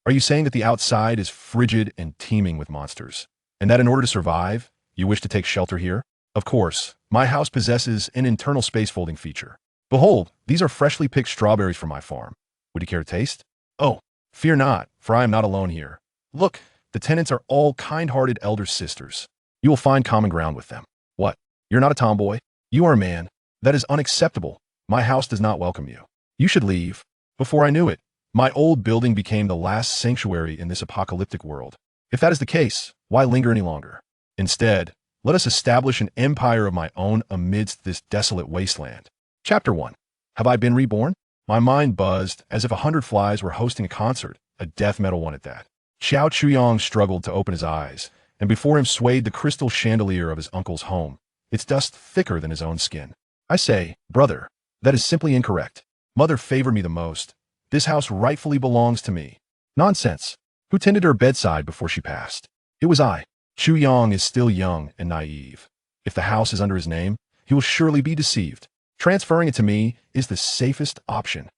Are you saying that the outside is frigid and teeming with monsters, and that in order to survive, you wish to take shelter here? Of course, my house possesses an internal space-folding feature. Behold, these are freshly picked strawberries from my farm. Would you care to taste? Oh, fear not, for I am not alone here. Look, the tenants are all kind-hearted elder sisters. You will find common ground with them. What? You're not a tomboy? You are a man. That is unacceptable. My house does not welcome you. You should leave. Before I knew it, my old building became the last sanctuary in this apocalyptic world. If that is the case, why linger any longer? Instead, let us establish an empire of my own amidst this desolate wasteland. Chapter 1. Have I been reborn? My mind buzzed as if 100 flies were hosting a concert, a death metal one at that. Xiao Chuyong struggled to open his eyes, and before him swayed the crystal chandelier of his uncle's home, its dust thicker than his own skin. I say, brother, that is simply incorrect. Mother favored me the most. This house rightfully belongs to me. Nonsense. Who tended her bedside before she passed? It was I. Chuyong is still young and naive. If the house is under his name, he will surely be deceived. Transferring it to me is the safest option.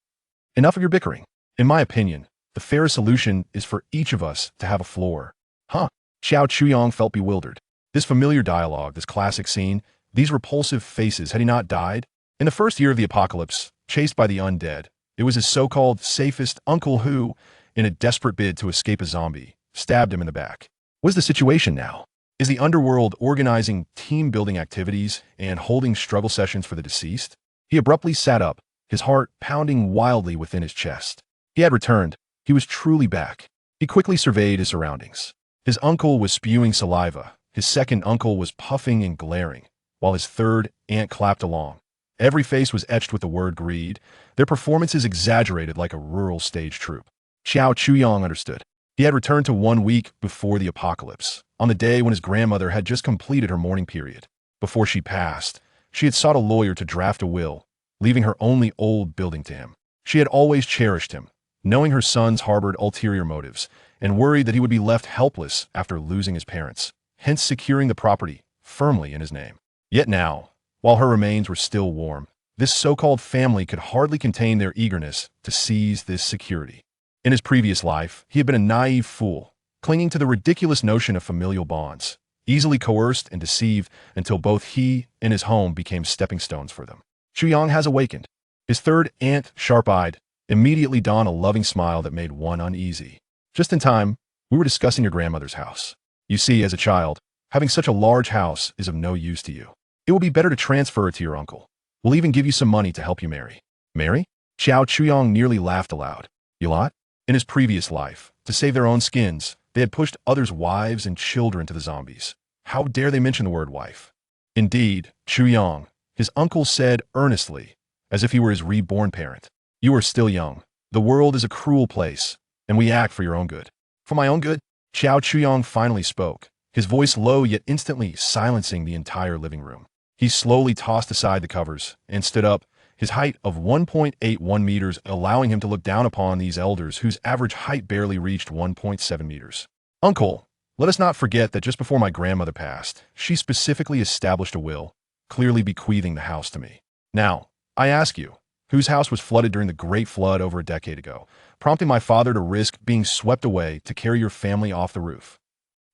Enough of your bickering. In my opinion, the fairest solution is for each of us to have a floor. Huh? Xiao Chuyong felt bewildered. This familiar dialogue, this classic scene, these repulsive faces, had he not died? In the first year of the apocalypse, chased by the undead, it was his so-called safest uncle who, in a desperate bid to escape a zombie, stabbed him in the back. What is the situation now? Is the underworld organizing team-building activities and holding struggle sessions for the deceased? He abruptly sat up, his heart pounding wildly within his chest. He had returned. He was truly back. He quickly surveyed his surroundings. His uncle was spewing saliva. His second uncle was puffing and glaring, while his third aunt clapped along. Every face was etched with the word greed, their performances exaggerated like a rural stage troupe. Xiao Chuyong understood. He had returned to 1 week before the apocalypse, on the day when his grandmother had just completed her mourning period. Before she passed, she had sought a lawyer to draft a will, leaving her only old building to him. She had always cherished him, knowing her sons harbored ulterior motives, and worried that he would be left helpless after losing his parents, hence securing the property firmly in his name. Yet now, while her remains were still warm, this so-called family could hardly contain their eagerness to seize this security. In his previous life, he had been a naive fool, clinging to the ridiculous notion of familial bonds, easily coerced and deceived until both he and his home became stepping stones for them. Chuyong has awakened. His third aunt, sharp-eyed, immediately donned a loving smile that made one uneasy. Just in time, we were discussing your grandmother's house. You see, as a child, having such a large house is of no use to you. It will be better to transfer it to your uncle. We'll even give you some money to help you marry. Marry? Xiao Chuyong nearly laughed aloud. You lot? In his previous life, to save their own skins, they had pushed others' wives and children to the zombies. How dare they mention the word wife? Indeed, Chuyong, his uncle said earnestly, as if he were his reborn parent. You are still young. The world is a cruel place, and we act for your own good. For my own good? Xiao Chuyong finally spoke, his voice low yet instantly silencing the entire living room. He slowly tossed aside the covers and stood up, his height of 1.81 meters allowing him to look down upon these elders whose average height barely reached 1.7 meters. Uncle, let us not forget that just before my grandmother passed, she specifically established a will, clearly bequeathing the house to me. Now, I ask you, whose house was flooded during the Great Flood over a decade ago, prompting my father to risk being swept away to carry your family off the roof?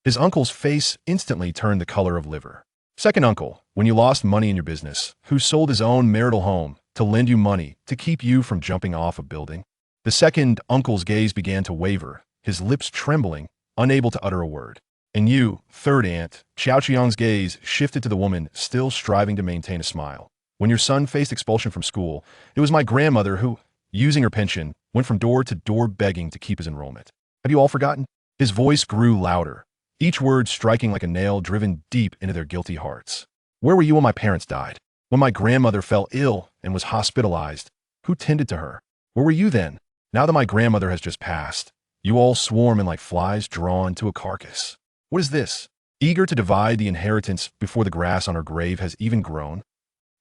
His uncle's face instantly turned the color of liver. Second uncle, when you lost money in your business, who sold his own marital home to lend you money to keep you from jumping off a building? The second uncle's gaze began to waver, his lips trembling, unable to utter a word. And you, third aunt, Xiao Chuyong's gaze shifted to the woman still striving to maintain a smile. When your son faced expulsion from school, it was my grandmother who, using her pension, went from door to door begging to keep his enrollment. Have you all forgotten? His voice grew louder, each word striking like a nail driven deep into their guilty hearts. Where were you when my parents died? When my grandmother fell ill and was hospitalized, who tended to her? Where were you then? Now that my grandmother has just passed, you all swarm in like flies drawn to a carcass. What is this? Eager to divide the inheritance before the grass on her grave has even grown?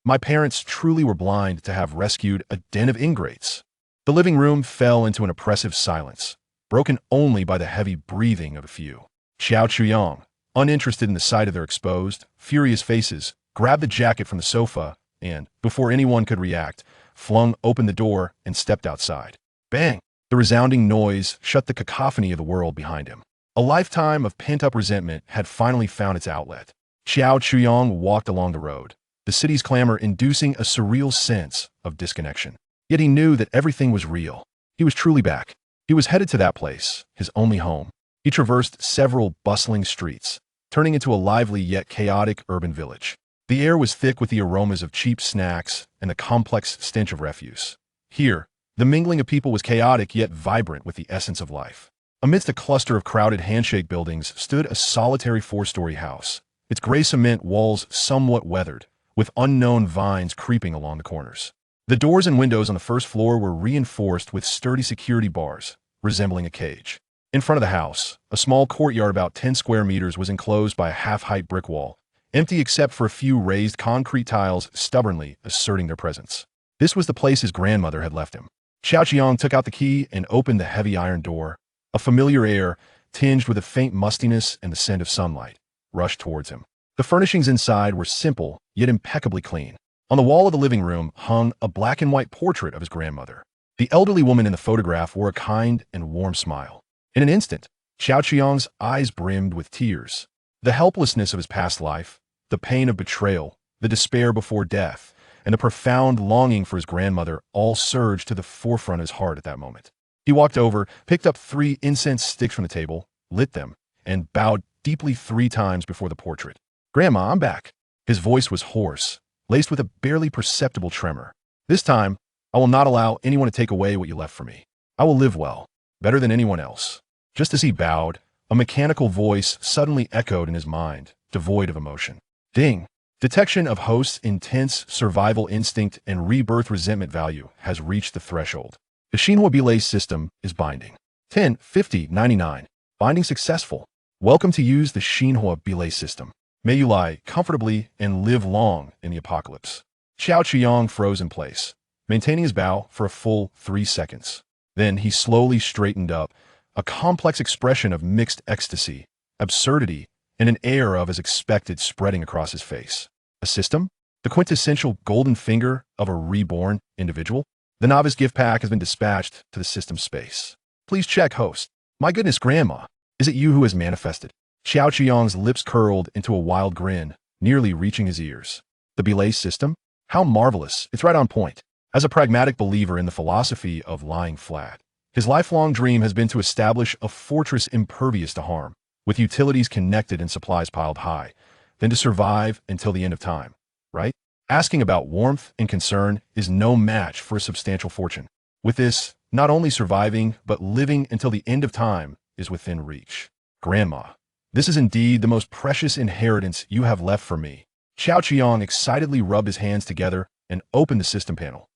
My parents truly were blind to have rescued a den of ingrates. The living room fell into an oppressive silence, broken only by the heavy breathing of a few. Xiao Chuyong, uninterested in the sight of their exposed, furious faces, grabbed the jacket from the sofa and, before anyone could react, flung open the door and stepped outside. Bang! The resounding noise shut the cacophony of the world behind him. A lifetime of pent-up resentment had finally found its outlet. Xiao Chuyong walked along the road, the city's clamor inducing a surreal sense of disconnection. Yet he knew that everything was real. He was truly back. He was headed to that place, his only home. He traversed several bustling streets, turning into a lively yet chaotic urban village. The air was thick with the aromas of cheap snacks and the complex stench of refuse. Here, the mingling of people was chaotic yet vibrant with the essence of life. Amidst a cluster of crowded handshake buildings stood a solitary four-story house, its gray cement walls somewhat weathered, with unknown vines creeping along the corners. The doors and windows on the first floor were reinforced with sturdy security bars, resembling a cage. In front of the house, a small courtyard about 10 square meters was enclosed by a half-height brick wall, empty except for a few raised concrete tiles stubbornly asserting their presence. This was the place his grandmother had left him. Xiao Qiang took out the key and opened the heavy iron door. A familiar air, tinged with a faint mustiness and the scent of sunlight, rushed towards him. The furnishings inside were simple, yet impeccably clean. On the wall of the living room hung a black and white portrait of his grandmother. The elderly woman in the photograph wore a kind and warm smile. In an instant, Xiao Qiang's eyes brimmed with tears. The helplessness of his past life, the pain of betrayal, the despair before death, and the profound longing for his grandmother all surged to the forefront of his heart at that moment. He walked over, picked up 3 incense sticks from the table, lit them, and bowed deeply 3 times before the portrait. "Grandma, I'm back." His voice was hoarse, laced with a barely perceptible tremor. "This time, I will not allow anyone to take away what you left for me. I will live well, better than anyone else." Just as he bowed, a mechanical voice suddenly echoed in his mind, devoid of emotion. Ding! Detection of host's intense survival instinct and rebirth resentment value has reached the threshold. The Xinhua Belay system is binding. 10-50-99. Binding successful. Welcome to use the Xinhua Belay system. May you lie comfortably and live long in the apocalypse. Xiao Qiang froze in place, maintaining his bow for a full 3 seconds. Then he slowly straightened up, a complex expression of mixed ecstasy, absurdity, and an air of as expected spreading across his face. A system? The quintessential golden finger of a reborn individual? The novice gift pack has been dispatched to the system space. Please check, host. My goodness, Grandma. Is it you who has manifested? Xiao Qiang's lips curled into a wild grin, nearly reaching his ears. The Belay system? How marvelous. It's right on point. As a pragmatic believer in the philosophy of lying flat, his lifelong dream has been to establish a fortress impervious to harm, with utilities connected and supplies piled high, then to survive until the end of time, right? Asking about warmth and concern is no match for a substantial fortune. With this, not only surviving, but living until the end of time is within reach. Grandma, this is indeed the most precious inheritance you have left for me. Xiao Qiang excitedly rubbed his hands together and opened the system panel.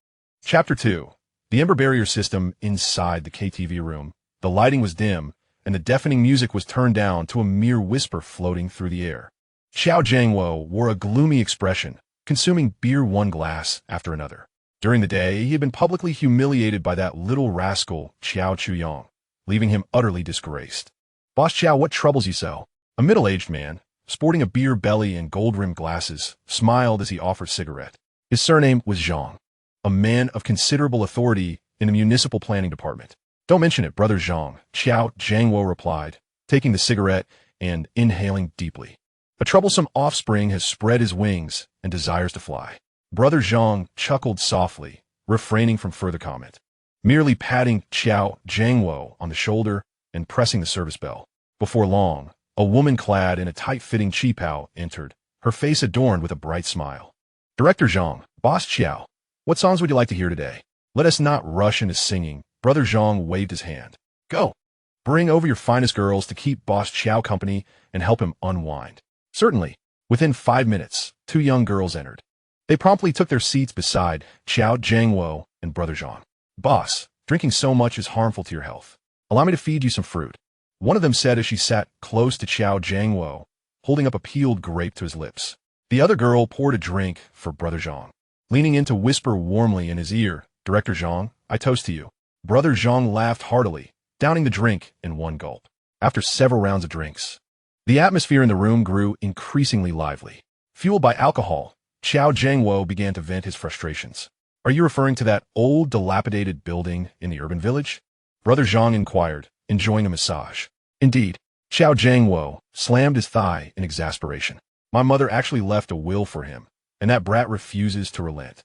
Chapter 2. The Ember Barrier System inside the KTV room. The lighting was dim, and the deafening music was turned down to a mere whisper floating through the air. Xiao Jiangwo wore a gloomy expression, consuming beer one glass after another. During the day, he had been publicly humiliated by that little rascal Xiao Chuyong, leaving him utterly disgraced. "Boss Xiao, what troubles you so?" A middle-aged man, sporting a beer belly and gold-rimmed glasses, smiled as he offered a cigarette. His surname was Zhang, a man of considerable authority in the municipal planning department. "Don't mention it, Brother Zhang," Xiao Jiangwo replied, taking the cigarette and inhaling deeply. "A troublesome offspring has spread his wings and desires to fly." Brother Zhang chuckled softly, refraining from further comment, merely patting Xiao Jiangwo on the shoulder and pressing the service bell. Before long, a woman clad in a tight-fitting qipao entered, her face adorned with a bright smile. "Director Zhang, Boss Xiao, what songs would you like to hear today? Let us not rush into singing." Brother Zhang waved his hand. "Go. Bring over your finest girls to keep Boss Xiao company and help him unwind." Certainly. Within 5 minutes, 2 young girls entered. They promptly took their seats beside Xiao Jiangwo and Brother Zhang. "Boss, drinking so much is harmful to your health. Allow me to feed you some fruit," one of them said as she sat close to Xiao Jiangwo, holding up a peeled grape to his lips. The other girl poured a drink for Brother Zhang, leaning in to whisper warmly in his ear, "Director Zhang, I toast to you." Brother Zhang laughed heartily, downing the drink in one gulp. After several rounds of drinks, the atmosphere in the room grew increasingly lively. Fueled by alcohol, Xiao Jiangwo began to vent his frustrations. "Are you referring to that old, dilapidated building in the urban village?" Brother Zhang inquired, enjoying a massage. Indeed. Xiao Jiangwo slammed his thigh in exasperation. My mother actually left a will for him, and that brat refuses to relent.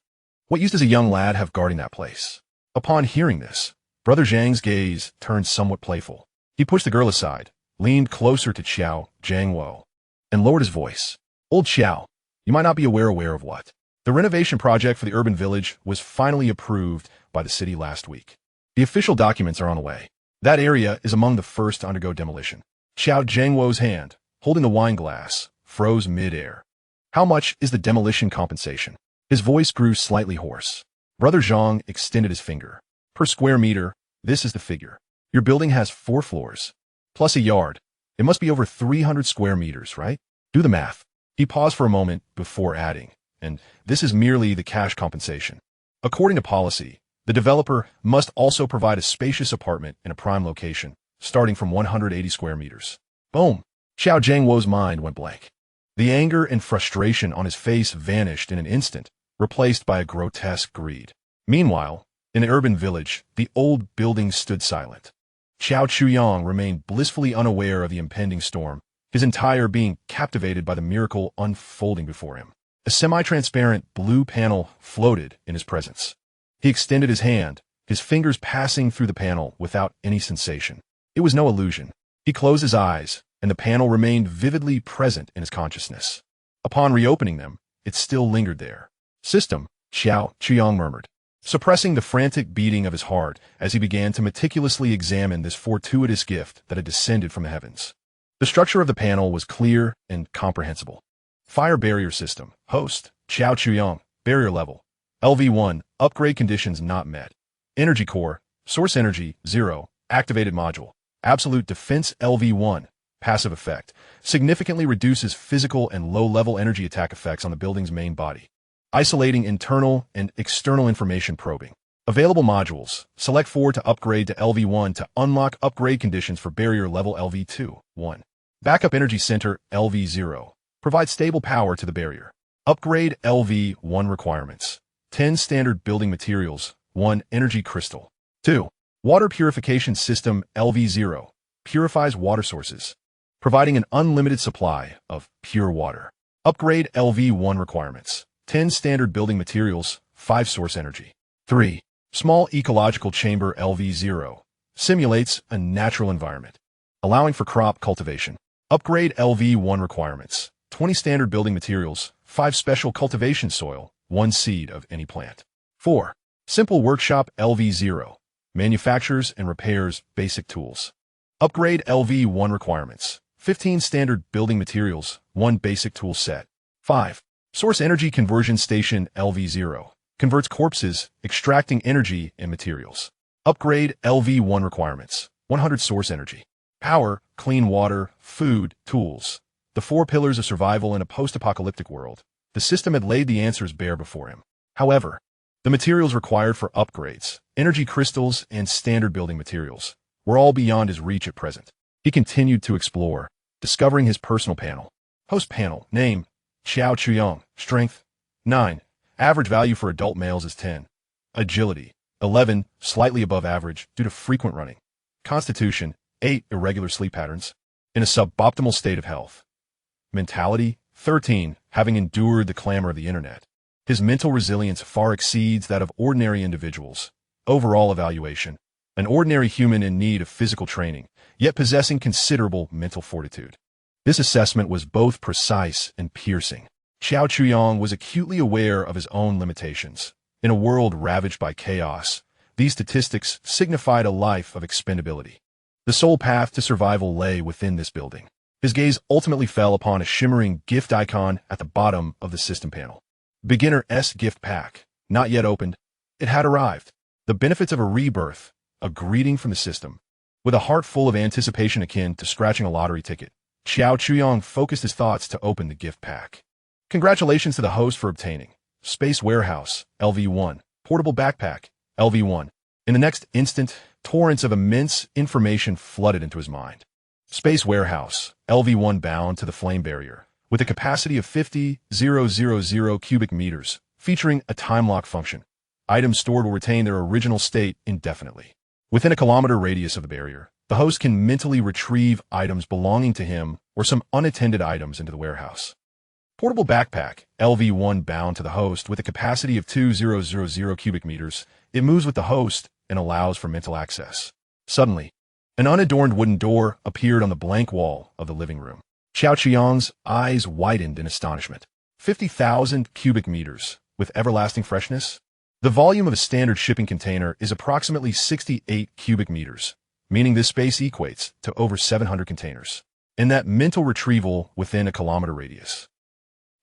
What use does a young lad have guarding that place? Upon hearing this, Brother Zhang's gaze turned somewhat playful. He pushed the girl aside, leaned closer to Xiao Jiangwo, and lowered his voice. Old Xiao, you might not be aware of what? The renovation project for the urban village was finally approved by the city last week. The official documents are on the way. That area is among the first to undergo demolition. Xiao Jiangwo's hand, holding the wine glass, froze mid-air. How much is the demolition compensation? His voice grew slightly hoarse. Brother Zhang extended his finger. Per square meter, this is the figure. Your building has 4 floors, plus a yard. It must be over 300 square meters, right? Do the math. He paused for a moment before adding, and this is merely the cash compensation. According to policy, the developer must also provide a spacious apartment in a prime location, starting from 180 square meters. Boom! Xiao Jiangwo's mind went blank. The anger and frustration on his face vanished in an instant, replaced by a grotesque greed. Meanwhile, in the urban village, the old building stood silent. Xiao Chuyang remained blissfully unaware of the impending storm, his entire being captivated by the miracle unfolding before him. A semi-transparent blue panel floated in his presence. He extended his hand, his fingers passing through the panel without any sensation. It was no illusion. He closed his eyes, and the panel remained vividly present in his consciousness. Upon reopening them, it still lingered there. System, Xiao Chuyang murmured, suppressing the frantic beating of his heart as he began to meticulously examine this fortuitous gift that had descended from the heavens. The structure of the panel was clear and comprehensible. Fire barrier system, host, Xiao Chuyang, barrier level, LV1, upgrade conditions not met. Energy core, source energy, 0, activated module. Absolute defense LV1, passive effect, significantly reduces physical and low-level energy attack effects on the building's main body. Isolating internal and external information probing. Available modules, select 4 to upgrade to LV1 to unlock upgrade conditions for barrier level LV2, 1. Backup energy center LV0, provide stable power to the barrier. Upgrade LV1 requirements. 10 standard building materials, 1 energy crystal. 2. Water purification system LV0, purifies water sources, providing an unlimited supply of pure water. Upgrade LV1 requirements. 10 standard building materials, 5 source energy. 3. Small ecological chamber LV0, simulates a natural environment, allowing for crop cultivation. Upgrade LV1 requirements. 20 standard building materials, 5 special cultivation soil, 1 seed of any plant. 4. Simple workshop LV0, manufactures and repairs basic tools. Upgrade LV1 requirements. 15 standard building materials, 1 basic tool set. 5. Source energy conversion station LV0, converts corpses, extracting energy and materials. Upgrade LV1 requirements. 100 source energy. Power, clean water, food, tools. The 4 pillars of survival in a post-apocalyptic world. The system had laid the answers bare before him. However, the materials required for upgrades, energy crystals, and standard building materials, were all beyond his reach at present. He continued to explore, discovering his personal panel. Host panel, name, Xiao Chuyang, strength, 9. Average value for adult males is 10. Agility, 11, slightly above average due to frequent running. Constitution, 8, irregular sleep patterns, in a suboptimal state of health. Mentality, 13, having endured the clamor of the internet. His mental resilience far exceeds that of ordinary individuals. Overall evaluation, an ordinary human in need of physical training, yet possessing considerable mental fortitude. This assessment was both precise and piercing. Xiao Chuyang was acutely aware of his own limitations. In a world ravaged by chaos, these statistics signified a life of expendability. The sole path to survival lay within this building. His gaze ultimately fell upon a shimmering gift icon at the bottom of the system panel. Beginner S gift pack, not yet opened. It had arrived. The benefits of a rebirth, a greeting from the system. With a heart full of anticipation akin to scratching a lottery ticket, Xiao Chuyang focused his thoughts to open the gift pack. Congratulations to the host for obtaining Space Warehouse, LV1, Portable Backpack, LV1. In the next instant, torrents of immense information flooded into his mind. Space Warehouse, LV1 bound to the flame barrier, with a capacity of 50,000 cubic meters, featuring a time lock function. Items stored will retain their original state indefinitely. Within a kilometer radius of the barrier, the host can mentally retrieve items belonging to him or some unattended items into the warehouse. Portable backpack, LV1 bound to the host with a capacity of 2000 cubic meters. It moves with the host and allows for mental access. Suddenly, an unadorned wooden door appeared on the blank wall of the living room. Xiao Qiang's eyes widened in astonishment. 50,000 cubic meters with everlasting freshness? The volume of a standard shipping container is approximately 68 cubic meters, meaning this space equates to over 700 containers. And that mental retrieval within a kilometer radius.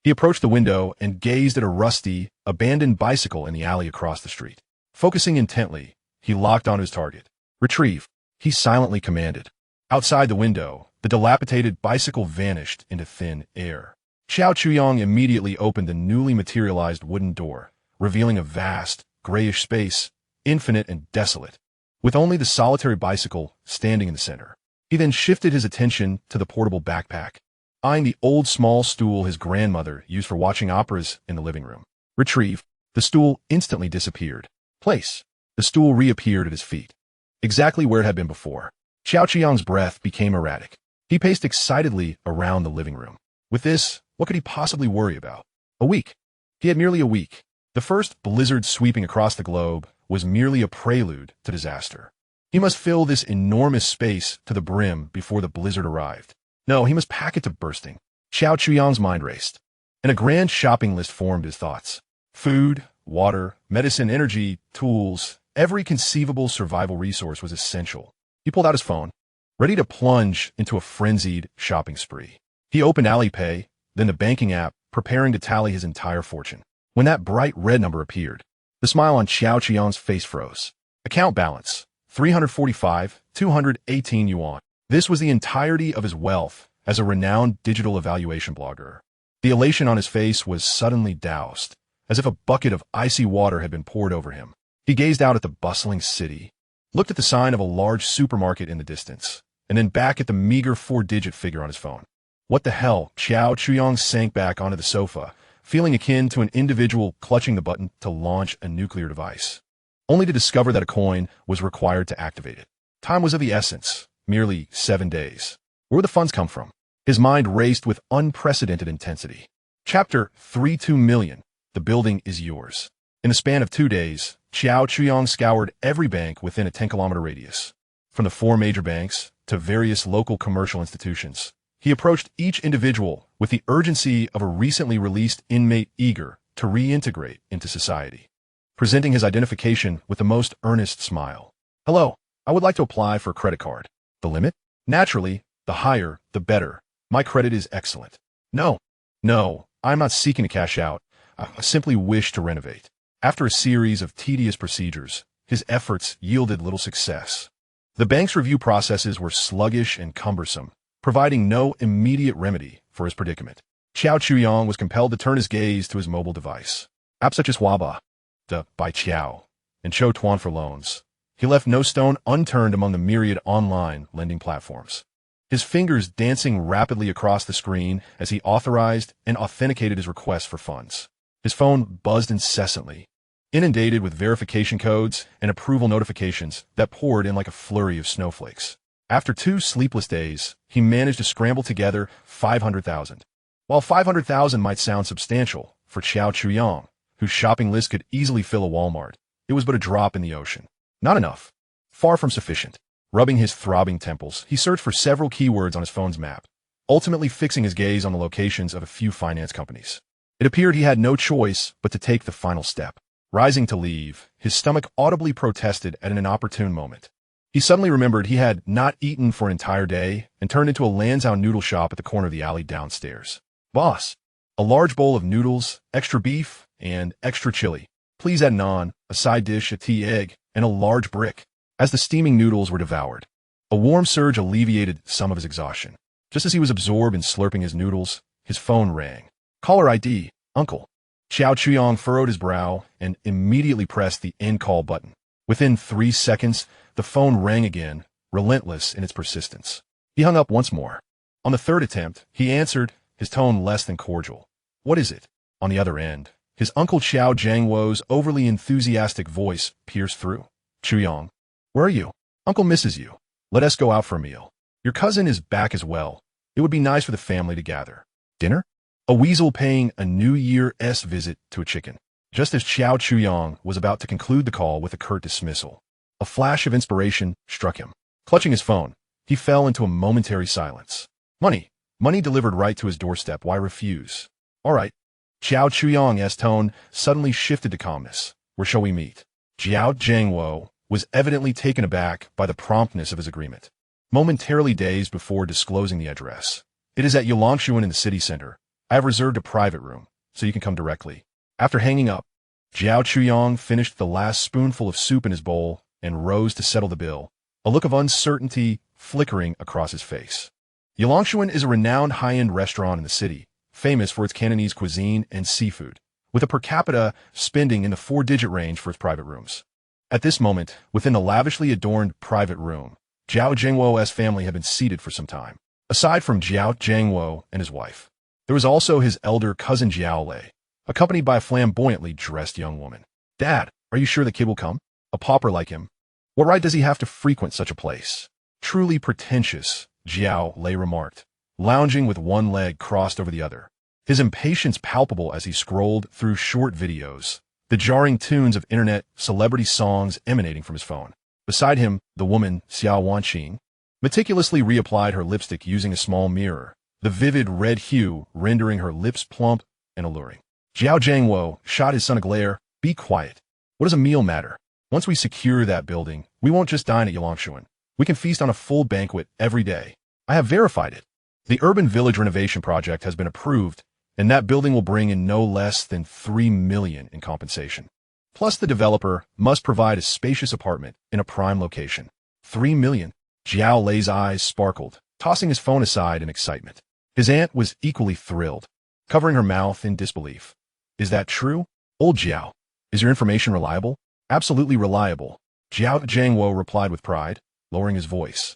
He approached the window and gazed at a rusty, abandoned bicycle in the alley across the street. Focusing intently, he locked on his target. Retrieve, he silently commanded. Outside the window, the dilapidated bicycle vanished into thin air. Xiao Chuyang immediately opened the newly materialized wooden door, revealing a vast, grayish space, infinite and desolate, with only the solitary bicycle standing in the center. He then shifted his attention to the portable backpack, eyeing the old small stool his grandmother used for watching operas in the living room. Retrieve, the stool instantly disappeared. Place, the stool reappeared at his feet, exactly where it had been before. Xiao Qiang's breath became erratic. He paced excitedly around the living room. With this, what could he possibly worry about? A week. He had merely a week. The first blizzard sweeping across the globe was merely a prelude to disaster. He must fill this enormous space to the brim before the blizzard arrived. No, he must pack it to bursting. Xiao Chuyang's mind raced, and a grand shopping list formed his thoughts. Food, water, medicine, energy, tools, every conceivable survival resource was essential. He pulled out his phone, ready to plunge into a frenzied shopping spree. He opened Alipay, then the banking app, preparing to tally his entire fortune. When that bright red number appeared, the smile on Xiao Qiang's face froze. Account balance, 345,218 yuan. This was the entirety of his wealth as a renowned digital evaluation blogger. The elation on his face was suddenly doused, as if a bucket of icy water had been poured over him. He gazed out at the bustling city, looked at the sign of a large supermarket in the distance, and then back at the meager 4-digit figure on his phone. What the hell? Xiao Chuyang sank back onto the sofa, feeling akin to an individual clutching the button to launch a nuclear device, only to discover that a coin was required to activate it. Time was of the essence. Merely 7 days. Where would the funds come from? His mind raced with unprecedented intensity. Chapter 32 million. The building is yours. In the span of 2 days, Xiao Chuyang scoured every bank within a 10-kilometer radius. From the 4 major banks to various local commercial institutions, he approached each individual with the urgency of a recently released inmate eager to reintegrate into society, presenting his identification with the most earnest smile. Hello, I would like to apply for a credit card. The limit? Naturally, the higher, the better. My credit is excellent. No, I'm not seeking to cash out. I simply wish to renovate. After a series of tedious procedures, his efforts yielded little success. The bank's review processes were sluggish and cumbersome, providing no immediate remedy for his predicament. Xiao Chuyang was compelled to turn his gaze to his mobile device. Apps such as Huaba, by Qiao, and Cho Tuan for loans. He left no stone unturned among the myriad online lending platforms, his fingers dancing rapidly across the screen as he authorized and authenticated his request for funds. His phone buzzed incessantly, inundated with verification codes and approval notifications that poured in like a flurry of snowflakes. After 2 sleepless days, he managed to scramble together 500,000. While 500,000 might sound substantial for Xiao Chuyang, whose shopping list could easily fill a Walmart, it was but a drop in the ocean. Not enough. Far from sufficient. Rubbing his throbbing temples, he searched for several keywords on his phone's map, ultimately fixing his gaze on the locations of a few finance companies. It appeared he had no choice but to take the final step. Rising to leave, his stomach audibly protested at an inopportune moment. He suddenly remembered he had not eaten for an entire day and turned into a Lanzhou noodle shop at the corner of the alley downstairs. Boss, a large bowl of noodles, extra beef, and extra chili. Please add naan, a side dish, a tea egg, and a large brick. As the steaming noodles were devoured, a warm surge alleviated some of his exhaustion. Just as he was absorbed in slurping his noodles, his phone rang. Caller ID, Uncle. Xiao Chuyang furrowed his brow and immediately pressed the end call button. Within 3 seconds, the phone rang again, relentless in its persistence. He hung up once more. On the 3rd attempt, he answered, his tone less than cordial. What is it? On the other end, his uncle Xiao Jiangwo's overly enthusiastic voice pierced through. Chuyang, where are you? Uncle misses you. Let us go out for a meal. Your cousin is back as well. It would be nice for the family to gather. Dinner? A weasel paying a New Year's visit to a chicken. Just as Xiao Chuyang was about to conclude the call with a curt dismissal, a flash of inspiration struck him. Clutching his phone, he fell into a momentary silence. Money. Money delivered right to his doorstep. Why refuse? All right. Xiao Chuyang's tone suddenly shifted to calmness. Where shall we meet? Jiao Zhangwo was evidently taken aback by the promptness of his agreement. Momentarily dazed before disclosing the address. It is at Yulangshuan in the city center. I have reserved a private room, so you can come directly. After hanging up, Jiao Chuyang finished the last spoonful of soup in his bowl and rose to settle the bill, a look of uncertainty flickering across his face. Yulangshuan is a renowned high-end restaurant in the city, famous for its Cantonese cuisine and seafood, with a per capita spending in the 4-digit range for its private rooms. At this moment, within the lavishly adorned private room, Jiao Zhangwo's family had been seated for some time. Aside from Jiao Zhangwo and his wife, there was also his elder cousin Jiao Lei, accompanied by a flamboyantly dressed young woman. Dad, are you sure the kid will come? A pauper like him. What right does he have to frequent such a place? Truly pretentious, Jiao Lei remarked, lounging with one leg crossed over the other, his impatience palpable as he scrolled through short videos, the jarring tunes of internet celebrity songs emanating from his phone. Beside him, the woman, Xiao Wanqing, meticulously reapplied her lipstick using a small mirror, the vivid red hue rendering her lips plump and alluring. Jiao Zhangwo shot his son a glare. Be quiet. What does a meal matter? Once we secure that building, we won't just dine at Yulangshuan. We can feast on a full banquet every day. I have verified it. The urban village renovation project has been approved, and that building will bring in no less than $3 million in compensation. Plus, the developer must provide a spacious apartment in a prime location. $3 million? Jiao Lei's eyes sparkled, tossing his phone aside in excitement. His aunt was equally thrilled, covering her mouth in disbelief. Is that true? Old Jiao, is your information reliable? Absolutely reliable, Jiao Zhangwo replied with pride, lowering his voice.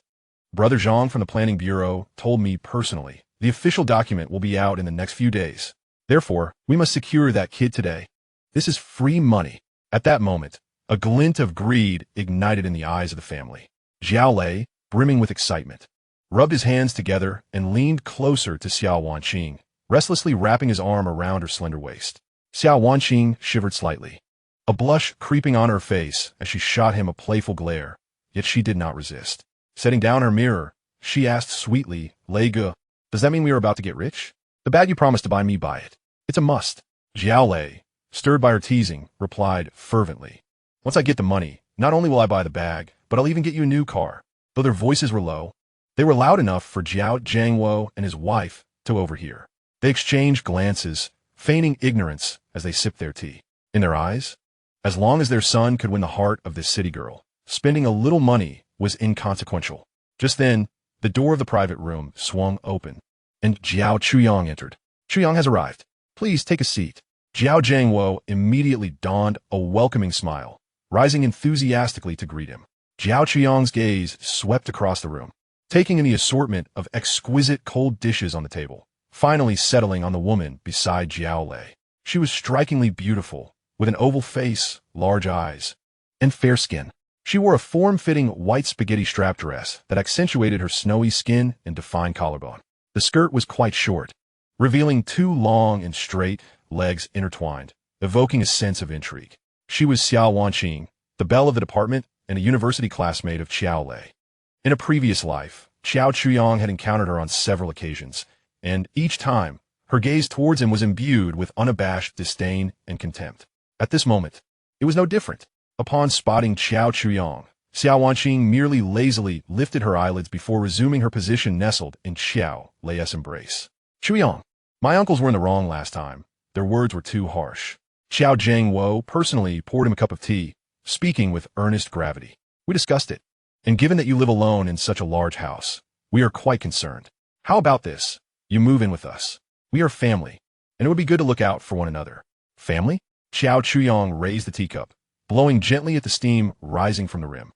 Brother Zhang from the Planning Bureau told me personally. The official document will be out in the next few days. Therefore, we must secure that kid today. This is free money. At that moment, a glint of greed ignited in the eyes of the family. Jiao Lei, brimming with excitement, rubbed his hands together and leaned closer to Xiao Wanqing, restlessly wrapping his arm around her slender waist. Xiao Wanqing shivered slightly, a blush creeping on her face as she shot him a playful glare, yet she did not resist. Setting down her mirror, she asked sweetly, Lei Ge, does that mean we are about to get rich? The bag you promised to buy me, buy it. It's a must. Jiao Lei, stirred by her teasing, replied fervently. Once I get the money, not only will I buy the bag, but I'll even get you a new car. Though their voices were low, they were loud enough for Jiao Zhangwo and his wife to overhear. They exchanged glances, feigning ignorance as they sipped their tea. In their eyes, as long as their son could win the heart of this city girl, spending a little money was inconsequential. Just then, the door of the private room swung open, and Jiao Chuyang entered. Chuyang has arrived. Please take a seat. Jiao Zhangwo immediately donned a welcoming smile, rising enthusiastically to greet him. Jiao Chuyang's gaze swept across the room, taking in the assortment of exquisite cold dishes on the table, finally settling on the woman beside Jiao Lei. She was strikingly beautiful, with an oval face, large eyes, and fair skin. She wore a form-fitting white spaghetti strap dress that accentuated her snowy skin and defined collarbone. The skirt was quite short, revealing 2 long and straight legs intertwined, evoking a sense of intrigue. She was Xiao Wanqing, the belle of the department and a university classmate of Qiao Lei. In a previous life, Xiao Chuyang had encountered her on several occasions, and each time, her gaze towards him was imbued with unabashed disdain and contempt. At this moment, it was no different. Upon spotting Xiao Chuyang, Xiao Wanqing merely lazily lifted her eyelids before resuming her position nestled in Xiao Lei's embrace. Chuyang, my uncles were in the wrong last time. Their words were too harsh. Xiao Zhangwo personally poured him a cup of tea, speaking with earnest gravity. We discussed it, and given that you live alone in such a large house, we are quite concerned. How about this? You move in with us. We are family, and it would be good to look out for one another. Family? Xiao Chuyang raised the teacup, blowing gently at the steam rising from the rim.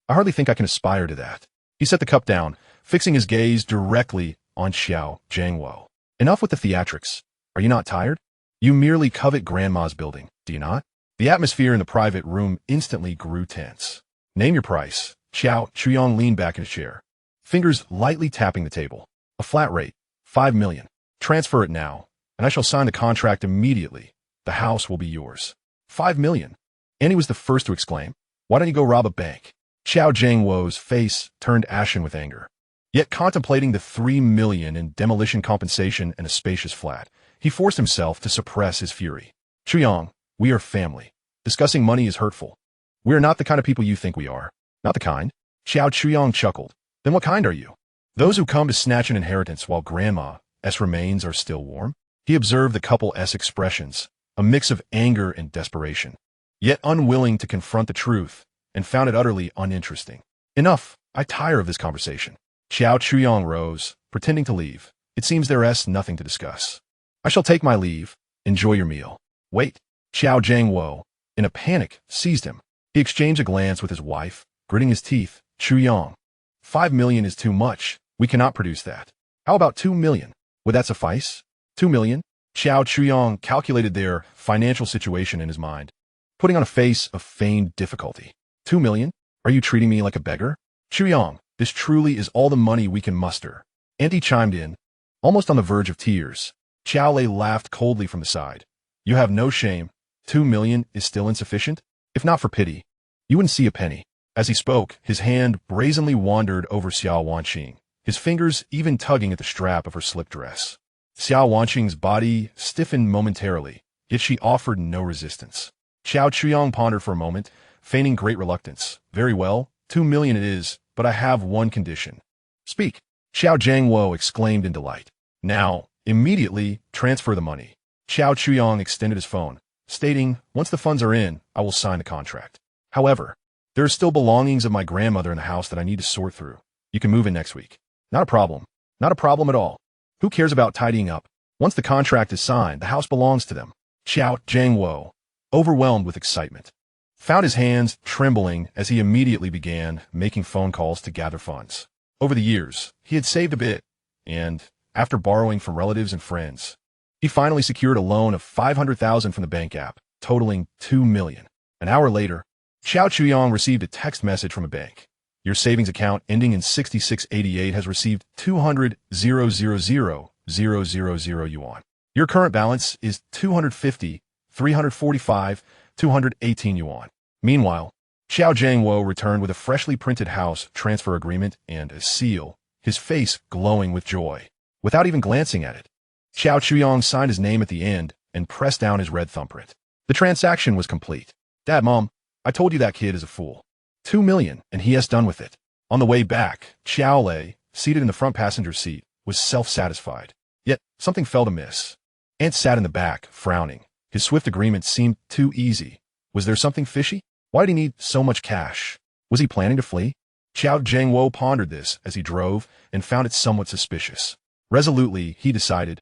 I hardly think I can aspire to that. He set the cup down, fixing his gaze directly on Xiao Zhangwo. Enough with the theatrics. Are you not tired? You merely covet Grandma's building, do you not? The atmosphere in the private room instantly grew tense. Name your price, Xiao Chuyong leaned back in his chair, fingers lightly tapping the table. A flat rate, 5 million. Transfer it now, and I shall sign the contract immediately. The house will be yours. 5 million. Annie was the first to exclaim. Why don't you go rob a bank? Xiao Jiangwo's face turned ashen with anger. Yet contemplating the 3 million in demolition compensation and a spacious flat, he forced himself to suppress his fury. Chuyong, we are family. Discussing money is hurtful. We are not the kind of people you think we are. Not the kind. Xiao Chuyong chuckled. Then what kind are you? Those who come to snatch an inheritance while Grandma's remains are still warm? He observed the couple's expressions, a mix of anger and desperation, yet unwilling to confront the truth, and found it utterly uninteresting. Enough, I tire of this conversation. Xiao Chuyong rose, pretending to leave. It seems there's nothing to discuss. I shall take my leave. Enjoy your meal. Wait. Xiao Jiangwo, in a panic, seized him. He exchanged a glance with his wife, gritting his teeth. Chuyong, 5 million is too much. We cannot produce that. How about 2 million? Would that suffice? 2 million? Xiao Chuyong calculated their financial situation in his mind, putting on a face of feigned difficulty. 2 million? Are you treating me like a beggar? Chuyong, this truly is all the money we can muster. Auntie chimed in, almost on the verge of tears. Xiao Lei laughed coldly from the side. You have no shame. 2 million is still insufficient? If not for pity, you wouldn't see a penny. As he spoke, his hand brazenly wandered over Xiao Wanqing, his fingers even tugging at the strap of her slip dress. Xiao Wanqing's body stiffened momentarily, yet she offered no resistance. Xiao Chuyong pondered for a moment, feigning great reluctance. Very well, 2 million it is, but I have one condition. Speak. Xiao Jiangwo exclaimed in delight. Now, immediately, transfer the money. Xiao Chuyong extended his phone, stating, once the funds are in, I will sign the contract. However, there are still belongings of my grandmother in the house that I need to sort through. You can move in next week. Not a problem. Not a problem at all. Who cares about tidying up? Once the contract is signed, the house belongs to them. Xiao Jiangwo, overwhelmed with excitement, found his hands trembling as he immediately began making phone calls to gather funds. Over the years, he had saved a bit, and, after borrowing from relatives and friends, he finally secured a loan of 500,000 from the bank app, totaling 2 million. An hour later, Xiao Chuyong received a text message from a bank. Your savings account ending in 6688 has received 200,000,000 yuan. Your current balance is 250, 345, 218 yuan. Meanwhile, Xiao Jiangwo returned with a freshly printed house transfer agreement and a seal, his face glowing with joy. Without even glancing at it, Xiao Chuyong signed his name at the end and pressed down his red thumbprint. The transaction was complete. Dad, Mom, I told you that kid is a fool. 2 million, and he has done with it. On the way back, Xiao Lei, seated in the front passenger seat, was self-satisfied. Yet, something felt amiss. Ant sat in the back, frowning. His swift agreement seemed too easy. Was there something fishy? Why did he need so much cash? Was he planning to flee? Xiao Jiangwo pondered this as he drove and found it somewhat suspicious. Resolutely, he decided,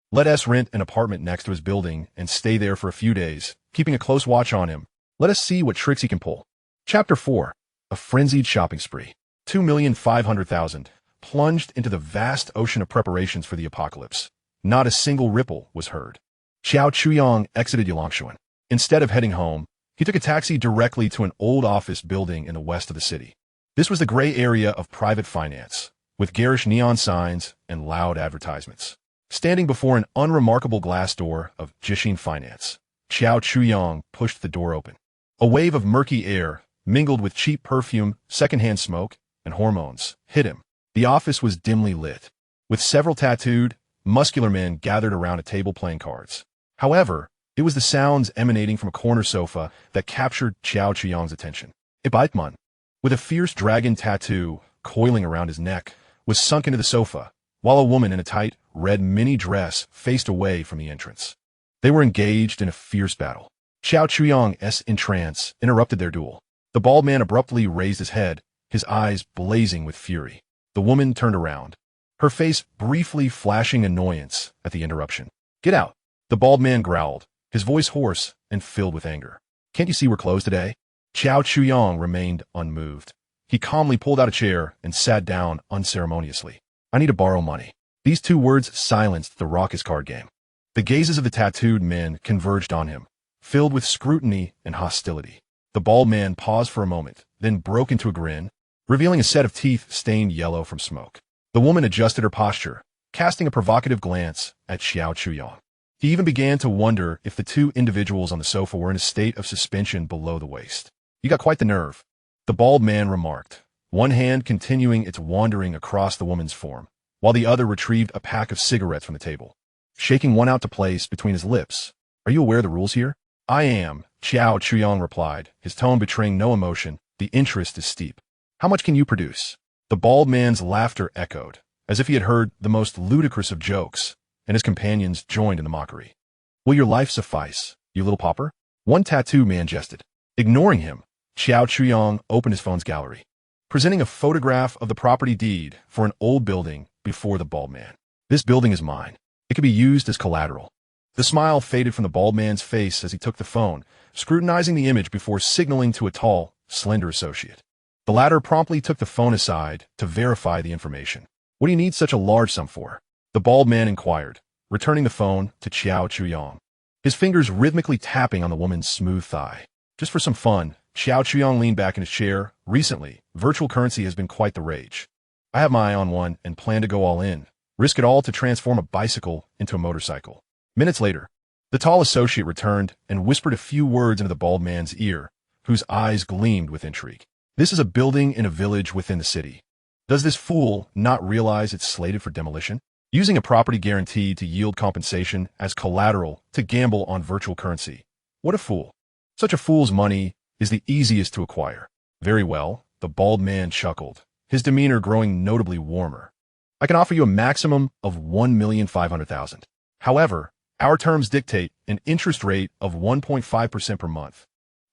let us rent an apartment next to his building and stay there for a few days, keeping a close watch on him. Let us see what tricks he can pull. Chapter 4. A frenzied shopping spree. 2,500,000 plunged into the vast ocean of preparations for the apocalypse. Not a single ripple was heard. Xiao Chuyong exited Yulangshuan. Instead of heading home, he took a taxi directly to an old office building in the west of the city. This was the gray area of private finance, with garish neon signs and loud advertisements. Standing before an unremarkable glass door of Jixin Finance, Xiao Chuyong pushed the door open. A wave of murky air, mingled with cheap perfume, secondhand smoke, and hormones, hit him. The office was dimly lit, with several tattooed, muscular men gathered around a table playing cards. However, it was the sounds emanating from a corner sofa that captured Xiao Chuyong's attention. Ibaikman, with a fierce dragon tattoo coiling around his neck, was sunk into the sofa, while a woman in a tight, red mini dress faced away from the entrance. They were engaged in a fierce battle. Xiao Chuyong's entrance interrupted their duel. The bald man abruptly raised his head, his eyes blazing with fury. The woman turned around, her face briefly flashing annoyance at the interruption. Get out! The bald man growled, his voice hoarse and filled with anger. Can't you see we're closed today? Xiao Chuyong remained unmoved. He calmly pulled out a chair and sat down unceremoniously. I need to borrow money. These two words silenced the raucous card game. The gazes of the tattooed men converged on him, filled with scrutiny and hostility. The bald man paused for a moment, then broke into a grin. revealing a set of teeth stained yellow from smoke. The woman adjusted her posture, casting a provocative glance at Xiao Chuyang. He even began to wonder if the two individuals on the sofa were in a state of suspension below the waist. "You got quite the nerve," the bald man remarked, one hand continuing its wandering across the woman's form, while the other retrieved a pack of cigarettes from the table. Shaking one out to place between his lips, "Are you aware of the rules here?" "I am," Xiao Chuyang replied, his tone betraying no emotion. "The interest is steep." "How much can you produce?" The bald man's laughter echoed, as if he had heard the most ludicrous of jokes, and his companions joined in the mockery. "Will your life suffice, you little pauper?" One tattoo man jested. Ignoring him, Xiao Chuyang opened his phone's gallery, presenting a photograph of the property deed for an old building before the bald man. "This building is mine. It could be used as collateral." The smile faded from the bald man's face as he took the phone, scrutinizing the image before signaling to a tall, slender associate. The latter promptly took the phone aside to verify the information. "What do you need such a large sum for?" the bald man inquired, returning the phone to Xiao Chuyang, his fingers rhythmically tapping on the woman's smooth thigh. "Just for some fun." Xiao Chuyang leaned back in his chair. "Recently, virtual currency has been quite the rage. I have my eye on one and plan to go all in, risk it all to transform a bicycle into a motorcycle." Minutes later, the tall associate returned and whispered a few words into the bald man's ear, whose eyes gleamed with intrigue. "This is a building in a village within the city. Does this fool not realize it's slated for demolition? Using a property guarantee to yield compensation as collateral to gamble on virtual currency. What a fool. Such a fool's money is the easiest to acquire." "Very well," the bald man chuckled, his demeanor growing notably warmer. "I can offer you a maximum of 1,500,000. However, our terms dictate an interest rate of 1.5% per month,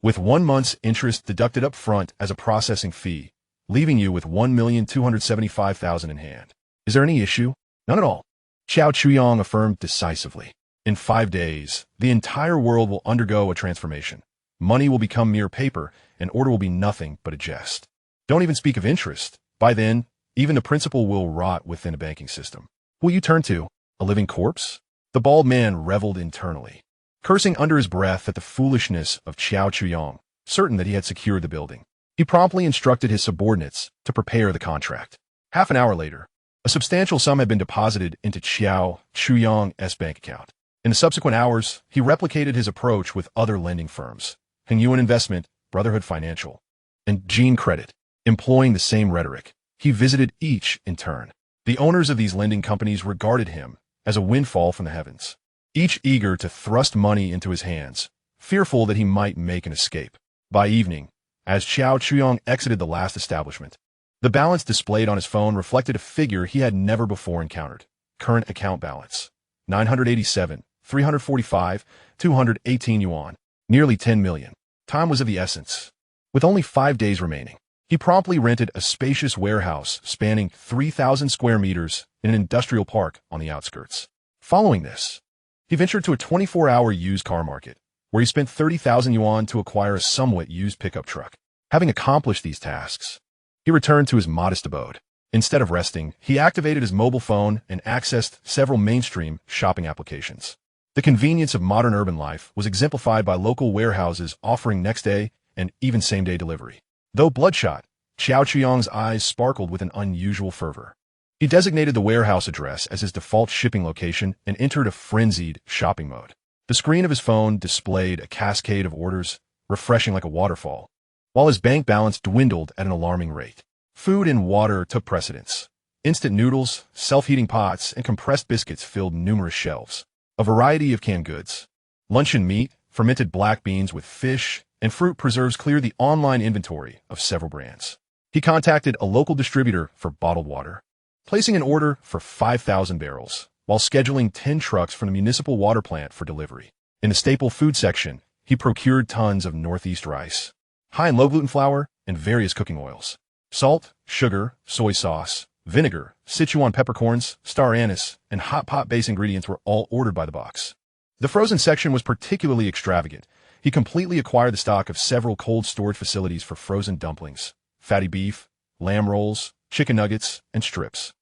with 1 month's interest deducted up front as a processing fee, leaving you with 1,275,000 in hand. Is there any issue?" "None at all," Xiao Chuyang affirmed decisively. "In 5 days, the entire world will undergo a transformation. Money will become mere paper, and order will be nothing but a jest. Don't even speak of interest. By then, even the principal will rot within a banking system. Who will you turn to? A living corpse?" The bald man reveled internally, cursing under his breath at the foolishness of Xiao Chuyang, certain that he had secured the building. He promptly instructed his subordinates to prepare the contract. Half an hour later, a substantial sum had been deposited into Xiao Chuyang's bank account. In the subsequent hours, he replicated his approach with other lending firms, Hunyuan Investment, Brotherhood Financial, and Gene Credit. Employing the same rhetoric, he visited each in turn. The owners of these lending companies regarded him as a windfall from the heavens, each eager to thrust money into his hands, fearful that he might make an escape. By evening, as Xiao Chuyang exited the last establishment, the balance displayed on his phone reflected a figure he had never before encountered. Current account balance: 987, 345, 218 yuan, nearly 10 million. Time was of the essence. With only 5 days remaining, he promptly rented a spacious warehouse spanning 3,000 square meters in an industrial park on the outskirts. Following this, he ventured to a 24-hour used car market, where he spent 30,000 yuan to acquire a somewhat used pickup truck. Having accomplished these tasks, he returned to his modest abode. Instead of resting, he activated his mobile phone and accessed several mainstream shopping applications. The convenience of modern urban life was exemplified by local warehouses offering next-day and even same-day delivery. Though bloodshot, Xiao Chuyang's eyes sparkled with an unusual fervor. He designated the warehouse address as his default shipping location and entered a frenzied shopping mode. The screen of his phone displayed a cascade of orders, refreshing like a waterfall, while his bank balance dwindled at an alarming rate. Food and water took precedence. Instant noodles, self-heating pots, and compressed biscuits filled numerous shelves. A variety of canned goods, luncheon meat, fermented black beans with fish, and fruit preserves cleared the online inventory of several brands. He contacted a local distributor for bottled water, placing an order for 5,000 barrels, while scheduling 10 trucks from the municipal water plant for delivery. In the staple food section, he procured tons of Northeast rice, high and low gluten flour, and various cooking oils. Salt, sugar, soy sauce, vinegar, Sichuan peppercorns, star anise, and hot pot base ingredients were all ordered by the box. The frozen section was particularly extravagant. He completely acquired the stock of several cold storage facilities for frozen dumplings, fatty beef, lamb rolls, chicken nuggets, and strips.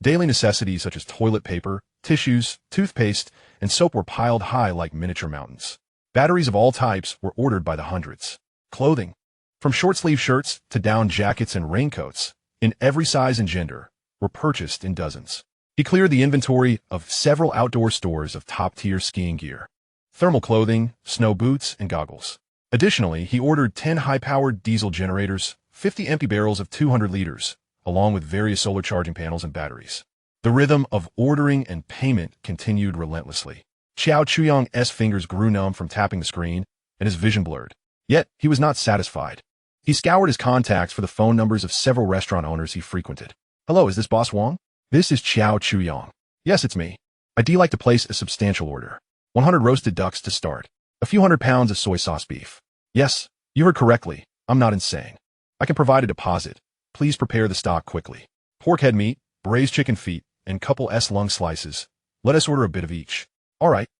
Daily necessities such as toilet paper, tissues, toothpaste, and soap were piled high like miniature mountains. Batteries of all types were ordered by the hundreds. Clothing, From short-sleeve shirts to down jackets and raincoats, in every size and gender, were purchased in dozens. He cleared the inventory of several outdoor stores of top-tier skiing gear, thermal clothing, snow boots, and goggles. Additionally, he ordered 10 high-powered diesel generators, 50 empty barrels of 200 liters, along with various solar charging panels and batteries. The rhythm of ordering and payment continued relentlessly. Xiao Chuyang's fingers grew numb from tapping the screen, and his vision blurred. Yet, he was not satisfied. He scoured his contacts for the phone numbers of several restaurant owners he frequented. "Hello, is this Boss Wang?" "This is Xiao Chuyang." "Yes, it's me. I'd like to place a substantial order. 100 roasted ducks to start. A few hundred pounds of soy sauce beef." "Yes, you heard correctly. I'm not insane. I can provide a deposit. Please prepare the stock quickly. Pork head meat, braised chicken feet, and couple lung slices. Let us order a bit of each." "All right.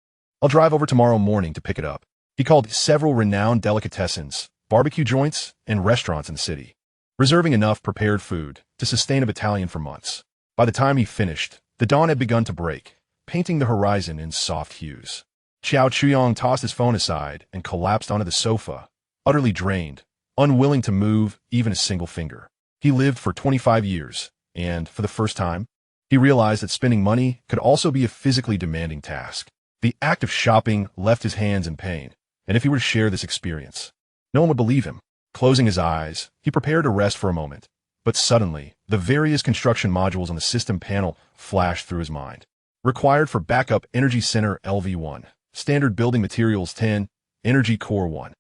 I'll drive over tomorrow morning to pick it up." He called several renowned delicatessens, barbecue joints, and restaurants in the city, reserving enough prepared food to sustain a battalion for months. By the time he finished, the dawn had begun to break, painting the horizon in soft hues. Xiao Chuyang tossed his phone aside and collapsed onto the sofa, utterly drained, unwilling to move even a single finger. He lived for 25 years, and, for the first time, he realized that spending money could also be a physically demanding task. The act of shopping left his hands in pain, and if he were to share this experience, no one would believe him. Closing his eyes, he prepared to rest for a moment, but suddenly, the various construction modules on the system panel flashed through his mind. Required for backup energy center LV1, standard building materials 10, energy core 1.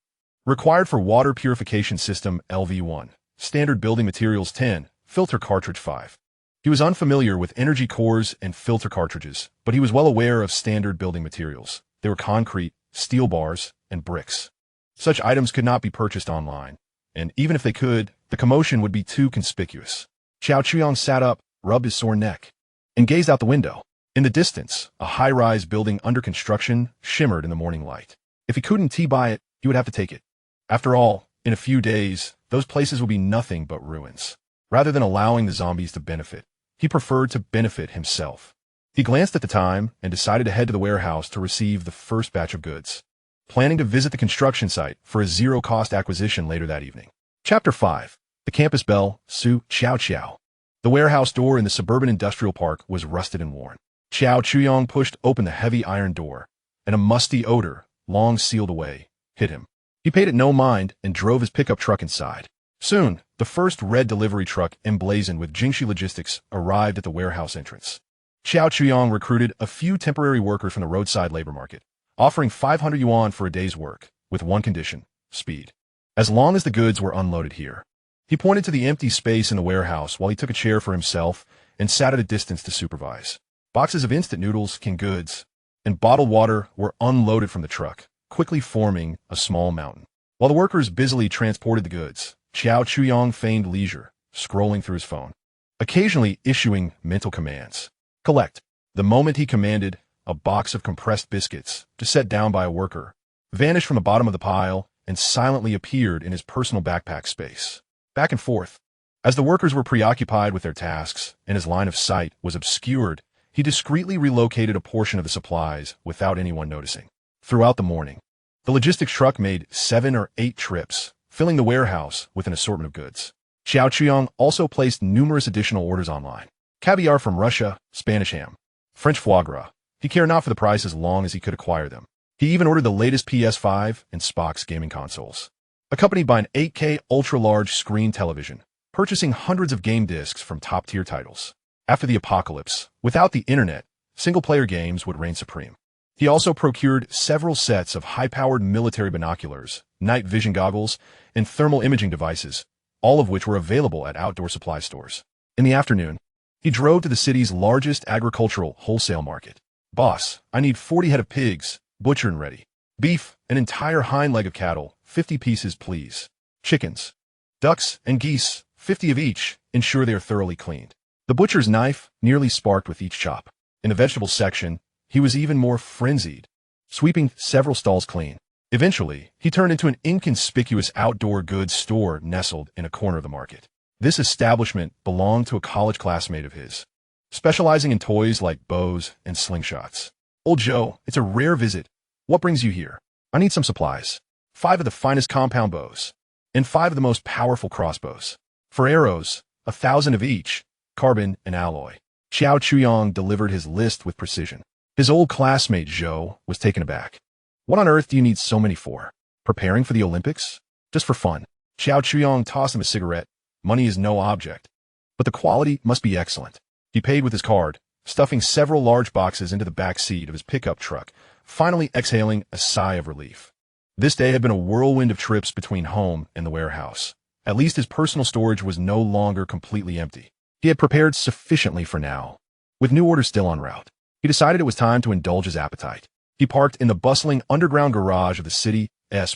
Required for water purification system LV1, standard building materials 10, filter cartridge 5. He was unfamiliar with energy cores and filter cartridges, but he was well aware of standard building materials. They were concrete, steel bars, and bricks. Such items could not be purchased online, and even if they could, the commotion would be too conspicuous. Xiao Chuyang sat up, rubbed his sore neck, and gazed out the window. In the distance, a high-rise building under construction shimmered in the morning light. If he couldn't buy it, he would have to take it. After all, in a few days, those places would be nothing but ruins. Rather than allowing the zombies to benefit, he preferred to benefit himself. He glanced at the time and decided to head to the warehouse to receive the first batch of goods, planning to visit the construction site for a zero-cost acquisition later that evening. Chapter 5. The Campus Bell, Su Xiao Xiao. The warehouse door in the suburban industrial park was rusted and worn. Xiao Chuyang pushed open the heavy iron door, and a musty odor, long sealed away, hit him. He paid it no mind and drove his pickup truck inside. Soon, the first red delivery truck emblazoned with Jingxi Logistics arrived at the warehouse entrance. Xiao Chuyang recruited a few temporary workers from the roadside labor market, offering 500 yuan for a day's work, with one condition: speed. As long as the goods were unloaded here. He pointed to the empty space in the warehouse while he took a chair for himself and sat at a distance to supervise. Boxes of instant noodles, canned goods, and bottled water were unloaded from the truck, quickly forming a small mountain. While the workers busily transported the goods, Xiao Chuyang feigned leisure, scrolling through his phone, occasionally issuing mental commands. Collect. The moment he commanded, a box of compressed biscuits, to set down by a worker, vanished from the bottom of the pile and silently appeared in his personal backpack space. Back and forth. As the workers were preoccupied with their tasks and his line of sight was obscured, he discreetly relocated a portion of the supplies without anyone noticing. Throughout the morning, the logistics truck made 7 or 8 trips, filling the warehouse with an assortment of goods. Xiao Chuyang also placed numerous additional orders online. Caviar from Russia, Spanish ham, French foie gras. He cared not for the price as long as he could acquire them. He even ordered the latest PS5 and Xbox gaming consoles, accompanied by an 8K ultra-large screen television, purchasing hundreds of game discs from top-tier titles. After the apocalypse, without the internet, single-player games would reign supreme. He also procured several sets of high-powered military binoculars, night vision goggles, and thermal imaging devices, all of which were available at outdoor supply stores. In the afternoon, he drove to the city's largest agricultural wholesale market. "Boss, I need 40 head of pigs, butchered and ready. Beef, an entire hind leg of cattle, 50 pieces, please. Chickens, ducks, and geese, 50 of each, ensure they are thoroughly cleaned." The butcher's knife nearly sparked with each chop. In the vegetable section, he was even more frenzied, sweeping several stalls clean. Eventually, he turned into an inconspicuous outdoor goods store nestled in a corner of the market. This establishment belonged to a college classmate of his, specializing in toys like bows and slingshots. "Old Joe, it's a rare visit. What brings you here?" "I need some supplies. 5 of the finest compound bows. and 5 of the most powerful crossbows. For arrows, 1,000 of each, carbon and alloy. Xiao Chuyong delivered his list with precision. His old classmate Zhou was taken aback. What on earth do you need so many for? Preparing for the Olympics? Just for fun. Xiao Chuyong tossed him a cigarette. Money is no object. But the quality must be excellent. He paid with his card, stuffing several large boxes into the back seat of his pickup truck, finally exhaling a sigh of relief. This day had been a whirlwind of trips between home and the warehouse. At least his personal storage was no longer completely empty. He had prepared sufficiently for now. With new orders still en route, he decided it was time to indulge his appetite. He parked in the bustling underground garage of the city's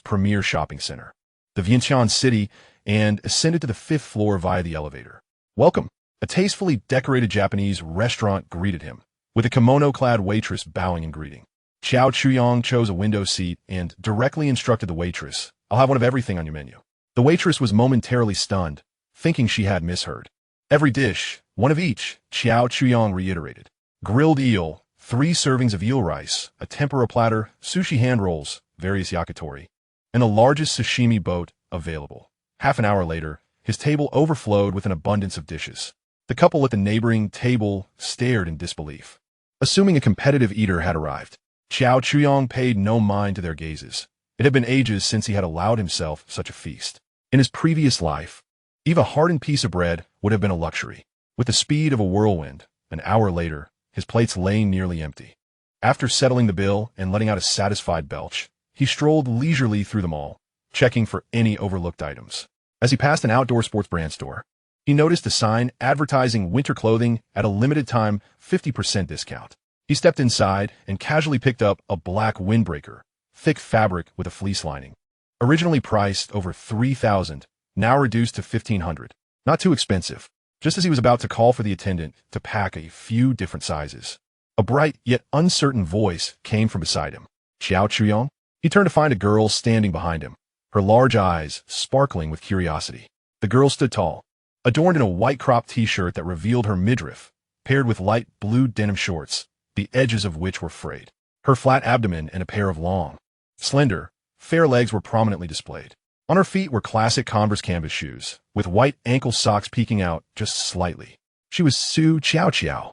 premier shopping center, the Vientiane City, and ascended to the 5th floor via the elevator. Welcome. A tastefully decorated Japanese restaurant greeted him, with a kimono-clad waitress bowing in greeting. Xiao Chuyong chose a window seat and directly instructed the waitress, "I'll have one of everything on your menu." The waitress was momentarily stunned, thinking she had misheard. "Every dish, one of each," Xiao Chuyong reiterated. Grilled eel, 3 servings of eel rice, a tempura platter, sushi hand rolls, various yakitori, and the largest sashimi boat available. Half an hour later, his table overflowed with an abundance of dishes. The couple at the neighboring table stared in disbelief. Assuming a competitive eater had arrived, Xiao Chuyong paid no mind to their gazes. It had been ages since he had allowed himself such a feast. In his previous life, even a hardened piece of bread would have been a luxury. With the speed of a whirlwind, an hour later, his plates lay nearly empty. After settling the bill and letting out a satisfied belch, he strolled leisurely through the mall, checking for any overlooked items. As he passed an outdoor sports brand store, he noticed a sign advertising winter clothing at a limited-time 50% discount. He stepped inside and casually picked up a black windbreaker, thick fabric with a fleece lining. Originally priced over $3,000, now reduced to $1,500. Not too expensive. Just as he was about to call for the attendant to pack a few different sizes, a bright yet uncertain voice came from beside him. "Xiao Chuyong?" He turned to find a girl standing behind him, her large eyes sparkling with curiosity. The girl stood tall, adorned in a white cropped t-shirt that revealed her midriff, paired with light blue denim shorts, the edges of which were frayed. Her flat abdomen and a pair of long, slender, fair legs were prominently displayed. On her feet were classic Converse canvas shoes, with white ankle socks peeking out just slightly. She was Su Xiao,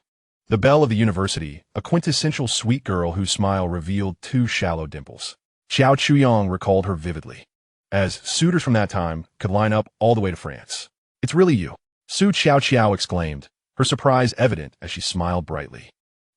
the belle of the university, a quintessential sweet girl whose smile revealed 2 shallow dimples. Xiao Chuyong recalled her vividly, as suitors from that time could line up all the way to France. "It's really you," Su Xiao exclaimed, her surprise evident as she smiled brightly.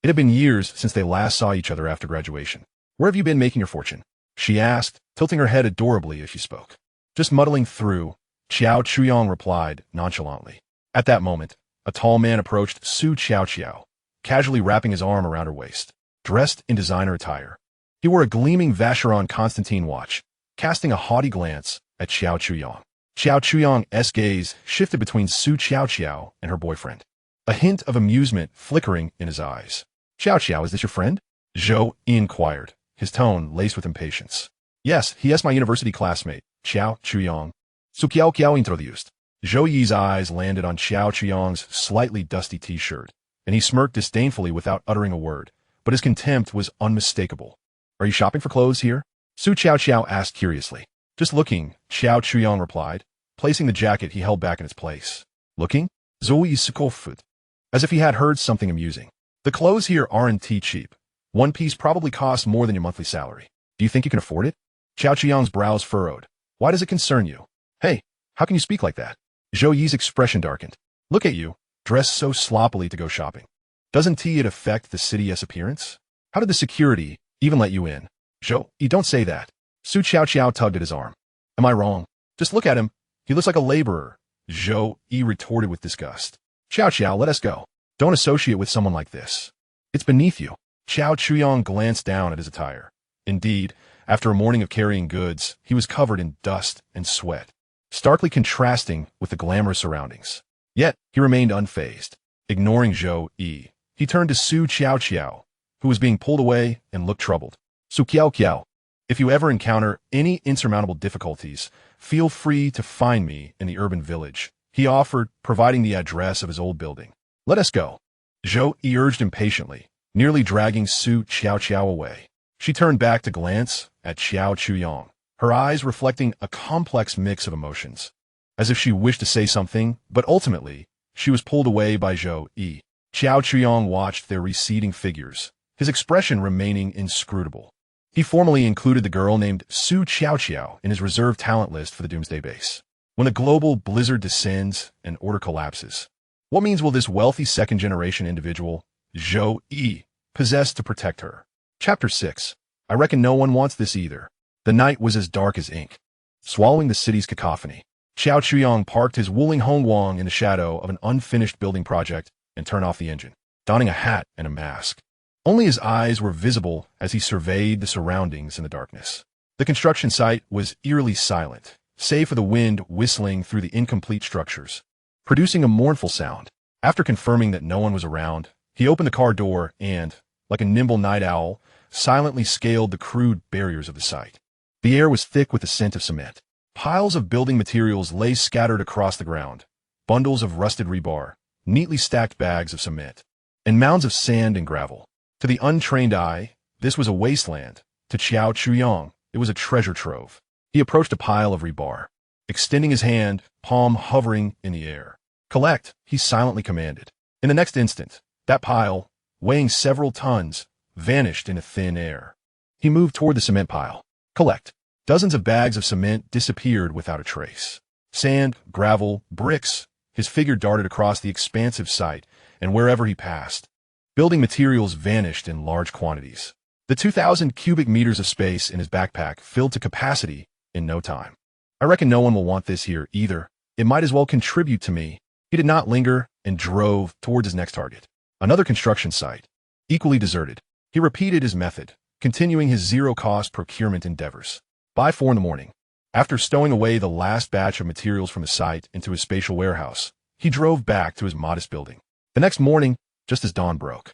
It had been years since they last saw each other after graduation. "Where have you been making your fortune?" she asked, tilting her head adorably as she spoke. "Just muddling through," Xiao Chuyong replied nonchalantly. At that moment, a tall man approached Su Xiao, casually wrapping his arm around her waist. Dressed in designer attire, he wore a gleaming Vacheron Constantine watch, casting a haughty glance at Xiao Chuyong. Xiao Chuyong's gaze shifted between Su Xiao and her boyfriend, a hint of amusement flickering in his eyes. "Xiao, is this your friend?" Zhou inquired, his tone laced with impatience. "Yes, he is my university classmate, Xiao Chuyong." Su Qiao introduced. Zhou Yi's eyes landed on Xiao Chuyong's slightly dusty t-shirt, and he smirked disdainfully without uttering a word, but his contempt was unmistakable. "Are you shopping for clothes here?" Su Qiao asked curiously. "Just looking," Xiao Chuyong replied, placing the jacket he held back in its place. "Looking?" Zhou Yi scoffed, as if he had heard something amusing. "The clothes here aren't cheap. One piece probably costs more than your monthly salary. Do you think you can afford it?" Xiao Chuyong's brows furrowed. "Why does it concern you?" "Hey, how can you speak like that?" Zhou Yi's expression darkened. "Look at you, dressed so sloppily to go shopping. Doesn't it affect the city's appearance? How did the security even let you in?" "Zhou Yi, don't say that." Su Qiao tugged at his arm. "Am I wrong? Just look at him. He looks like a laborer." Zhou Yi retorted with disgust. Xiao, let us go. Don't associate with someone like this. It's beneath you." Xiao Chuyong glanced down at his attire. Indeed, after a morning of carrying goods, he was covered in dust and sweat, starkly contrasting with the glamorous surroundings. Yet, he remained unfazed. Ignoring Zhou Yi, he turned to Su Qiao, who was being pulled away and looked troubled. "Su Qiao, if you ever encounter any insurmountable difficulties, feel free to find me in the urban village," he offered, providing the address of his old building. "Let us go." Zhou Yi urged impatiently, nearly dragging Su Qiao away. She turned back to glance at Xiao Chuyong, her eyes reflecting a complex mix of emotions, as if she wished to say something, but ultimately, she was pulled away by Zhou Yi. Xiao Chuyong watched their receding figures, his expression remaining inscrutable. He formally included the girl named Su Qiaoqiao in his reserve talent list for the Doomsday Base. When a global blizzard descends and order collapses, what means will this wealthy second-generation individual, Zhou Yi, possess to protect her? Chapter 6. I reckon no one wants this either. The night was as dark as ink, swallowing the city's cacophony. Xiao Chuyong parked his Wuling Hongguang in the shadow of an unfinished building project and turned off the engine, donning a hat and a mask. Only his eyes were visible as he surveyed the surroundings in the darkness. The construction site was eerily silent, save for the wind whistling through the incomplete structures, producing a mournful sound. After confirming that no one was around, he opened the car door and, like a nimble night owl, silently scaled the crude barriers of the site. The air was thick with the scent of cement. Piles of building materials lay scattered across the ground, bundles of rusted rebar, neatly stacked bags of cement, and mounds of sand and gravel. To the untrained eye, this was a wasteland. To Xiao Chuyong, it was a treasure trove. He approached a pile of rebar, extending his hand, palm hovering in the air. Collect, he silently commanded. In the next instant, that pile, weighing several tons, vanished into thin air. He moved toward the cement pile. Collect. Dozens of bags of cement disappeared without a trace. Sand, gravel, bricks. His figure darted across the expansive site, and wherever he passed, building materials vanished in large quantities. The 2,000 cubic meters of space in his backpack filled to capacity in no time. I reckon no one will want this here either. It might as well contribute to me. He did not linger and drove towards his next target. Another construction site, equally deserted. He repeated his method, continuing his zero-cost procurement endeavors. By 4 in the morning, after stowing away the last batch of materials from the site into his spatial warehouse, he drove back to his modest building. The next morning, just as dawn broke,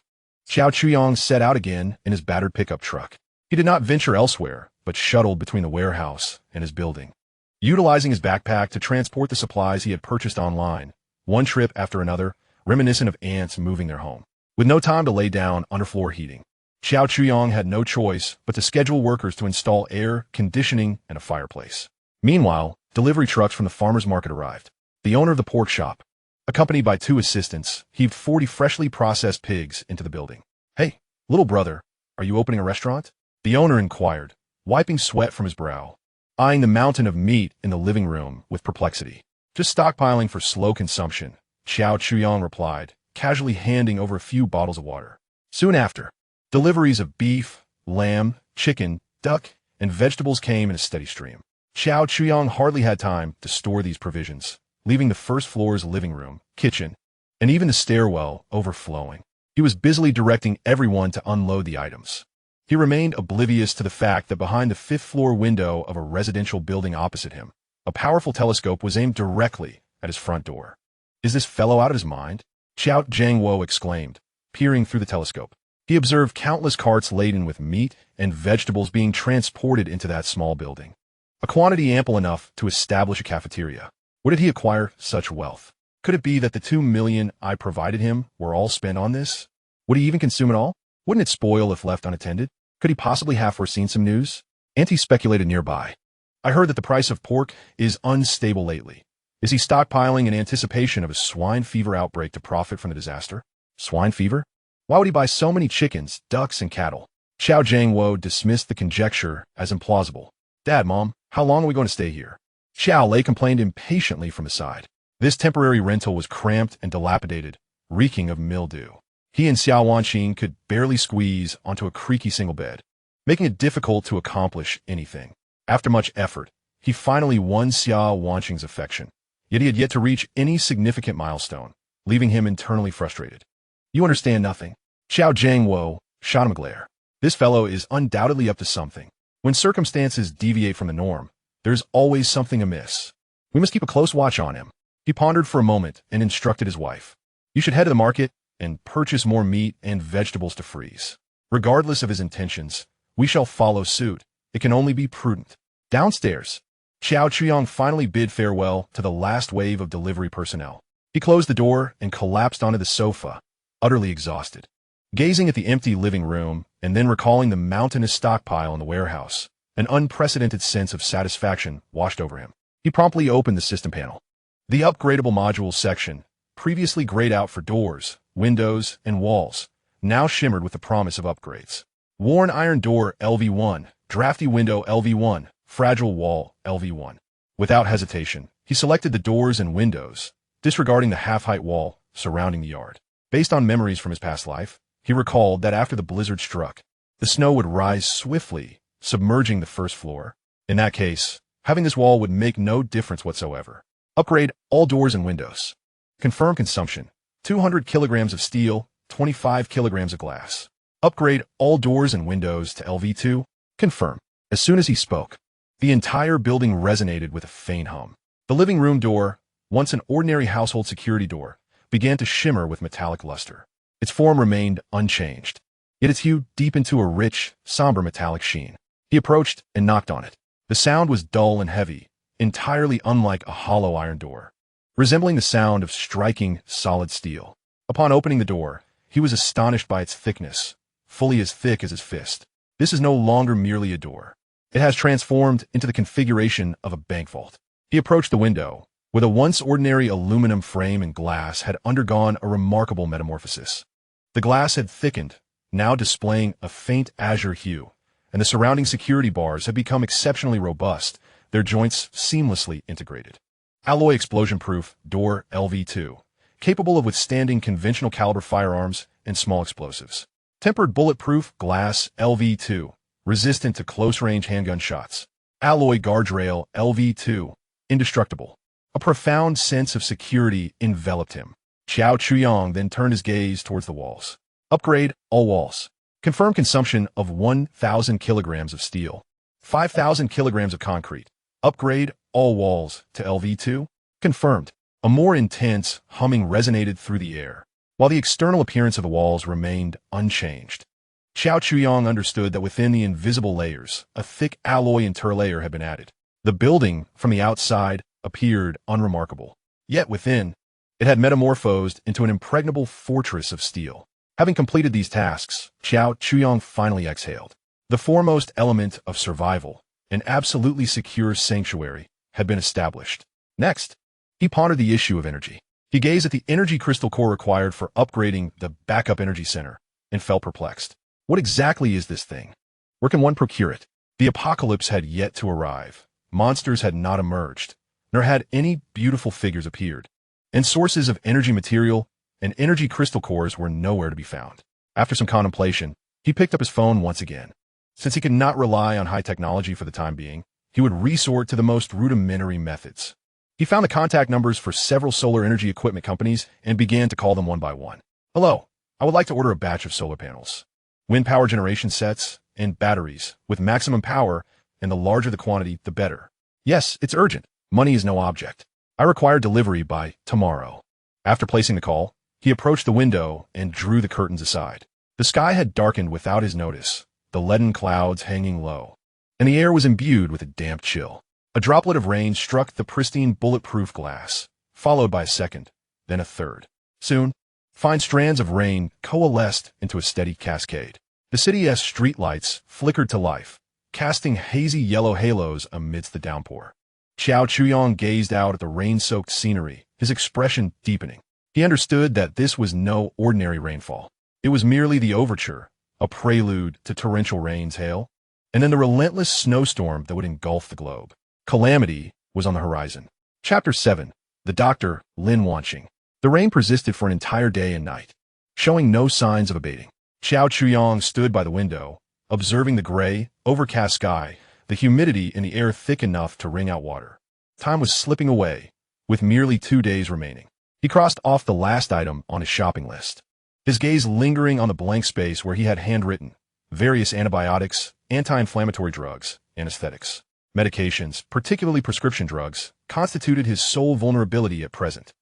Xiao Chuyong set out again in his battered pickup truck. He did not venture elsewhere, but shuttled between the warehouse and his building, utilizing his backpack to transport the supplies he had purchased online, one trip after another, reminiscent of ants moving their home. With no time to lay down underfloor heating, Xiao Chuyong had no choice but to schedule workers to install air conditioning and a fireplace. Meanwhile, delivery trucks from the farmer's market arrived. The owner of the pork shop, accompanied by 2 assistants, heaved 40 freshly processed pigs into the building. Hey, little brother, are you opening a restaurant? The owner inquired, wiping sweat from his brow, eyeing the mountain of meat in the living room with perplexity. Just stockpiling for slow consumption, Xiao Chuyong replied, casually handing over a few bottles of water. Soon after, deliveries of beef, lamb, chicken, duck, and vegetables came in a steady stream. Xiao Chuyong hardly had time to store these provisions, leaving the first floor's living room, kitchen, and even the stairwell overflowing. He was busily directing everyone to unload the items. He remained oblivious to the fact that behind the 5th-floor window of a residential building opposite him, a powerful telescope was aimed directly at his front door. Is this fellow out of his mind? Xiao Jiangwo exclaimed, peering through the telescope. He observed countless carts laden with meat and vegetables being transported into that small building, a quantity ample enough to establish a cafeteria. Where did he acquire such wealth? Could it be that the 2 million I provided him were all spent on this? Would he even consume it all? Wouldn't it spoil if left unattended? Could he possibly have foreseen some news? Auntie speculated nearby. I heard that the price of pork is unstable lately. Is he stockpiling in anticipation of a swine fever outbreak to profit from the disaster? Swine fever? Why would he buy so many chickens, ducks, and cattle? Xiao Jiangwo dismissed the conjecture as implausible. Dad, Mom, how long are we going to stay here? Xiao Lei complained impatiently from his side. This temporary rental was cramped and dilapidated, reeking of mildew. He and Xiao Wanqing could barely squeeze onto a creaky single bed, making it difficult to accomplish anything. After much effort, he finally won Xiao Wanqing's affection, yet he had yet to reach any significant milestone, leaving him internally frustrated. You understand nothing. Xiao Jiangwo shot him a glare. This fellow is undoubtedly up to something. When circumstances deviate from the norm, there's always something amiss. We must keep a close watch on him. He pondered for a moment and instructed his wife. You should head to the market and purchase more meat and vegetables to freeze. Regardless of his intentions, we shall follow suit. It can only be prudent. Downstairs, Xiao Chuyong finally bid farewell to the last wave of delivery personnel. He closed the door and collapsed onto the sofa, utterly exhausted. Gazing at the empty living room and then recalling the mountainous stockpile in the warehouse, An unprecedented sense of satisfaction washed over him. He promptly opened the system panel. The upgradable modules section, previously grayed out for doors, windows, and walls, now shimmered with the promise of upgrades. Worn iron door LV1, drafty window LV1, fragile wall LV1. Without hesitation, he selected the doors and windows, disregarding the half-height wall surrounding the yard. Based on memories from his past life, he recalled that after the blizzard struck, the snow would rise swiftly, submerging the first floor. In that case, having this wall would make no difference whatsoever. Upgrade all doors and windows. Confirm consumption. 200 kilograms of steel, 25 kilograms of glass. Upgrade all doors and windows to LV2. Confirm. As soon as he spoke, the entire building resonated with a faint hum. The living room door, once an ordinary household security door, began to shimmer with metallic luster. Its form remained unchanged, yet its hue deepened to a rich, somber metallic sheen. He approached and knocked on it. The sound was dull and heavy, entirely unlike a hollow iron door, resembling the sound of striking solid steel. Upon opening the door, he was astonished by its thickness, fully as thick as his fist. This is no longer merely a door. It has transformed into the configuration of a bank vault. He approached the window, where the once ordinary aluminum frame and glass had undergone a remarkable metamorphosis. The glass had thickened, now displaying a faint azure hue, and the surrounding security bars had become exceptionally robust, their joints seamlessly integrated. Alloy explosion-proof door LV2, capable of withstanding conventional caliber firearms and small explosives. Tempered bulletproof glass LV2, resistant to close-range handgun shots. Alloy guardrail LV2, indestructible. A profound sense of security enveloped him. Xiao Chuyang then turned his gaze towards the walls. Upgrade all walls. Confirm consumption of 1,000 kilograms of steel, 5,000 kilograms of concrete. Upgrade all walls to LV2. Confirmed. A more intense humming resonated through the air, while the external appearance of the walls remained unchanged. Xiao Chuyang understood that within the invisible layers, a thick alloy interlayer had been added. The building, from the outside, appeared unremarkable. Yet within, it had metamorphosed into an impregnable fortress of steel. Having completed these tasks, Xiao Chuyang finally exhaled. The foremost element of survival, an absolutely secure sanctuary, had been established. Next, he pondered the issue of energy. He gazed at the energy crystal core required for upgrading the backup energy center and felt perplexed. What exactly is this thing? Where can one procure it? The apocalypse had yet to arrive. Monsters had not emerged, nor had any beautiful figures appeared. And sources of energy material and energy crystal cores were nowhere to be found. After some contemplation, he picked up his phone once again. Since he could not rely on high technology for the time being, he would resort to the most rudimentary methods. He found the contact numbers for several solar energy equipment companies and began to call them one by one. Hello, I would like to order a batch of solar panels, wind power generation sets, and batteries with maximum power, and the larger the quantity, the better. Yes, it's urgent. Money is no object. I require delivery by tomorrow. After placing the call, he approached the window and drew the curtains aside. The sky had darkened without his notice, the leaden clouds hanging low, and the air was imbued with a damp chill. A droplet of rain struck the pristine bulletproof glass, followed by a second, then a third. Soon, fine strands of rain coalesced into a steady cascade. The city's streetlights flickered to life, casting hazy yellow halos amidst the downpour. Xiao Chuyang gazed out at the rain-soaked scenery, his expression deepening. He understood that this was no ordinary rainfall. It was merely the overture, a prelude to torrential rains, hail, and then the relentless snowstorm that would engulf the globe. Calamity was on the horizon. Chapter 7. The Doctor, Lin Wanqing. The rain persisted for an entire day and night, showing no signs of abating. Xiao Chuyang stood by the window, observing the gray, overcast sky, the humidity in the air thick enough to wring out water. Time was slipping away, with merely 2 days remaining. He crossed off the last item on his shopping list, his gaze lingering on the blank space where he had handwritten various antibiotics, anti-inflammatory drugs, anesthetics. Medications, particularly prescription drugs, constituted his sole vulnerability at present.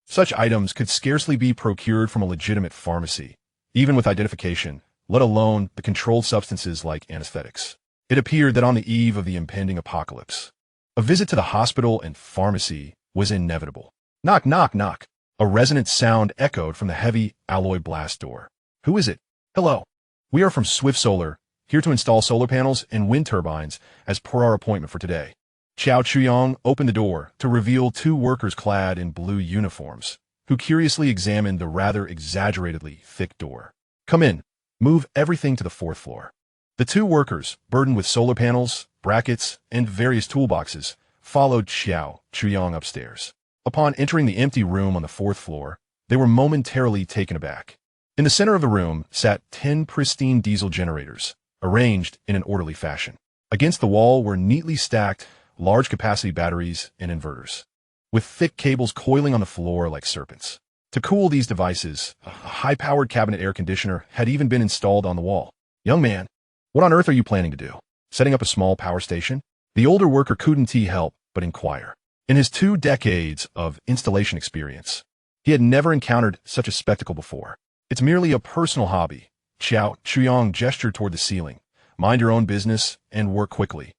Such items could scarcely be procured from a legitimate pharmacy, even with identification, let alone the controlled substances like anesthetics. It appeared that on the eve of the impending apocalypse, a visit to the hospital and pharmacy was inevitable. Knock, knock, knock. A resonant sound echoed from the heavy alloy blast door. Who is it? Hello. We are from Swift Solar, here to install solar panels and wind turbines as per our appointment for today. Qiao Chuyong opened the door to reveal two workers clad in blue uniforms, who curiously examined the rather exaggeratedly thick door. Come in. Move everything to the fourth floor. The two workers, burdened with solar panels, brackets, and various toolboxes, followed Qiao Chuyong upstairs. Upon entering the empty room on the fourth floor, they were momentarily taken aback. In the center of the room sat 10 pristine diesel generators, arranged in an orderly fashion. Against the wall were neatly stacked large-capacity batteries and inverters, with thick cables coiling on the floor like serpents. To cool these devices, a high-powered cabinet air conditioner had even been installed on the wall. Young man, what on earth are you planning to do? Setting up a small power station? The older worker couldn't help but inquire. In his 2 decades of installation experience, he had never encountered such a spectacle before. It's merely a personal hobby. Qiao Chuyong gestured toward the ceiling. Mind your own business and work quickly.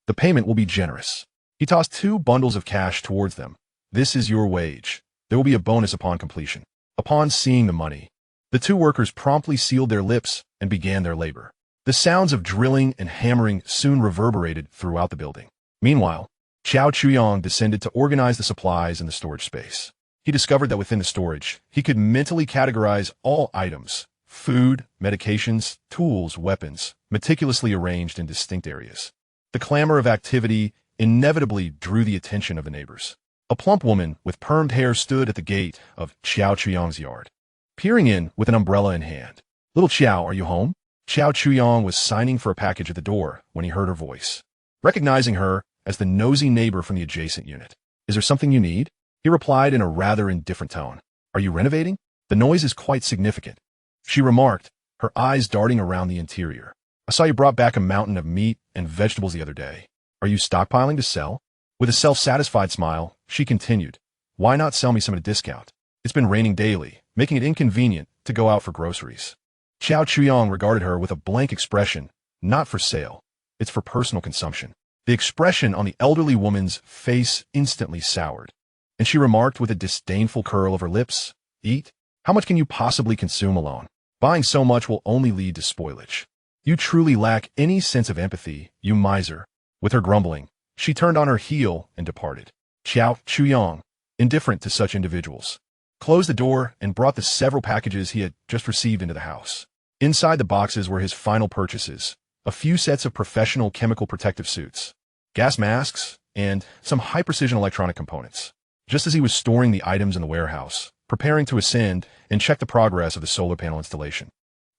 The payment will be generous. He tossed 2 bundles of cash towards them. This is your wage. There will be a bonus upon completion. Upon seeing the money, the 2 workers promptly sealed their lips and began their labor. The sounds of drilling and hammering soon reverberated throughout the building. Meanwhile, Qiao Chuyong descended to organize the supplies in the storage space. He discovered that within the storage, he could mentally categorize all items: food, medications, tools, weapons, meticulously arranged in distinct areas. The clamor of activity inevitably drew the attention of the neighbors. A plump woman with permed hair stood at the gate of Qiao Chuyong's yard, peering in with an umbrella in hand. Little Qiao, are you home? Qiao Chuyong was signing for a package at the door when he heard her voice. Recognizing her as the nosy neighbor from the adjacent unit. Is there something you need? He replied in a rather indifferent tone. Are you renovating? The noise is quite significant, she remarked, her eyes darting around the interior. I saw you brought back a mountain of meat and vegetables the other day. Are you stockpiling to sell? With a self-satisfied smile, she continued, why not sell me some at a discount? It's been raining daily, making it inconvenient to go out for groceries. Qiao Chuyong regarded her with a blank expression. Not for sale. It's for personal consumption. The expression on the elderly woman's face instantly soured, and she remarked with a disdainful curl of her lips, eat? How much can you possibly consume alone? Buying so much will only lead to spoilage. You truly lack any sense of empathy, you miser. With her grumbling, she turned on her heel and departed. Qiao Chuyong, indifferent to such individuals, closed the door and brought the several packages he had just received into the house. Inside the boxes were his final purchases: a few sets of professional chemical protective suits, gas masks, and some high-precision electronic components. Just as he was storing the items in the warehouse, preparing to ascend and check the progress of the solar panel installation,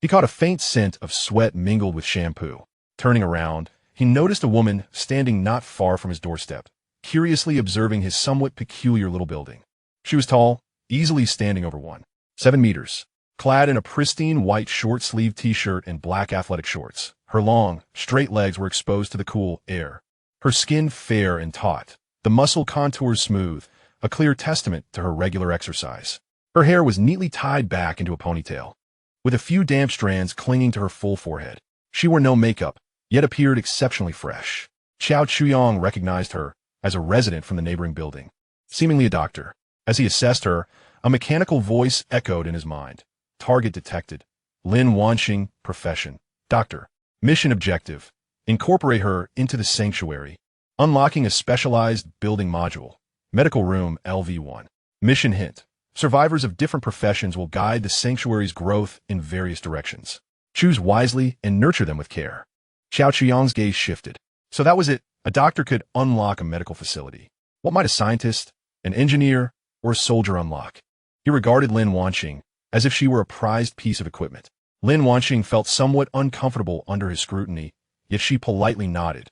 he caught a faint scent of sweat mingled with shampoo. Turning around, he noticed a woman standing not far from his doorstep, curiously observing his somewhat peculiar little building. She was tall, easily standing over 1.7 meters, clad in a pristine white short-sleeved t-shirt and black athletic shorts. Her long, straight legs were exposed to the cool air. Her skin fair and taut, the muscle contours smooth, a clear testament to her regular exercise. Her hair was neatly tied back into a ponytail, with a few damp strands clinging to her full forehead. She wore no makeup, yet appeared exceptionally fresh. Qiao Chuyong recognized her as a resident from the neighboring building, seemingly a doctor. As he assessed her, a mechanical voice echoed in his mind. Target detected. Lin Wanxing, profession, doctor. Mission objective: incorporate her into the sanctuary. Unlocking a specialized building module. Medical room LV1. Mission hint: survivors of different professions will guide the sanctuary's growth in various directions. Choose wisely and nurture them with care. Qiao Chuyong's gaze shifted. So that was it. A doctor could unlock a medical facility. What might a scientist, an engineer, or a soldier unlock? He regarded Lin Wanxing as if she were a prized piece of equipment. Lin Wanxing felt somewhat uncomfortable under his scrutiny, yet she politely nodded.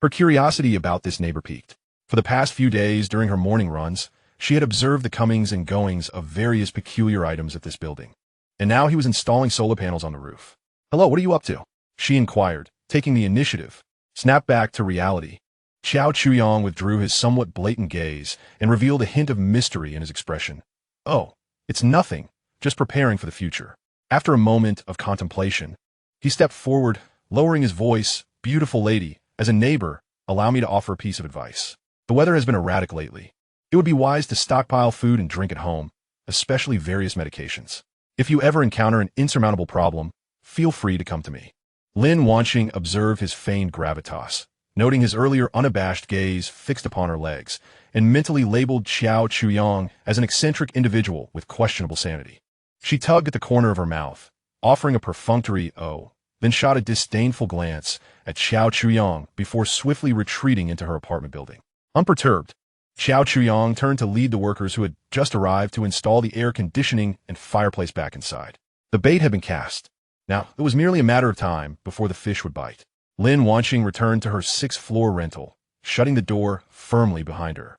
Her curiosity about this neighbor piqued. For the past few days during her morning runs, she had observed the comings and goings of various peculiar items at this building. And now he was installing solar panels on the roof. Hello, what are you up to? She inquired, taking the initiative. Snap back to reality. Qiao Chuyong withdrew his somewhat blatant gaze and revealed a hint of mystery in his expression. Oh, it's nothing, just preparing for the future. After a moment of contemplation, he stepped forward, lowering his voice. Beautiful lady, as a neighbor, allow me to offer a piece of advice. The weather has been erratic lately. It would be wise to stockpile food and drink at home, especially various medications. If you ever encounter an insurmountable problem, feel free to come to me. Lin Wanqing observed his feigned gravitas, noting his earlier unabashed gaze fixed upon her legs, and mentally labeled Xiao Chuyang as an eccentric individual with questionable sanity. She tugged at the corner of her mouth, offering a perfunctory "oh," then shot a disdainful glance at Xiao Chuyang before swiftly retreating into her apartment building. Unperturbed, Xiao Chuyang turned to lead the workers who had just arrived to install the air conditioning and fireplace back inside. The bait had been cast. Now, it was merely a matter of time before the fish would bite. Lin Wanqing returned to her sixth-floor rental, shutting the door firmly behind her,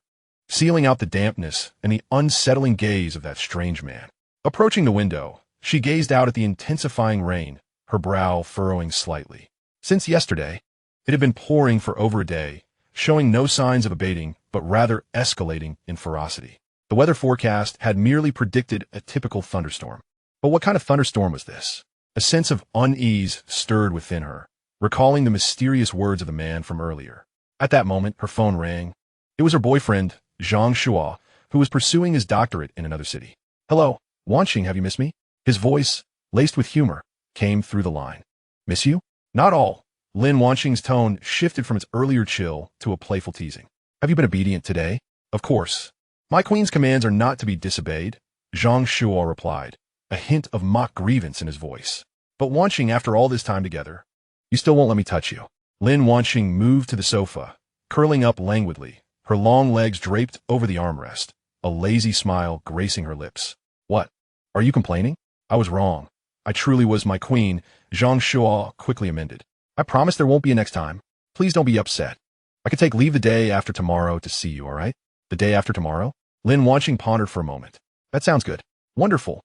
sealing out the dampness and the unsettling gaze of that strange man. Approaching the window, she gazed out at the intensifying rain, her brow furrowing slightly. Since yesterday, it had been pouring for over a day, showing no signs of abating, but rather escalating in ferocity. The weather forecast had merely predicted a typical thunderstorm. But what kind of thunderstorm was this? A sense of unease stirred within her, recalling the mysterious words of the man from earlier. At that moment, her phone rang. It was her boyfriend, Zhang Shua, who was pursuing his doctorate in another city. "Hello, Wanqing, have you missed me?" His voice, laced with humor, came through the line. "Miss you?" "Not all." Lin Wanqing's tone shifted from its earlier chill to a playful teasing. "Have you been obedient today?" "Of course. My queen's commands are not to be disobeyed," Zhang Shua replied, a hint of mock grievance in his voice. "But Wanqing, after all this time together, you still won't let me touch you." Lin Wanqing moved to the sofa, curling up languidly, her long legs draped over the armrest, a lazy smile gracing her lips. "What? Are you complaining?" "I was wrong. I truly was my queen," Zhang Shua quickly amended. "I promise there won't be a next time. Please don't be upset. I could take leave the day after tomorrow to see you, all right?" "The day after tomorrow?" Lin Wanqing pondered for a moment. "That sounds good." "Wonderful."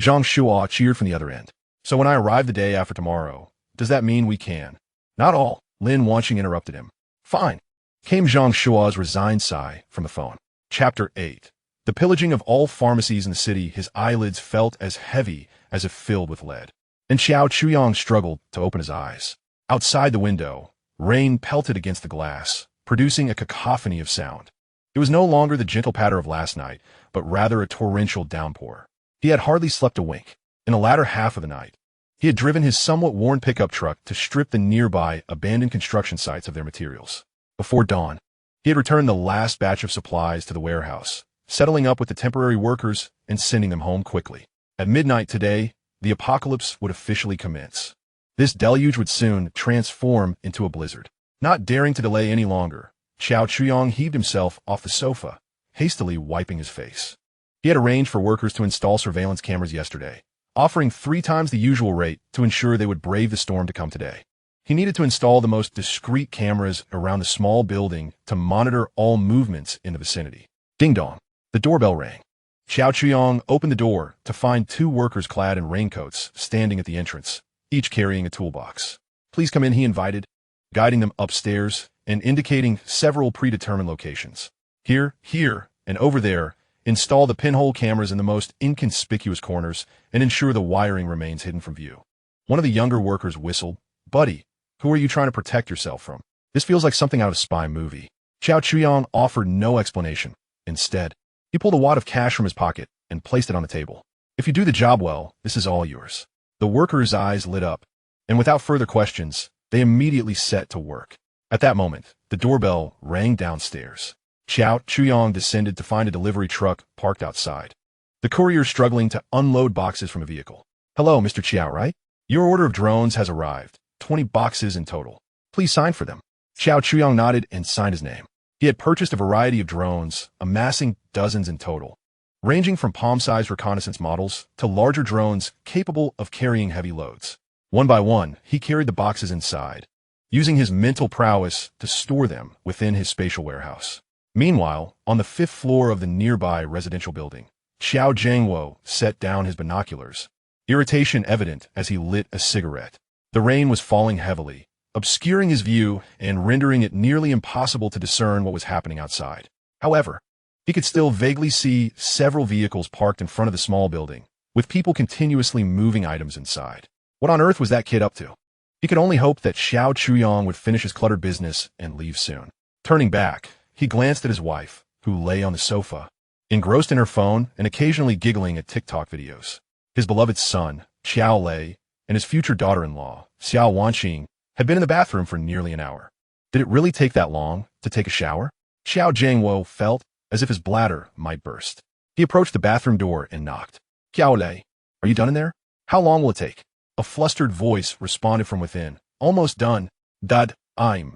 Zhang Shua cheered from the other end. "So when I arrive the day after tomorrow, does that mean we can?" "Not all," Lin Wanqing interrupted him. "Fine," came Zhang Shua's resigned sigh from the phone. Chapter 8. The pillaging of all pharmacies in the city, his eyelids felt as heavy as if filled with lead. And Xiao Chuyang struggled to open his eyes. Outside the window, rain pelted against the glass, producing a cacophony of sound. It was no longer the gentle patter of last night, but rather a torrential downpour. He had hardly slept a wink. In the latter half of the night, he had driven his somewhat worn pickup truck to strip the nearby abandoned construction sites of their materials. Before dawn, he had returned the last batch of supplies to the warehouse, settling up with the temporary workers and sending them home quickly. At midnight today, the apocalypse would officially commence. This deluge would soon transform into a blizzard. Not daring to delay any longer, Xiao Chuyang heaved himself off the sofa, hastily wiping his face. He had arranged for workers to install surveillance cameras yesterday, offering 3 times the usual rate to ensure they would brave the storm to come today. He needed to install the most discreet cameras around the small building to monitor all movements in the vicinity. Ding-dong. The doorbell rang. Xiao Chuyang opened the door to find 2 workers clad in raincoats standing at the entrance, each carrying a toolbox. "Please come in," he invited, guiding them upstairs and indicating several predetermined locations. "Here, here, and over there, install the pinhole cameras in the most inconspicuous corners and ensure the wiring remains hidden from view." One of the younger workers whistled. "Buddy, who are you trying to protect yourself from? This feels like something out of a spy movie." Xiao Chuyang offered no explanation. Instead, he pulled a wad of cash from his pocket and placed it on the table. "If you do the job well, this is all yours." The workers' eyes lit up, and without further questions, they immediately set to work. At that moment, the doorbell rang downstairs. Xiao Chuyang descended to find a delivery truck parked outside. The courier struggling to unload boxes from a vehicle. "Hello, Mr. Xiao, right? Your order of drones has arrived. 20 boxes in total. Please sign for them." Xiao Chuyang nodded and signed his name. He had purchased a variety of drones, amassing dozens in total, ranging from palm-sized reconnaissance models to larger drones capable of carrying heavy loads. One by one, he carried the boxes inside, using his mental prowess to store them within his spatial warehouse. Meanwhile, on the 5th floor of the nearby residential building, Xiao Jiangwo set down his binoculars, irritation evident as he lit a cigarette. The rain was falling heavily, obscuring his view and rendering it nearly impossible to discern what was happening outside. However, he could still vaguely see several vehicles parked in front of the small building, with people continuously moving items inside. What on earth was that kid up to? He could only hope that Xiao Chuyang would finish his cluttered business and leave soon. Turning back, he glanced at his wife, who lay on the sofa, engrossed in her phone and occasionally giggling at TikTok videos. His beloved son, Xiao Lei, and his future daughter-in-law Xiao Wanqing had been in the bathroom for nearly an hour. Did it really take that long to take a shower? Xiao Jiangwo felt as if his bladder might burst. He approached the bathroom door and knocked. Xiao Lei, are you done in there? How long will it take? A flustered voice responded from within. Almost done. Dud, I'm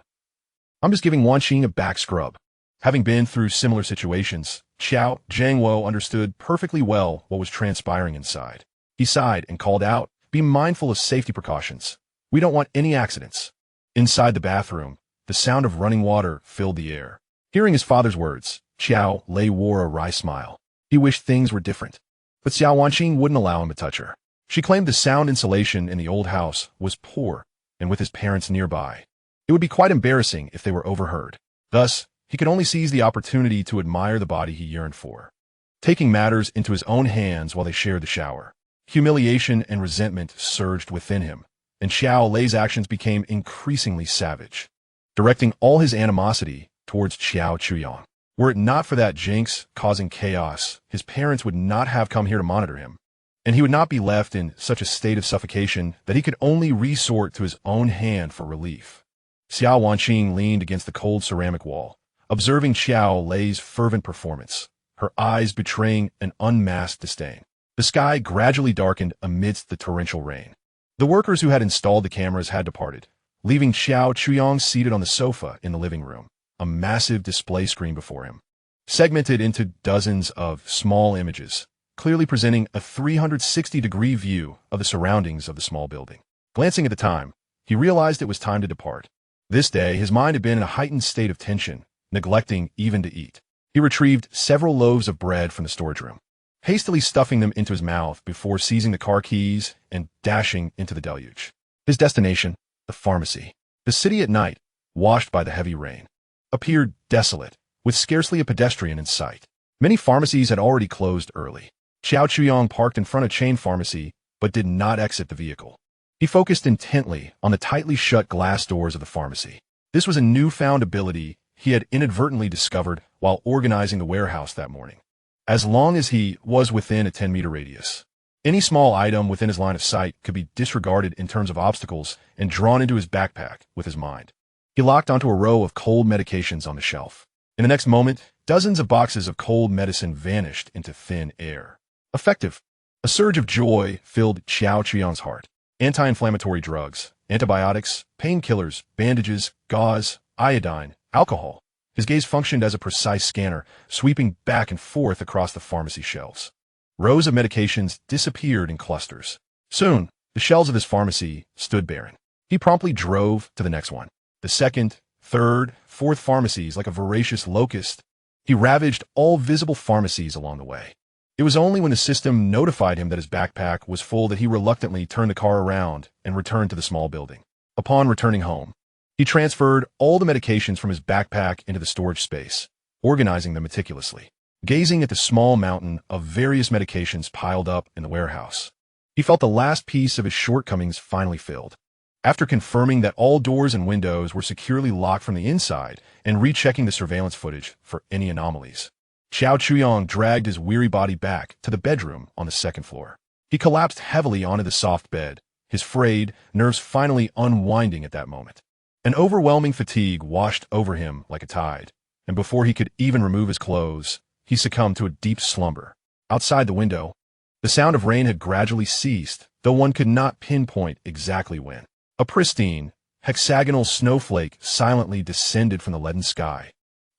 just giving Wanqing a back scrub. Having been through similar situations, Xiao Jiangwo understood perfectly well what was transpiring inside. He sighed and called out, be mindful of safety precautions. We don't want any accidents. Inside the bathroom, the sound of running water filled the air. Hearing his father's words, Xiao Lei wore a wry smile. He wished things were different. But Xiao Wanqing wouldn't allow him to touch her. She claimed the sound insulation in the old house was poor, and with his parents nearby, it would be quite embarrassing if they were overheard. Thus, he could only seize the opportunity to admire the body he yearned for. Taking matters into his own hands while they shared the shower, humiliation and resentment surged within him, and Xiao Lei's actions became increasingly savage, directing all his animosity towards Xiao Chuyang. Were it not for that jinx causing chaos, his parents would not have come here to monitor him, and he would not be left in such a state of suffocation that he could only resort to his own hand for relief. Xiao Wanqing leaned against the cold ceramic wall, observing Xiao Lei's fervent performance, her eyes betraying an unmasked disdain. The sky gradually darkened amidst the torrential rain. The workers who had installed the cameras had departed, leaving Xiao Chuyang seated on the sofa in the living room, a massive display screen before him, segmented into dozens of small images, clearly presenting a 360-degree view of the surroundings of the small building. Glancing at the time, he realized it was time to depart. This day, his mind had been in a heightened state of tension, neglecting even to eat. He retrieved several loaves of bread from the storage room, hastily stuffing them into his mouth before seizing the car keys and dashing into the deluge. His destination, the pharmacy. The city at night, washed by the heavy rain, appeared desolate, with scarcely a pedestrian in sight. Many pharmacies had already closed early. Xiao Chuyang parked in front of chain pharmacy, but did not exit the vehicle. He focused intently on the tightly shut glass doors of the pharmacy. This was a newfound ability he had inadvertently discovered while organizing the warehouse that morning. As long as he was within a 10-meter radius, any small item within his line of sight could be disregarded in terms of obstacles and drawn into his backpack with his mind. He locked onto a row of cold medications on the shelf. In the next moment, dozens of boxes of cold medicine vanished into thin air. Effective. A surge of joy filled Xiao Chuyang's heart. Anti-inflammatory drugs, antibiotics, painkillers, bandages, gauze, iodine, alcohol. His gaze functioned as a precise scanner, sweeping back and forth across the pharmacy shelves. Rows of medications disappeared in clusters. Soon, the shelves of his pharmacy stood barren. He promptly drove to the next one. The second, third, fourth pharmacies, like a voracious locust, he ravaged all visible pharmacies along the way. It was only when the system notified him that his backpack was full that he reluctantly turned the car around and returned to the small building. Upon returning home, he transferred all the medications from his backpack into the storage space, organizing them meticulously. Gazing at the small mountain of various medications piled up in the warehouse, he felt the last piece of his shortcomings finally filled. After confirming that all doors and windows were securely locked from the inside and rechecking the surveillance footage for any anomalies, Xiao Chuyang dragged his weary body back to the bedroom on the second floor. He collapsed heavily onto the soft bed, his frayed nerves finally unwinding at that moment. An overwhelming fatigue washed over him like a tide, and before he could even remove his clothes, he succumbed to a deep slumber. Outside the window, the sound of rain had gradually ceased, though one could not pinpoint exactly when. A pristine, hexagonal snowflake silently descended from the leaden sky,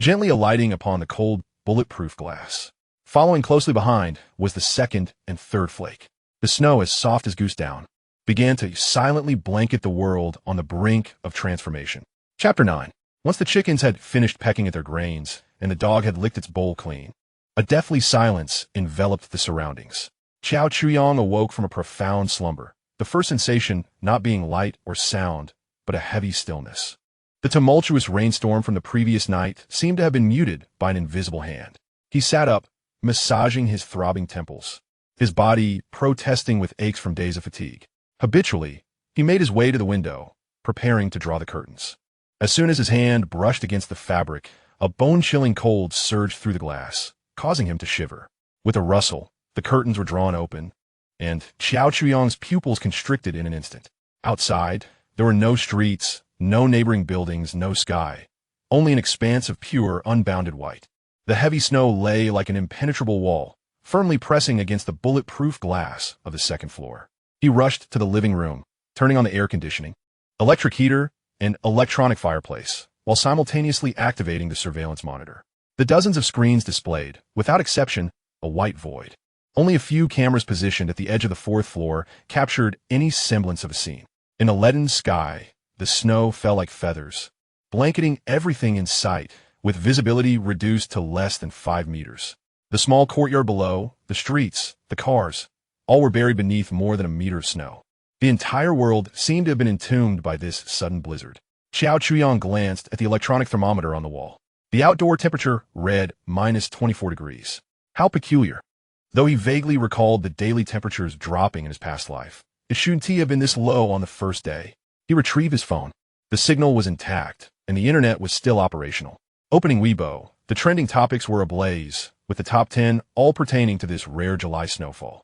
gently alighting upon the cold, bulletproof glass. Following closely behind was the second and third flake. The snow, as soft as goose down, began to silently blanket the world on the brink of transformation. Chapter 9. Once the chickens had finished pecking at their grains, and the dog had licked its bowl clean, a deathly silence enveloped the surroundings. Xiao Chuyang awoke from a profound slumber, the first sensation not being light or sound, but a heavy stillness. The tumultuous rainstorm from the previous night seemed to have been muted by an invisible hand. He sat up, massaging his throbbing temples, his body protesting with aches from days of fatigue. Habitually, he made his way to the window, preparing to draw the curtains. As soon as his hand brushed against the fabric, a bone-chilling cold surged through the glass, causing him to shiver. With a rustle, the curtains were drawn open, and Xiao Chuyang's pupils constricted in an instant. Outside, There were no streets, no neighboring buildings, no sky. Only an expanse of pure, unbounded white. The heavy snow lay like an impenetrable wall, firmly pressing against the bulletproof glass of the second floor. He rushed to the living room, turning on the air conditioning, electric heater, and electronic fireplace, while simultaneously activating the surveillance monitor. The dozens of screens displayed, without exception, a white void. Only a few cameras positioned at the edge of the fourth floor captured any semblance of a scene. In a leaden sky, the snow fell like feathers, blanketing everything in sight, with visibility reduced to less than 5 meters. The small courtyard below, the streets, the cars, all were buried beneath more than a meter of snow. The entire world seemed to have been entombed by this sudden blizzard. Xiao Chuyang glanced at the electronic thermometer on the wall. The outdoor temperature read -24 degrees. How peculiar. Though he vaguely recalled the daily temperatures dropping in his past life, it shouldn't have been this low on the first day. He retrieved his phone. The signal was intact, and the internet was still operational. Opening Weibo, the trending topics were ablaze, with the top 10 all pertaining to this rare July snowfall.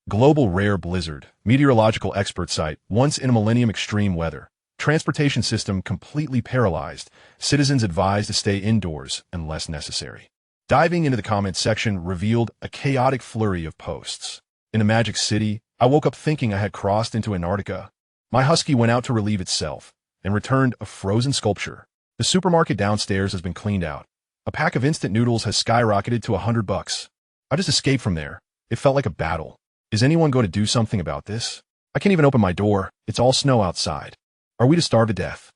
Global rare blizzard, meteorological expert site, once in a millennium extreme weather, transportation system completely paralyzed, citizens advised to stay indoors unless necessary. Diving into the comments section revealed a chaotic flurry of posts. In a magic city, I woke up thinking I had crossed into Antarctica. My husky went out to relieve itself and returned a frozen sculpture. The supermarket downstairs has been cleaned out. A pack of instant noodles has skyrocketed to $100. I just escaped from there. It felt like a battle. Is anyone going to do something about this? I can't even open my door. It's all snow outside. Are we to starve to death?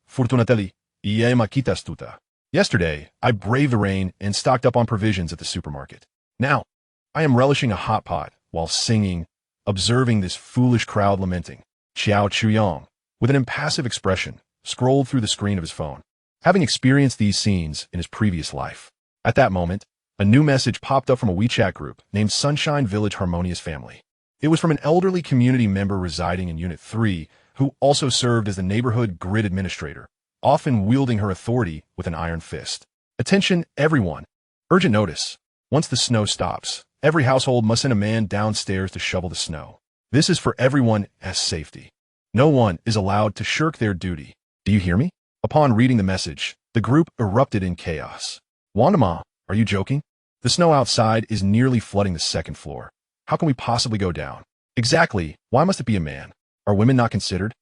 Fortunately, ie maquitas tuta. Yesterday, I braved the rain and stocked up on provisions at the supermarket. Now, I am relishing a hot pot while singing, observing this foolish crowd lamenting. Xiao Chuyang, with an impassive expression, scrolled through the screen of his phone, having experienced these scenes in his previous life. At that moment, a new message popped up from a WeChat group named Sunshine Village Harmonious Family. It was from an elderly community member residing in Unit 3 who also served as the neighborhood grid administrator, often wielding her authority with an iron fist. Attention, everyone. Urgent notice. Once the snow stops, every household must send a man downstairs to shovel the snow. This is for everyone as safety. No one is allowed to shirk their duty. Do you hear me? Upon reading the message, the group erupted in chaos. Wandama, are you joking? The snow outside is nearly flooding the second floor. How can we possibly go down? Exactly. Why must it be a man? Are women not considered?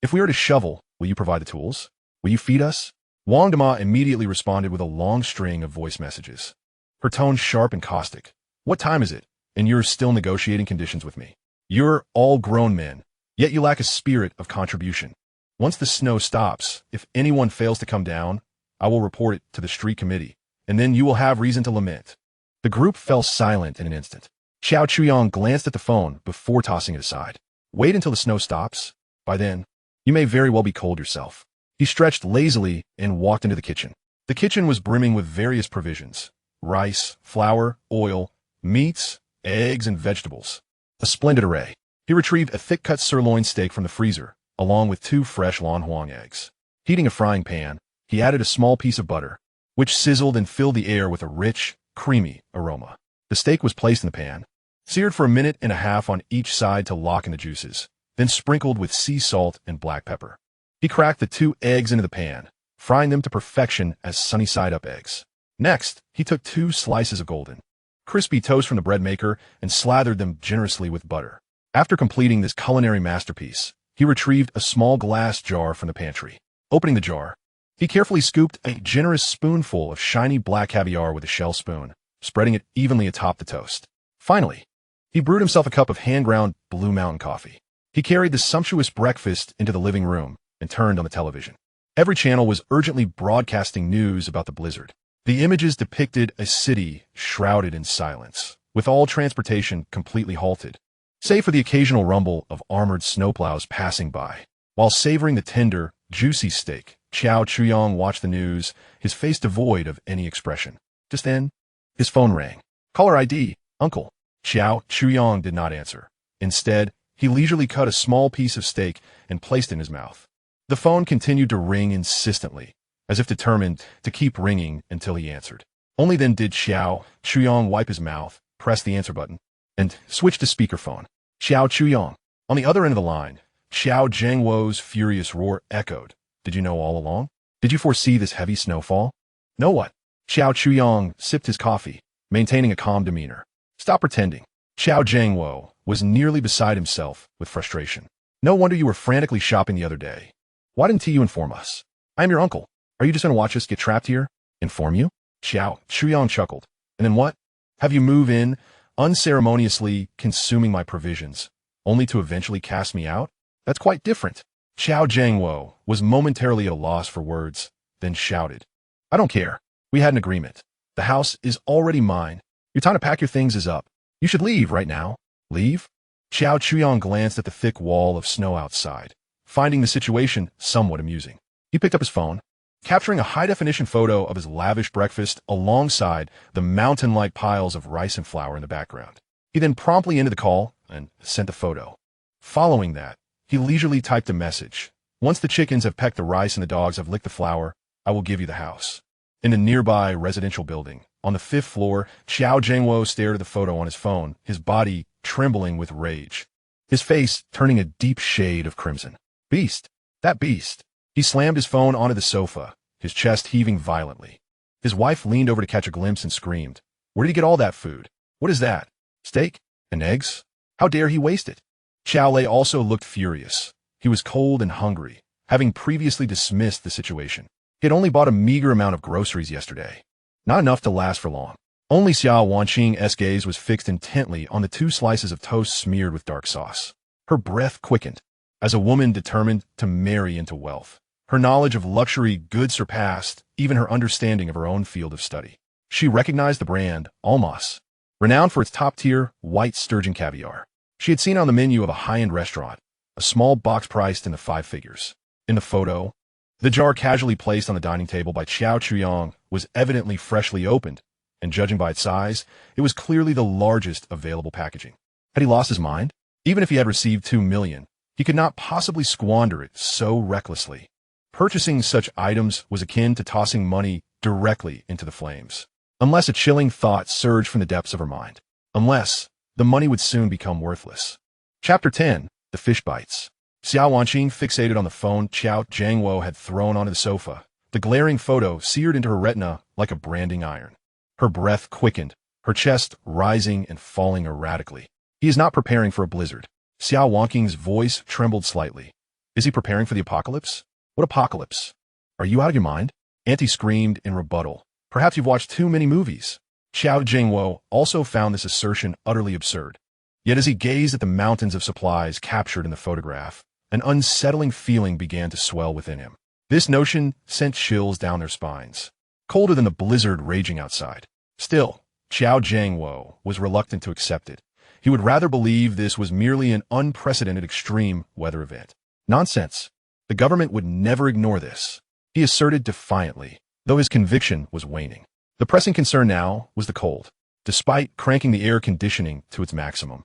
If we are to shovel, will you provide the tools? Will you feed us? Wang Dama immediately responded with a long string of voice messages. Her tone sharp and caustic. What time is it? And you're still negotiating conditions with me. You're all grown men, yet you lack a spirit of contribution. Once the snow stops, if anyone fails to come down, I will report it to the street committee, and then you will have reason to lament. The group fell silent in an instant. Xiao Chuyang glanced at the phone before tossing it aside. Wait until the snow stops. By then, you may very well be cold yourself. He stretched lazily and walked into the kitchen. The kitchen was brimming with various provisions: rice, flour, oil, meats, eggs, and vegetables. A splendid array. He retrieved a thick-cut sirloin steak from the freezer, along with 2 fresh Lanhuang eggs. Heating a frying pan, he added a small piece of butter, which sizzled and filled the air with a rich, creamy aroma. The steak was placed in the pan, seared for 1.5 minutes on each side to lock in the juices, then sprinkled with sea salt and black pepper. He cracked the 2 eggs into the pan, frying them to perfection as sunny-side-up eggs. Next, he took 2 slices of golden, crispy toast from the bread maker and slathered them generously with butter. After completing this culinary masterpiece, he retrieved a small glass jar from the pantry. Opening the jar, he carefully scooped a generous spoonful of shiny black caviar with a shell spoon, spreading it evenly atop the toast. Finally, he brewed himself a cup of hand-ground Blue Mountain coffee. He carried the sumptuous breakfast into the living room and turned on the television. Every channel was urgently broadcasting news about the blizzard. The images depicted a city shrouded in silence, with all transportation completely halted, save for the occasional rumble of armored snowplows passing by. While savoring the tender, juicy steak, Xiao Chuyang watched the news, his face devoid of any expression. Just then, his phone rang. Caller ID, Uncle. Xiao Chuyang did not answer. Instead, he leisurely cut a small piece of steak and placed it in his mouth. The phone continued to ring insistently, as if determined to keep ringing until he answered. Only then did Xiao Chuyang wipe his mouth, press the answer button, and switch to speakerphone. Xiao Chuyang. On the other end of the line, Xiao Zhangwo's furious roar echoed. Did you know all along? Did you foresee this heavy snowfall? Know what? Xiao Chuyong sipped his coffee, maintaining a calm demeanor. Stop pretending. Xiao Zhangwo was nearly beside himself with frustration. No wonder you were frantically shopping the other day. Why didn't you inform us? I am your uncle. Are you just going to watch us get trapped here? Inform you? Xiao Chuyong chuckled. And then what? Have you move in, unceremoniously consuming my provisions, only to eventually cast me out? That's quite different. Xiao Zhangwo was momentarily at a loss for words, then shouted. I don't care. We had an agreement. The house is already mine. Your time to pack your things is up. You should leave right now. Leave? Xiao Chuyong glanced at the thick wall of snow outside, finding the situation somewhat amusing. He picked up his phone, capturing a high-definition photo of his lavish breakfast alongside the mountain-like piles of rice and flour in the background. He then promptly ended the call and sent the photo. Following that, he leisurely typed a message. Once the chickens have pecked the rice and the dogs have licked the flour, I will give you the house. In a nearby residential building, on the 5th floor, Xiao Zhangwo stared at the photo on his phone, his body trembling with rage, his face turning a deep shade of crimson. Beast! That beast! He slammed his phone onto the sofa, his chest heaving violently. His wife leaned over to catch a glimpse and screamed. Where did he get all that food? What is that? Steak? And eggs? How dare he waste it? Xiao Lei also looked furious. He was cold and hungry, having previously dismissed the situation. He had only bought a meager amount of groceries yesterday. Not enough to last for long. Only Xiao Wanqing's gaze was fixed intently on the 2 slices of toast smeared with dark sauce. Her breath quickened. As a woman determined to marry into wealth, her knowledge of luxury goods surpassed even her understanding of her own field of study. She recognized the brand, Almas, renowned for its top-tier white sturgeon caviar. She had seen it on the menu of a high-end restaurant, a small box priced in the 5 figures. In the photo, the jar casually placed on the dining table by Xiao Chuyong was evidently freshly opened, and judging by its size, it was clearly the largest available packaging. Had he lost his mind? Even if he had received 2 million, he could not possibly squander it so recklessly. Purchasing such items was akin to tossing money directly into the flames. Unless a chilling thought surged from the depths of her mind. Unless the money would soon become worthless. Chapter 10. The Fish Bites. Xiao Wanqing fixated on the phone Xiao Zhangwo had thrown onto the sofa. The glaring photo seared into her retina like a branding iron. Her breath quickened, her chest rising and falling erratically. He is not preparing for a blizzard. Xiao Wanqing's voice trembled slightly. Is he preparing for the apocalypse? What apocalypse? Are you out of your mind? Auntie screamed in rebuttal. Perhaps you've watched too many movies. Xiao Zhangwo also found this assertion utterly absurd. Yet as he gazed at the mountains of supplies captured in the photograph, an unsettling feeling began to swell within him. This notion sent chills down their spines, colder than the blizzard raging outside. Still, Xiao Zhangwo was reluctant to accept it. He would rather believe this was merely an unprecedented extreme weather event. Nonsense. The government would never ignore this, he asserted defiantly, though his conviction was waning. The pressing concern now was the cold. Despite cranking the air conditioning to its maximum,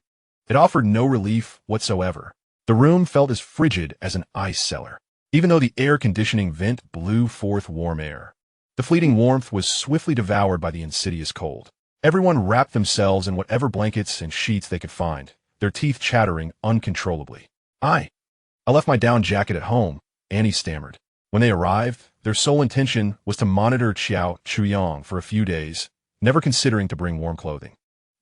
it offered no relief whatsoever. The room felt as frigid as an ice cellar. Even though the air conditioning vent blew forth warm air, the fleeting warmth was swiftly devoured by the insidious cold. Everyone wrapped themselves in whatever blankets and sheets they could find, their teeth chattering uncontrollably. I left my down jacket at home, Annie stammered. When they arrived, their sole intention was to monitor Xiao Chuyong for a few days, never considering to bring warm clothing.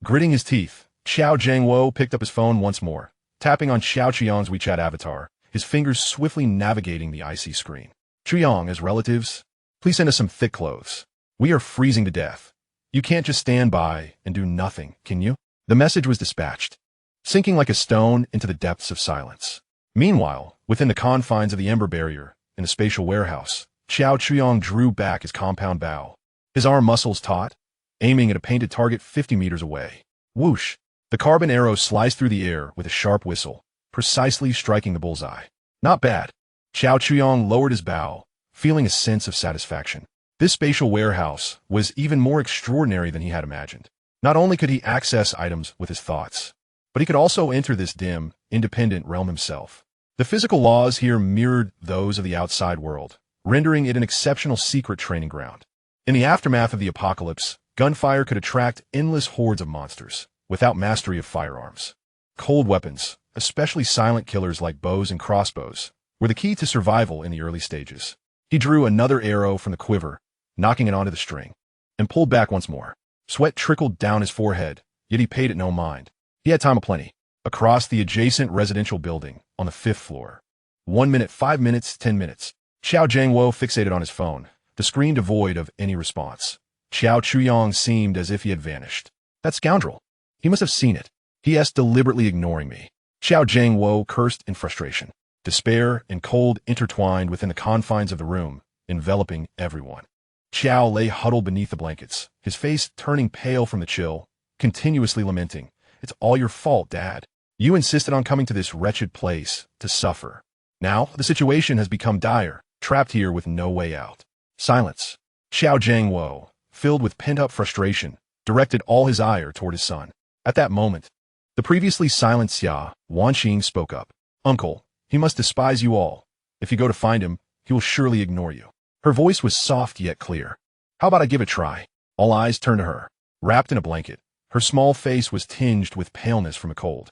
Gritting his teeth, Xiao Zhangwo picked up his phone once more, tapping on Xiao Chuyong's WeChat avatar, his fingers swiftly navigating the icy screen. Chuyong, as relatives, please send us some thick clothes. We are freezing to death. You can't just stand by and do nothing, can you? The message was dispatched, sinking like a stone into the depths of silence. Meanwhile, within the confines of the Ember Barrier, in the spatial warehouse, Xiao Chuyong drew back his compound bow, his arm muscles taut, aiming at a painted target 50 meters away. Whoosh! The carbon arrow sliced through the air with a sharp whistle, precisely striking the bullseye. Not bad. Xiao Chuyong lowered his bow, feeling a sense of satisfaction. This spatial warehouse was even more extraordinary than he had imagined. Not only could he access items with his thoughts, but he could also enter this dim, independent realm himself. The physical laws here mirrored those of the outside world, rendering it an exceptional secret training ground. In the aftermath of the apocalypse, gunfire could attract endless hordes of monsters, without mastery of firearms. Cold weapons, especially silent killers like bows and crossbows, were the key to survival in the early stages. He drew another arrow from the quiver, knocking it onto the string, and pulled back once more. Sweat trickled down his forehead, yet he paid it no mind. He had time aplenty. Across the adjacent residential building, on the 5th floor. 1 minute, 5 minutes, 10 minutes. Xiao Jiangwo fixated on his phone, the screen devoid of any response. Xiao Chuyong seemed as if he had vanished. That scoundrel. He must have seen it. He is deliberately ignoring me. Xiao Jiangwo cursed in frustration. Despair and cold intertwined within the confines of the room, enveloping everyone. Xiao lay huddled beneath the blankets, his face turning pale from the chill, continuously lamenting. It's all your fault, Dad. You insisted on coming to this wretched place to suffer. Now, the situation has become dire, trapped here with no way out. Silence. Xiao Jiangwo, filled with pent-up frustration, directed all his ire toward his son. At that moment, the previously silent Xia Wanqing spoke up. Uncle, he must despise you all. If you go to find him, he will surely ignore you. Her voice was soft yet clear. How about I give it a try? All eyes turned to her. Wrapped in a blanket, her small face was tinged with paleness from a cold.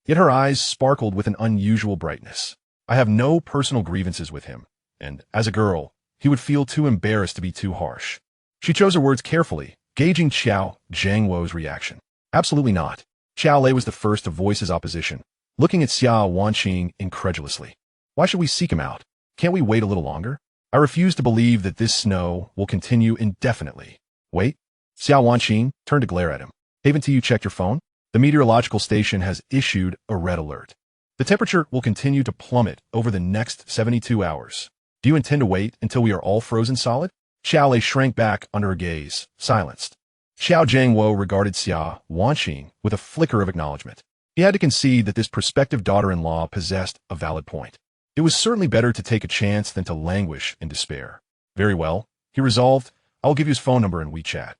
Yet her eyes sparkled with an unusual brightness. I have no personal grievances with him, and, as a girl, he would feel too embarrassed to be too harsh. She chose her words carefully, gauging Xiao Jiangwo's reaction. Absolutely not. Xiao Lei was the first to voice his opposition, looking at Xia Wanqing incredulously. Why should we seek him out? Can't we wait a little longer? I refuse to believe that this snow will continue indefinitely. Wait? Xia Wanqing turned to glare at him. Haven't you checked your phone? The meteorological station has issued a red alert. The temperature will continue to plummet over the next 72 hours. Do you intend to wait until we are all frozen solid? Xiao Lei shrank back under her gaze, silenced. Xiao Jiangwo regarded Xia Wanqing with a flicker of acknowledgement. He had to concede that this prospective daughter-in-law possessed a valid point. It was certainly better to take a chance than to languish in despair. Very well, he resolved. I will give you his phone number in WeChat.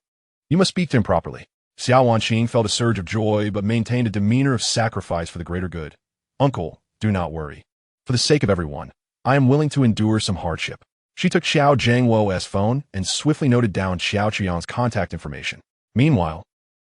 You must speak to him properly. Xia Wanqing felt a surge of joy but maintained a demeanor of sacrifice for the greater good. Uncle, do not worry. For the sake of everyone, I am willing to endure some hardship. She took Xiao Jiangwo's phone and swiftly noted down Xiao Chuyong's contact information. Meanwhile,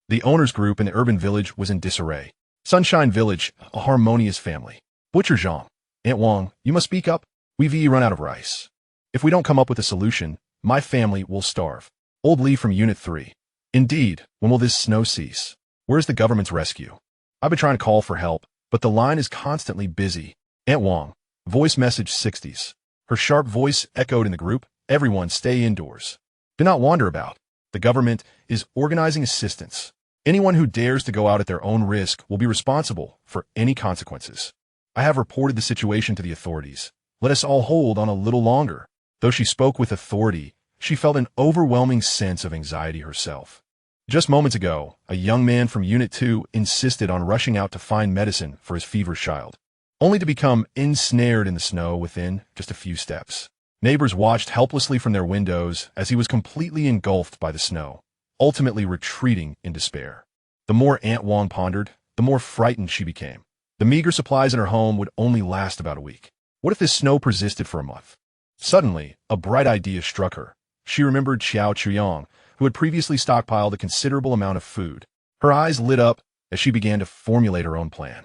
the owners group in the urban village was in disarray. Sunshine Village, a harmonious family. Butcher Zhang, Aunt Wang, you must speak up. We've run out of rice. If we don't come up with a solution, my family will starve. Old Lee from Unit 3. Indeed, when will this snow cease? Where's the government's rescue? I've been trying to call for help, but the line is constantly busy. Aunt Wang, voice message 60s. Her sharp voice echoed in the group. Everyone stay indoors. Do not wander about. The government is organizing assistance. Anyone who dares to go out at their own risk will be responsible for any consequences. I have reported the situation to the authorities. Let us all hold on a little longer. Though she spoke with authority, she felt an overwhelming sense of anxiety herself. Just moments ago, a young man from Unit 2 insisted on rushing out to find medicine for his feverish child, only to become ensnared in the snow within just a few steps. Neighbors watched helplessly from their windows as he was completely engulfed by the snow, ultimately retreating in despair. The more Aunt Wang pondered, the more frightened she became. The meager supplies in her home would only last about a week. What if this snow persisted for a month? Suddenly, a bright idea struck her. She remembered Xiao Chuyong, who had previously stockpiled a considerable amount of food. Her eyes lit up as she began to formulate her own plan.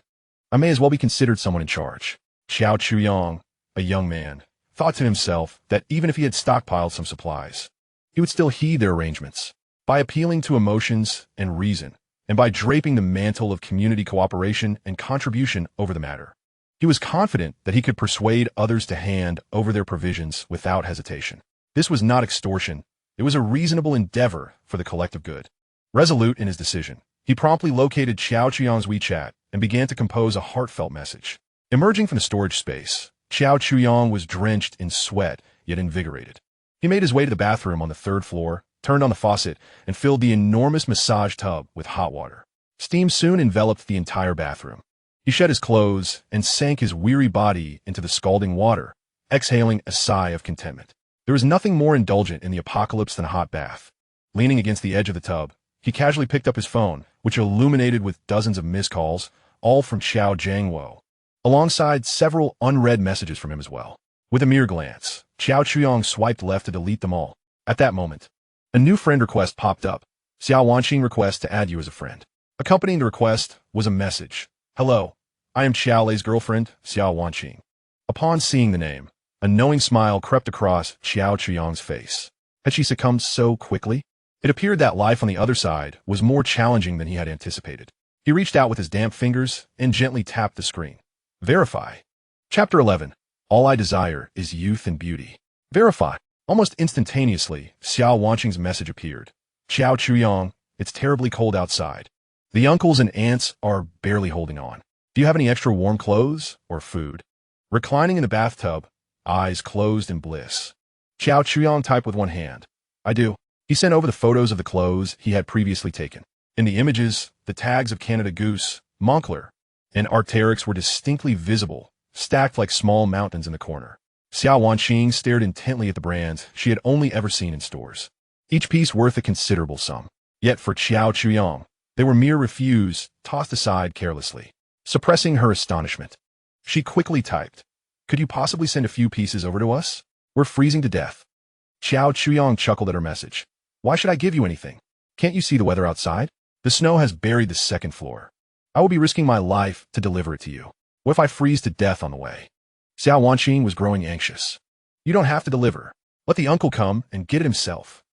I may as well be considered someone in charge. Xiao Chuyong, a young man, thought to himself that even if he had stockpiled some supplies, he would still heed their arrangements. By appealing to emotions and reason, and by draping the mantle of community cooperation and contribution over the matter, he was confident that he could persuade others to hand over their provisions without hesitation. This was not extortion. It was a reasonable endeavor for the collective good. Resolute in his decision, he promptly located Xiao Chuyong's WeChat and began to compose a heartfelt message. Emerging from the storage space, Xiao Chuyong was drenched in sweat, yet invigorated. He made his way to the bathroom on the 3rd floor, turned on the faucet, and filled the enormous massage tub with hot water. Steam soon enveloped the entire bathroom. He shed his clothes and sank his weary body into the scalding water, exhaling a sigh of contentment. There was nothing more indulgent in the apocalypse than a hot bath. Leaning against the edge of the tub, he casually picked up his phone, which illuminated with dozens of missed calls, all from Xiao Jiangwo, alongside several unread messages from him as well. With a mere glance, Xiao Chuyong swiped left to delete them all. At that moment, a new friend request popped up. Xiao Wanqing requests to add you as a friend. Accompanying the request was a message. Hello, I am Xiao Lei's girlfriend, Xiao Wanqing. Upon seeing the name, a knowing smile crept across Xiao Chuyang's face. Had she succumbed so quickly? It appeared that life on the other side was more challenging than he had anticipated. He reached out with his damp fingers and gently tapped the screen. Verify. Chapter 11. All I desire is youth and beauty. Verify. Almost instantaneously, Xiao Wanqing's message appeared. Xiao Chuyang, it's terribly cold outside. The uncles and aunts are barely holding on. Do you have any extra warm clothes or food? Reclining in the bathtub, eyes closed in bliss. Xiao Chuyang typed with one hand. I do. He sent over the photos of the clothes he had previously taken. In the images, the tags of Canada Goose, Moncler, and Arc'teryx were distinctly visible, stacked like small mountains in the corner. Xiao Wanqing stared intently at the brands she had only ever seen in stores. Each piece worth a considerable sum. Yet for Xiao Chuyang, they were mere refuse, tossed aside carelessly. Suppressing her astonishment, she quickly typed, Could you possibly send a few pieces over to us? We're freezing to death. Xiao Chuyang chuckled at her message. Why should I give you anything? Can't you see the weather outside? The snow has buried the second floor. I will be risking my life to deliver it to you. What if I freeze to death on the way? Xiao Wanqing was growing anxious. You don't have to deliver. Let the uncle come and get it himself.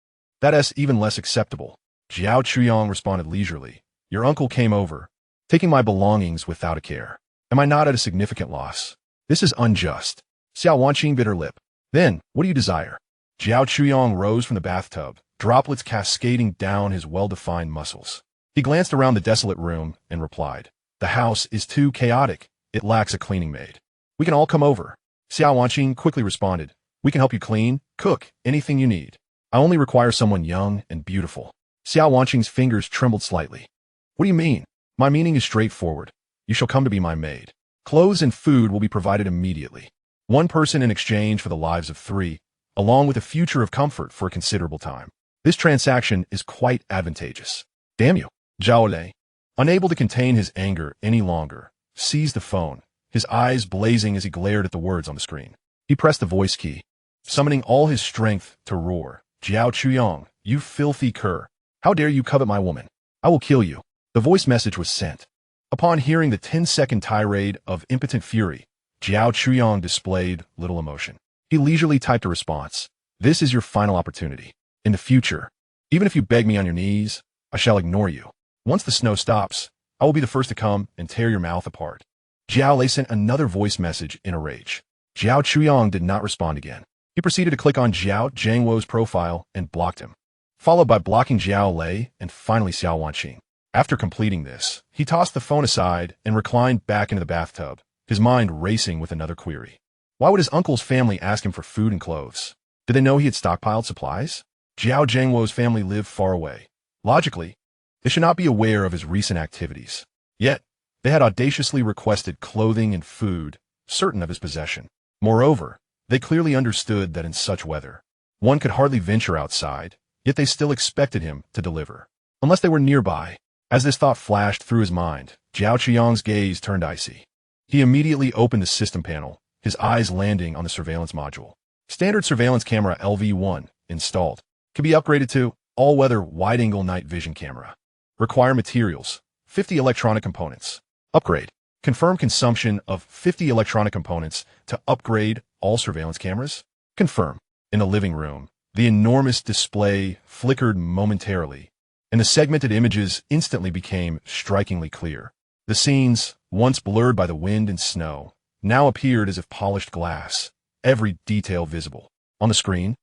That's even less acceptable. Xiao Chuyang responded leisurely. Your uncle came over, taking my belongings without a care. Am I not at a significant loss? This is unjust. Xiao Wanqing bit her lip. Then, what do you desire? Xiao Chuyang rose from the bathtub, droplets cascading down his well-defined muscles. He glanced around the desolate room and replied, The house is too chaotic. It lacks a cleaning maid. We can all come over. Xiao Wanqing quickly responded, We can help you clean, cook, anything you need. I only require someone young and beautiful. Xiao Wanqing's fingers trembled slightly. What do you mean? My meaning is straightforward. You shall come to be my maid. Clothes and food will be provided immediately. One person in exchange for the lives of 3, along with a future of comfort for a considerable time. This transaction is quite advantageous. Damn you. Zhao Lei, unable to contain his anger any longer, seized the phone, his eyes blazing as he glared at the words on the screen. He pressed the voice key, summoning all his strength to roar. Xiao Chuyang, you filthy cur. How dare you covet my woman? I will kill you. The voice message was sent. Upon hearing the 10-second tirade of impotent fury, Xiao Chuyang displayed little emotion. He leisurely typed a response. This is your final opportunity. In the future, even if you beg me on your knees, I shall ignore you. Once the snow stops, I will be the first to come and tear your mouth apart. Xiao Lei sent another voice message in a rage. Xiao Chuyang did not respond again. He proceeded to click on Zhao Zhangwo's profile and blocked him, followed by blocking Xiao Lei and finally Xiao Wanqing. After completing this, he tossed the phone aside and reclined back into the bathtub, his mind racing with another query. Why would his uncle's family ask him for food and clothes? Did they know he had stockpiled supplies? Zhao Zhangwo's family lived far away. Logically, they should not be aware of his recent activities. Yet, they had audaciously requested clothing and food, certain of his possession. Moreover, they clearly understood that in such weather, one could hardly venture outside, yet they still expected him to deliver. Unless they were nearby. As this thought flashed through his mind, Xiao Chuyang's gaze turned icy. He immediately opened the system panel, his eyes landing on the surveillance module. Standard surveillance camera LV1, installed. Can be upgraded to all-weather wide-angle night vision camera. Require materials, 50 electronic components. Upgrade. Confirm consumption of 50 electronic components to upgrade all surveillance cameras. Confirm. In the living room, the enormous display flickered momentarily, and the segmented images instantly became strikingly clear. The scenes, once blurred by the wind and snow, now appeared as if polished glass, every detail visible. On the screen,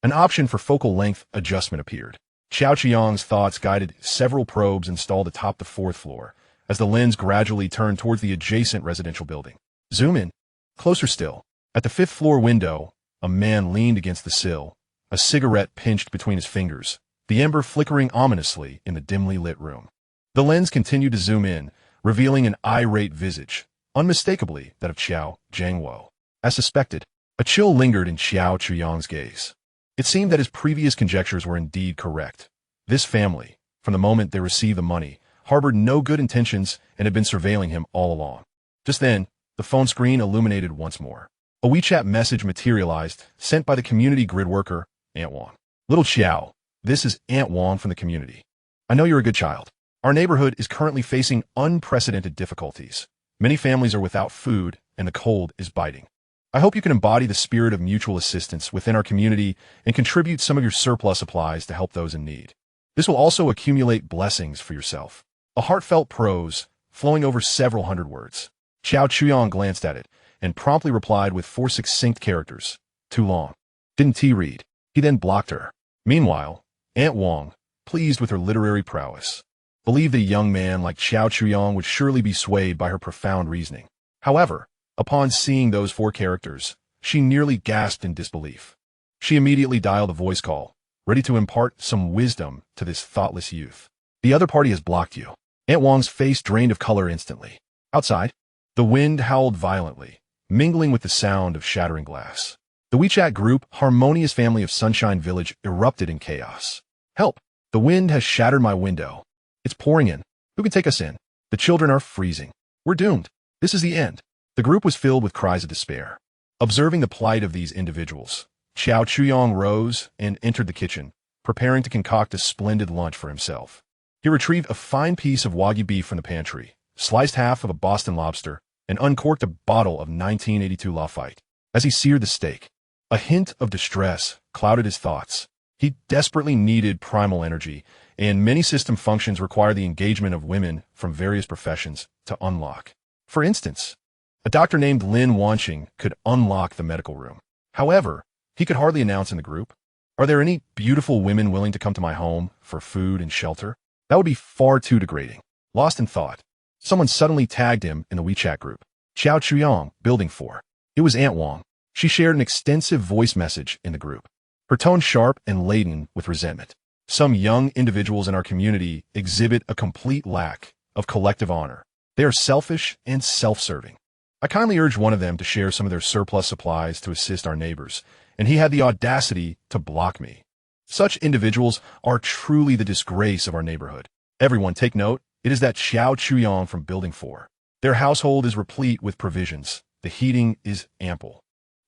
an option for focal length adjustment appeared. Xiao Chuyang's thoughts guided several probes installed atop the 4th floor, as the lens gradually turned towards the adjacent residential building. Zoom in. Closer still. At the 5th floor window, a man leaned against the sill, a cigarette pinched between his fingers, the ember flickering ominously in the dimly lit room. The lens continued to zoom in, revealing an irate visage, unmistakably that of Xiao Zhangwo. As suspected, a chill lingered in Xiao Chuyang's gaze. It seemed that his previous conjectures were indeed correct. This family, from the moment they received the money, harbored no good intentions and had been surveilling him all along. Just then, the phone screen illuminated once more. A WeChat message materialized, sent by the community grid worker, Aunt Wang. Little Xiao, this is Aunt Wang from the community. I know you're a good child. Our neighborhood is currently facing unprecedented difficulties. Many families are without food, and the cold is biting. I hope you can embody the spirit of mutual assistance within our community and contribute some of your surplus supplies to help those in need. This will also accumulate blessings for yourself. A heartfelt prose, flowing over several hundred words. Xiao Chuyang glanced at it and promptly replied with 4 succinct characters. Too long. Didn't he read? He then blocked her. Meanwhile, Aunt Wang, pleased with her literary prowess, believed that a young man like Xiao Chuyang would surely be swayed by her profound reasoning. However, upon seeing those 4 characters, she nearly gasped in disbelief. She immediately dialed a voice call, ready to impart some wisdom to this thoughtless youth. The other party has blocked you. Aunt Wang's face drained of color instantly. Outside, the wind howled violently, mingling with the sound of shattering glass. The WeChat group, Harmonious Family of Sunshine Village, erupted in chaos. Help! The wind has shattered my window. It's pouring in. Who can take us in? The children are freezing. We're doomed. This is the end. The group was filled with cries of despair. Observing the plight of these individuals, Xiao Chuyang rose and entered the kitchen, preparing to concoct a splendid lunch for himself. He retrieved a fine piece of Wagyu beef from the pantry, sliced half of a Boston lobster, and uncorked a bottle of 1982 Lafite. As he seared the steak, a hint of distress clouded his thoughts. He desperately needed primal energy, and many system functions require the engagement of women from various professions to unlock. For instance, a doctor named Lin Wanqing could unlock the medical room. However, he could hardly announce in the group, "Are there any beautiful women willing to come to my home for food and shelter?" That would be far too degrading. Lost in thought, someone suddenly tagged him in the WeChat group. Xiao Chuyang, Building 4. It was Aunt Wang. She shared an extensive voice message in the group, her tone sharp and laden with resentment. Some young individuals in our community exhibit a complete lack of collective honor. They are selfish and self-serving. I kindly urged one of them to share some of their surplus supplies to assist our neighbors, and he had the audacity to block me. Such individuals are truly the disgrace of our neighborhood. Everyone take note, it is that Xiao Chuyang from Building 4. Their household is replete with provisions. The heating is ample.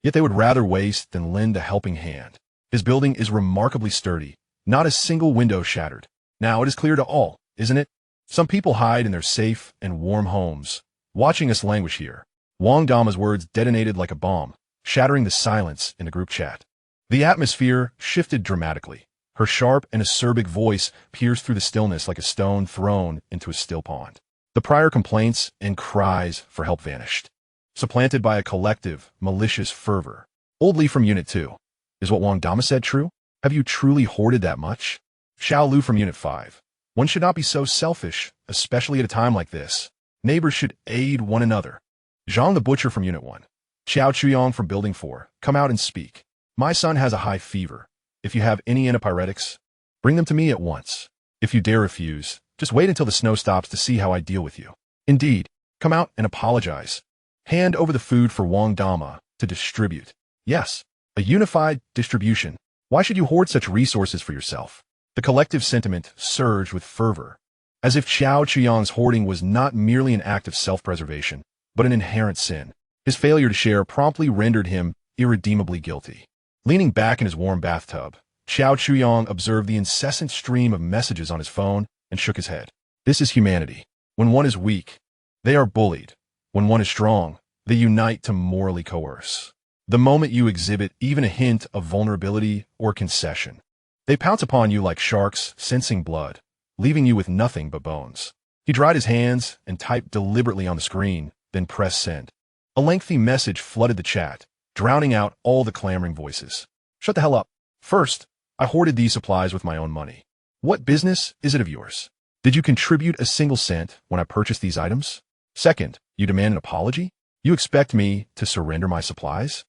Yet they would rather waste than lend a helping hand. His building is remarkably sturdy, not a single window shattered. Now it is clear to all, isn't it? Some people hide in their safe and warm homes, watching us languish here. Wang Dama's words detonated like a bomb, shattering the silence in the group chat. The atmosphere shifted dramatically. Her sharp and acerbic voice pierced through the stillness like a stone thrown into a still pond. The prior complaints and cries for help vanished, supplanted by a collective, malicious fervor. Old Lee from Unit 2. Is what Wang Dama said true? Have you truly hoarded that much? Xiao Lu from Unit 5. One should not be so selfish, especially at a time like this. Neighbors should aid one another. Zhang the Butcher from Unit 1. Xiao Chuyang from Building 4. Come out and speak. My son has a high fever. If you have any antipyretics, bring them to me at once. If you dare refuse, just wait until the snow stops to see how I deal with you. Indeed, come out and apologize. Hand over the food for Wang Dama to distribute. Yes, a unified distribution. Why should you hoard such resources for yourself? The collective sentiment surged with fervor, as if Xiao Chuyang's hoarding was not merely an act of self-preservation, but an inherent sin. His failure to share promptly rendered him irredeemably guilty. Leaning back in his warm bathtub, Xiao Chuyang observed the incessant stream of messages on his phone and shook his head. This is humanity. When one is weak, they are bullied. When one is strong, they unite to morally coerce. The moment you exhibit even a hint of vulnerability or concession, they pounce upon you like sharks sensing blood, leaving you with nothing but bones. He dried his hands and typed deliberately on the screen, then pressed send. A lengthy message flooded the chat, drowning out all the clamoring voices. Shut the hell up. First, I hoarded these supplies with my own money. What business is it of yours? Did you contribute a single cent when I purchased these items? Second, you demand an apology? You expect me to surrender my supplies?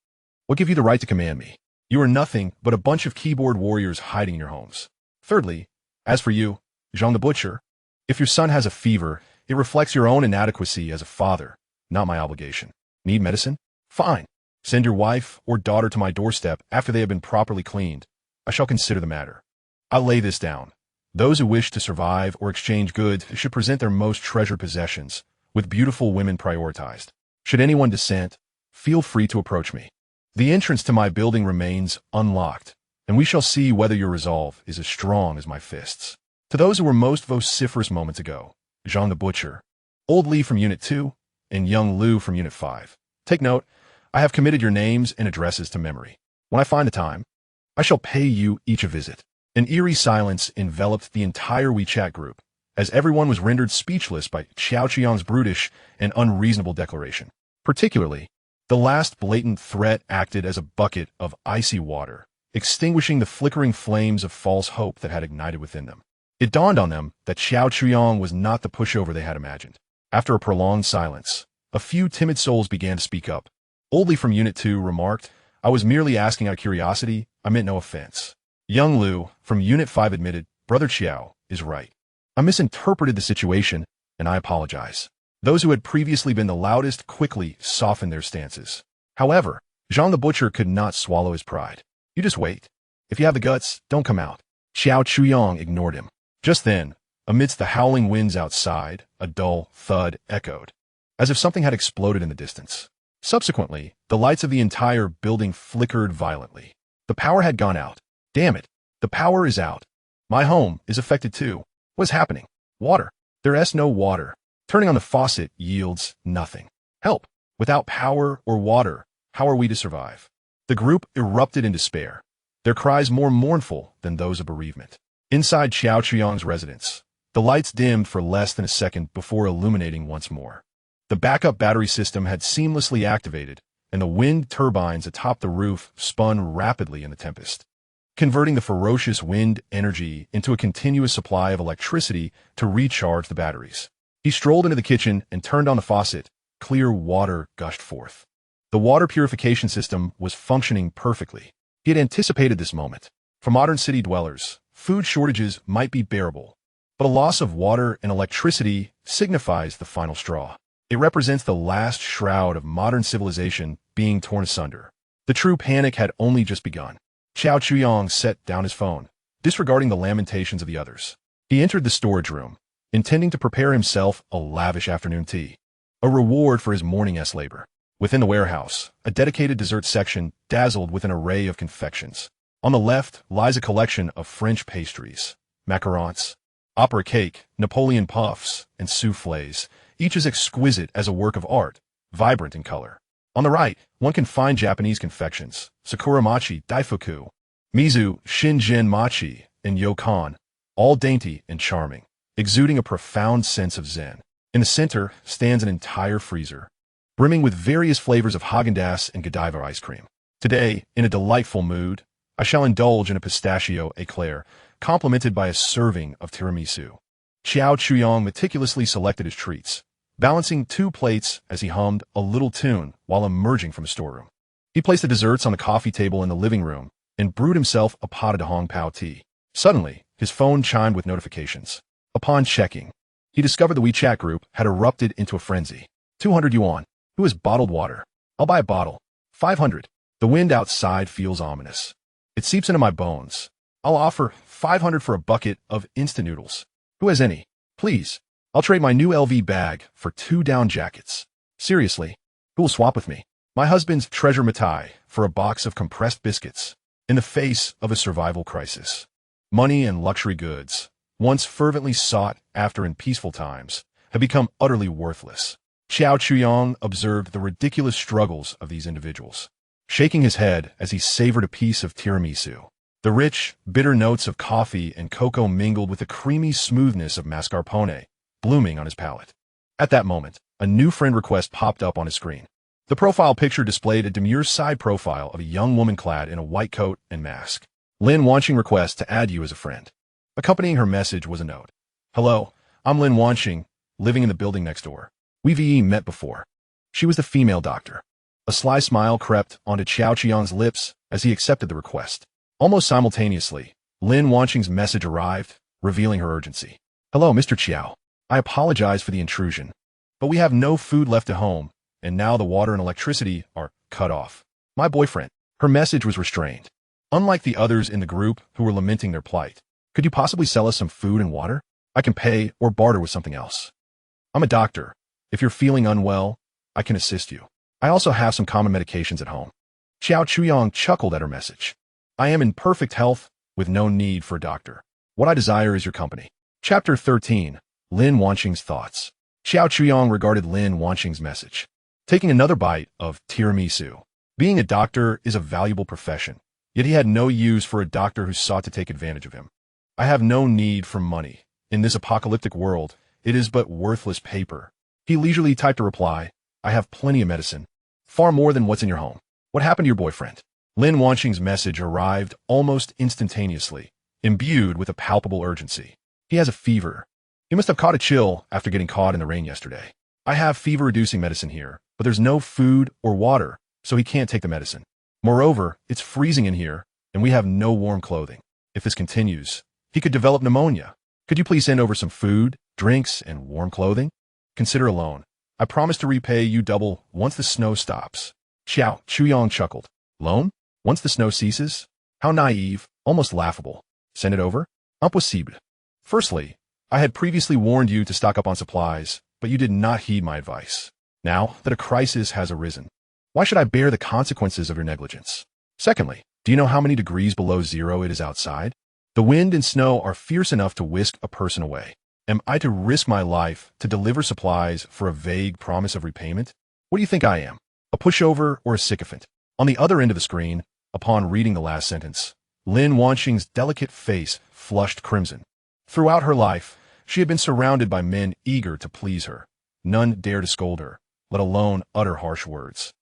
What gives you the right to command me? You are nothing but a bunch of keyboard warriors hiding in your homes. Thirdly, as for you, Zhang the Butcher, if your son has a fever, it reflects your own inadequacy as a father, not my obligation. Need medicine? Fine. Send your wife or daughter to my doorstep after they have been properly cleaned. I shall consider the matter. I'll lay this down. Those who wish to survive or exchange goods should present their most treasured possessions, with beautiful women prioritized. Should anyone dissent, feel free to approach me. The entrance to my building remains unlocked, and we shall see whether your resolve is as strong as my fists. To those who were most vociferous moments ago, Zhang the Butcher, Old Lee from Unit 2, and young Lu from Unit 5. Take note, I have committed your names and addresses to memory. When I find the time, I shall pay you each a visit. An eerie silence enveloped the entire WeChat group, as everyone was rendered speechless by Xiao Qiang's brutish and unreasonable declaration. Particularly, the last blatant threat acted as a bucket of icy water, extinguishing the flickering flames of false hope that had ignited within them. It dawned on them that Xiao Qiang was not the pushover they had imagined. After a prolonged silence, a few timid souls began to speak up. Oldly from Unit 2 remarked, "I was merely asking out of curiosity, I meant no offense." Young Lu from Unit 5 admitted, "Brother Xiao is right. I misinterpreted the situation, and I apologize." Those who had previously been the loudest quickly softened their stances. However, Jean the Butcher could not swallow his pride. "You just wait. If you have the guts, don't come out." Xiao Chuyang ignored him. Just then, amidst the howling winds outside, a dull thud echoed, as if something had exploded in the distance. Subsequently, the lights of the entire building flickered violently. The power had gone out. "Damn it, the power is out. My home is affected too. What is happening? Water. There is no water. Turning on the faucet yields nothing. Help. Without power or water, how are we to survive?" The group erupted in despair, their cries more mournful than those of bereavement. Inside Xiao Chuyang's residence, the lights dimmed for less than a second before illuminating once more. The backup battery system had seamlessly activated, and the wind turbines atop the roof spun rapidly in the tempest, converting the ferocious wind energy into a continuous supply of electricity to recharge the batteries. He strolled into the kitchen and turned on the faucet. Clear water gushed forth. The water purification system was functioning perfectly. He had anticipated this moment. For modern city dwellers, food shortages might be bearable, but a loss of water and electricity signifies the final straw. It represents the last shroud of modern civilization being torn asunder. The true panic had only just begun. Xiao Chuyang set down his phone, disregarding the lamentations of the others. He entered the storage room, intending to prepare himself a lavish afternoon tea, a reward for his morning's labor. Within the warehouse, a dedicated dessert section dazzled with an array of confections. On the left lies a collection of French pastries, macarons, opera cake, Napoleon puffs, and soufflés, each as exquisite as a work of art, vibrant in color. On the right, one can find Japanese confections, sakura machi, daifuku, mizu, shinjin machi, and yokan, all dainty and charming, exuding a profound sense of zen. In the center stands an entire freezer, brimming with various flavors of Häagen-Dazs and Godiva ice cream. Today, in a delightful mood, I shall indulge in a pistachio eclair, complemented by a serving of tiramisu. Xiao Chuyang meticulously selected his treats, balancing 2 plates as he hummed a little tune while emerging from a storeroom. He placed the desserts on the coffee table in the living room and brewed himself a pot of Hong Pao tea. Suddenly, his phone chimed with notifications. Upon checking, he discovered the WeChat group had erupted into a frenzy. 200 yuan. Who has bottled water? I'll buy a bottle. 500. The wind outside feels ominous. It seeps into my bones. I'll offer 500 for a bucket of instant noodles. Who has any? Please. I'll trade my new LV bag for 2 down jackets. Seriously, who will swap with me? My husband's treasure mitai for a box of compressed biscuits. In the face of a survival crisis, money and luxury goods, once fervently sought after in peaceful times, have become utterly worthless. Xiao Chuyang observed the ridiculous struggles of these individuals, shaking his head as he savored a piece of tiramisu. The rich, bitter notes of coffee and cocoa mingled with the creamy smoothness of mascarpone, blooming on his palate. At that moment, a new friend request popped up on his screen. The profile picture displayed a demure side profile of a young woman clad in a white coat and mask. Lin Wanqing requests to add you as a friend. Accompanying her message was a note. Hello, I'm Lin Wanqing, living in the building next door. We've met before. She was the female doctor. A sly smile crept onto Xiao Qiang's lips as he accepted the request. Almost simultaneously, Lin Wanqing's message arrived, revealing her urgency. Hello, Mr. Qiao. I apologize for the intrusion, but we have no food left at home, and now the water and electricity are cut off. My boyfriend. Her message was restrained. Unlike the others in the group who were lamenting their plight, could you possibly sell us some food and water? I can pay or barter with something else. I'm a doctor. If you're feeling unwell, I can assist you. I also have some common medications at home. Xiao Chuyang chuckled at her message. I am in perfect health, with no need for a doctor. What I desire is your company. Chapter 13. Lin Wanqing's Thoughts. Xiao Chuyong regarded Lin Wanqing's message, taking another bite of tiramisu. Being a doctor is a valuable profession, yet he had no use for a doctor who sought to take advantage of him. I have no need for money. In this apocalyptic world, it is but worthless paper. He leisurely typed a reply. I have plenty of medicine. Far more than what's in your home. What happened to your boyfriend? Lin Wanqing's message arrived almost instantaneously, imbued with a palpable urgency. He has a fever. He must have caught a chill after getting caught in the rain yesterday. I have fever-reducing medicine here, but there's no food or water, so he can't take the medicine. Moreover, it's freezing in here, and we have no warm clothing. If this continues, he could develop pneumonia. Could you please send over some food, drinks, and warm clothing? Consider a loan. I promise to repay you double once the snow stops. Xiao Chuyong chuckled. Loan? Once the snow ceases? How naive, almost laughable. Send it over? Impossible. Firstly, I had previously warned you to stock up on supplies, but you did not heed my advice. Now that a crisis has arisen, why should I bear the consequences of your negligence? Secondly, do you know how many degrees below zero it is outside? The wind and snow are fierce enough to whisk a person away. Am I to risk my life to deliver supplies for a vague promise of repayment? What do you think I am? A pushover or a sycophant? On the other end of the screen, upon reading the last sentence, Lin Wanqing's delicate face flushed crimson. Throughout her life, she had been surrounded by men eager to please her. None dared to scold her, let alone utter harsh words.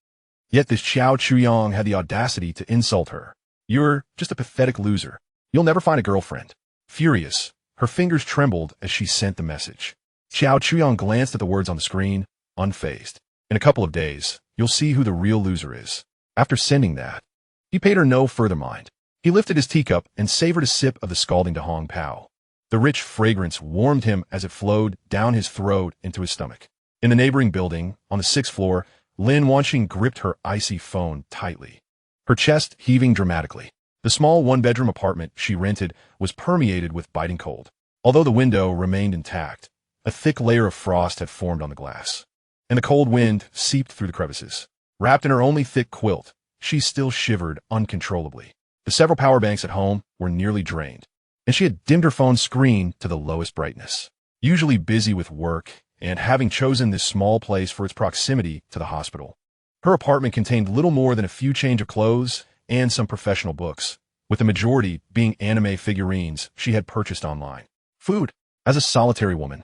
Yet this Xiao Chuyong had the audacity to insult her. You're just a pathetic loser. You'll never find a girlfriend. Furious, her fingers trembled as she sent the message. Xiao Chuyong glanced at the words on the screen, unfazed. In a couple of days, you'll see who the real loser is. After sending that, he paid her no further mind. He lifted his teacup and savored a sip of the scalding Dahong Pao. The rich fragrance warmed him as it flowed down his throat into his stomach. In the neighboring building, on the 6th floor, Lin Wanqing gripped her icy phone tightly, her chest heaving dramatically. The small one-bedroom apartment she rented was permeated with biting cold. Although the window remained intact, a thick layer of frost had formed on the glass, and the cold wind seeped through the crevices. Wrapped in her only thick quilt, she still shivered uncontrollably. The several power banks at home were nearly drained, and she had dimmed her phone's screen to the lowest brightness. Usually busy with work, and having chosen this small place for its proximity to the hospital, her apartment contained little more than a few change of clothes and some professional books, with the majority being anime figurines she had purchased online. Food. As a solitary woman,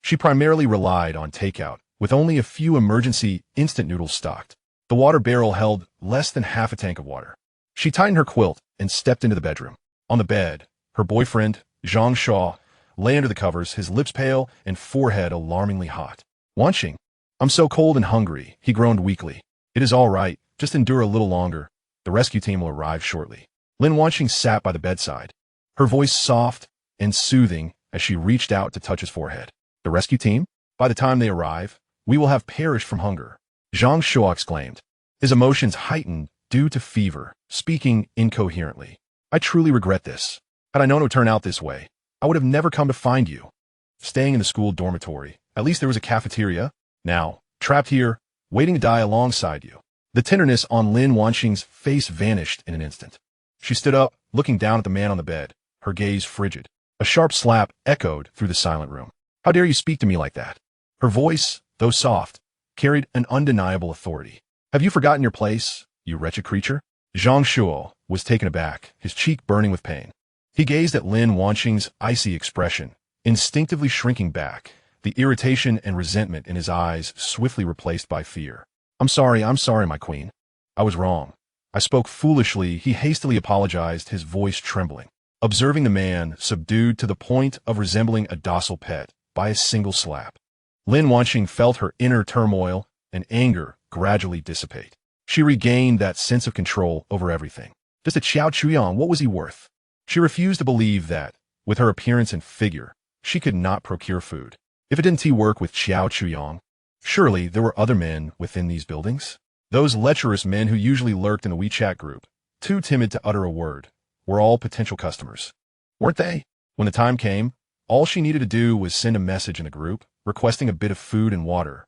she primarily relied on takeout, with only a few emergency instant noodles stocked. The water barrel held less than half a tank of water. She tightened her quilt and stepped into the bedroom. On the bed, her boyfriend, Zhang Shaw, lay under the covers, his lips pale and forehead alarmingly hot. Wanqing, I'm so cold and hungry, he groaned weakly. It is all right, just endure a little longer. The rescue team will arrive shortly. Lin Wanqing sat by the bedside, her voice soft and soothing as she reached out to touch his forehead. The rescue team? By the time they arrive, we will have perished from hunger. Zhang Shaw exclaimed, his emotions heightened due to fever, speaking incoherently. I truly regret this. Had I known it would turn out this way, I would have never come to find you. Staying in the school dormitory, at least there was a cafeteria. Now, trapped here, waiting to die alongside you. The tenderness on Lin Wanqing's face vanished in an instant. She stood up, looking down at the man on the bed, her gaze frigid. A sharp slap echoed through the silent room. How dare you speak to me like that? Her voice, though soft, carried an undeniable authority. Have you forgotten your place, you wretched creature? Zhang Shuo was taken aback, his cheek burning with pain. He gazed at Lin Wanqing's icy expression, instinctively shrinking back, the irritation and resentment in his eyes swiftly replaced by fear. I'm sorry, my queen. I was wrong. I spoke foolishly. He hastily apologized, his voice trembling. Observing the man subdued to the point of resembling a docile pet by a single slap, Lin Wanqing felt her inner turmoil and anger gradually dissipate. She regained that sense of control over everything. Just a Xiao Chuyong, what was he worth? She refused to believe that, with her appearance and figure, she could not procure food. If it didn't work with Xiao Chuyong, surely there were other men within these buildings? Those lecherous men who usually lurked in the WeChat group, too timid to utter a word, were all potential customers. Weren't they? When the time came, all she needed to do was send a message in the group, requesting a bit of food and water,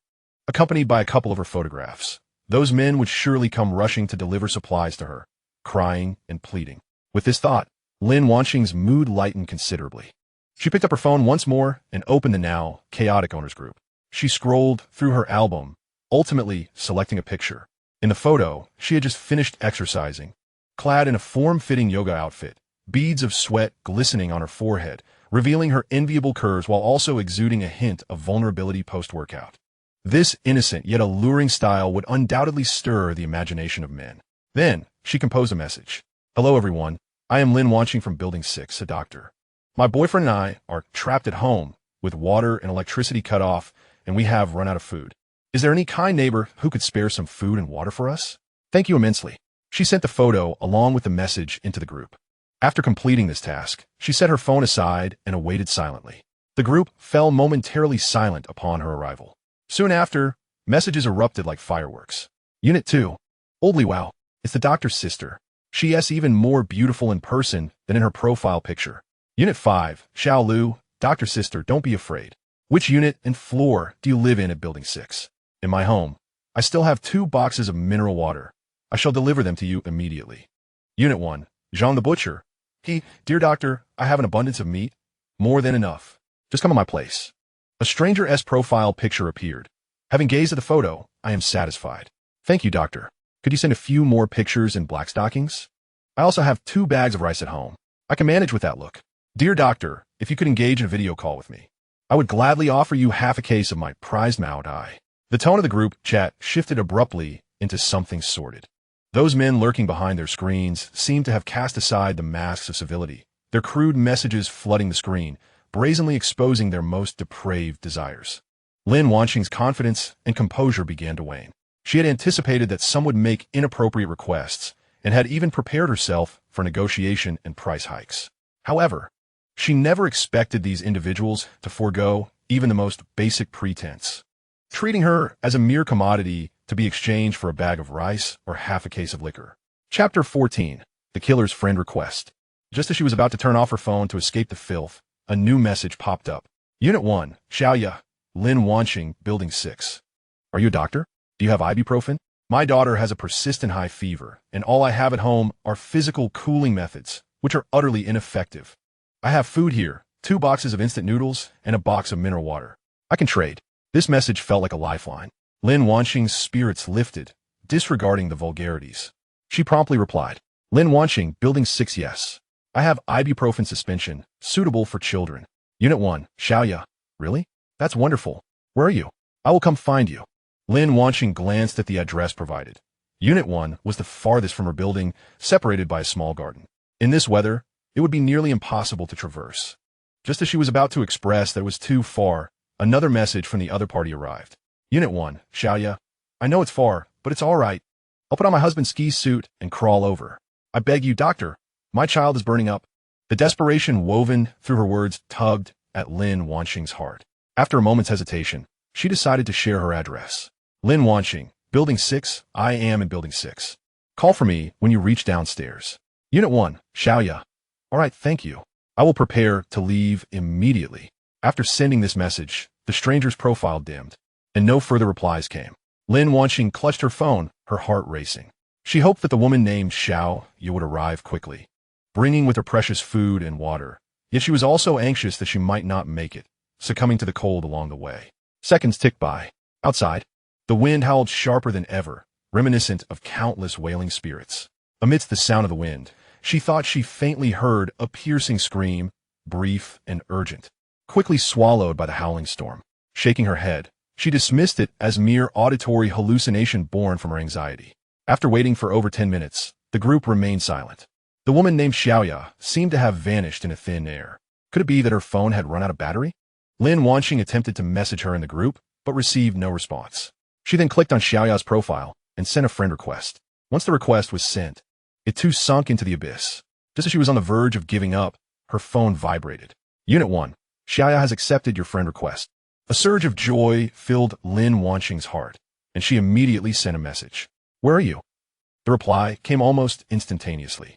accompanied by a couple of her photographs. Those men would surely come rushing to deliver supplies to her, crying and pleading. With this thought, Lin Wanqing's mood lightened considerably. She picked up her phone once more and opened the now chaotic owners group. She scrolled through her album, ultimately selecting a picture. In the photo, she had just finished exercising, clad in a form-fitting yoga outfit, beads of sweat glistening on her forehead, revealing her enviable curves while also exuding a hint of vulnerability post-workout. This innocent yet alluring style would undoubtedly stir the imagination of men. Then, she composed a message. Hello everyone, I am Lynn watching from Building 6, a doctor. My boyfriend and I are trapped at home, with water and electricity cut off, and we have run out of food. Is there any kind neighbor who could spare some food and water for us? Thank you immensely. She sent the photo along with the message into the group. After completing this task, she set her phone aside and awaited silently. The group fell momentarily silent upon her arrival. Soon after, messages erupted like fireworks. Unit 2. Holy wow, it's the doctor's sister. She is even more beautiful in person than in her profile picture. Unit 5. Xiao Lu, doctor's sister, don't be afraid. Which unit and floor do you live in at Building 6? In my home. I still have 2 boxes of mineral water. I shall deliver them to you immediately. Unit 1. Jean the Butcher. Dear doctor, I have an abundance of meat. More than enough. Just come to my place. A stranger's profile picture appeared. Having gazed at the photo, I am satisfied. Thank you, doctor. Could you send a few more pictures in black stockings? I also have 2 bags of rice at home. I can manage with that look. Dear doctor, if you could engage in a video call with me, I would gladly offer you half a case of my prized Mao Dai. The tone of the group chat shifted abruptly into something sordid. Those men lurking behind their screens seemed to have cast aside the masks of civility, their crude messages flooding the screen, brazenly exposing their most depraved desires. Lin Wanqing's confidence and composure began to wane. She had anticipated that some would make inappropriate requests and had even prepared herself for negotiation and price hikes. However, she never expected these individuals to forego even the most basic pretense, treating her as a mere commodity to be exchanged for a bag of rice or half a case of liquor. Chapter 14. The Killer's Friend Request. Just as she was about to turn off her phone to escape the filth, a new message popped up. Unit 1, Xiaoya, Lin Wanqing, Building 6. Are you a doctor? Do you have ibuprofen? My daughter has a persistent high fever, and all I have at home are physical cooling methods, which are utterly ineffective. I have food here, 2 boxes of instant noodles and a box of mineral water. I can trade. This message felt like a lifeline. Lin Wanqing's spirits lifted, disregarding the vulgarities. She promptly replied, Lin Wanqing, Building 6, yes. I have ibuprofen suspension, suitable for children. Unit 1, Xiaoya. Really? That's wonderful. Where are you? I will come find you. Lin Wanqing glanced at the address provided. Unit 1 was the farthest from her building, separated by a small garden. In this weather, it would be nearly impossible to traverse. Just as she was about to express that it was too far, another message from the other party arrived. Unit 1, Xiaoya. I know it's far, but it's all right. I'll put on my husband's ski suit and crawl over. I beg you, doctor. My child is burning up. The desperation woven through her words tugged at Lin Wanqing's heart. After a moment's hesitation, she decided to share her address. Lin Wanqing, Building 6, I am in Building 6. Call for me when you reach downstairs. Unit 1, Xiaoya. All right, thank you. I will prepare to leave immediately. After sending this message, the stranger's profile dimmed, and no further replies came. Lin Wanqing clutched her phone, her heart racing. She hoped that the woman named Xiao Yu would arrive quickly, bringing with her precious food and water. Yet she was also anxious that she might not make it, succumbing to the cold along the way. Seconds ticked by. Outside, the wind howled sharper than ever, reminiscent of countless wailing spirits. Amidst the sound of the wind, she thought she faintly heard a piercing scream, brief and urgent, quickly swallowed by the howling storm. Shaking her head, she dismissed it as mere auditory hallucination born from her anxiety. After waiting for over 10 minutes, the group remained silent. The woman named Xiaoya seemed to have vanished into thin air. Could it be that her phone had run out of battery? Lin Wanqing attempted to message her in the group, but received no response. She then clicked on Xiaoya's profile and sent a friend request. Once the request was sent, it too sunk into the abyss. Just as she was on the verge of giving up, her phone vibrated. Unit 1, Xiaoya has accepted your friend request. A surge of joy filled Lin Wanqing's heart, and she immediately sent a message. Where are you? The reply came almost instantaneously.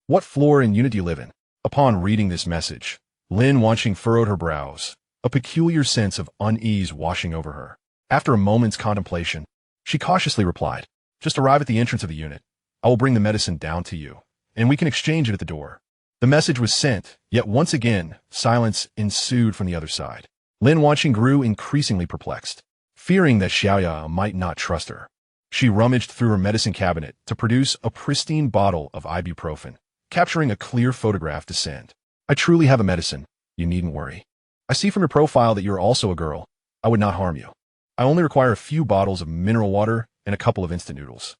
What floor and unit do you live in? Upon reading this message, Lin Wanqing furrowed her brows, a peculiar sense of unease washing over her. After a moment's contemplation, she cautiously replied, just arrive at the entrance of the unit. I will bring the medicine down to you, and we can exchange it at the door. The message was sent, yet once again, silence ensued from the other side. Lin Wanqing grew increasingly perplexed, fearing that Xiaoya might not trust her. She rummaged through her medicine cabinet to produce a pristine bottle of ibuprofen, capturing a clear photograph to send. I truly have a medicine. You needn't worry. I see from your profile that you're also a girl. I would not harm you. I only require a few bottles of mineral water and a couple of instant noodles.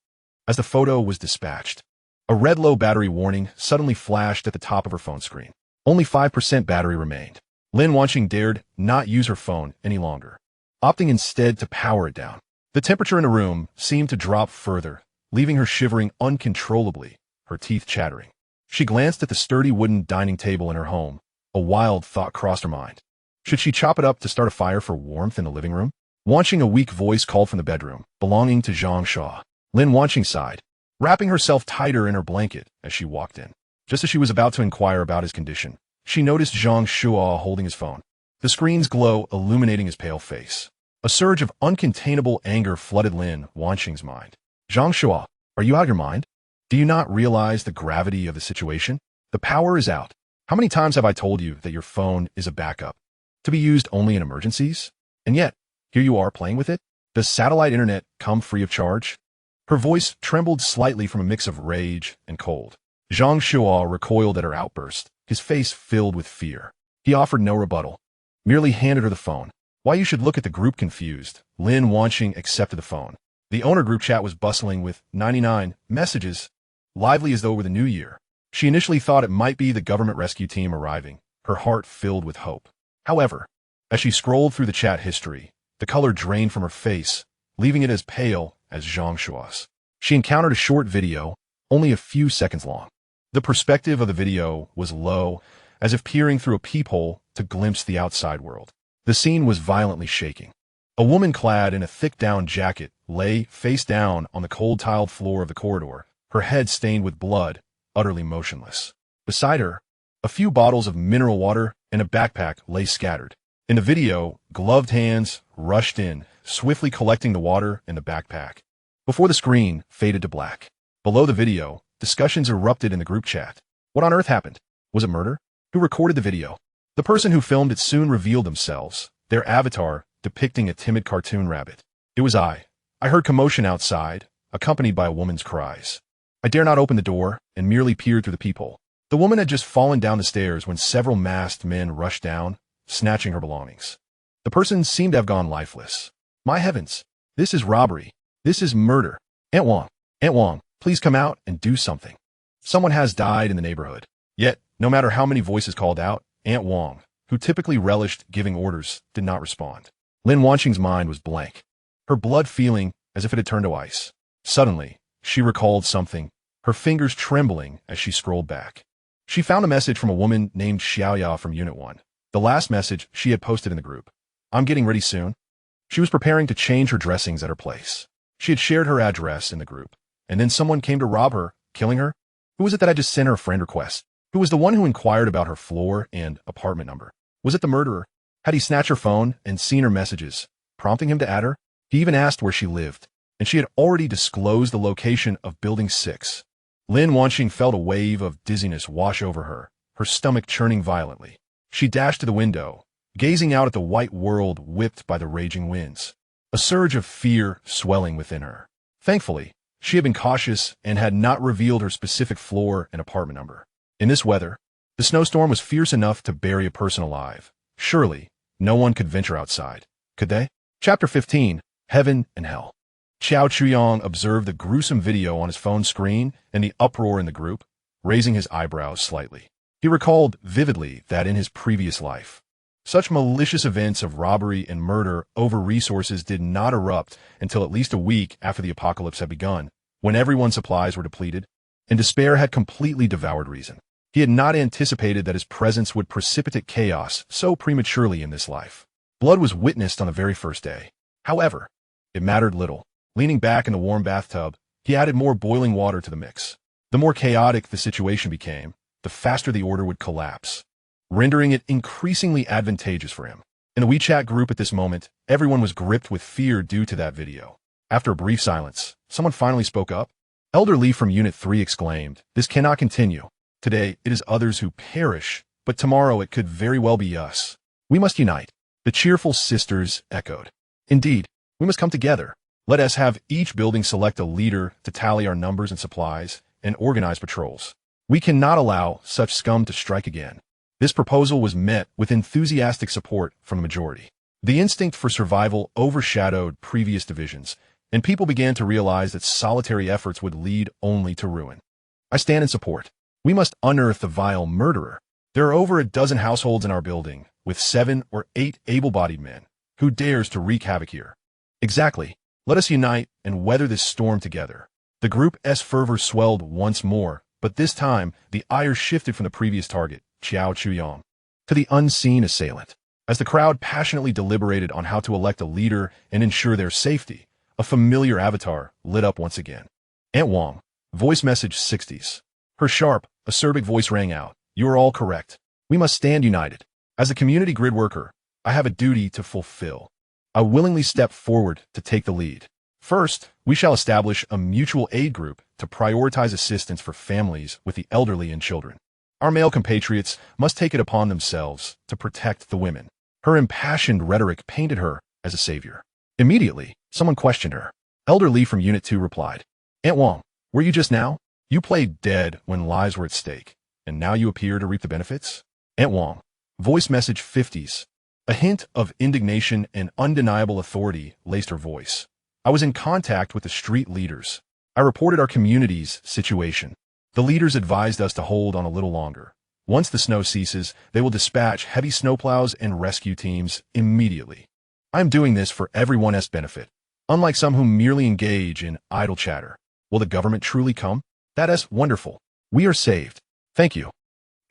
As the photo was dispatched, a red low battery warning suddenly flashed at the top of her phone screen. Only 5% battery remained. Lin Wanqing dared not use her phone any longer, opting instead to power it down. The temperature in the room seemed to drop further, leaving her shivering uncontrollably, her teeth chattering. She glanced at the sturdy wooden dining table in her home. A wild thought crossed her mind. Should she chop it up to start a fire for warmth in the living room? Wanqing, a weak voice called from the bedroom, belonging to Zhang Shuo. Lin Wanqing sighed, wrapping herself tighter in her blanket as she walked in. Just as she was about to inquire about his condition, she noticed Zhang Shuo holding his phone, the screen's glow illuminating his pale face. A surge of uncontainable anger flooded Lin Wanqing's mind. Zhang Shuo, are you out of your mind? Do you not realize the gravity of the situation? The power is out. How many times have I told you that your phone is a backup, to be used only in emergencies? And yet, here you are playing with it? Does satellite internet come free of charge? Her voice trembled slightly from a mix of rage and cold. Zhang Shuo recoiled at her outburst, his face filled with fear. He offered no rebuttal, merely handed her the phone. Why you should look at the group confused, Lin Wanqing accepted the phone. The owner group chat was bustling with 99 messages, lively as though it were the new year. She initially thought it might be the government rescue team arriving, her heart filled with hope. However, as she scrolled through the chat history, the color drained from her face, leaving it as pale as Zhang Shuo's. She encountered a short video, only a few seconds long. The perspective of the video was low, as if peering through a peephole to glimpse the outside world. The scene was violently shaking. A woman clad in a thick down jacket lay face down on the cold tiled floor of the corridor, her head stained with blood, utterly motionless. Beside her, a few bottles of mineral water and a backpack lay scattered. In the video, gloved hands rushed in, swiftly collecting the water and the backpack, before the screen faded to black. Below the video, discussions erupted in the group chat. What on earth happened? Was it murder? Who recorded the video? The person who filmed it soon revealed themselves, their avatar depicting a timid cartoon rabbit. It was I. I heard commotion outside, accompanied by a woman's cries. I dare not open the door and merely peered through the peephole. The woman had just fallen down the stairs when several masked men rushed down, snatching her belongings. The person seemed to have gone lifeless. My heavens, this is robbery. This is murder. Aunt Wang, please come out and do something. Someone has died in the neighborhood. Yet, no matter how many voices called out, Aunt Wang, who typically relished giving orders, did not respond. Lin Wanqing's mind was blank, her blood feeling as if it had turned to ice. Suddenly, she recalled something, her fingers trembling as she scrolled back. She found a message from a woman named Xiaoya from Unit 1. The last message she had posted in the group. I'm getting ready soon. She was preparing to change her dressings at her place. She had shared her address in the group, and then someone came to rob her, killing her. Who was it that I just sent her a friend request? Who was the one who inquired about her floor and apartment number? Was it the murderer? Had he snatched her phone and seen her messages, prompting him to add her? He even asked where she lived, and she had already disclosed the location of Building 6. Lin Wanqing felt a wave of dizziness wash over her, her stomach churning violently. She dashed to the window, gazing out at the white world whipped by the raging winds, a surge of fear swelling within her. Thankfully, she had been cautious and had not revealed her specific floor and apartment number. In this weather, the snowstorm was fierce enough to bury a person alive. Surely, no one could venture outside, could they? Chapter 15, Heaven and Hell. Qiao Chuyang observed the gruesome video on his phone screen and the uproar in the group, raising his eyebrows slightly. He recalled vividly that in his previous life, such malicious events of robbery and murder over resources did not erupt until at least a week after the apocalypse had begun, when everyone's supplies were depleted, and despair had completely devoured reason. He had not anticipated that his presence would precipitate chaos so prematurely in this life. Blood was witnessed on the very first day. However, it mattered little. Leaning back in the warm bathtub, he added more boiling water to the mix. The more chaotic the situation became, the faster the order would collapse, rendering it increasingly advantageous for him. In the WeChat group at this moment, everyone was gripped with fear due to that video. After a brief silence, someone finally spoke up. Elder Lee from Unit 3 exclaimed, "This cannot continue. Today, it is others who perish, but tomorrow it could very well be us. We must unite." The cheerful sisters echoed. Indeed, we must come together. Let us have each building select a leader to tally our numbers and supplies and organize patrols. We cannot allow such scum to strike again. This proposal was met with enthusiastic support from the majority. The instinct for survival overshadowed previous divisions, and people began to realize that solitary efforts would lead only to ruin. I stand in support. We must unearth the vile murderer. There are over a dozen households in our building, with 7 or 8 able-bodied men. Who dares to wreak havoc here? Exactly. Let us unite and weather this storm together. The group's fervor swelled once more, but this time the ire shifted from the previous target, Xiao Chuyang, to the unseen assailant. As the crowd passionately deliberated on how to elect a leader and ensure their safety, a familiar avatar lit up once again. Aunt Wong, voice message 60s. Her sharp, acerbic voice rang out. You are all correct. We must stand united. As a community grid worker, I have a duty to fulfill. I willingly step forward to take the lead. First, we shall establish a mutual aid group to prioritize assistance for families with the elderly and children. Our male compatriots must take it upon themselves to protect the women. Her impassioned rhetoric painted her as a savior. Immediately, someone questioned her. Elder Lee from Unit 2 replied, Aunt Wong, were you just now? You played dead when lives were at stake, and now you appear to reap the benefits? Aunt Wong, voice message 50s. A hint of indignation and undeniable authority laced her voice. I was in contact with the street leaders. I reported our community's situation. The leaders advised us to hold on a little longer. Once the snow ceases, they will dispatch heavy snowplows and rescue teams immediately. I am doing this for everyone's benefit, unlike some who merely engage in idle chatter. Will the government truly come? That is wonderful. We are saved. Thank you.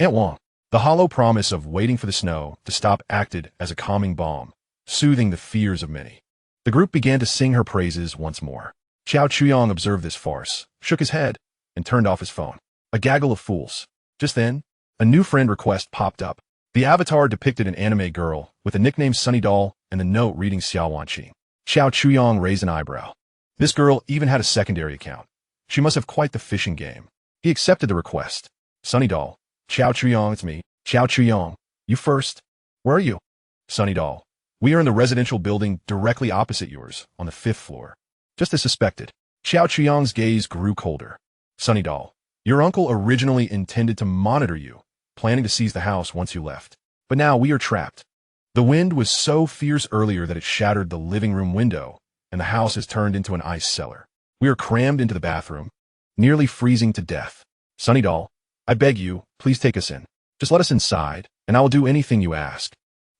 Aunt Wong. The hollow promise of waiting for the snow to stop acted as a calming balm, soothing the fears of many. The group began to sing her praises once more. Xiao Chuyang observed this farce, shook his head, and turned off his phone. A gaggle of fools. Just then, a new friend request popped up. The avatar depicted an anime girl with the nickname Sunny Doll and the note reading Xiao Wanqi. Xiao Chuyang raised an eyebrow. This girl even had a secondary account. She must have quite the fishing game. He accepted the request. Sunny Doll. Xiao Chuyang, it's me. Xiao Chuyang. You first. Where are you? Sunny Doll. We are in the residential building directly opposite yours, on the 5th floor. Just as suspected. Xiao Chuyang's gaze grew colder. Sunny Doll. Your uncle originally intended to monitor you, planning to seize the house once you left. But now we are trapped. The wind was so fierce earlier that it shattered the living room window, and the house has turned into an ice cellar. We are crammed into the bathroom, nearly freezing to death. Sunny Doll, I beg you, please take us in. Just let us inside, and I will do anything you ask.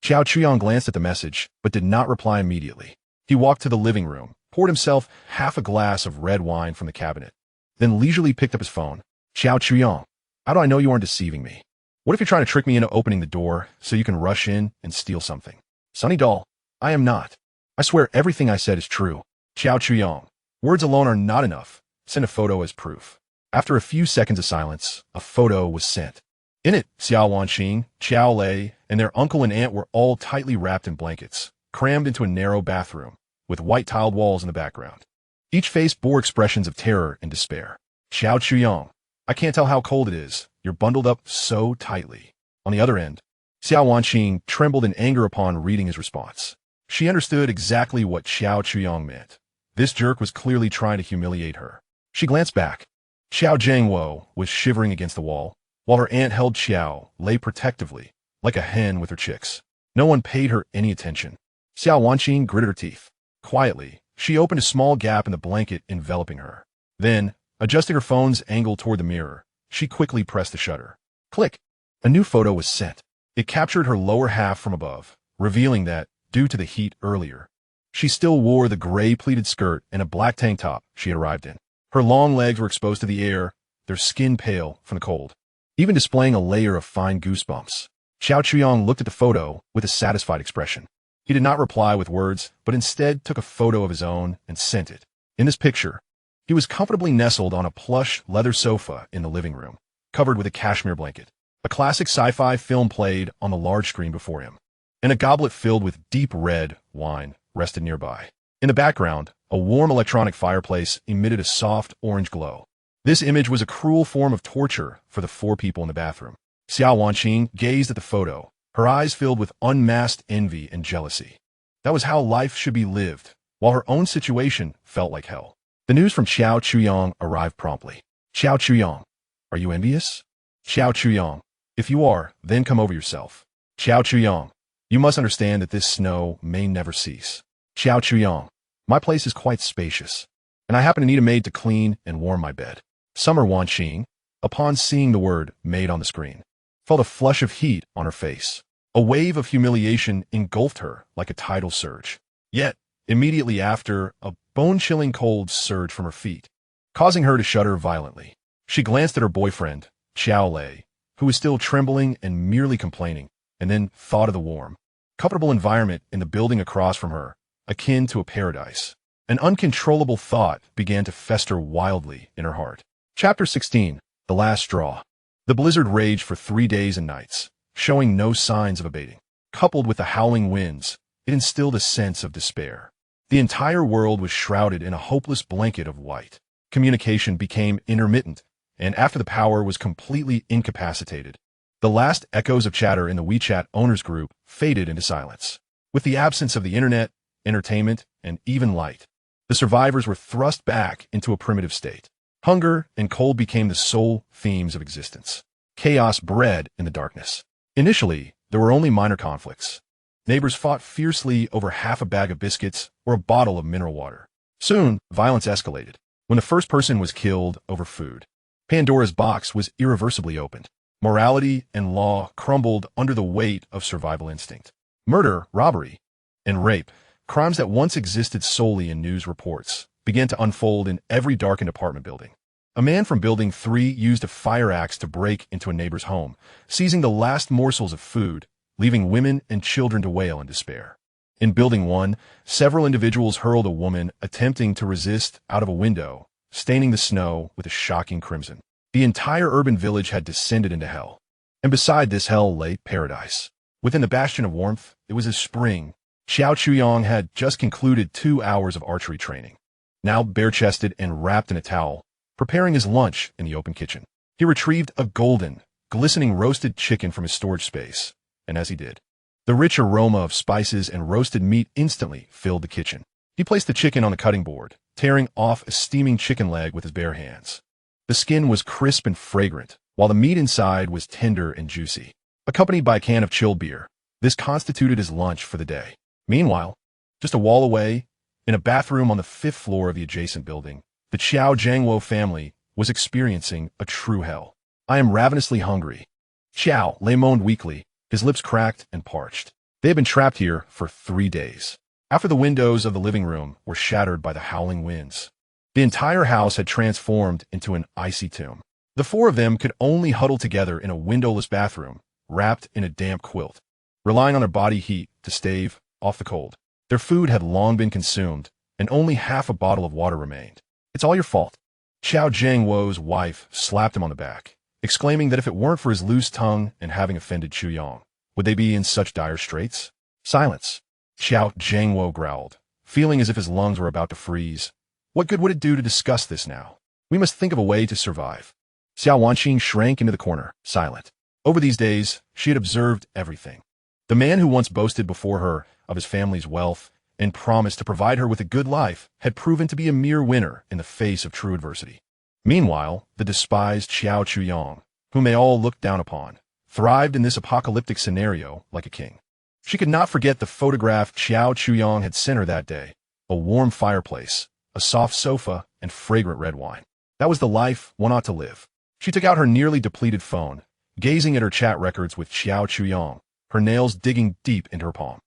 Xiao Chuyang glanced at the message, but did not reply immediately. He walked to the living room, poured himself half a glass of red wine from the cabinet, then leisurely picked up his phone. Xiao Chuyang, how do I know you aren't deceiving me? What if you're trying to trick me into opening the door so you can rush in and steal something? Sunny Doll, I am not. I swear everything I said is true. Xiao Chuyang, words alone are not enough. Send a photo as proof. After a few seconds of silence, a photo was sent. In it, Xiao Wanqing, Xiao Lei, and their uncle and aunt were all tightly wrapped in blankets, crammed into a narrow bathroom, with white tiled walls in the background. Each face bore expressions of terror and despair. Xiao Chuyang, I can't tell how cold it is. You're bundled up so tightly. On the other end, Xiao Wanqing trembled in anger upon reading his response. She understood exactly what Xiao Chuyang meant. This jerk was clearly trying to humiliate her. She glanced back. Xiao Zhangwo was shivering against the wall, while her aunt held Xiao Lei protectively, like a hen with her chicks. No one paid her any attention. Xiao Wanqing gritted her teeth. Quietly, she opened a small gap in the blanket enveloping her. Then, adjusting her phone's angle toward the mirror, she quickly pressed the shutter. Click! A new photo was sent. It captured her lower half from above, revealing that, due to the heat earlier, she still wore the gray pleated skirt and a black tank top she had arrived in. Her long legs were exposed to the air, their skin pale from the cold, even displaying a layer of fine goosebumps. Xiao Chuyang looked at the photo with a satisfied expression. He did not reply with words, but instead took a photo of his own and sent it. In this picture, he was comfortably nestled on a plush leather sofa in the living room, covered with a cashmere blanket. A classic sci-fi film played on the large screen before him, and a goblet filled with deep red wine rested nearby. In the background, a warm electronic fireplace emitted a soft orange glow. This image was a cruel form of torture for the 4 people in the bathroom. Xiao Wanqing gazed at the photo, her eyes filled with unmasked envy and jealousy. That was how life should be lived, while her own situation felt like hell. The news from Xiao Chuyang arrived promptly. Xiao Chuyang, are you envious? Xiao Chuyang, if you are, then come over yourself. Xiao Chuyang, you must understand that this snow may never cease. Xiao Chuyang, my place is quite spacious, and I happen to need a maid to clean and warm my bed. Summer Wanqing, upon seeing the word maid on the screen, felt a flush of heat on her face. A wave of humiliation engulfed her like a tidal surge. Yet, immediately after, a bone-chilling cold surged from her feet, causing her to shudder violently. She glanced at her boyfriend, Xiao Lei, who was still trembling and merely complaining, and then thought of the warm, comfortable environment in the building across from her, akin to a paradise. An uncontrollable thought began to fester wildly in her heart. Chapter 16. The Last Straw. The blizzard raged for 3 days and nights, showing no signs of abating. Coupled with the howling winds, it instilled a sense of despair. The entire world was shrouded in a hopeless blanket of white. Communication became intermittent, and after the power was completely incapacitated, the last echoes of chatter in the WeChat owners group faded into silence. With the absence of the internet, entertainment, and even light, the survivors were thrust back into a primitive state. Hunger and cold became the sole themes of existence. Chaos bred in the darkness. Initially, there were only minor conflicts. Neighbors fought fiercely over half a bag of biscuits or a bottle of mineral water. Soon, violence escalated when the first person was killed over food. Pandora's box was irreversibly opened. Morality and law crumbled under the weight of survival instinct. Murder, robbery, and rape, crimes that once existed solely in news reports, began to unfold in every darkened apartment building. A man from Building 3 used a fire axe to break into a neighbor's home, seizing the last morsels of food, leaving women and children to wail in despair. In Building 1, several individuals hurled a woman attempting to resist out of a window, staining the snow with a shocking crimson. The entire urban village had descended into hell. And beside this hell lay paradise. Within the bastion of warmth, it was as spring. Xiao Chuyang had just concluded 2 hours of archery training. Now bare-chested and wrapped in a towel, preparing his lunch in the open kitchen. He retrieved a golden, glistening roasted chicken from his storage space, and as he did, the rich aroma of spices and roasted meat instantly filled the kitchen. He placed the chicken on the cutting board, tearing off a steaming chicken leg with his bare hands. The skin was crisp and fragrant, while the meat inside was tender and juicy. Accompanied by a can of chilled beer, this constituted his lunch for the day. Meanwhile, just a wall away, in a bathroom on the 5th floor of the adjacent building, the Qiao Jiangwo family was experiencing a true hell. I am ravenously hungry. Qiao Lei moaned weakly, his lips cracked and parched. They had been trapped here for 3 days. After the windows of the living room were shattered by the howling winds, the entire house had transformed into an icy tomb. The 4 of them could only huddle together in a windowless bathroom, wrapped in a damp quilt, relying on their body heat to stave off the cold. Their food had long been consumed, and only half a bottle of water remained. It's all your fault. Xiao Jiangwo's wife slapped him on the back, exclaiming that if it weren't for his loose tongue and having offended Chuyang, would they be in such dire straits? Silence. Xiao Jiangwo growled, feeling as if his lungs were about to freeze. What good would it do to discuss this now? We must think of a way to survive. Xiao Wanqing shrank into the corner, silent. Over these days, she had observed everything. The man who once boasted before her of his family's wealth and promised to provide her with a good life had proven to be a mere winner in the face of true adversity. Meanwhile, the despised Xiao Chuyang, whom they all looked down upon, thrived in this apocalyptic scenario like a king. She could not forget the photograph Xiao Chuyang had sent her that day, a warm fireplace, a soft sofa, and fragrant red wine. That was the life one ought to live. She took out her nearly depleted phone, gazing at her chat records with Xiao Chuyang, her nails digging deep into her palm.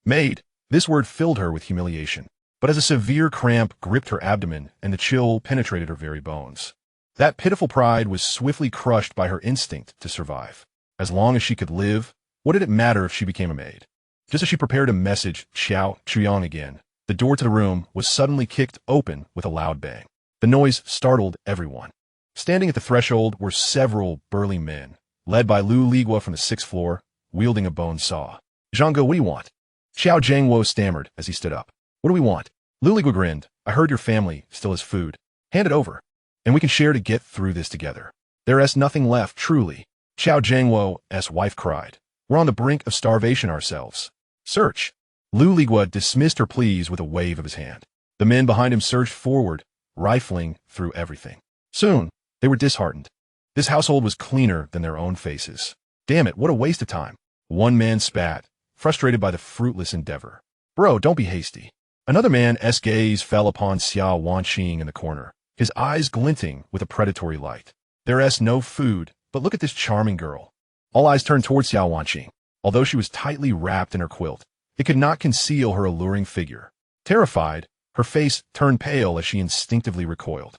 Maid. This word filled her with humiliation, but as a severe cramp gripped her abdomen and the chill penetrated her very bones, that pitiful pride was swiftly crushed by her instinct to survive. As long as she could live, what did it matter if she became a maid? Just as she prepared to message Xiao Chuyang again, the door to the room was suddenly kicked open with a loud bang. The noise startled everyone. Standing at the threshold were several burly men, led by Lu Ligua from the 6th floor, wielding a bone saw. Zhangge, what do you want? Xiao Jiangwo stammered as he stood up. What do we want? Lu Ligua grinned. I heard your family still has food. Hand it over, and we can share to get through this together. There is nothing left, truly. Xiao Jiangwo's wife cried, We're on the brink of starvation ourselves. Search. Lu Ligua dismissed her pleas with a wave of his hand. The men behind him surged forward, rifling through everything. Soon, they were disheartened. This household was cleaner than their own faces. Damn it, what a waste of time. One man spat, frustrated by the fruitless endeavor. Bro, don't be hasty. Another man's gaze fell upon Xiao Wanqing in the corner, his eyes glinting with a predatory light. There's no food, but look at this charming girl. All eyes turned towards Xiao Wanqing. Although she was tightly wrapped in her quilt, it could not conceal her alluring figure. Terrified, her face turned pale as she instinctively recoiled.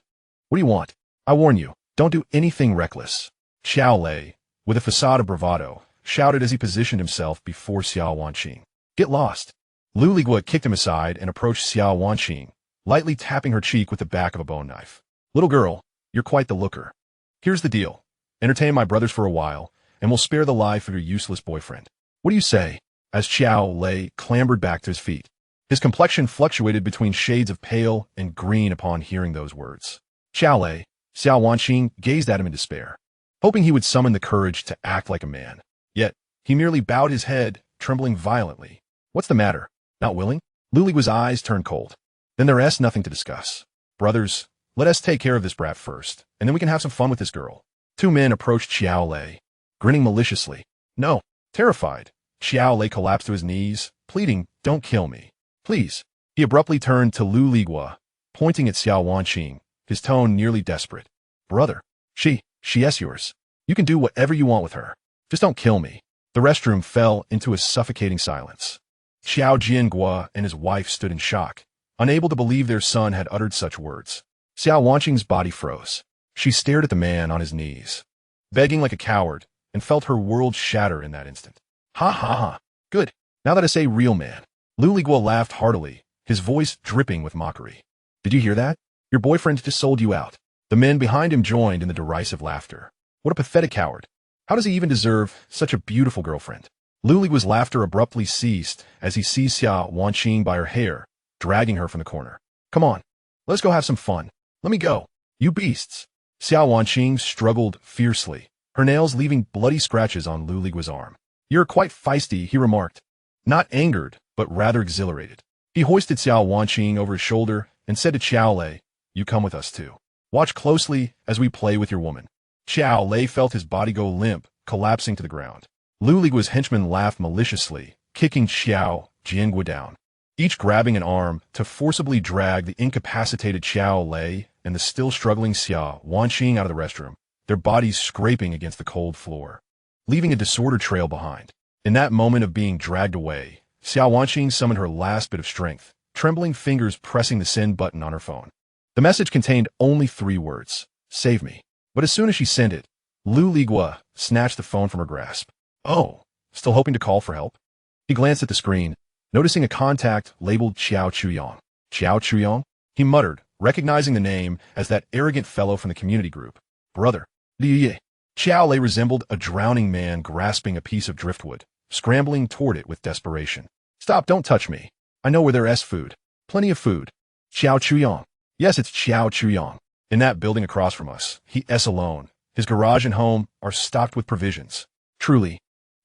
What do you want? I warn you, don't do anything reckless. Xiao Lei, with a facade of bravado, shouted as he positioned himself before Xiao Wanqing. Get lost. Lu Ligua kicked him aside and approached Xiao Wanqing, lightly tapping her cheek with the back of a bone knife. Little girl, you're quite the looker. Here's the deal. Entertain my brothers for a while, and we'll spare the life of your useless boyfriend. What do you say? As Xiao Lei clambered back to his feet. His complexion fluctuated between shades of pale and green upon hearing those words. Xiao Lei, Xiao Wanqing gazed at him in despair, hoping he would summon the courage to act like a man. Yet, he merely bowed his head, trembling violently. What's the matter? Not willing? Lu Ligua's eyes turned cold. Then there's nothing to discuss. Brothers, let us take care of this brat first, and then we can have some fun with this girl. Two men approached Xiao Lei, grinning maliciously. No. Terrified, Xiao Lei collapsed to his knees, pleading, don't kill me. Please. He abruptly turned to Lu Ligua, pointing at Xiao Wanqing, his tone nearly desperate. Brother, she's yours. You can do whatever you want with her. Just don't kill me. The restroom fell into a suffocating silence. Xiao Jiangua and his wife stood in shock, unable to believe their son had uttered such words. Xiao Wanqing's body froze. She stared at the man on his knees, begging like a coward, and felt her world shatter in that instant. Ha ha ha. Good. Now that I say real man. Lu Ligua laughed heartily, his voice dripping with mockery. Did you hear that? Your boyfriend just sold you out. The men behind him joined in the derisive laughter. What a pathetic coward. How does he even deserve such a beautiful girlfriend? Lu Ligua's laughter abruptly ceased as he seized Xiao Wanqing by her hair, dragging her from the corner. Come on. Let's go have some fun. Let me go. You beasts. Xiao Wanqing struggled fiercely, her nails leaving bloody scratches on Lu Ligua's arm. You're quite feisty, he remarked. Not angered, but rather exhilarated. He hoisted Xiao Wanqing over his shoulder and said to Xiao Lei, you come with us too. Watch closely as we play with your woman. Xiao Lei felt his body go limp, collapsing to the ground. Lu Ligua's henchmen laughed maliciously, kicking Xiao Jiangua down, each grabbing an arm to forcibly drag the incapacitated Xiao Lei and the still struggling Xiao Wanqing out of the restroom, their bodies scraping against the cold floor, leaving a disordered trail behind. In that moment of being dragged away, Xiao Wanqing summoned her last bit of strength, trembling fingers pressing the send button on her phone. The message contained only 3 words, save me. But as soon as she sent it, Lu Ligua snatched the phone from her grasp. Oh, still hoping to call for help? He glanced at the screen, noticing a contact labeled Xiao Chuyong. Xiao Chuyong? He muttered, recognizing the name as that arrogant fellow from the community group. Brother. Liye. Xiao Lei resembled a drowning man grasping a piece of driftwood, scrambling toward it with desperation. Stop, don't touch me. I know where there's food. Plenty of food. Xiao Chuyong. Yes, it's Xiao Chuyong. In that building across from us, he's alone. His garage and home are stocked with provisions. Truly.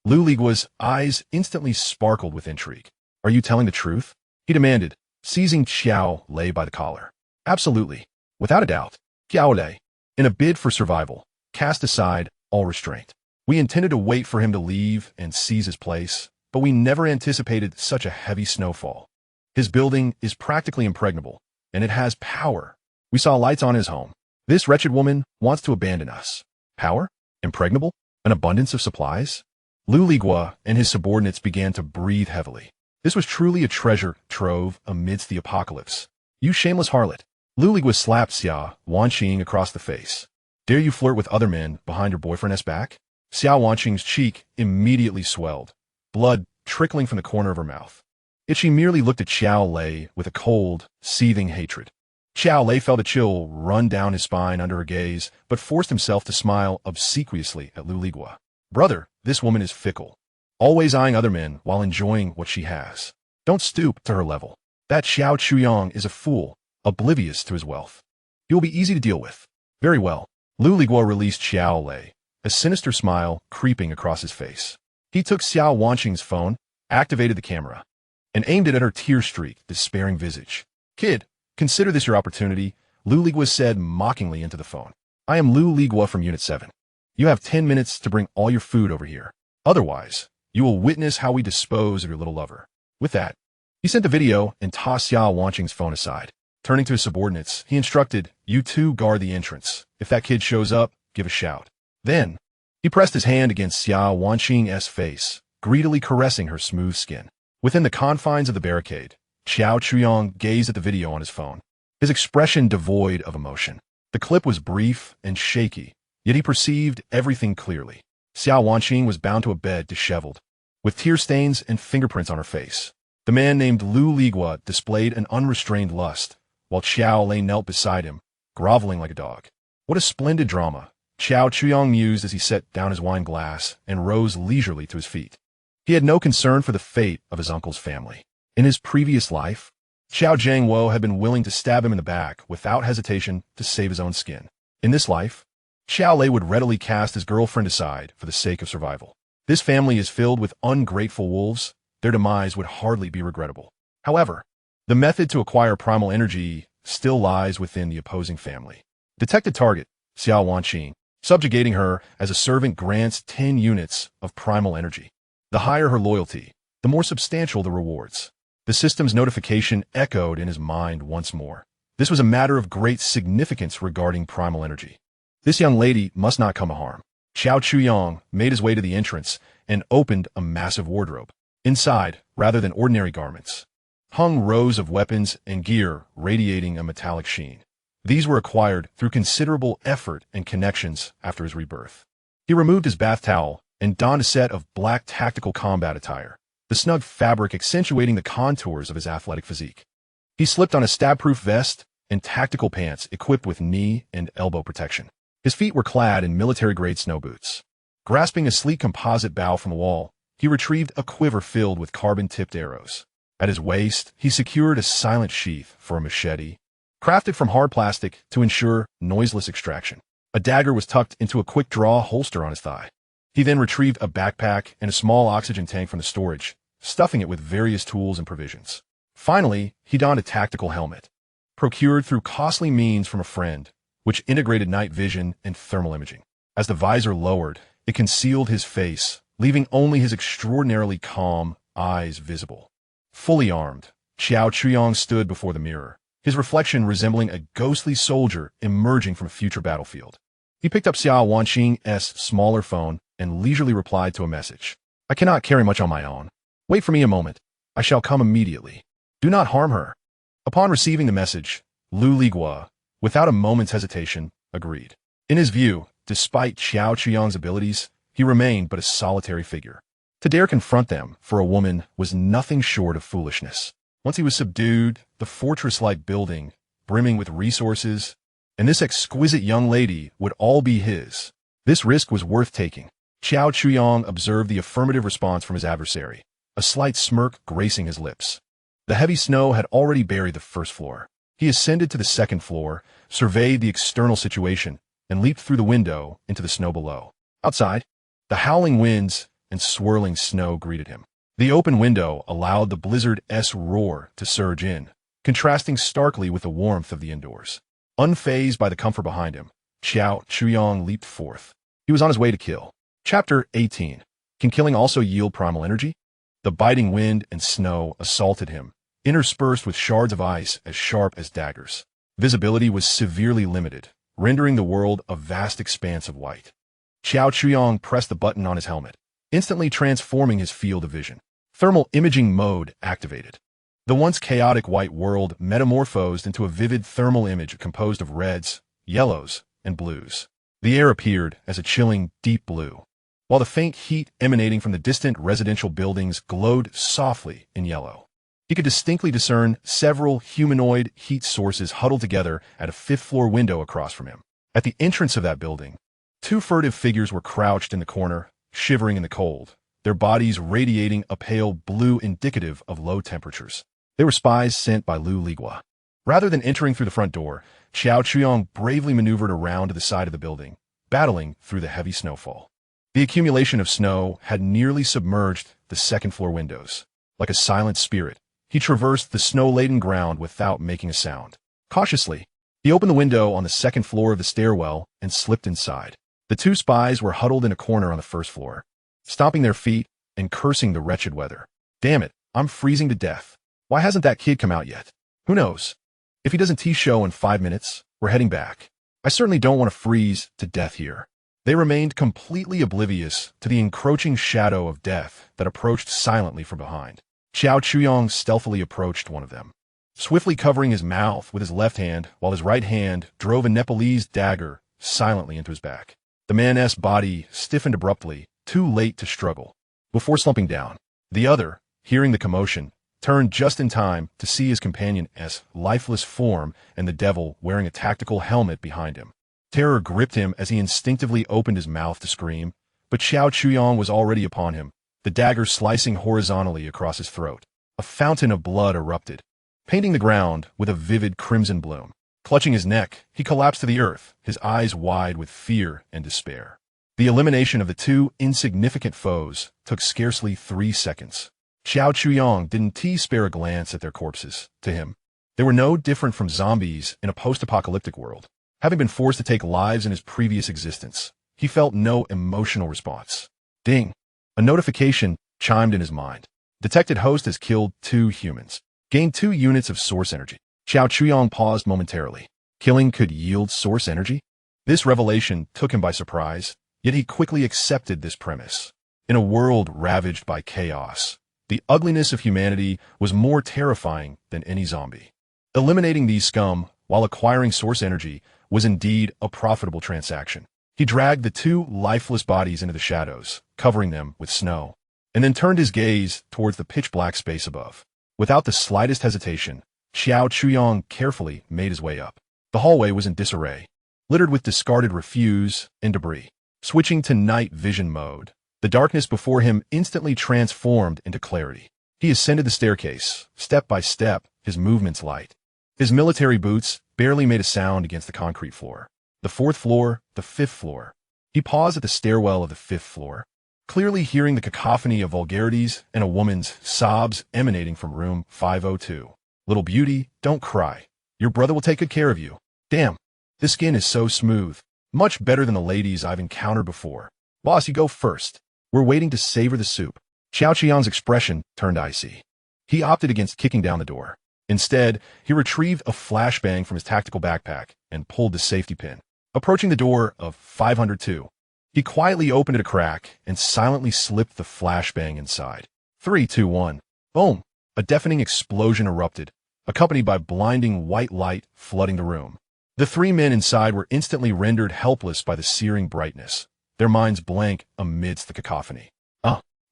Lu Ligua's eyes instantly sparkled with intrigue. Are you telling the truth? He demanded, seizing Xiao Lei by the collar. Absolutely. Without a doubt. Xiao Lei, in a bid for survival, cast aside all restraint. We intended to wait for him to leave and seize his place, but we never anticipated such a heavy snowfall. His building is practically impregnable, and it has power. We saw lights on his home. This wretched woman wants to abandon us. Power? Impregnable? An abundance of supplies? Lu Ligua and his subordinates began to breathe heavily. This was truly a treasure trove amidst the apocalypse. You shameless harlot. Lu Ligua slapped Xiao Wanqing across the face. Dare you flirt with other men behind your boyfriend's back? Xiao Wanqing's cheek immediately swelled, blood trickling from the corner of her mouth. Yet she merely looked at Xiao Lei with a cold, seething hatred. Xiao Lei felt a chill run down his spine under her gaze, but forced himself to smile obsequiously at Lu Ligua. Brother, this woman is fickle, always eyeing other men while enjoying what she has. Don't stoop to her level. That Xiao Chuyong is a fool, oblivious to his wealth. He will be easy to deal with. Very well. Lu Ligua released Xiao Lei, a sinister smile creeping across his face. He took Xiao Wanqing's phone, activated the camera, and aimed it at her tear-streaked, despairing visage. "Kid, consider this your opportunity," Lu Ligua said mockingly into the phone. "I am Lu Ligua from Unit 7. You have 10 minutes to bring all your food over here. Otherwise, you will witness how we dispose of your little lover." With that, he sent the video and tossed Xiao Wanqing's phone aside. Turning to his subordinates, he instructed, "You two guard the entrance. If that kid shows up, give a shout." Then, he pressed his hand against Xiao Wanqing's face, greedily caressing her smooth skin. Within the confines of the barricade, Xiao Chuyong gazed at the video on his phone, his expression devoid of emotion. The clip was brief and shaky, yet he perceived everything clearly. Xiao Wanqing was bound to a bed, disheveled, with tear stains and fingerprints on her face. The man named Lu Ligua displayed an unrestrained lust, while Xiao lay knelt beside him, groveling like a dog. What a splendid drama, Xiao Chuyong mused as he set down his wine glass and rose leisurely to his feet. He had no concern for the fate of his uncle's family. In his previous life, Xiao Jiangwo had been willing to stab him in the back without hesitation to save his own skin. In this life, Xiao Lei would readily cast his girlfriend aside for the sake of survival. This family is filled with ungrateful wolves. Their demise would hardly be regrettable. However, the method to acquire primal energy still lies within the opposing family. Detected target, Xiao Wanqing. Subjugating her as a servant grants 10 units of primal energy. The higher her loyalty, the more substantial the rewards. The system's notification echoed in his mind once more. This was a matter of great significance regarding primal energy. This young lady must not come to harm. Xiao Chuyong made his way to the entrance and opened a massive wardrobe. Inside, rather than ordinary garments, hung rows of weapons and gear radiating a metallic sheen. These were acquired through considerable effort and connections after his rebirth. He removed his bath towel and donned a set of black tactical combat attire, the snug fabric accentuating the contours of his athletic physique. He slipped on a stab-proof vest and tactical pants equipped with knee and elbow protection. His feet were clad in military-grade snow boots. Grasping a sleek composite bow from the wall, he retrieved a quiver filled with carbon-tipped arrows. At his waist, he secured a silent sheath for a machete, crafted from hard plastic to ensure noiseless extraction. A dagger was tucked into a quick-draw holster on his thigh. He then retrieved a backpack and a small oxygen tank from the storage, stuffing it with various tools and provisions. Finally, he donned a tactical helmet, procured through costly means from a friend, which integrated night vision and thermal imaging. As the visor lowered, it concealed his face, leaving only his extraordinarily calm eyes visible. Fully armed, Xiao Chuyong stood before the mirror, his reflection resembling a ghostly soldier emerging from a future battlefield. He picked up Xiao Wanqing's smaller phone and leisurely replied to a message. "I cannot carry much on my own. Wait for me a moment. I shall come immediately. Do not harm her." Upon receiving the message, Lu Ligua, without a moment's hesitation, agreed. In his view, despite Xiao Chuyong's abilities, he remained but a solitary figure. To dare confront them for a woman was nothing short of foolishness. Once he was subdued, the fortress-like building, brimming with resources, and this exquisite young lady would all be his. This risk was worth taking. Xiao Chuyong observed the affirmative response from his adversary, a slight smirk gracing his lips. The heavy snow had already buried the first floor. He ascended to the second floor, surveyed the external situation, and leaped through the window into the snow below. Outside, the howling winds and swirling snow greeted him. The open window allowed the blizzard's roar to surge in, contrasting starkly with the warmth of the indoors. Unfazed by the comfort behind him, Xiao Chuyong leaped forth. He was on his way to kill. Chapter 18. Can killing also yield primal energy? The biting wind and snow assaulted him, interspersed with shards of ice as sharp as daggers. Visibility was severely limited, rendering the world a vast expanse of white. Xiao Chuyong pressed the button on his helmet, instantly transforming his field of vision. Thermal imaging mode activated. The once chaotic white world metamorphosed into a vivid thermal image composed of reds, yellows, and blues. The air appeared as a chilling, deep blue, while the faint heat emanating from the distant residential buildings glowed softly in yellow. He could distinctly discern several humanoid heat sources huddled together at a fifth-floor window across from him. At the entrance of that building, two furtive figures were crouched in the corner, shivering in the cold, their bodies radiating a pale blue indicative of low temperatures. They were spies sent by Lu Ligua. Rather than entering through the front door, Xiao Chuyong bravely maneuvered around to the side of the building, battling through the heavy snowfall. The accumulation of snow had nearly submerged the second-floor windows. Like a silent spirit, he traversed the snow-laden ground without making a sound. Cautiously, he opened the window on the second floor of the stairwell and slipped inside. The two spies were huddled in a corner on the first floor, stomping their feet and cursing the wretched weather. Damn it, I'm freezing to death. Why hasn't that kid come out yet? Who knows? If he doesn't T-show in 5 minutes, we're heading back. I certainly don't want to freeze to death here. They remained completely oblivious to the encroaching shadow of death that approached silently from behind. Xiao Chuyong stealthily approached one of them, swiftly covering his mouth with his left hand while his right hand drove a Nepalese dagger silently into his back. The man's body stiffened abruptly, too late to struggle, before slumping down. The other, hearing the commotion, turned just in time to see his companion's lifeless form and the devil wearing a tactical helmet behind him. Terror gripped him as he instinctively opened his mouth to scream, but Xiao Chuyong was already upon him, the dagger slicing horizontally across his throat. A fountain of blood erupted, painting the ground with a vivid crimson bloom. Clutching his neck, he collapsed to the earth, his eyes wide with fear and despair. The elimination of the two insignificant foes took scarcely 3 seconds. Xiao Chuyong didn't spare a glance at their corpses. To him, they were no different from zombies in a post-apocalyptic world. Having been forced to take lives in his previous existence, he felt no emotional response. Ding! A notification chimed in his mind. Detected host has killed 2 humans. Gained 2 units of source energy. Xiao Chuyong paused momentarily. Killing could yield source energy? This revelation took him by surprise, yet he quickly accepted this premise. In a world ravaged by chaos, the ugliness of humanity was more terrifying than any zombie. Eliminating these scum while acquiring source energy was indeed a profitable transaction. He dragged the 2 lifeless bodies into the shadows, covering them with snow, and then turned his gaze towards the pitch-black space above. Without the slightest hesitation, Xiao Chuyong carefully made his way up. The hallway was in disarray, littered with discarded refuse and debris. Switching to night vision mode, the darkness before him instantly transformed into clarity. He ascended the staircase, step by step, his movements light. His military boots barely made a sound against the concrete floor. The 4th floor, the 5th floor. He paused at the stairwell of the 5th floor, clearly hearing the cacophony of vulgarities and a woman's sobs emanating from room 502. Little beauty, don't cry. Your brother will take good care of you. Damn, this skin is so smooth. Much better than the ladies I've encountered before. Boss, you go first. We're waiting to savor the soup. Xiao Qian's expression turned icy. He opted against kicking down the door. Instead, he retrieved a flashbang from his tactical backpack and pulled the safety pin. Approaching the door of 502, he quietly opened it a crack and silently slipped the flashbang inside. 3, 2, 1. Boom! A deafening explosion erupted, accompanied by blinding white light flooding the room. The 3 men inside were instantly rendered helpless by the searing brightness, their minds blank amidst the cacophony.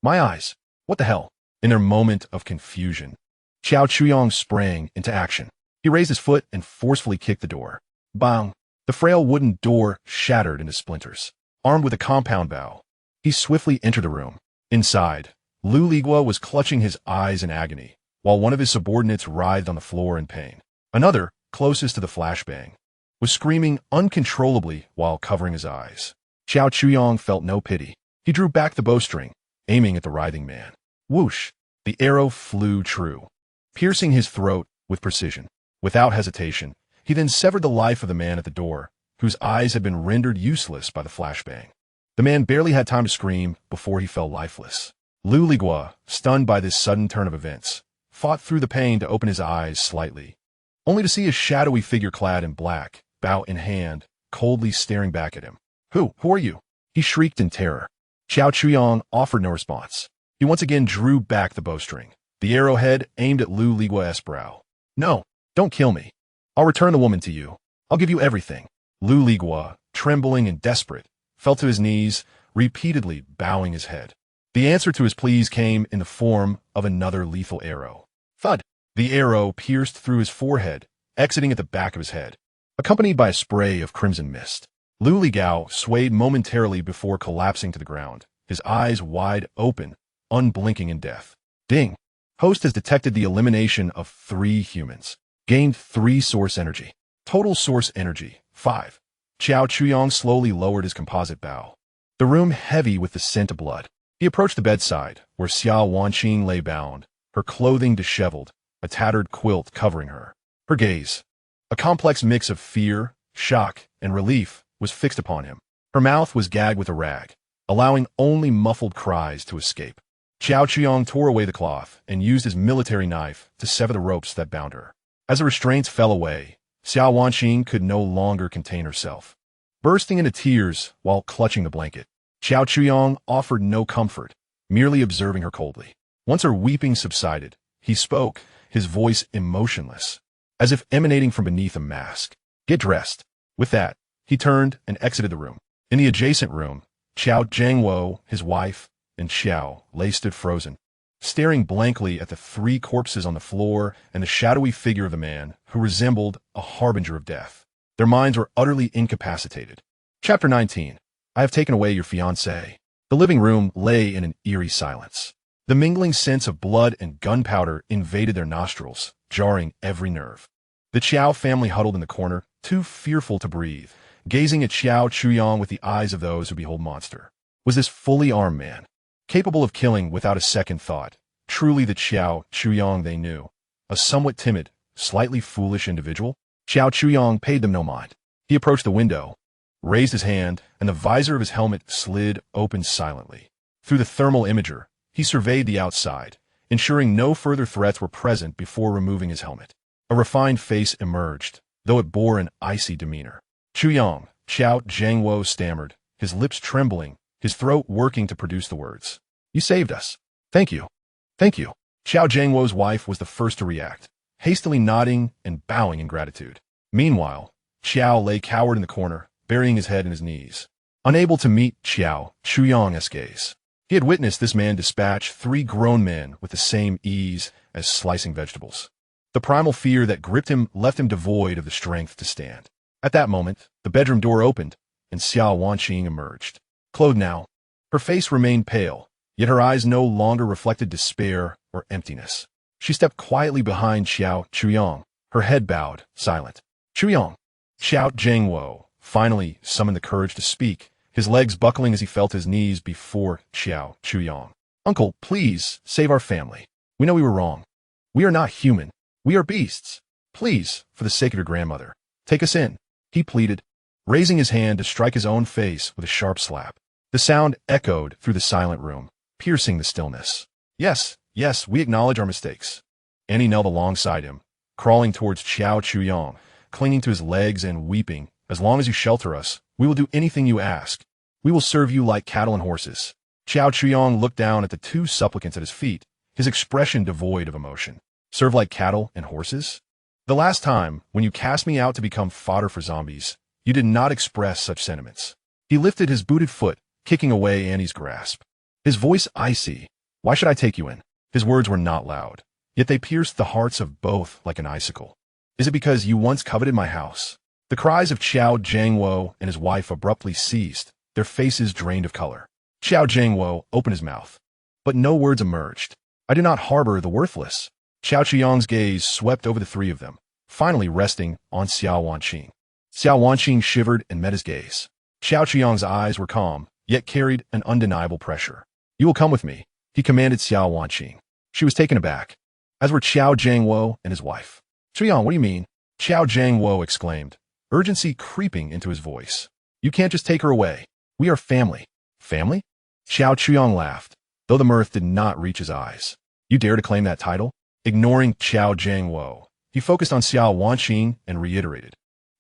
My eyes! What the hell? In their moment of confusion, Xiao Chuyong sprang into action. He raised his foot and forcefully kicked the door. Bang! The frail wooden door shattered into splinters. Armed with a compound bow, he swiftly entered the room. Inside, Lu Ligua was clutching his eyes in agony, while one of his subordinates writhed on the floor in pain. Another, closest to the flashbang, was screaming uncontrollably while covering his eyes. Xiao Chuyong felt no pity. He drew back the bowstring, aiming at the writhing man. Whoosh! The arrow flew true, piercing his throat with precision. Without hesitation, he then severed the life of the man at the door, whose eyes had been rendered useless by the flashbang. The man barely had time to scream before he fell lifeless. Lu Ligua, stunned by this sudden turn of events, fought through the pain to open his eyes slightly, only to see a shadowy figure clad in black, bow in hand, coldly staring back at him. Who are you? He shrieked in terror. Xiao Chuyong offered no response. He once again drew back the bowstring, the arrowhead aimed at Lu Ligua's brow. No, don't kill me. I'll return the woman to you. I'll give you everything. Lu Ligua, trembling and desperate, fell to his knees, repeatedly bowing his head. The answer to his pleas came in the form of another lethal arrow. Thud! The arrow pierced through his forehead, exiting at the back of his head, accompanied by a spray of crimson mist. Lu Ligao swayed momentarily before collapsing to the ground, his eyes wide open, unblinking in death. Ding! Host has detected the elimination of 3 humans. Gained 3 source energy. Total source energy, 5. Xiao Chuyong slowly lowered his composite bow, the room heavy with the scent of blood. He approached the bedside, where Xiao Wanqing lay bound, her clothing disheveled, a tattered quilt covering her. Her gaze, a complex mix of fear, shock, and relief, was fixed upon him. Her mouth was gagged with a rag, allowing only muffled cries to escape. Xiao Qiang tore away the cloth and used his military knife to sever the ropes that bound her. As the restraints fell away, Xiao Wanqing could no longer contain herself. Bursting into tears while clutching the blanket, Xiao Qiang offered no comfort, merely observing her coldly. Once her weeping subsided, he spoke, his voice emotionless, as if emanating from beneath a mask. "Get dressed." With that, he turned and exited the room. In the adjacent room, Qiao Zhangwo, his wife, and Xiao Lei stood frozen, staring blankly at the three corpses on the floor and the shadowy figure of the man who resembled a harbinger of death. Their minds were utterly incapacitated. Chapter 19. I have taken away your fiancé. The living room lay in an eerie silence. The mingling scents of blood and gunpowder invaded their nostrils, jarring every nerve. The Qiao family huddled in the corner, too fearful to breathe, gazing at Xiao Chuyang with the eyes of those who behold monster. Was this fully armed man, capable of killing without a second thought, truly the Xiao Chuyang they knew, a somewhat timid, slightly foolish individual? Xiao Chuyang paid them no mind. He approached the window, raised his hand, and the visor of his helmet slid open silently. Through the thermal imager, he surveyed the outside, ensuring no further threats were present before removing his helmet. A refined face emerged, though it bore an icy demeanor. Chuyang, Xiao Zhangwo stammered, his lips trembling, his throat working to produce the words. "You saved us. Thank you. Thank you." Xiao Zhangwo's wife was the first to react, hastily nodding and bowing in gratitude. Meanwhile, Xiao lay cowered in the corner, burying his head in his knees, unable to meet Xiao Chuyang's gaze. He had witnessed this man dispatch three grown men with the same ease as slicing vegetables. The primal fear that gripped him left him devoid of the strength to stand. At that moment, the bedroom door opened, and Xiao Wanqing emerged. Clothed now, her face remained pale, yet her eyes no longer reflected despair or emptiness. She stepped quietly behind Xiao Chuyang, her head bowed, silent. "Chuyang!" Xiao Zhangwo finally summoned the courage to speak, his legs buckling as he felt his knees before Xiao Chuyang. "Uncle, please, save our family. We know we were wrong. We are not human. We are beasts. Please, for the sake of your grandmother, take us in," he pleaded, raising his hand to strike his own face with a sharp slap. The sound echoed through the silent room, piercing the stillness. "Yes, yes, we acknowledge our mistakes." Annie knelt alongside him, crawling towards Xiao Chuyang, clinging to his legs and weeping. "As long as you shelter us, we will do anything you ask. We will serve you like cattle and horses." Xiao Chuyang looked down at the two supplicants at his feet, his expression devoid of emotion. "Serve like cattle and horses? The last time, when you cast me out to become fodder for zombies, you did not express such sentiments." He lifted his booted foot, kicking away Annie's grasp. His voice icy. "Why should I take you in?" His words were not loud, yet they pierced the hearts of both like an icicle. "Is it because you once coveted my house?" The cries of Xiao Zhangwo and his wife abruptly ceased, their faces drained of color. Xiao Zhangwo opened his mouth, but no words emerged. "I do not harbor the worthless." Xiao Chuyang's gaze swept over the three of them, finally resting on Xiao Wanqing. Xiao Wanqing shivered and met his gaze. Xiao Chuyang's eyes were calm, yet carried an undeniable pressure. "You will come with me," he commanded Xiao Wanqing. She was taken aback, as were Xiao Zhangwo and his wife. "Chuyang, what do you mean?" Xiao Zhangwo exclaimed, urgency creeping into his voice. "You can't just take her away. We are family." "Family?" Xiao Chuyang laughed, though the mirth did not reach his eyes. "You dare to claim that title?" Ignoring Xiao Zhangwo, he focused on Xiao Wanqing and reiterated,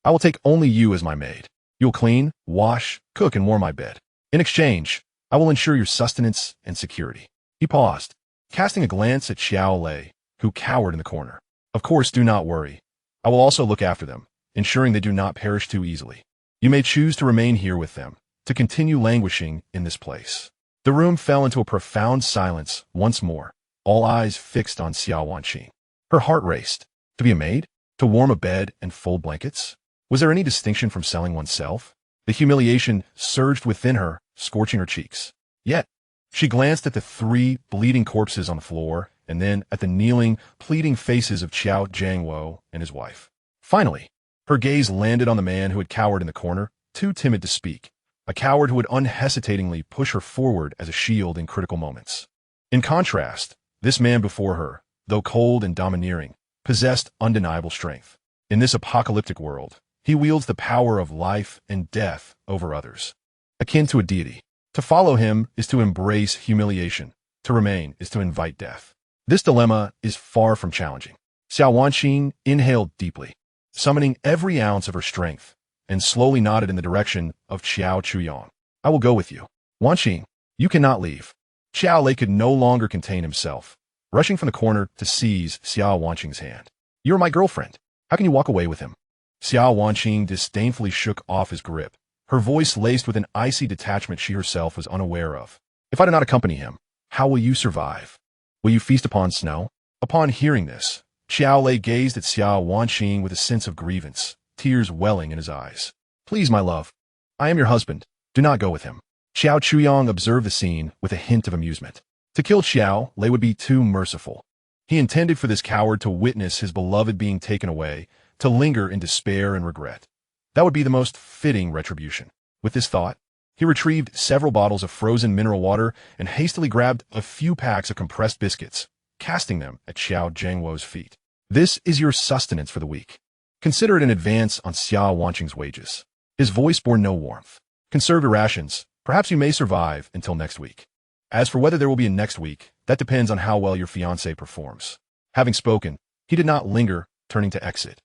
"I will take only you as my maid. You will clean, wash, cook, and warm my bed. In exchange, I will ensure your sustenance and security." He paused, casting a glance at Xiao Lei, who cowered in the corner. "Of course, do not worry. I will also look after them, ensuring they do not perish too easily. You may choose to remain here with them, to continue languishing in this place." The room fell into a profound silence once more, all eyes fixed on Xiao Wanqing. Her heart raced. To be a maid? To warm a bed and fold blankets? Was there any distinction from selling oneself? The humiliation surged within her, scorching her cheeks. Yet, she glanced at the three bleeding corpses on the floor, and then at the kneeling, pleading faces of Xiao Zhangwo and his wife. Finally, her gaze landed on the man who had cowered in the corner, too timid to speak, a coward who would unhesitatingly push her forward as a shield in critical moments. In contrast, this man before her, though cold and domineering, possessed undeniable strength. In this apocalyptic world, he wields the power of life and death over others, akin to a deity. To follow him is to embrace humiliation. To remain is to invite death. This dilemma is far from challenging. Xiao Wanqing inhaled deeply, summoning every ounce of her strength, and slowly nodded in the direction of Qiao Chuyang. I will go with you. Wanqing, you cannot leave. Xiao Lei could no longer contain himself, rushing from the corner to seize Xiao Wanqing's hand. You are my girlfriend. How can you walk away with him? Xiao Wanqing disdainfully shook off his grip, her voice laced with an icy detachment she herself was unaware of. If I do not accompany him, how will you survive? Will you feast upon snow? Upon hearing this, Xiao Lei gazed at Xiao Wanqing with a sense of grievance, tears welling in his eyes. Please, my love, I am your husband. Do not go with him. Xiao Chuyang observed the scene with a hint of amusement. To kill Xiao Lei would be too merciful. He intended for this coward to witness his beloved being taken away, to linger in despair and regret. That would be the most fitting retribution. With this thought, he retrieved several bottles of frozen mineral water and hastily grabbed a few packs of compressed biscuits, casting them at Xiao Zhengwo's feet. This is your sustenance for the week. Consider it an advance on Xiao Wanqing's wages. His voice bore no warmth. Conserve your rations. Perhaps you may survive until next week. As for whether there will be a next week, that depends on how well your fiancé performs. Having spoken, he did not linger, turning to exit.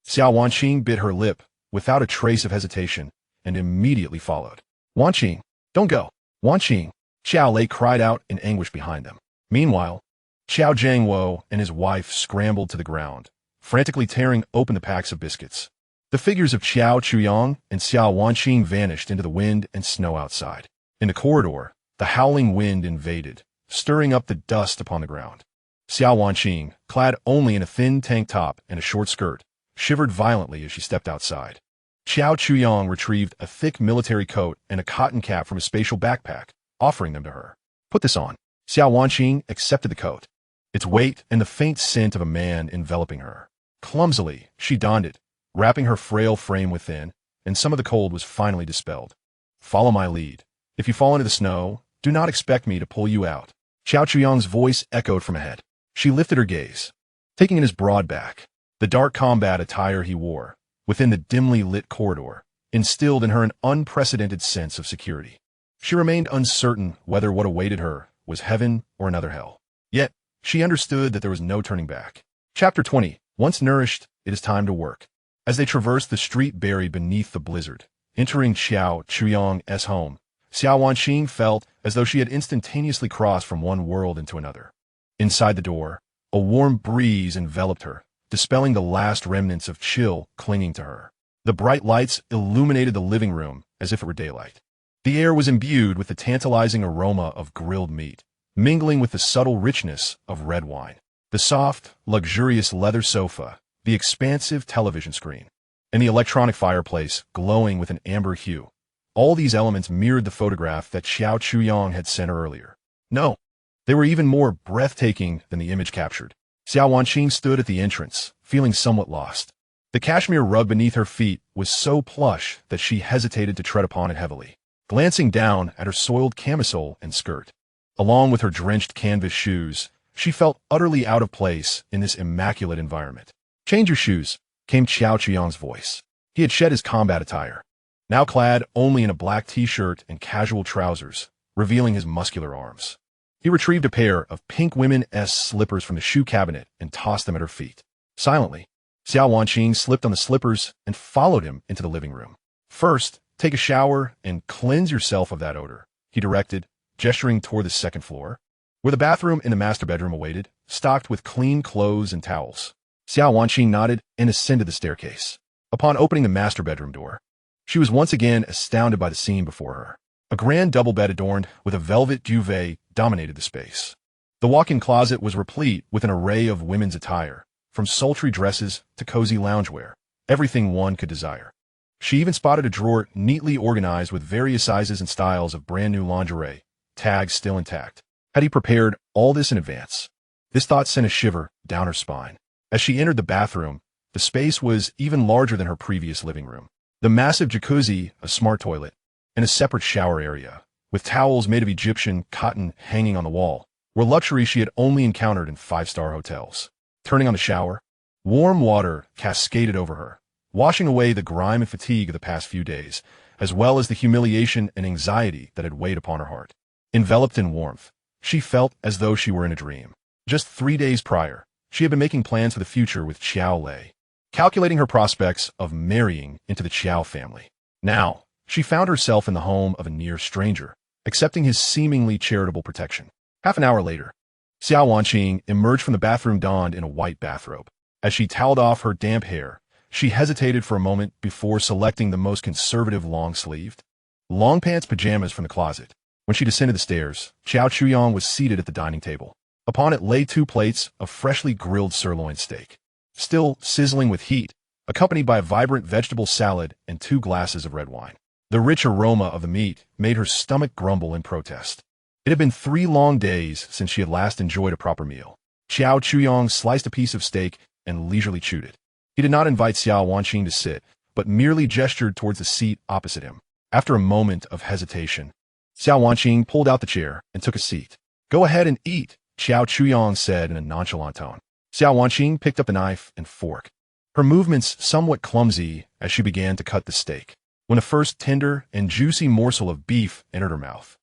Xiao Wanqing bit her lip, without a trace of hesitation, and immediately followed. Wanqing, don't go. Wanqing, Xiao Lei cried out in anguish behind them. Meanwhile, Qiao Zhengwo and his wife scrambled to the ground, frantically tearing open the packs of biscuits. The figures of Qiao Chuyang and Xiao Wanqing vanished into the wind and snow outside. In the corridor, the howling wind invaded, stirring up the dust upon the ground. Xiao Wanqing, clad only in a thin tank top and a short skirt, shivered violently as she stepped outside. Qiao Chuyang retrieved a thick military coat and a cotton cap from a spatial backpack, offering them to her. Put this on. Xiao Wanqing accepted the coat, its weight and the faint scent of a man enveloping her. Clumsily, she donned it, wrapping her frail frame within, and some of the cold was finally dispelled. Follow my lead. If you fall into the snow, do not expect me to pull you out. Xiao Chuyang's voice echoed from ahead. She lifted her gaze, taking in his broad back. The dark combat attire he wore, within the dimly lit corridor, instilled in her an unprecedented sense of security. She remained uncertain whether what awaited her was heaven or another hell. Yet, she understood that there was no turning back. Chapter 20. Once nourished, it is time to work. As they traversed the street buried beneath the blizzard, entering Qiao Chuyang's home, Xiao Wanqing felt as though she had instantaneously crossed from one world into another. Inside the door, a warm breeze enveloped her, dispelling the last remnants of chill clinging to her. The bright lights illuminated the living room as if it were daylight. The air was imbued with the tantalizing aroma of grilled meat, mingling with the subtle richness of red wine. The soft, luxurious leather sofa, the expansive television screen, and the electronic fireplace glowing with an amber hue. All these elements mirrored the photograph that Xiao Chuyang had sent her earlier. No, they were even more breathtaking than the image captured. Xiao Wanqing stood at the entrance, feeling somewhat lost. The cashmere rug beneath her feet was so plush that she hesitated to tread upon it heavily. Glancing down at her soiled camisole and skirt, along with her drenched canvas shoes, she felt utterly out of place in this immaculate environment. Change your shoes, came Qiao Chuyang's voice. He had shed his combat attire, now clad only in a black t-shirt and casual trousers, revealing his muscular arms. He retrieved a pair of pink women's slippers from the shoe cabinet and tossed them at her feet. Silently, Xiao Wanqing slipped on the slippers and followed him into the living room. First, take a shower and cleanse yourself of that odor, he directed, gesturing toward the second floor, where the bathroom and the master bedroom awaited, stocked with clean clothes and towels. Xiao Wanqing nodded and ascended the staircase. Upon opening the master bedroom door, she was once again astounded by the scene before her. A grand double bed adorned with a velvet duvet dominated the space. The walk-in closet was replete with an array of women's attire, from sultry dresses to cozy loungewear, everything one could desire. She even spotted a drawer neatly organized with various sizes and styles of brand-new lingerie, tags still intact. Had he prepared all this in advance? This thought sent a shiver down her spine. As she entered the bathroom, the space was even larger than her previous living room. The massive jacuzzi, a smart toilet, and a separate shower area, with towels made of Egyptian cotton hanging on the wall, were luxury she had only encountered in five-star hotels. Turning on the shower, warm water cascaded over her, washing away the grime and fatigue of the past few days, as well as the humiliation and anxiety that had weighed upon her heart. Enveloped in warmth, she felt as though she were in a dream. Just 3 days prior, she had been making plans for the future with Xiao Lei, calculating her prospects of marrying into the Xiao family. Now, she found herself in the home of a near stranger, accepting his seemingly charitable protection. Half an hour later, Xiao Wanqing emerged from the bathroom donned in a white bathrobe. As she toweled off her damp hair, she hesitated for a moment before selecting the most conservative long-sleeved, long-pants pajamas from the closet. When she descended the stairs, Xiao Chuyong was seated at the dining table. Upon it lay 2 plates of freshly grilled sirloin steak, still sizzling with heat, accompanied by a vibrant vegetable salad and 2 glasses of red wine. The rich aroma of the meat made her stomach grumble in protest. It had been 3 long days since she had last enjoyed a proper meal. Xiao Chuyong sliced a piece of steak and leisurely chewed it. He did not invite Xiao Wanqing to sit, but merely gestured towards the seat opposite him. After a moment of hesitation, Xiao Wanqing pulled out the chair and took a seat. "Go ahead and eat," Xiao Chuyong said in a nonchalant tone. Xiao Wanqing picked up a knife and fork, her movements somewhat clumsy as she began to cut the steak. When the first tender and juicy morsel of beef entered her mouth,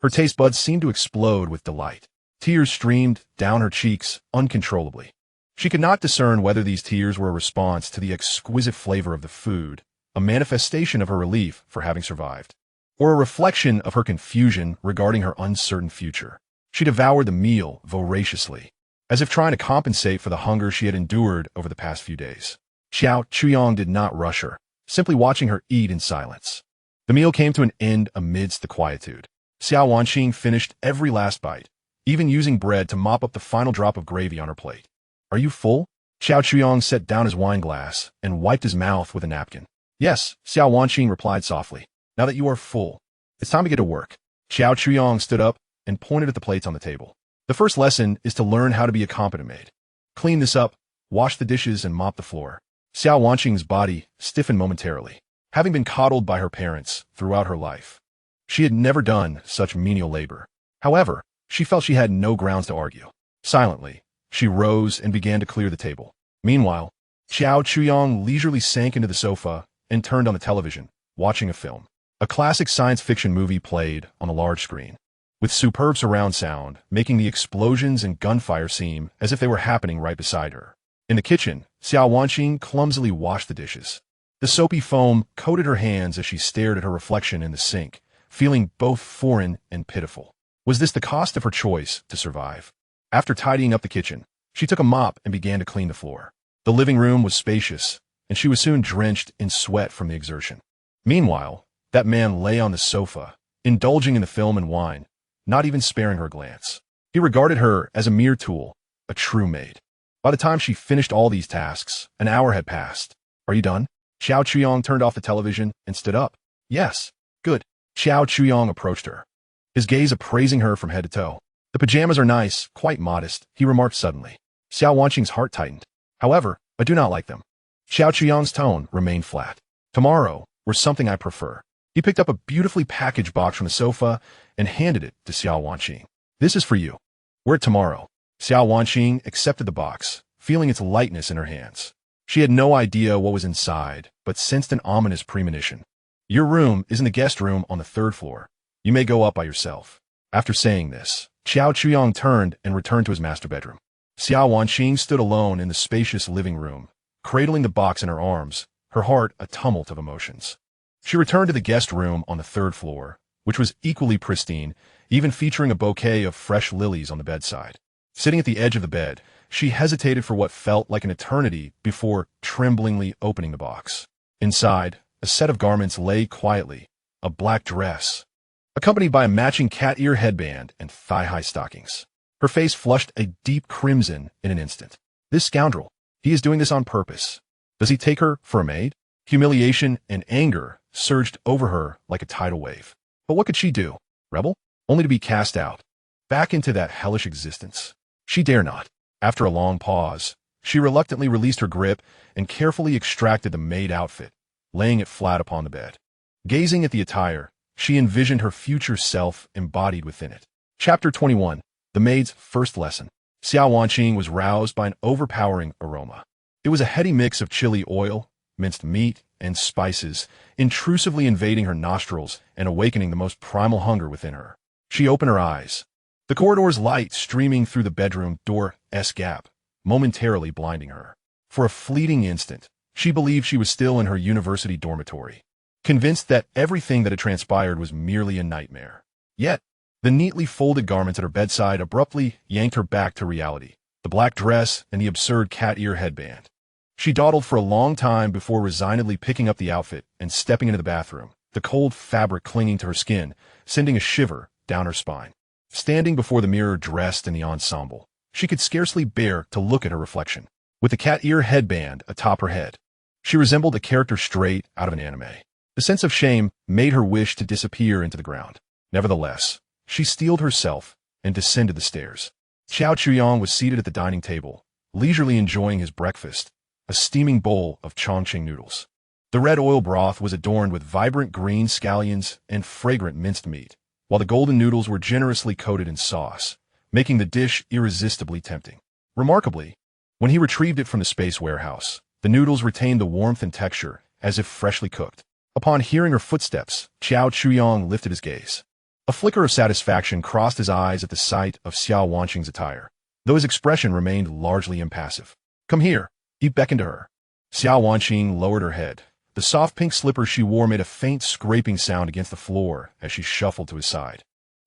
her taste buds seemed to explode with delight. Tears streamed down her cheeks uncontrollably. She could not discern whether these tears were a response to the exquisite flavor of the food, a manifestation of her relief for having survived, or a reflection of her confusion regarding her uncertain future. She devoured the meal voraciously, as if trying to compensate for the hunger she had endured over the past few days. Xiao Chuyong did not rush her, simply watching her eat in silence. The meal came to an end amidst the quietude. Xiao Wanqing finished every last bite, even using bread to mop up the final drop of gravy on her plate. "Are you full?" Xiao Chuyong set down his wine glass and wiped his mouth with a napkin. "Yes," Xiao Wanqing replied softly. "Now that you are full, it's time to get to work." Xiao Chuyong stood up and pointed at the plates on the table. "The first lesson is to learn how to be a competent maid. Clean this up, wash the dishes, and mop the floor." Xiao Wanqing's body stiffened momentarily. Having been coddled by her parents throughout her life, she had never done such menial labor. However, she felt she had no grounds to argue. Silently, she rose and began to clear the table. Meanwhile, Xiao Chuyong leisurely sank into the sofa and turned on the television, watching a film. A classic science fiction movie played on a large screen, with superb surround sound, making the explosions and gunfire seem as if they were happening right beside her. In the kitchen, Xiao Wanqing clumsily washed the dishes. The soapy foam coated her hands as she stared at her reflection in the sink, feeling both foreign and pitiful. Was this the cost of her choice to survive? After tidying up the kitchen, she took a mop and began to clean the floor. The living room was spacious, and she was soon drenched in sweat from the exertion. Meanwhile, that man lay on the sofa, indulging in the film and wine, not even sparing her a glance. He regarded her as a mere tool, a true maid. By the time she finished all these tasks, an hour had passed. "Are you done?" Xiao Chuyong turned off the television and stood up. "Yes." "Good." Xiao Chuyong approached her, his gaze appraising her from head to toe. "The pajamas are nice, quite modest," he remarked suddenly. Xiao Wanqing's heart tightened. "However, I do not like them." Xiao Chuyong's tone remained flat. "Tomorrow, or something I prefer." He picked up a beautifully packaged box from the sofa and handed it to Xiao Wanqing. "This is for you. Wear it tomorrow." Xiao Wanqing accepted the box, feeling its lightness in her hands. She had no idea what was inside, but sensed an ominous premonition. "Your room is in the guest room on the 3rd floor. You may go up by yourself." After saying this, Xiao Chuyong turned and returned to his master bedroom. Xiao Wanqing stood alone in the spacious living room, cradling the box in her arms, her heart a tumult of emotions. She returned to the guest room on the 3rd floor, which was equally pristine, even featuring a bouquet of fresh lilies on the bedside. Sitting at the edge of the bed, she hesitated for what felt like an eternity before tremblingly opening the box. Inside, a set of garments lay quietly, a black dress, accompanied by a matching cat ear headband and thigh-high stockings. Her face flushed a deep crimson in an instant. "This scoundrel, he is doing this on purpose. Does he take her for a maid?" Humiliation and anger surged over her like a tidal wave. But what could she do? Rebel? Only to be cast out, back into that hellish existence. She dare not. After a long pause, she reluctantly released her grip and carefully extracted the maid outfit, laying it flat upon the bed. Gazing at the attire, she envisioned her future self embodied within it. Chapter 21. The Maid's First Lesson. Xiao Wanqing was roused by an overpowering aroma. It was a heady mix of chili oil, minced meat, and spices, intrusively invading her nostrils and awakening the most primal hunger within her. She opened her eyes. The corridor's light streaming through the bedroom door's gap, momentarily blinding her. For a fleeting instant, she believed she was still in her university dormitory, convinced that everything that had transpired was merely a nightmare. Yet, the neatly folded garments at her bedside abruptly yanked her back to reality, the black dress and the absurd cat ear headband. She dawdled for a long time before resignedly picking up the outfit and stepping into the bathroom, the cold fabric clinging to her skin, sending a shiver down her spine. Standing before the mirror dressed in the ensemble, she could scarcely bear to look at her reflection. With the cat ear headband atop her head, she resembled a character straight out of an anime. The sense of shame made her wish to disappear into the ground. Nevertheless, she steeled herself and descended the stairs. Xiao Chuyang was seated at the dining table, leisurely enjoying his breakfast, a steaming bowl of Chongqing noodles. The red oil broth was adorned with vibrant green scallions and fragrant minced meat, while the golden noodles were generously coated in sauce, making the dish irresistibly tempting. Remarkably, when he retrieved it from the space warehouse, the noodles retained the warmth and texture as if freshly cooked. Upon hearing her footsteps, Xiao Chuyang lifted his gaze. A flicker of satisfaction crossed his eyes at the sight of Xiao Wanqing's attire, though his expression remained largely impassive. "Come here," he beckoned to her. Xiao Wanqing lowered her head. The soft pink slippers she wore made a faint scraping sound against the floor as she shuffled to his side,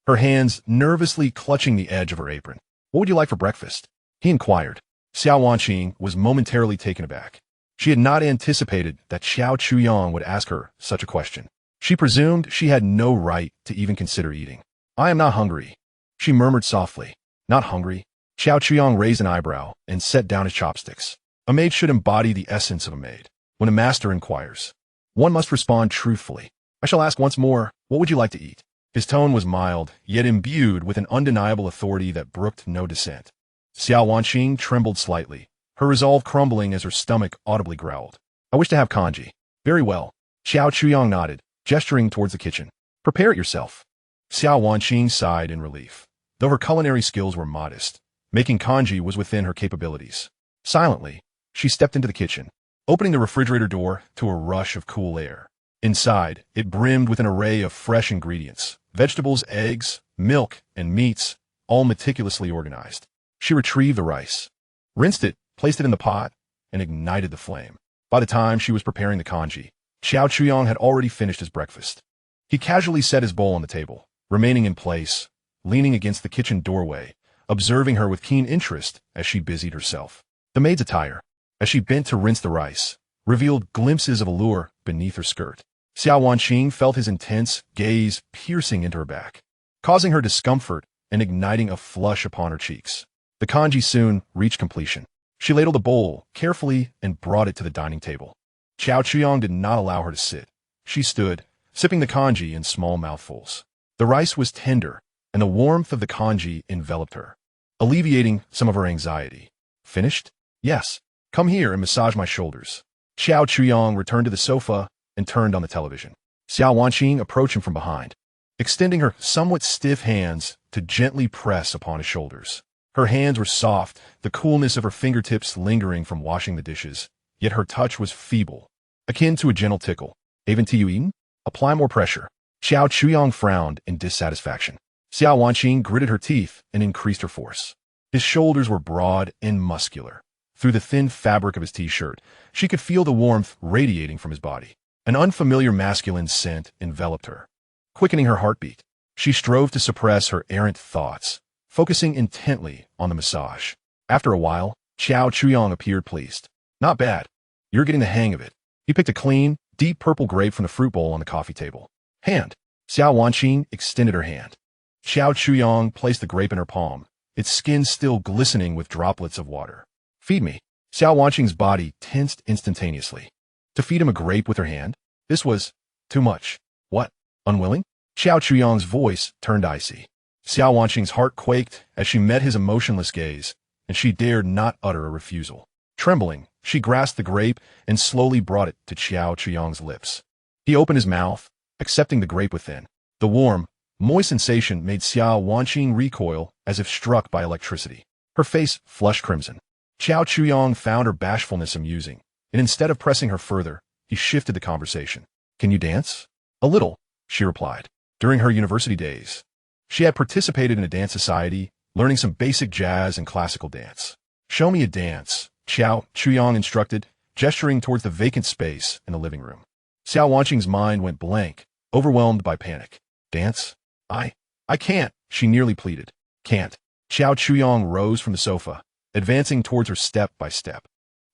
her hands nervously clutching the edge of her apron. "What would you like for breakfast?" he inquired. Xiao Wanqing was momentarily taken aback. She had not anticipated that Xiao Chuyang would ask her such a question. She presumed she had no right to even consider eating. "I am not hungry," she murmured softly. "Not hungry?" Xiao Chuyang raised an eyebrow and set down his chopsticks. A maid should embody the essence of a maid. When a master inquires, one must respond truthfully. "I shall ask once more, what would you like to eat?" His tone was mild, yet imbued with an undeniable authority that brooked no dissent. Xiao Wanqing trembled slightly, her resolve crumbling as her stomach audibly growled. "I wish to have congee." "Very well." Xiao Chuyang nodded, gesturing towards the kitchen. "Prepare it yourself." Xiao Wanqing sighed in relief. Though her culinary skills were modest, making congee was within her capabilities. Silently, she stepped into the kitchen, opening the refrigerator door to a rush of cool air. Inside, it brimmed with an array of fresh ingredients, vegetables, eggs, milk, and meats, all meticulously organized. She retrieved the rice, rinsed it, placed it in the pot, and ignited the flame. By the time she was preparing the congee, Xiao Chuyang had already finished his breakfast. He casually set his bowl on the table, remaining in place, leaning against the kitchen doorway, observing her with keen interest as she busied herself. The maid's attire, as she bent to rinse the rice, revealed glimpses of allure beneath her skirt. Xiao Wanqing felt his intense gaze piercing into her back, causing her discomfort and igniting a flush upon her cheeks. The congee soon reached completion. She ladled the bowl carefully and brought it to the dining table. Xiao Chuyang did not allow her to sit. She stood, sipping the congee in small mouthfuls. The rice was tender, and the warmth of the congee enveloped her, alleviating some of her anxiety. "Finished?" "Yes." "Come here and massage my shoulders." Xiao Chuyang returned to the sofa and turned on the television. Xiao Wanqing approached him from behind, extending her somewhat stiff hands to gently press upon his shoulders. Her hands were soft, the coolness of her fingertips lingering from washing the dishes, yet her touch was feeble, akin to a gentle tickle. "Haven't you eaten?" "Apply more pressure." Xiao Chuyang frowned in dissatisfaction. Xiao Wanqing gritted her teeth and increased her force. His shoulders were broad and muscular. Through the thin fabric of his t-shirt, she could feel the warmth radiating from his body. An unfamiliar masculine scent enveloped her, quickening her heartbeat. She strove to suppress her errant thoughts, focusing intently on the massage. After a while, Xiao Chuyang appeared pleased. "Not bad. You're getting the hang of it." He picked a clean, deep purple grape from the fruit bowl on the coffee table. "Hand." Xiao Wanqing extended her hand. Xiao Chuyang placed the grape in her palm, its skin still glistening with droplets of water. "Feed me." Xiao Wanqing's body tensed instantaneously. To feed him a grape with her hand? This was too much. "What? Unwilling?" Xiao Chuyang's voice turned icy. Xiao Wanqing's heart quaked as she met his emotionless gaze, and she dared not utter a refusal. Trembling, she grasped the grape and slowly brought it to Xiao Chuyang's lips. He opened his mouth, accepting the grape within. The warm, moist sensation made Xiao Wanqing recoil as if struck by electricity. Her face flushed crimson. Xiao Chuyong found her bashfulness amusing, and instead of pressing her further, he shifted the conversation. Can you dance? A little, she replied. During her university days, she had participated in a dance society, learning some basic jazz and classical dance. Show me a dance, Xiao Chuyong instructed, gesturing towards the vacant space in the living room. Xiao Wanqing's mind went blank, overwhelmed by panic. Dance? I can't, she nearly pleaded. Can't. Xiao Chuyong rose from the sofa, advancing towards her step by step.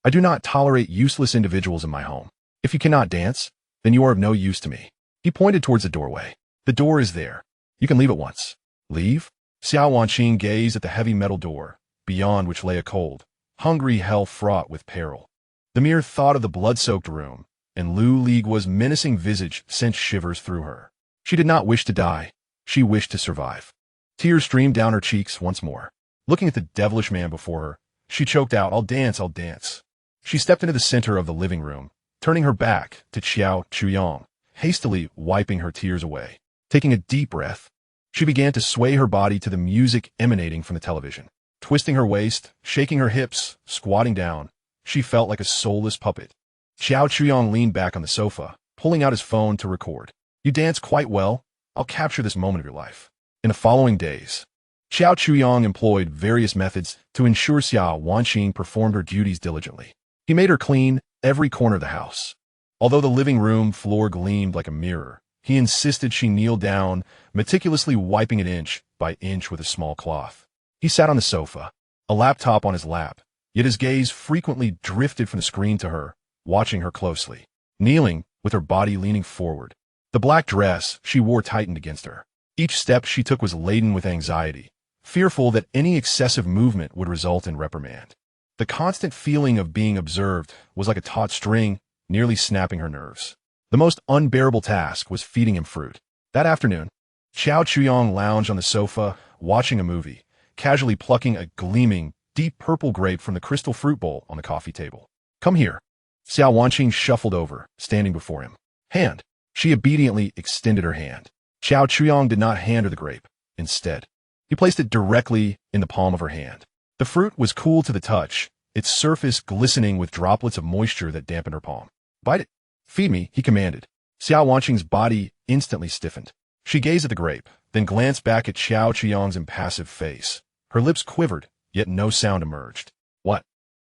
I do not tolerate useless individuals in my home. If you cannot dance, then you are of no use to me. He pointed towards the doorway. The door is there. You can leave at once. Leave? Xiao Wanqing gazed at the heavy metal door, beyond which lay a cold, hungry hell fraught with peril. The mere thought of the blood-soaked room and Lu Ligua's menacing visage sent shivers through her. She did not wish to die. She wished to survive. Tears streamed down her cheeks once more. Looking at the devilish man before her, she choked out, I'll dance, I'll dance. She stepped into the center of the living room, turning her back to Xiao Chuyong, hastily wiping her tears away. Taking a deep breath, she began to sway her body to the music emanating from the television. Twisting her waist, shaking her hips, squatting down, she felt like a soulless puppet. Xiao Chuyong leaned back on the sofa, pulling out his phone to record. You dance quite well. I'll capture this moment of your life. In the following days, Xiao Chuyong employed various methods to ensure Xiao Wanqing performed her duties diligently. He made her clean every corner of the house. Although the living room floor gleamed like a mirror, he insisted she kneel down, meticulously wiping it inch by inch with a small cloth. He sat on the sofa, a laptop on his lap, yet his gaze frequently drifted from the screen to her, watching her closely. Kneeling, with her body leaning forward, the black dress she wore tightened against her. Each step she took was laden with anxiety, fearful that any excessive movement would result in reprimand. The constant feeling of being observed was like a taut string, nearly snapping her nerves. The most unbearable task was feeding him fruit. That afternoon, Xiao Chuyong lounged on the sofa, watching a movie, casually plucking a gleaming, deep purple grape from the crystal fruit bowl on the coffee table. Come here. Xiao Wanqing shuffled over, standing before him. Hand. She obediently extended her hand. Xiao Chuyong did not hand her the grape. Instead, he placed it directly in the palm of her hand. The fruit was cool to the touch, its surface glistening with droplets of moisture that dampened her palm. Bite it. Feed me, he commanded. Xiao Wanqing's body instantly stiffened. She gazed at the grape, then glanced back at Xiao Chuyong's impassive face. Her lips quivered, yet no sound emerged. What?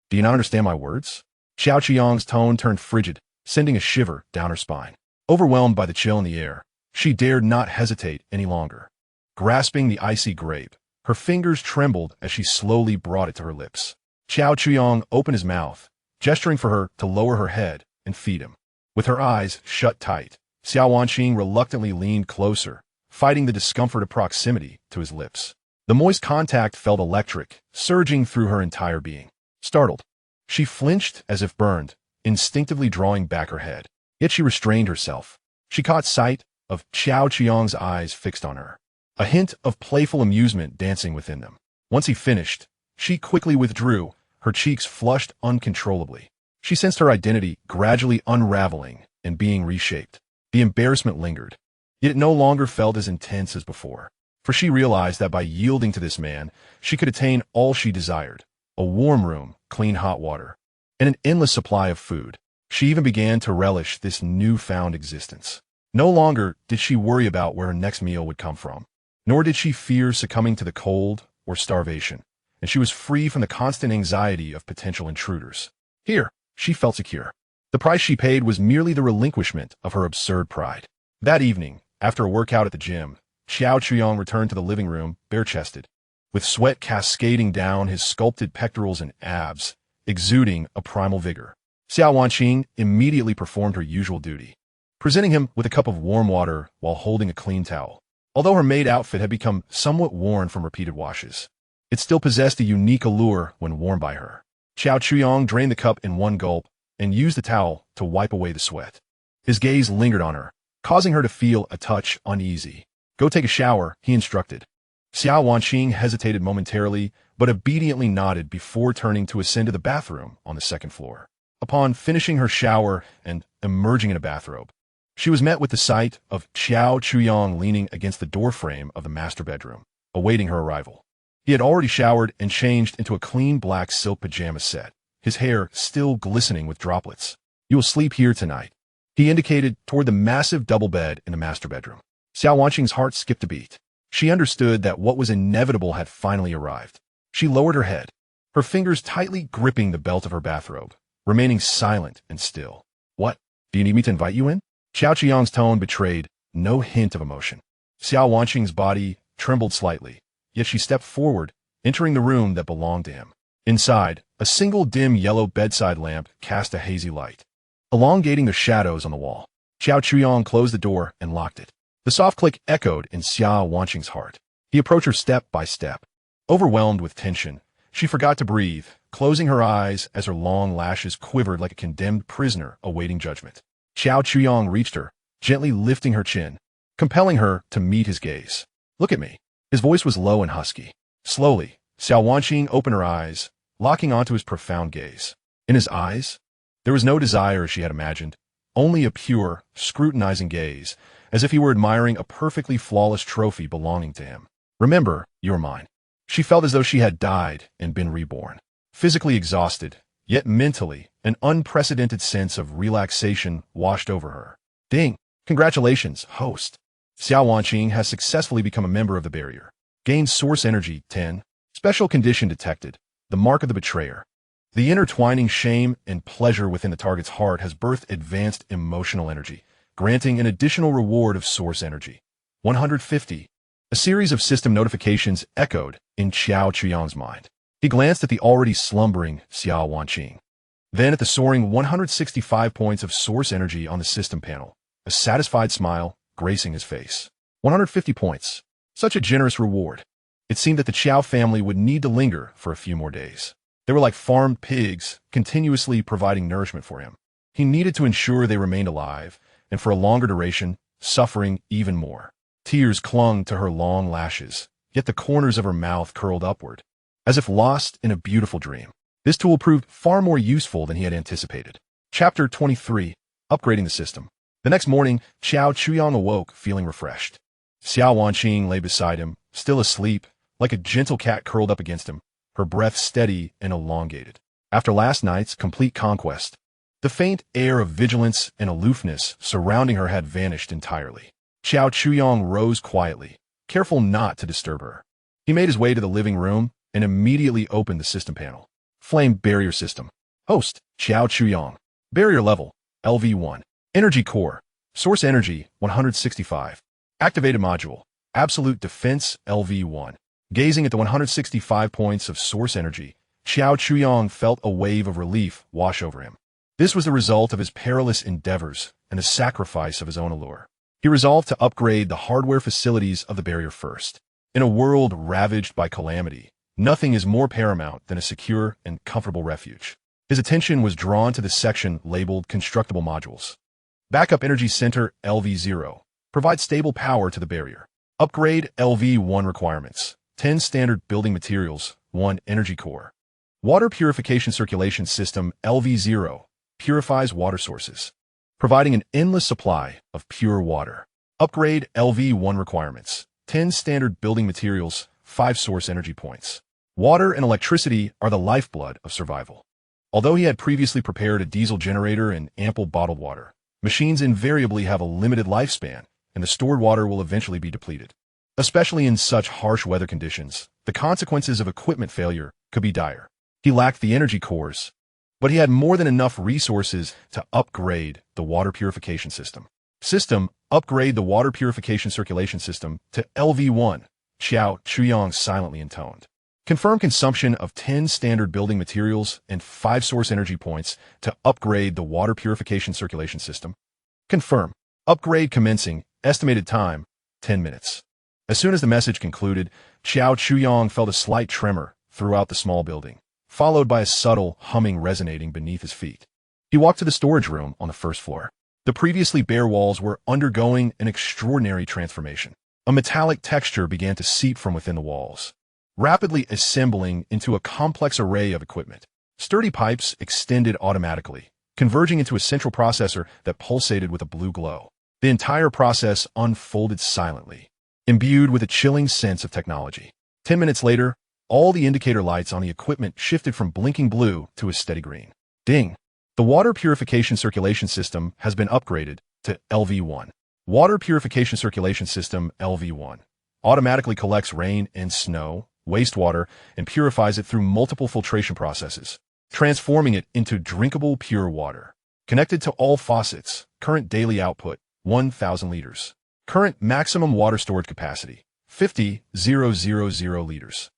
Do you not understand my words? Xiao Chuyong's tone turned frigid, sending a shiver down her spine. Overwhelmed by the chill in the air, she dared not hesitate any longer. Grasping the icy grape, her fingers trembled as she slowly brought it to her lips. Xiao Chuyong opened his mouth, gesturing for her to lower her head and feed him. With her eyes shut tight, Xiao Wanqing reluctantly leaned closer, fighting the discomfort of proximity to his lips. The moist contact felt electric, surging through her entire being. Startled, she flinched as if burned, instinctively drawing back her head. Yet she restrained herself. She caught sight of Xiao Chuyong's eyes fixed on her, a hint of playful amusement dancing within them. Once he finished, she quickly withdrew, her cheeks flushed uncontrollably. She sensed her identity gradually unraveling and being reshaped. The embarrassment lingered, yet it no longer felt as intense as before, for she realized that by yielding to this man, she could attain all she desired: a warm room, clean hot water, and an endless supply of food. She even began to relish this newfound existence. No longer did she worry about where her next meal would come from, nor did she fear succumbing to the cold or starvation, and she was free from the constant anxiety of potential intruders. Here, she felt secure. The price she paid was merely the relinquishment of her absurd pride. That evening, after a workout at the gym, Xiao Chuyong returned to the living room, bare-chested, with sweat cascading down his sculpted pectorals and abs, exuding a primal vigor. Xiao Wanqing immediately performed her usual duty, presenting him with a cup of warm water while holding a clean towel. Although her maid outfit had become somewhat worn from repeated washes, it still possessed a unique allure when worn by her. Xiao Chuyong drained the cup in one gulp and used the towel to wipe away the sweat. His gaze lingered on her, causing her to feel a touch uneasy. Go take a shower, he instructed. Xiao Wanqing hesitated momentarily, but obediently nodded before turning to ascend to the bathroom on the second floor. Upon finishing her shower and emerging in a bathrobe, She was met with the sight of Xiao Chuyong leaning against the doorframe of the master bedroom, awaiting her arrival. He had already showered and changed into a clean black silk pajama set, his hair still glistening with droplets. "You will sleep here tonight," he indicated toward the massive double bed in the master bedroom. Xiao Wanqing's heart skipped a beat. She understood that what was inevitable had finally arrived. She lowered her head, her fingers tightly gripping the belt of her bathrobe, remaining silent and still. "What? Do you need me to invite you in?" Xiao Qiang's tone betrayed no hint of emotion. Xiao Wanqing's body trembled slightly, yet she stepped forward, entering the room that belonged to him. Inside, a single dim yellow bedside lamp cast a hazy light, elongating the shadows on the wall. Xiao Chuyong closed the door and locked it. The soft click echoed in Xiao Wanqing's heart. He approached her step by step. Overwhelmed with tension, she forgot to breathe, closing her eyes as her long lashes quivered like a condemned prisoner awaiting judgment. Xiao Chuyong reached her, gently lifting her chin, compelling her to meet his gaze. "Look at me." His voice was low and husky. Slowly, Xiao Wanqing opened her eyes, locking onto his profound gaze. In his eyes, there was no desire as she had imagined, only a pure, scrutinizing gaze, as if he were admiring a perfectly flawless trophy belonging to him. "Remember, you're mine." She felt as though she had died and been reborn. Physically exhausted, yet mentally, an unprecedented sense of relaxation washed over her. "Ding! Congratulations, host." Xiao Wanqing has successfully become a member of the barrier. Gained source energy 10. Special condition detected. The mark of the betrayer. The intertwining shame and pleasure within the target's heart has birthed advanced emotional energy, granting an additional reward of source energy. 150. A series of system notifications echoed in Xiao Chuyong's mind. He glanced at the already slumbering Xiao Wanqing, then at the soaring 165 points of source energy on the system panel, a satisfied smile gracing his face. 150 points. Such a generous reward. It seemed that the Qiao family would need to linger for a few more days. They were like farmed pigs, continuously providing nourishment for him. He needed to ensure they remained alive, and for a longer duration, suffering even more. Tears clung to her long lashes, yet the corners of her mouth curled upward, as if lost in a beautiful dream. This tool proved far more useful than he had anticipated. Chapter 23. Upgrading the system. The next morning, Xiao Chuyong awoke, feeling refreshed. Xiao Wanqing lay beside him, still asleep, like a gentle cat curled up against him, her breath steady and elongated. After last night's complete conquest, the faint air of vigilance and aloofness surrounding her had vanished entirely. Xiao Chuyong rose quietly, careful not to disturb her. He made his way to the living room and immediately opened the system panel. Flame barrier system. Host, Xiao Chuyong. Barrier level, LV1. Energy core. Source energy, 165. Activated module. Absolute defense, LV1. Gazing at the 165 points of source energy, Xiao Chuyong felt a wave of relief wash over him. This was the result of his perilous endeavors and the sacrifice of his own allure. He resolved to upgrade the hardware facilities of the barrier first. In a world ravaged by calamity, nothing is more paramount than a secure and comfortable refuge. His attention was drawn to the section labeled Constructible Modules. Backup Energy Center LV0. Provide stable power to the barrier. Upgrade LV1 requirements. 10 standard building materials, 1 energy core. Water Purification Circulation System LV0. Purifies water sources, providing an endless supply of pure water. Upgrade LV1 requirements. 10 standard building materials, 5 source energy points. Water and electricity are the lifeblood of survival. Although he had previously prepared a diesel generator and ample bottled water, machines invariably have a limited lifespan, and the stored water will eventually be depleted. Especially in such harsh weather conditions, the consequences of equipment failure could be dire. He lacked the energy cores, but he had more than enough resources to upgrade the water purification system. Upgrade the water purification circulation system to LV1, Xiao Chuyong silently intoned. Confirm consumption of 10 standard building materials and 5 source energy points to upgrade the water purification circulation system. Confirm. Upgrade commencing. Estimated time, 10 minutes. As soon as the message concluded, Xiao Chuyong felt a slight tremor throughout the small building, followed by a subtle humming resonating beneath his feet. He walked to the storage room on the first floor. The previously bare walls were undergoing an extraordinary transformation. A metallic texture began to seep from within the walls, rapidly assembling into a complex array of equipment. Sturdy pipes extended automatically, converging into a central processor that pulsated with a blue glow. The entire process unfolded silently, imbued with a chilling sense of technology. 10 minutes later, all the indicator lights on the equipment shifted from blinking blue to a steady green. Ding! The water purification circulation system has been upgraded to LV1. Water purification circulation system LV1 automatically collects rain and snow, wastewater, and purifies it through multiple filtration processes, transforming it into drinkable pure water. Connected to all faucets, current daily output, 1,000 liters. Current maximum water storage capacity, 50,000 liters.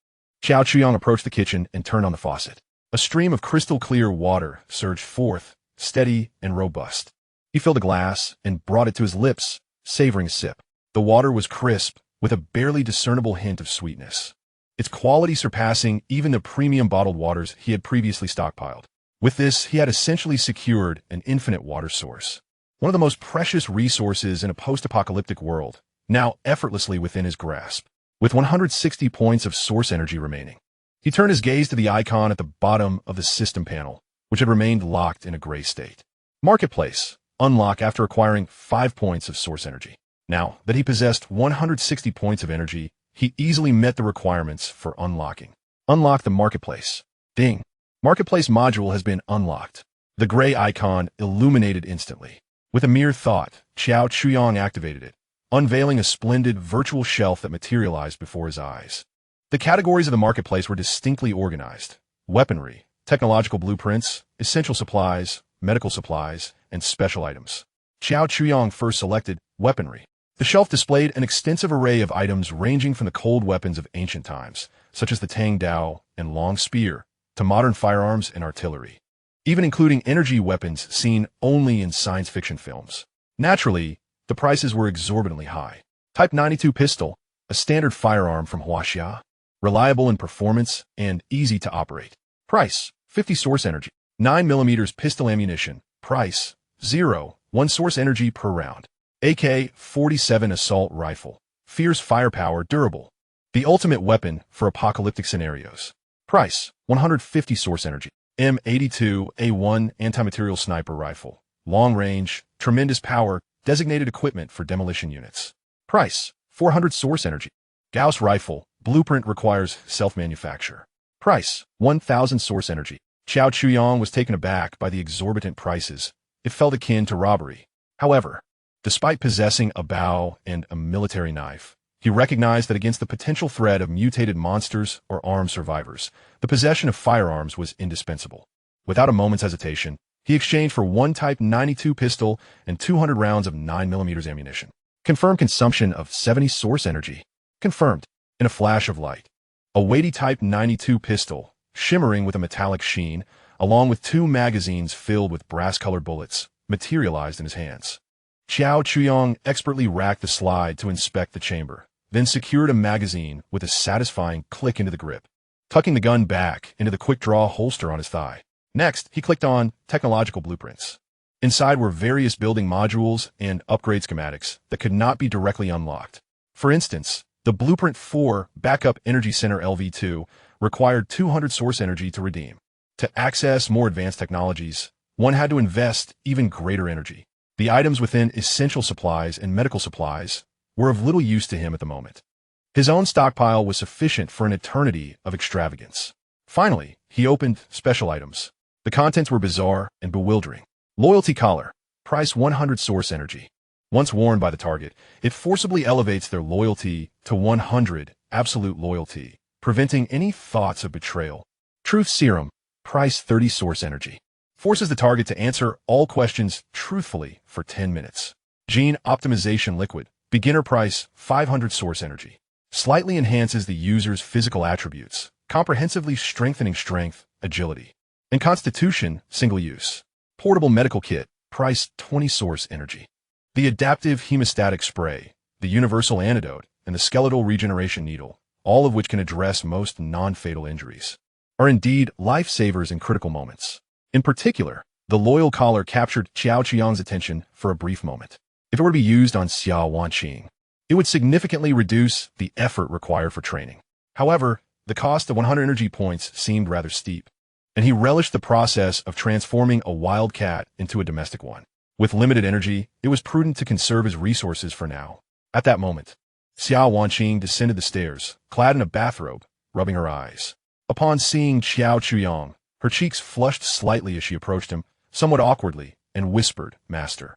Xiao Chuyang approached the kitchen and turned on the faucet. A stream of crystal-clear water surged forth, steady and robust. He filled a glass and brought it to his lips, savoring a sip. The water was crisp, with a barely discernible hint of sweetness, its quality surpassing even the premium bottled waters he had previously stockpiled. With this, he had essentially secured an infinite water source, one of the most precious resources in a post-apocalyptic world, now effortlessly within his grasp. With 160 points of source energy remaining, he turned his gaze to the icon at the bottom of the system panel, which had remained locked in a gray state. Marketplace. Unlock after acquiring 5 points of source energy. Now that he possessed 160 points of energy, he easily met the requirements for unlocking. Unlock the marketplace. Ding. Marketplace module has been unlocked. The gray icon illuminated instantly. With a mere thought, Xiao Chuyang activated it, unveiling a splendid virtual shelf that materialized before his eyes. The categories of the marketplace were distinctly organized: weaponry, technological blueprints, essential supplies, medical supplies, and special items. Xiao Chuyang first selected weaponry. The shelf displayed an extensive array of items ranging from the cold weapons of ancient times, such as the Tang Dao and long spear, to modern firearms and artillery, even including energy weapons seen only in science fiction films. Naturally, the prices were exorbitantly high. Type 92 pistol, a standard firearm from Huaxia, reliable in performance and easy to operate. Price, 50 source energy. 9mm pistol ammunition. Price, 0, 1 source energy per round. AK-47 assault rifle. Fierce firepower, durable. The ultimate weapon for apocalyptic scenarios. Price, 150 source energy. M82A1 anti-material sniper rifle. Long range, tremendous power, designated equipment for demolition units. Price, 400 source energy. Gauss rifle, blueprint requires self-manufacture. Price, 1,000 source energy. Xiao Chuyang was taken aback by the exorbitant prices. It felt akin to robbery. However, despite possessing a bow and a military knife, he recognized that against the potential threat of mutated monsters or armed survivors, the possession of firearms was indispensable. Without a moment's hesitation, he exchanged for 1 Type 92 pistol and 200 rounds of 9mm ammunition. Confirmed consumption of 70 source energy. Confirmed. In a flash of light, a weighty Type 92 pistol, shimmering with a metallic sheen, along with 2 magazines filled with brass-colored bullets, materialized in his hands. Xiao Chuyang expertly racked the slide to inspect the chamber, then secured a magazine with a satisfying click into the grip, tucking the gun back into the quick-draw holster on his thigh. Next, he clicked on Technological Blueprints. Inside were various building modules and upgrade schematics that could not be directly unlocked. For instance, the Blueprint 4 Backup Energy Center LV2 required 200 source energy to redeem. To access more advanced technologies, one had to invest even greater energy. The items within essential supplies and medical supplies were of little use to him at the moment. His own stockpile was sufficient for an eternity of extravagance. Finally, he opened special items. The contents were bizarre and bewildering. Loyalty collar. Price 100 source energy. Once worn by the target, it forcibly elevates their loyalty to 100 absolute loyalty, preventing any thoughts of betrayal. Truth serum. Price 30 source energy. Forces the target to answer all questions truthfully for 10 minutes. Gene optimization liquid. Beginner price 500 source energy. Slightly enhances the user's physical attributes, comprehensively strengthening strength, agility, and constitution, single use. Portable medical kit. Price 20 source energy. The adaptive hemostatic spray, the universal antidote, and the skeletal regeneration needle, all of which can address most non-fatal injuries, are indeed lifesavers in critical moments. In particular, the loyal collar captured Xiao Chuyang's attention for a brief moment. If it were to be used on Xiao Wanqing, it would significantly reduce the effort required for training. However, the cost of 100 energy points seemed rather steep, and he relished the process of transforming a wild cat into a domestic one. With limited energy, it was prudent to conserve his resources for now. At that moment, Xiao Wanqing descended the stairs, clad in a bathrobe, rubbing her eyes. Upon seeing Xiao Chuyang, her cheeks flushed slightly as she approached him, somewhat awkwardly, and whispered, "Master."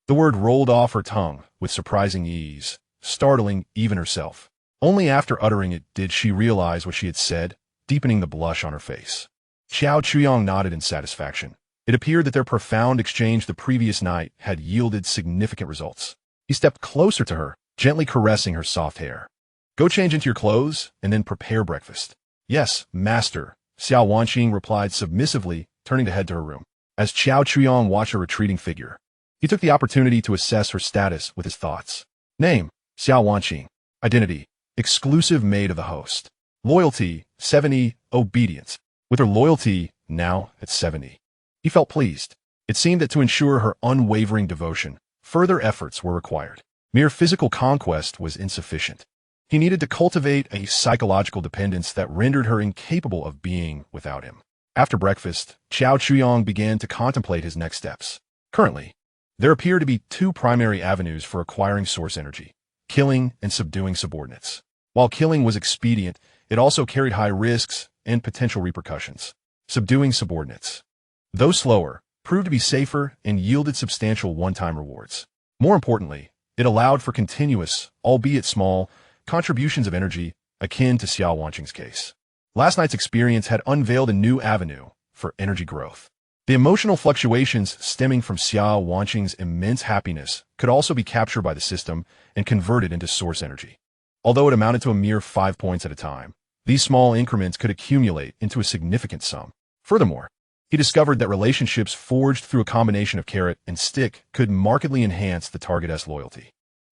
The word rolled off her tongue with surprising ease, startling even herself. Only after uttering it did she realize what she had said, deepening the blush on her face. Xiao Chuyang nodded in satisfaction. It appeared that their profound exchange the previous night had yielded significant results. He stepped closer to her, gently caressing her soft hair. "Go change into your clothes, and then prepare breakfast." "Yes, master," Xiao Wanqing replied submissively, turning to head to her room. As Xiao Chuyang watched her retreating figure, he took the opportunity to assess her status with his thoughts. Name, Xiao Wanqing. Identity, exclusive maid of the host. Loyalty, 70, obedience. With her loyalty now at 70. He felt pleased. It seemed that to ensure her unwavering devotion, further efforts were required. Mere physical conquest was insufficient. He needed to cultivate a psychological dependence that rendered her incapable of being without him. After breakfast, Xiao Chuyang began to contemplate his next steps. Currently, there appear to be two primary avenues for acquiring source energy: killing and subduing subordinates. While killing was expedient, it also carried high risks and potential repercussions. Subduing subordinates, though slower, proved to be safer and yielded substantial one-time rewards. More importantly, it allowed for continuous, albeit small, contributions of energy akin to Xiao Wanqing's case. Last night's experience had unveiled a new avenue for energy growth. The emotional fluctuations stemming from Xiao Wanqing's immense happiness could also be captured by the system and converted into source energy. Although it amounted to a mere 5 points at a time, these small increments could accumulate into a significant sum. Furthermore, he discovered that relationships forged through a combination of carrot and stick could markedly enhance the target's loyalty.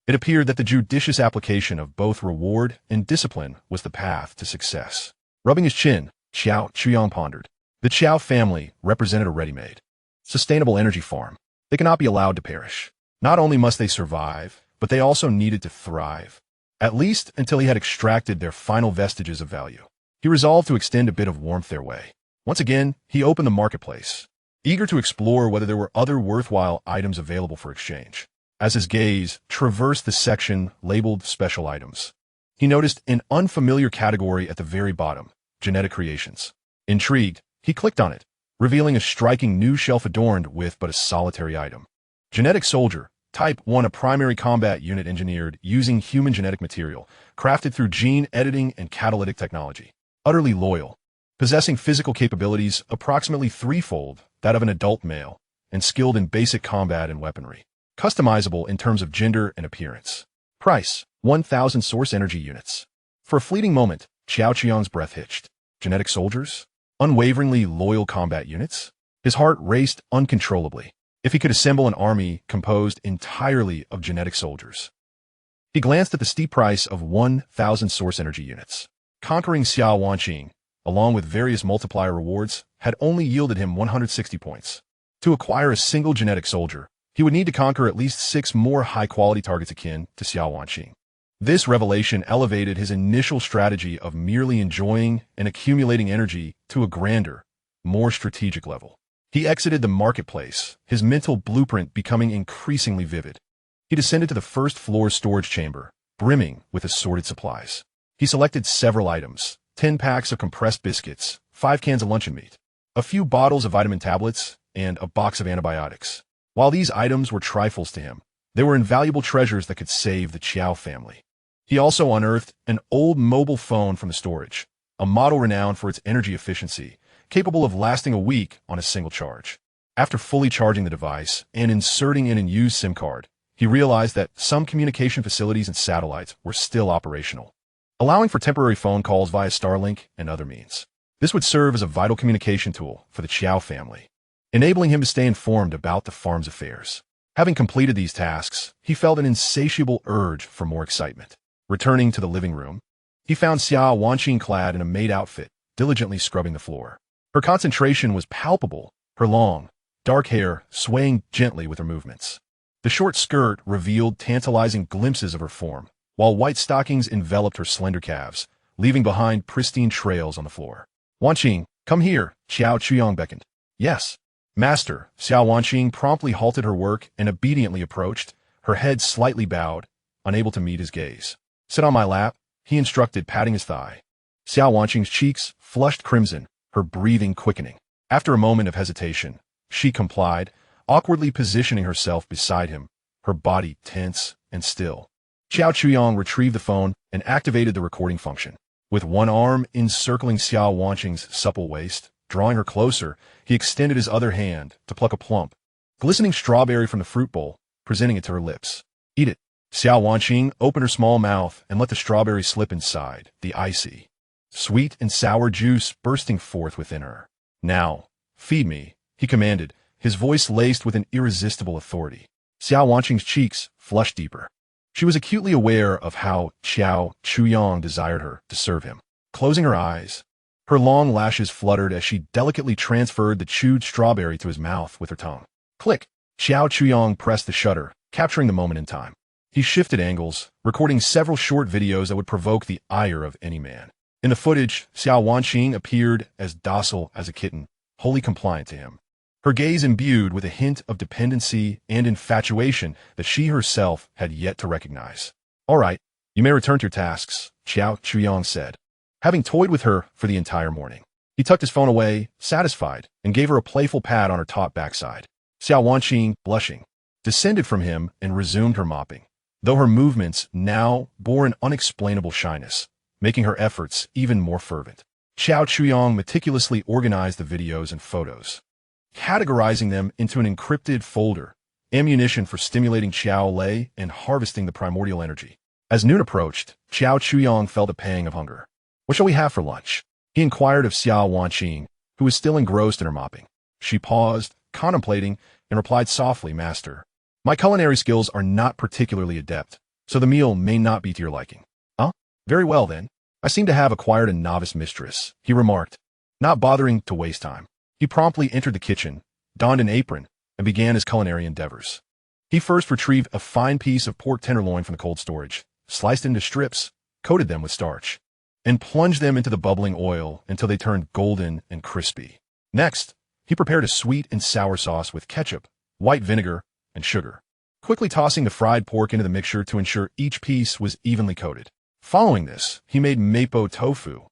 It appeared that the judicious application of both reward and discipline was the path to success. Rubbing his chin, Xiao Chuyang pondered. The Qiao family represented a ready-made, sustainable energy farm. They cannot be allowed to perish. Not only must they survive, but they also needed to thrive, at least until he had extracted their final vestiges of value. He resolved to extend a bit of warmth their way. Once again, he opened the marketplace, eager to explore whether there were other worthwhile items available for exchange. As his gaze traversed the section labeled Special Items, he noticed an unfamiliar category at the very bottom: Genetic Creations. Intrigued, he clicked on it, revealing a striking new shelf adorned with but a solitary item. Genetic Soldier, Type 1, a primary combat unit engineered using human genetic material, crafted through gene editing and catalytic technology. Utterly loyal, possessing physical capabilities approximately threefold that of an adult male, and skilled in basic combat and weaponry. Customizable in terms of gender and appearance. Price, 1,000 source energy units. For a fleeting moment, Xiao Qiang's breath hitched. Genetic soldiers? Unwaveringly loyal combat units? His heart raced uncontrollably. If he could assemble an army composed entirely of genetic soldiers. He glanced at the steep price of 1,000 source energy units. Conquering Xiao Wanqing, along with various multiplier rewards, had only yielded him 160 points. To acquire a single genetic soldier, he would need to conquer at least 6 more high-quality targets akin to Xiao Wanqing. This revelation elevated his initial strategy of merely enjoying and accumulating energy to a grander, more strategic level. He exited the marketplace, his mental blueprint becoming increasingly vivid. He descended to the first floor storage chamber, brimming with assorted supplies. He selected several items: 10 packs of compressed biscuits, 5 cans of luncheon meat, a few bottles of vitamin tablets, and a box of antibiotics. While these items were trifles to him, they were invaluable treasures that could save the Qiao family. He also unearthed an old mobile phone from the storage, a model renowned for its energy efficiency, capable of lasting a week on a single charge. After fully charging the device and inserting in a used SIM card, he realized that some communication facilities and satellites were still operational, allowing for temporary phone calls via Starlink and other means. This would serve as a vital communication tool for the Qiao family, enabling him to stay informed about the farm's affairs. Having completed these tasks, he felt an insatiable urge for more excitement. Returning to the living room, he found Xiao Wanqing clad in a maid outfit, diligently scrubbing the floor. Her concentration was palpable, her long, dark hair swaying gently with her movements. The short skirt revealed tantalizing glimpses of her form, while white stockings enveloped her slender calves, leaving behind pristine trails on the floor. "Wanqing, come here," Xiao Chuyang beckoned. "Yes." Master, Xiao Wanqing promptly halted her work and obediently approached, her head slightly bowed, unable to meet his gaze. Sit on my lap, he instructed, patting his thigh. Xiao Wanqing's cheeks flushed crimson, her breathing quickening. After a moment of hesitation, she complied, awkwardly positioning herself beside him, her body tense and still. Xiao Chuyong retrieved the phone and activated the recording function. With one arm encircling Xiao Wanqing's supple waist, drawing her closer, he extended his other hand to pluck a plump, glistening strawberry from the fruit bowl, presenting it to her lips. Eat it. Xiao Wanqing opened her small mouth and let the strawberry slip inside, the icy, sweet and sour juice bursting forth within her. Now, feed me, he commanded, his voice laced with an irresistible authority. Xiao Wanqing's cheeks flushed deeper. She was acutely aware of how Xiao Chuyong desired her to serve him. Closing her eyes, her long lashes fluttered as she delicately transferred the chewed strawberry to his mouth with her tongue. Click! Xiao Chuyong pressed the shutter, capturing the moment in time. He shifted angles, recording several short videos that would provoke the ire of any man. In the footage, Xiao Wanqing appeared as docile as a kitten, wholly compliant to him. Her gaze imbued with a hint of dependency and infatuation that she herself had yet to recognize. All right, you may return to your tasks, Xiao Chuyong said. Having toyed with her for the entire morning, he tucked his phone away, satisfied, and gave her a playful pat on her taut backside. Xiao Wanqing, blushing, descended from him and resumed her mopping, though her movements now bore an unexplainable shyness, making her efforts even more fervent. Xiao Chuyong meticulously organized the videos and photos, categorizing them into an encrypted folder, ammunition for stimulating Xiao Lei and harvesting the primordial energy. As noon approached, Xiao Chuyong felt a pang of hunger. What shall we have for lunch? He inquired of Xiao Wanqing, who was still engrossed in her mopping. She paused, contemplating, and replied softly, Master, my culinary skills are not particularly adept, so the meal may not be to your liking. Huh? Very well then. I seem to have acquired a novice mistress, he remarked, not bothering to waste time. He promptly entered the kitchen, donned an apron, and began his culinary endeavors. He first retrieved a fine piece of pork tenderloin from the cold storage, sliced into strips, coated them with starch, and plunged them into the bubbling oil until they turned golden and crispy. Next, he prepared a sweet and sour sauce with ketchup, white vinegar, and sugar, quickly tossing the fried pork into the mixture to ensure each piece was evenly coated. Following this, he made mapo tofu,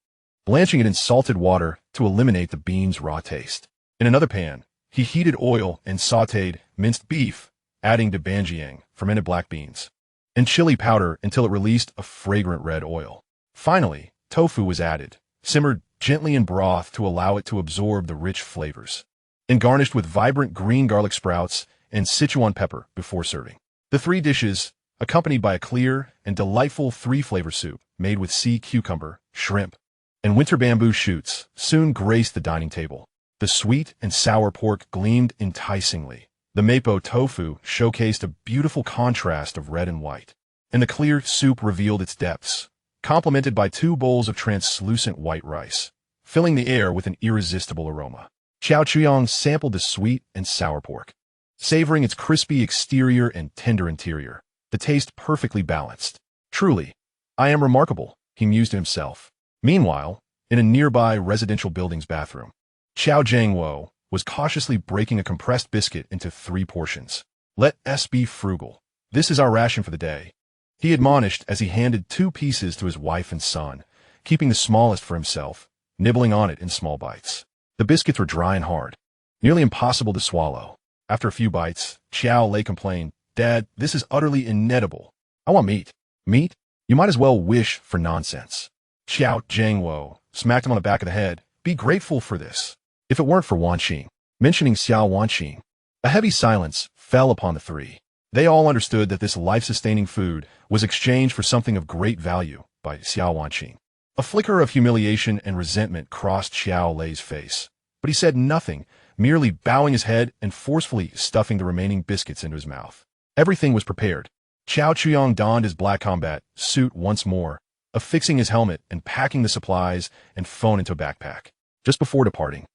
blanching it in salted water to eliminate the beans' raw taste. In another pan, he heated oil and sautéed minced beef, adding debanjiang, fermented black beans, and chili powder until it released a fragrant red oil. Finally, tofu was added, simmered gently in broth to allow it to absorb the rich flavors, and garnished with vibrant green garlic sprouts and Sichuan pepper before serving. The three dishes, accompanied by a clear and delightful three-flavor soup made with sea cucumber, shrimp, and winter bamboo shoots, soon graced the dining table. The sweet and sour pork gleamed enticingly. The mapo tofu showcased a beautiful contrast of red and white, and the clear soup revealed its depths, complemented by 2 bowls of translucent white rice, filling the air with an irresistible aroma. Xiao Chuyong sampled the sweet and sour pork, savoring its crispy exterior and tender interior, the taste perfectly balanced. Truly, I am remarkable, he mused to himself. Meanwhile, in a nearby residential building's bathroom, Xiao Jiangwo was cautiously breaking a compressed biscuit into 3 portions. Let us be frugal. This is our ration for the day, he admonished as he handed 2 pieces to his wife and son, keeping the smallest for himself, nibbling on it in small bites. The biscuits were dry and hard, nearly impossible to swallow. After a few bites, Xiao Lei complained, Dad, this is utterly inedible. I want meat. Meat? You might as well wish for nonsense. Xiao Jiangwo smacked him on the back of the head. Be grateful for this. If it weren't for Wanqing. Mentioning Xiao Wanqing, a heavy silence fell upon the 3. They all understood that this life-sustaining food was exchanged for something of great value by Xiao Wanqing. A flicker of humiliation and resentment crossed Xiao Lei's face, but he said nothing, merely bowing his head and forcefully stuffing the remaining biscuits into his mouth. Everything was prepared. Xiao Chuyong donned his black combat suit once more, affixing his helmet and packing the supplies and phone into a backpack. Just before departing,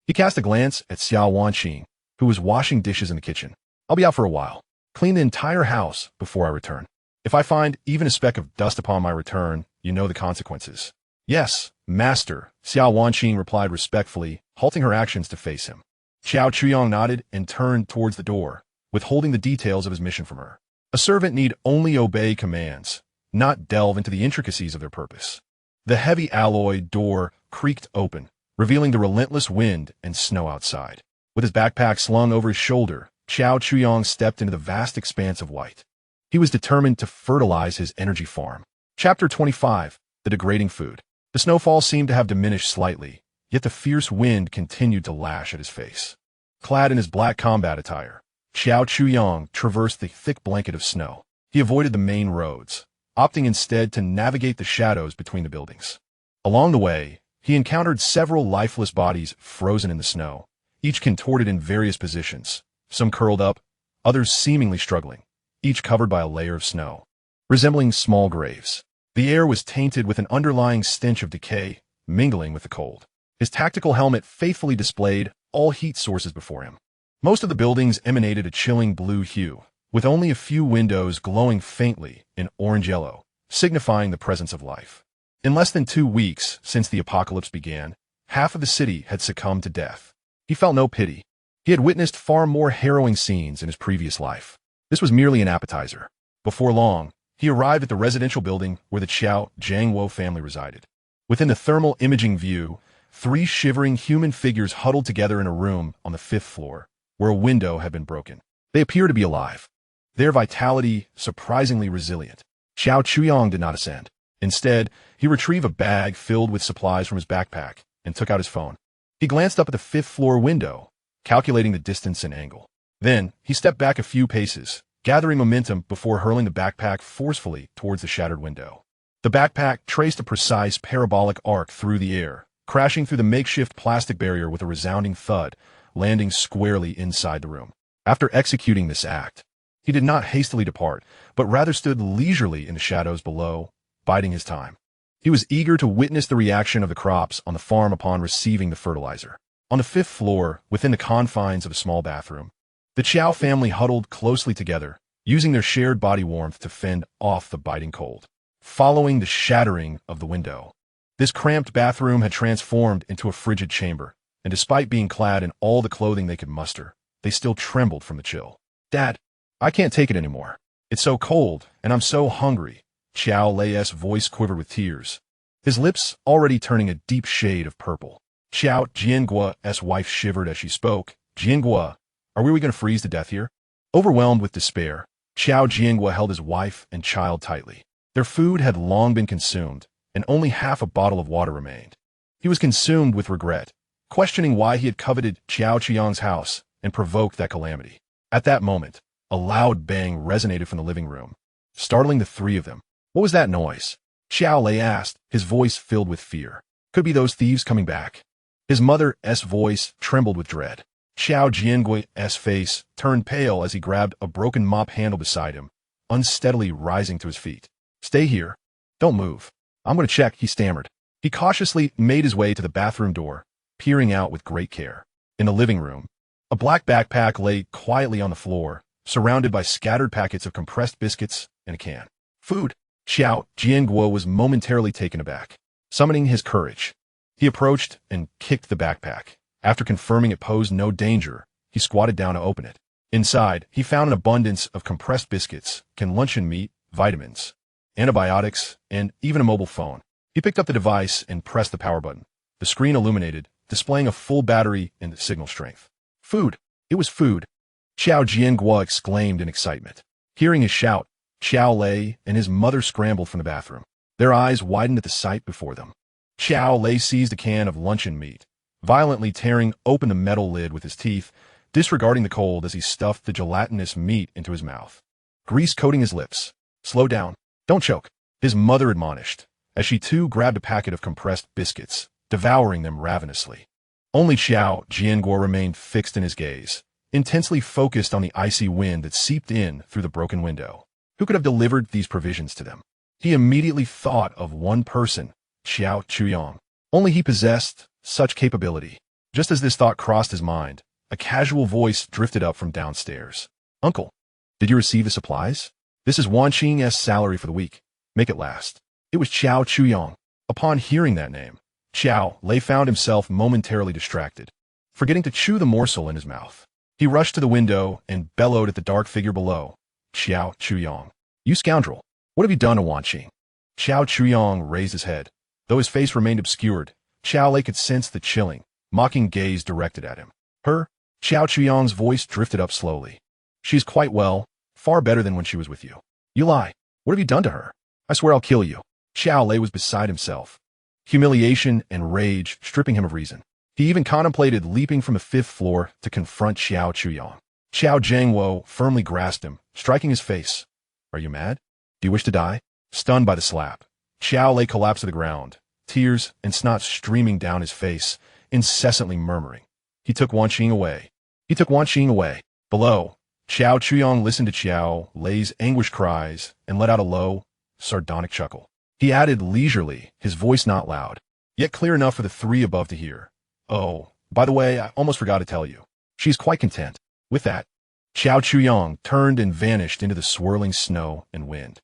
he cast a glance at Xiao Wanqing, who was washing dishes in the kitchen. I'll be out for a while. Clean the entire house before I return. If I find even a speck of dust upon my return, you know the consequences. Yes, master, Xiao Wanqing replied respectfully, halting her actions to face him. Xiao Chuyong nodded and turned towards the door, withholding the details of his mission from her. A servant need only obey commands, not delve into the intricacies of their purpose. The heavy alloy door creaked open, revealing the relentless wind and snow outside. With his backpack slung over his shoulder, Xiao Chuyong stepped into the vast expanse of white. He was determined to fertilize his energy farm. Chapter 25. The Degrading Food. The snowfall seemed to have diminished slightly, yet the fierce wind continued to lash at his face. Clad in his black combat attire, Xiao Chuyong traversed the thick blanket of snow. He avoided the main roads, opting instead to navigate the shadows between the buildings. Along the way, he encountered several lifeless bodies frozen in the snow, each contorted in various positions, some curled up, others seemingly struggling, each covered by a layer of snow, resembling small graves. The air was tainted with an underlying stench of decay, mingling with the cold. His tactical helmet faithfully displayed all heat sources before him. Most of the buildings emanated a chilling blue hue, with only a few windows glowing faintly in orange-yellow, signifying the presence of life. In less than 2 weeks since the apocalypse began, half of the city had succumbed to death. He felt no pity. He had witnessed far more harrowing scenes in his previous life. This was merely an appetizer. Before long, he arrived at the residential building where the Qiao Jiangwo family resided. Within the thermal imaging view, 3 shivering human figures huddled together in a room on the 5th floor, where a window had been broken. They appear to be alive, their vitality surprisingly resilient. Xiao Chuyong did not ascend. Instead, he retrieved a bag filled with supplies from his backpack and took out his phone. He glanced up at the 5th floor window, calculating the distance and angle. Then, he stepped back a few paces, gathering momentum before hurling the backpack forcefully towards the shattered window. The backpack traced a precise parabolic arc through the air, crashing through the makeshift plastic barrier with a resounding thud, landing squarely inside the room. After executing this act, he did not hastily depart, but rather stood leisurely in the shadows below, biding his time. He was eager to witness the reaction of the crops on the farm upon receiving the fertilizer. On the 5th floor, within the confines of a small bathroom, the Qiao family huddled closely together, using their shared body warmth to fend off the biting cold. Following the shattering of the window, this cramped bathroom had transformed into a frigid chamber, and despite being clad in all the clothing they could muster, they still trembled from the chill. "Dad, I can't take it anymore. It's so cold, and I'm so hungry." Qiao Lei's voice quivered with tears, his lips already turning a deep shade of purple. Qiao Jianguo's wife shivered as she spoke. "Jianguo, are we going to freeze to death here?" Overwhelmed with despair, Qiao Jianguo held his wife and child tightly. Their food had long been consumed, and only half a bottle of water remained. He was consumed with regret, questioning why he had coveted Xiao Chuyong's house and provoked that calamity. At that moment, a loud bang resonated from the living room, startling the 3 of them. "What was that noise?" Xiao Lei asked, his voice filled with fear. "Could be those thieves coming back." His mother's voice trembled with dread. Xiao Jianguo's face turned pale as he grabbed a broken mop handle beside him, unsteadily rising to his feet. "Stay here. Don't move. I'm going to check," he stammered. He cautiously made his way to the bathroom door, peering out with great care. In the living room, a black backpack lay quietly on the floor, surrounded by scattered packets of compressed biscuits and a can. "Food." Xiao Jianguo was momentarily taken aback. Summoning his courage, he approached and kicked the backpack. After confirming it posed no danger, he squatted down to open it. Inside, he found an abundance of compressed biscuits, canned luncheon meat, vitamins, antibiotics, and even a mobile phone. He picked up the device and pressed the power button. The screen illuminated, displaying a full battery and signal strength. "Food." It was food. Xiao Jianguo exclaimed in excitement. Hearing his shout, Xiao Lei and his mother scrambled from the bathroom. Their eyes widened at the sight before them. Xiao Lei seized a can of luncheon meat, violently tearing open the metal lid with his teeth, disregarding the cold as he stuffed the gelatinous meat into his mouth, grease coating his lips. "Slow down. Don't choke," his mother admonished, as she too grabbed a packet of compressed biscuits, devouring them ravenously. Only Xiao Jianguo remained fixed in his gaze, intensely focused on the icy wind that seeped in through the broken window. Who could have delivered these provisions to them? He immediately thought of one person, Xiao Chuyong. Only he possessed such capability. Just as this thought crossed his mind, a casual voice drifted up from downstairs. "Uncle, did you receive the supplies? This is Wan Qing's salary for the week. Make it last." It was Xiao Chuyong. Upon hearing that name, Xiao Lei found himself momentarily distracted. forgetting to chew the morsel in his mouth. He rushed to the window and bellowed at the dark figure below. Xiao Chuyong. You scoundrel. What have you done to Wan Qing? Xiao Chuyong raised his head. Though his face remained obscured, Xiao Lei could sense the chilling, mocking gaze directed at him. Her? Xiao Chuyong's voice drifted up slowly. She's quite well, far better than when she was with you. You lie. What have you done to her? I swear I'll kill you. Xiao Lei was beside himself. Humiliation and rage stripping him of reason. He even contemplated leaping from the 5th floor to confront Xiao Chuyong. Xiao Zhangwo firmly grasped him, striking his face. Are you mad? Do you wish to die? Stunned by the slap, Xiao Lei collapsed to the ground, tears and snot streaming down his face, incessantly murmuring. He took Wan Qing away. He took Wan Qing away. Below, Xiao Chuyong listened to Xiao Lei's anguished cries and let out a low, sardonic chuckle. He added leisurely, his voice not loud, yet clear enough for the three above to hear. Oh, by the way, I almost forgot to tell you. She's quite content. With that, Xiao Chuyong turned and vanished into the swirling snow and wind.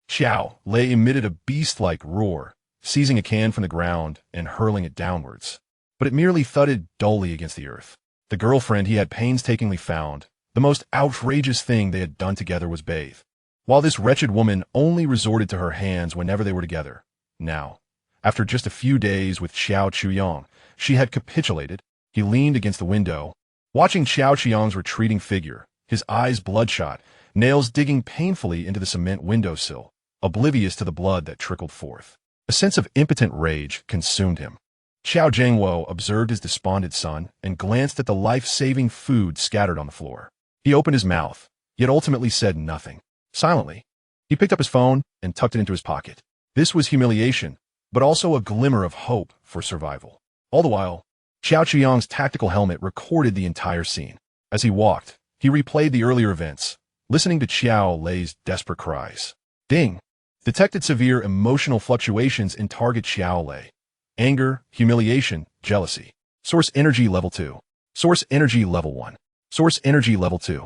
Xiao Lei emitted a beast-like roar, seizing a can from the ground and hurling it downwards. But it merely thudded dully against the earth. The girlfriend he had painstakingly found, the most outrageous thing they had done together was bathe. While this wretched woman only resorted to her hands whenever they were together. Now, after just a few days with Xiao Chuyong, she had capitulated. He leaned against the window, watching Xiao Chuyong's retreating figure, his eyes bloodshot, nails digging painfully into the cement windowsill, oblivious to the blood that trickled forth. A sense of impotent rage consumed him. Xiao Zhangwo observed his despondent son and glanced at the life-saving food scattered on the floor. He opened his mouth, yet ultimately said nothing. Silently, he picked up his phone and tucked it into his pocket. This was humiliation, but also a glimmer of hope for survival. All the while, Xiao Chuyong's tactical helmet recorded the entire scene. As he walked, he replayed the earlier events, listening to Xiao Lei's desperate cries. Ding! Detected severe emotional fluctuations in target Xiao Lei. Anger, humiliation, jealousy. Source energy level 2. Source energy level 1. Source energy level 2.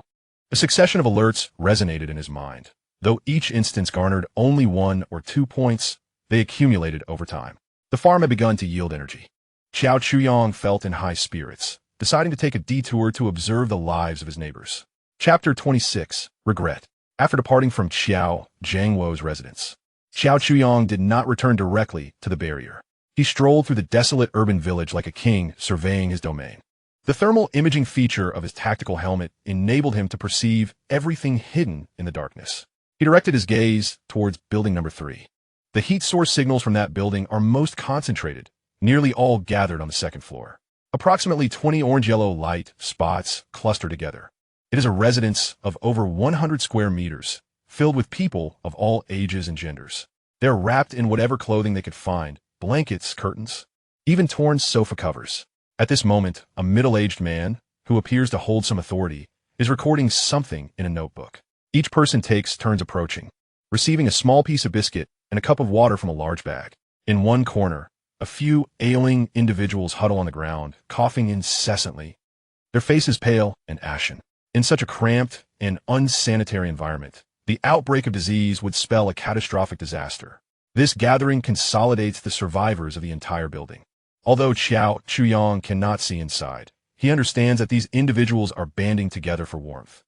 A succession of alerts resonated in his mind. Though each instance garnered only 1 or 2 points, they accumulated over time. The farm had begun to yield energy. Xiao Chuyong felt in high spirits, deciding to take a detour to observe the lives of his neighbors. Chapter 26. Regret. After departing from Xiao Zhangwo's residence, Xiao Chuyong did not return directly to the barrier. He strolled through the desolate urban village like a king surveying his domain. The thermal imaging feature of his tactical helmet enabled him to perceive everything hidden in the darkness. He directed his gaze towards building number 3. The heat source signals from that building are most concentrated, nearly all gathered on the 2nd floor. Approximately 20 orange-yellow light spots cluster together. It is a residence of over 100 square meters, filled with people of all ages and genders. They're wrapped in whatever clothing they could find, blankets, curtains, even torn sofa covers. At this moment, a middle-aged man, who appears to hold some authority, is recording something in a notebook. Each person takes turns approaching, receiving a small piece of biscuit and a cup of water from a large bag. In one corner, a few ailing individuals huddle on the ground, coughing incessantly, their faces pale and ashen. In such a cramped and unsanitary environment, the outbreak of disease would spell a catastrophic disaster. This gathering consolidates the survivors of the entire building. Although Xiao Chuyong cannot see inside, he understands that these individuals are banding together for warmth.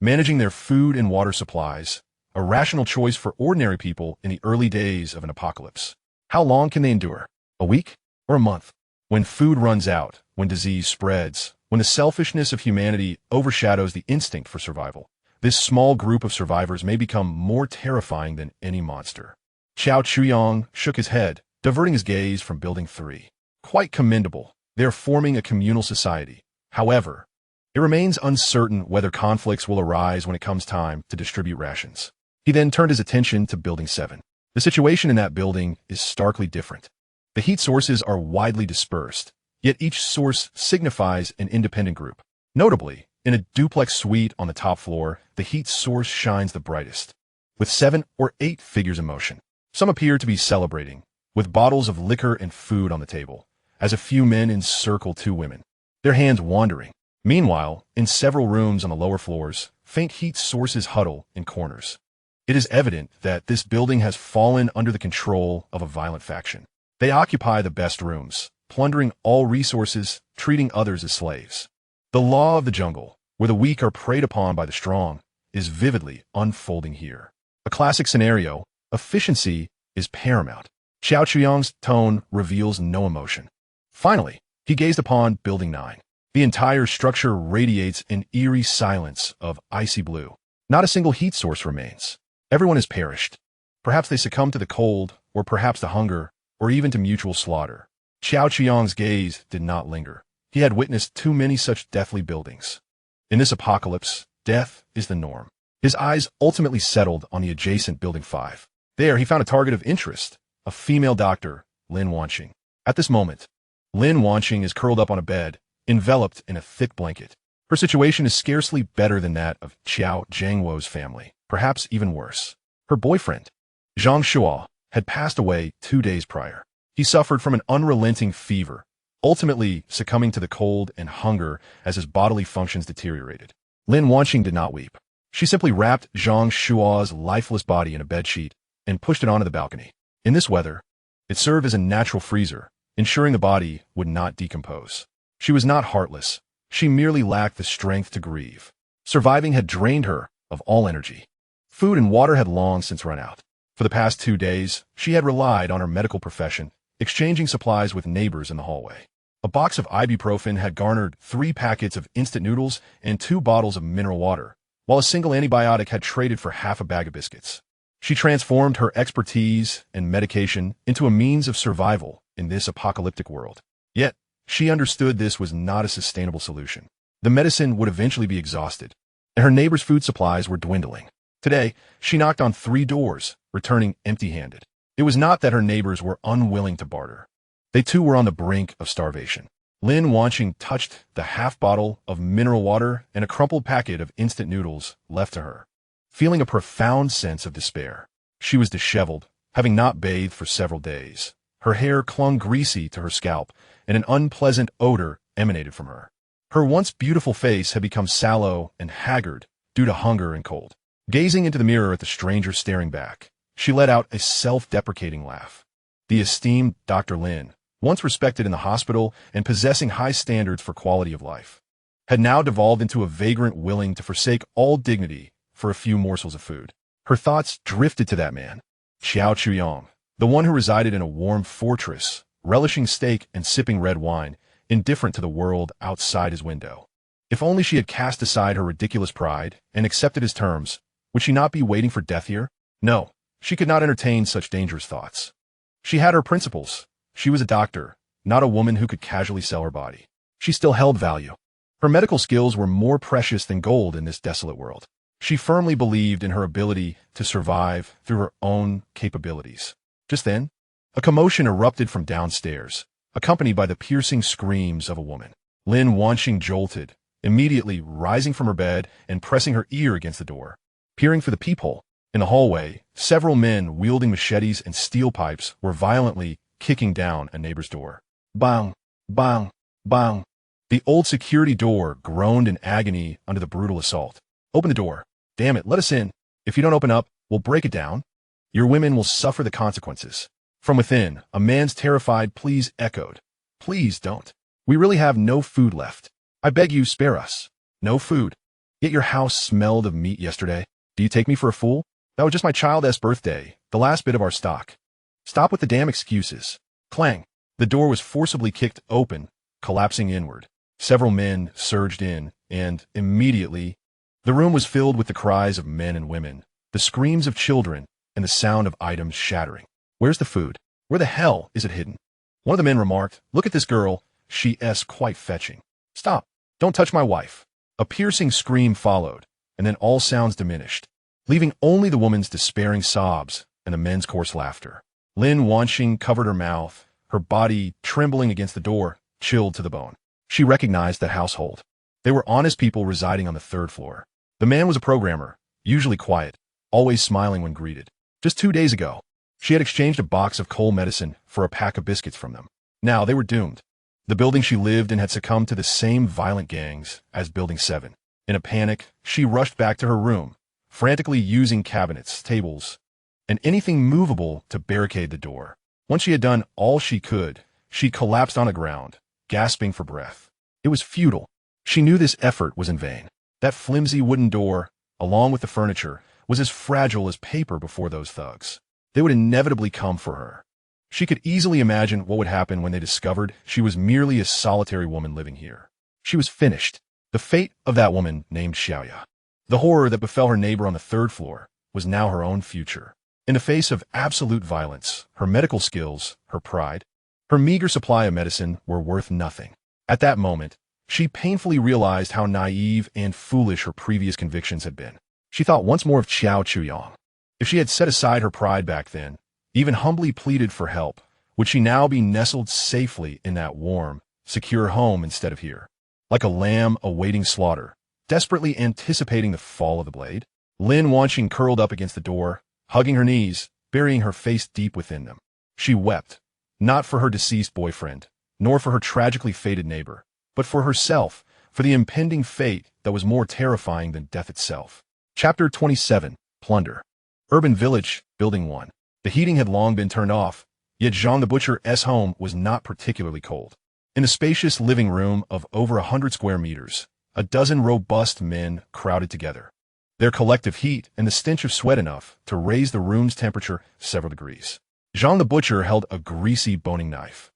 Managing their food and water supplies, a rational choice for ordinary people in the early days of an apocalypse. How long can they endure? A week or a month? When food runs out, when disease spreads, when the selfishness of humanity overshadows the instinct for survival, this small group of survivors may become more terrifying than any monster. Xiao Chuyong shook his head, diverting his gaze from building 3. Quite commendable. They are forming a communal society. However, it remains uncertain whether conflicts will arise when it comes time to distribute rations. He then turned his attention to building 7. The situation in that building is starkly different. The heat sources are widely dispersed, yet each source signifies an independent group. Notably, in a duplex suite on the top floor, the heat source shines the brightest, with 7 or 8 figures in motion. Some appear to be celebrating, with bottles of liquor and food on the table, as a few men encircle 2 women, their hands wandering. Meanwhile, in several rooms on the lower floors, faint heat sources huddle in corners. It is evident that this building has fallen under the control of a violent faction. They occupy the best rooms, plundering all resources, treating others as slaves. The law of the jungle, where the weak are preyed upon by the strong, is vividly unfolding here. A classic scenario, efficiency is paramount. Xiao Chuyang's tone reveals no emotion. Finally, he gazed upon Building 9. The entire structure radiates an eerie silence of icy blue. Not a single heat source remains. Everyone has perished. Perhaps they succumbed to the cold, or perhaps to hunger, or even to mutual slaughter. Xiao Chuyang's gaze did not linger. He had witnessed too many such deathly buildings. In this apocalypse, death is the norm. His eyes ultimately settled on the adjacent Building 5. There, he found a target of interest, a female doctor, Lin Wanqing. At this moment, Lin Wanqing is curled up on a bed, enveloped in a thick blanket. Her situation is scarcely better than that of Qiao Zhengwo's family, perhaps even worse. Her boyfriend, Zhang Shuo, had passed away 2 days prior. He suffered from an unrelenting fever, ultimately succumbing to the cold and hunger as his bodily functions deteriorated. Lin Wanqing did not weep. She simply wrapped Zhang Shuo's lifeless body in a bedsheet and pushed it onto the balcony. In this weather, it served as a natural freezer, ensuring the body would not decompose. She was not heartless. She merely lacked the strength to grieve. Surviving had drained her of all energy. Food and water had long since run out. For the past 2 days, she had relied on her medical profession, exchanging supplies with neighbors in the hallway. A box of ibuprofen had garnered 3 packets of instant noodles and 2 bottles of mineral water, while a single antibiotic had traded for half a bag of biscuits. She transformed her expertise and medication into a means of survival in this apocalyptic world. Yet, she understood this was not a sustainable solution. The medicine would eventually be exhausted, and her neighbors' food supplies were dwindling. Today, she knocked on 3 doors, returning empty-handed. It was not that her neighbors were unwilling to barter. They too were on the brink of starvation. Lin Wanqing touched the half bottle of mineral water and a crumpled packet of instant noodles left to her, feeling a profound sense of despair. She was disheveled, having not bathed for several days. Her hair clung greasy to her scalp, and an unpleasant odor emanated from her. Her once beautiful face had become sallow and haggard due to hunger and cold. Gazing into the mirror at the stranger staring back, she let out a self-deprecating laugh. The esteemed Dr. Lin, once respected in the hospital and possessing high standards for quality of life, had now devolved into a vagrant willing to forsake all dignity for a few morsels of food. Her thoughts drifted to that man, Xiao Chuyang, the one who resided in a warm fortress, relishing steak and sipping red wine, indifferent to the world outside his window. If only she had cast aside her ridiculous pride and accepted his terms, would she not be waiting for death here? No, she could not entertain such dangerous thoughts. She had her principles. She was a doctor, not a woman who could casually sell her body. She still held value. Her medical skills were more precious than gold in this desolate world. She firmly believed in her ability to survive through her own capabilities. Just then, a commotion erupted from downstairs, accompanied by the piercing screams of a woman. Lin Wanqing jolted, immediately rising from her bed and pressing her ear against the door. Peering through the peephole, in the hallway, several men wielding machetes and steel pipes were violently kicking down a neighbor's door. Bang! Bang! Bang! The old security door groaned in agony under the brutal assault. Open the door. Damn it, let us in. If you don't open up, we'll break it down. Your women will suffer the consequences. From within, a man's terrified pleas echoed. Please don't. We really have no food left. I beg you, spare us. No food. Yet your house smelled of meat yesterday. Do you take me for a fool? That was just my child's birthday, the last bit of our stock. Stop with the damn excuses. Clang. The door was forcibly kicked open, collapsing inward. Several men surged in, and, immediately, the room was filled with the cries of men and women, the screams of children, and the sound of items shattering. Where's the food? Where the hell is it hidden? One of the men remarked, Look at this girl, she's quite fetching. Stop. Don't touch my wife. A piercing scream followed, and then all sounds diminished, leaving only the woman's despairing sobs and the men's coarse laughter. Lin Wanqing covered her mouth, her body trembling against the door, chilled to the bone. She recognized that household. They were honest people residing on the 3rd floor. The man was a programmer, usually quiet, always smiling when greeted. Just 2 days ago, she had exchanged a box of cold medicine for a pack of biscuits from them. Now they were doomed. The building she lived in had succumbed to the same violent gangs as Building 7. In a panic, she rushed back to her room, frantically using cabinets, tables, and anything movable to barricade the door. Once she had done all she could, she collapsed on the ground, gasping for breath. It was futile. She knew this effort was in vain. That flimsy wooden door, along with the furniture, was as fragile as paper before those thugs. They would inevitably come for her. She could easily imagine what would happen when they discovered she was merely a solitary woman living here. She was finished. The fate of that woman named Xiaoya. The horror that befell her neighbor on the third floor was now her own future. In the face of absolute violence, her medical skills, her pride, her meager supply of medicine were worth nothing. At that moment, she painfully realized how naive and foolish her previous convictions had been. She thought once more of Qiao Chuyang. If she had set aside her pride back then, even humbly pleaded for help, would she now be nestled safely in that warm, secure home instead of here? Like a lamb awaiting slaughter, desperately anticipating the fall of the blade? Lin Wanqing curled up against the door, hugging her knees, burying her face deep within them. She wept, not for her deceased boyfriend, nor for her tragically fated neighbor, but for herself, for the impending fate that was more terrifying than death itself. Chapter 27, Plunder. Urban Village, Building 1. The heating had long been turned off, yet Zhang the Butcher's home was not particularly cold. In a spacious living room of over 100 square meters, a dozen robust men crowded together. Their collective heat and the stench of sweat enough to raise the room's temperature several degrees. Zhang the Butcher held a greasy boning knife,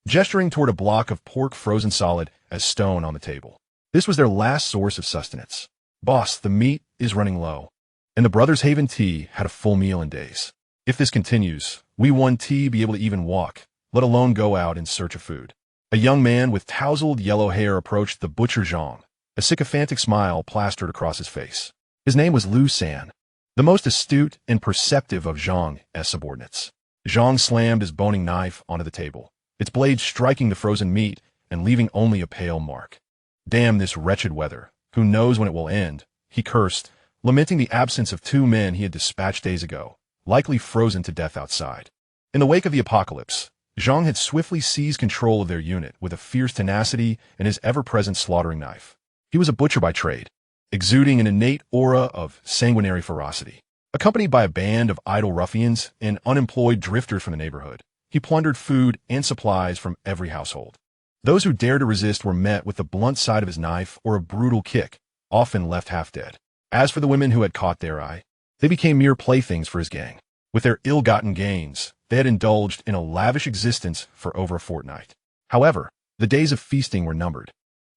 gesturing toward a block of pork frozen solid as stone on the table. This was their last source of sustenance. Boss, the meat is running low, and the Brothers Haven Tea had a full meal in days. If this continues, we won't be able to even walk, let alone go out in search of food. A young man with tousled yellow hair approached the butcher Zhang. A sycophantic smile plastered across his face. His name was Lu San, the most astute and perceptive of Zhang's subordinates. Zhang slammed his boning knife onto the table, its blade striking the frozen meat and leaving only a pale mark. Damn this wretched weather. Who knows when it will end? He cursed, lamenting the absence of two men he had dispatched days ago, likely frozen to death outside. In the wake of the apocalypse, Zhang had swiftly seized control of their unit with a fierce tenacity and his ever-present slaughtering knife. He was a butcher by trade, exuding an innate aura of sanguinary ferocity. Accompanied by a band of idle ruffians and unemployed drifters from the neighborhood, he plundered food and supplies from every household. Those who dared to resist were met with the blunt side of his knife or a brutal kick, often left half dead. As for the women who had caught their eye, they became mere playthings for his gang. With their ill-gotten gains, they had indulged in a lavish existence for over a fortnight. However, the days of feasting were numbered.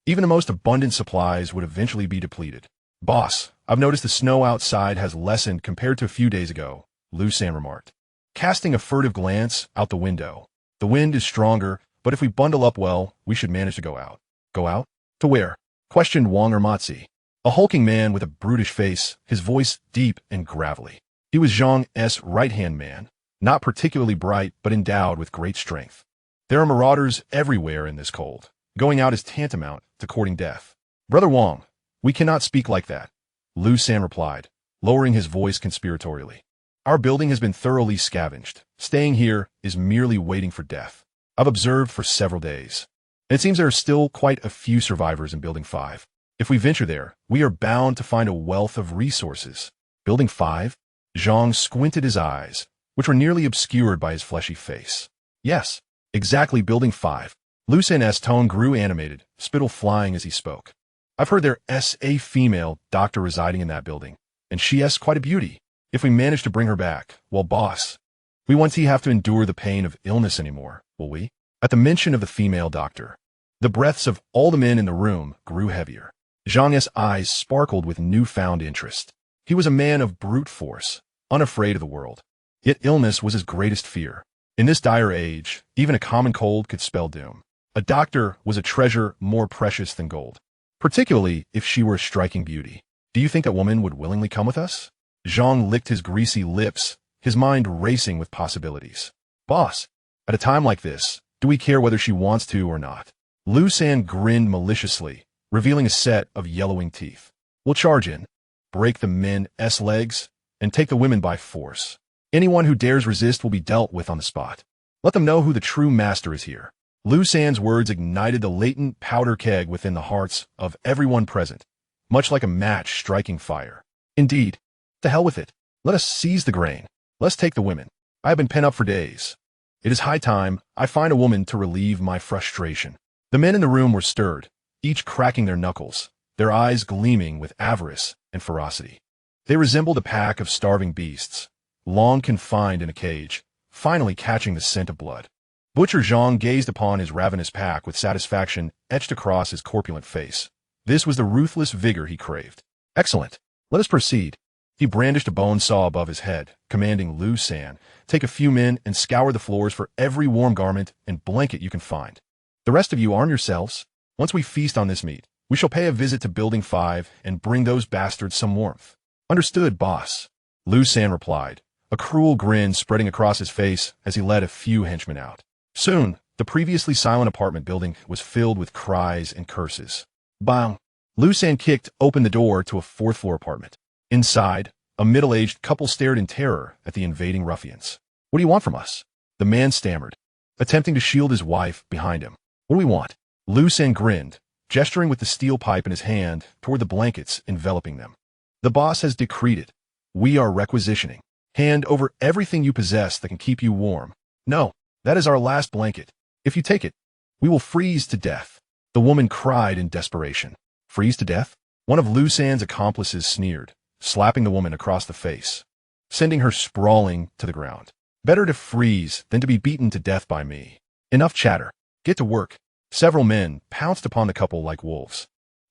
Even the most abundant supplies would eventually be depleted. Boss, I've noticed the snow outside has lessened compared to a few days ago, Lu San remarked, casting a furtive glance out the window. The wind is stronger, but if we bundle up well, we should manage to go out. Go out? To where? Questioned Wang Ermatzi, a hulking man with a brutish face, his voice deep and gravelly. He was Zhang's right-hand man, not particularly bright but endowed with great strength. There are marauders everywhere in this cold. Going out is tantamount to courting death. Brother Wang, we cannot speak like that, Lu San replied, lowering his voice conspiratorially. Our building has been thoroughly scavenged. Staying here is merely waiting for death. I've observed for several days. And it seems there are still quite a few survivors in Building 5. If we venture there, we are bound to find a wealth of resources. Building 5? Zhang squinted his eyes, which were nearly obscured by his fleshy face. Yes, exactly Building 5. Lu San's tone grew animated, spittle flying as he spoke. I've heard there's a female doctor residing in that building, and she's quite a beauty. If we manage to bring her back, well, boss, we won't have to endure the pain of illness anymore, will we? At the mention of the female doctor, the breaths of all the men in the room grew heavier. Zhang's eyes sparkled with newfound interest. He was a man of brute force, unafraid of the world. Yet illness was his greatest fear. In this dire age, even a common cold could spell doom. A doctor was a treasure more precious than gold, particularly if she were a striking beauty. Do you think a woman would willingly come with us? Zhang licked his greasy lips, his mind racing with possibilities. Boss, at a time like this, do we care whether she wants to or not? Lu San grinned maliciously, revealing a set of yellowing teeth. We'll charge in, break the men's legs, and take the women by force. Anyone who dares resist will be dealt with on the spot. Let them know who the true master is here. Lu San's words ignited the latent powder keg within the hearts of everyone present, much like a match striking fire. Indeed, to hell with it. Let us seize the grain. Let's take the women. I have been pent up for days. It is high time I find a woman to relieve my frustration. The men in the room were stirred, each cracking their knuckles, their eyes gleaming with avarice and ferocity. They resembled a pack of starving beasts, long confined in a cage, finally catching the scent of blood. Butcher Zhang gazed upon his ravenous pack with satisfaction etched across his corpulent face. This was the ruthless vigor he craved. Excellent. Let us proceed. He brandished a bone saw above his head, commanding Lu San, take a few men and scour the floors for every warm garment and blanket you can find. The rest of you arm yourselves. Once we feast on this meat, we shall pay a visit to Building 5 and bring those bastards some warmth. Understood, boss. Lu San replied, a cruel grin spreading across his face as he led a few henchmen out. Soon, the previously silent apartment building was filled with cries and curses. Bang! Lu San kicked open the door to a fourth-floor apartment. Inside, a middle-aged couple stared in terror at the invading ruffians. What do you want from us? The man stammered, attempting to shield his wife behind him. What do we want? Lu San grinned, gesturing with the steel pipe in his hand toward the blankets enveloping them. The boss has decreed it. We are requisitioning. Hand over everything you possess that can keep you warm. No, that is our last blanket. If you take it, we will freeze to death. The woman cried in desperation. Freeze to death? One of Lu San's accomplices sneered, slapping the woman across the face, sending her sprawling to the ground. Better to freeze than to be beaten to death by me. Enough chatter. Get to work. Several men pounced upon the couple like wolves,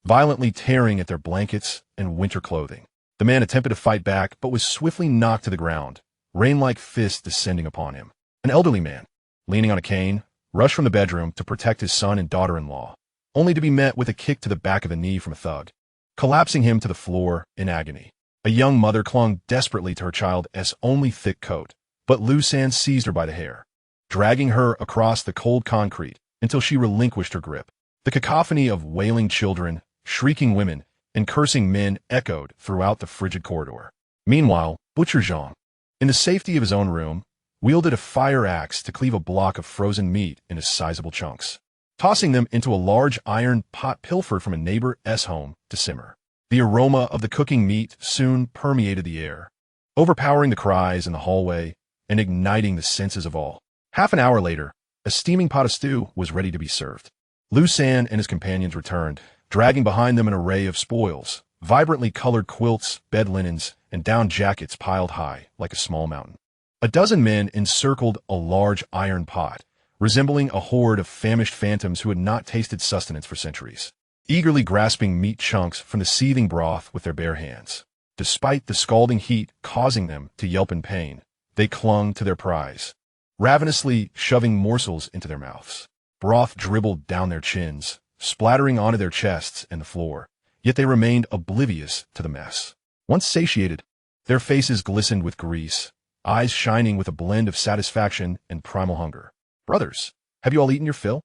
violently tearing at their blankets and winter clothing. The man attempted to fight back, but was swiftly knocked to the ground, rain-like fists descending upon him. An elderly man, leaning on a cane, rushed from the bedroom to protect his son and daughter-in-law, only to be met with a kick to the back of the knee from a thug, collapsing him to the floor in agony. A young mother clung desperately to her child's only thick coat, but Lu San seized her by the hair, dragging her across the cold concrete until she relinquished her grip. The cacophony of wailing children, shrieking women, and cursing men echoed throughout the frigid corridor. Meanwhile, Butcher Zhang, in the safety of his own room, wielded a fire axe to cleave a block of frozen meat into sizable chunks, tossing them into a large iron pot pilfered from a neighbor's home to simmer. The aroma of the cooking meat soon permeated the air, overpowering the cries in the hallway and igniting the senses of all. Half an hour later, a steaming pot of stew was ready to be served. Lu San and his companions returned, dragging behind them an array of spoils, vibrantly colored quilts, bed linens, and down jackets piled high like a small mountain. A dozen men encircled a large iron pot, resembling a horde of famished phantoms who had not tasted sustenance for centuries, eagerly grasping meat chunks from the seething broth with their bare hands. Despite the scalding heat causing them to yelp in pain, they clung to their prize, ravenously shoving morsels into their mouths. Broth dribbled down their chins, splattering onto their chests and the floor, yet they remained oblivious to the mess. Once satiated, their faces glistened with grease, eyes shining with a blend of satisfaction and primal hunger. Brothers, have you all eaten your fill?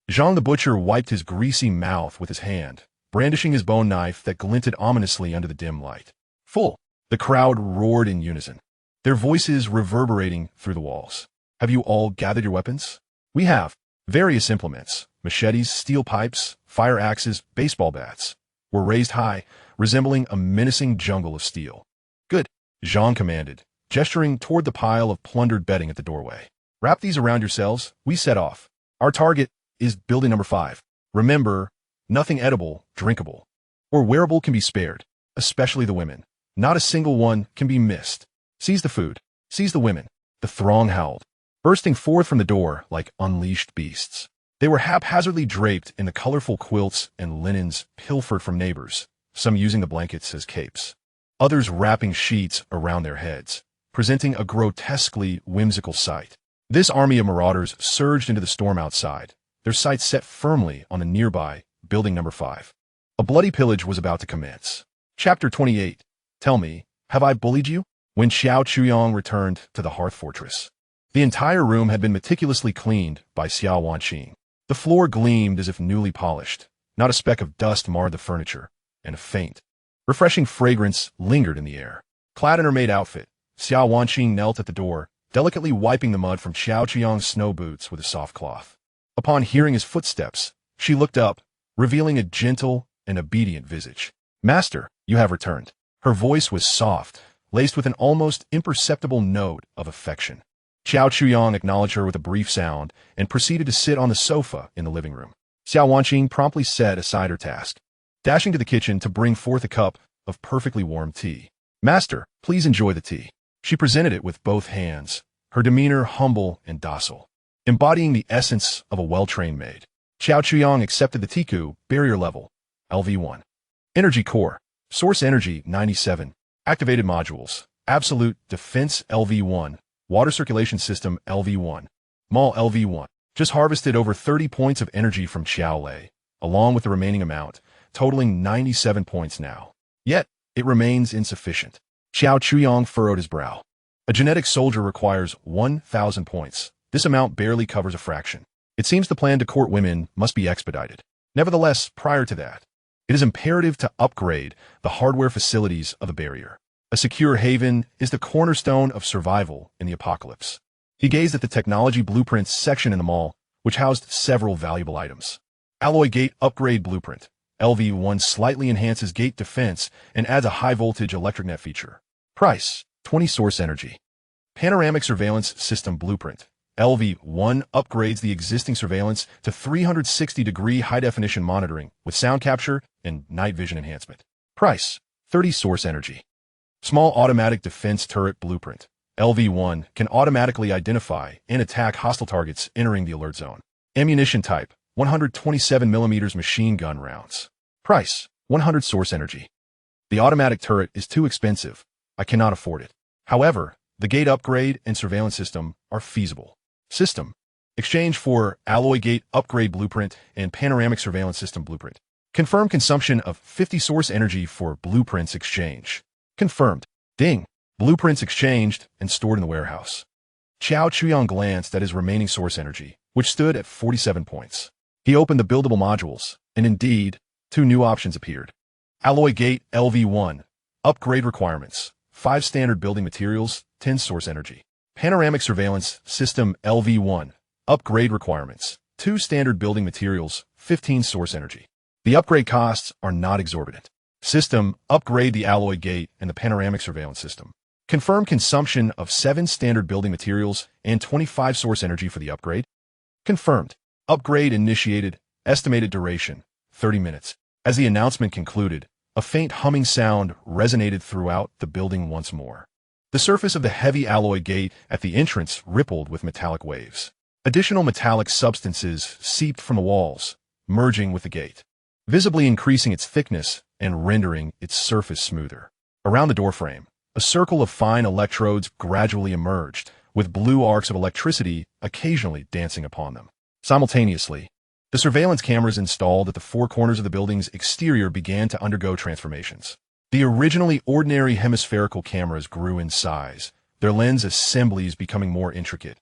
Zhang the butcher wiped his greasy mouth with his hand, brandishing his bone knife that glinted ominously under the dim light. Full. The crowd roared in unison, their voices reverberating through the walls. Have you all gathered your weapons? We have. Various implements, machetes, steel pipes, fire axes, baseball bats, were raised high, resembling a menacing jungle of steel. Good, Zhang commanded, gesturing toward the pile of plundered bedding at the doorway. Wrap these around yourselves. We set off. Our target is building number 5. Remember, nothing edible, drinkable, or wearable can be spared, especially the women. Not a single one can be missed. Seize the food. Seize the women. The throng howled, bursting forth from the door like unleashed beasts. They were haphazardly draped in the colorful quilts and linens pilfered from neighbors, some using the blankets as capes, others wrapping sheets around their heads, presenting a grotesquely whimsical sight. This army of marauders surged into the storm outside, their sights set firmly on the nearby building number 5. A bloody pillage was about to commence. Chapter 28. Tell me, have I bullied you? When Xiao Chuyong returned to the hearth fortress, the entire room had been meticulously cleaned by Xiao Wanqing. The floor gleamed as if newly polished. Not a speck of dust marred the furniture, and a faint, refreshing fragrance lingered in the air. Clad in her maid outfit, Xiao Wanqing knelt at the door, delicately wiping the mud from Xiao Chuyong's snow boots with a soft cloth. Upon hearing his footsteps, she looked up, revealing a gentle and obedient visage. Master, you have returned. Her voice was soft, laced with an almost imperceptible note of affection. Xiao Chuyang acknowledged her with a brief sound and proceeded to sit on the sofa in the living room. Xiao Wanqing promptly set aside her task, dashing to the kitchen to bring forth a cup of perfectly warm tea. Master, please enjoy the tea. She presented it with both hands, her demeanor humble and docile, embodying the essence of a well-trained maid. Xiao Chuyang accepted the Tiku, barrier level, LV1. Energy core, source energy 97, activated modules, absolute defense LV1, water circulation system LV1, Mall LV1. Just harvested over 30 points of energy from Xiao Lei, along with the remaining amount, totaling 97 points now. Yet, it remains insufficient. Xiao Chuyang furrowed his brow. A genetic soldier requires 1,000 points. This amount barely covers a fraction. It seems the plan to court women must be expedited. Nevertheless, prior to that, it is imperative to upgrade the hardware facilities of the barrier. A secure haven is the cornerstone of survival in the apocalypse. He gazed at the technology blueprints section in the mall, which housed several valuable items. Alloy gate upgrade blueprint. LV1 slightly enhances gate defense and adds a high-voltage electric net feature. Price, 20 source energy. Panoramic surveillance system blueprint. LV1 upgrades the existing surveillance to 360-degree high-definition monitoring with sound capture and night vision enhancement. Price, 30 source energy. Small automatic defense turret blueprint. LV1 can automatically identify and attack hostile targets entering the alert zone. Ammunition type, 127mm machine gun rounds. Price, 100 source energy. The automatic turret is too expensive. I cannot afford it. However, the gate upgrade and surveillance system are feasible. System. Exchange for alloy gate upgrade blueprint and panoramic surveillance system blueprint. Confirm consumption of 50 source energy for blueprints exchange. Confirmed. Ding. Blueprints exchanged and stored in the warehouse. Xiao Chuyang glanced at his remaining source energy, which stood at 47 points. He opened the buildable modules, and indeed, 2 new options appeared. Alloy gate LV1. Upgrade requirements. 5 standard building materials, 10 source energy. Panoramic surveillance system LV1. Upgrade requirements. 2 standard building materials, 15 source energy. The upgrade costs are not exorbitant. System, upgrade the alloy gate and the panoramic surveillance system. Confirm consumption of 7 standard building materials and 25 source energy for the upgrade. Confirmed. Upgrade initiated. Estimated duration, 30 minutes. As the announcement concluded, a faint humming sound resonated throughout the building once more. The surface of the heavy alloy gate at the entrance rippled with metallic waves. Additional metallic substances seeped from the walls, merging with the gate, visibly increasing its thickness and rendering its surface smoother. Around the doorframe, a circle of fine electrodes gradually emerged, with blue arcs of electricity occasionally dancing upon them. Simultaneously, the surveillance cameras installed at the 4 corners of the building's exterior began to undergo transformations. The originally ordinary hemispherical cameras grew in size, their lens assemblies becoming more intricate,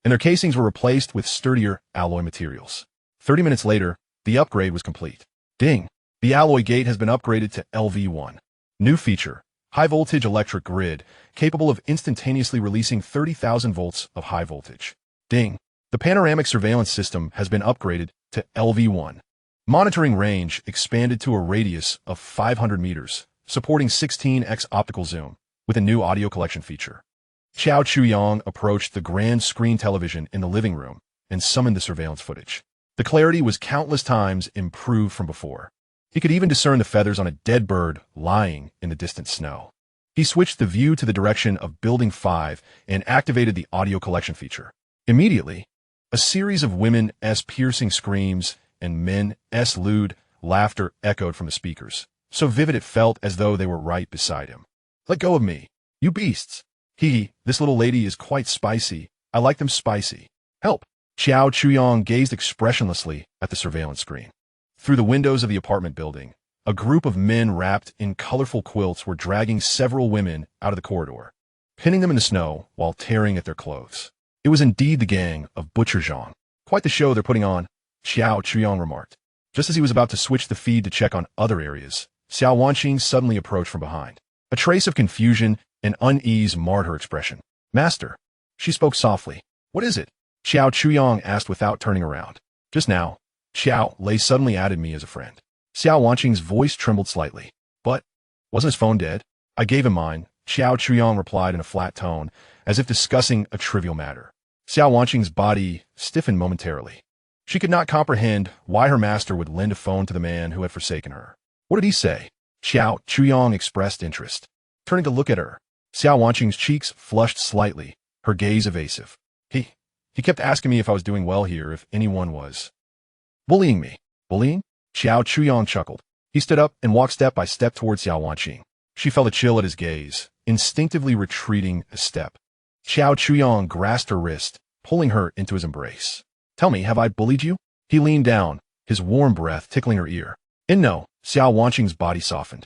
and their casings were replaced with sturdier alloy materials. 30 minutes later, the upgrade was complete. Ding! The alloy gate has been upgraded to LV1. New feature, high-voltage electric grid, capable of instantaneously releasing 30,000 volts of high voltage. Ding! The panoramic surveillance system has been upgraded to LV1. Monitoring range expanded to a radius of 500 meters, supporting 16x optical zoom, with a new audio collection feature. Xiao Chuyang approached the grand screen television in the living room and summoned the surveillance footage. The clarity was countless times improved from before. He could even discern the feathers on a dead bird lying in the distant snow. He switched the view to the direction of Building 5 and activated the audio collection feature. Immediately, a series of women's piercing screams and men's lewd laughter echoed from the speakers, so vivid it felt as though they were right beside him. "Let go of me, you beasts! This little lady is quite spicy. I like them spicy. Help!" Xiao Chuyang gazed expressionlessly at the surveillance screen. Through the windows of the apartment building, a group of men wrapped in colorful quilts were dragging several women out of the corridor, pinning them in the snow while tearing at their clothes. It was indeed the gang of Butcher Zhang. "Quite the show they're putting on," Xiao Chuyang remarked. Just as he was about to switch the feed to check on other areas, Xiao Wanqing suddenly approached from behind. A trace of confusion and unease marred her expression. "Master," she spoke softly. "What is it?" Xiao Chuyang asked without turning around. "Just now, Xiao Lei suddenly added me as a friend." Xiao Wanqing's voice trembled slightly. "But, wasn't his phone dead?" "I gave him mine," Xiao Chuyang replied in a flat tone, as if discussing a trivial matter. Xiao Wanqing's body stiffened momentarily. She could not comprehend why her master would lend a phone to the man who had forsaken her. What did he say? Xiao Chuyong expressed interest. Turning to look at her, Xiao Wanqing's cheeks flushed slightly, her gaze evasive. He kept asking me if I was doing well here, if anyone was. Bullying me. Bullying? Xiao Chuyong chuckled. He stood up and walked step by step towards Xiao Wanqing. She felt a chill at his gaze, instinctively retreating a step. Xiao Chuyong grasped her wrist, pulling her into his embrace. Tell me, have I bullied you? He leaned down, his warm breath tickling her ear. And no, Xiao Wanqing's body softened,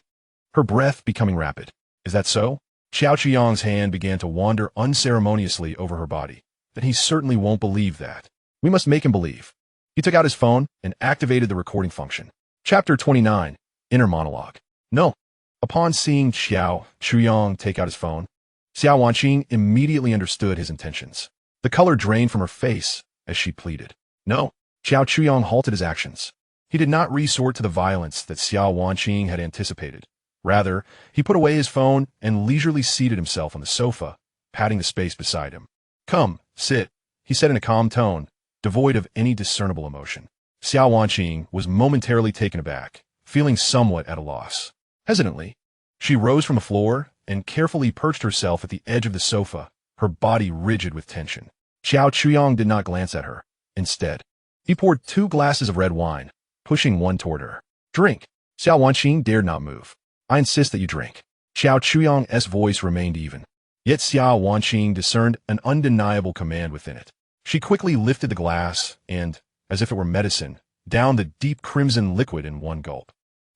her breath becoming rapid. Is that so? Xiao Chuyong's hand began to wander unceremoniously over her body. Then he certainly won't believe that. We must make him believe. He took out his phone and activated the recording function. Chapter 29, Inner Monologue. No. Upon seeing Xiao Chuyong take out his phone, Xiao Wanqing immediately understood his intentions. The color drained from her face as she pleaded. No. Xiao Chuyong halted his actions. He did not resort to the violence that Xiao Wanqing had anticipated. Rather, he put away his phone and leisurely seated himself on the sofa, patting the space beside him. Come, sit, he said in a calm tone, devoid of any discernible emotion. Xiao Wanqing was momentarily taken aback, feeling somewhat at a loss. Hesitantly, she rose from the floor and carefully perched herself at the edge of the sofa, her body rigid with tension. Xiao Chuyong did not glance at her. Instead, he poured 2 glasses of red wine, pushing one toward her. Drink. Xiao Wanqing dared not move. I insist that you drink. Xiao Chuyong's voice remained even. Yet Xiao Wanqing discerned an undeniable command within it. She quickly lifted the glass and, as if it were medicine, downed the deep crimson liquid in one gulp.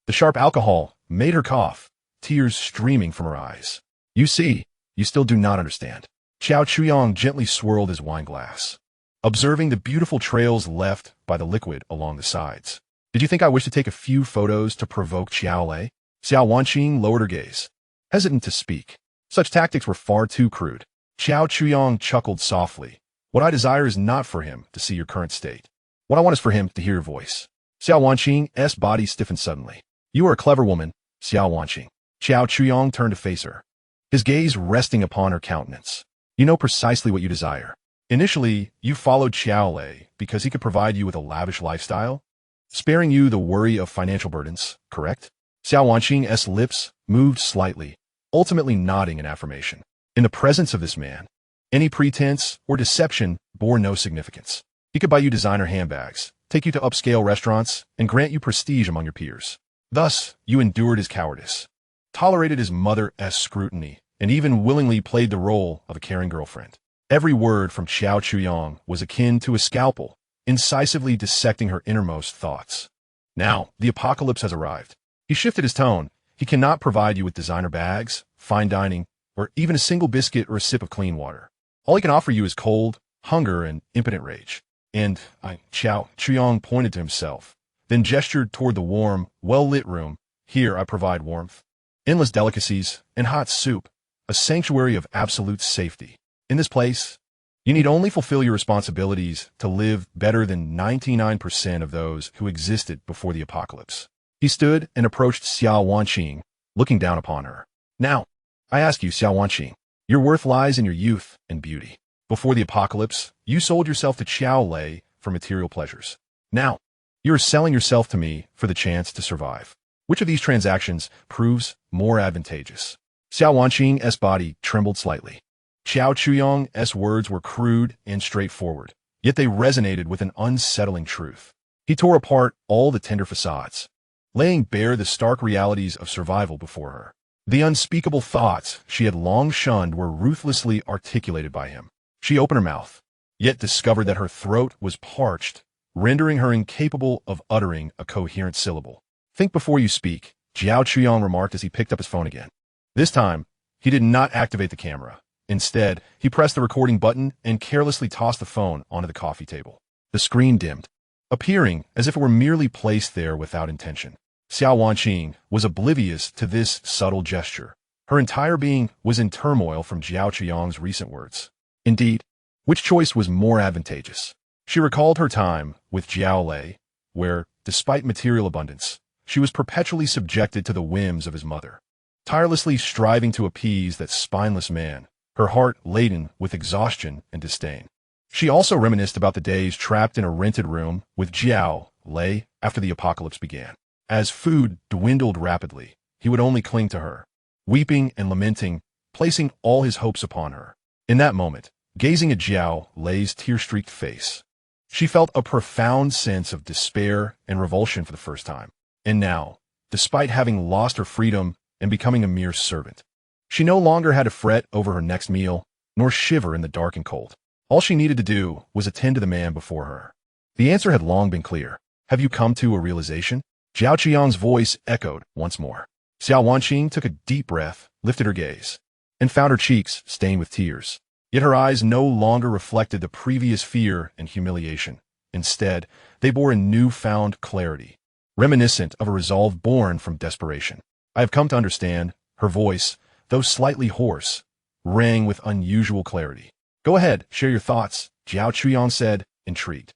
The sharp alcohol made her cough, tears streaming from her eyes. You see, you still do not understand. Xiao Chuyong gently swirled his wine glass, observing the beautiful trails left by the liquid along the sides. Did you think I wish to take a few photos to provoke Xiao Lei? Xiao Wanqing lowered her gaze, hesitant to speak. Such tactics were far too crude. Xiao Chuyong chuckled softly. What I desire is not for him to see your current state. What I want is for him to hear your voice. Xiao Wanqing's body stiffened suddenly. You are a clever woman, Xiao Wanqing. Xiao Chuyong turned to face her, his gaze resting upon her countenance. You know precisely what you desire. Initially, you followed Xiao Lei because he could provide you with a lavish lifestyle, sparing you the worry of financial burdens, correct? Xiao Wanqing's lips moved slightly, ultimately nodding in affirmation. In the presence of this man, any pretense or deception bore no significance. He could buy you designer handbags, take you to upscale restaurants, and grant you prestige among your peers. Thus, you endured his cowardice, tolerated his mother's scrutiny, and even willingly played the role of a caring girlfriend. Every word from Xiao Chuyong was akin to a scalpel, incisively dissecting her innermost thoughts. Now, the apocalypse has arrived. He shifted his tone. He cannot provide you with designer bags, fine dining, or even a single biscuit or a sip of clean water. All he can offer you is cold, hunger, and impotent rage. And Xiao Chuyong pointed to himself, then gestured toward the warm, well-lit room. Here I provide warmth, endless delicacies, and hot soup, a sanctuary of absolute safety. In this place, you need only fulfill your responsibilities to live better than 99% of those who existed before the apocalypse. He stood and approached Xiao Wanqing, looking down upon her. Now, I ask you, Xiao Wanqing, your worth lies in your youth and beauty. Before the apocalypse, you sold yourself to Xiao Lei for material pleasures. Now, you are selling yourself to me for the chance to survive. Which of these transactions proves more advantageous? Xiao Wanqing's body trembled slightly. Xiao Chuyong's words were crude and straightforward, yet they resonated with an unsettling truth. He tore apart all the tender facades, laying bare the stark realities of survival before her. The unspeakable thoughts she had long shunned were ruthlessly articulated by him. She opened her mouth, yet discovered that her throat was parched, rendering her incapable of uttering a coherent syllable. Think before you speak, Xiao Chuyong remarked as he picked up his phone again. This time, he did not activate the camera. Instead, he pressed the recording button and carelessly tossed the phone onto the coffee table. The screen dimmed, appearing as if it were merely placed there without intention. Xiao Wanqing was oblivious to this subtle gesture. Her entire being was in turmoil from Xiao Chuyong's recent words. Indeed, which choice was more advantageous? She recalled her time with Xiao Lei, where, despite material abundance, she was perpetually subjected to the whims of his mother, tirelessly striving to appease that spineless man her heart laden with exhaustion and disdain. She also reminisced about the days trapped in a rented room with Jiao Lei after the apocalypse began. As food dwindled rapidly, he would only cling to her, weeping and lamenting, placing all his hopes upon her. In that moment, gazing at Jiao Lei's tear-streaked face, she felt a profound sense of despair and revulsion for the first time. And now, despite having lost her freedom and becoming a mere servant, she no longer had to fret over her next meal, nor shiver in the dark and cold. All she needed to do was attend to the man before her. The answer had long been clear. Have you come to a realization? Zhao Qiang's voice echoed once more. Xiao Wanqing took a deep breath, lifted her gaze, and found her cheeks stained with tears. Yet her eyes no longer reflected the previous fear and humiliation. Instead, they bore a newfound clarity, reminiscent of a resolve born from desperation. I have come to understand. Her voice, though slightly hoarse, rang with unusual clarity. Go ahead, share your thoughts, Zhao Qiang said, intrigued.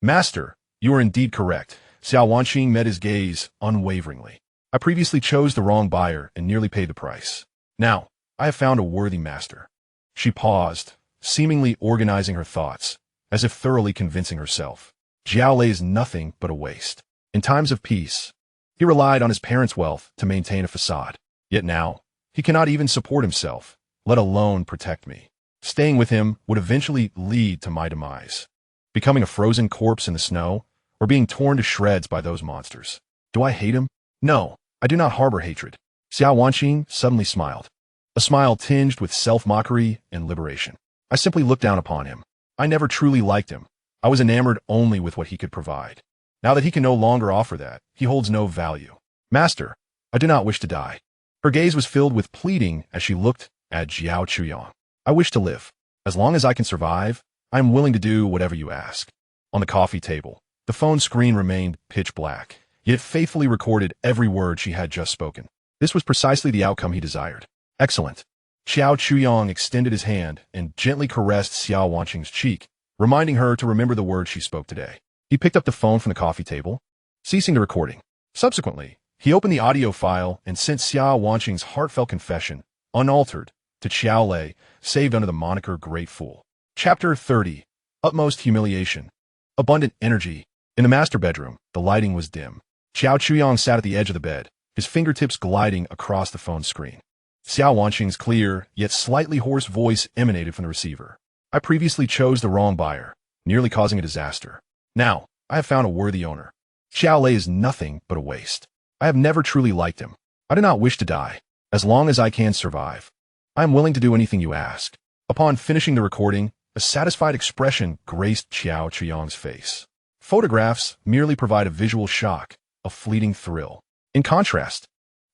Master, you are indeed correct. Xiao Wanqing met his gaze unwaveringly. I previously chose the wrong buyer and nearly paid the price. Now, I have found a worthy master. She paused, seemingly organizing her thoughts, as if thoroughly convincing herself. Jiao Lei is nothing but a waste. In times of peace, he relied on his parents' wealth to maintain a facade. Yet now, he cannot even support himself, let alone protect me. Staying with him would eventually lead to my demise. Becoming a frozen corpse in the snow, or being torn to shreds by those monsters. Do I hate him? No, I do not harbor hatred. Xiao Wanqing suddenly smiled. A smile tinged with self-mockery and liberation. I simply looked down upon him. I never truly liked him. I was enamored only with what he could provide. Now that he can no longer offer that, he holds no value. Master, I do not wish to die. Her gaze was filled with pleading as she looked at Zhao Qiang. I wish to live. As long as I can survive, I am willing to do whatever you ask. On the coffee table, the phone screen remained pitch black, yet it faithfully recorded every word she had just spoken. This was precisely the outcome he desired. Excellent. Xiao Chuyang extended his hand and gently caressed Xiao Wanqing's cheek, reminding her to remember the words she spoke today. He picked up the phone from the coffee table, ceasing the recording. Subsequently, he opened the audio file and sent Xiao Wanqing's heartfelt confession, unaltered, to Xiao Lei, saved under the moniker Great Fool. Chapter 30. Utmost Humiliation. Abundant Energy. In the master bedroom, the lighting was dim. Xiao Chuyang sat at the edge of the bed, his fingertips gliding across the phone screen. Xiao Wanqing's clear, yet slightly hoarse voice emanated from the receiver. I previously chose the wrong buyer, nearly causing a disaster. Now, I have found a worthy owner. Xiao Lei is nothing but a waste. I have never truly liked him. I do not wish to die. As long as I can survive, I am willing to do anything you ask. Upon finishing the recording, a satisfied expression graced Xiao Chuyang's face. Photographs merely provide a visual shock, a fleeting thrill. In contrast,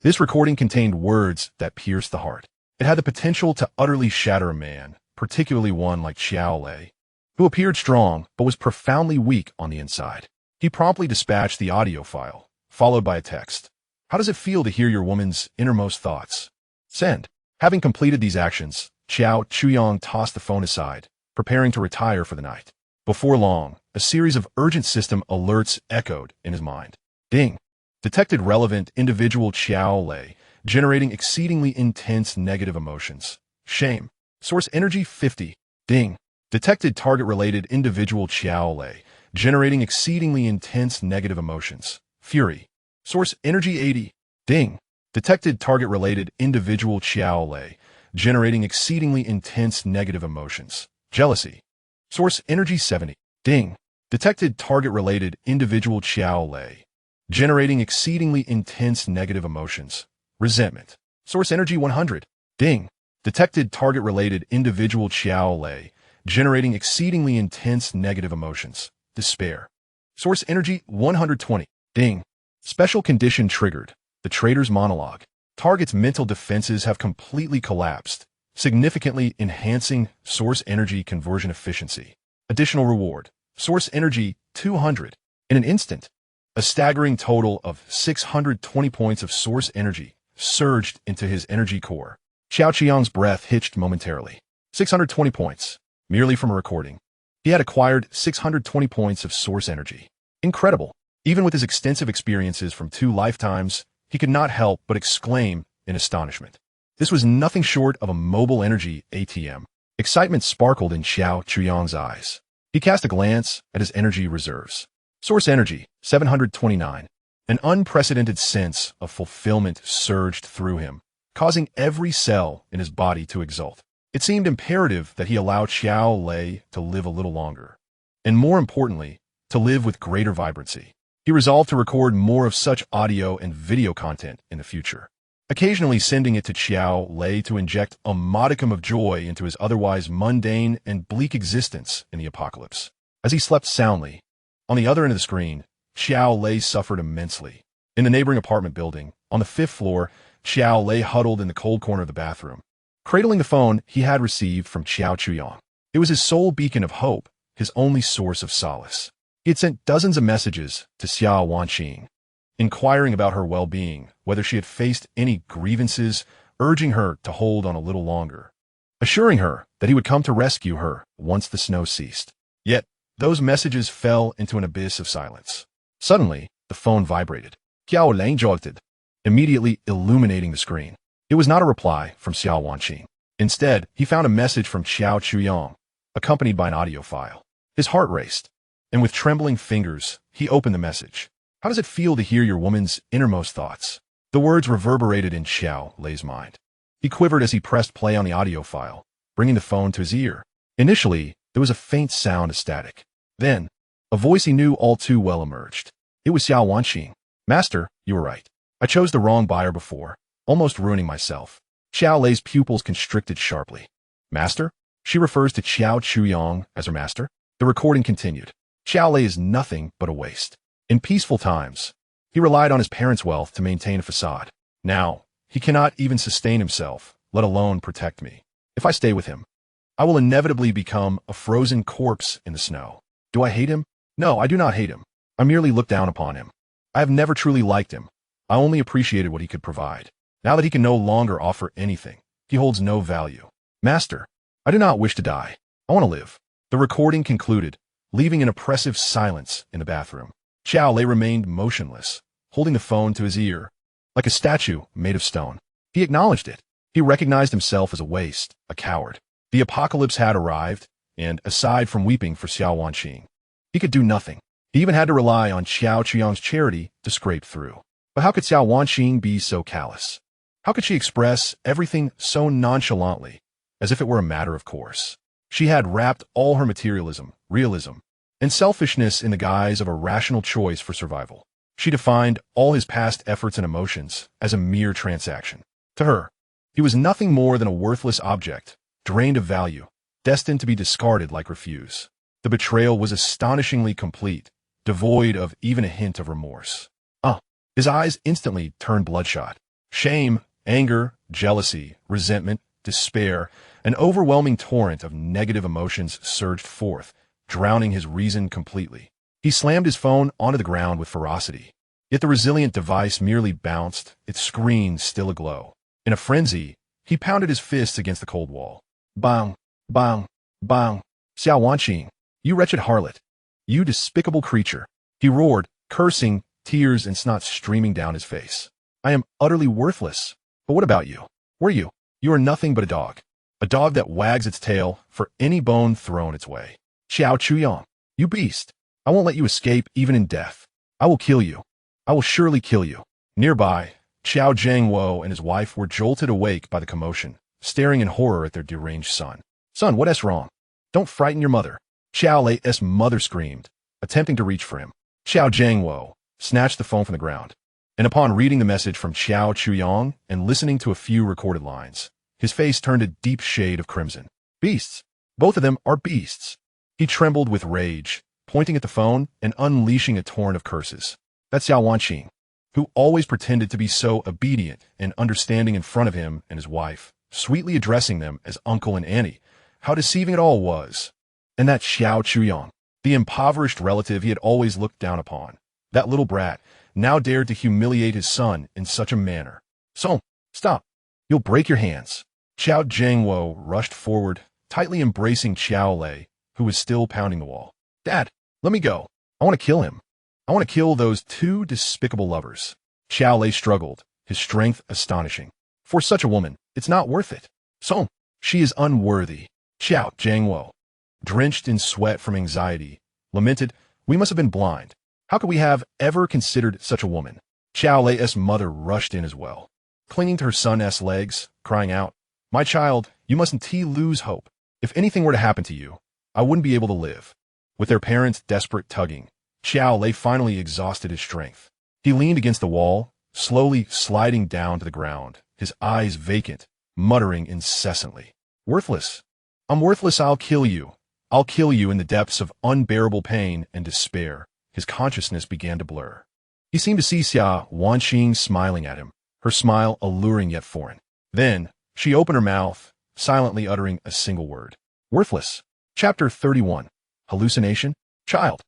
this recording contained words that pierced the heart. It had the potential to utterly shatter a man, particularly one like Xiao Lei, who appeared strong but was profoundly weak on the inside. He promptly dispatched the audio file, followed by a text. How does it feel to hear your woman's innermost thoughts? Send. Having completed these actions, Xiao Chuyang tossed the phone aside, preparing to retire for the night. Before long, a series of urgent system alerts echoed in his mind. Ding. Detected relevant individual Xiao Lei, generating exceedingly intense negative emotions. Shame. Source energy 50. Ding. Detected target-related individual Xiao Lei, generating exceedingly intense negative emotions. Fury. Source energy 80. Ding. Detected target-related individual Xiao Lei, generating exceedingly intense negative emotions. Jealousy. Source energy 70. Ding. Detected target-related individual Xiao Lei, generating exceedingly intense negative emotions. Resentment. Source energy 100. Ding. Detected target-related individual Xiao Lei, generating exceedingly intense negative emotions. Despair. Source energy 120. Ding. Special condition triggered. The trader's monologue. Target's mental defenses have completely collapsed, significantly enhancing source energy conversion efficiency. Additional reward. Source energy 200. In an instant, a staggering total of 620 points of source energy surged into his energy core. Xiao Qiang's breath hitched momentarily. 620 points, merely from a recording. He had acquired 620 points of source energy. Incredible. Even with his extensive experiences from 2 lifetimes, he could not help but exclaim in astonishment. This was nothing short of a mobile energy ATM. Excitement sparkled in Xiao Chuyang's eyes. He cast a glance at his energy reserves. Source energy, 729. An unprecedented sense of fulfillment surged through him, causing every cell in his body to exult. It seemed imperative that he allow Xiao Lei to live a little longer, and more importantly, to live with greater vibrancy. He resolved to record more of such audio and video content in the future, occasionally sending it to Xiao Lei to inject a modicum of joy into his otherwise mundane and bleak existence in the apocalypse. As he slept soundly, on the other end of the screen, Xiao Lei suffered immensely. In the neighboring apartment building, on the 5th floor, Xiao Lei huddled in the cold corner of the bathroom, cradling the phone he had received from Xiao Chuyang. It was his sole beacon of hope, his only source of solace. He had sent dozens of messages to Xiao Wanqing, inquiring about her well-being, whether she had faced any grievances, urging her to hold on a little longer, assuring her that he would come to rescue her once the snow ceased. Yet, those messages fell into an abyss of silence. Suddenly, the phone vibrated. Xiao Lang jolted, immediately illuminating the screen. It was not a reply from Xiao Wanqing. Instead, he found a message from Xiao Chuyang, accompanied by an audio file. His heart raced, and with trembling fingers, he opened the message. How does it feel to hear your woman's innermost thoughts? The words reverberated in Xiao Lei's mind. He quivered as he pressed play on the audio file, bringing the phone to his ear. Initially, there was a faint sound of static. Then, a voice he knew all too well emerged. It was Xiao Wanqing. Master, you were right. I chose the wrong buyer before, almost ruining myself. Xiao Lei's pupils constricted sharply. Master? She refers to Xiao Chuyang as her master? The recording continued. Xiao Lei is nothing but a waste. In peaceful times, he relied on his parents' wealth to maintain a facade. Now, he cannot even sustain himself, let alone protect me. If I stay with him, I will inevitably become a frozen corpse in the snow. Do I hate him? No, I do not hate him. I merely look down upon him. I have never truly liked him. I only appreciated what he could provide. Now that he can no longer offer anything, he holds no value. Master, I do not wish to die. I want to live. The recording concluded, leaving an oppressive silence in the bathroom. Xiao Lei remained motionless, holding the phone to his ear, like a statue made of stone. He acknowledged it. He recognized himself as a waste, a coward. The apocalypse had arrived, and aside from weeping for Xiao Wanqing, he could do nothing. He even had to rely on Xiao Chuyang's charity to scrape through. But how could Xiao Wanqing be so callous? How could she express everything so nonchalantly, as if it were a matter of course? She had wrapped all her materialism, realism, and selfishness in the guise of a rational choice for survival. She defined all his past efforts and emotions as a mere transaction. To her, he was nothing more than a worthless object, drained of value, destined to be discarded like refuse. The betrayal was astonishingly complete, devoid of even a hint of remorse. His eyes instantly turned bloodshot. Shame, anger, jealousy, resentment, despair, an overwhelming torrent of negative emotions surged forth, drowning his reason completely. He slammed his phone onto the ground with ferocity. Yet the resilient device merely bounced, its screen still aglow. In a frenzy, he pounded his fists against the cold wall. Bang, bang, bang. Xiao Wanqing, you wretched harlot. You despicable creature. He roared, cursing, tears and snot streaming down his face. I am utterly worthless. But what about you? Were you? You are nothing but a dog. A dog that wags its tail for any bone thrown its way. Xiao Chuyang, you beast. I won't let you escape even in death. I will kill you. I will surely kill you. Nearby, Xiao Zhangwo and his wife were jolted awake by the commotion, staring in horror at their deranged son. Son, what is wrong? Don't frighten your mother. Xiao Lei's mother screamed, attempting to reach for him. Xiao Zhangwo snatched the phone from the ground, and upon reading the message from Xiao Chuyang and listening to a few recorded lines, his face turned a deep shade of crimson. Beasts. Both of them are beasts. He trembled with rage, pointing at the phone and unleashing a torrent of curses. That's Xiao Wanqing, who always pretended to be so obedient and understanding in front of him and his wife, sweetly addressing them as uncle and auntie. How deceiving it all was. And that Xiao Chuyang, the impoverished relative he had always looked down upon, that little brat, now dared to humiliate his son in such a manner. So, stop. You'll break your hands. Xiao Zhangwo rushed forward, tightly embracing Xiao Lei, who was still pounding the wall. Dad, let me go. I want to kill him. I want to kill those two despicable lovers. Xiao Lei struggled, his strength astonishing. For such a woman, it's not worth it. So, she is unworthy. Xiao Jiangwo, drenched in sweat from anxiety, lamented, "We must have been blind. How could we have ever considered such a woman?" Xiao Lei's mother rushed in as well, clinging to her son's legs, crying out, "My child, you mustn't lose hope. If anything were to happen to you, I wouldn't be able to live." With their parents' desperate tugging, Xiao Lei finally exhausted his strength. He leaned against the wall, slowly sliding down to the ground, his eyes vacant, muttering incessantly, "Worthless. I'm worthless. I'll kill you. I'll kill you." In the depths of unbearable pain and despair, his consciousness began to blur. He seemed to see Xia Wanxing smiling at him, her smile alluring yet foreign. Then, she opened her mouth, silently uttering a single word. Worthless. Chapter 31. Hallucination? Child.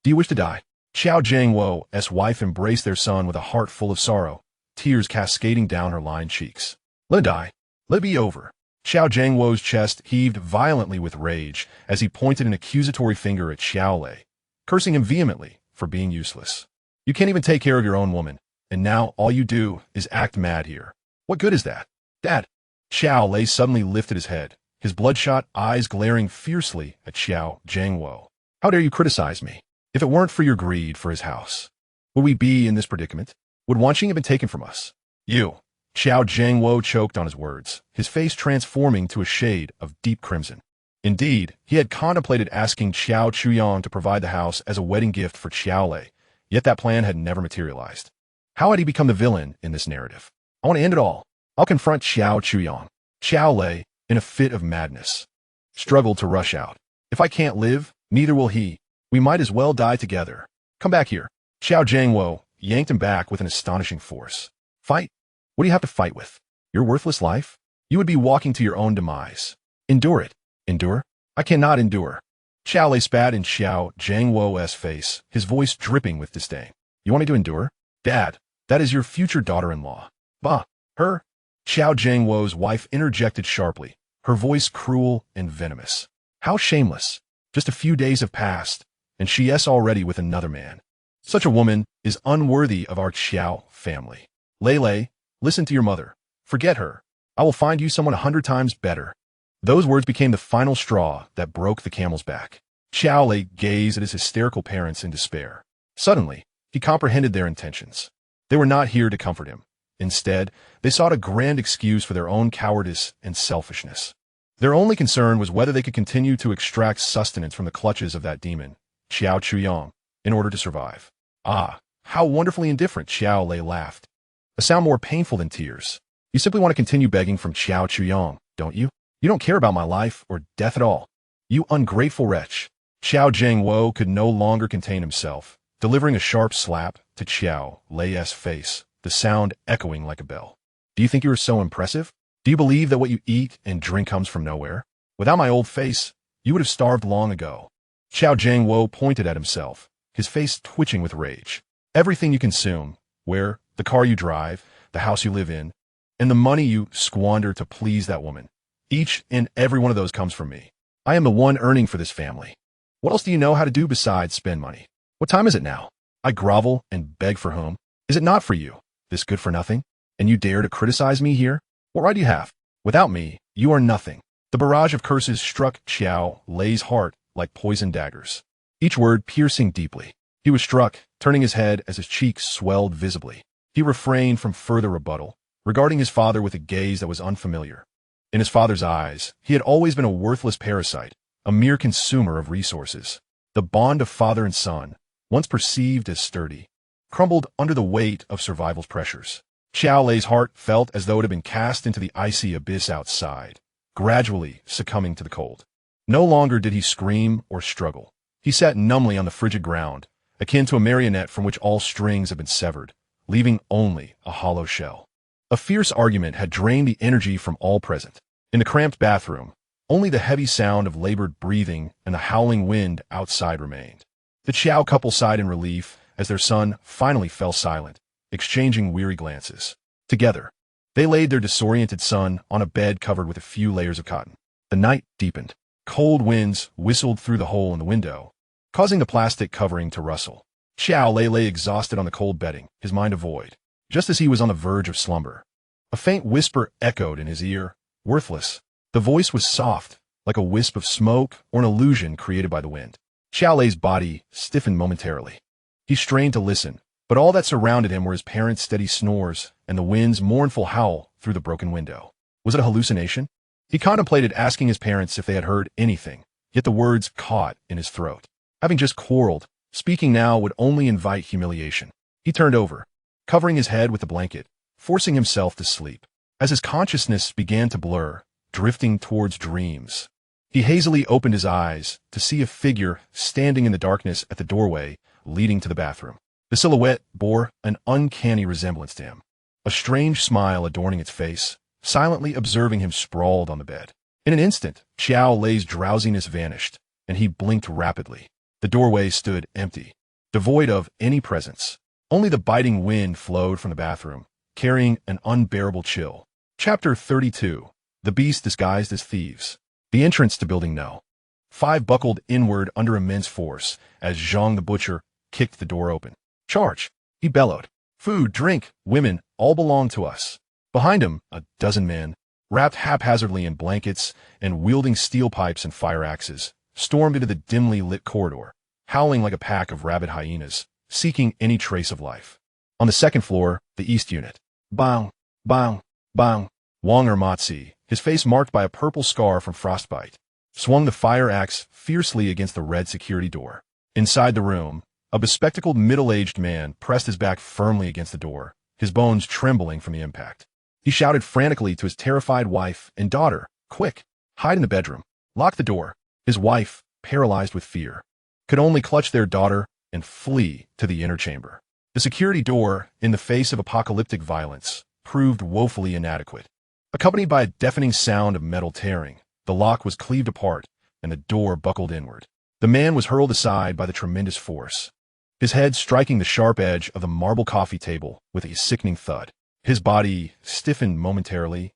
Do you wish to die? Xiao Jiangwo's wife embraced their son with a heart full of sorrow, tears cascading down her lined cheeks. Let it die. Let it be over. Xiao Jiangwo's chest heaved violently with rage as he pointed an accusatory finger at Xiao Lei, cursing him vehemently for being useless. You can't even take care of your own woman, and now all you do is act mad here. What good is that? Dad. Xiao Lei suddenly lifted his head, his bloodshot eyes glaring fiercely at Xiao Jiangwo. How dare you criticize me? If it weren't for your greed for his house, would we be in this predicament? Would Wanxing have been taken from us? You. Xiao Jiangwo choked on his words, his face transforming to a shade of deep crimson. Indeed, he had contemplated asking Xiao Chuyang to provide the house as a wedding gift for Xiao Lei, yet that plan had never materialized. How had he become the villain in this narrative? I want to end it all. I'll confront Xiao Chuyang. Xiao Lei, in a fit of madness, struggled to rush out. If I can't live, neither will he. We might as well die together. Come back here. Xiao Jiangwo yanked him back with an astonishing force. Fight? What do you have to fight with? Your worthless life? You would be walking to your own demise. Endure it. Endure? I cannot endure. Xiao Lei spat in Xiao Jiangwo's face, his voice dripping with disdain. You want me to endure? Dad, that is your future daughter-in-law. Bah, her? Xiao Jiangwo's wife interjected sharply, her voice cruel and venomous. How shameless. Just a few days have passed, and she is already with another man. Such a woman is unworthy of our Xiao family. Lei, listen to your mother. Forget her. I will find you someone 100 times better. Those words became the final straw that broke the camel's back. Xiao Lei gazed at his hysterical parents in despair. Suddenly, he comprehended their intentions. They were not here to comfort him. Instead, they sought a grand excuse for their own cowardice and selfishness. Their only concern was whether they could continue to extract sustenance from the clutches of that demon, Xiao Chuyang, in order to survive. Ah, how wonderfully indifferent, Xiao Lei laughed. A sound more painful than tears. You simply want to continue begging from Xiao Chuyang, don't you? You don't care about my life or death at all. You ungrateful wretch. Xiao Jiangwo could no longer contain himself, delivering a sharp slap to Xiao Lei's face, the sound echoing like a bell. Do you think you are so impressive? Do you believe that what you eat and drink comes from nowhere? Without my old face, you would have starved long ago. Xiao Jiangwo pointed at himself, his face twitching with rage. Everything you consume, the car you drive, the house you live in, and the money you squander to please that woman, each and every one of those comes from me. I am the one earning for this family. What else do you know how to do besides spend money? What time is it now? I grovel and beg for whom? Is it not for you, this good for nothing? And you dare to criticize me here? What right do you have? Without me, you are nothing. The barrage of curses struck Xiao Lei's heart like poisoned daggers, each word piercing deeply. He was struck, turning his head as his cheeks swelled visibly. He refrained from further rebuttal, regarding his father with a gaze that was unfamiliar. In his father's eyes, he had always been a worthless parasite, a mere consumer of resources. The bond of father and son, once perceived as sturdy, crumbled under the weight of survival's pressures. Xiao Lei's heart felt as though it had been cast into the icy abyss outside, gradually succumbing to the cold. No longer did he scream or struggle. He sat numbly on the frigid ground, akin to a marionette from which all strings had been severed, leaving only a hollow shell. A fierce argument had drained the energy from all present. In the cramped bathroom, only the heavy sound of labored breathing and the howling wind outside remained. The Xiao couple sighed in relief as their son finally fell silent, exchanging weary glances. Together, they laid their disoriented son on a bed covered with a few layers of cotton. The night deepened. Cold winds whistled through the hole in the window, causing the plastic covering to rustle. Xiao Lei lay exhausted on the cold bedding, his mind a void, just as he was on the verge of slumber. A faint whisper echoed in his ear. Worthless. The voice was soft, like a wisp of smoke or an illusion created by the wind. Xiao Lei's body stiffened momentarily. He strained to listen, but all that surrounded him were his parents' steady snores and the wind's mournful howl through the broken window. Was it a hallucination? He contemplated asking his parents if they had heard anything, yet the words caught in his throat. Having just quarreled, speaking now would only invite humiliation. He turned over, covering his head with the blanket, forcing himself to sleep. As his consciousness began to blur, drifting towards dreams, he hazily opened his eyes to see a figure standing in the darkness at the doorway leading to the bathroom. The silhouette bore an uncanny resemblance to him, a strange smile adorning its face, silently observing him sprawled on the bed. In an instant, Xiao Lei's drowsiness vanished, and he blinked rapidly. The doorway stood empty, devoid of any presence. Only the biting wind flowed from the bathroom, carrying an unbearable chill. Chapter 32. The Beast Disguised as Thieves. The entrance to Building No. 5 buckled inward under immense force as Zhang the Butcher kicked the door open. Charge! He bellowed. Food, drink, women, all belong to us. Behind him, a dozen men, wrapped haphazardly in blankets and wielding steel pipes and fire axes, stormed into the dimly lit corridor, howling like a pack of rabid hyenas, seeking any trace of life. On the second floor, the East Unit. Bang, bang, bang. Wang Ermatzi, his face marked by a purple scar from frostbite, swung the fire axe fiercely against the red security door. Inside the room, a bespectacled middle-aged man pressed his back firmly against the door, his bones trembling from the impact. He shouted frantically to his terrified wife and daughter, "Quick, hide in the bedroom. Lock the door." His wife, paralyzed with fear, could only clutch their daughter and flee to the inner chamber. The security door, in the face of apocalyptic violence, proved woefully inadequate. Accompanied by a deafening sound of metal tearing, the lock was cleaved apart and the door buckled inward. The man was hurled aside by the tremendous force, his head striking the sharp edge of the marble coffee table with a sickening thud. His body stiffened momentarily,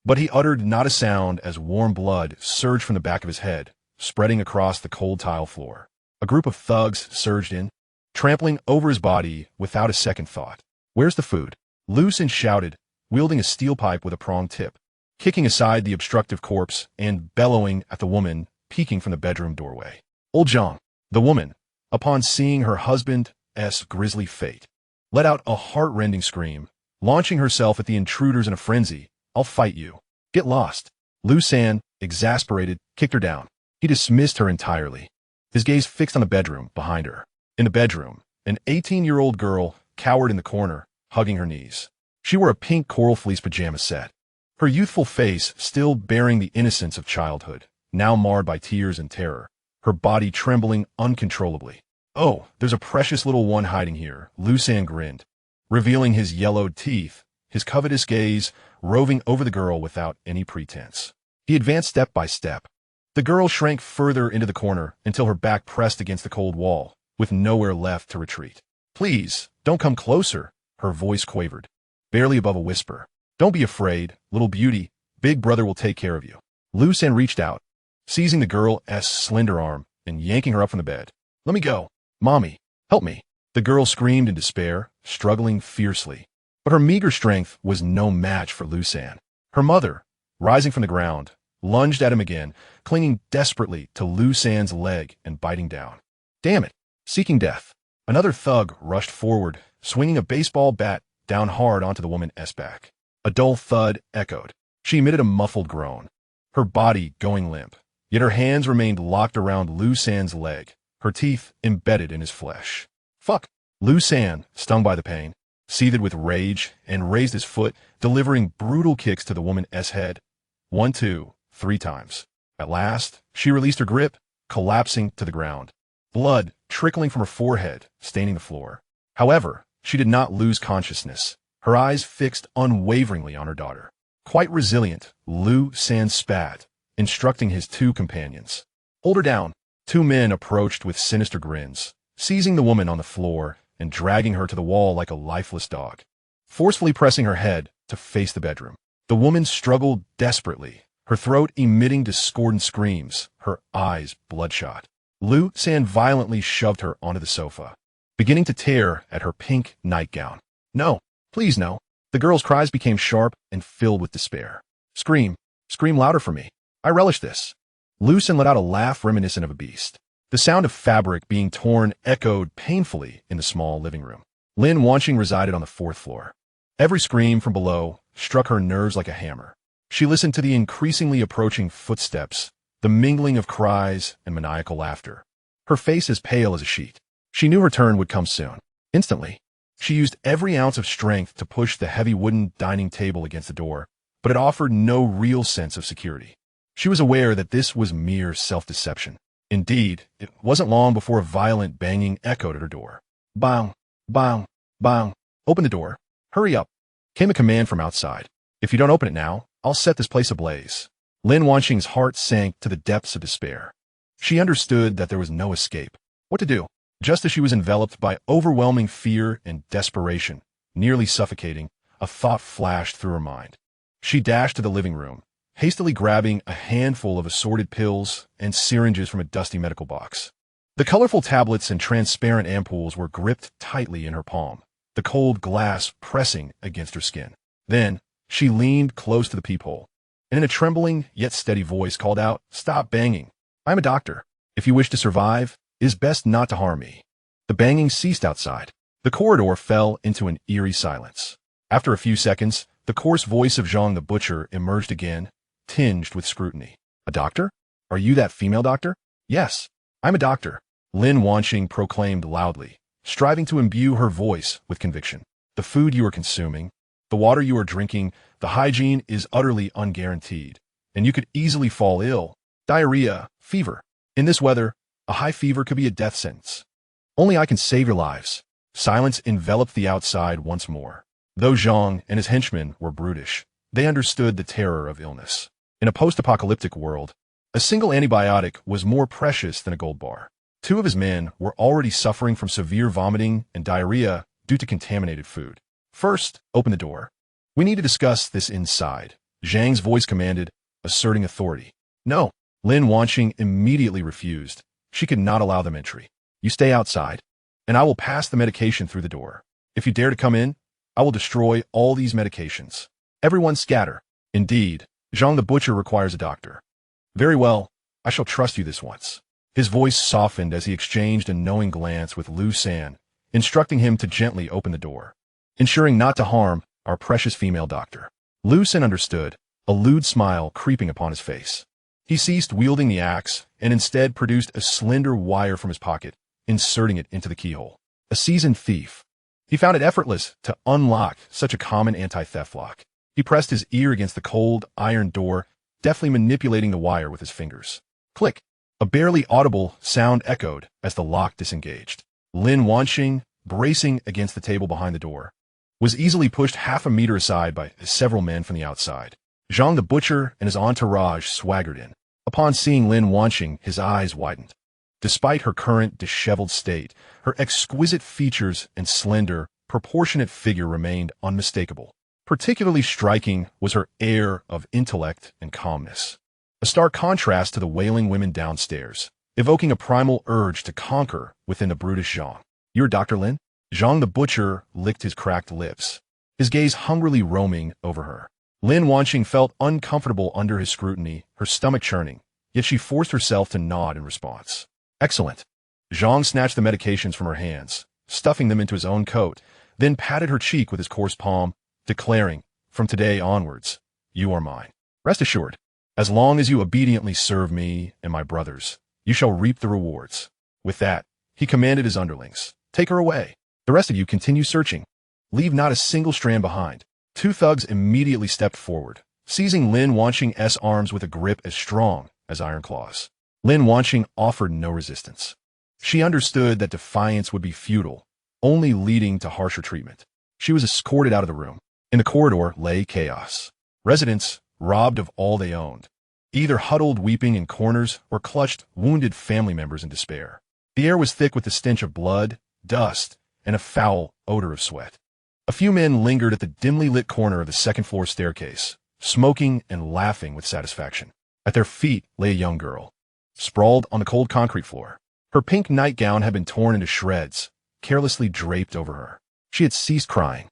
but he uttered not a sound as warm blood surged from the back of his head, spreading across the cold tile floor. A group of thugs surged in, trampling over his body without a second thought. "Where's the food?" Lu Xan shouted, wielding a steel pipe with a pronged tip, kicking aside the obstructive corpse and bellowing at the woman peeking from the bedroom doorway. Old Zhang, the woman, upon seeing her husband's grisly fate, let out a heart-rending scream, launching herself at the intruders in a frenzy. "I'll fight you. Get lost." Lu Xan, exasperated, kicked her down. He dismissed her entirely, his gaze fixed on the bedroom behind her. In the bedroom, an 18-year-old girl cowered in the corner, hugging her knees. She wore a pink coral fleece pajama set, her youthful face still bearing the innocence of childhood, now marred by tears and terror, her body trembling uncontrollably. "Oh, there's a precious little one hiding here," Lu Xan grinned, revealing his yellowed teeth, his covetous gaze roving over the girl without any pretense. He advanced step by step. The girl shrank further into the corner until her back pressed against the cold wall, with nowhere left to retreat. "Please, don't come closer," her voice quavered, barely above a whisper. "Don't be afraid, little beauty. Big brother will take care of you." Lu Xan reached out, seizing the girl's slender arm and yanking her up from the bed. "Let me go. Mommy, help me." The girl screamed in despair, struggling fiercely. But her meager strength was no match for Lu Xan. Her mother, rising from the ground, lunged at him again, clinging desperately to Lu Xan's leg and biting down. "Damn it!" Seeking death, another thug rushed forward, swinging a baseball bat down hard onto the woman's back. A dull thud echoed. She emitted a muffled groan, her body going limp, yet her hands remained locked around Lu Xan's leg, her teeth embedded in his flesh. "Fuck!" Lu Xan, stung by the pain, seethed with rage and raised his foot, delivering brutal kicks to the woman's head. 1, 2, 3 times. At last, she released her grip, collapsing to the ground, blood trickling from her forehead, staining the floor. However, she did not lose consciousness, her eyes fixed unwaveringly on her daughter. Quite resilient, Lu Xan spat, instructing his 2 companions. "Hold her down." 2 men approached with sinister grins, seizing the woman on the floor and dragging her to the wall like a lifeless dog, forcefully pressing her head to face the bedroom. The woman struggled desperately, her throat emitting discordant screams, her eyes bloodshot. Lu Xan violently shoved her onto the sofa, beginning to tear at her pink nightgown. "No, please no." The girl's cries became sharp and filled with despair. Scream. Scream louder for me. I relish this. Lucen let out a laugh reminiscent of a beast. The sound of fabric being torn echoed painfully in the small living room. Lin Wanqing resided on the 4th floor. Every scream from below struck her nerves like a hammer. She listened to the increasingly approaching footsteps, the mingling of cries and maniacal laughter. Her face as pale as a sheet. She knew her turn would come soon. Instantly, she used every ounce of strength to push the heavy wooden dining table against the door, but it offered no real sense of security. She was aware that this was mere self-deception. Indeed, it wasn't long before a violent banging echoed at her door. Bang, bang, bang. Open the door. Hurry up, came a command from outside. If you don't open it now, I'll set this place ablaze. Lin Wanqing's heart sank to the depths of despair. She understood that there was no escape. What to do? Just as she was enveloped by overwhelming fear and desperation, nearly suffocating, a thought flashed through her mind. She dashed to the living room, hastily grabbing a handful of assorted pills and syringes from a dusty medical box. The colorful tablets and transparent ampoules were gripped tightly in her palm, the cold glass pressing against her skin. Then, she leaned close to the peephole, and in a trembling yet steady voice called out, "Stop banging. I'm a doctor. If you wish to survive, it is best not to harm me." The banging ceased outside. The corridor fell into an eerie silence. After a few seconds, the coarse voice of Zhang the Butcher emerged again, tinged with scrutiny. "A doctor? Are you that female doctor?" "Yes, I'm a doctor," Lin Wanqing proclaimed loudly, striving to imbue her voice with conviction. "The food you are consuming, the water you are drinking, the hygiene is utterly unguaranteed, and you could easily fall ill. Diarrhea, fever. In this weather, a high fever could be a death sentence. Only I can save your lives." Silence enveloped the outside once more. Though Zhang and his henchmen were brutish, they understood the terror of illness. In a post-apocalyptic world, a single antibiotic was more precious than a gold bar. 2 of his men were already suffering from severe vomiting and diarrhea due to contaminated food. "First, open the door. We need to discuss this inside," Zhang's voice commanded, asserting authority. "No," Lin Wanqing immediately refused. She could not allow them entry. "You stay outside, and I will pass the medication through the door. If you dare to come in, I will destroy all these medications. Everyone scatter. Indeed, Zhang the Butcher requires a doctor." "Very well, I shall trust you this once." His voice softened as he exchanged a knowing glance with Lu San, instructing him to gently open the door, ensuring not to harm our precious female doctor. Lu San understood, a lewd smile creeping upon his face. He ceased wielding the axe and instead produced a slender wire from his pocket, inserting it into the keyhole. A seasoned thief, he found it effortless to unlock such a common anti-theft lock. He pressed his ear against the cold, iron door, deftly manipulating the wire with his fingers. Click! A barely audible sound echoed as the lock disengaged. Lin Wanqing, bracing against the table behind the door, was easily pushed half a meter aside by several men from the outside. Zhang the Butcher and his entourage swaggered in. Upon seeing Lin Wanqing, his eyes widened. Despite her current disheveled state, her exquisite features and slender, proportionate figure remained unmistakable. Particularly striking was her air of intellect and calmness, a stark contrast to the wailing women downstairs, evoking a primal urge to conquer within the brutish Zhang. "You're Dr. Lin?" Zhang the Butcher licked his cracked lips, his gaze hungrily roaming over her. Lin Wanqing felt uncomfortable under his scrutiny, her stomach churning, yet she forced herself to nod in response. "Excellent." Zhang snatched the medications from her hands, stuffing them into his own coat, then patted her cheek with his coarse palm, declaring, "From today onwards, you are mine. Rest assured, as long as you obediently serve me and my brothers, you shall reap the rewards." With that, he commanded his underlings, "Take her away. The rest of you continue searching. Leave not a single strand behind." 2 thugs immediately stepped forward, seizing Lin Wanqing's arms with a grip as strong as iron claws. Lin Wanqing offered no resistance. She understood that defiance would be futile, only leading to harsher treatment. She was escorted out of the room. In the corridor lay chaos. Residents, robbed of all they owned, either huddled weeping in corners or clutched wounded family members in despair. The air was thick with the stench of blood, dust, and a foul odor of sweat. A few men lingered at the dimly lit corner of the second-floor staircase, smoking and laughing with satisfaction. At their feet lay a young girl, sprawled on the cold concrete floor. Her pink nightgown had been torn into shreds, carelessly draped over her. She had ceased crying.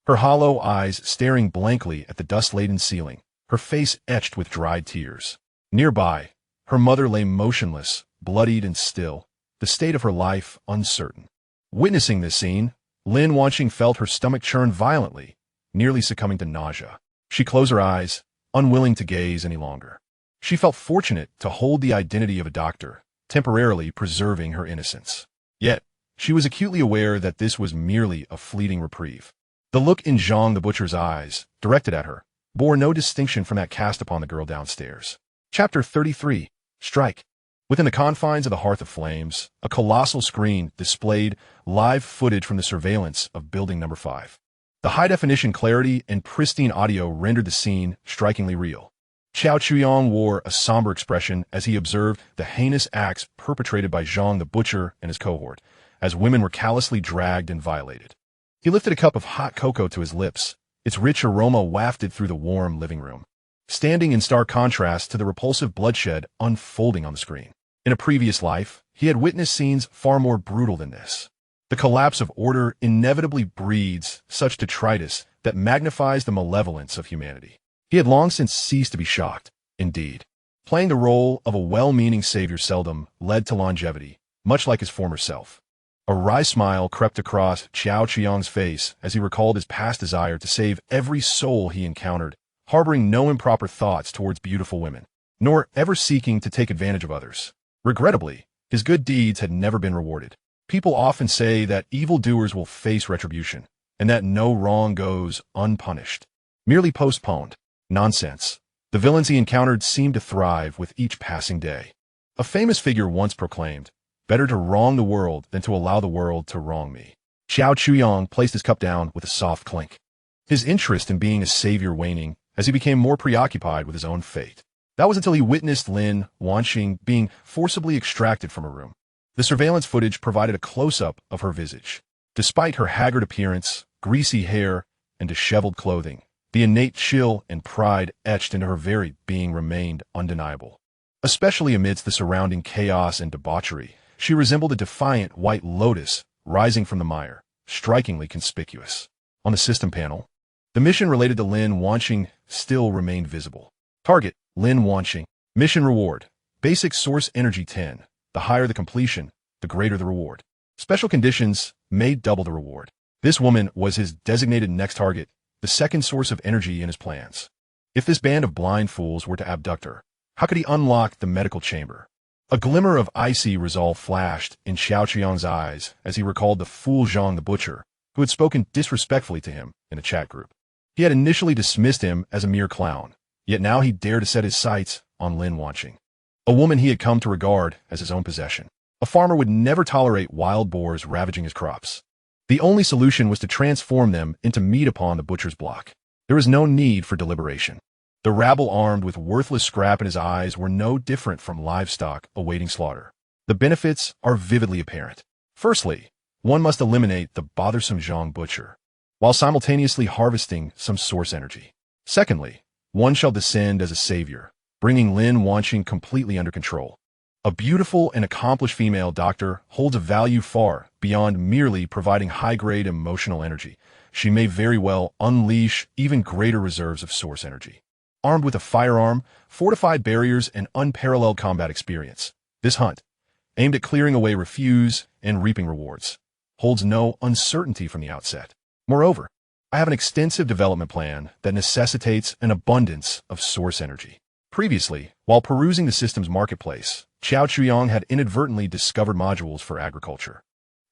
her hollow eyes staring blankly at the dust-laden ceiling, her face etched with dried tears. Nearby, her mother lay motionless, bloodied and still, the state of her life uncertain. Witnessing this scene, Lin Wanqing felt her stomach churn violently, nearly succumbing to nausea. She closed her eyes, unwilling to gaze any longer. She felt fortunate to hold the identity of a doctor, temporarily preserving her innocence. Yet, she was acutely aware that this was merely a fleeting reprieve. The look in Zhang the Butcher's eyes, directed at her, bore no distinction from that cast upon the girl downstairs. Chapter 33. Strike. Within the confines of the Hearth of Flames, a colossal screen displayed live footage from the surveillance of Building Number 5. The high-definition clarity and pristine audio rendered the scene strikingly real. Qiao Chuyong wore a somber expression as he observed the heinous acts perpetrated by Zhang the Butcher and his cohort, as women were callously dragged and violated. He lifted a cup of hot cocoa to his lips, its rich aroma wafted through the warm living room, standing in stark contrast to the repulsive bloodshed unfolding on the screen. In a previous life, he had witnessed scenes far more brutal than this. The collapse of order inevitably breeds such detritus that magnifies the malevolence of humanity. He had long since ceased to be shocked. Indeed, playing the role of a well-meaning savior seldom led to longevity, much like his former self. A wry smile crept across Qiao Chuyong's face as he recalled his past desire to save every soul he encountered, harboring no improper thoughts towards beautiful women, nor ever seeking to take advantage of others. Regrettably, his good deeds had never been rewarded. People often say that evildoers will face retribution, and that no wrong goes unpunished, merely postponed. Nonsense. The villains he encountered seemed to thrive with each passing day. A famous figure once proclaimed, "Better to wrong the world than to allow the world to wrong me." Qiao Chuyong placed his cup down with a soft clink, his interest in being a savior waning as he became more preoccupied with his own fate. That was until he witnessed Lin Wanqing being forcibly extracted from a room. The surveillance footage provided a close-up of her visage. Despite her haggard appearance, greasy hair, and disheveled clothing, the innate chill and pride etched into her very being remained undeniable. Especially amidst the surrounding chaos and debauchery, she resembled a defiant white lotus rising from the mire, strikingly conspicuous. On the system panel, the mission related to Lin Wanqing still remained visible. Target, Lin Wanqing. Mission reward, basic source energy 10. The higher the completion, the greater the reward. Special conditions may double the reward. This woman was his designated next target, the second source of energy in his plans. If this band of blind fools were to abduct her, how could he unlock the medical chamber? A glimmer of icy resolve flashed in Qiao Chuyong's eyes as he recalled the fool Zhang the Butcher, who had spoken disrespectfully to him in a chat group. He had initially dismissed him as a mere clown, yet now he dared to set his sights on Lin Wanqing, a woman he had come to regard as his own possession. A farmer would never tolerate wild boars ravaging his crops. The only solution was to transform them into meat upon the butcher's block. There was no need for deliberation. The rabble armed with worthless scrap in his eyes were no different from livestock awaiting slaughter. The benefits are vividly apparent. Firstly, one must eliminate the bothersome Zhang Butcher, while simultaneously harvesting some source energy. Secondly, one shall descend as a savior, bringing Lin Wanqing completely under control. A beautiful and accomplished female doctor holds a value far beyond merely providing high-grade emotional energy. She may very well unleash even greater reserves of source energy. Armed with a firearm, fortified barriers, and unparalleled combat experience, this hunt, aimed at clearing away refuse and reaping rewards, holds no uncertainty from the outset. Moreover, I have an extensive development plan that necessitates an abundance of source energy. Previously, while perusing the system's marketplace, Qiao Chuyong had inadvertently discovered modules for agriculture.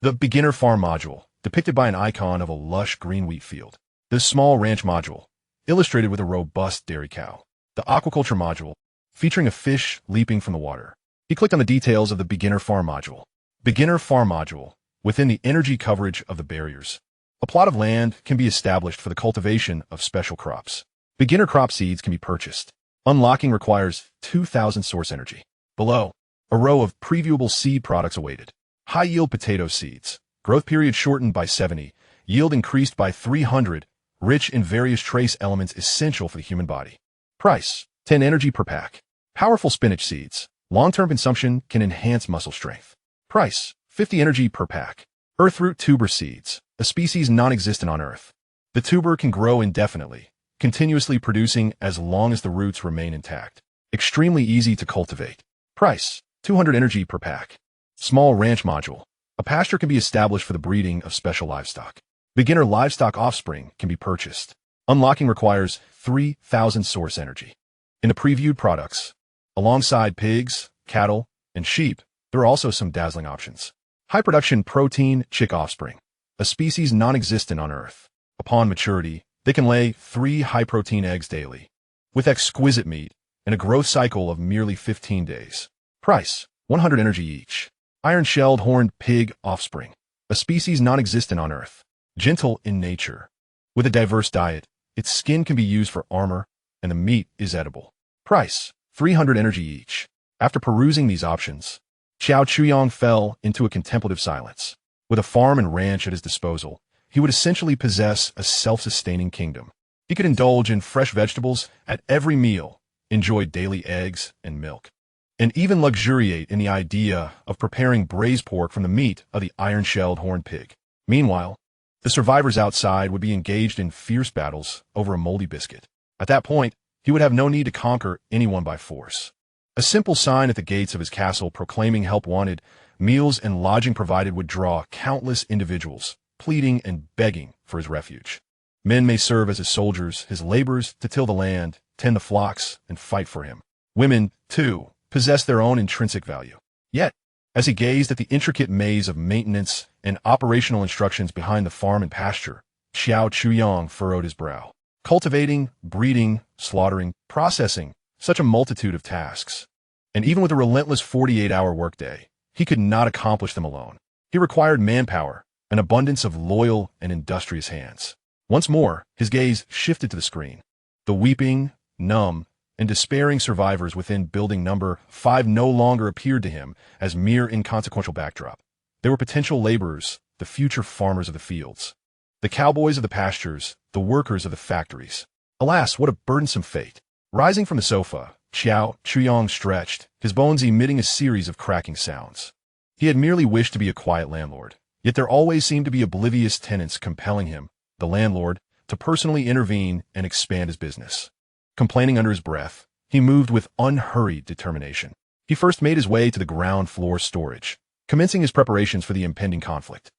The beginner farm module, depicted by an icon of a lush green wheat field. The small ranch module, illustrated with a robust dairy cow. The aquaculture module, featuring a fish leaping from the water. He clicked on the details of the beginner farm module. Beginner farm module, within the energy coverage of the barriers. A plot of land can be established for the cultivation of special crops. Beginner crop seeds can be purchased. Unlocking requires 2,000 source energy. Below, a row of previewable seed products awaited. High-yield potato seeds. Growth period shortened by 70. Yield increased by 300. Rich in various trace elements essential for the human body. Price, 10 energy per pack. Powerful spinach seeds. Long-term consumption can enhance muscle strength. Price, 50 energy per pack. Earthroot tuber seeds, a species non-existent on Earth. The tuber can grow indefinitely, continuously producing as long as the roots remain intact. Extremely easy to cultivate. Price: 200 energy per pack. Small ranch module. A pasture can be established for the breeding of special livestock. Beginner livestock offspring can be purchased. Unlocking requires 3,000 source energy. In the previewed products, alongside pigs, cattle, and sheep, there are also some dazzling options. High production protein chick offspring, a species non-existent on Earth. Upon maturity, they can lay 3 high-protein eggs daily, with exquisite meat and a growth cycle of merely 15 days. Price: 100 energy each. Iron-shelled horned pig offspring, a species non-existent on Earth. Gentle in nature. With a diverse diet, its skin can be used for armor, and the meat is edible. Price: 300 energy each. After perusing these options, Xiao Chuyong fell into a contemplative silence. With a farm and ranch at his disposal, he would essentially possess a self-sustaining kingdom. He could indulge in fresh vegetables at every meal, enjoy daily eggs and milk, and even luxuriate in the idea of preparing braised pork from the meat of the iron-shelled horned pig. Meanwhile, the survivors outside would be engaged in fierce battles over a moldy biscuit. At that point, he would have no need to conquer anyone by force. A simple sign at the gates of his castle proclaiming help wanted, meals and lodging provided would draw countless individuals, pleading and begging for his refuge. Men may serve as his soldiers, his laborers to till the land, tend the flocks, and fight for him. Women, too, possess their own intrinsic value. Yet, as he gazed at the intricate maze of maintenance and operational instructions behind the farm and pasture, Xiao Chuyong furrowed his brow. Cultivating, breeding, slaughtering, processing, such a multitude of tasks. And even with a relentless 48-hour workday, he could not accomplish them alone. He required manpower, an abundance of loyal and industrious hands. Once more, his gaze shifted to the screen. The weeping, numb, and despairing survivors within building number 5 no longer appeared to him as mere inconsequential backdrop. They were potential laborers, the future farmers of the fields, the cowboys of the pastures, the workers of the factories. Alas, what a burdensome fate. Rising from the sofa, Xiao Chuyong stretched, his bones emitting a series of cracking sounds. He had merely wished to be a quiet landlord, yet there always seemed to be oblivious tenants compelling him, the landlord, to personally intervene and expand his business. Complaining under his breath, he moved with unhurried determination. He first made his way to the ground floor storage, commencing his preparations for the impending conflict.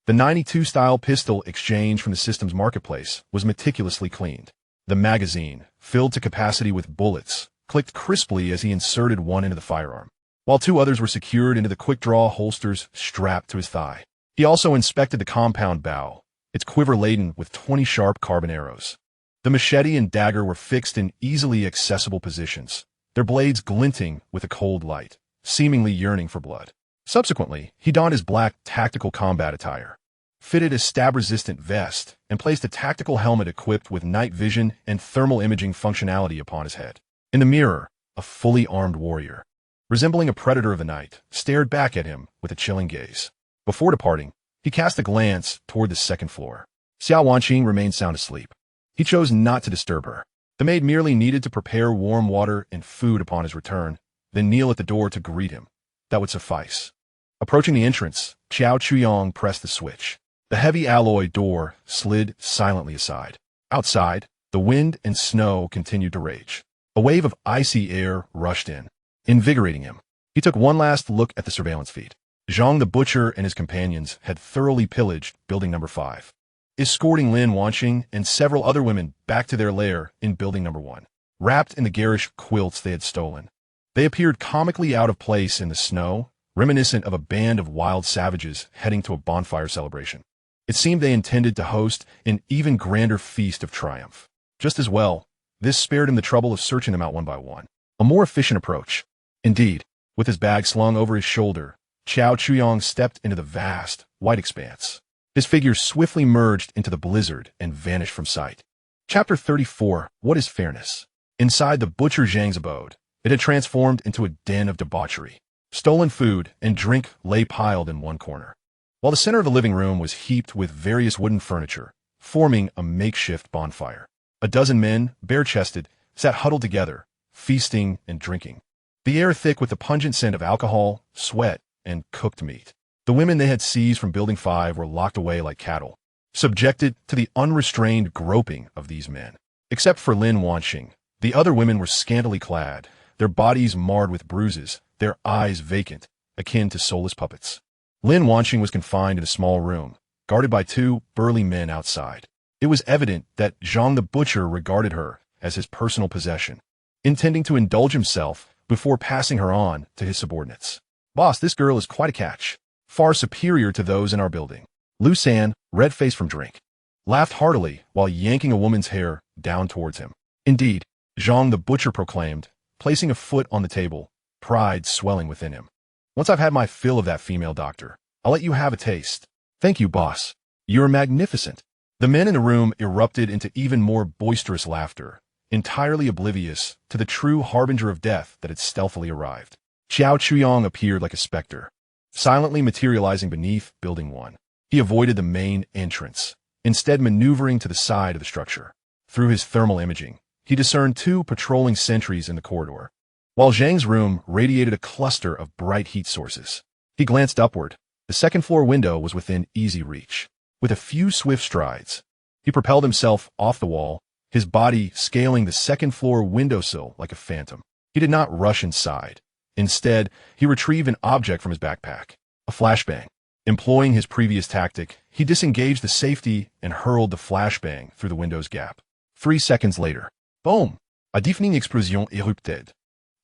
The 92-style pistol exchanged from the system's marketplace was meticulously cleaned. The magazine, filled to capacity with bullets, clicked crisply as he inserted one into the firearm, while 2 others were secured into the quick-draw holsters strapped to his thigh. He also inspected the compound bow, its quiver laden with 20 sharp carbon arrows. The machete and dagger were fixed in easily accessible positions, their blades glinting with a cold light, seemingly yearning for blood. Subsequently, he donned his black tactical combat attire, fitted a stab-resistant vest, and placed a tactical helmet equipped with night vision and thermal imaging functionality upon his head. In the mirror, a fully armed warrior, resembling a predator of the night, stared back at him with a chilling gaze. Before departing, he cast a glance toward the second floor. Xiao Wanqing remained sound asleep. He chose not to disturb her. The maid merely needed to prepare warm water and food upon his return, then kneel at the door to greet him. That would suffice. Approaching the entrance, Xiao Chuyong pressed the switch. The heavy alloy door slid silently aside. Outside, the wind and snow continued to rage. A wave of icy air rushed in, invigorating him. He took one last look at the surveillance feed. Zhang the butcher and his companions had thoroughly pillaged building number 5, escorting Lin Wanqing and several other women back to their lair in building number 1, wrapped in the garish quilts they had stolen. They appeared comically out of place in the snow, reminiscent of a band of wild savages heading to a bonfire celebration. It seemed they intended to host an even grander feast of triumph. Just as well, this spared him the trouble of searching them out one by one. A more efficient approach. Indeed, with his bag slung over his shoulder, Xiao Chuyong stepped into the vast, white expanse. His figure swiftly merged into the blizzard and vanished from sight. Chapter 34, What is Fairness? Inside the butcher Zhang's abode, it had transformed into a den of debauchery. Stolen food and drink lay piled in one corner, while the center of the living room was heaped with various wooden furniture, forming a makeshift bonfire. A dozen men, bare-chested, sat huddled together, feasting and drinking. The air thick with the pungent scent of alcohol, sweat, and cooked meat. The women they had seized from Building 5 were locked away like cattle, subjected to the unrestrained groping of these men. Except for Lin Wanxing, the other women were scantily clad, their bodies marred with bruises, their eyes vacant, akin to soulless puppets. Lin Wanxing was confined in a small room, guarded by two burly men outside. It was evident that Zhang the Butcher regarded her as his personal possession, intending to indulge himself before passing her on to his subordinates. "Boss, this girl is quite a catch. Far superior to those in our building." Lu San, red-faced from drink, laughed heartily while yanking a woman's hair down towards him. "Indeed," Zhang the Butcher proclaimed, placing a foot on the table, pride swelling within him. "Once I've had my fill of that female doctor, I'll let you have a taste." "Thank you, boss. You're magnificent." The men in the room erupted into even more boisterous laughter, entirely oblivious to the true harbinger of death that had stealthily arrived. Xiao Chuyong appeared like a specter, silently materializing beneath Building 1. He avoided the main entrance, instead maneuvering to the side of the structure. Through his thermal imaging, he discerned two patrolling sentries in the corridor, while Zhang's room radiated a cluster of bright heat sources. He glanced upward. The second-floor window was within easy reach. With a few swift strides, he propelled himself off the wall, his body scaling the second-floor windowsill like a phantom. He did not rush inside. Instead, he retrieved an object from his backpack, a flashbang. Employing his previous tactic, he disengaged the safety and hurled the flashbang through the window's gap. 3 seconds later, boom! A deafening explosion erupted,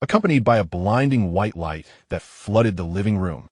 accompanied by a blinding white light that flooded the living room.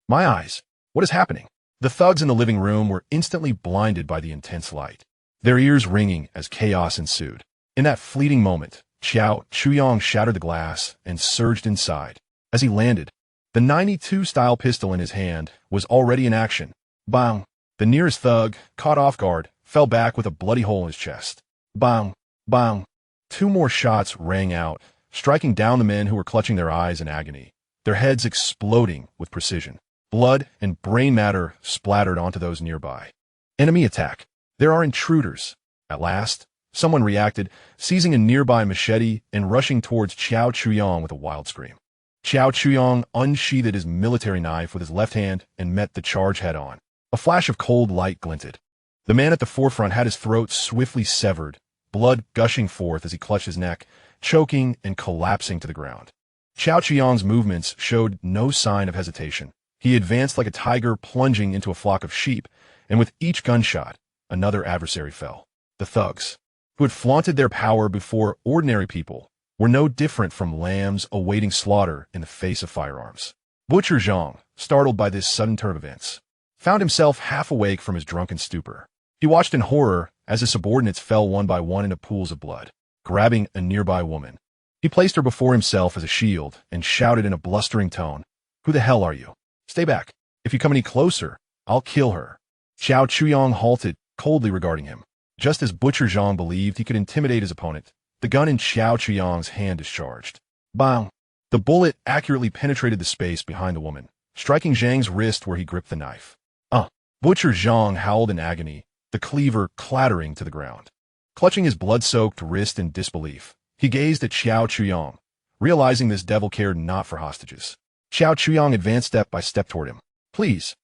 My eyes! What is happening? The thugs in the living room were instantly blinded by the intense light, their ears ringing as chaos ensued. In that fleeting moment, Xiao Chuyong shattered the glass and surged inside. As he landed, the 92-style pistol in his hand was already in action. Bang! The nearest thug, caught off guard, fell back with a bloody hole in his chest. Bang! Bang! 2 more shots rang out, striking down the men who were clutching their eyes in agony, their heads exploding with precision. Blood and brain matter splattered onto those nearby. Enemy attack. There are intruders. At last, someone reacted, seizing a nearby machete and rushing towards Xiao Chuyong with a wild scream. Xiao Chuyong unsheathed his military knife with his left hand and met the charge head-on. A flash of cold light glinted. The man at the forefront had his throat swiftly severed, blood gushing forth as he clutched his neck, choking and collapsing to the ground. Xiao Chuyong's movements showed no sign of hesitation. He advanced like a tiger plunging into a flock of sheep, and with each gunshot, another adversary fell. The thugs, who had flaunted their power before ordinary people, were no different from lambs awaiting slaughter in the face of firearms. Butcher Zhang, startled by this sudden turn of events, found himself half awake from his drunken stupor. He watched in horror as his subordinates fell one by one into pools of blood, grabbing a nearby woman. He placed her before himself as a shield and shouted in a blustering tone, "Who the hell are you? Stay back. If you come any closer, I'll kill her." Xiao Chuyong halted, coldly regarding him. Just as Butcher Zhang believed he could intimidate his opponent, the gun in Xiao Chuyong's hand discharged. Bang! The bullet accurately penetrated the space behind the woman, striking Zhang's wrist where he gripped the knife. Butcher Zhang howled in agony, the cleaver clattering to the ground. Clutching his blood-soaked wrist in disbelief, he gazed at Xiao Chuyong, realizing this devil cared not for hostages. Xiao Chuyong advanced step by step toward him. "Please,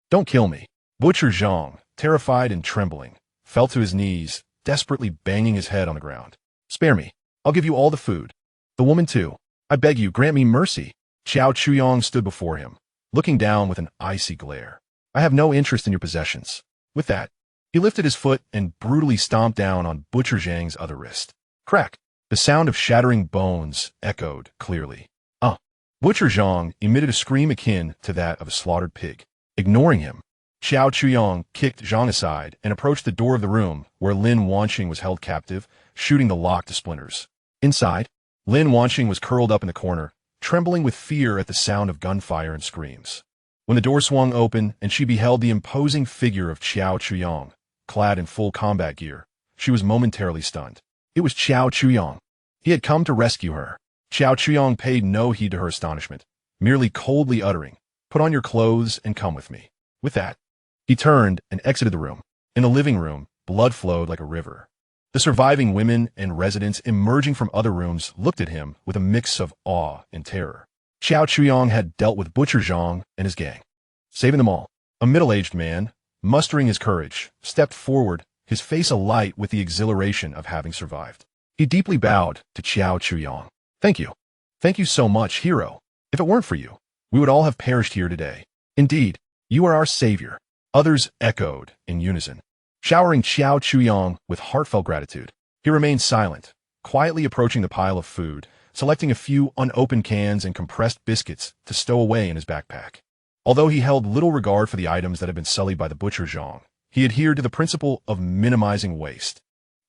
don't kill me." Butcher Zhang, terrified and trembling, fell to his knees, desperately banging his head on the ground. "Spare me. I'll give you all the food. The woman too. I beg you, grant me mercy." Xiao Chuyong stood before him, looking down with an icy glare. "I have no interest in your possessions." With that, he lifted his foot and brutally stomped down on Butcher Zhang's other wrist. Crack! The sound of shattering bones echoed clearly. Butcher Zhang emitted a scream akin to that of a slaughtered pig. Ignoring him, Xiao Chuyong kicked Zhang aside and approached the door of the room where Lin Wanxing was held captive, shooting the lock to splinters. Inside, Lin Wanxing was curled up in the corner, trembling with fear at the sound of gunfire and screams. When the door swung open and she beheld the imposing figure of Xiao Chuyong, clad in full combat gear, she was momentarily stunned. It was Xiao Chuyong. He had come to rescue her. Xiao Chuyong paid no heed to her astonishment, merely coldly uttering, "Put on your clothes and come with me." With that, he turned and exited the room. In the living room, blood flowed like a river. The surviving women and residents emerging from other rooms looked at him with a mix of awe and terror. Xiao Chuyong had dealt with Butcher Zhang and his gang, saving them all. A middle-aged man, mustering his courage, stepped forward, his face alight with the exhilaration of having survived. He deeply bowed to Qiao Chuyang. Thank you. Thank you so much, hero. If it weren't for you, we would all have perished here today. Indeed, you are our savior. Others echoed in unison, showering Qiao Chuyang with heartfelt gratitude. He remained silent, quietly approaching the pile of food, selecting a few unopened cans and compressed biscuits to stow away in his backpack. Although he held little regard for the items that had been sullied by the butcher Zhang, he adhered to the principle of minimizing waste,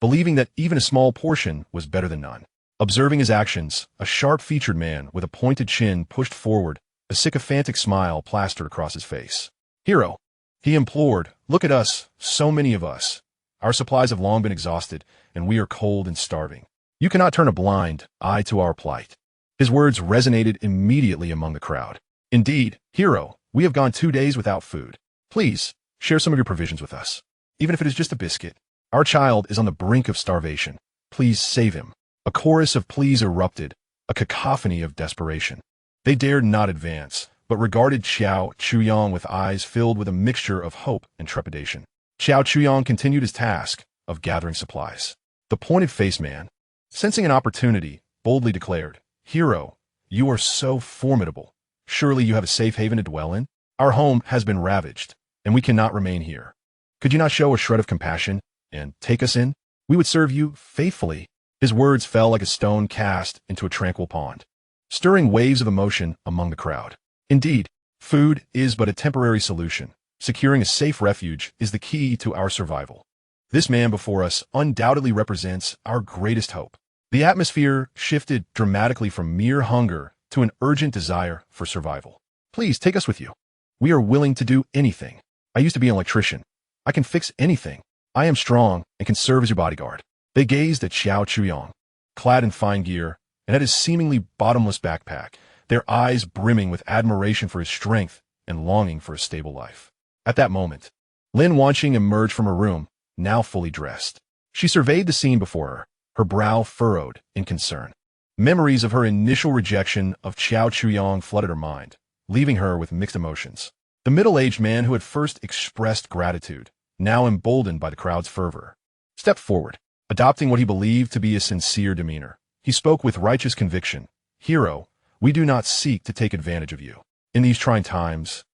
believing that even a small portion was better than none. Observing his actions, a sharp-featured man with a pointed chin pushed forward, a sycophantic smile plastered across his face. Hero, he implored, look at us, so many of us. Our supplies have long been exhausted, and we are cold and starving. You cannot turn a blind eye to our plight. His words resonated immediately among the crowd. Indeed, hero, we have gone 2 days without food. Please, share some of your provisions with us. Even if it is just a biscuit. Our child is on the brink of starvation. Please save him. A chorus of pleas erupted, a cacophony of desperation. They dared not advance, but regarded Qiao Chuyang with eyes filled with a mixture of hope and trepidation. Qiao Chuyang continued his task of gathering supplies. The pointed-faced man, sensing an opportunity, boldly declared, Hero, you are so formidable. Surely you have a safe haven to dwell in? Our home has been ravaged, and we cannot remain here. Could you not show a shred of compassion and take us in? We would serve you faithfully. His words fell like a stone cast into a tranquil pond, stirring waves of emotion among the crowd. Indeed, food is but a temporary solution. Securing a safe refuge is the key to our survival. This man before us undoubtedly represents our greatest hope. The atmosphere shifted dramatically from mere hunger to an urgent desire for survival. Please take us with you. We are willing to do anything. I used to be an electrician. I can fix anything. I am strong and can serve as your bodyguard. They gazed at Qiao Chuyang, clad in fine gear, and at his seemingly bottomless backpack, their eyes brimming with admiration for his strength and longing for a stable life. At that moment, Lin Wanqing emerged from her room, now fully dressed. She surveyed the scene before her brow furrowed in concern. Memories of her initial rejection of Qiao Chuyang flooded her mind, leaving her with mixed emotions. The middle-aged man who had first expressed gratitude, now emboldened by the crowd's fervor, stepped forward, adopting what he believed to be a sincere demeanor. He spoke with righteous conviction. Hero, we do not seek to take advantage of you. In these trying times,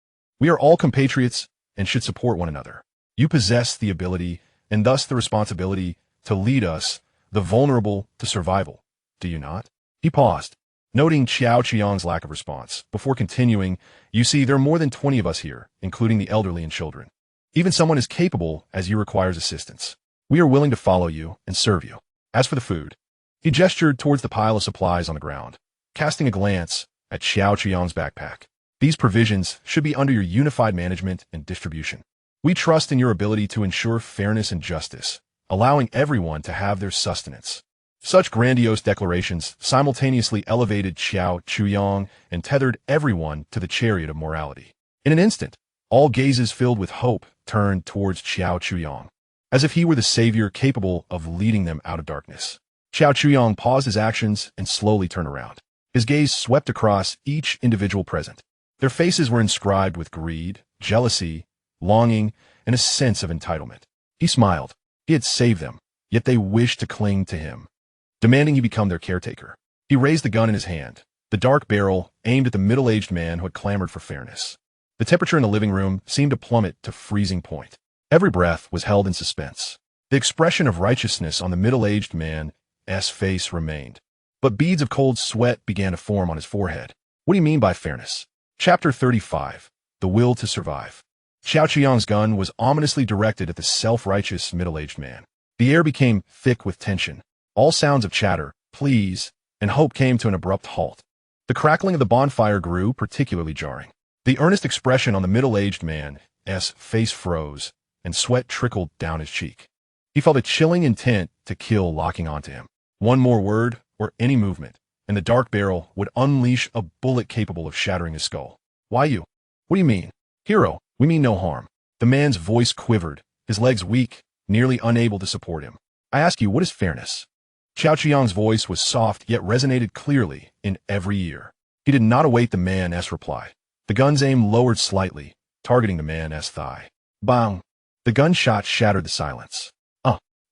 we are all compatriots and should support one another. You possess the ability, and thus the responsibility, to lead us, the vulnerable, to survival. Do you not? He paused, noting Qiao Chuyang's lack of response. Before continuing, you see, there are more than 20 of us here, including the elderly and children. Even someone as capable as you requires assistance. We are willing to follow you and serve you. As for the food, he gestured towards the pile of supplies on the ground, casting a glance at Qiao Chuyang's backpack. These provisions should be under your unified management and distribution. We trust in your ability to ensure fairness and justice, allowing everyone to have their sustenance. Such grandiose declarations simultaneously elevated Qiao Chuyang and tethered everyone to the chariot of morality. In an instant, all gazes filled with hope turned towards Qiao Chuyang, as if he were the savior capable of leading them out of darkness. Qiao Chuyang paused his actions and slowly turned around. His gaze swept across each individual present. Their faces were inscribed with greed, jealousy, longing, and a sense of entitlement. He smiled. He had saved them, yet they wished to cling to him, demanding he become their caretaker. He raised the gun in his hand, the dark barrel aimed at the middle-aged man who had clamored for fairness. The temperature in the living room seemed to plummet to freezing point. Every breath was held in suspense. The expression of righteousness on the middle-aged man's face remained, but beads of cold sweat began to form on his forehead. What do you mean by fairness? Chapter 35. The Will to Survive. Qiao Chuyang's gun was ominously directed at the self-righteous middle-aged man. The air became thick with tension. All sounds of chatter, pleas, and hope came to an abrupt halt. The crackling of the bonfire grew particularly jarring. The earnest expression on the middle-aged man's face froze, and sweat trickled down his cheek. He felt a chilling intent to kill locking onto him. One more word, or any movement, and the dark barrel would unleash a bullet capable of shattering his skull. Why you? What do you mean? Hero, we mean no harm. The man's voice quivered, his legs weak, nearly unable to support him. I ask you, what is fairness? Qiao Chuyang's voice was soft yet resonated clearly in every ear. He did not await the man's reply. The gun's aim lowered slightly, targeting the man's thigh. Bang! The gunshot shattered the silence.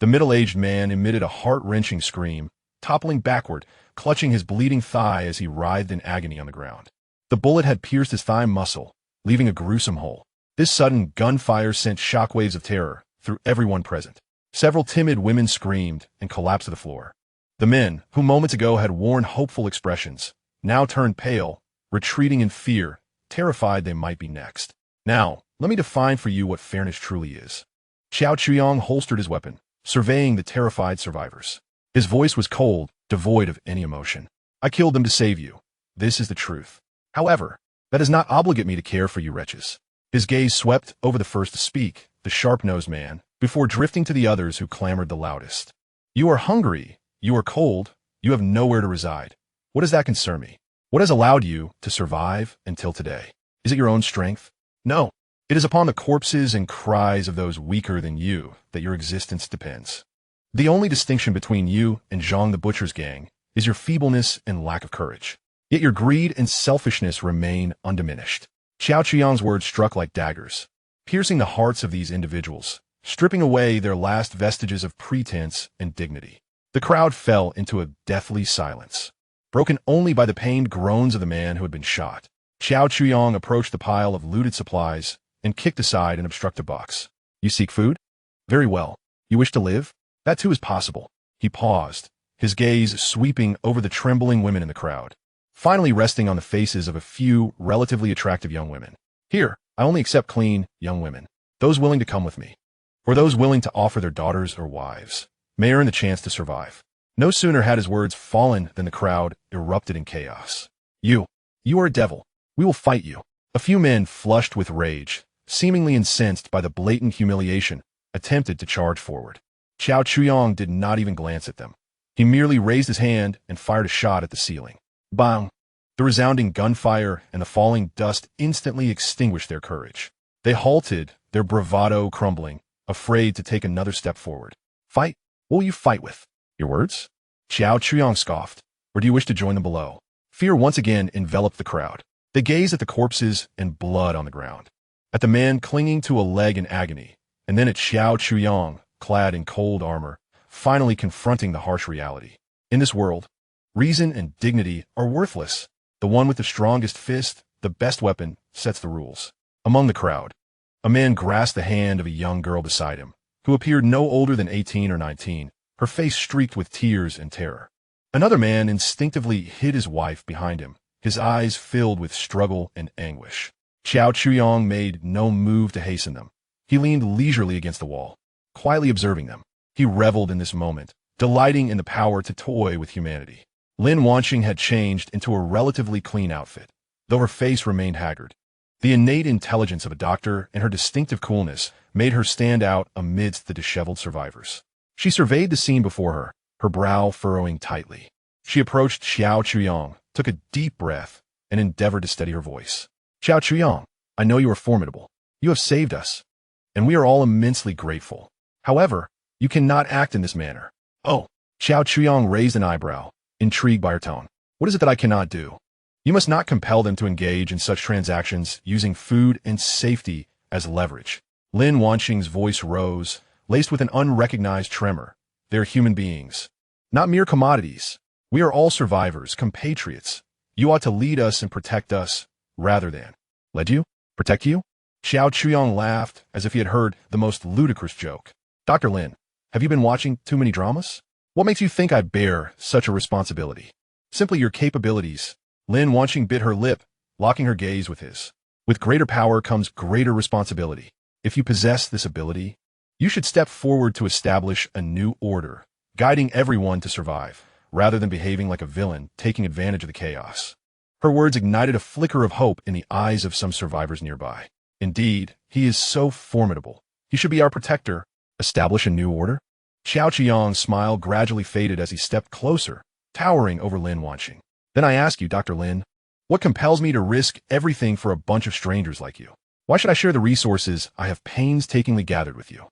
The middle-aged man emitted a heart-wrenching scream, toppling backward, clutching his bleeding thigh as he writhed in agony on the ground. The bullet had pierced his thigh muscle, leaving a gruesome hole. This sudden gunfire sent shockwaves of terror through everyone present. Several timid women screamed and collapsed to the floor. The men, who moments ago had worn hopeful expressions, now turned pale, retreating in fear, terrified they might be next. Now, let me define for you what fairness truly is. Xiao Chuyong holstered his weapon, surveying the terrified survivors. His voice was cold, devoid of any emotion. I killed them to save you. This is the truth. However, that does not obligate me to care for you wretches. His gaze swept over the first to speak, the sharp-nosed man, before drifting to the others who clamored the loudest. You are hungry. You are cold. You have nowhere to reside. What does that concern me? What has allowed you to survive until today? Is it your own strength? No. It is upon the corpses and cries of those weaker than you that your existence depends. The only distinction between you and Zhang the Butcher's gang is your feebleness and lack of courage. Yet your greed and selfishness remain undiminished. Xiao Chuyang's words struck like daggers, piercing the hearts of these individuals, stripping away their last vestiges of pretense and dignity. The crowd fell into a deathly silence, broken only by the pained groans of the man who had been shot. Xiao Chuyang approached the pile of looted supplies and kicked aside an obstructive box. You seek food? Very well. You wish to live? That too is possible. He paused, his gaze sweeping over the trembling women in the crowd, finally resting on the faces of a few relatively attractive young women. Here, I only accept clean, young women. Those willing to come with me, or those willing to offer their daughters or wives, may earn the chance to survive. No sooner had his words fallen than the crowd erupted in chaos. You are a devil. We will fight you. A few men, flushed with rage, seemingly incensed by the blatant humiliation, attempted to charge forward. Xiao Chuyong did not even glance at them. He merely raised his hand and fired a shot at the ceiling. Bang! The resounding gunfire and the falling dust instantly extinguished their courage. They halted, their bravado crumbling, afraid to take another step forward. Fight? What will you fight with? Your words? Xiao Chuyong scoffed. Or do you wish to join them below? Fear once again enveloped the crowd. They gazed at the corpses and blood on the ground, at the man clinging to a leg in agony, and then at Xiao Chuyong, clad in cold armor, finally confronting the harsh reality. In this world, reason and dignity are worthless. The one with the strongest fist, the best weapon, sets the rules. Among the crowd, a man grasped the hand of a young girl beside him, who appeared no older than 18 or 19, her face streaked with tears and terror. Another man instinctively hid his wife behind him, his eyes filled with struggle and anguish. Xiao Chuyong made no move to hasten them. He leaned leisurely against the wall, quietly observing them. He reveled in this moment, delighting in the power to toy with humanity. Lin Wanqing had changed into a relatively clean outfit, though her face remained haggard. The innate intelligence of a doctor and her distinctive coolness made her stand out amidst the disheveled survivors. She surveyed the scene before her, her brow furrowing tightly. She approached Xiao Chuyong, took a deep breath, and endeavored to steady her voice. Xiao Chuyong, I know you are formidable. You have saved us, and we are all immensely grateful. However, you cannot act in this manner. Oh, Xiao Chuyong raised an eyebrow, intrigued by her tone. What is it that I cannot do? You must not compel them to engage in such transactions using food and safety as leverage. Lin Wanqing's voice rose, laced with an unrecognized tremor. They're human beings, not mere commodities. We are all survivors, compatriots. You ought to lead us and protect us, rather than lead you? Protect you? Xiao Chuyong laughed as if he had heard the most ludicrous joke. Dr. Lin, have you been watching too many dramas? What makes you think I bear such a responsibility? Simply your capabilities. Lin Wanqing bit her lip, locking her gaze with his. With greater power comes greater responsibility. If you possess this ability, you should step forward to establish a new order, guiding everyone to survive, rather than behaving like a villain taking advantage of the chaos. Her words ignited a flicker of hope in the eyes of some survivors nearby. Indeed, he is so formidable. He should be our protector. Establish a new order? Xiao Chuyong's smile gradually faded as he stepped closer, towering over Lin Wanqing. Then I ask you, Dr. Lin, what compels me to risk everything for a bunch of strangers like you? Why should I share the resources I have painstakingly gathered with you?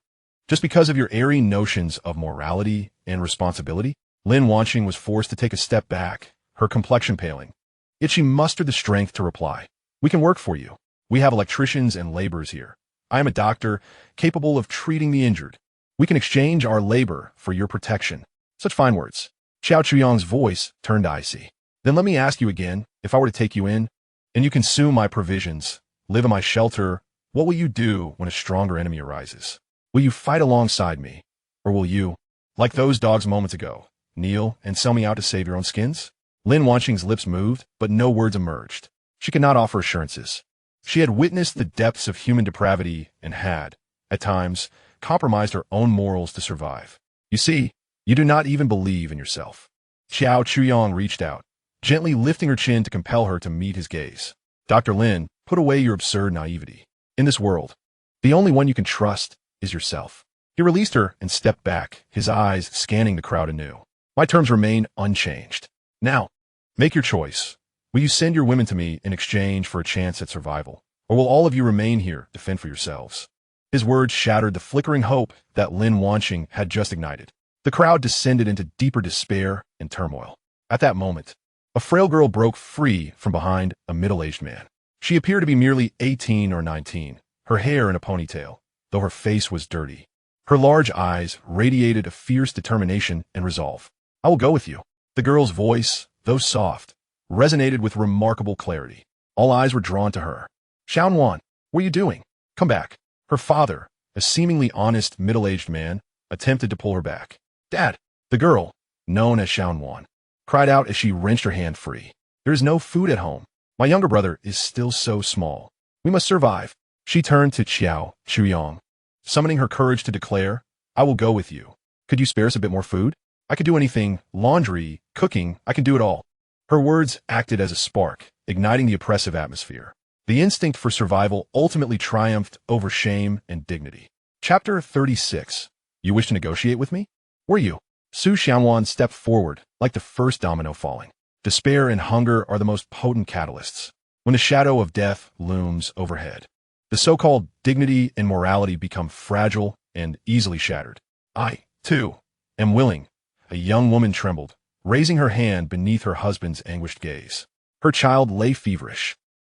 Just because of your airy notions of morality and responsibility? Lin Wanqing was forced to take a step back, her complexion paling. Yet she mustered the strength to reply. We can work for you. We have electricians and laborers here. I am a doctor capable of treating the injured. We can exchange our labor for your protection. Such fine words. Xiao Chuyong's voice turned icy. Then let me ask you again, if I were to take you in, and you consume my provisions, live in my shelter, what will you do when a stronger enemy arises? Will you fight alongside me? Or will you, like those dogs moments ago, kneel and sell me out to save your own skins? Lin Wanqing's lips moved, but no words emerged. She could not offer assurances. She had witnessed the depths of human depravity and had, at times, compromised her own morals to survive. You see, you do not even believe in yourself. Xiao Chuyong reached out, gently lifting her chin to compel her to meet his gaze. Dr. Lin, put away your absurd naivety. In this world, the only one you can trust is yourself. He released her and stepped back, his eyes scanning the crowd anew. My terms remain unchanged. Now, make your choice. Will you send your women to me in exchange for a chance at survival? Or will all of you remain here to fend for yourselves? His words shattered the flickering hope that Lin Wanqing had just ignited. The crowd descended into deeper despair and turmoil. At that moment, a frail girl broke free from behind a middle-aged man. She appeared to be merely 18 or 19, her hair in a ponytail, though her face was dirty. Her large eyes radiated a fierce determination and resolve. I will go with you. The girl's voice, though soft, resonated with remarkable clarity. All eyes were drawn to her. Xiaowan, what are you doing? Come back. Her father, a seemingly honest middle-aged man, attempted to pull her back. Dad! The girl, known as Xiaowan, cried out as she wrenched her hand free. There is no food at home. My younger brother is still so small. We must survive. She turned to Xiao Chuyong, summoning her courage to declare, I will go with you. Could you spare us a bit more food? I could do anything, laundry, cooking, I can do it all. Her words acted as a spark, igniting the oppressive atmosphere. The instinct for survival ultimately triumphed over shame and dignity. Chapter 36. You wish to negotiate with me? Were you? Su Xiaowan stepped forward, like the first domino falling. Despair and hunger are the most potent catalysts. When the shadow of death looms overhead, the so-called dignity and morality become fragile and easily shattered. I, too, am willing. A young woman trembled, raising her hand beneath her husband's anguished gaze. Her child lay feverish,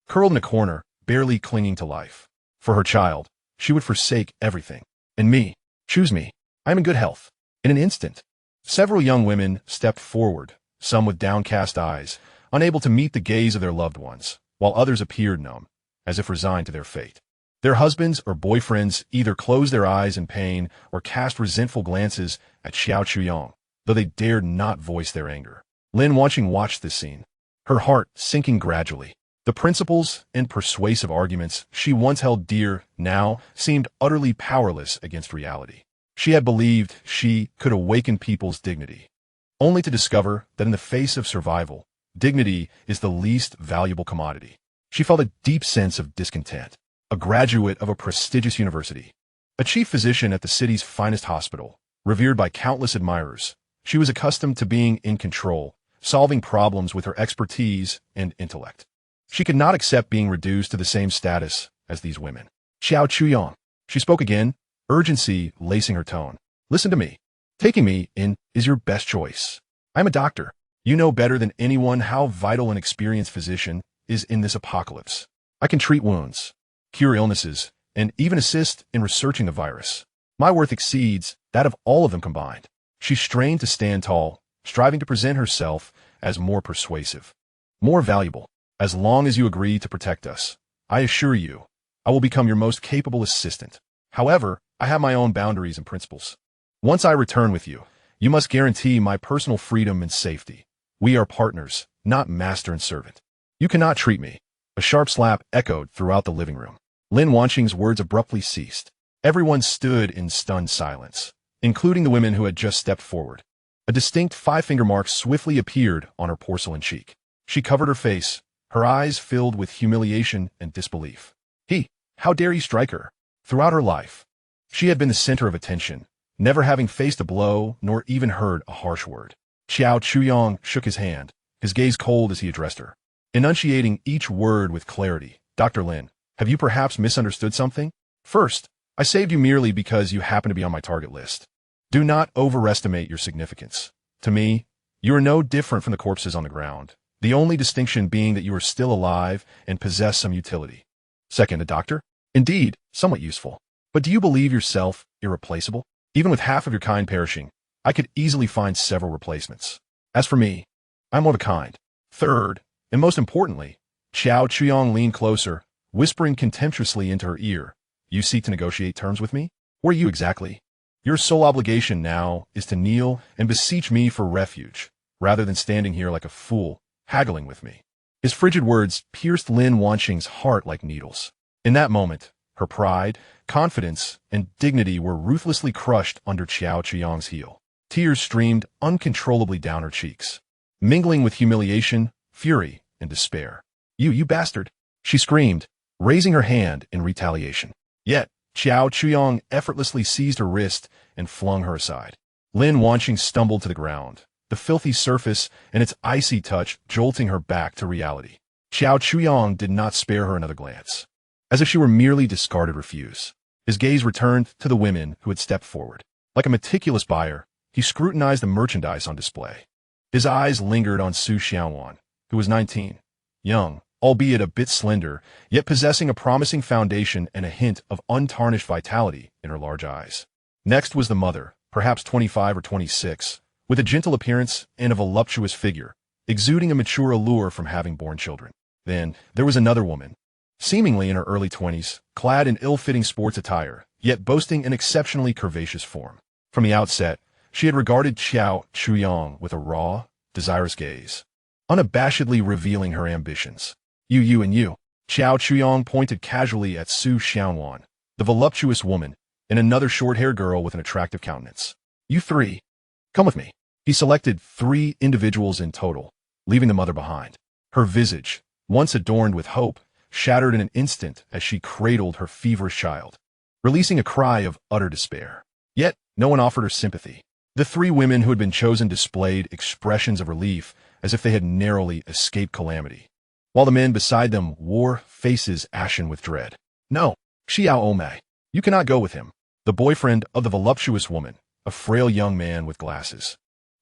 curled in a corner, barely clinging to life. For her child, she would forsake everything. And me, choose me. I am in good health. In an instant, several young women stepped forward, some with downcast eyes, unable to meet the gaze of their loved ones, while others appeared numb, as if resigned to their fate. Their husbands or boyfriends either closed their eyes in pain or cast resentful glances at Xiao Chuyong, though they dared not voice their anger. Lin Wanqing watched this scene, her heart sinking gradually. The principles and persuasive arguments she once held dear now seemed utterly powerless against reality. She had believed she could awaken people's dignity, only to discover that in the face of survival, dignity is the least valuable commodity. She felt a deep sense of discontent. A graduate of a prestigious university, a chief physician at the city's finest hospital, revered by countless admirers, she was accustomed to being in control, solving problems with her expertise and intellect. She could not accept being reduced to the same status as these women. Xiao Chuyong. She spoke again, urgency lacing her tone. Listen to me. Taking me in is your best choice. I'm a doctor. You know better than anyone how vital an experienced physician is in this apocalypse. I can treat wounds, cure illnesses, and even assist in researching the virus. My worth exceeds that of all of them combined. She strained to stand tall, striving to present herself as more persuasive, more valuable. As long as you agree to protect us, I assure you, I will become your most capable assistant. However, I have my own boundaries and principles. Once I return with you, you must guarantee my personal freedom and safety. We are partners, not master and servant. You cannot treat me. A sharp slap echoed throughout the living room. Lin Wanqing's words abruptly ceased. Everyone stood in stunned silence, including the women who had just stepped forward. A distinct five-finger mark swiftly appeared on her porcelain cheek. She covered her face, her eyes filled with humiliation and disbelief. How dare he strike her? Throughout her life, she had been the center of attention, never having faced a blow nor even heard a harsh word. Xiao Chuyong shook his hand, his gaze cold as he addressed her, enunciating each word with clarity. Dr. Lin, have you perhaps misunderstood something? First, I saved you merely because you happen to be on my target list. Do not overestimate your significance. To me, you are no different from the corpses on the ground, the only distinction being that you are still alive and possess some utility. Second, a doctor? Indeed, somewhat useful. But do you believe yourself irreplaceable? Even with half of your kind perishing, I could easily find several replacements. As for me, I'm one of a kind. Third, and most importantly, Xiao Chuyong leaned closer, whispering contemptuously into her ear, "You seek to negotiate terms with me? Where are you exactly? Your sole obligation now is to kneel and beseech me for refuge, rather than standing here like a fool, haggling with me." His frigid words pierced Lin Wanqing's heart like needles. In that moment, her pride, confidence, and dignity were ruthlessly crushed under Xiao Chuyong's heel. Tears streamed uncontrollably down her cheeks, mingling with humiliation, fury, and despair. You bastard!" she screamed, raising her hand in retaliation. Yet, Xiao Chuyong effortlessly seized her wrist and flung her aside. Lin Wanqing stumbled to the ground, the filthy surface and its icy touch jolting her back to reality. Xiao Chuyong did not spare her another glance. As if she were merely discarded refuse, his gaze returned to the women who had stepped forward. Like a meticulous buyer, he scrutinized the merchandise on display. His eyes lingered on Su Xiaowan, who was 19, young, albeit a bit slender, yet possessing a promising foundation and a hint of untarnished vitality in her large eyes. Next was the mother, perhaps 25 or 26, with a gentle appearance and a voluptuous figure, exuding a mature allure from having borne children. Then, there was another woman, seemingly in her early 20s, clad in ill-fitting sports attire, yet boasting an exceptionally curvaceous form. From the outset, she had regarded Xiao Chuyong with a raw, desirous gaze, unabashedly revealing her ambitions. You and you. Xiao Chuyong pointed casually at Su Xiaowan, the voluptuous woman, and another short-haired girl with an attractive countenance. "You three, come with me." He selected 3 individuals in total, leaving the mother behind. Her visage, once adorned with hope, shattered in an instant as she cradled her feverish child, releasing a cry of utter despair. Yet, no one offered her sympathy. The 3 women who had been chosen displayed expressions of relief as if they had narrowly escaped calamity, while the men beside them wore faces ashen with dread. "No, Xiao Omei, you cannot go with him." The boyfriend of the voluptuous woman, a frail young man with glasses,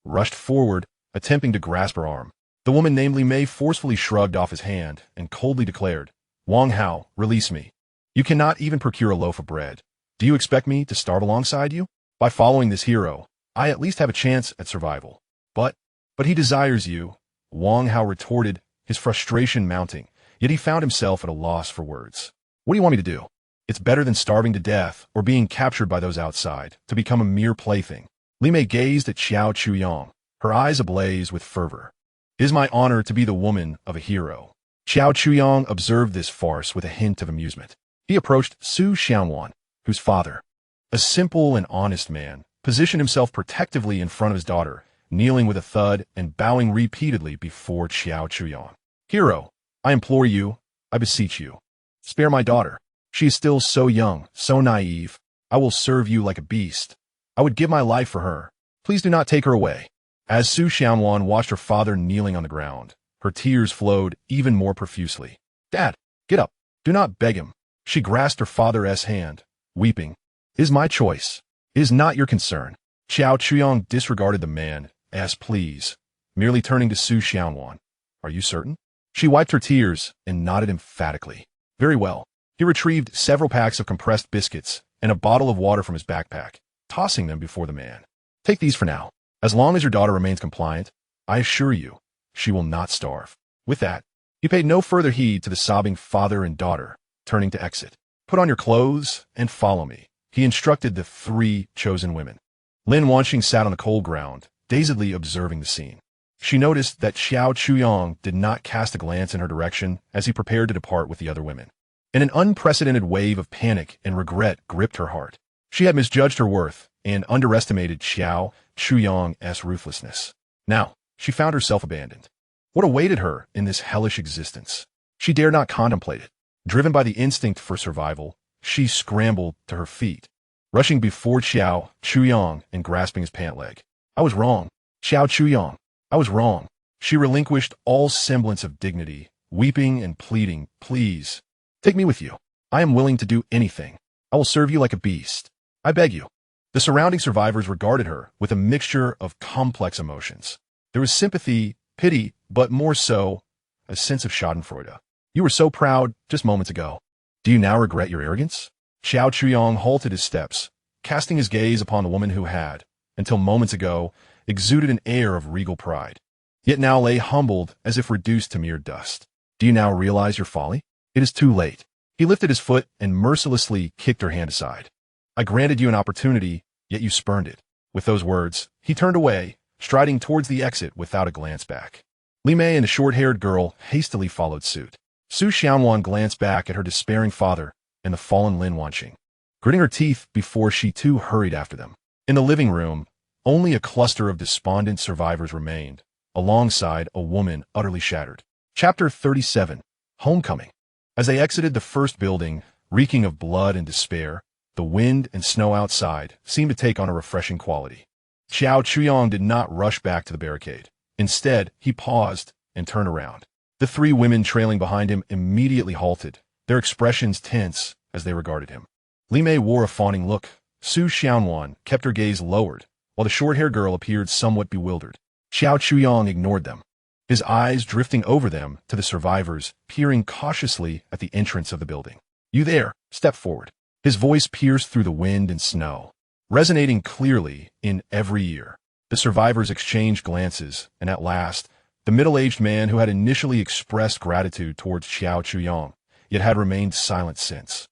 rushed forward, attempting to grasp her arm. The woman, namely Mei, forcefully shrugged off his hand and coldly declared, "Wang Hao, release me. You cannot even procure a loaf of bread. Do you expect me to starve alongside you? By following this hero, I at least have a chance at survival." But he desires you," Wang Hao retorted, his frustration mounting, yet he found himself at a loss for words. "What do you want me to do? It's better than starving to death or being captured by those outside to become a mere plaything." Li Mei gazed at Xiao Chuyong, her eyes ablaze with fervor. "It is my honor to be the woman of a hero." Xiao Chuyong observed this farce with a hint of amusement. He approached Su Xiaowan, whose father, a simple and honest man, positioned himself protectively in front of his daughter, kneeling with a thud and bowing repeatedly before Xiao Chuyong. "Hero, I implore you, I beseech you, spare my daughter. She is still so young, so naive. I will serve you like a beast. I would give my life for her. Please do not take her away." As Su Xiaowan watched her father kneeling on the ground, her tears flowed even more profusely. "Dad, get up. Do not beg him." She grasped her father's hand, weeping. "It is my choice. It is not your concern." Xiao Chuyong disregarded the man, asked please, merely turning to Su Xiaowan. "Are you certain?" She wiped her tears and nodded emphatically. "Very well." He retrieved several packs of compressed biscuits and a bottle of water from his backpack, tossing them before the man. "Take these for now. As long as your daughter remains compliant, I assure you, she will not starve." With that, he paid no further heed to the sobbing father and daughter, turning to exit. "Put on your clothes and follow me," he instructed the 3 chosen women. Lin Wanqing sat on the cold ground, dazedly observing the scene. She noticed that Xiao Chuyong did not cast a glance in her direction as he prepared to depart with the other women. And an unprecedented wave of panic and regret gripped her heart. She had misjudged her worth and underestimated Xiao Chuyong's ruthlessness. Now, she found herself abandoned. What awaited her in this hellish existence? She dared not contemplate it. Driven by the instinct for survival, she scrambled to her feet, rushing before Xiao Chuyong and grasping his pant leg. "I was wrong. Xiao Chuyong, I was wrong." She relinquished all semblance of dignity, weeping and pleading, "Please, take me with you. I am willing to do anything. I will serve you like a beast. I beg you." The surrounding survivors regarded her with a mixture of complex emotions. There was sympathy, pity, but more so, a sense of schadenfreude. "You were so proud just moments ago. Do you now regret your arrogance? Xiao Chuyong halted his steps, casting his gaze upon the woman who had, until moments ago, exuded an air of regal pride, yet now lay humbled as if reduced to mere dust. Do you now realize your folly? It is too late. He lifted his foot and mercilessly kicked her hand aside. I granted you an opportunity, yet you spurned it. With those words, he turned away, striding towards the exit without a glance back. Li Mei and the short-haired girl hastily followed suit. Su Xiaonuan glanced back at her despairing father and the fallen Lin Wanqing, gritting her teeth before she too hurried after them. In the living room, only a cluster of despondent survivors remained, alongside a woman utterly shattered. Chapter 37. Homecoming. As they exited the first building, reeking of blood and despair, the wind and snow outside seemed to take on a refreshing quality. Xiao Chuyong did not rush back to the barricade. Instead, he paused and turned around. The three women trailing behind him immediately halted, their expressions tense as they regarded him. Li Mei wore a fawning look. Su Xiaonuan kept her gaze lowered, while the short-haired girl appeared somewhat bewildered. Xiao Chuyong ignored them, his eyes drifting over them to the survivors, peering cautiously at the entrance of the building. You there, step forward. His voice pierced through the wind and snow, resonating clearly in every ear. The survivors exchanged glances, and at last, the middle-aged man who had initially expressed gratitude towards Xiao Chuyong, yet had remained silent since,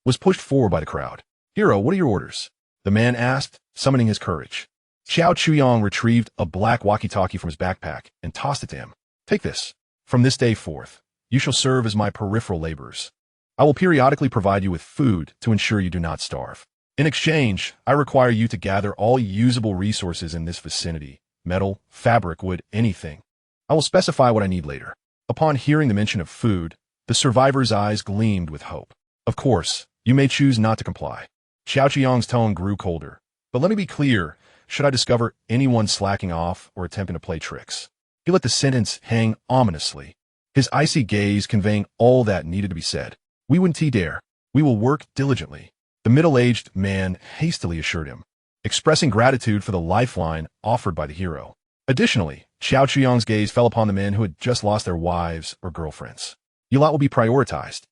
was pushed forward by the crowd. Hero, what are your orders? The man asked, summoning his courage. Xiao Chuyong retrieved a black walkie-talkie from his backpack and tossed it to him. Take this. From this day forth, you shall serve as my peripheral laborers. I will periodically provide you with food to ensure you do not starve. In exchange, I require you to gather all usable resources in this vicinity: metal, fabric, wood, anything. I will specify what I need later. Upon hearing the mention of food, the survivor's eyes gleamed with hope. Of course, you may choose not to comply. Xiao Chuyong's tone grew colder. But let me be clear, should I discover anyone slacking off or attempting to play tricks? He let the sentence hang ominously, his icy gaze conveying all that needed to be said. We wouldn't dare. We will work diligently, the middle-aged man hastily assured him, expressing gratitude for the lifeline offered by the hero. Additionally, Xiao Chuyong's gaze fell upon the men who had just lost their wives or girlfriends. Your lot will be prioritized.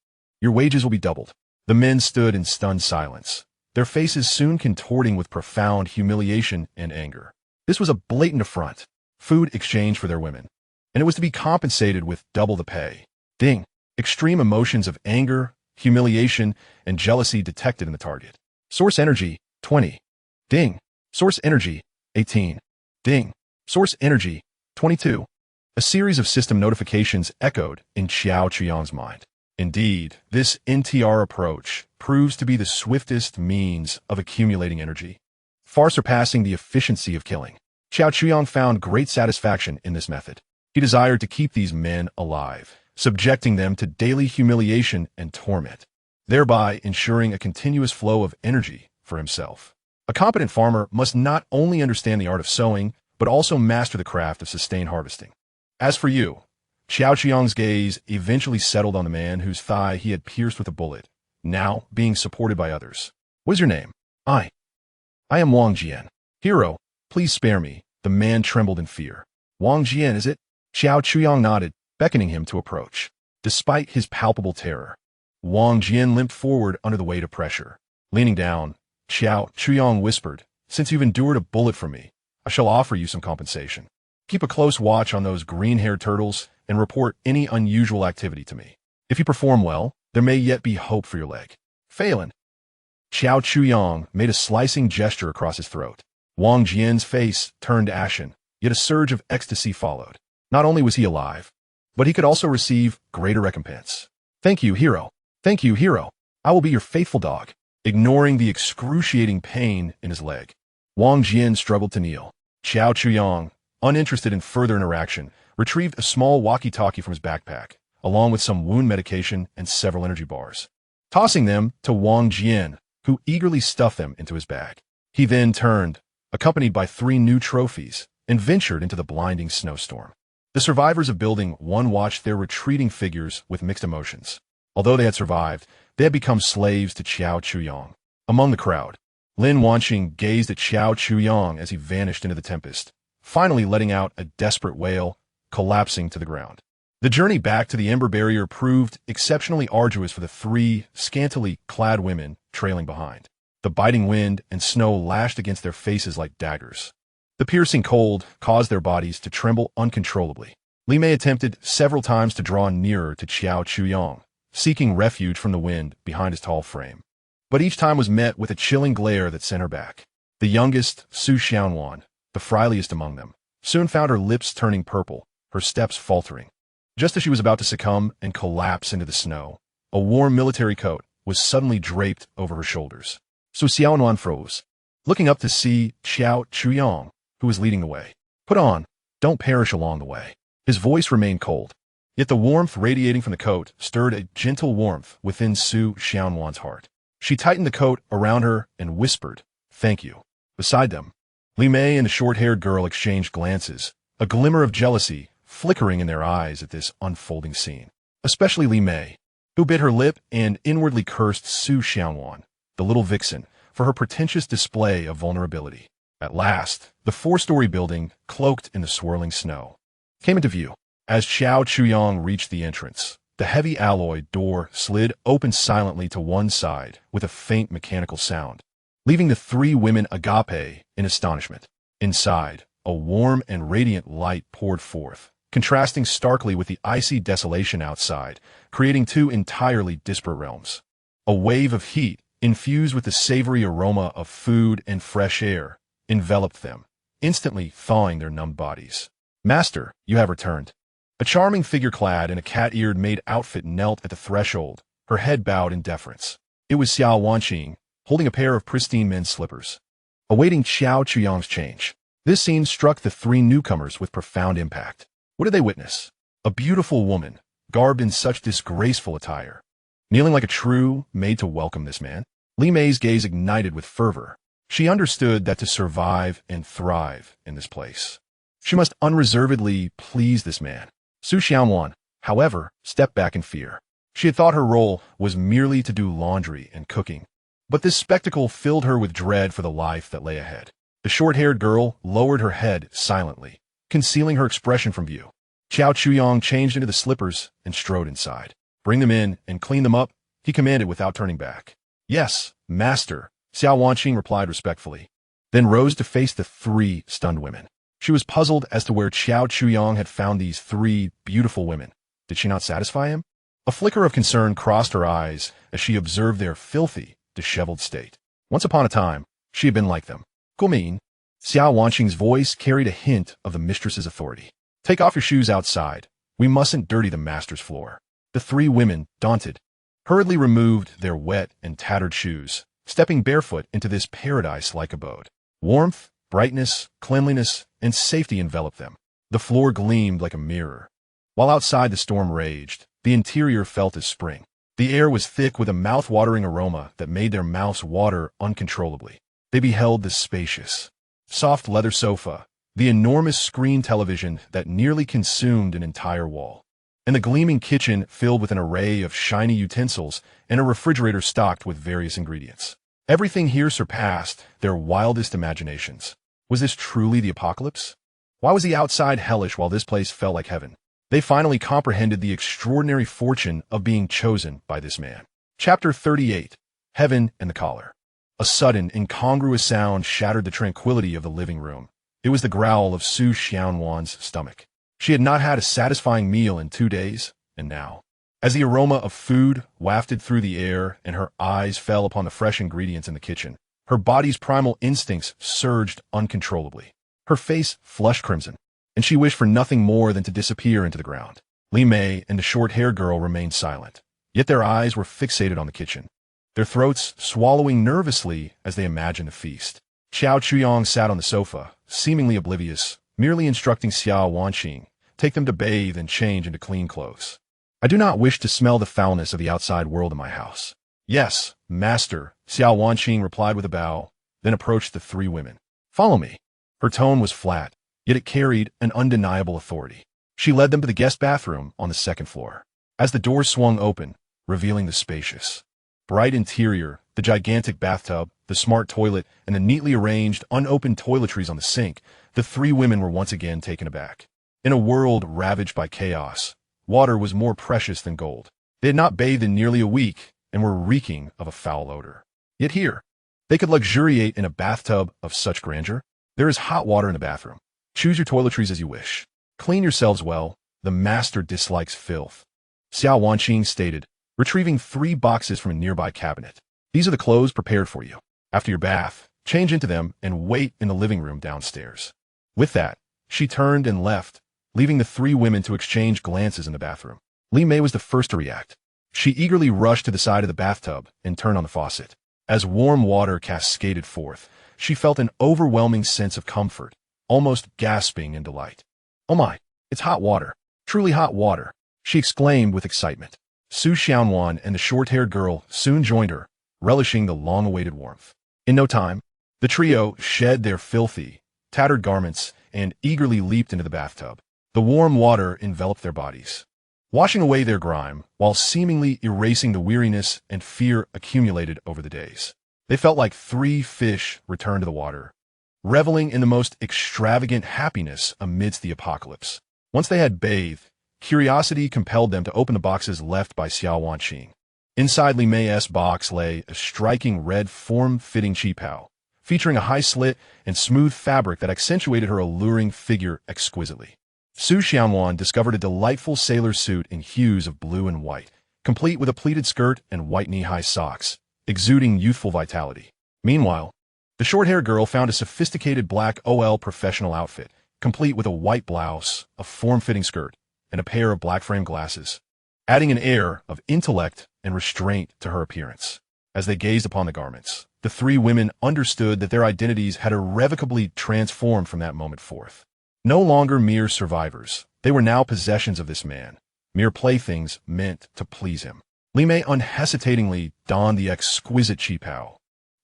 Your wages will be doubled. The men stood in stunned silence, their faces soon contorting with profound humiliation and anger. This was a blatant affront, food exchanged for their women, and it was to be compensated with double the pay. Ding! Extreme emotions of anger, humiliation, and jealousy detected in the target. Source energy, 20. Ding! Source energy, 18. Ding! Source energy, 22. A series of system notifications echoed in Xiao Chuyong's mind. Indeed, this NTR approach proves to be the swiftest means of accumulating energy, far surpassing the efficiency of killing. Xiao Chuyong found great satisfaction in this method. He desired to keep these men alive, subjecting them to daily humiliation and torment, thereby ensuring a continuous flow of energy for himself. A competent farmer must not only understand the art of sowing, but also master the craft of sustained harvesting. As for you, Xiao Chuyong's gaze eventually settled on the man whose thigh he had pierced with a bullet, now being supported by others. What is your name? I am Wang Jian. Hero, please spare me. The man trembled in fear. Wang Jian, is it? Xiao Chuyong nodded, beckoning him to approach. Despite his palpable terror, Wang Jian limped forward under the weight of pressure. Leaning down, Xiao Chuyong whispered, Since you've endured a bullet from me, I shall offer you some compensation. Keep a close watch on those green-haired turtles and report any unusual activity to me. If you perform well, there may yet be hope for your leg. Phelan. Xiao Chuyong made a slicing gesture across his throat. Wang Jian's face turned ashen, yet a surge of ecstasy followed. Not only was he alive, but he could also receive greater recompense. Thank you, hero. Thank you, hero. I will be your faithful dog. Ignoring the excruciating pain in his leg, Wang Jian struggled to kneel. Xiao Chuyong, uninterested in further interaction, retrieved a small walkie-talkie from his backpack, along with some wound medication and several energy bars, tossing them to Wang Jian, who eagerly stuffed them into his bag. He then turned, accompanied by 3 new trophies, and ventured into the blinding snowstorm. The survivors of Building 1 watched their retreating figures with mixed emotions. Although they had survived, they had become slaves to Xiao Chuyong. Among the crowd, Lin Wanqing gazed at Xiao Chuyong as he vanished into the tempest, finally letting out a desperate wail, collapsing to the ground. The journey back to the Ember Barrier proved exceptionally arduous for the three scantily clad women trailing behind. The biting wind and snow lashed against their faces like daggers. The piercing cold caused their bodies to tremble uncontrollably. Li Mei attempted several times to draw nearer to Qiao Chuyang, seeking refuge from the wind behind his tall frame. But each time was met with a chilling glare that sent her back. The youngest, Su Xiaowan, the friliest among them, soon found her lips turning purple, her steps faltering. Just as she was about to succumb and collapse into the snow, a warm military coat was suddenly draped over her shoulders. Su Xiaowan froze, looking up to see Qiao Chuyang, who was leading the way. "Put on, don't perish along the way." His voice remained cold, yet the warmth radiating from the coat stirred a gentle warmth within Su Xiaowan's heart. She tightened the coat around her and whispered, "Thank you." Beside them, Li Mei and the short-haired girl exchanged glances, a glimmer of jealousy flickering in their eyes at this unfolding scene. Especially Li Mei, who bit her lip and inwardly cursed Su Xiaowan, the little vixen, for her pretentious display of vulnerability. At last, the four-story building, cloaked in the swirling snow, came into view. As Qiao Chuyang reached the entrance, the heavy alloy door slid open silently to one side with a faint mechanical sound, leaving the three women agape in astonishment. Inside, a warm and radiant light poured forth, contrasting starkly with the icy desolation outside, creating two entirely disparate realms. A wave of heat, infused with the savory aroma of food and fresh air, enveloped them, instantly thawing their numbed bodies. "Master, you have returned." A charming figure clad in a cat-eared maid outfit knelt at the threshold, her head bowed in deference. It was Xiao Wanqing, holding a pair of pristine men's slippers, awaiting Qiao Chuyang's change. This scene struck the three newcomers with profound impact. What did they witness? A beautiful woman, garbed in such disgraceful attire, kneeling like a true maid to welcome this man. Li Mei's gaze ignited with fervor. She understood that to survive and thrive in this place, she must unreservedly please this man. Su Xiaowan, however, stepped back in fear. She had thought her role was merely to do laundry and cooking, but this spectacle filled her with dread for the life that lay ahead. The short-haired girl lowered her head silently, concealing her expression from view. Qiao Chuyang changed into the slippers and strode inside. "Bring them in and clean them up," he commanded without turning back. "Yes, master," Xiao Wanqing replied respectfully, then rose to face the three stunned women. She was puzzled as to where Qiao Chuyang had found these three beautiful women. Did she not satisfy him? A flicker of concern crossed her eyes as she observed their filthy, disheveled state. Once upon a time, she had been like them. "Gumin," Xiao Wanqing's voice carried a hint of the mistress's authority. "Take off your shoes outside. We mustn't dirty the master's floor." The three women, daunted, hurriedly removed their wet and tattered shoes, stepping barefoot into this paradise-like abode. Warmth, brightness, cleanliness, and safety enveloped them. The floor gleamed like a mirror. While outside the storm raged, the interior felt as spring. The air was thick with a mouth-watering aroma that made their mouths water uncontrollably. They beheld the spacious, soft leather sofa, the enormous screen television that nearly consumed an entire wall, and the gleaming kitchen filled with an array of shiny utensils and a refrigerator stocked with various ingredients. Everything here surpassed their wildest imaginations. Was this truly the apocalypse? Why was the outside hellish while this place felt like heaven? They finally comprehended the extraordinary fortune of being chosen by this man. Chapter 38. Heaven and the Collar. A sudden, incongruous sound shattered the tranquility of the living room. It was the growl of Su Xiaowan's stomach. She had not had a satisfying meal in 2 days, and now, as the aroma of food wafted through the air and her eyes fell upon the fresh ingredients in the kitchen, her body's primal instincts surged uncontrollably. Her face flushed crimson, and she wished for nothing more than to disappear into the ground. Li Mei and the short-haired girl remained silent, yet their eyes were fixated on the kitchen, their throats swallowing nervously as they imagined the feast. Qiao Chuyang sat on the sofa, seemingly oblivious, merely instructing Xiao Wanqing, "Take them to bathe and change into clean clothes. I do not wish to smell the foulness of the outside world in my house." "Yes, master," Xiao Wanqing replied with a bow, then approached the three women. "Follow me." Her tone was flat, yet it carried an undeniable authority. She led them to the guest bathroom on the second floor. As the door swung open, revealing the spacious, bright interior, the gigantic bathtub, the smart toilet, and the neatly arranged, unopened toiletries on the sink, the three women were once again taken aback. In a world ravaged by chaos, water was more precious than gold. They had not bathed in nearly a week and were reeking of a foul odor. Yet here, they could luxuriate in a bathtub of such grandeur. There is hot water in the bathroom. Choose your toiletries as you wish. Clean yourselves well. The master dislikes filth. Xiao Wanqing stated, retrieving 3 boxes from a nearby cabinet. These are the clothes prepared for you. After your bath, change into them and wait in the living room downstairs. With that, she turned and left, leaving the 3 women to exchange glances in the bathroom. Li Mei was the first to react. She eagerly rushed to the side of the bathtub and turned on the faucet. As warm water cascaded forth, she felt an overwhelming sense of comfort, almost gasping in delight. "Oh my, it's hot water. Truly hot water," she exclaimed with excitement. Su Xiaowan and the short-haired girl soon joined her, relishing the long-awaited warmth. In no time, the trio shed their filthy, tattered garments and eagerly leaped into the bathtub. The warm water enveloped their bodies, washing away their grime while seemingly erasing the weariness and fear accumulated over the days. They felt like 3 fish returned to the water, reveling in the most extravagant happiness amidst the apocalypse. Once they had bathed, curiosity compelled them to open the boxes left by Xiao Wanqing. Inside Li Mei's box lay a striking red form-fitting qipao, featuring a high slit and smooth fabric that accentuated her alluring figure exquisitely. Su Xiaowan discovered a delightful sailor suit in hues of blue and white, complete with a pleated skirt and white knee-high socks, exuding youthful vitality. Meanwhile, the short-haired girl found a sophisticated black OL professional outfit, complete with a white blouse, a form-fitting skirt, and a pair of black frame glasses, adding an air of intellect and restraint to her appearance. As they gazed upon the garments, the 3 women understood that their identities had irrevocably transformed from that moment forth. No longer mere survivors, they were now possessions of this man, mere playthings meant to please him. Li Mei unhesitatingly donned the exquisite qipao,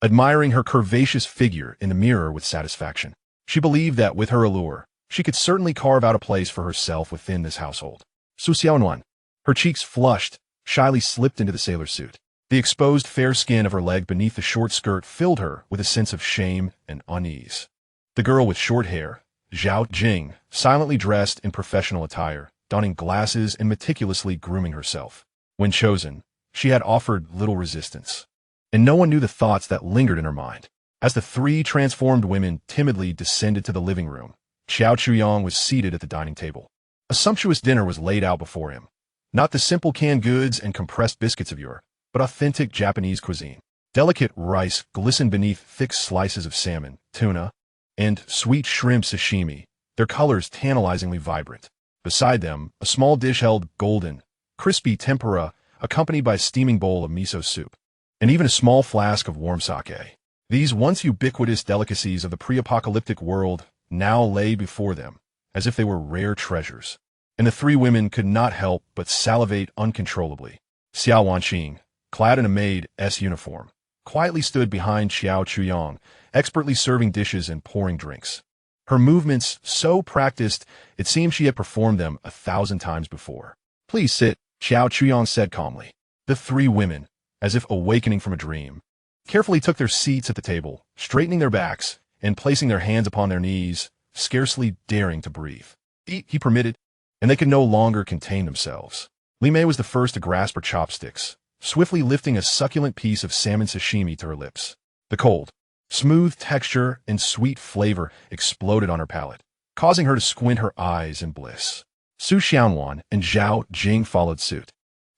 admiring her curvaceous figure in the mirror with satisfaction. She believed that with her allure, she could certainly carve out a place for herself within this household. Su Xiaowan, her cheeks flushed, shyly slipped into the sailor suit. The exposed fair skin of her leg beneath the short skirt filled her with a sense of shame and unease. The girl with short hair, Zhao Jing, silently dressed in professional attire, donning glasses and meticulously grooming herself. When chosen, she had offered little resistance, and no one knew the thoughts that lingered in her mind. As the 3 transformed women timidly descended to the living room, Xiao Chuyang was seated at the dining table. A sumptuous dinner was laid out before him. Not the simple canned goods and compressed biscuits of Europe, but authentic Japanese cuisine. Delicate rice glistened beneath thick slices of salmon, tuna, and sweet shrimp sashimi, their colors tantalizingly vibrant. Beside them, a small dish held golden, crispy tempura, accompanied by a steaming bowl of miso soup, and even a small flask of warm sake. These once ubiquitous delicacies of the pre-apocalyptic world now lay before them, as if they were rare treasures, and the 3 women could not help but salivate uncontrollably. Xiao Wanqing, clad in a maid's uniform, quietly stood behind Xiao Chuyang, expertly serving dishes and pouring drinks. Her movements so practiced, it seemed she had performed them 1,000 times before. "Please sit," Xiao Chuyang said calmly. The 3 women, as if awakening from a dream, carefully took their seats at the table, straightening their backs and placing their hands upon their knees, scarcely daring to breathe. "Eat," he permitted, and they could no longer contain themselves. Li Mei was the first to grasp her chopsticks, swiftly lifting a succulent piece of salmon sashimi to her lips. The cold, smooth texture and sweet flavor exploded on her palate, causing her to squint her eyes in bliss. Su Xiaowan and Zhao Jing followed suit,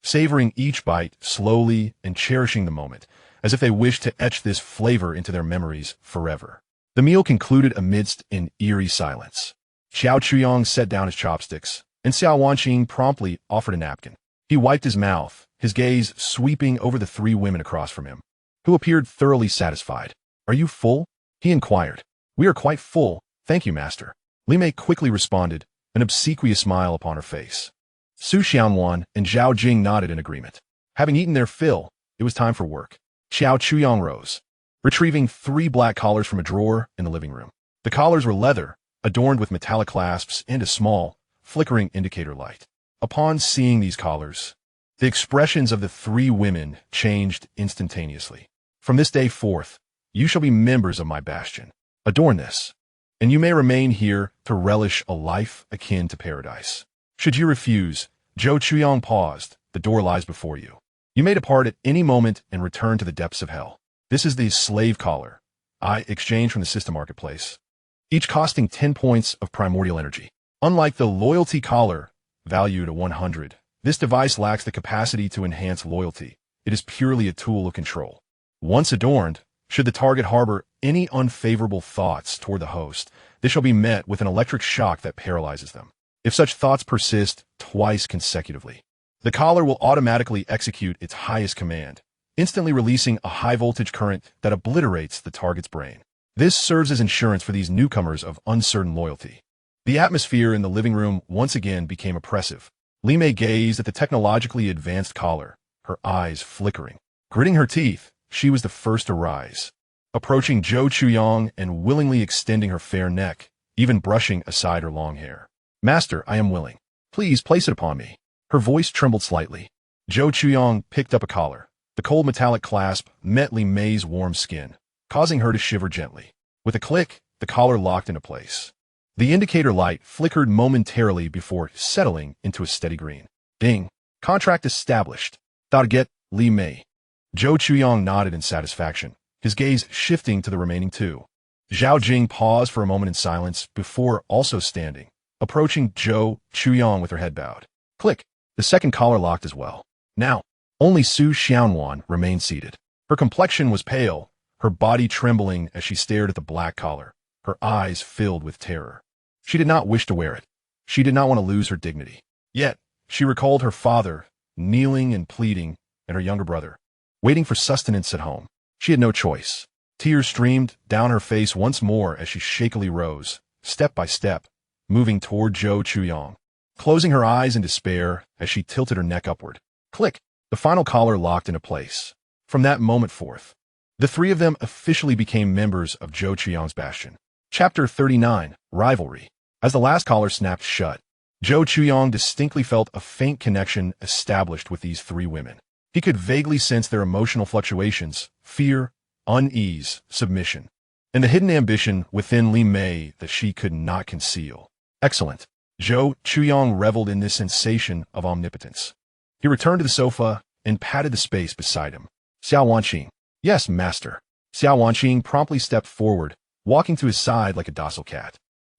savoring each bite slowly and cherishing the moment, as if they wished to etch this flavor into their memories forever. The meal concluded amidst an eerie silence. Xiao Chuyang set down his chopsticks, and Xiao Wanqing promptly offered a napkin. He wiped his mouth, his gaze sweeping over the 3 women across from him, who appeared thoroughly satisfied. "Are you full?" he inquired. "We are quite full, thank you, master." Li Mei quickly responded, an obsequious smile upon her face. Su Xiaowan and Zhao Jing nodded in agreement. Having eaten their fill, it was time for work. Xiao Chuyang rose, retrieving 3 black collars from a drawer in the living room. The collars were leather, adorned with metallic clasps and a small, flickering indicator light. Upon seeing these collars, the expressions of the 3 women changed instantaneously. "From this day forth, you shall be members of my bastion. Adorn this, and you may remain here to relish a life akin to paradise. Should you refuse, Zhou Chuyong paused. The door lies before you. You may depart at any moment and return to the depths of hell. This is the slave collar I exchanged from the system marketplace, each costing 10 points of primordial energy. Unlike the loyalty collar, valued at 100, this device lacks the capacity to enhance loyalty. It is purely a tool of control. Once adorned, should the target harbor any unfavorable thoughts toward the host, they shall be met with an electric shock that paralyzes them. If such thoughts persist twice consecutively, the collar will automatically execute its highest command, instantly releasing a high-voltage current that obliterates the target's brain. This serves as insurance for these newcomers of uncertain loyalty. The atmosphere in the living room once again became oppressive. Li Mei gazed at the technologically advanced collar, her eyes flickering. Gritting her teeth, she was the first to rise, approaching Zhou Chuyong and willingly extending her fair neck, even brushing aside her long hair. "Master, I am willing. Please place it upon me." Her voice trembled slightly. Zhou Chuyong picked up a collar. The cold metallic clasp met Li Mei's warm skin, causing her to shiver gently. With a click, the collar locked into place. The indicator light flickered momentarily before settling into a steady green. Ding. Contract established. Thought to get, Li Mei. Zhou Chuyong nodded in satisfaction, his gaze shifting to the remaining two. Zhao Jing paused for a moment in silence before also standing, approaching Zhou Chuyong with her head bowed. Click. The second collar locked as well. Now, only Su Xiaonuan remained seated. Her complexion was pale, her body trembling as she stared at the black collar, her eyes filled with terror. She did not wish to wear it. She did not want to lose her dignity. Yet, she recalled her father, kneeling and pleading, and her younger brother, waiting for sustenance at home. She had no choice. Tears streamed down her face once more as she shakily rose, step by step, moving toward Zhou Chuyong, closing her eyes in despair as she tilted her neck upward. Click! The final collar locked into place. From that moment forth, the three of them officially became members of Zhou Chuyong's bastion. Chapter 39, Rivalry. As the last collar snapped shut, Zhou Chuyong distinctly felt a faint connection established with these three women. He could vaguely sense their emotional fluctuations, fear, unease, submission, and the hidden ambition within Li Mei that she could not conceal. Excellent. Zhou Chuyong reveled in this sensation of omnipotence. He returned to the sofa and patted the space beside him. Xiao Wanqing. Yes, master. Xiao Wanqing promptly stepped forward, walking to his side like a docile cat.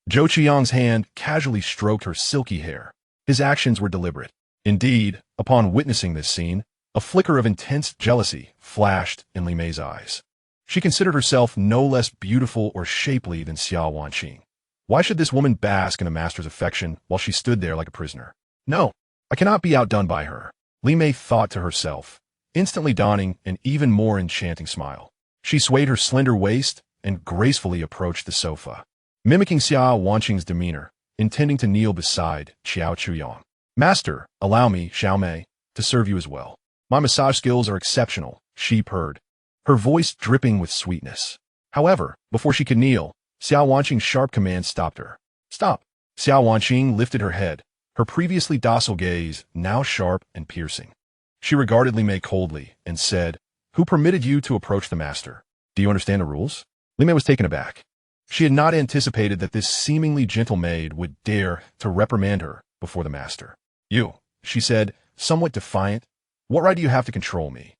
Zhou Chuyong's hand casually stroked her silky hair. His actions were deliberate. Indeed, upon witnessing this scene, a flicker of intense jealousy flashed in Li Mei's eyes. She considered herself no less beautiful or shapely than Xiao Wanqing. Why should this woman bask in a master's affection while she stood there like a prisoner? No, I cannot be outdone by her, Li Mei thought to herself, instantly donning an even more enchanting smile. She swayed her slender waist and gracefully approached the sofa, mimicking Xiao Wanqing's demeanor, intending to kneel beside Zhou Chuyong. Master, allow me, Xiao Mei, to serve you as well. My massage skills are exceptional, she purred, her voice dripping with sweetness. However, before she could kneel, Xiao Wanqing's sharp command stopped her. Stop. Xiao Wanqing lifted her head, her previously docile gaze now sharp and piercing. She regarded Li Mei coldly and said, Who permitted you to approach the master? Do you understand the rules? Li Mei was taken aback. She had not anticipated that this seemingly gentle maid would dare to reprimand her before the master. You, she said, somewhat defiant, what right do you have to control me?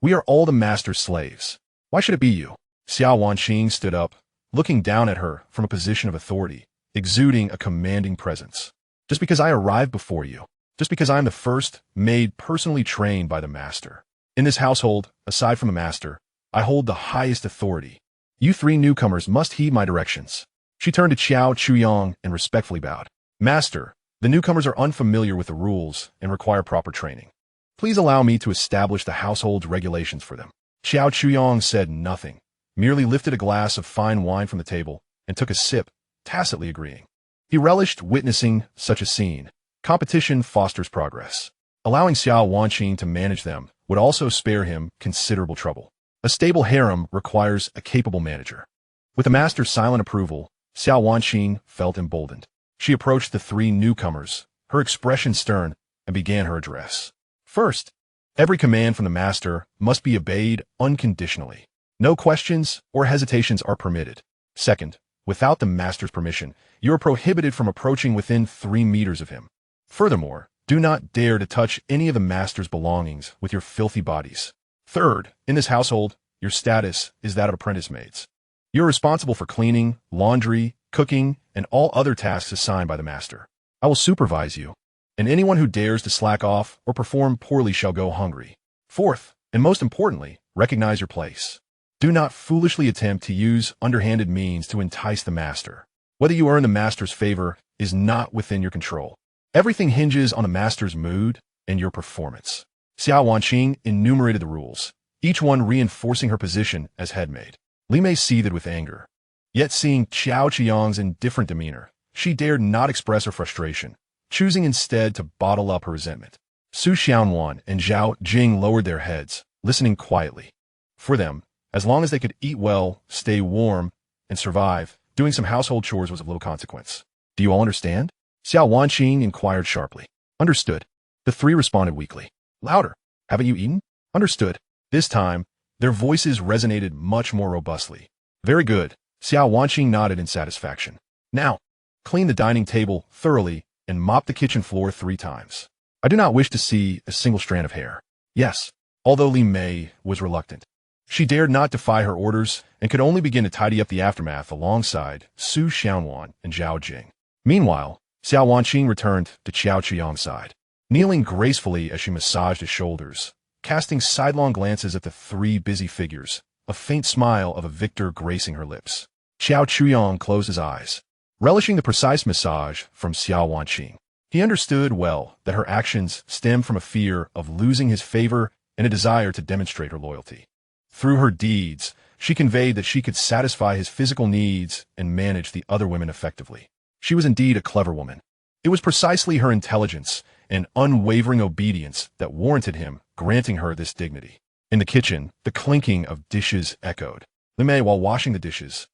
We are all the master's slaves. Why should it be you? Xiao Wanqing stood up, looking down at her from a position of authority, exuding a commanding presence. Just because I arrived before you, just because I am the first maid personally trained by the master. In this household, aside from the master, I hold the highest authority. You three newcomers must heed my directions. She turned to Zhou Chuyong and respectfully bowed. Master, the newcomers are unfamiliar with the rules and require proper training. Please allow me to establish the household's regulations for them. Zhou Chuyong said nothing, merely lifted a glass of fine wine from the table and took a sip, tacitly agreeing. He relished witnessing such a scene. Competition fosters progress. Allowing Xiao Wanqing to manage them would also spare him considerable trouble. A stable harem requires a capable manager. With the master's silent approval, Xiao Wanqing felt emboldened. She approached the three newcomers, her expression stern, and began her address. First, every command from the master must be obeyed unconditionally. No questions or hesitations are permitted. Second, without the master's permission, you are prohibited from approaching within 3 meters of him. Furthermore, Do not dare to touch any of the master's belongings with your filthy bodies. Third, in this household, your status is that of apprentice maids. You're responsible for cleaning, laundry, cooking, and all other tasks assigned by the master. I will supervise you, and anyone who dares to slack off or perform poorly shall go hungry. Fourth, and most importantly, recognize your place. Do not foolishly attempt to use underhanded means to entice the master. Whether you earn the master's favor is not within your control. Everything hinges on the master's mood and your performance. Xiao Wanqing enumerated the rules, each one reinforcing her position as headmaid. Li Mei seethed with anger. Yet seeing Qiao Qiang's indifferent demeanor, she dared not express her frustration, choosing instead to bottle up her resentment. Su Xiaowan and Zhao Jing lowered their heads, listening quietly. For them, as long as they could eat well, stay warm, and survive, doing some household chores was of little consequence. Do you all understand? Xiao Wanqing inquired sharply. Understood. The three responded weakly. Louder. Haven't you eaten? Understood. This time, their voices resonated much more robustly. Very good. Xiao Wanqing nodded in satisfaction. Now, clean the dining table thoroughly and mop the kitchen floor 3 times. I do not wish to see a single strand of hair. Yes, although Li Mei was reluctant. She dared not defy her orders and could only begin to tidy up the aftermath alongside Su Xiaowan and Zhao Jing. Meanwhile, Xiao Wanqing returned to Qiao Qiang's side, kneeling gracefully as she massaged his shoulders, casting sidelong glances at the 3 busy figures, a faint smile of a victor gracing her lips. Qiao Qiang closed his eyes, relishing the precise massage from Xiao Wanqing. He understood well that her actions stemmed from a fear of losing his favor and a desire to demonstrate her loyalty. Through her deeds, she conveyed that she could satisfy his physical needs and manage the other women effectively. She was indeed a clever woman. It was precisely her intelligence and unwavering obedience that warranted him granting her this dignity. In the kitchen, the clinking of dishes echoed. Li Mei, while washing the dishes,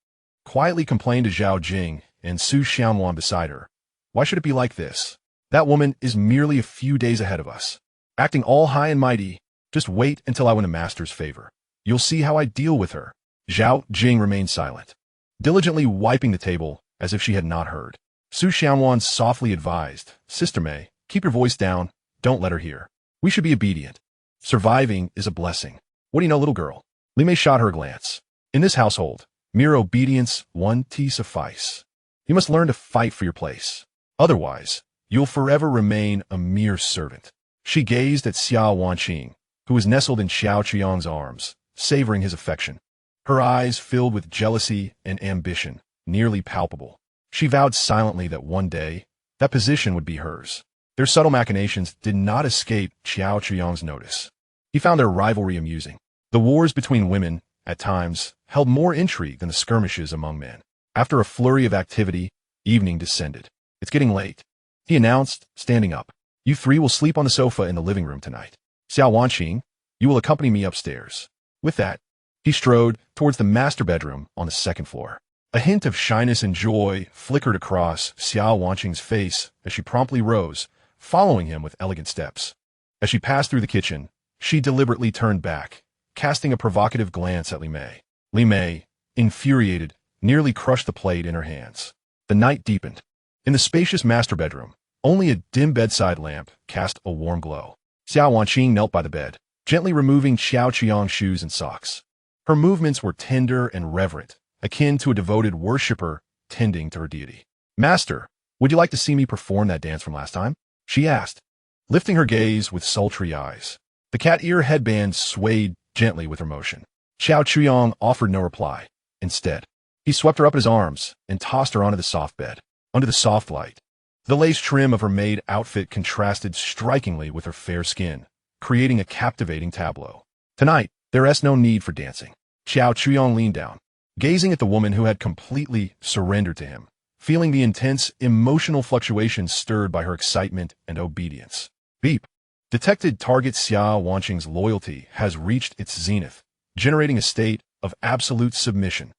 quietly complained to Zhao Jing and Su Xiaowan beside her. Why should it be like this? That woman is merely a few days ahead of us, acting all high and mighty. Just wait until I win the master's favor. You'll see how I deal with her. Zhao Jing remained silent, diligently wiping the table as if she had not heard. Su Xiaowan softly advised, Sister Mei, keep your voice down. Don't let her hear. We should be obedient. Surviving is a blessing. What do you know, little girl? Li Mei shot her a glance. In this household, mere obedience won't suffice. You must learn to fight for your place. Otherwise, you'll forever remain a mere servant. She gazed at Xiao Wanqing, who was nestled in Xiao Qiang's arms, savoring his affection. Her eyes filled with jealousy and ambition, nearly palpable. She vowed silently that one day, that position would be hers. Their subtle machinations did not escape Xiao Qiang's notice. He found their rivalry amusing. The wars between women, at times, held more intrigue than the skirmishes among men. After a flurry of activity, evening descended. It's getting late, he announced, standing up. You 3 will sleep on the sofa in the living room tonight. Xiao Wanqing, you will accompany me upstairs. With that, he strode towards the master bedroom on the 2nd floor. A hint of shyness and joy flickered across Xiao Wanqing's face as she promptly rose, following him with elegant steps. As she passed through the kitchen, she deliberately turned back, casting a provocative glance at Li Mei. Li Mei, infuriated, nearly crushed the plate in her hands. The night deepened. In the spacious master bedroom, only a dim bedside lamp cast a warm glow. Xiao Wanqing knelt by the bed, gently removing Qiao Qiang's shoes and socks. Her movements were tender and reverent, akin to a devoted worshipper tending to her deity. Master, would you like to see me perform that dance from last time? She asked, lifting her gaze with sultry eyes. The cat ear headband swayed gently with her motion. Xiao Qiang offered no reply. Instead, he swept her up in his arms and tossed her onto the soft bed. Under the soft light, the lace trim of her maid outfit contrasted strikingly with her fair skin, creating a captivating tableau. Tonight, there is no need for dancing. Xiao Qiang leaned down, gazing at the woman who had completely surrendered to him, feeling the intense emotional fluctuations stirred by her excitement and obedience. Beep. Detected target Xiao Wanqing's loyalty has reached its zenith, generating a state of absolute submission.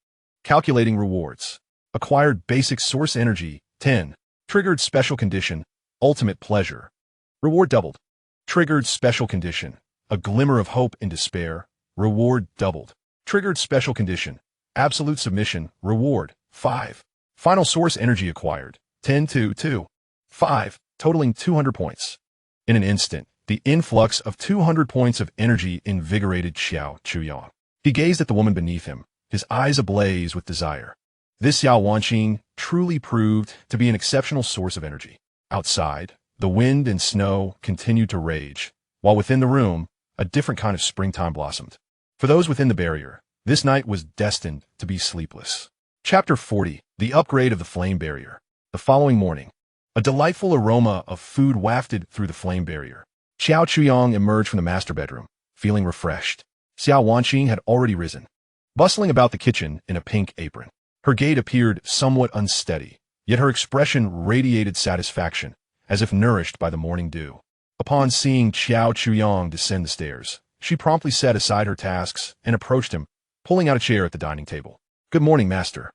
Calculating rewards. Acquired basic source energy, 10. Triggered special condition, ultimate pleasure. Reward doubled. Triggered special condition, a glimmer of hope in despair. Reward doubled. Triggered special condition, absolute submission. Reward, 5. Final source energy acquired, 10 to 2. 5, totaling 200 points. In an instant, the influx of 200 points of energy invigorated Xiao Chuyang. He gazed at the woman beneath him, his eyes ablaze with desire. This Xiao Wanqing truly proved to be an exceptional source of energy. Outside, the wind and snow continued to rage, while within the room, a different kind of springtime blossomed. For those within the barrier, this night was destined to be sleepless. Chapter 40, The Upgrade of the Flame Barrier. The following morning, a delightful aroma of food wafted through the flame barrier. Xiao Chuyang emerged from the master bedroom, feeling refreshed. Xiao Wanqing had already risen, bustling about the kitchen in a pink apron. Her gait appeared somewhat unsteady, yet her expression radiated satisfaction, as if nourished by the morning dew. Upon seeing Xiao Chuyang descend the stairs, she promptly set aside her tasks and approached him, pulling out a chair at the dining table. "Good morning, master.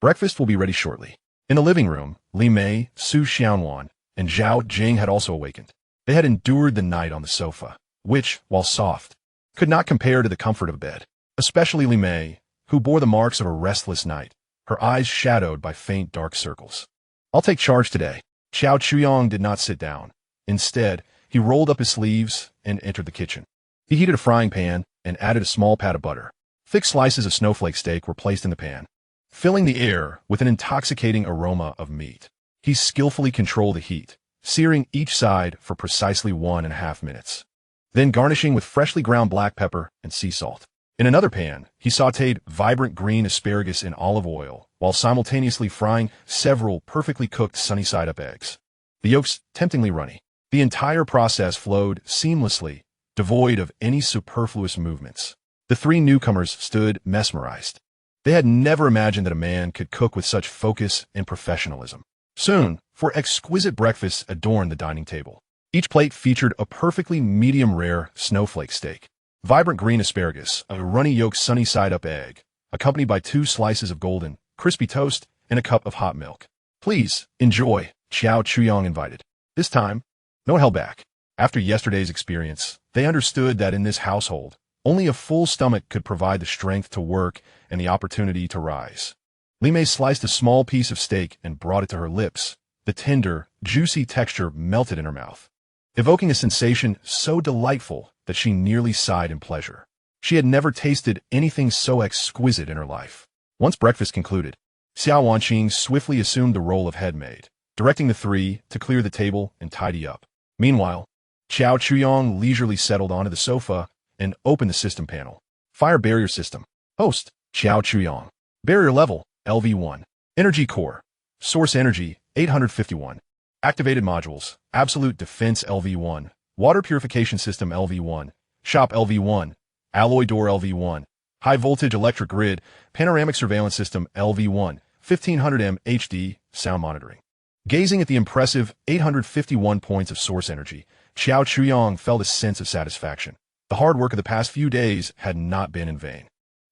Breakfast will be ready shortly." In the living room, Li Mei, Su Xianwan, and Zhao Jing had also awakened. They had endured the night on the sofa, which, while soft, could not compare to the comfort of bed. Especially Li Mei, who bore the marks of a restless night, her eyes shadowed by faint dark circles. "I'll take charge today." Xiao Chuyang did not sit down. Instead, he rolled up his sleeves and entered the kitchen. He heated a frying pan and added a small pat of butter. Thick slices of snowflake steak were placed in the pan, filling the air with an intoxicating aroma of meat. He skillfully controlled the heat, searing each side for precisely 1.5 minutes, then garnishing with freshly ground black pepper and sea salt. In another pan, he sautéed vibrant green asparagus in olive oil, while simultaneously frying several perfectly cooked sunny-side-up eggs, the yolks temptingly runny. The entire process flowed seamlessly, devoid of any superfluous movements. The three newcomers stood mesmerized. They had never imagined that a man could cook with such focus and professionalism. Soon, for exquisite breakfasts adorned the dining table. Each plate featured a perfectly medium-rare snowflake steak, vibrant green asparagus, a runny yolk sunny-side-up egg, accompanied by 2 slices of golden, crispy toast, and a cup of hot milk. "Please, enjoy," Xiao Chuyang invited. This time, no one held back. After yesterday's experience, they understood that in this household, only a full stomach could provide the strength to work and the opportunity to rise. Li Mei sliced a small piece of steak and brought it to her lips. The tender, juicy texture melted in her mouth, evoking a sensation so delightful that she nearly sighed in pleasure. She had never tasted anything so exquisite in her life. Once breakfast concluded, Xiao Wanqing swiftly assumed the role of head maid, directing the three to clear the table and tidy up. Meanwhile, Xiao Chuyang leisurely settled onto the sofa and opened the system panel. Fire barrier system. Host, Xiao Chuyang. Barrier level, LV1. Energy core. Source energy, 851. Activated modules, absolute defense LV1. Water purification system LV1. Shop LV1. Alloy door LV1. High voltage electric grid. Panoramic surveillance system LV1. 1500M HD. Sound monitoring. Gazing at the impressive 851 points of source energy, Xiao Chuyang felt a sense of satisfaction. The hard work of the past few days had not been in vain.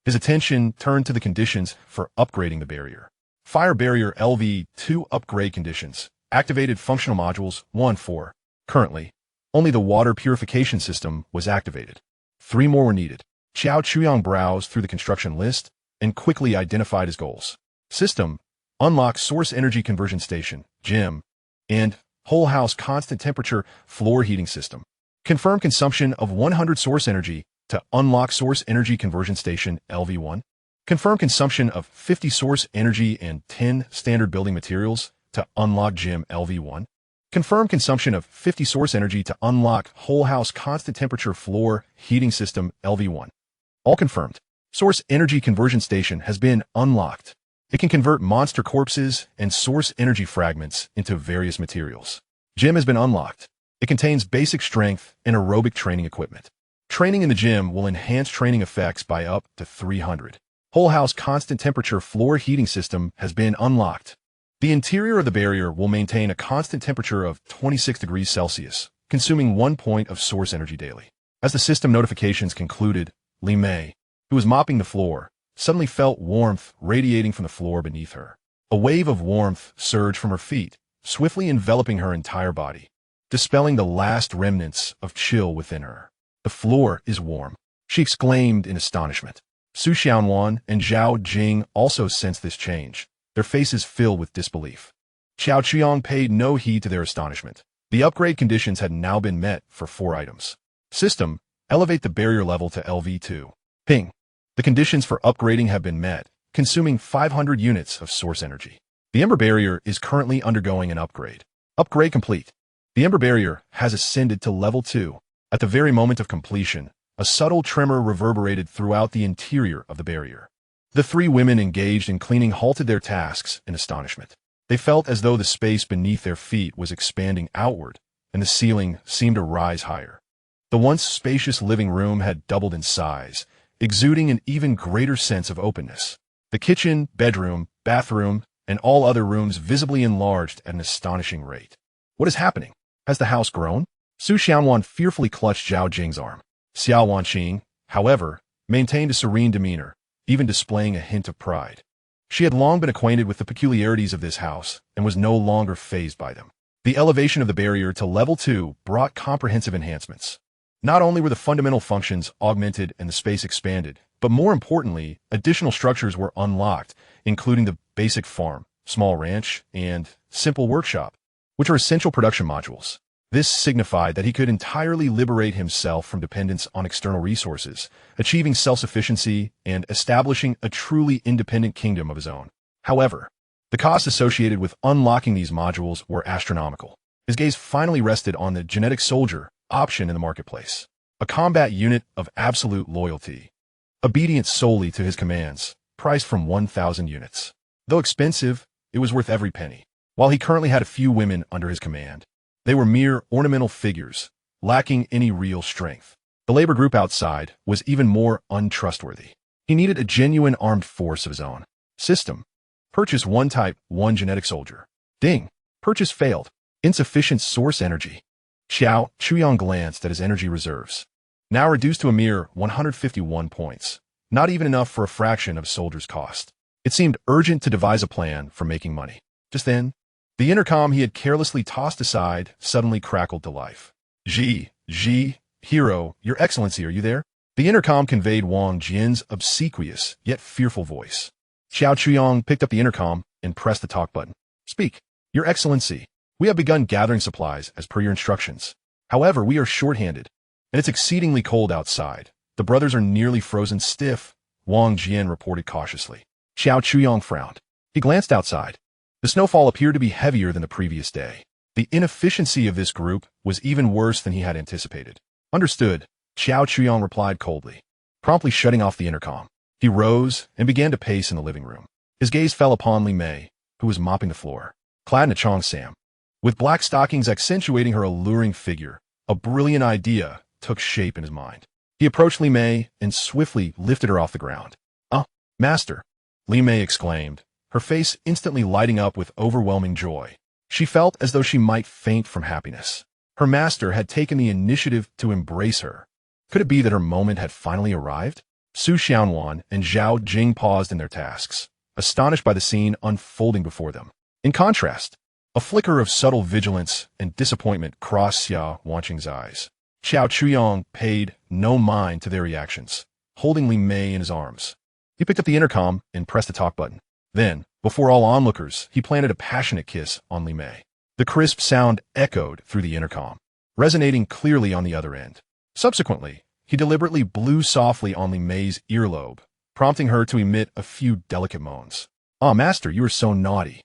His attention turned to the conditions for upgrading the barrier. Fire barrier LV2 upgrade conditions. Activated functional modules 1-4. Currently, only the water purification system was activated. 3 more were needed. Xiao Chuyang browsed through the construction list and quickly identified his goals. System. Unlock source energy conversion station, GEM, and whole house constant temperature floor heating system. Confirm consumption of 100 source energy to unlock source energy conversion station LV1. Confirm consumption of 50 source energy and 10 standard building materials to unlock GEM LV1. Confirm consumption of 50 source energy to unlock whole house constant temperature floor heating system LV1. All confirmed. Source energy conversion station has been unlocked. It can convert monster corpses and source energy fragments into various materials. Gym has been unlocked. It contains basic strength and aerobic training equipment. Training in the gym will enhance training effects by up to 300. Whole house constant temperature floor heating system has been unlocked. The interior of the barrier will maintain a constant temperature of 26 degrees Celsius, consuming 1 point of source energy daily. As the system notifications concluded, Li Mei, who was mopping the floor, suddenly felt warmth radiating from the floor beneath her. A wave of warmth surged from her feet, swiftly enveloping her entire body, dispelling the last remnants of chill within her. "The floor is warm," she exclaimed in astonishment. Su Xianwan and Zhao Jing also sensed this change, their faces filled with disbelief. Xiao Chuyang paid no heed to their astonishment. The upgrade conditions had now been met for 4 items. System, elevate the barrier level to LV2. Ping. The conditions for upgrading have been met, consuming 500 units of source energy. The Ember Barrier is currently undergoing an upgrade. Upgrade complete. The Ember Barrier has ascended to level 2. At the very moment of completion, a subtle tremor reverberated throughout the interior of the barrier. The 3 women engaged in cleaning halted their tasks in astonishment. They felt as though the space beneath their feet was expanding outward, and the ceiling seemed to rise higher. The once spacious living room had doubled in size, exuding an even greater sense of openness. The kitchen, bedroom, bathroom, and all other rooms visibly enlarged at an astonishing rate. What is happening? Has the house grown? Su Xiaowan fearfully clutched Zhao Jing's arm. Xiao Wanqing, however, maintained a serene demeanor, even displaying a hint of pride. She had long been acquainted with the peculiarities of this house and was no longer fazed by them. The elevation of the barrier to level 2 brought comprehensive enhancements. Not only were the fundamental functions augmented and the space expanded, but more importantly, additional structures were unlocked, including the basic farm, small ranch, and simple workshop, which are essential production modules. This signified that he could entirely liberate himself from dependence on external resources, achieving self-sufficiency and establishing a truly independent kingdom of his own. However, the costs associated with unlocking these modules were astronomical. His gaze finally rested on the genetic soldier option in the marketplace, a combat unit of absolute loyalty, obedient solely to his commands, priced from 1,000 units. Though expensive, it was worth every penny. While he currently had a few women under his command, they were mere ornamental figures, lacking any real strength. The labor group outside was even more untrustworthy. He needed a genuine armed force of his own. System. Purchase 1 type, 1 genetic soldier. Ding. Purchase failed. Insufficient source energy. Xiao Chuyang glanced at his energy reserves. Now reduced to a mere 151 points. Not even enough for a fraction of a soldier's cost. It seemed urgent to devise a plan for making money. Just then, the intercom he had carelessly tossed aside suddenly crackled to life. Ji, Hero, Your Excellency, are you there? The intercom conveyed Wang Jian's obsequious yet fearful voice. Xiao Chuyang picked up the intercom and pressed the talk button. Speak, Your Excellency. We have begun gathering supplies as per your instructions. However, we are short-handed, and it's exceedingly cold outside. The brothers are nearly frozen stiff, Wang Jian reported cautiously. Xiao Chuyang frowned. He glanced outside. The snowfall appeared to be heavier than the previous day. The inefficiency of this group was even worse than he had anticipated. Understood, Xiao Chuyang replied coldly, promptly shutting off the intercom. He rose and began to pace in the living room. His gaze fell upon Li Mei, who was mopping the floor, clad in a cheongsam. With black stockings accentuating her alluring figure, a brilliant idea took shape in his mind. He approached Li Mei and swiftly lifted her off the ground. Master, Li Mei exclaimed, her face instantly lighting up with overwhelming joy. She felt as though she might faint from happiness. Her master had taken the initiative to embrace her. Could it be that her moment had finally arrived? Su Xiaowan and Zhao Jing paused in their tasks, astonished by the scene unfolding before them. In contrast, a flicker of subtle vigilance and disappointment crossed Xiao Wanqing's eyes. Xiao Chuyang paid no mind to their reactions, holding Li Mei in his arms. He picked up the intercom and pressed the talk button. Then, before all onlookers, he planted a passionate kiss on Li Mei. The crisp sound echoed through the intercom, resonating clearly on the other end. Subsequently, he deliberately blew softly on Li Mei's earlobe, prompting her to emit a few delicate moans. Master, you are so naughty.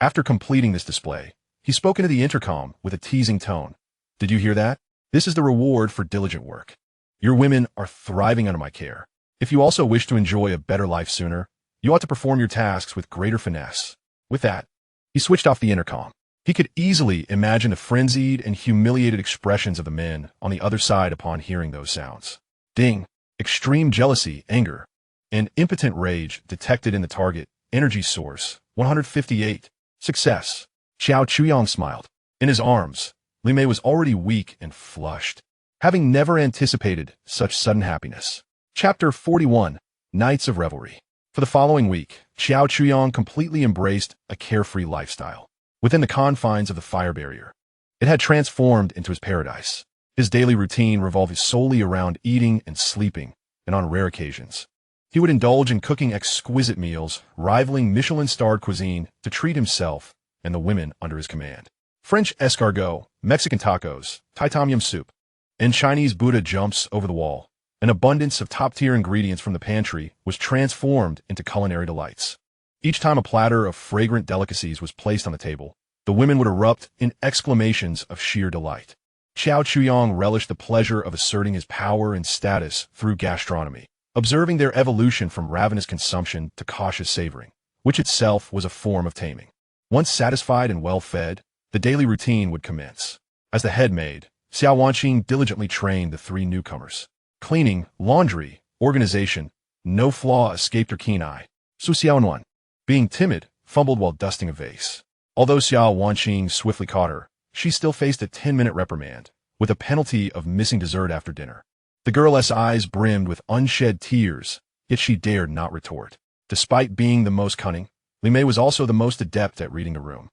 After completing this display, he spoke into the intercom with a teasing tone. Did you hear that? This is the reward for diligent work. Your women are thriving under my care. If you also wish to enjoy a better life sooner, you ought to perform your tasks with greater finesse. With that, he switched off the intercom. He could easily imagine the frenzied and humiliated expressions of the men on the other side upon hearing those sounds. Ding! Extreme jealousy, anger, and impotent rage detected in the target energy source. 158. Success. Xiao Chuyang smiled. In his arms, Li Mei was already weak and flushed, having never anticipated such sudden happiness. Chapter 41. Nights of Revelry. For the following week, Xiao Chuyang completely embraced a carefree lifestyle within the confines of the fire barrier. It had transformed into his paradise. His daily routine revolved solely around eating and sleeping, and on rare occasions, he would indulge in cooking exquisite meals, rivaling Michelin-starred cuisine, to treat himself and the women under his command. French escargot, Mexican tacos, titanium soup, and Chinese Buddha jumps over the wall. An abundance of top-tier ingredients from the pantry was transformed into culinary delights. Each time a platter of fragrant delicacies was placed on the table, the women would erupt in exclamations of sheer delight. Xiao Chuyang relished the pleasure of asserting his power and status through gastronomy, observing their evolution from ravenous consumption to cautious savoring, which itself was a form of taming. Once satisfied and well-fed, the daily routine would commence. As the head maid, Xiao Wanqing diligently trained the three newcomers. Cleaning, laundry, organization, no flaw escaped her keen eye. Su Xiaonuan, being timid, fumbled while dusting a vase. Although Xiao Wanqing swiftly caught her, she still faced a 10-minute reprimand, with a penalty of missing dessert after dinner. The girl's eyes brimmed with unshed tears, yet she dared not retort. Despite being the most cunning, Li Mei was also the most adept at reading a room.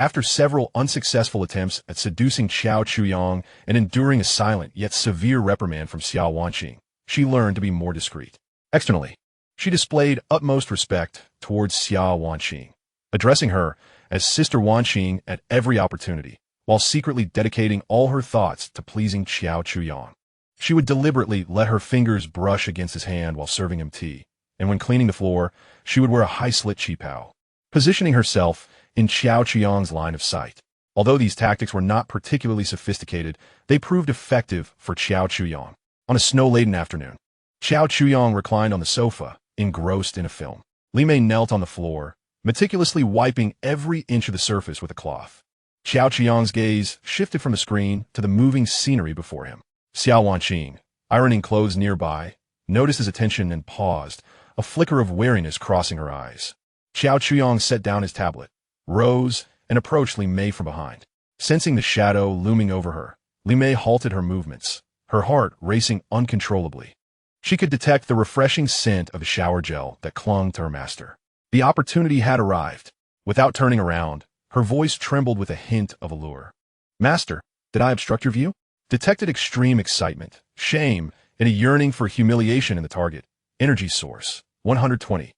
After several unsuccessful attempts at seducing Xiao Chuyang and enduring a silent yet severe reprimand from Xiao Wanqing, she learned to be more discreet. Externally, she displayed utmost respect towards Xiao Wanqing, addressing her as Sister Wanqing at every opportunity, while secretly dedicating all her thoughts to pleasing Xiao Chuyang. She would deliberately let her fingers brush against his hand while serving him tea, and when cleaning the floor, she would wear a high-slit qipao, positioning herself in Xiao Chuyang's line of sight. Although these tactics were not particularly sophisticated, they proved effective for Xiao Chuyang. On a snow-laden afternoon, Xiao Chuyang reclined on the sofa, engrossed in a film. Li Mei knelt on the floor, meticulously wiping every inch of the surface with a cloth. Xiao Chuyang's gaze shifted from the screen to the moving scenery before him. Xiao Wanqing, ironing clothes nearby, noticed his attention and paused, a flicker of wariness crossing her eyes. Xiao Chuyang set down his tablet, rose, and approached Li Mei from behind. Sensing the shadow looming over her, Li Mei halted her movements, her heart racing uncontrollably. She could detect the refreshing scent of a shower gel that clung to her master. The opportunity had arrived. Without turning around, her voice trembled with a hint of allure. "Master, did I obstruct your view?" Detected extreme excitement, shame, and a yearning for humiliation in the target. Energy source, 120.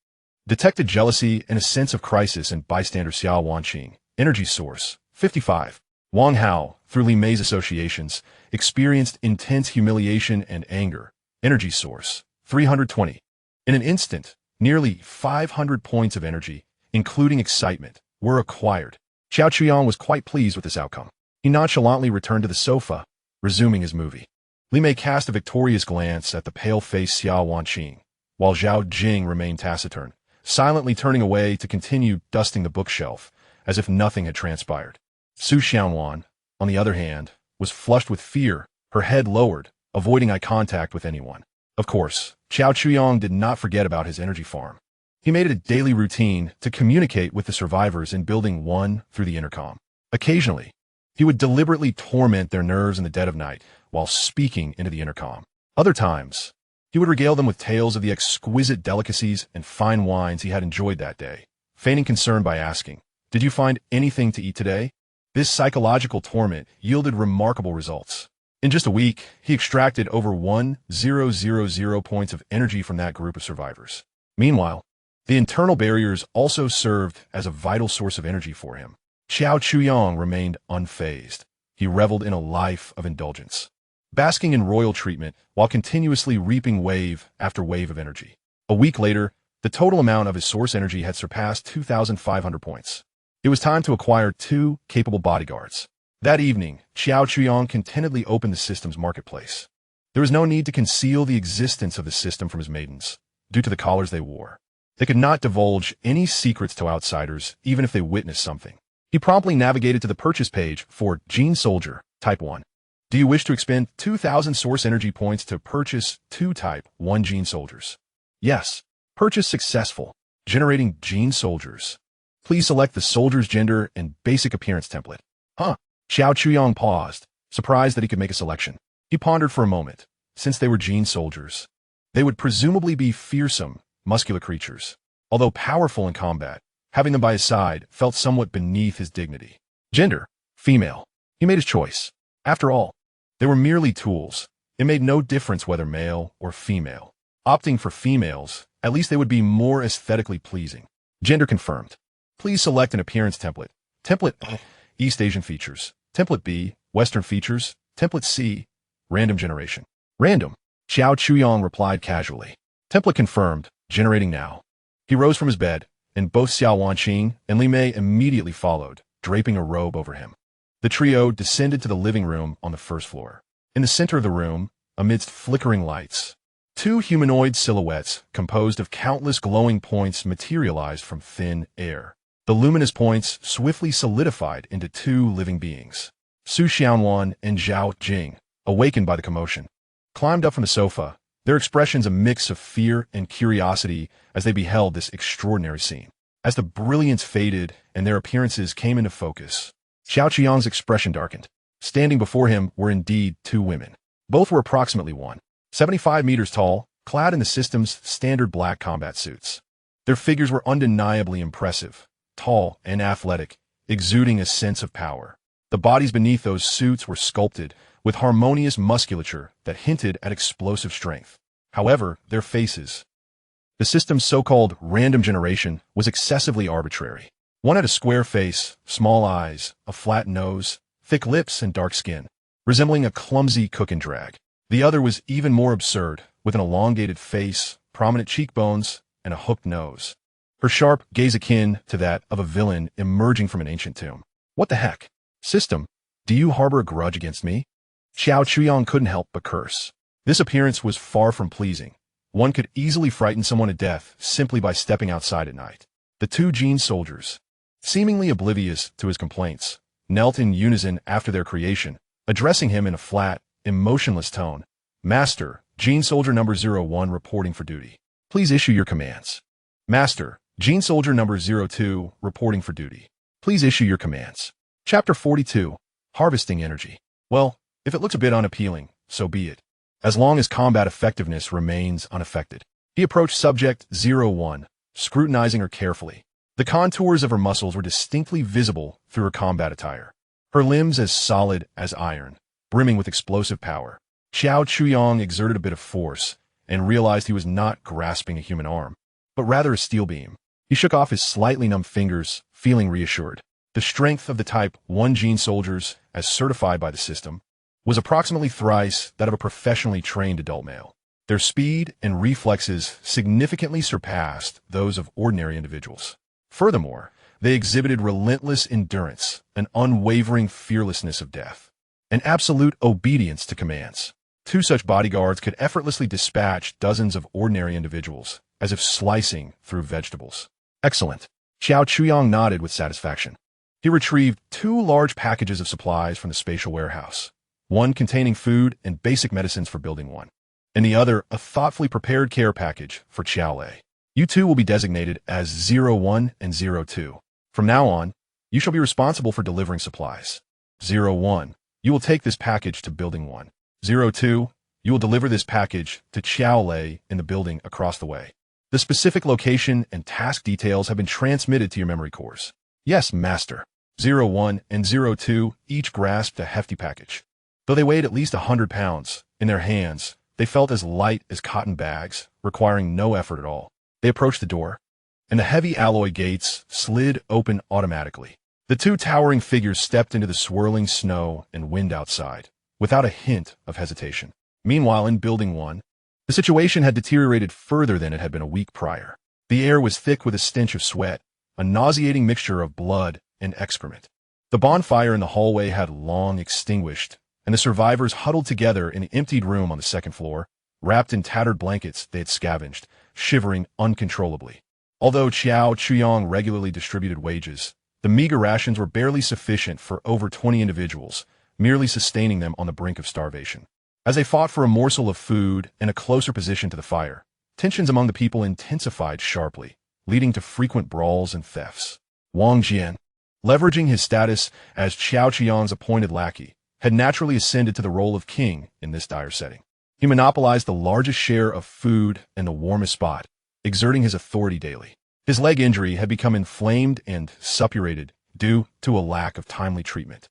Detected jealousy and a sense of crisis in bystander Xiao Wanqing. Energy source, 55. Wang Hao, through Li Mei's associations, experienced intense humiliation and anger. Energy source, 320. In an instant, nearly 500 points of energy, including excitement, were acquired. Xiao Chuyang was quite pleased with this outcome. He nonchalantly returned to the sofa, resuming his movie. Li Mei cast a victorious glance at the pale-faced Xiao Wanqing, while Zhao Jing remained taciturn, silently turning away to continue dusting the bookshelf, as if nothing had transpired. Su Xiaonuan, on the other hand, was flushed with fear, her head lowered, avoiding eye contact with anyone. Of course, Xiao Chuyang did not forget about his energy farm. He made it a daily routine to communicate with the survivors in Building 1 through the intercom. Occasionally, he would deliberately torment their nerves in the dead of night while speaking into the intercom. Other times, he would regale them with tales of the exquisite delicacies and fine wines he had enjoyed that day, feigning concern by asking, "Did you find anything to eat today?" This psychological torment yielded remarkable results. In just a week, he extracted over 1,000 points of energy from that group of survivors. Meanwhile, the internal barriers also served as a vital source of energy for him. Xiao Chuyang remained unfazed. He reveled in a life of indulgence, basking in royal treatment while continuously reaping wave after wave of energy. A week later, the total amount of his source energy had surpassed 2,500 points. It was time to acquire 2 capable bodyguards. That evening, Xiao Chuyang contentedly opened the system's marketplace. There was no need to conceal the existence of the system from his maidens, due to the collars they wore. They could not divulge any secrets to outsiders, even if they witnessed something. He promptly navigated to the purchase page for Gene Soldier, Type 1. Do you wish to expend 2,000 source energy points to purchase 2 Type 1 Gene Soldiers? Yes. Purchase successful. Generating Gene Soldiers. Please select the soldier's gender and basic appearance template. Huh? Xiao Chuyang paused, surprised that he could make a selection. He pondered for a moment. Since they were Gene Soldiers, they would presumably be fearsome, muscular creatures. Although powerful in combat, having them by his side felt somewhat beneath his dignity. Gender, female. He made his choice. After all, they were merely tools. It made no difference whether male or female. Opting for females, at least they would be more aesthetically pleasing. Gender confirmed. Please select an appearance template. Template A, East Asian features. Template B, Western features, template C, random generation. Random. Xiao Chuyong replied casually. Template confirmed, generating now. He rose from his bed, and both Xiao Wanqing and Li Mei immediately followed, draping a robe over him. The trio descended to the living room on the first floor. In the center of the room, amidst flickering lights, two humanoid silhouettes composed of countless glowing points materialized from thin air. The luminous points swiftly solidified into two living beings. Su Xiaowan and Zhao Jing, awakened by the commotion, climbed up from the sofa, their expressions a mix of fear and curiosity as they beheld this extraordinary scene. As the brilliance faded and their appearances came into focus, Xiao Qiang's expression darkened. Standing before him were indeed two women. Both were approximately 175 meters tall, clad in the system's standard black combat suits. Their figures were undeniably impressive, tall and athletic, exuding a sense of power. The bodies beneath those suits were sculpted with harmonious musculature that hinted at explosive strength. However, their faces. The system's so-called random generation was excessively arbitrary. One had a square face, small eyes, a flat nose, thick lips, and dark skin, resembling a clumsy cook and drag. The other was even more absurd, with an elongated face, prominent cheekbones, and a hooked nose. Her sharp gaze akin to that of a villain emerging from an ancient tomb. What the heck? System, do you harbor a grudge against me? Xiao Chuyong couldn't help but curse. This appearance was far from pleasing. One could easily frighten someone to death simply by stepping outside at night. The two Jin soldiers, seemingly oblivious to his complaints, knelt in unison after their creation, addressing him in a flat, emotionless tone. Master, Jin Soldier number 01 reporting for duty. Please issue your commands. Master, Jin Soldier number 02 reporting for duty. Please issue your commands. Chapter 42, Harvesting Energy. Well, if it looks a bit unappealing, so be it. As long as combat effectiveness remains unaffected. He approached Subject 01, scrutinizing her carefully. The contours of her muscles were distinctly visible through her combat attire. Her limbs as solid as iron, brimming with explosive power. Xiao Chuyong exerted a bit of force and realized he was not grasping a human arm, but rather a steel beam. He shook off his slightly numb fingers, feeling reassured. The strength of the Type 1 Jin soldiers, as certified by the system, was approximately thrice that of a professionally trained adult male. Their speed and reflexes significantly surpassed those of ordinary individuals. Furthermore, they exhibited relentless endurance, an unwavering fearlessness of death, and absolute obedience to commands. Two such bodyguards could effortlessly dispatch dozens of ordinary individuals, as if slicing through vegetables. Excellent. Xiao Chuyong nodded with satisfaction. He retrieved two large packages of supplies from the spatial warehouse, one containing food and basic medicines for building one, and the other a thoughtfully prepared care package for Xiao Lei. You two will be designated as 01 and 02. From now on, you shall be responsible for delivering supplies. 01, you will take this package to building 1. 02, you will deliver this package to Xiao Lei in the building across the way. The specific location and task details have been transmitted to your memory cores. Yes, Master. 01 and 02 each grasped a hefty package. Though they weighed at least 100 pounds, in their hands, they felt as light as cotton bags, requiring no effort at all. They approached the door, and the heavy alloy gates slid open automatically. The two towering figures stepped into the swirling snow and wind outside, without a hint of hesitation. Meanwhile, in Building 1, the situation had deteriorated further than it had been a week prior. The air was thick with a stench of sweat, a nauseating mixture of blood and excrement. The bonfire in the hallway had long extinguished, and the survivors huddled together in the emptied room on the second floor, wrapped in tattered blankets they had scavenged, shivering uncontrollably. Although Xiao Chuyong regularly distributed wages, the meager rations were barely sufficient for over 20 individuals, merely sustaining them on the brink of starvation. As they fought for a morsel of food and a closer position to the fire, tensions among the people intensified sharply, leading to frequent brawls and thefts. Wang Jian, leveraging his status as Xiao Qiang's appointed lackey, had naturally ascended to the role of king in this dire setting. He monopolized the largest share of food and the warmest spot, exerting his authority daily. His leg injury had become inflamed and suppurated due to a lack of timely treatment,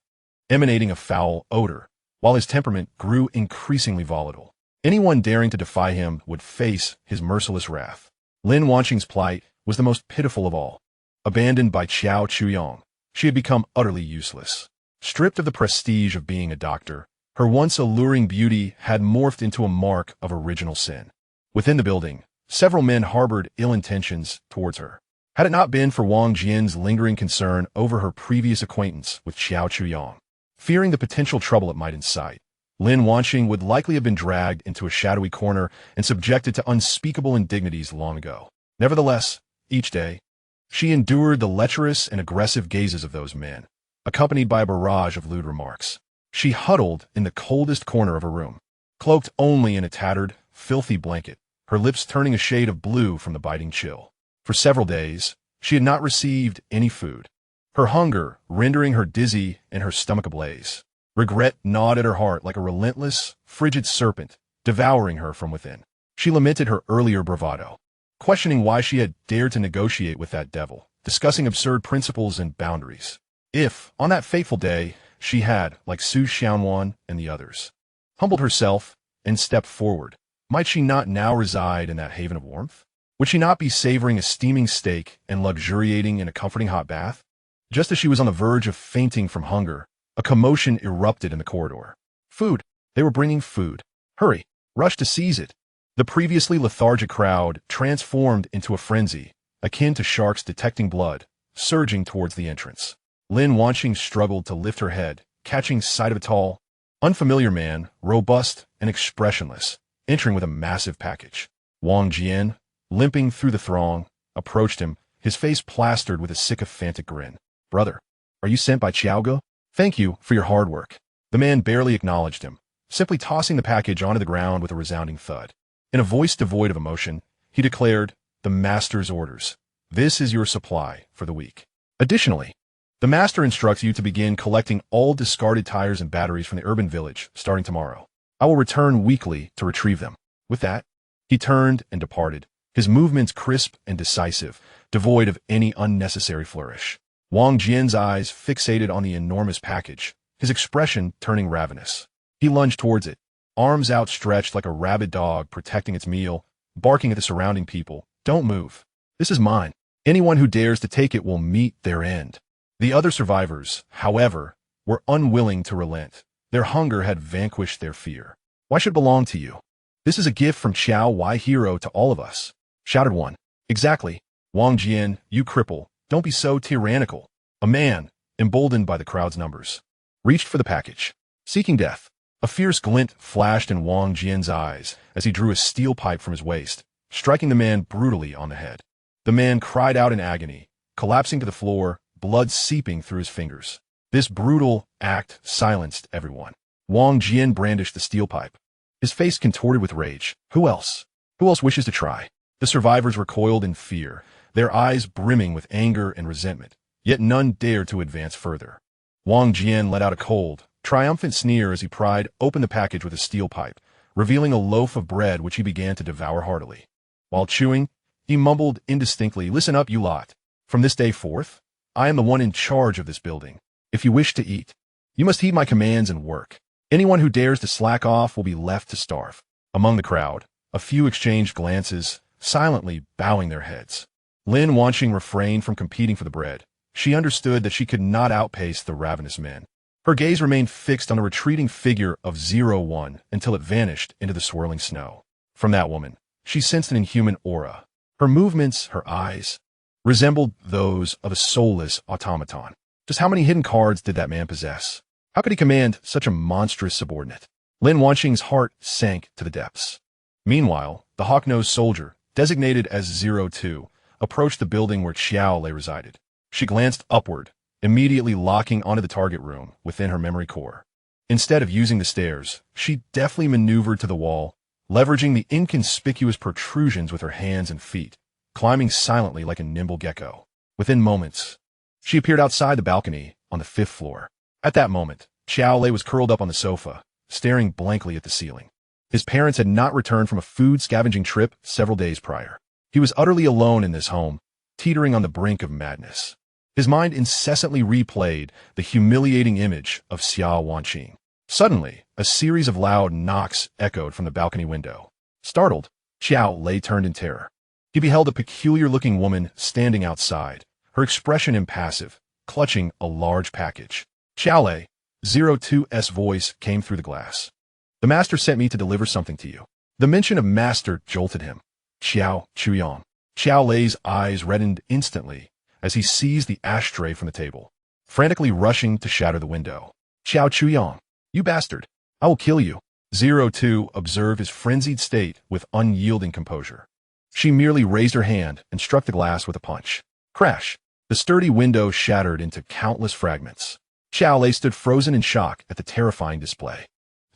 emanating a foul odor, while his temperament grew increasingly volatile. Anyone daring to defy him would face his merciless wrath. Lin Wanqing's plight was the most pitiful of all. Abandoned by Xiao Chuyong, she had become utterly useless. Stripped of the prestige of being a doctor, her once alluring beauty had morphed into a mark of original sin. Within the building, several men harbored ill intentions towards her. Had it not been for Wang Jian's lingering concern over her previous acquaintance with Xiao Chuyang, fearing the potential trouble it might incite, Lin Wanqing would likely have been dragged into a shadowy corner and subjected to unspeakable indignities long ago. Nevertheless, each day, she endured the lecherous and aggressive gazes of those men, accompanied by a barrage of lewd remarks. She huddled in the coldest corner of her room, cloaked only in a tattered, filthy blanket, her lips turning a shade of blue from the biting chill. For several days, she had not received any food, her hunger rendering her dizzy and her stomach ablaze. Regret gnawed at her heart like a relentless, frigid serpent, devouring her from within. She lamented her earlier bravado, questioning why she had dared to negotiate with that devil, discussing absurd principles and boundaries. If, on that fateful day, she had, like Su Xianwan and the others, humbled herself and stepped forward, might she not now reside in that haven of warmth? Would she not be savoring a steaming steak and luxuriating in a comforting hot bath? Just as she was on the verge of fainting from hunger, a commotion erupted in the corridor. Food! They were bringing food. Hurry! Rush to seize it! The previously lethargic crowd transformed into a frenzy, akin to sharks detecting blood, surging towards the entrance. Lin Wanqing struggled to lift her head, catching sight of a tall, unfamiliar man, robust and expressionless, entering with a massive package. Wang Jian, limping through the throng, approached him, his face plastered with a sycophantic grin. "Brother, are you sent by Qiaoge? Thank you for your hard work." The man barely acknowledged him, simply tossing the package onto the ground with a resounding thud. In a voice devoid of emotion, he declared, "The master's orders. This is your supply for the week. Additionally, the master instructs you to begin collecting all discarded tires and batteries from the urban village starting tomorrow. I will return weekly to retrieve them." With that, he turned and departed, his movements crisp and decisive, devoid of any unnecessary flourish. Wang Jian's eyes fixated on the enormous package, his expression turning ravenous. He lunged towards it, arms outstretched like a rabid dog protecting its meal, barking at the surrounding people. "Don't move. This is mine. Anyone who dares to take it will meet their end." The other survivors, however, were unwilling to relent. Their hunger had vanquished their fear. "Why should it belong to you? This is a gift from Qiao Wai Hero to all of us," shouted one. "Exactly. Wang Jian, you cripple, don't be so tyrannical." A man, emboldened by the crowd's numbers, reached for the package, seeking death. A fierce glint flashed in Wang Jian's eyes as he drew a steel pipe from his waist, striking the man brutally on the head. The man cried out in agony, collapsing to the floor, blood seeping through his fingers. This brutal act silenced everyone. Wang Jian brandished the steel pipe, his face contorted with rage. Who else? Who else wishes to try? The survivors recoiled in fear, their eyes brimming with anger and resentment, yet none dared to advance further. Wang Jian let out a cold, triumphant sneer as he pried open the package with a steel pipe, revealing a loaf of bread which he began to devour heartily. While chewing, he mumbled indistinctly, "Listen up, you lot. From this day forth, I am the one in charge of this building. If you wish to eat, you must heed my commands and work. Anyone who dares to slack off will be left to starve." Among the crowd, a few exchanged glances, silently bowing their heads. Lin Wanqing refrained from competing for the bread. She understood that she could not outpace the ravenous men. Her gaze remained fixed on the retreating figure of 01 until it vanished into the swirling snow. From that woman, she sensed an inhuman aura. Her movements, her eyes, resembled those of a soulless automaton. Just how many hidden cards did that man possess? How could he command such a monstrous subordinate? Lin Wanqing's heart sank to the depths. Meanwhile, the hawk-nosed soldier, designated as 02, approached the building where Xiao Lei resided. She glanced upward, immediately locking onto the target room within her memory core. Instead of using the stairs, she deftly maneuvered to the wall, leveraging the inconspicuous protrusions with her hands and feet, climbing silently like a nimble gecko. Within moments, she appeared outside the balcony on the 5th floor. At that moment, Xiao Lei was curled up on the sofa, staring blankly at the ceiling. His parents had not returned from a food scavenging trip several days prior. He was utterly alone in this home, teetering on the brink of madness. His mind incessantly replayed the humiliating image of Xiao Wanqing. Suddenly, a series of loud knocks echoed from the balcony window. Startled, Xiao Lei turned in terror. He beheld a peculiar-looking woman standing outside, her expression impassive, clutching a large package. "Xiao Lei, 02's voice came through the glass. The master sent me to deliver something to you. The mention of master jolted him. Xiao Chuyang. Xiao Lei's eyes reddened instantly as he seized the ashtray from the table, frantically rushing to shatter the window. Xiao Chuyang, you bastard! I will kill you. 02 observed his frenzied state with unyielding composure. She merely raised her hand and struck the glass with a punch. Crash! The sturdy window shattered into countless fragments. Xiao Lei stood frozen in shock at the terrifying display.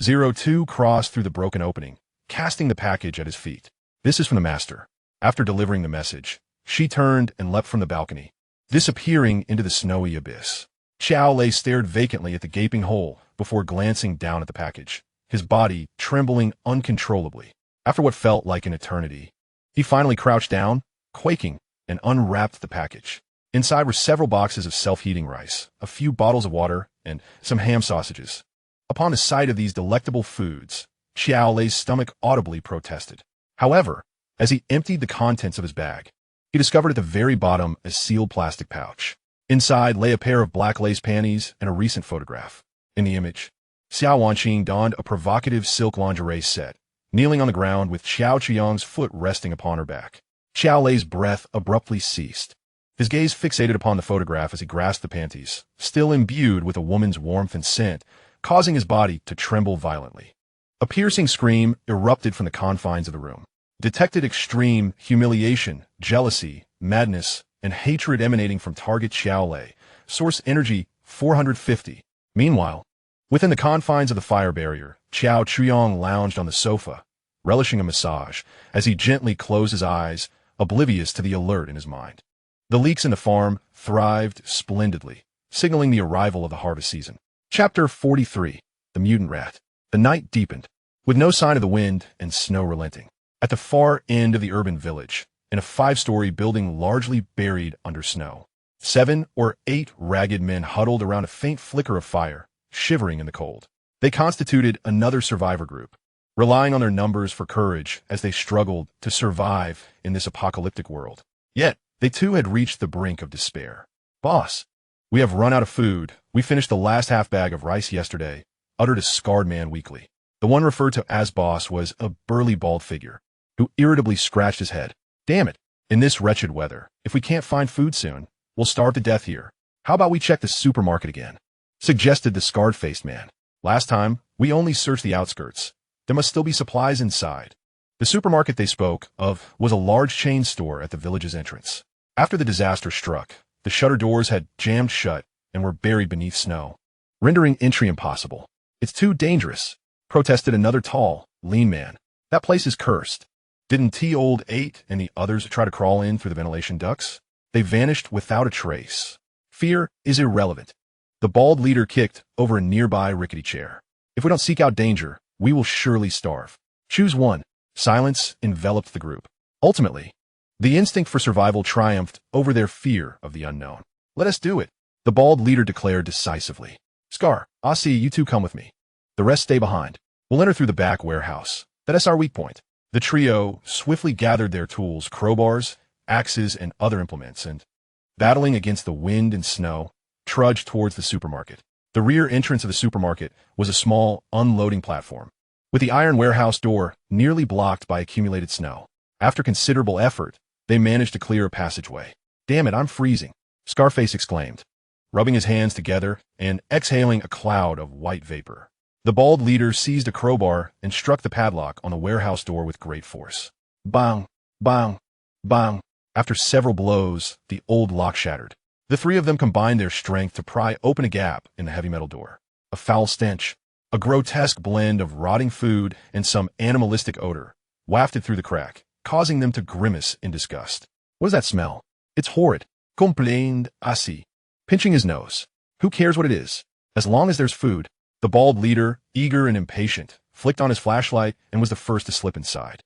02 crossed through the broken opening, casting the package at his feet. This is from the master. After delivering the message, she turned and leapt from the balcony, disappearing into the snowy abyss. Xiao Lei stared vacantly at the gaping hole before glancing down at the package, his body trembling uncontrollably. After what felt like an eternity, he finally crouched down, quaking, and unwrapped the package. Inside were several boxes of self-heating rice, a few bottles of water, and some ham sausages. Upon the sight of these delectable foods, Xiao Lei's stomach audibly protested. However, as he emptied the contents of his bag, he discovered at the very bottom a sealed plastic pouch. Inside lay a pair of black lace panties and a recent photograph. In the image, Xiao Wanqing donned a provocative silk lingerie set, kneeling on the ground with Xiao Chuyang's foot resting upon her back. Xiao Lei's breath abruptly ceased. His gaze fixated upon the photograph as he grasped the panties, still imbued with a woman's warmth and scent, causing his body to tremble violently. A piercing scream erupted from the confines of the room. Detected extreme humiliation, jealousy, madness, and hatred emanating from target Xiao Lei. Source energy 450. Meanwhile, within the confines of the fire barrier, Xiao Chuyang lounged on the sofa, relishing a massage, as he gently closed his eyes, oblivious to the alert in his mind. The leeks in the farm thrived splendidly, signaling the arrival of the harvest season. Chapter 43. The Mutant Rat. The night deepened, with no sign of the wind and snow relenting. At the far end of the urban village, in a 5-story building largely buried under snow, 7 or 8 ragged men huddled around a faint flicker of fire, shivering in the cold. They constituted another survivor group, relying on their numbers for courage as they struggled to survive in this apocalyptic world. Yet, they too had reached the brink of despair. Boss, we have run out of food. We finished the last half bag of rice yesterday, uttered a scarred man weakly. The one referred to as boss was a burly bald figure, who irritably scratched his head. Damn it, in this wretched weather, if we can't find food soon, we'll starve to death here. How about we check the supermarket again? Suggested the scarred-faced man. Last time, we only searched the outskirts. There must still be supplies inside. The supermarket they spoke of was a large chain store at the village's entrance. After the disaster struck, the shutter doors had jammed shut and were buried beneath snow, rendering entry impossible. It's too dangerous, protested another tall, lean man. That place is cursed. Didn't T-Old 8 and the others try to crawl in through the ventilation ducts? They vanished without a trace. Fear is irrelevant. The bald leader kicked over a nearby rickety chair. If we don't seek out danger, we will surely starve. Choose one. Silence enveloped the group. Ultimately, the instinct for survival triumphed over their fear of the unknown. Let us do it, the bald leader declared decisively. Scar, Aussie, you two come with me. The rest stay behind. We'll enter through the back warehouse. That's our weak point. The trio swiftly gathered their tools, crowbars, axes, and other implements, and, battling against the wind and snow, trudged towards the supermarket. The rear entrance of the supermarket was a small, unloading platform, with the iron warehouse door nearly blocked by accumulated snow. After considerable effort, they managed to clear a passageway. Damn it, I'm freezing, Scarface exclaimed, rubbing his hands together and exhaling a cloud of white vapor. The bald leader seized a crowbar and struck the padlock on the warehouse door with great force. Bang, bang, bang. After several blows, the old lock shattered. The three of them combined their strength to pry open a gap in the heavy metal door. A foul stench, a grotesque blend of rotting food and some animalistic odor, wafted through the crack, causing them to grimace in disgust. What does that smell? It's horrid, complained Asi, pinching his nose. Who cares what it is? As long as there's food. The bald leader, eager and impatient, flicked on his flashlight and was the first to slip inside.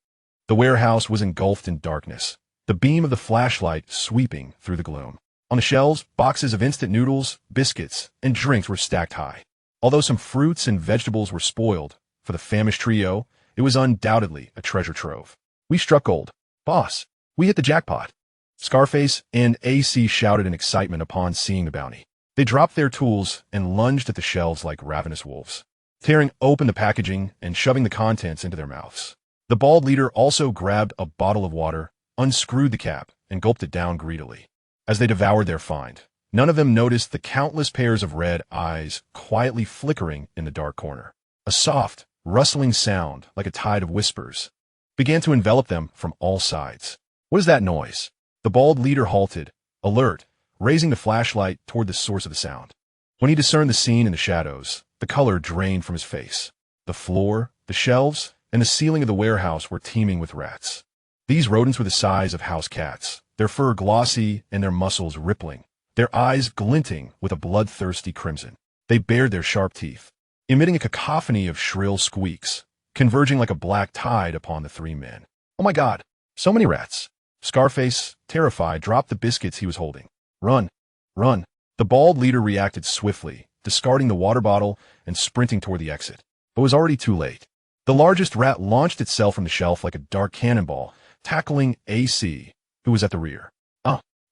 The warehouse was engulfed in darkness, the beam of the flashlight sweeping through the gloom. On the shelves, boxes of instant noodles, biscuits, and drinks were stacked high. Although some fruits and vegetables were spoiled, for the famished trio, it was undoubtedly a treasure trove. We struck gold. Boss, we hit the jackpot. Scarface and AC shouted in excitement upon seeing the bounty. They dropped their tools and lunged at the shelves like ravenous wolves, tearing open the packaging and shoving the contents into their mouths. The bald leader also grabbed a bottle of water, unscrewed the cap, and gulped it down greedily. As they devoured their find, none of them noticed the countless pairs of red eyes quietly flickering in the dark corner. A soft, rustling sound, like a tide of whispers, began to envelop them from all sides. What is that noise? The bald leader halted, alert, raising the flashlight toward the source of the sound. When he discerned the scene in the shadows, the color drained from his face. The floor, the shelves, and the ceiling of the warehouse were teeming with rats. These rodents were the size of house cats, their fur glossy and their muscles rippling, their eyes glinting with a bloodthirsty crimson. They bared their sharp teeth, emitting a cacophony of shrill squeaks, converging like a black tide upon the three men. Oh my God, so many rats! Scarface, terrified, dropped the biscuits he was holding. Run! Run! The bald leader reacted swiftly, discarding the water bottle and sprinting toward the exit, but was already too late. The largest rat launched itself from the shelf like a dark cannonball, tackling AC, who was at the rear.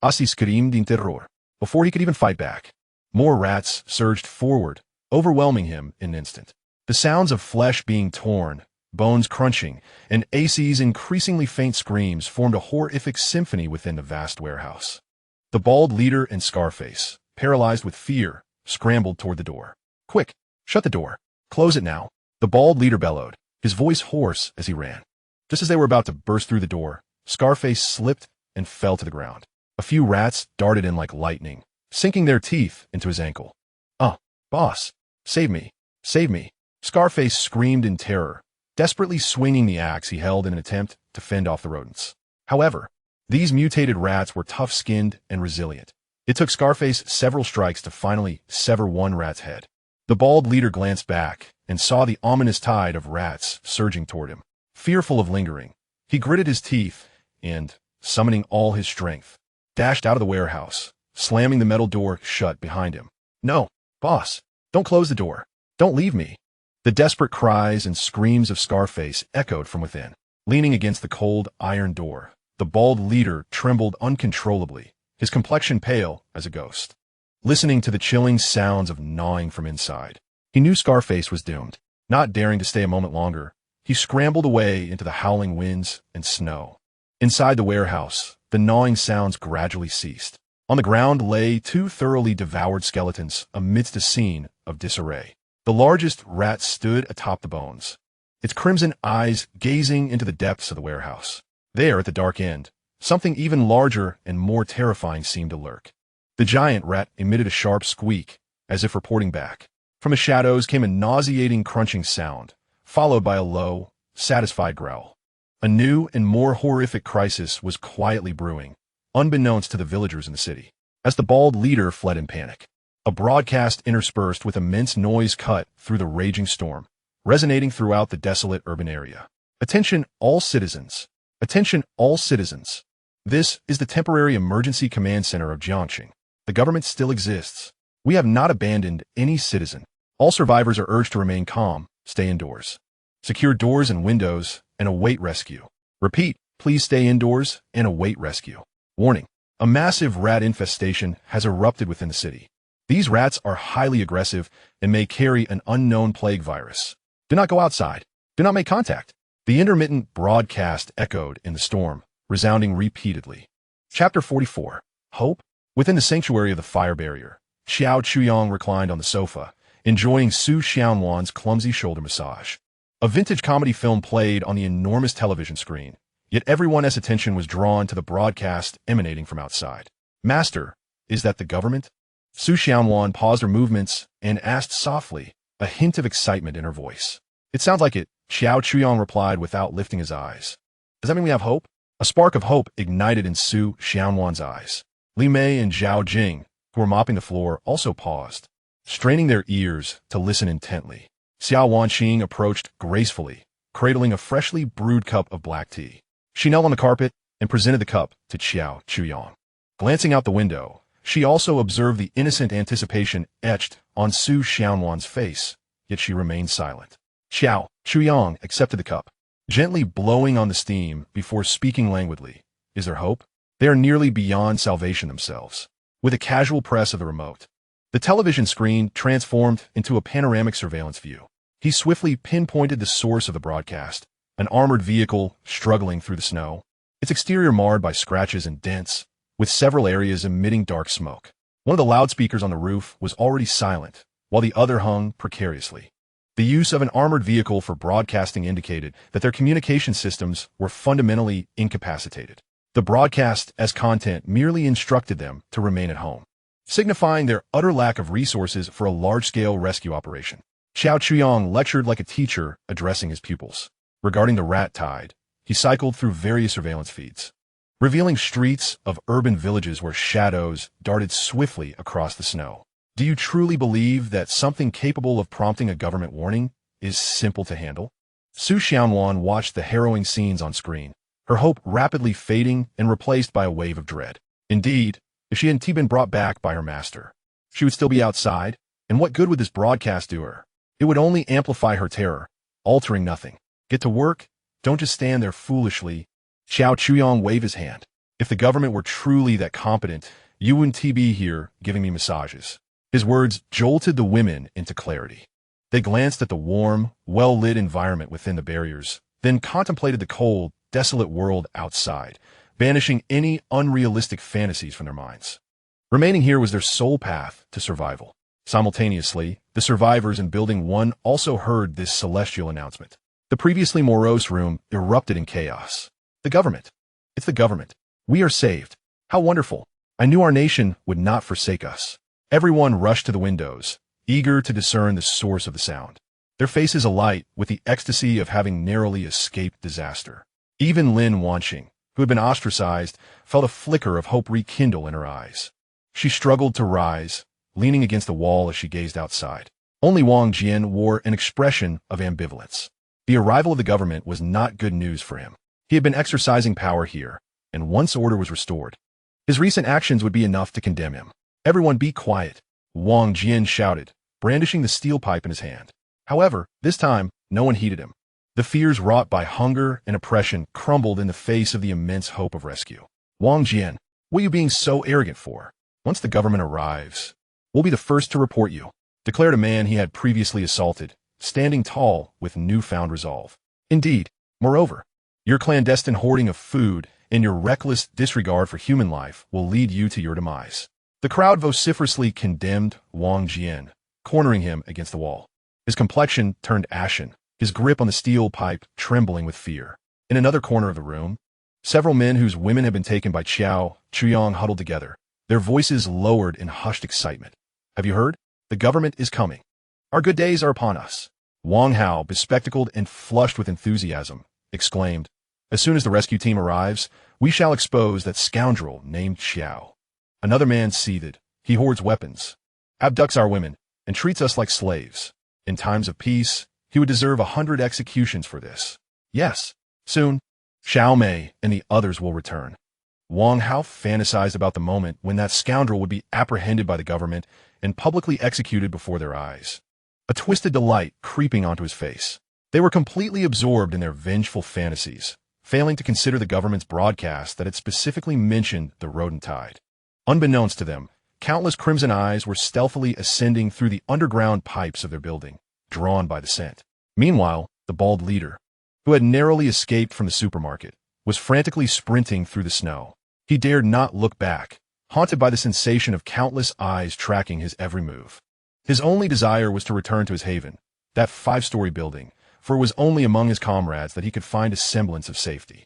Asi screamed in terror, before he could even fight back. More rats surged forward, overwhelming him in an instant. The sounds of flesh being torn, bones crunching, and AC's increasingly faint screams formed a horrific symphony within the vast warehouse. The bald leader and Scarface, paralyzed with fear, scrambled toward the door. Quick, shut the door. Close it now. The bald leader bellowed, his voice hoarse as he ran. Just as they were about to burst through the door, Scarface slipped and fell to the ground. A few rats darted in like lightning, sinking their teeth into his ankle. Boss, save me, save me. Scarface screamed in terror, desperately swinging the axe he held in an attempt to fend off the rodents. However, these mutated rats were tough-skinned and resilient. It took Scarface several strikes to finally sever one rat's head. The bald leader glanced back and saw the ominous tide of rats surging toward him. Fearful of lingering, he gritted his teeth and, summoning all his strength, dashed out of the warehouse, slamming the metal door shut behind him. No, boss, don't close the door. Don't leave me. The desperate cries and screams of Scarface echoed from within. Leaning against the cold iron door, the bald leader trembled uncontrollably, his complexion pale as a ghost. Listening to the chilling sounds of gnawing from inside, he knew Scarface was doomed. Not daring to stay a moment longer, he scrambled away into the howling winds and snow. Inside the warehouse, the gnawing sounds gradually ceased. On the ground lay two thoroughly devoured skeletons amidst a scene of disarray. The largest rat stood atop the bones, its crimson eyes gazing into the depths of the warehouse. There, at the dark end, something even larger and more terrifying seemed to lurk. The giant rat emitted a sharp squeak, as if reporting back. From the shadows came a nauseating crunching sound, followed by a low, satisfied growl. A new and more horrific crisis was quietly brewing, unbeknownst to the villagers in the city. As the bald leader fled in panic, a broadcast interspersed with immense noise cut through the raging storm, resonating throughout the desolate urban area. Attention all citizens. Attention all citizens. This is the temporary emergency command center of Jiangxing. The government still exists. We have not abandoned any citizen. All survivors are urged to remain calm, stay indoors. Secure doors and windows, and await rescue. Repeat, please stay indoors and await rescue. Warning, a massive rat infestation has erupted within the city. These rats are highly aggressive and may carry an unknown plague virus. Do not go outside. Do not make contact. The intermittent broadcast echoed in the storm, resounding repeatedly. Chapter 44. Hope? Within the sanctuary of the fire barrier, Xiao Chuyang reclined on the sofa, enjoying Su Xianwan's clumsy shoulder massage. A vintage comedy film played on the enormous television screen, yet everyone's attention was drawn to the broadcast emanating from outside. Master, is that the government? Su Xianwan paused her movements and asked softly, a hint of excitement in her voice. It sounds like it, Xiao Chuyang replied without lifting his eyes. Does that mean we have hope? A spark of hope ignited in Su Xianwan's eyes. Li Mei and Zhao Jing, who were mopping the floor, also paused, straining their ears to listen intently. Xiao Wanqing approached gracefully, cradling a freshly brewed cup of black tea. She knelt on the carpet and presented the cup to Xiao Chuyang. Glancing out the window, she also observed the innocent anticipation etched on Su Xianwan's face, yet she remained silent. Xiao Chuyang accepted the cup, gently blowing on the steam before speaking languidly. Is there hope? They are nearly beyond salvation themselves. With a casual press of the remote, The television screen transformed into a panoramic surveillance view. He swiftly pinpointed the source of the broadcast, an armored vehicle struggling through the snow, its exterior marred by scratches and dents, with several areas emitting dark smoke. One of the loudspeakers on the roof was already silent, while the other hung precariously. The use of an armored vehicle for broadcasting indicated that their communication systems were fundamentally incapacitated. The broadcast as content merely instructed them to remain at home, signifying their utter lack of resources for a large-scale rescue operation. Xiao Chuyong lectured like a teacher addressing his pupils. Regarding the rat tide, he cycled through various surveillance feeds, revealing streets of urban villages where shadows darted swiftly across the snow. Do you truly believe that something capable of prompting a government warning is simple to handle? Su Xiaonuan watched the harrowing scenes on screen, her hope rapidly fading and replaced by a wave of dread. Indeed, if she hadn't been brought back by her master, she would still be outside, and what good would this broadcast do her? It would only amplify her terror, altering nothing. Get to work, don't just stand there foolishly. Xiao Chuyong waved his hand. If the government were truly that competent, you wouldn't be here giving me massages. His words jolted the women into clarity. They glanced at the warm, well-lit environment within the barriers, then contemplated the cold, desolate world outside, banishing any unrealistic fantasies from their minds. Remaining here was their sole path to survival. Simultaneously, the survivors in Building 1 also heard this celestial announcement. The previously morose room erupted in chaos. The government. It's the government. We are saved. How wonderful. I knew our nation would not forsake us. Everyone rushed to the windows, eager to discern the source of the sound, their faces alight with the ecstasy of having narrowly escaped disaster. Even Lin Wanqing, who had been ostracized, felt a flicker of hope rekindle in her eyes. She struggled to rise, leaning against the wall as she gazed outside. Only Wang Jian wore an expression of ambivalence. The arrival of the government was not good news for him. He had been exercising power here, and once order was restored, his recent actions would be enough to condemn him. Everyone be quiet, Wang Jian shouted, brandishing the steel pipe in his hand. However, this time, no one heeded him. The fears wrought by hunger and oppression crumbled in the face of the immense hope of rescue. Wang Jian, what are you being so arrogant for? Once the government arrives, we'll be the first to report you, declared a man he had previously assaulted, standing tall with newfound resolve. Indeed, moreover, your clandestine hoarding of food and your reckless disregard for human life will lead you to your demise. The crowd vociferously condemned Wang Jian, cornering him against the wall. His complexion turned ashen, his grip on the steel pipe trembling with fear. In another corner of the room, several men whose women had been taken by Xiao Chuyong huddled together, their voices lowered in hushed excitement. Have you heard? The government is coming. Our good days are upon us. Wang Hao, bespectacled and flushed with enthusiasm, exclaimed, as soon as the rescue team arrives, we shall expose that scoundrel named Xiao. Another man seethed. He hoards weapons, abducts our women, and treats us like slaves. In times of peace, he would deserve 100 executions for this. Yes, soon, Xiao Mei and the others will return. Wang Hao fantasized about the moment when that scoundrel would be apprehended by the government and publicly executed before their eyes. A twisted delight creeping onto his face. They were completely absorbed in their vengeful fantasies, failing to consider the government's broadcast that had specifically mentioned the rodent tide. Unbeknownst to them, countless crimson eyes were stealthily ascending through the underground pipes of their building, drawn by the scent. Meanwhile, the bald leader, who had narrowly escaped from the supermarket, was frantically sprinting through the snow. He dared not look back, haunted by the sensation of countless eyes tracking his every move. His only desire was to return to his haven, that 5-story building, for it was only among his comrades that he could find a semblance of safety.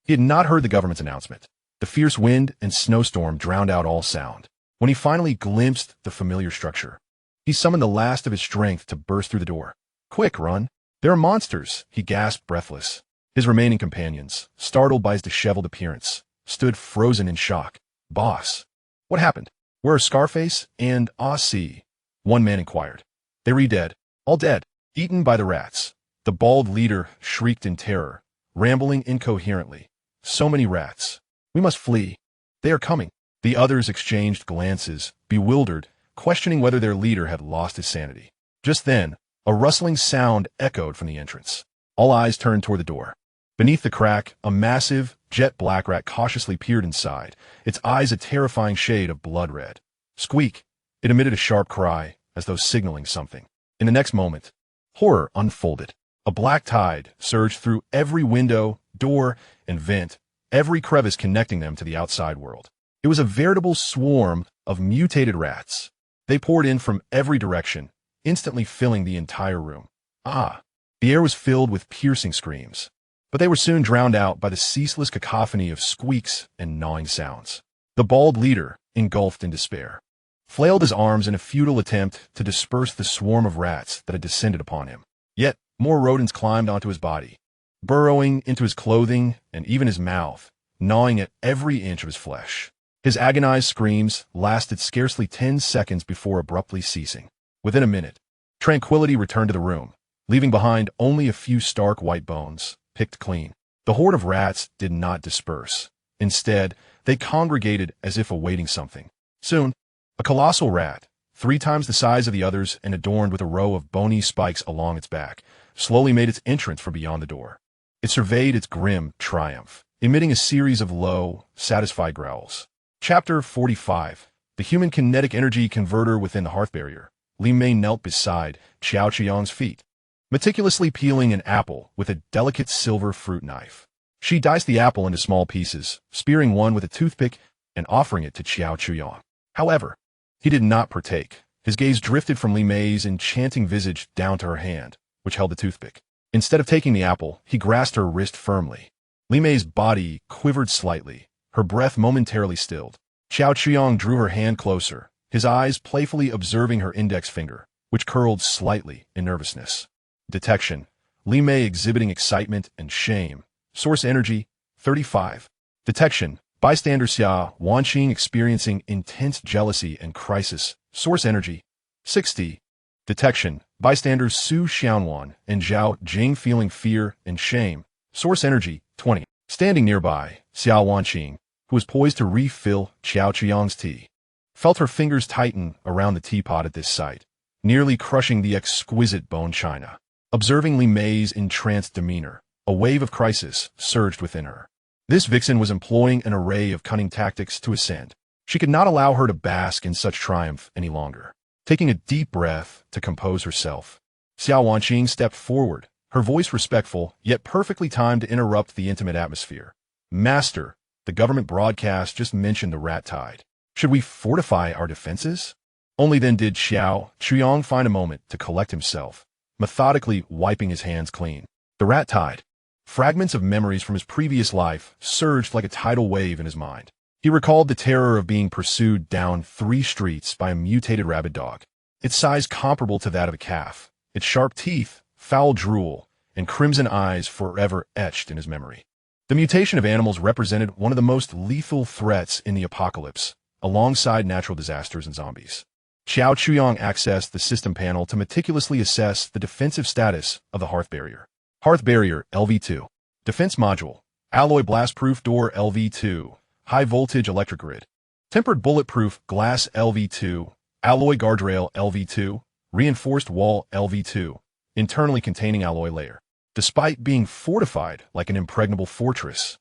He had not heard the government's announcement. The fierce wind and snowstorm drowned out all sound. When he finally glimpsed the familiar structure, he summoned the last of his strength to burst through the door. Quick, run! There are monsters, he gasped, breathless. His remaining companions, startled by his disheveled appearance, stood frozen in shock. Boss, what happened? Where are Scarface and Aussie? One man inquired. They were dead, all dead, eaten by the rats. The bald leader shrieked in terror, rambling incoherently. So many rats. We must flee. They are coming. The others exchanged glances, bewildered, questioning whether their leader had lost his sanity. Just then, a rustling sound echoed from the entrance. All eyes turned toward the door. Beneath the crack, a massive, jet-black rat cautiously peered inside, its eyes a terrifying shade of blood red. Squeak! It emitted a sharp cry, as though signaling something. In the next moment, horror unfolded. A black tide surged through every window, door, and vent, every crevice connecting them to the outside world. It was a veritable swarm of mutated rats. They poured in from every direction, instantly filling the entire room. The air was filled with piercing screams, but they were soon drowned out by the ceaseless cacophony of squeaks and gnawing sounds. The bald leader, engulfed in despair, flailed his arms in a futile attempt to disperse the swarm of rats that had descended upon him. Yet more rodents climbed onto his body, burrowing into his clothing and even his mouth, gnawing at every inch of his flesh. His agonized screams lasted scarcely 10 seconds before abruptly ceasing. Within a minute, tranquility returned to the room, leaving behind only a few stark white bones, picked clean. The horde of rats did not disperse. Instead, they congregated as if awaiting something. Soon, a colossal rat, 3 times the size of the others and adorned with a row of bony spikes along its back, slowly made its entrance from beyond the door. It surveyed its grim triumph, emitting a series of low, satisfied growls. Chapter 45. The Human Kinetic Energy Converter Within the Hearth Barrier. Li Mei knelt beside Qiao Chuyang's feet, meticulously peeling an apple with a delicate silver fruit knife. She diced the apple into small pieces, spearing one with a toothpick and offering it to Qiao Chuyang. However, he did not partake. His gaze drifted from Li Mei's enchanting visage down to her hand, which held the toothpick. Instead of taking the apple, he grasped her wrist firmly. Li Mei's body quivered slightly, her breath momentarily stilled. Qiao Chuyang drew her hand closer, his eyes playfully observing her index finger, which curled slightly in nervousness. Detection. Li Mei exhibiting excitement and shame. Source energy, 35. Detection. Bystander Xia Wanqing experiencing intense jealousy and crisis. Source energy, 60. Detection. Bystanders Su Xianwan and Zhao Jing feeling fear and shame. Source energy, 20. Standing nearby, Xia Wanqing, who was poised to refill Qiao Chuyang's tea, felt her fingers tighten around the teapot at this sight, nearly crushing the exquisite bone china. Observing Li Mei's entranced demeanor, a wave of crisis surged within her. This vixen was employing an array of cunning tactics to ascend. She could not allow her to bask in such triumph any longer. Taking a deep breath to compose herself, Xia Wanqing stepped forward, her voice respectful, yet perfectly timed to interrupt the intimate atmosphere. Master, the government broadcast just mentioned the rat tide. Should we fortify our defenses? Only then did Qiao Chuyang find a moment to collect himself, methodically wiping his hands clean. The rat tide. Fragments of memories from his previous life surged like a tidal wave in his mind. He recalled the terror of being pursued down 3 streets by a mutated rabid dog, its size comparable to that of a calf, its sharp teeth, foul drool, and crimson eyes forever etched in his memory. The mutation of animals represented one of the most lethal threats in the apocalypse, alongside natural disasters and zombies. Qiao Chuyang accessed the system panel to meticulously assess the defensive status of the hearth barrier. Hearth barrier LV2. Defense module. Alloy blast-proof door LV2. High-voltage electric grid. Tempered bulletproof glass LV2. Alloy guardrail LV2. Reinforced wall LV2. Internally containing alloy layer. Despite being fortified like an impregnable fortress,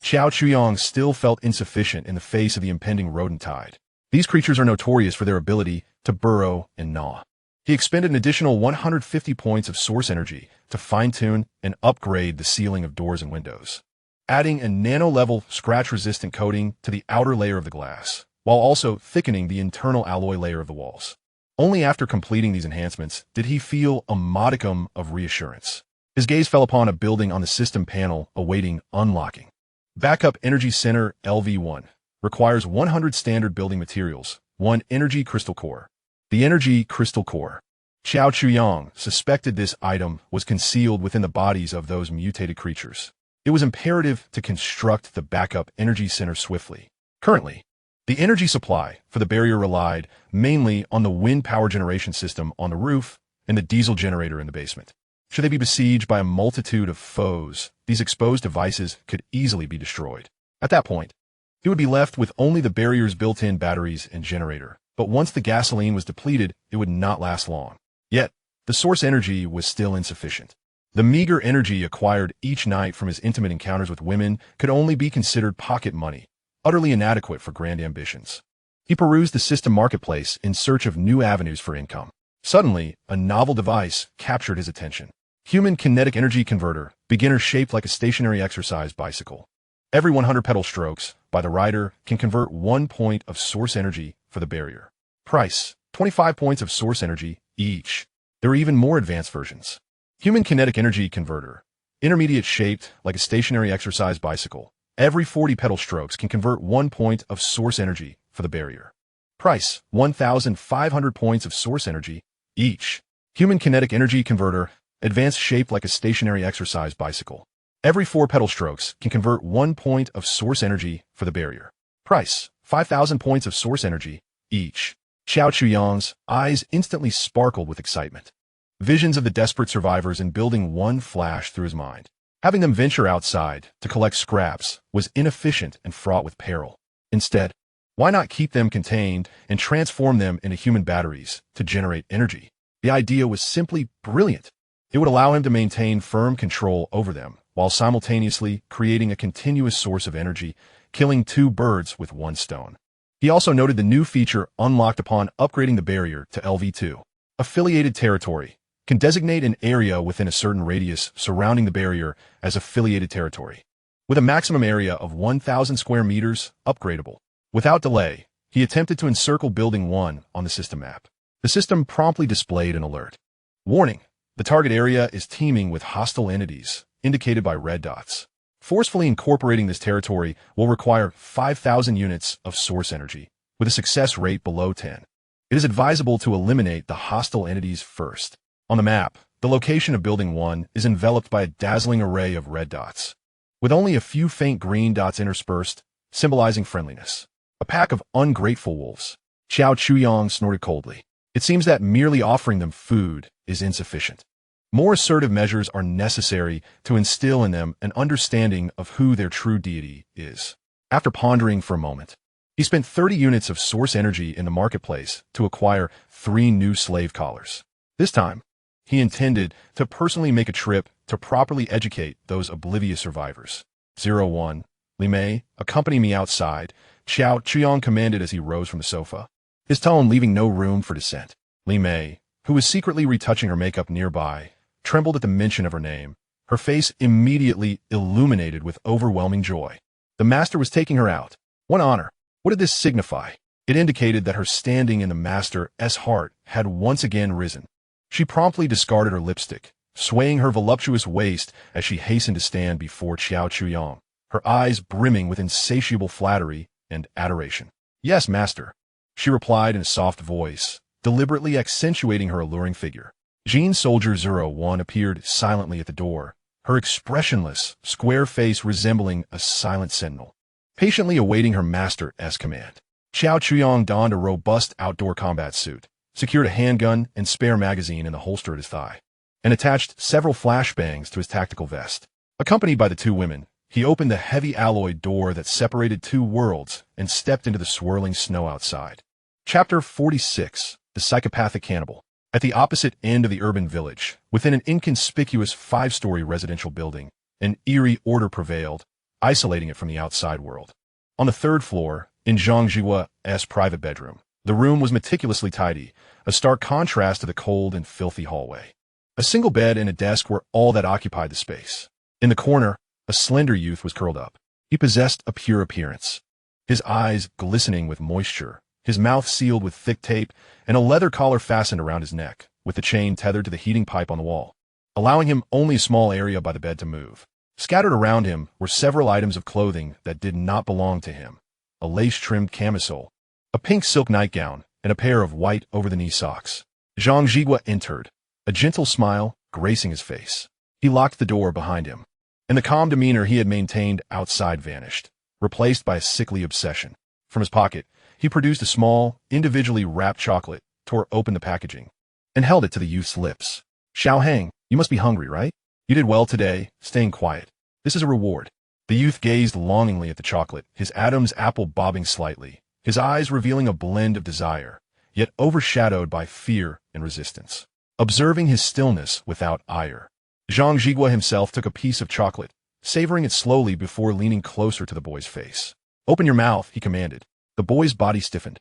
Qiao Chuyang still felt insufficient in the face of the impending rodent tide. These creatures are notorious for their ability to burrow and gnaw. He expended an additional 150 points of source energy to fine-tune and upgrade the sealing of doors and windows, adding a nano-level scratch-resistant coating to the outer layer of the glass, while also thickening the internal alloy layer of the walls. Only after completing these enhancements did he feel a modicum of reassurance. His gaze fell upon a building on the system panel awaiting unlocking. Backup Energy Center LV1 requires 100 standard building materials, 1 energy crystal core. The energy crystal core. Qiao Chuyang suspected this item was concealed within the bodies of those mutated creatures. It was imperative to construct the backup energy center swiftly. Currently, the energy supply for the barrier relied mainly on the wind power generation system on the roof and the diesel generator in the basement. Should they be besieged by a multitude of foes, these exposed devices could easily be destroyed. At that point, he would be left with only the barrier's built-in batteries and generator. But once the gasoline was depleted, it would not last long. Yet, the source energy was still insufficient. The meager energy acquired each night from his intimate encounters with women could only be considered pocket money, utterly inadequate for grand ambitions. He perused the system marketplace in search of new avenues for income. Suddenly, a novel device captured his attention. Human kinetic energy converter, beginner shaped like a stationary exercise bicycle. Every 100 pedal strokes by the rider can convert 1 point of source energy for the barrier. Price, 25 points of source energy each. There are even more advanced versions. Human kinetic energy converter, intermediate shaped like a stationary exercise bicycle. Every 40 pedal strokes can convert 1 point of source energy for the barrier. Price, 1,500 points of source energy each. Human kinetic energy converter, advanced shaped like a stationary exercise bicycle. Every 4 pedal strokes can convert 1 point of source energy for the barrier. Price, 5,000 points of source energy each. Xiao Chuyang's eyes instantly sparkled with excitement. Visions of the desperate survivors in Building 1 flashed through his mind. Having them venture outside to collect scraps was inefficient and fraught with peril. Instead, why not keep them contained and transform them into human batteries to generate energy? The idea was simply brilliant. It would allow him to maintain firm control over them, while simultaneously creating a continuous source of energy, killing 2 birds with 1 stone. He also noted the new feature unlocked upon upgrading the barrier to LV2. Affiliated territory can designate an area within a certain radius surrounding the barrier as affiliated territory, with a maximum area of 1,000 square meters, upgradable. Without delay, he attempted to encircle Building 1 on the system map. The system promptly displayed an alert. Warning: the target area is teeming with hostile entities, indicated by red dots. Forcefully incorporating this territory will require 5,000 units of source energy, with a success rate below 10. It is advisable to eliminate the hostile entities first. On the map, the location of Building 1 is enveloped by a dazzling array of red dots, with only a few faint green dots interspersed, symbolizing friendliness. A pack of ungrateful wolves. Xiao Chuyang snorted coldly. It seems that merely offering them food is insufficient. More assertive measures are necessary to instill in them an understanding of who their true deity is. After pondering for a moment, he spent 30 units of source energy in the marketplace to acquire 3 new slave collars. This time, he intended to personally make a trip to properly educate those oblivious survivors. 01. Li Mei, accompany me outside, Xiao Chuyang commanded as he rose from the sofa, his tone leaving no room for dissent. Li Mei, who was secretly retouching her makeup nearby, trembled at the mention of her name, her face immediately illuminated with overwhelming joy. The master was taking her out. What honor! What did this signify? It indicated that her standing in the master's heart had once again risen. She promptly discarded her lipstick, swaying her voluptuous waist as she hastened to stand before Xiao Chuyang, her eyes brimming with insatiable flattery and adoration. Yes, master, she replied in a soft voice, deliberately accentuating her alluring figure. Jean Soldier 01 appeared silently at the door, her expressionless, square face resembling a silent sentinel, patiently awaiting her master's command. Xiao Chuyang donned a robust outdoor combat suit, secured a handgun and spare magazine in the holster at his thigh, and attached several flashbangs to his tactical vest. Accompanied by the 2 women, he opened the heavy alloy door that separated 2 worlds and stepped into the swirling snow outside. Chapter 46. The Psychopathic Cannibal. At the opposite end of the urban village, within an inconspicuous 5-story residential building, an eerie order prevailed, isolating it from the outside world. On the 3rd floor, in Zhang Jiwa's private bedroom, the room was meticulously tidy, a stark contrast to the cold and filthy hallway. A single bed and a desk were all that occupied the space. In the corner, a slender youth was curled up. He possessed a pure appearance, his eyes glistening with moisture, his mouth sealed with thick tape, and a leather collar fastened around his neck, with the chain tethered to the heating pipe on the wall, allowing him only a small area by the bed to move. Scattered around him were several items of clothing that did not belong to him: a lace-trimmed camisole, a pink silk nightgown, and a pair of white over-the-knee socks. Zhang Jigua entered, a gentle smile gracing his face. He locked the door behind him, and the calm demeanor he had maintained outside vanished, replaced by a sickly obsession. From his pocket, he produced a small, individually wrapped chocolate, tore open the packaging, and held it to the youth's lips. Xiao Hang, you must be hungry, right? You did well today, staying quiet. This is a reward. The youth gazed longingly at the chocolate, his Adam's apple bobbing slightly, his eyes revealing a blend of desire, yet overshadowed by fear and resistance. Observing his stillness without ire, Zhang Jigua himself took a piece of chocolate, savoring it slowly before leaning closer to the boy's face. Open your mouth, he commanded. The boy's body stiffened.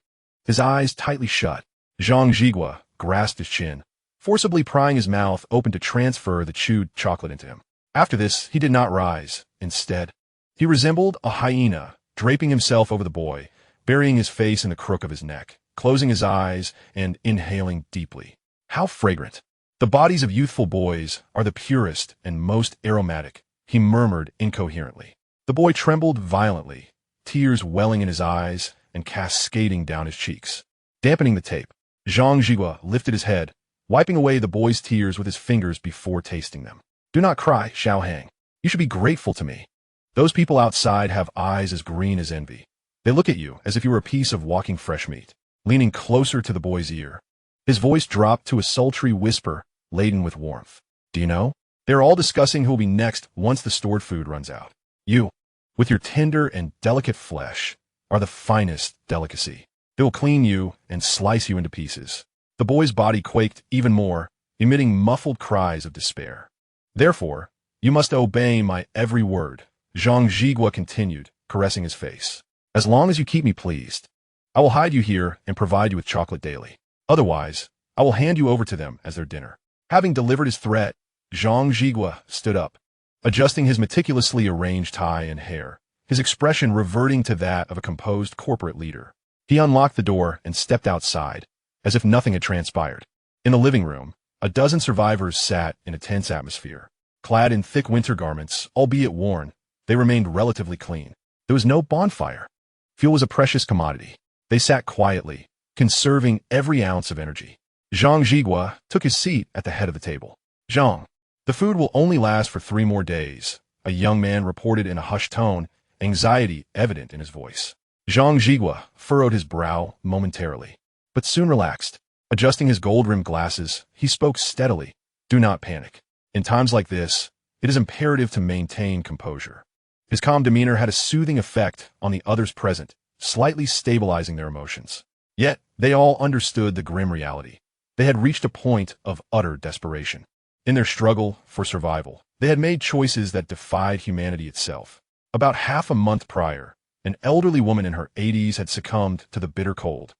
his eyes tightly shut. Zhang Jigua grasped his chin, forcibly prying his mouth open to transfer the chewed chocolate into him. After this, he did not rise. Instead, he resembled a hyena, draping himself over the boy, burying his face in the crook of his neck, closing his eyes and inhaling deeply. How fragrant! The bodies of youthful boys are the purest and most aromatic, he murmured incoherently. The boy trembled violently, tears welling in his eyes and cascading down his cheeks. Dampening the tape, Zhang Jigua lifted his head, wiping away the boy's tears with his fingers before tasting them. Do not cry, Xiao Hang. You should be grateful to me. Those people outside have eyes as green as envy. They look at you as if you were a piece of walking fresh meat. Leaning closer to the boy's ear, his voice dropped to a sultry whisper laden with warmth. Do you know? They are all discussing who will be next once the stored food runs out. You, with your tender and delicate flesh, are the finest delicacy. They will clean you and slice you into pieces. The boy's body quaked even more, emitting muffled cries of despair. Therefore, you must obey my every word, Zhang Jigua continued, caressing his face. As long as you keep me pleased, I will hide you here and provide you with chocolate daily. Otherwise, I will hand you over to them as their dinner. Having delivered his threat, Zhang Jigua stood up, adjusting his meticulously arranged tie and hair, his expression reverting to that of a composed corporate leader. He unlocked the door and stepped outside, as if nothing had transpired. In the living room, a dozen survivors sat in a tense atmosphere. Clad in thick winter garments, albeit worn, they remained relatively clean. There was no bonfire. Fuel was a precious commodity. They sat quietly, conserving every ounce of energy. Zhang Jigua took his seat at the head of the table. Zhang, the food will only last for 3 more days, a young man reported in a hushed tone, anxiety evident in his voice. Zhang Jigua furrowed his brow momentarily, but soon relaxed. Adjusting his gold-rimmed glasses, he spoke steadily. Do not panic. In times like this, it is imperative to maintain composure. His calm demeanor had a soothing effect on the others present, slightly stabilizing their emotions. Yet, they all understood the grim reality. They had reached a point of utter desperation. In their struggle for survival, they had made choices that defied humanity itself. About half a month prior, an elderly woman in her 80s had succumbed to the bitter cold,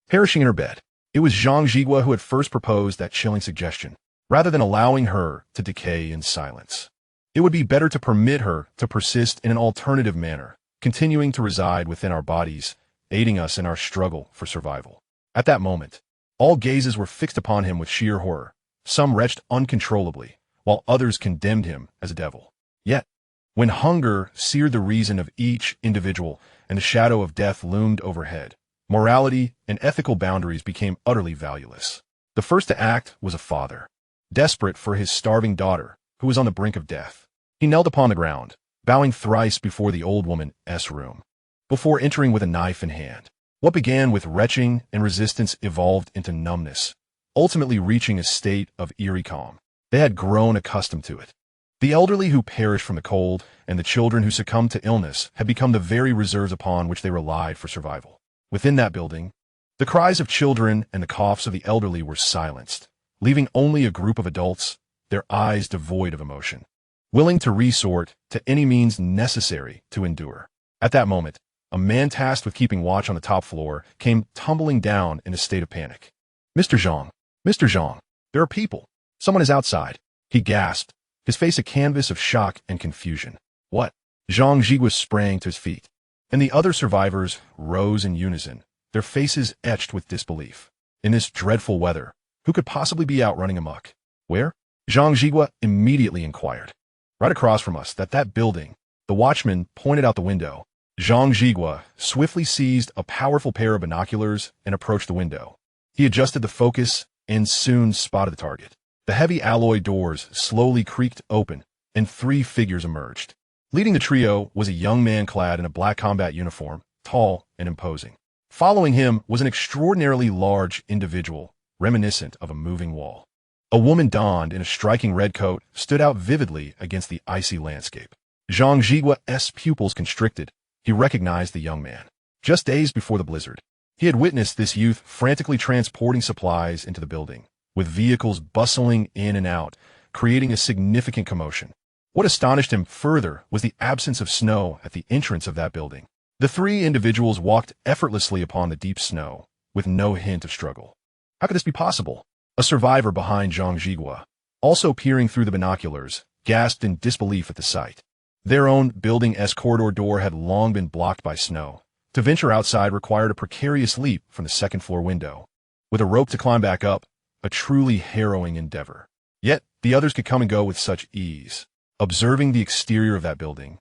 perishing in her bed. It was Zhang Jigua who had first proposed that chilling suggestion, rather than allowing her to decay in silence. It would be better to permit her to persist in an alternative manner, continuing to reside within our bodies, aiding us in our struggle for survival. At that moment, all gazes were fixed upon him with sheer horror. Some retched uncontrollably, while others condemned him as a devil. Yet, when hunger seared the reason of each individual and the shadow of death loomed overhead, morality and ethical boundaries became utterly valueless. The first to act was a father, desperate for his starving daughter, who was on the brink of death. He knelt upon the ground, bowing thrice before the old woman's room, before entering with a knife in hand. What began with retching and resistance evolved into numbness, ultimately reaching a state of eerie calm. They had grown accustomed to it. The elderly who perished from the cold and the children who succumbed to illness had become the very reserves upon which they relied for survival. Within that building, the cries of children and the coughs of the elderly were silenced, leaving only a group of adults, their eyes devoid of emotion, willing to resort to any means necessary to endure. At that moment, a man tasked with keeping watch on the top floor came tumbling down in a state of panic. Mr. Zhang, there are people. Someone is outside. He gasped, his face a canvas of shock and confusion. What? Zhang Jigua sprang to his feet, and the other survivors rose in unison, their faces etched with disbelief. In this dreadful weather, who could possibly be out running amok? Where? Zhang Jigua immediately inquired. Right across from us, that building. The watchman pointed out the window. Zhang Jigua swiftly seized a powerful pair of binoculars and approached the window. He adjusted the focus and soon spotted the target. The heavy alloy doors slowly creaked open, and 3 figures emerged. Leading the trio was a young man clad in a black combat uniform, tall and imposing. Following him was an extraordinarily large individual, reminiscent of a moving wall. A woman donned in a striking red coat stood out vividly against the icy landscape. Zhang Jigua's pupils constricted. He recognized the young man. Just days before the blizzard, he had witnessed this youth frantically transporting supplies into the building, with vehicles bustling in and out, creating a significant commotion. What astonished him further was the absence of snow at the entrance of that building. The 3 individuals walked effortlessly upon the deep snow, with no hint of struggle. How could this be possible? A survivor behind Zhang Jigua, also peering through the binoculars, gasped in disbelief at the sight. Their own building-S corridor door had long been blocked by snow. To venture outside required a precarious leap from the second-floor window. With a rope to climb back up, a truly harrowing endeavor. Yet, the others could come and go with such ease. Observing the exterior of that building,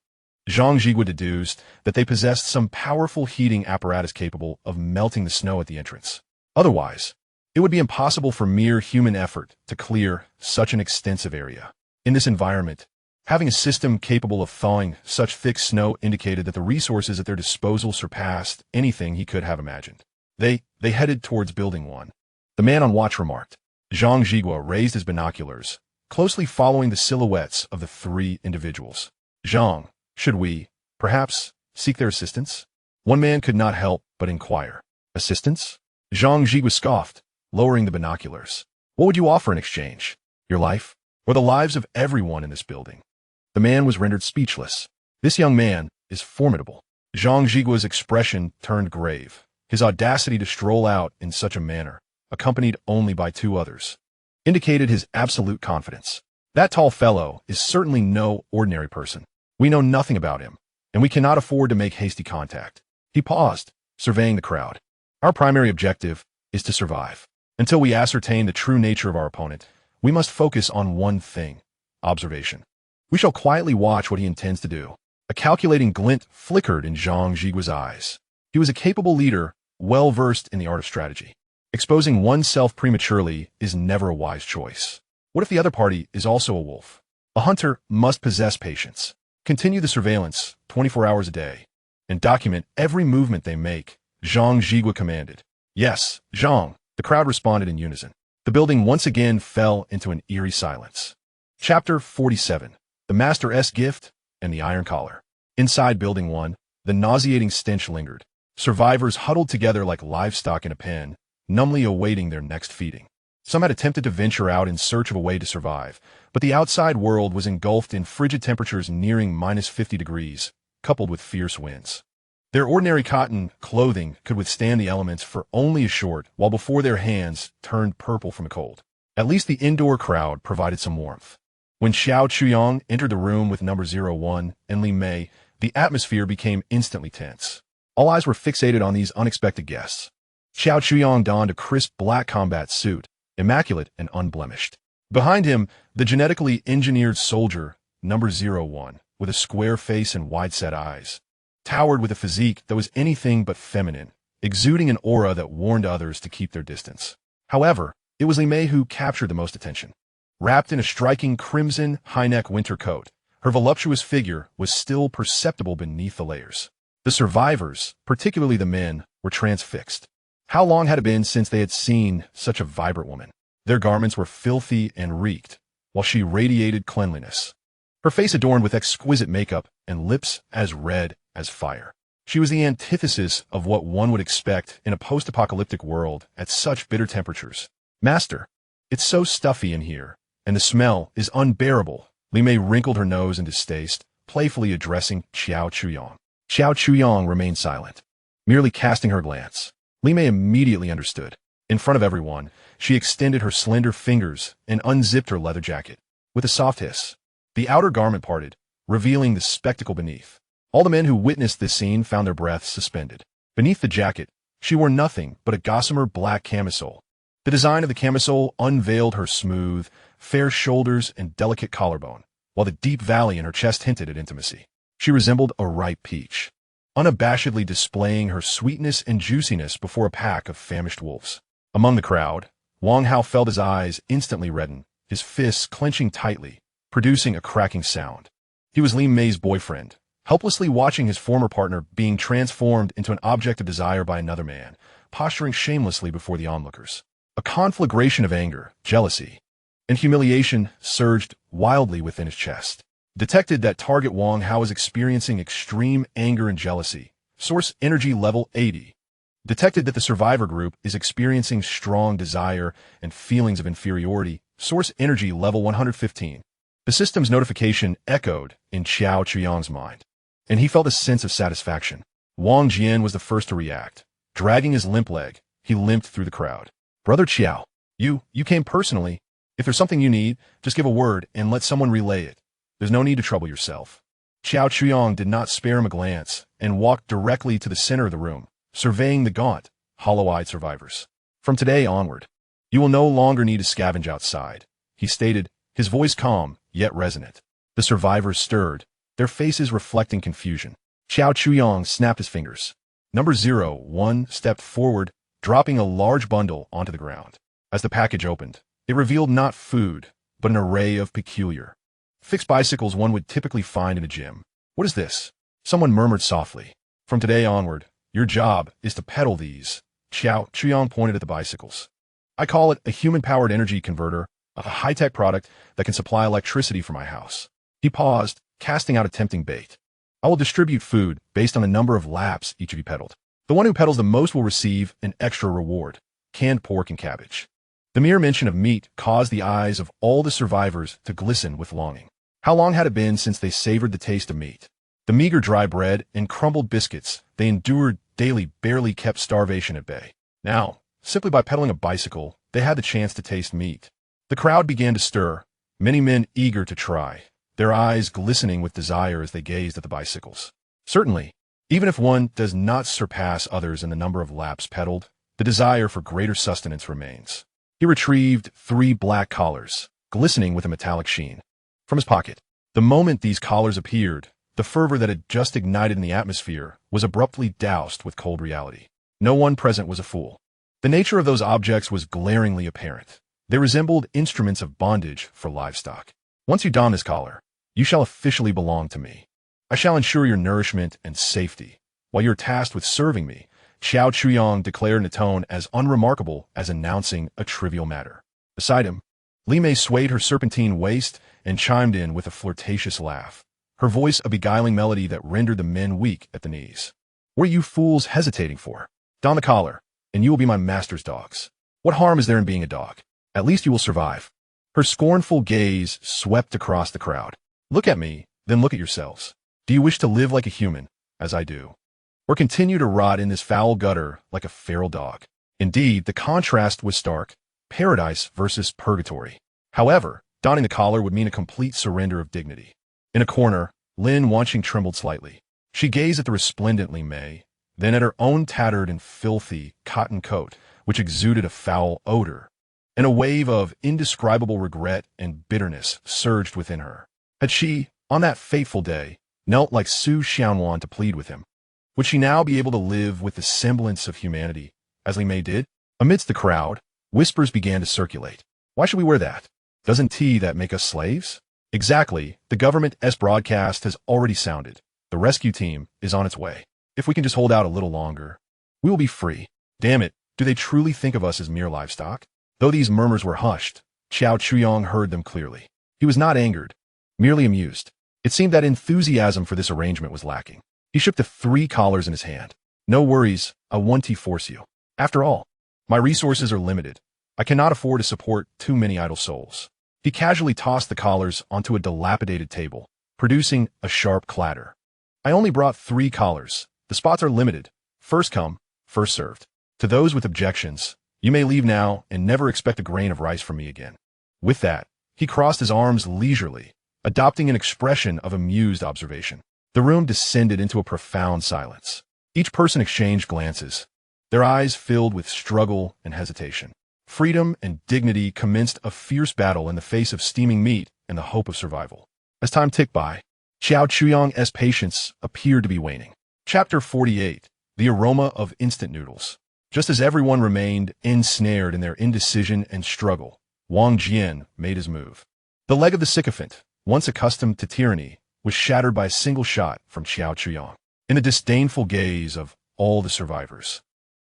Zhang Jigua deduced that they possessed some powerful heating apparatus capable of melting the snow at the entrance. Otherwise, it would be impossible for mere human effort to clear such an extensive area. In this environment, having a system capable of thawing such thick snow indicated that the resources at their disposal surpassed anything he could have imagined. They headed towards Building 1. The man on watch remarked. Zhang Jigua raised his binoculars, closely following the silhouettes of the three individuals. Zhang, should we, perhaps, seek their assistance? One man could not help but inquire. Assistance? Zhang Jigua scoffed, lowering the binoculars. What would you offer in exchange? Your life? Or the lives of everyone in this building? The man was rendered speechless. This young man is formidable. Zhang Jigua's expression turned grave. His audacity to stroll out in such a manner, accompanied only by two others, indicated his absolute confidence. That tall fellow is certainly no ordinary person. We know nothing about him, and we cannot afford to make hasty contact. He paused, surveying the crowd. Our primary objective is to survive. Until we ascertain the true nature of our opponent, we must focus on one thing: observation. We shall quietly watch what he intends to do. A calculating glint flickered in Zhang Jigua's eyes. He was a capable leader, well-versed in the art of strategy. Exposing oneself prematurely is never a wise choice. What if the other party is also a wolf? A hunter must possess patience. Continue the surveillance 24 hours a day, and document every movement they make, Zhang Jigua commanded. Yes, Zhang, the crowd responded in unison. The building once again fell into an eerie silence. Chapter 47. The Master's Gift and the Iron Collar. Inside Building 1, the nauseating stench lingered. Survivors huddled together like livestock in a pen, numbly awaiting their next feeding. Some had attempted to venture out in search of a way to survive, but the outside world was engulfed in frigid temperatures nearing -50 degrees, coupled with fierce winds. Their ordinary cotton clothing could withstand the elements for only a short while before their hands turned purple from the cold. At least the indoor crowd provided some warmth. When Xiao Chuyang entered the room with number 01 and Li Mei, the atmosphere became instantly tense. All eyes were fixated on these unexpected guests. Xiao Chuyang donned a crisp black combat suit, immaculate and unblemished. Behind him, the genetically engineered soldier, number 01, with a square face and wide-set eyes, towered with a physique that was anything but feminine, exuding an aura that warned others to keep their distance. However, it was Li Mei who captured the most attention. Wrapped in a striking crimson high-neck winter coat, her voluptuous figure was still perceptible beneath the layers. The survivors, particularly the men, were transfixed. How long had it been since they had seen such a vibrant woman? Their garments were filthy and reeked, while she radiated cleanliness. Her face adorned with exquisite makeup and lips as red as fire. She was the antithesis of what one would expect in a post-apocalyptic world at such bitter temperatures. Master, it's so stuffy in here, and the smell is unbearable. Li Mei wrinkled her nose in distaste, playfully addressing Xiao Chuyang. Xiao Chuyang remained silent, merely casting her glance. Li Mei immediately understood. In front of everyone, she extended her slender fingers and unzipped her leather jacket. With a soft hiss, the outer garment parted, revealing the spectacle beneath. All the men who witnessed this scene found their breaths suspended. Beneath the jacket, she wore nothing but a gossamer black camisole. The design of the camisole unveiled her smooth, fair shoulders and delicate collarbone, while the deep valley in her chest hinted at intimacy. She resembled a ripe peach, unabashedly displaying her sweetness and juiciness before a pack of famished wolves. Among the crowd, Wang Hao felt his eyes instantly redden, his fists clenching tightly, producing a cracking sound. He was Li Mei's boyfriend, helplessly watching his former partner being transformed into an object of desire by another man, posturing shamelessly before the onlookers. A conflagration of anger, jealousy, and humiliation surged wildly within his chest. Detected that target Wang Hao is experiencing extreme anger and jealousy. Source energy level 80. Detected that the survivor group is experiencing strong desire and feelings of inferiority. Source energy level 115. The system's notification echoed in Xiao Chuyang's mind, and he felt a sense of satisfaction. Wang Jian was the first to react. Dragging his limp leg, he limped through the crowd. Brother Qiao, you came personally. If there's something you need, just give a word and let someone relay it. There's no need to trouble yourself. Qiao Chuyong did not spare him a glance and walked directly to the center of the room, surveying the gaunt, hollow-eyed survivors. From today onward, you will no longer need to scavenge outside, he stated, his voice calm yet resonant. The survivors stirred, their faces reflecting confusion. Qiao Chuyong snapped his fingers. Number 01 stepped forward, dropping a large bundle onto the ground. As the package opened, it revealed not food, but an array of peculiar, fixed bicycles one would typically find in a gym. What is this? Someone murmured softly. From today onward, your job is to pedal these. Qiao Chuyong pointed at the bicycles. I call it a human-powered energy converter, a high-tech product that can supply electricity for my house. He paused, casting out a tempting bait. I will distribute food based on the number of laps each of you pedaled. The one who pedals the most will receive an extra reward, canned pork and cabbage. The mere mention of meat caused the eyes of all the survivors to glisten with longing. How long had it been since they savored the taste of meat? The meager dry bread and crumbled biscuits they endured daily barely kept starvation at bay. Now, simply by pedaling a bicycle, they had the chance to taste meat. The crowd began to stir, many men eager to try, their eyes glistening with desire as they gazed at the bicycles. Certainly, even if one does not surpass others in the number of laps pedaled, the desire for greater sustenance remains. He retrieved 3 black collars, glistening with a metallic sheen, from his pocket. The moment these collars appeared, the fervor that had just ignited in the atmosphere was abruptly doused with cold reality. No one present was a fool. The nature of those objects was glaringly apparent. They resembled instruments of bondage for livestock. Once you don this collar, you shall officially belong to me. I shall ensure your nourishment and safety, while you're tasked with serving me, Qiao Chuyong declared in a tone as unremarkable as announcing a trivial matter. Beside him, Li Mei swayed her serpentine waist and chimed in with a flirtatious laugh, her voice a beguiling melody that rendered the men weak at the knees. What are you fools hesitating for? Don the collar, and you will be my master's dogs. What harm is there in being a dog? At least you will survive. Her scornful gaze swept across the crowd. Look at me, then look at yourselves. Do you wish to live like a human, as I do, or continue to rot in this foul gutter like a feral dog? Indeed, the contrast was stark, paradise versus purgatory. However, donning the collar would mean a complete surrender of dignity. In a corner, Lin Wanqing trembled slightly. She gazed at the resplendent Li Mei, then at her own tattered and filthy cotton coat, which exuded a foul odor, and a wave of indescribable regret and bitterness surged within her. Had she, on that fateful day, knelt like Su Xianwan to plead with him? Would she now be able to live with the semblance of humanity, as Li Mei did? Amidst the crowd, whispers began to circulate. Why should we wear that? Doesn't tea that make us slaves? Exactly, the government's broadcast has already sounded. The rescue team is on its way. If we can just hold out a little longer, we will be free. Damn it, do they truly think of us as mere livestock? Though these murmurs were hushed, Qiao Chuyong heard them clearly. He was not angered, merely amused. It seemed that enthusiasm for this arrangement was lacking. He shook the 3 collars in his hand. No worries, I won't force you. After all, my resources are limited. I cannot afford to support too many idle souls. He casually tossed the collars onto a dilapidated table, producing a sharp clatter. I only brought 3 collars. The spots are limited. First come, first served. To those with objections, you may leave now and never expect a grain of rice from me again. With that, he crossed his arms leisurely, adopting an expression of amused observation. The room descended into a profound silence. Each person exchanged glances, their eyes filled with struggle and hesitation. Freedom and dignity commenced a fierce battle in the face of steaming meat and the hope of survival. As time ticked by, Qiao Chuyong's patience appeared to be waning. Chapter 48. The Aroma of Instant Noodles. Just as everyone remained ensnared in their indecision and struggle, Wang Jian made his move. The leg of the sycophant, once accustomed to tyranny, was shattered by a single shot from Qiao Chuyong. In the disdainful gaze of all the survivors,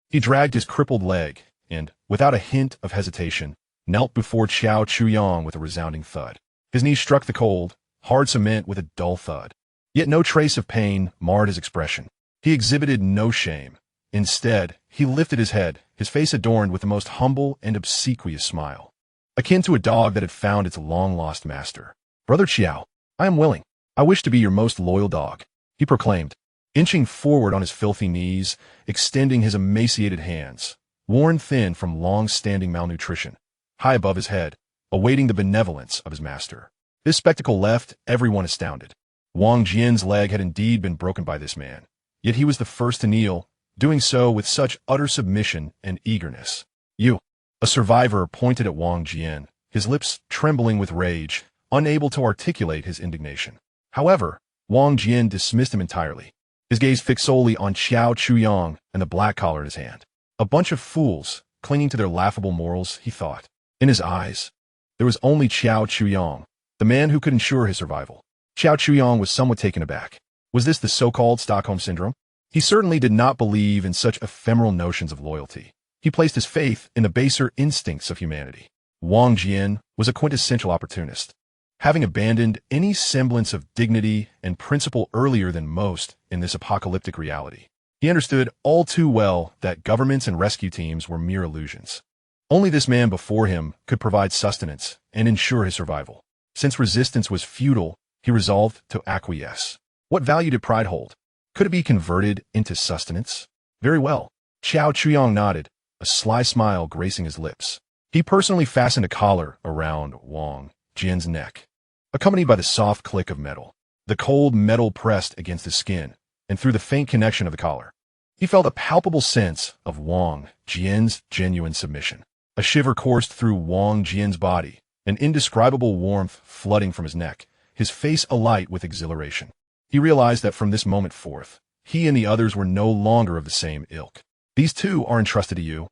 he dragged his crippled leg and, without a hint of hesitation, knelt before Qiao Chuyong with a resounding thud. His knees struck the cold, hard cement with a dull thud. Yet no trace of pain marred his expression. He exhibited no shame. Instead, he lifted his head, his face adorned with the most humble and obsequious smile, akin to a dog that had found its long-lost master. Brother Qiao, I am willing. I wish to be your most loyal dog, he proclaimed, inching forward on his filthy knees, extending his emaciated hands. worn thin from long-standing malnutrition, high above his head, awaiting the benevolence of his master. This spectacle left everyone astounded. Wang Jian's leg had indeed been broken by this man, yet he was the first to kneel, doing so with such utter submission and eagerness. "You!" A survivor pointed at Wang Jian, his lips trembling with rage, unable to articulate his indignation. However, Wang Jian dismissed him entirely, his gaze fixed solely on Xiao Chuyang and the black collar in his hand. A bunch of fools, clinging to their laughable morals, he thought. In his eyes, there was only Xiao Chuyang, the man who could ensure his survival. Xiao Chuyang was somewhat taken aback. Was this the so-called Stockholm Syndrome? He certainly did not believe in such ephemeral notions of loyalty. He placed his faith in the baser instincts of humanity. Wang Jian was a quintessential opportunist, having abandoned any semblance of dignity and principle earlier than most in this apocalyptic reality. He understood all too well that governments and rescue teams were mere illusions. Only this man before him could provide sustenance and ensure his survival. Since resistance was futile, he resolved to acquiesce. What value did pride hold? Could it be converted into sustenance? Very well. Xiao Chuyang nodded, a sly smile gracing his lips. He personally fastened a collar around Wang Jian's neck, accompanied by the soft click of metal. The cold metal pressed against his skin, and through the faint connection of the collar, he felt a palpable sense of Wang Jian's genuine submission. A shiver coursed through Wang Jian's body, an indescribable warmth flooding from his neck, his face alight with exhilaration. He realized that from this moment forth, he and the others were no longer of the same ilk. These two are entrusted to you.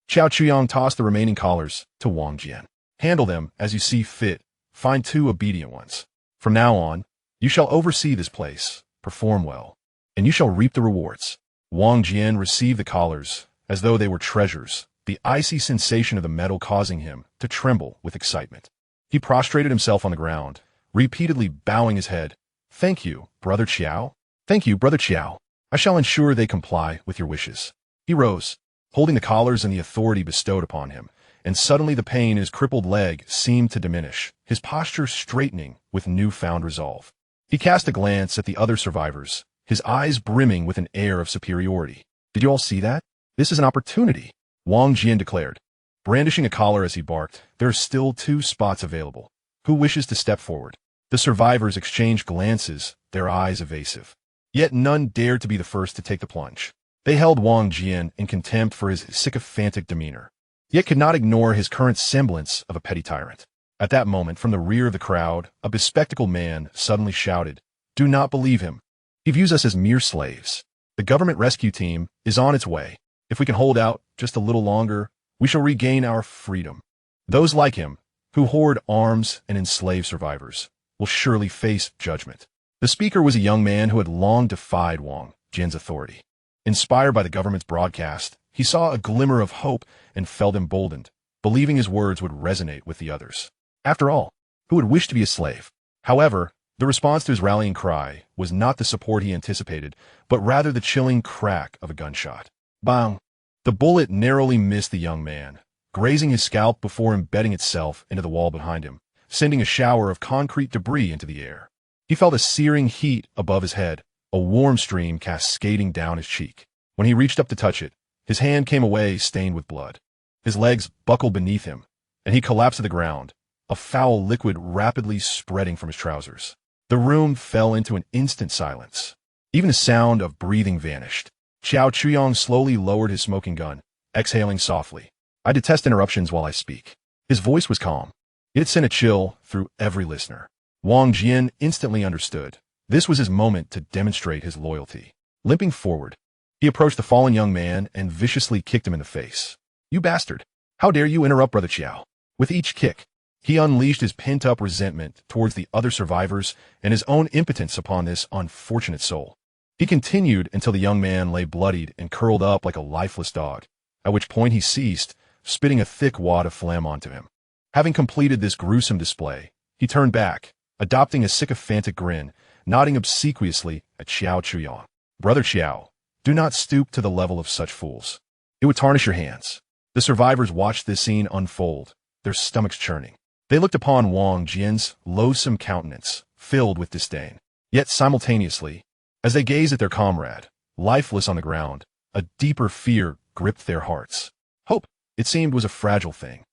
Xiao Chuyang tossed the remaining collars to Wang Jian. Handle them as you see fit. Find 2 obedient ones. From now on, you shall oversee this place, perform well, and you shall reap the rewards. Wang Jian received the collars as though they were treasures, the icy sensation of the metal causing him to tremble with excitement. He prostrated himself on the ground, repeatedly bowing his head. "Thank you, Brother Qiao. Thank you, Brother Qiao. I shall ensure they comply with your wishes." He rose, holding the collars and the authority bestowed upon him, and suddenly the pain in his crippled leg seemed to diminish, his posture straightening with newfound resolve. He cast a glance at the other survivors, his eyes brimming with an air of superiority. "Did you all see that? This is an opportunity," Wang Jian declared, brandishing a collar as he barked. "There are still 2 spots available. Who wishes to step forward?" The survivors exchanged glances, their eyes evasive. Yet none dared to be the first to take the plunge. They held Wang Jian in contempt for his sycophantic demeanor, yet could not ignore his current semblance of a petty tyrant. At that moment, from the rear of the crowd, a bespectacled man suddenly shouted, "Do not believe him. He views us as mere slaves. The government rescue team is on its way. If we can hold out just a little longer, we shall regain our freedom. Those like him, who hoard arms and enslave survivors, will surely face judgment." The speaker was a young man who had long defied Wang Jian's authority. Inspired by the government's broadcast, he saw a glimmer of hope and felt emboldened, believing his words would resonate with the others. After all, who would wish to be a slave? However, the response to his rallying cry was not the support he anticipated, but rather the chilling crack of a gunshot. Bang! The bullet narrowly missed the young man, grazing his scalp before embedding itself into the wall behind him, sending a shower of concrete debris into the air. He felt a searing heat above his head, a warm stream cascading down his cheek. When he reached up to touch it, his hand came away stained with blood. His legs buckled beneath him, and he collapsed to the ground, a foul liquid rapidly spreading from his trousers. The room fell into an instant silence. Even the sound of breathing vanished. Xiao Chuyang slowly lowered his smoking gun, exhaling softly. "I detest interruptions while I speak." His voice was calm, yet it sent a chill through every listener. Wang Jian instantly understood. This was his moment to demonstrate his loyalty. Limping forward, he approached the fallen young man and viciously kicked him in the face. "You bastard! How dare you interrupt Brother Qiao?" With each kick, he unleashed his pent-up resentment towards the other survivors and his own impotence upon this unfortunate soul. He continued until the young man lay bloodied and curled up like a lifeless dog, at which point he ceased, spitting a thick wad of phlegm onto him. Having completed this gruesome display, he turned back, adopting a sycophantic grin, nodding obsequiously at Xiao Chuyang. "Brother Qiao, do not stoop to the level of such fools. It would tarnish your hands." The survivors watched this scene unfold, their stomachs churning. They looked upon Wang Jian's loathsome countenance, filled with disdain. Yet simultaneously, as they gazed at their comrade, lifeless on the ground, a deeper fear gripped their hearts. Hope it seemed, was a fragile thing.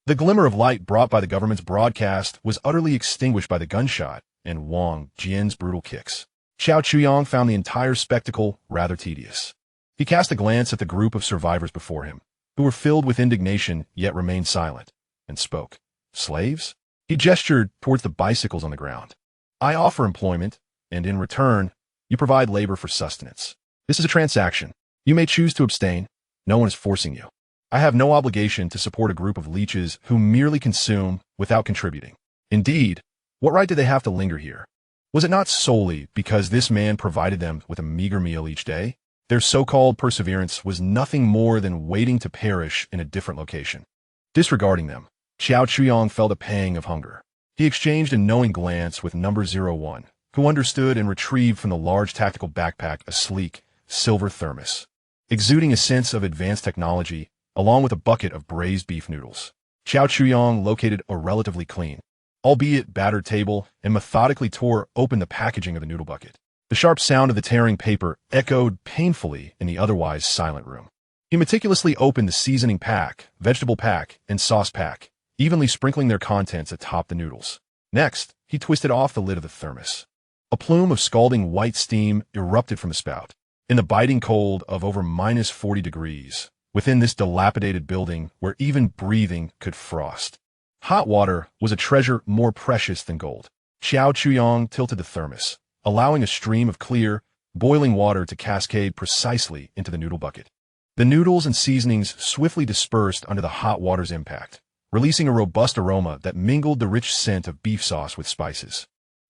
The glimmer of light brought by the government's broadcast was utterly extinguished by the gunshot and Wang Jian's brutal kicks. Xiao Chuyang found the entire spectacle rather tedious. He cast a glance at the group of survivors before him, who were filled with indignation yet remained silent, and spoke. Slaves? He gestured towards the bicycles on the ground. I offer employment, and in return, you provide labor for sustenance. This is a transaction. You may choose to abstain. No one is forcing you. I have no obligation to support a group of leeches who merely consume without contributing. Indeed, what right did they have to linger here? Was it not solely because this man provided them with a meager meal each day? Their so-called perseverance was nothing more than waiting to perish in a different location. Disregarding them, Xiao Chuyang felt a pang of hunger. He exchanged a knowing glance with number 01, who understood and retrieved from the large tactical backpack a sleek, silver thermos, exuding a sense of advanced technology, along with a bucket of braised beef noodles. Xiao Chuyang located a relatively clean, albeit battered table, and methodically tore open the packaging of the noodle bucket. The sharp sound of the tearing paper echoed painfully in the otherwise silent room. He meticulously opened the seasoning pack, vegetable pack, and sauce pack, evenly sprinkling their contents atop the noodles. Next, he twisted off the lid of the thermos. A plume of scalding white steam erupted from the spout. In the biting cold of over minus 40 degrees, within this dilapidated building where even breathing could frost, hot water was a treasure more precious than gold. Xiao Chuyang tilted the thermos, allowing a stream of clear, boiling water to cascade precisely into the noodle bucket. The noodles and seasonings swiftly dispersed under the hot water's impact, releasing a robust aroma that mingled the rich scent of beef sauce with spices,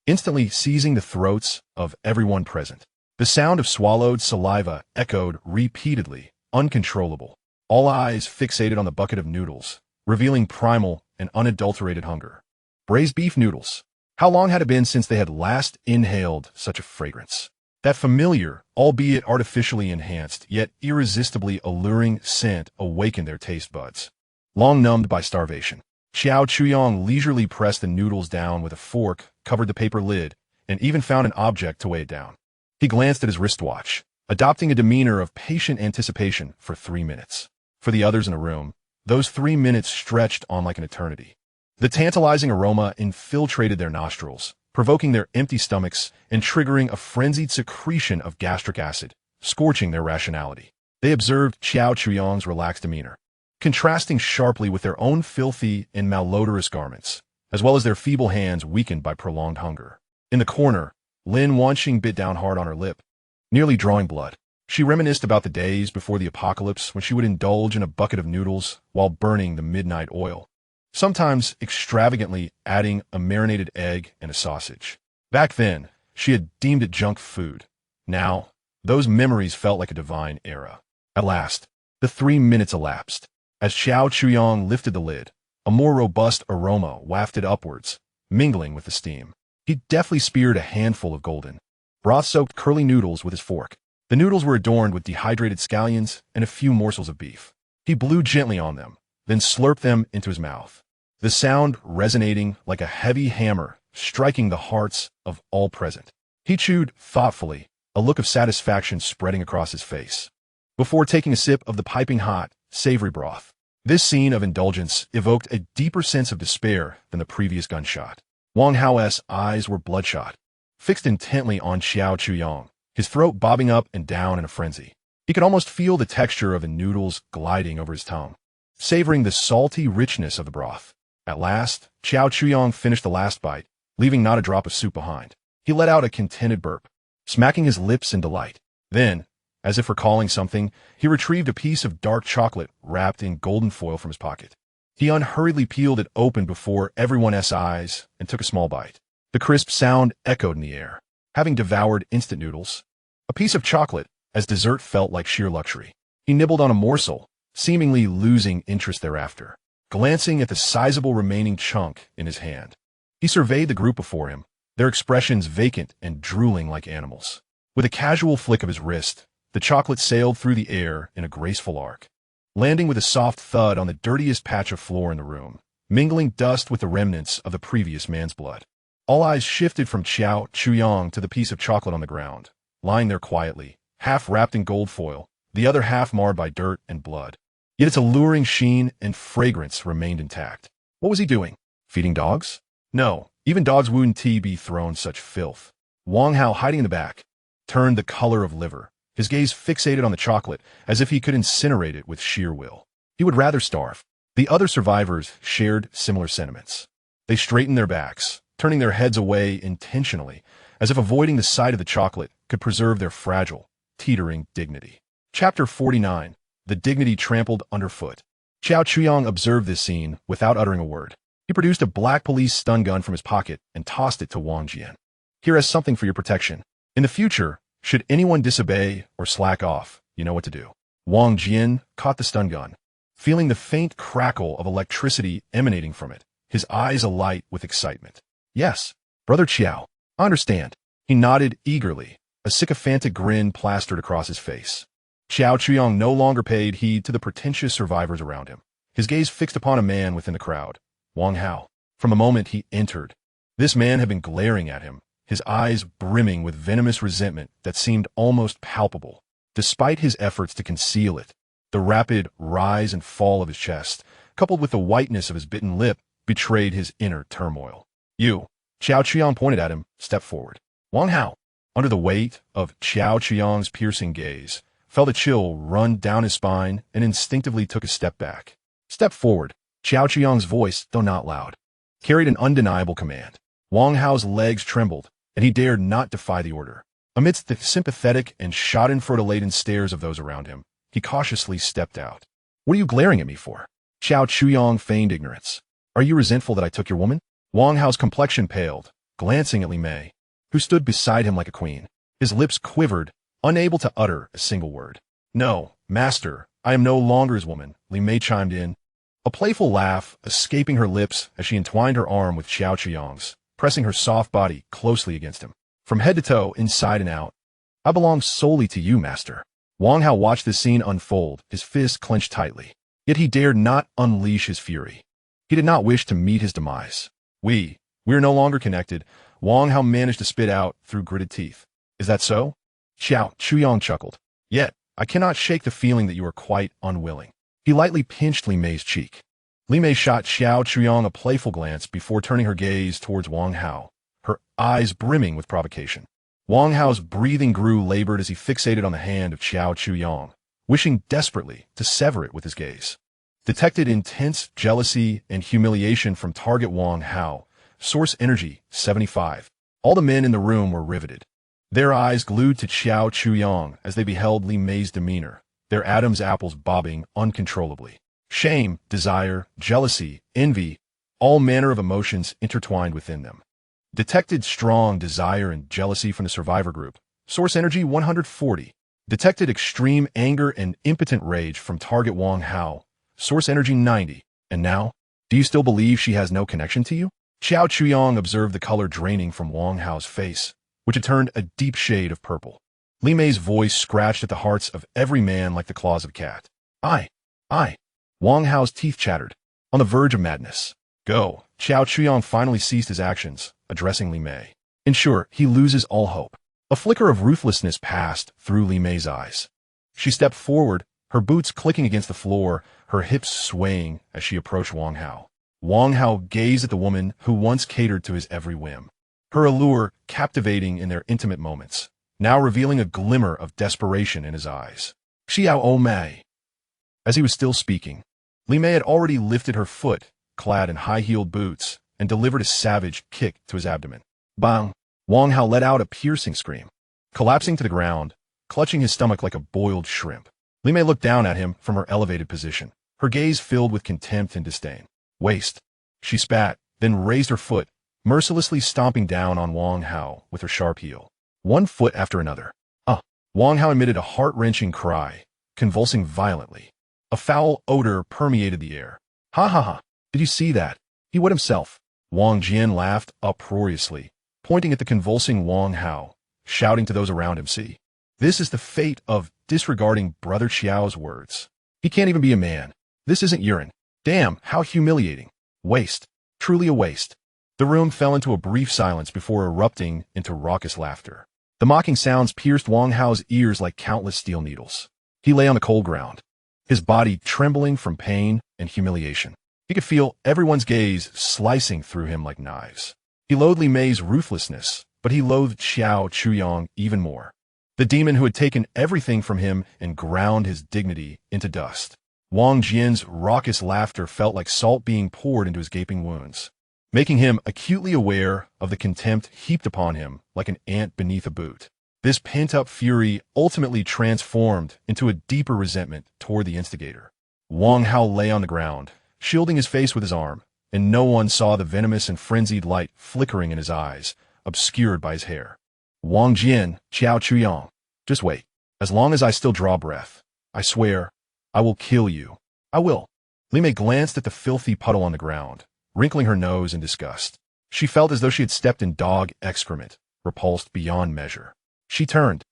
instantly seizing the throats of everyone present. The sound of swallowed saliva echoed repeatedly, uncontrollable, all eyes fixated on the bucket of noodles, revealing primal and unadulterated hunger. Braised beef noodles. How long had it been since they had last inhaled such a fragrance? That familiar, albeit artificially enhanced, yet irresistibly alluring scent awakened their taste buds. Long numbed by starvation, Xiao Chuyang leisurely pressed the noodles down with a fork, covered the paper lid, and even found an object to weigh it down. He glanced at his wristwatch, adopting a demeanor of patient anticipation for 3 minutes. For the others in the room, those 3 minutes stretched on like an eternity. The tantalizing aroma infiltrated their nostrils, provoking their empty stomachs and triggering a frenzied secretion of gastric acid, scorching their rationality. They observed Xiao Chuyang's relaxed demeanor, contrasting sharply with their own filthy and malodorous garments, as well as their feeble hands weakened by prolonged hunger. In the corner, Lin Wanxing bit down hard on her lip, nearly drawing blood. She reminisced about the days before the apocalypse when she would indulge in a bucket of noodles while burning the midnight oil, sometimes extravagantly adding a marinated egg and a sausage. Back then, she had deemed it junk food. Now, those memories felt like a divine era. At last, the 3 minutes elapsed. As Xiao Chuyang lifted the lid, a more robust aroma wafted upwards, mingling with the steam. He deftly speared a handful of golden, broth-soaked curly noodles with his fork. The noodles were adorned with dehydrated scallions and a few morsels of beef. He blew gently on them, then slurped them into his mouth, the sound resonating like a heavy hammer striking the hearts of all present. He chewed thoughtfully, a look of satisfaction spreading across his face, before taking a sip of the piping hot, savory broth. This scene of indulgence evoked a deeper sense of despair than the previous gunshot. Wang Hao's eyes were bloodshot, fixed intently on Xiao Chuyang, his throat bobbing up and down in a frenzy. He could almost feel the texture of the noodles gliding over his tongue, savoring the salty richness of the broth. At last, Xiao Chuyang finished the last bite, leaving not a drop of soup behind. He let out a contented burp, smacking his lips in delight. Then, as if recalling something, he retrieved a piece of dark chocolate wrapped in golden foil from his pocket. He unhurriedly peeled it open before everyone's eyes and took a small bite. The crisp sound echoed in the air. Having devoured instant noodles, a piece of chocolate, as dessert felt like sheer luxury. He nibbled on a morsel, seemingly losing interest thereafter, glancing at the sizable remaining chunk in his hand. He surveyed the group before him, their expressions vacant and drooling like animals. With a casual flick of his wrist, the chocolate sailed through the air in a graceful arc, landing with a soft thud on the dirtiest patch of floor in the room, mingling dust with the remnants of the previous man's blood. All eyes shifted from Xiao Chuyang to the piece of chocolate on the ground, lying there quietly, half wrapped in gold foil, the other half marred by dirt and blood. yet its alluring sheen and fragrance remained intact. What was he doing? Feeding dogs? No, even dogs wouldn't be thrown such filth. Wang Hao, hiding in the back, turned the color of liver, his gaze fixated on the chocolate as if he could incinerate it with sheer will. He would rather starve. The other survivors shared similar sentiments. They straightened their backs, turning their heads away intentionally, as if avoiding the sight of the chocolate could preserve their fragile, teetering dignity. Chapter 49. The Dignity Trampled Underfoot. Xiao Chuyang observed this scene without uttering a word. He produced a black police stun gun from his pocket and tossed it to Wang Jian. Here is something for your protection. In the future, should anyone disobey or slack off, you know what to do. Wang Jian caught the stun gun, feeling the faint crackle of electricity emanating from it, his eyes alight with excitement. Yes, Brother Qiao, I understand. He nodded eagerly, a sycophantic grin plastered across his face. Xiao Chuyang no longer paid heed to the pretentious survivors around him, his gaze fixed upon a man within the crowd, Wang Hao. From the moment he entered, this man had been glaring at him, his eyes brimming with venomous resentment that seemed almost palpable. Despite his efforts to conceal it, the rapid rise and fall of his chest, coupled with the whiteness of his bitten lip, betrayed his inner turmoil. You, Xiao Chuyang pointed at him, stepped forward. Wang Hao, under the weight of Xiao Chuyang's piercing gaze, felt a chill run down his spine and instinctively took a step back. Step forward. Xiao Chuyang's voice, though not loud, carried an undeniable command. Wang Hao's legs trembled, and he dared not defy the order. Amidst the sympathetic and schadenfreude-laden stares of those around him, he cautiously stepped out. What are you glaring at me for? Xiao Chuyang feigned ignorance. Are you resentful that I took your woman? Wang Hao's complexion paled, glancing at Li Mei, who stood beside him like a queen. His lips quivered, unable to utter a single word. No, master, I am no longer his woman, Li Mei chimed in, a playful laugh escaping her lips as she entwined her arm with Xiao Chuyang's, pressing her soft body closely against him. From head to toe, inside and out, I belong solely to you, master. Wang Hao watched this scene unfold, his fists clenched tightly. Yet he dared not unleash his fury. He did not wish to meet his demise. We are no longer connected, Wang Hao managed to spit out through gritted teeth. Is that so? Xiao Chuyang chuckled. Yet, I cannot shake the feeling that you are quite unwilling. He lightly pinched Li Mei's cheek. Li Mei shot Xiao Chuyang a playful glance before turning her gaze towards Wang Hao, her eyes brimming with provocation. Wang Hao's breathing grew labored as he fixated on the hand of Xiao Chuyang, wishing desperately to sever it with his gaze. Detected intense jealousy and humiliation from target Wang Hao, source energy 75. All the men in the room were riveted, their eyes glued to Xiao Chuyang as they beheld Li Mei's demeanor, their Adam's apples bobbing uncontrollably. Shame, desire, jealousy, envy, all manner of emotions intertwined within them. Detected strong desire and jealousy from the survivor group, source energy 140. Detected extreme anger and impotent rage from target Wang Hao, source energy 90. And now, do you still believe she has no connection to you? Xiao Chuyang observed the color draining from Wang Hao's face, which had turned a deep shade of purple. Li Mei's voice scratched at the hearts of every man like the claws of a cat. I. Wang Hao's teeth chattered, on the verge of madness. Go. Xiao Chuyang finally ceased his actions, addressing Li Mei. Ensure he loses all hope. A flicker of ruthlessness passed through Li Mei's eyes. She stepped forward, her boots clicking against the floor, her hips swaying as she approached Wang Hao. Wang Hao gazed at the woman who once catered to his every whim, her allure captivating in their intimate moments, now revealing a glimmer of desperation in his eyes. Xiao Mei. As he was still speaking, Li Mei had already lifted her foot, clad in high-heeled boots, and delivered a savage kick to his abdomen. Bang! Wang Hao let out a piercing scream, collapsing to the ground, clutching his stomach like a boiled shrimp. Li Mei looked down at him from her elevated position, her gaze filled with contempt and disdain. Waste. She spat, then raised her foot, mercilessly stomping down on Wang Hao with her sharp heel. One foot after another. Wang Hao emitted a heart-wrenching cry, convulsing violently. A foul odor permeated the air. Ha ha ha. Did you see that? He wet himself. Wang Jian laughed uproariously, pointing at the convulsing Wang Hao, shouting to those around him, see. This is the fate of disregarding Brother Qiao's words. He can't even be a man. This isn't urine. Damn, how humiliating. Waste. Truly a waste. The room fell into a brief silence before erupting into raucous laughter. The mocking sounds pierced Wang Hao's ears like countless steel needles. He lay on the cold ground, his body trembling from pain and humiliation. He could feel everyone's gaze slicing through him like knives. He loathed Li Mei's ruthlessness, but he loathed Xiao Chuyang even more. The demon who had taken everything from him and ground his dignity into dust. Wang Jian's raucous laughter felt like salt being poured into his gaping wounds, making him acutely aware of the contempt heaped upon him like an ant beneath a boot. This pent-up fury ultimately transformed into a deeper resentment toward the instigator. Wang Hao lay on the ground, shielding his face with his arm, and no one saw the venomous and frenzied light flickering in his eyes, obscured by his hair. Wang Jian, Xiao Chuyang, just wait. As long as I still draw breath, I swear, I will kill you. I will. Li Mei glanced at the filthy puddle on the ground, wrinkling her nose in disgust. She felt as though she had stepped in dog excrement, repulsed beyond measure. She turned,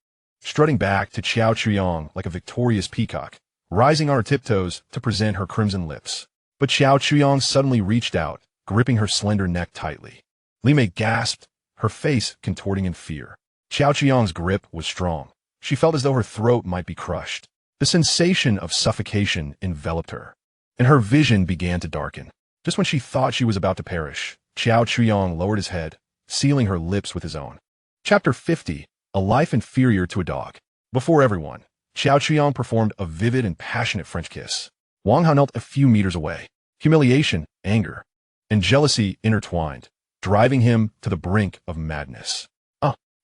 strutting back to Xiao Chuyang like a victorious peacock, rising on her tiptoes to present her crimson lips. But Xiao Chuyang suddenly reached out, gripping her slender neck tightly. Li Mei gasped, her face contorting in fear. Xiao Chuyang's grip was strong. She felt as though her throat might be crushed. The sensation of suffocation enveloped her, and her vision began to darken. Just when she thought she was about to perish, Xiao Chuyang lowered his head, sealing her lips with his own. Chapter 50. A life inferior to a dog. Before everyone, Xiao Chuyang performed a vivid and passionate French kiss. Wang Hao knelt a few meters away. Humiliation, anger, and jealousy intertwined, driving him to the brink of madness.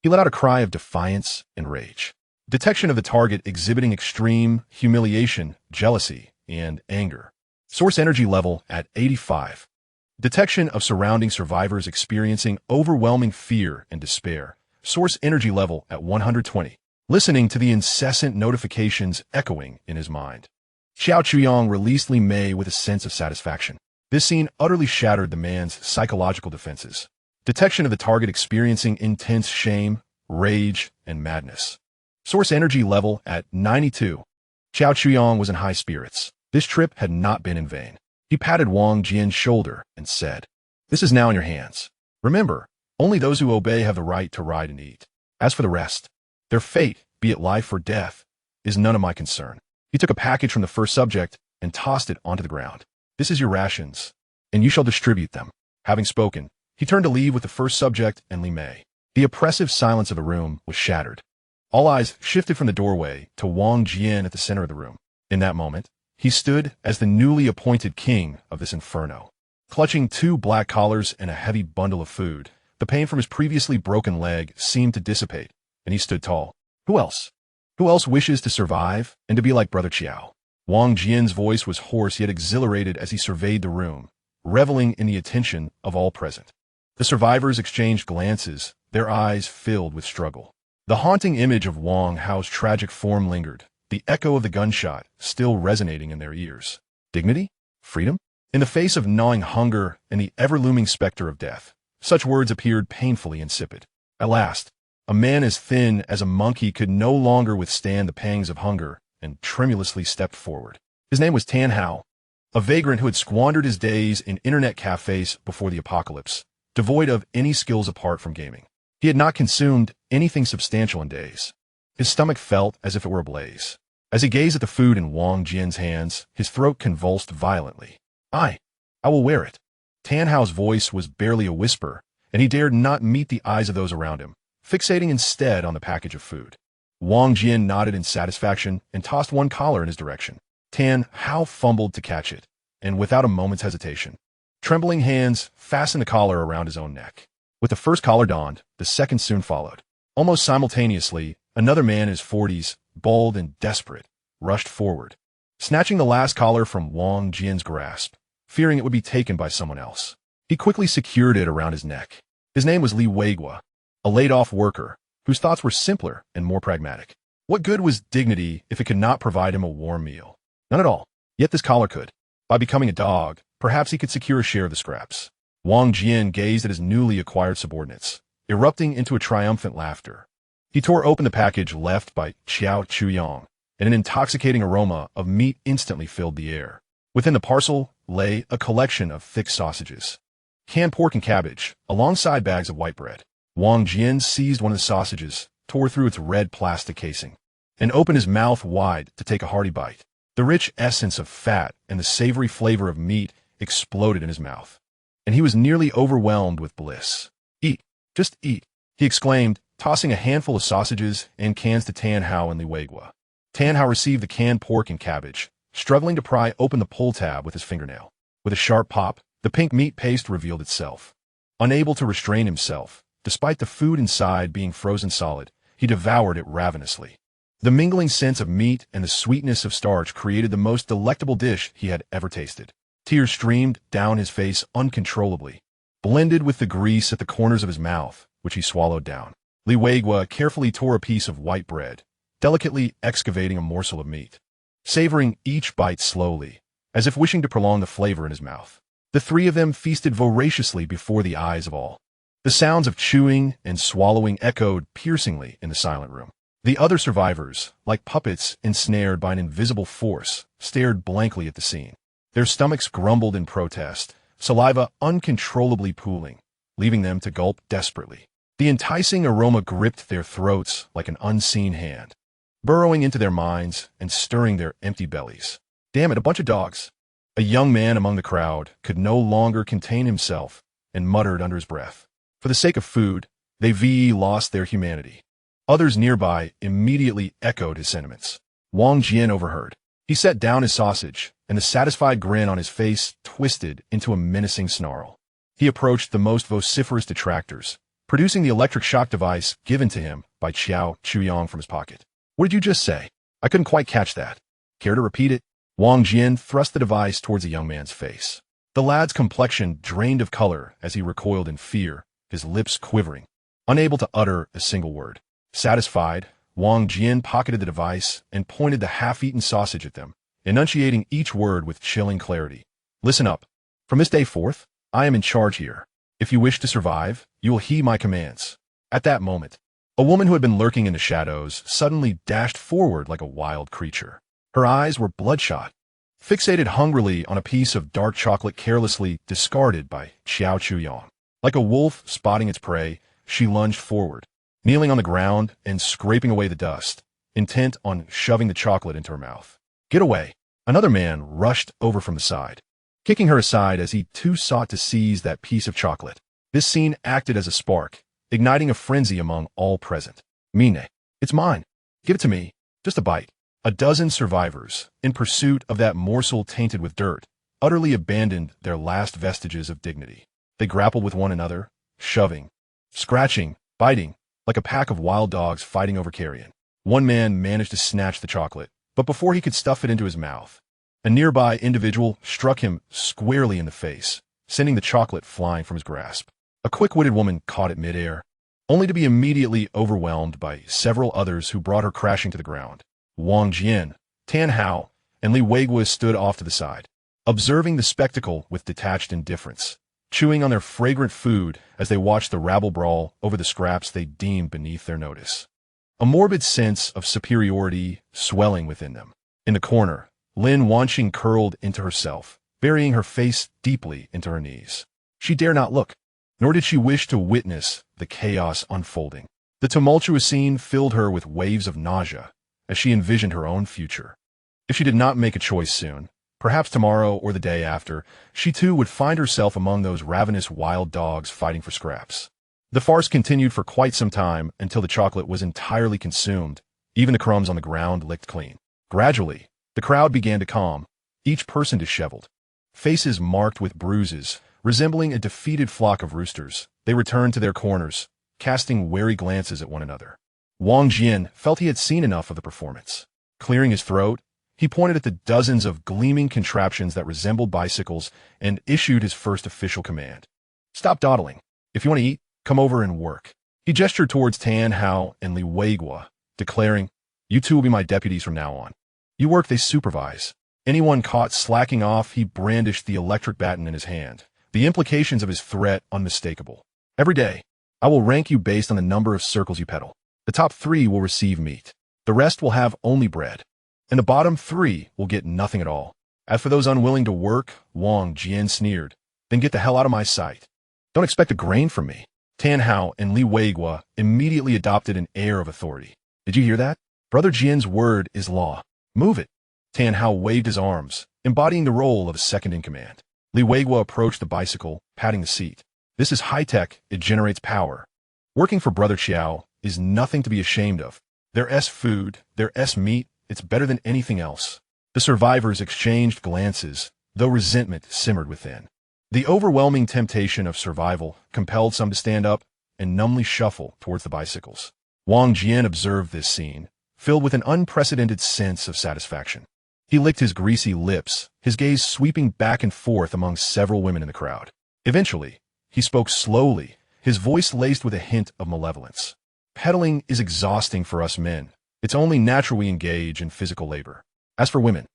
He let out a cry of defiance and rage. Detection of the target exhibiting extreme humiliation, jealousy, and anger. Source energy level at 85. Detection of surrounding survivors experiencing overwhelming fear and despair. Source energy level at 120. Listening to the incessant notifications echoing in his mind. Xiao Chuyang released Li Mei with a sense of satisfaction. This scene utterly shattered the man's psychological defenses. Detection of the target experiencing intense shame, rage, and madness. Source energy level at 92. Xiao Chuyang was in high spirits. This trip had not been in vain. He patted Wang Jian's shoulder and said, "This is now in your hands. Remember, only those who obey have the right to ride and eat. As for the rest, their fate, be it life or death, is none of my concern." He took a package from the first subject and tossed it onto the ground. "This is your rations, and you shall distribute them." Having spoken, he turned to leave with the first subject and Li Mei. The oppressive silence of the room was shattered. All eyes shifted from the doorway to Wang Jian at the center of the room. In that moment, he stood as the newly appointed king of this inferno. Clutching 2 black collars and a heavy bundle of food, the pain from his previously broken leg seemed to dissipate, and he stood tall. Who else? Who else wishes to survive and to be like Brother Qiao? Wang Jian's voice was hoarse yet exhilarated as he surveyed the room, reveling in the attention of all present. The survivors exchanged glances, their eyes filled with struggle. The haunting image of Wang Hao's tragic form lingered, the echo of the gunshot still resonating in their ears. Dignity? Freedom? In the face of gnawing hunger and the ever-looming specter of death, such words appeared painfully insipid. At last, a man as thin as a monkey could no longer withstand the pangs of hunger and tremulously stepped forward. His name was Tan Hao, a vagrant who had squandered his days in internet cafes before the apocalypse, devoid of any skills apart from gaming. He had not consumed anything substantial in days. His stomach felt as if it were ablaze. As he gazed at the food in Wang Jian's hands, his throat convulsed violently. I will wear it." Tan Hao's voice was barely a whisper, and he dared not meet the eyes of those around him, fixating instead on the package of food. Wang Jian nodded in satisfaction and tossed 1 collar in his direction. Tan Hao fumbled to catch it, and without a moment's hesitation, trembling hands fastened the collar around his own neck. With the first collar donned, the second soon followed. Almost simultaneously, another man in his 40s, bald and desperate, rushed forward, snatching the last collar from Wang Jian's grasp, fearing it would be taken by someone else. He quickly secured it around his neck. His name was Li Weigua, a laid-off worker whose thoughts were simpler and more pragmatic. What good was dignity if it could not provide him a warm meal? None at all. Yet this collar could. By becoming a dog, perhaps he could secure a share of the scraps. Wang Jian gazed at his newly acquired subordinates, erupting into a triumphant laughter. He tore open the package left by Xiao Chuyang, and an intoxicating aroma of meat instantly filled the air. Within the parcel lay a collection of thick sausages, canned pork and cabbage, alongside bags of white bread. Wang Jian seized one of the sausages, tore through its red plastic casing, and opened his mouth wide to take a hearty bite. The rich essence of fat and the savory flavor of meat exploded in his mouth, and he was nearly overwhelmed with bliss. "Eat, just eat," he exclaimed, tossing a handful of sausages and cans to Tan Hao and Li Weiguo. Tan Hao received the canned pork and cabbage, struggling to pry open the pull tab with his fingernail. With a sharp pop, the pink meat paste revealed itself. Unable to restrain himself, despite the food inside being frozen solid, he devoured it ravenously. The mingling sense of meat and the sweetness of starch created the most delectable dish he had ever tasted. Tears streamed down his face uncontrollably, blended with the grease at the corners of his mouth, which he swallowed down. Li Weiguo carefully tore a piece of white bread, delicately excavating a morsel of meat, savoring each bite slowly, as if wishing to prolong the flavor in his mouth. The three of them feasted voraciously before the eyes of all. The sounds of chewing and swallowing echoed piercingly in the silent room. The other survivors, like puppets ensnared by an invisible force, stared blankly at the scene. Their stomachs grumbled in protest, saliva uncontrollably pooling, leaving them to gulp desperately. The enticing aroma gripped their throats like an unseen hand, burrowing into their minds and stirring their empty bellies. "Damn it, a bunch of dogs." A young man among the crowd could no longer contain himself and muttered under his breath. For the sake of food, they lost their humanity. Others nearby immediately echoed his sentiments. Wang Jian overheard. He set down his sausage, and the satisfied grin on his face twisted into a menacing snarl. He approached the most vociferous detractors, producing the electric shock device given to him by Qiao Chuyong from his pocket. "What did you just say? I couldn't quite catch that. Care to repeat it?" Wang Jian thrust the device towards the young man's face. The lad's complexion drained of color as he recoiled in fear, his lips quivering, unable to utter a single word. Satisfied, Wang Jian pocketed the device and pointed the half-eaten sausage at them, enunciating each word with chilling clarity. "Listen up. From this day forth, I am in charge here. If you wish to survive, you will heed my commands." At that moment, a woman who had been lurking in the shadows suddenly dashed forward like a wild creature. Her eyes were bloodshot, fixated hungrily on a piece of dark chocolate carelessly discarded by Qiao Chuyong. Like a wolf spotting its prey, she lunged forward, kneeling on the ground and scraping away the dust, intent on shoving the chocolate into her mouth. "Get away!" Another man rushed over from the side, kicking her aside as he too sought to seize that piece of chocolate. This scene acted as a spark, igniting a frenzy among all present. "Mine, it's mine. Give it to me. Just a bite." A dozen survivors, in pursuit of that morsel tainted with dirt, utterly abandoned their last vestiges of dignity. They grappled with one another, shoving, scratching, biting, like a pack of wild dogs fighting over carrion. One man managed to snatch the chocolate, but before he could stuff it into his mouth, a nearby individual struck him squarely in the face, sending the chocolate flying from his grasp. A quick-witted woman caught it midair, only to be immediately overwhelmed by several others who brought her crashing to the ground. Wang Jian, Tan Hao, and Li Weiguo stood off to the side, observing the spectacle with detached indifference, chewing on their fragrant food as they watched the rabble brawl over the scraps they deemed beneath their notice. A morbid sense of superiority swelling within them. In the corner, Lin Wanqing curled into herself, burying her face deeply into her knees. She dare not look, nor did she wish to witness the chaos unfolding. The tumultuous scene filled her with waves of nausea as she envisioned her own future. If she did not make a choice soon, perhaps tomorrow or the day after, she too would find herself among those ravenous wild dogs fighting for scraps. The farce continued for quite some time until the chocolate was entirely consumed, even the crumbs on the ground licked clean. Gradually, the crowd began to calm, each person disheveled. Faces marked with bruises, resembling a defeated flock of roosters, they returned to their corners, casting wary glances at one another. Wang Jian felt he had seen enough of the performance. Clearing his throat, he pointed at the dozens of gleaming contraptions that resembled bicycles and issued his first official command. "Stop dawdling. If you want to eat, come over and work." He gestured towards Tan Hao and Li Weiguo, declaring, "You two will be my deputies from now on. You work, they supervise." Anyone caught slacking off, he brandished the electric baton in his hand, the implications of his threat unmistakable. "Every day, I will rank you based on the number of circles you pedal. The top 3 will receive meat. The rest will have only bread. And the bottom 3 will get nothing at all. As for those unwilling to work," Wang Jian sneered, "then get the hell out of my sight. Don't expect a grain from me." Tan Hao and Li Weiguo immediately adopted an air of authority. "Did you hear that? Brother Jian's word is law. Move it." Tan Hao waved his arms, embodying the role of a second-in-command. Li Weiguo approached the bicycle, patting the seat. This is high-tech, it generates power. Working for Brother Qiao is nothing to be ashamed of. Their food, their meat, it's better than anything else. The survivors exchanged glances, though resentment simmered within. The overwhelming temptation of survival compelled some to stand up and numbly shuffle towards the bicycles. Wang Jian observed this scene, filled with an unprecedented sense of satisfaction. He licked his greasy lips, his gaze sweeping back and forth among several women in the crowd. Eventually, he spoke slowly, his voice laced with a hint of malevolence. Pedaling is exhausting for us men. It's only natural we engage in physical labor. As for women,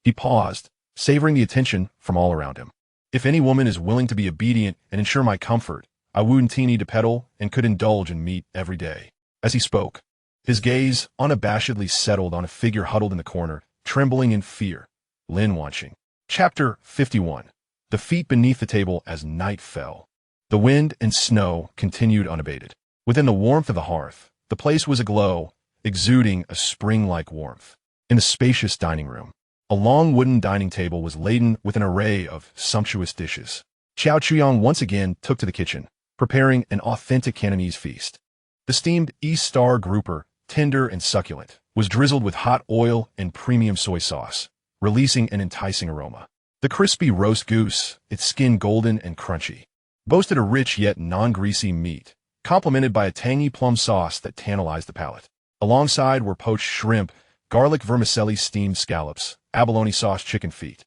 he paused, savoring the attention from all around him. If any woman is willing to be obedient and ensure my comfort, I wouldn't need to pedal and could indulge in meat every day. As he spoke, his gaze unabashedly settled on a figure huddled in the corner, trembling in fear. Lin Wanqing. Chapter 51. The feet beneath the table as night fell. The wind and snow continued unabated. Within the warmth of the hearth, the place was aglow, exuding a spring-like warmth. In the spacious dining room, a long wooden dining table was laden with an array of sumptuous dishes. Xiao Chuyang once again took to the kitchen, preparing an authentic Cantonese feast. The steamed East Star grouper, tender and succulent, was drizzled with hot oil and premium soy sauce, releasing an enticing aroma. The crispy roast goose, its skin golden and crunchy, boasted a rich yet non-greasy meat, complemented by a tangy plum sauce that tantalized the palate. Alongside were poached shrimp, garlic vermicelli steamed scallops, abalone sauce chicken feet,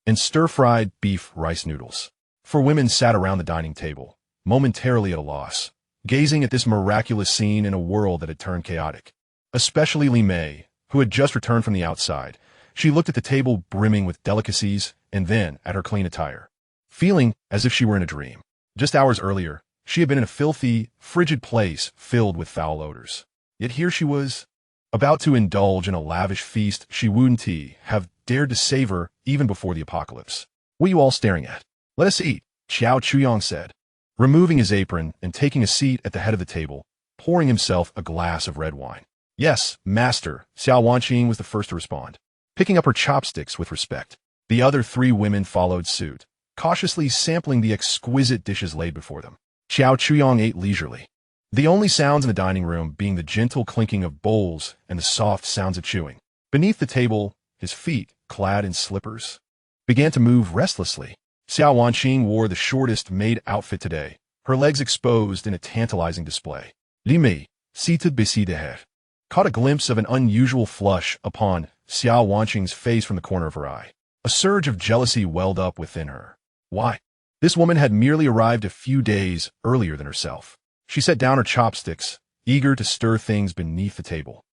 and stir-fried beef rice noodles. Four women sat around the dining table, momentarily at a loss, gazing at this miraculous scene in a world that had turned chaotic. Especially Li Mei, who had just returned from the outside. She looked at the table brimming with delicacies and then at her clean attire, feeling as if she were in a dream. Just hours earlier, she had been in a filthy, frigid place filled with foul odors. Yet here she was, about to indulge in a lavish feast she wouldn't have dared to savor even before the apocalypse. "What are you all staring at? Let us eat," Xiao Chuyang said, removing his apron and taking a seat at the head of the table, pouring himself a glass of red wine. "Yes, master," Xiao Wanqing was the first to respond, picking up her chopsticks with respect. The other three women followed suit, cautiously sampling the exquisite dishes laid before them. Xiao Chuyang ate leisurely, the only sounds in the dining room being the gentle clinking of bowls and the soft sounds of chewing. Beneath the table, his feet, clad in slippers, began to move restlessly. Xiao Wanqing wore the shortest maid outfit today, her legs exposed in a tantalizing display. Li Mei, seated beside her, caught a glimpse of an unusual flush upon Xiao Wanqing's face from the corner of her eye. A surge of jealousy welled up within her. Why? This woman had merely arrived a few days earlier than herself. She set down her chopsticks, eager to stir things beneath the table.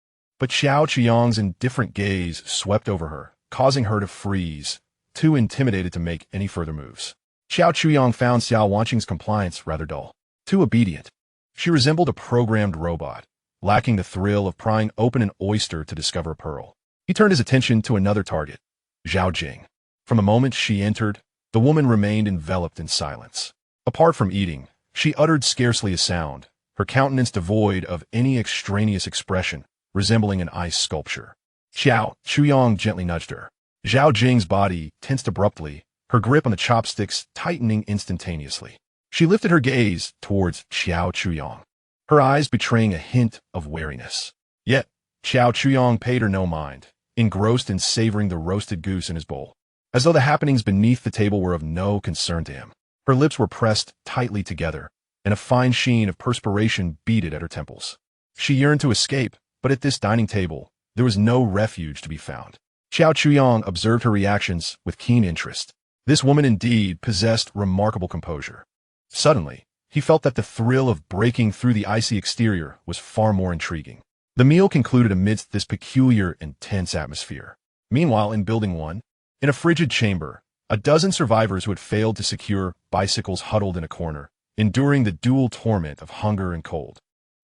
But Xiao Chuyang's indifferent gaze swept over her, causing her to freeze, too intimidated to make any further moves. Xiao Chuyang found Xiao Wanqing's compliance rather dull, too obedient. She resembled a programmed robot, lacking the thrill of prying open an oyster to discover a pearl. He turned his attention to another target, Zhao Jing. From the moment she entered, the woman remained enveloped in silence. Apart from eating, she uttered scarcely a sound, her countenance devoid of any extraneous expression, resembling an ice sculpture. Xiao Chuyang gently nudged her. Zhao Jing's body tensed abruptly, her grip on the chopsticks tightening instantaneously. She lifted her gaze towards Xiao Chuyang, her eyes betraying a hint of wariness. Yet, Xiao Chuyang paid her no mind, engrossed in savoring the roasted goose in his bowl, as though the happenings beneath the table were of no concern to him. Her lips were pressed tightly together, and a fine sheen of perspiration beaded at her temples. She yearned to escape, but at this dining table, there was no refuge to be found. Xiao Chuyang observed her reactions with keen interest. This woman indeed possessed remarkable composure. Suddenly, he felt that the thrill of breaking through the icy exterior was far more intriguing. The meal concluded amidst this peculiar and tense atmosphere. Meanwhile, in Building 1, in a frigid chamber, a dozen survivors who had failed to secure bicycles huddled in a corner, enduring the dual torment of hunger and cold.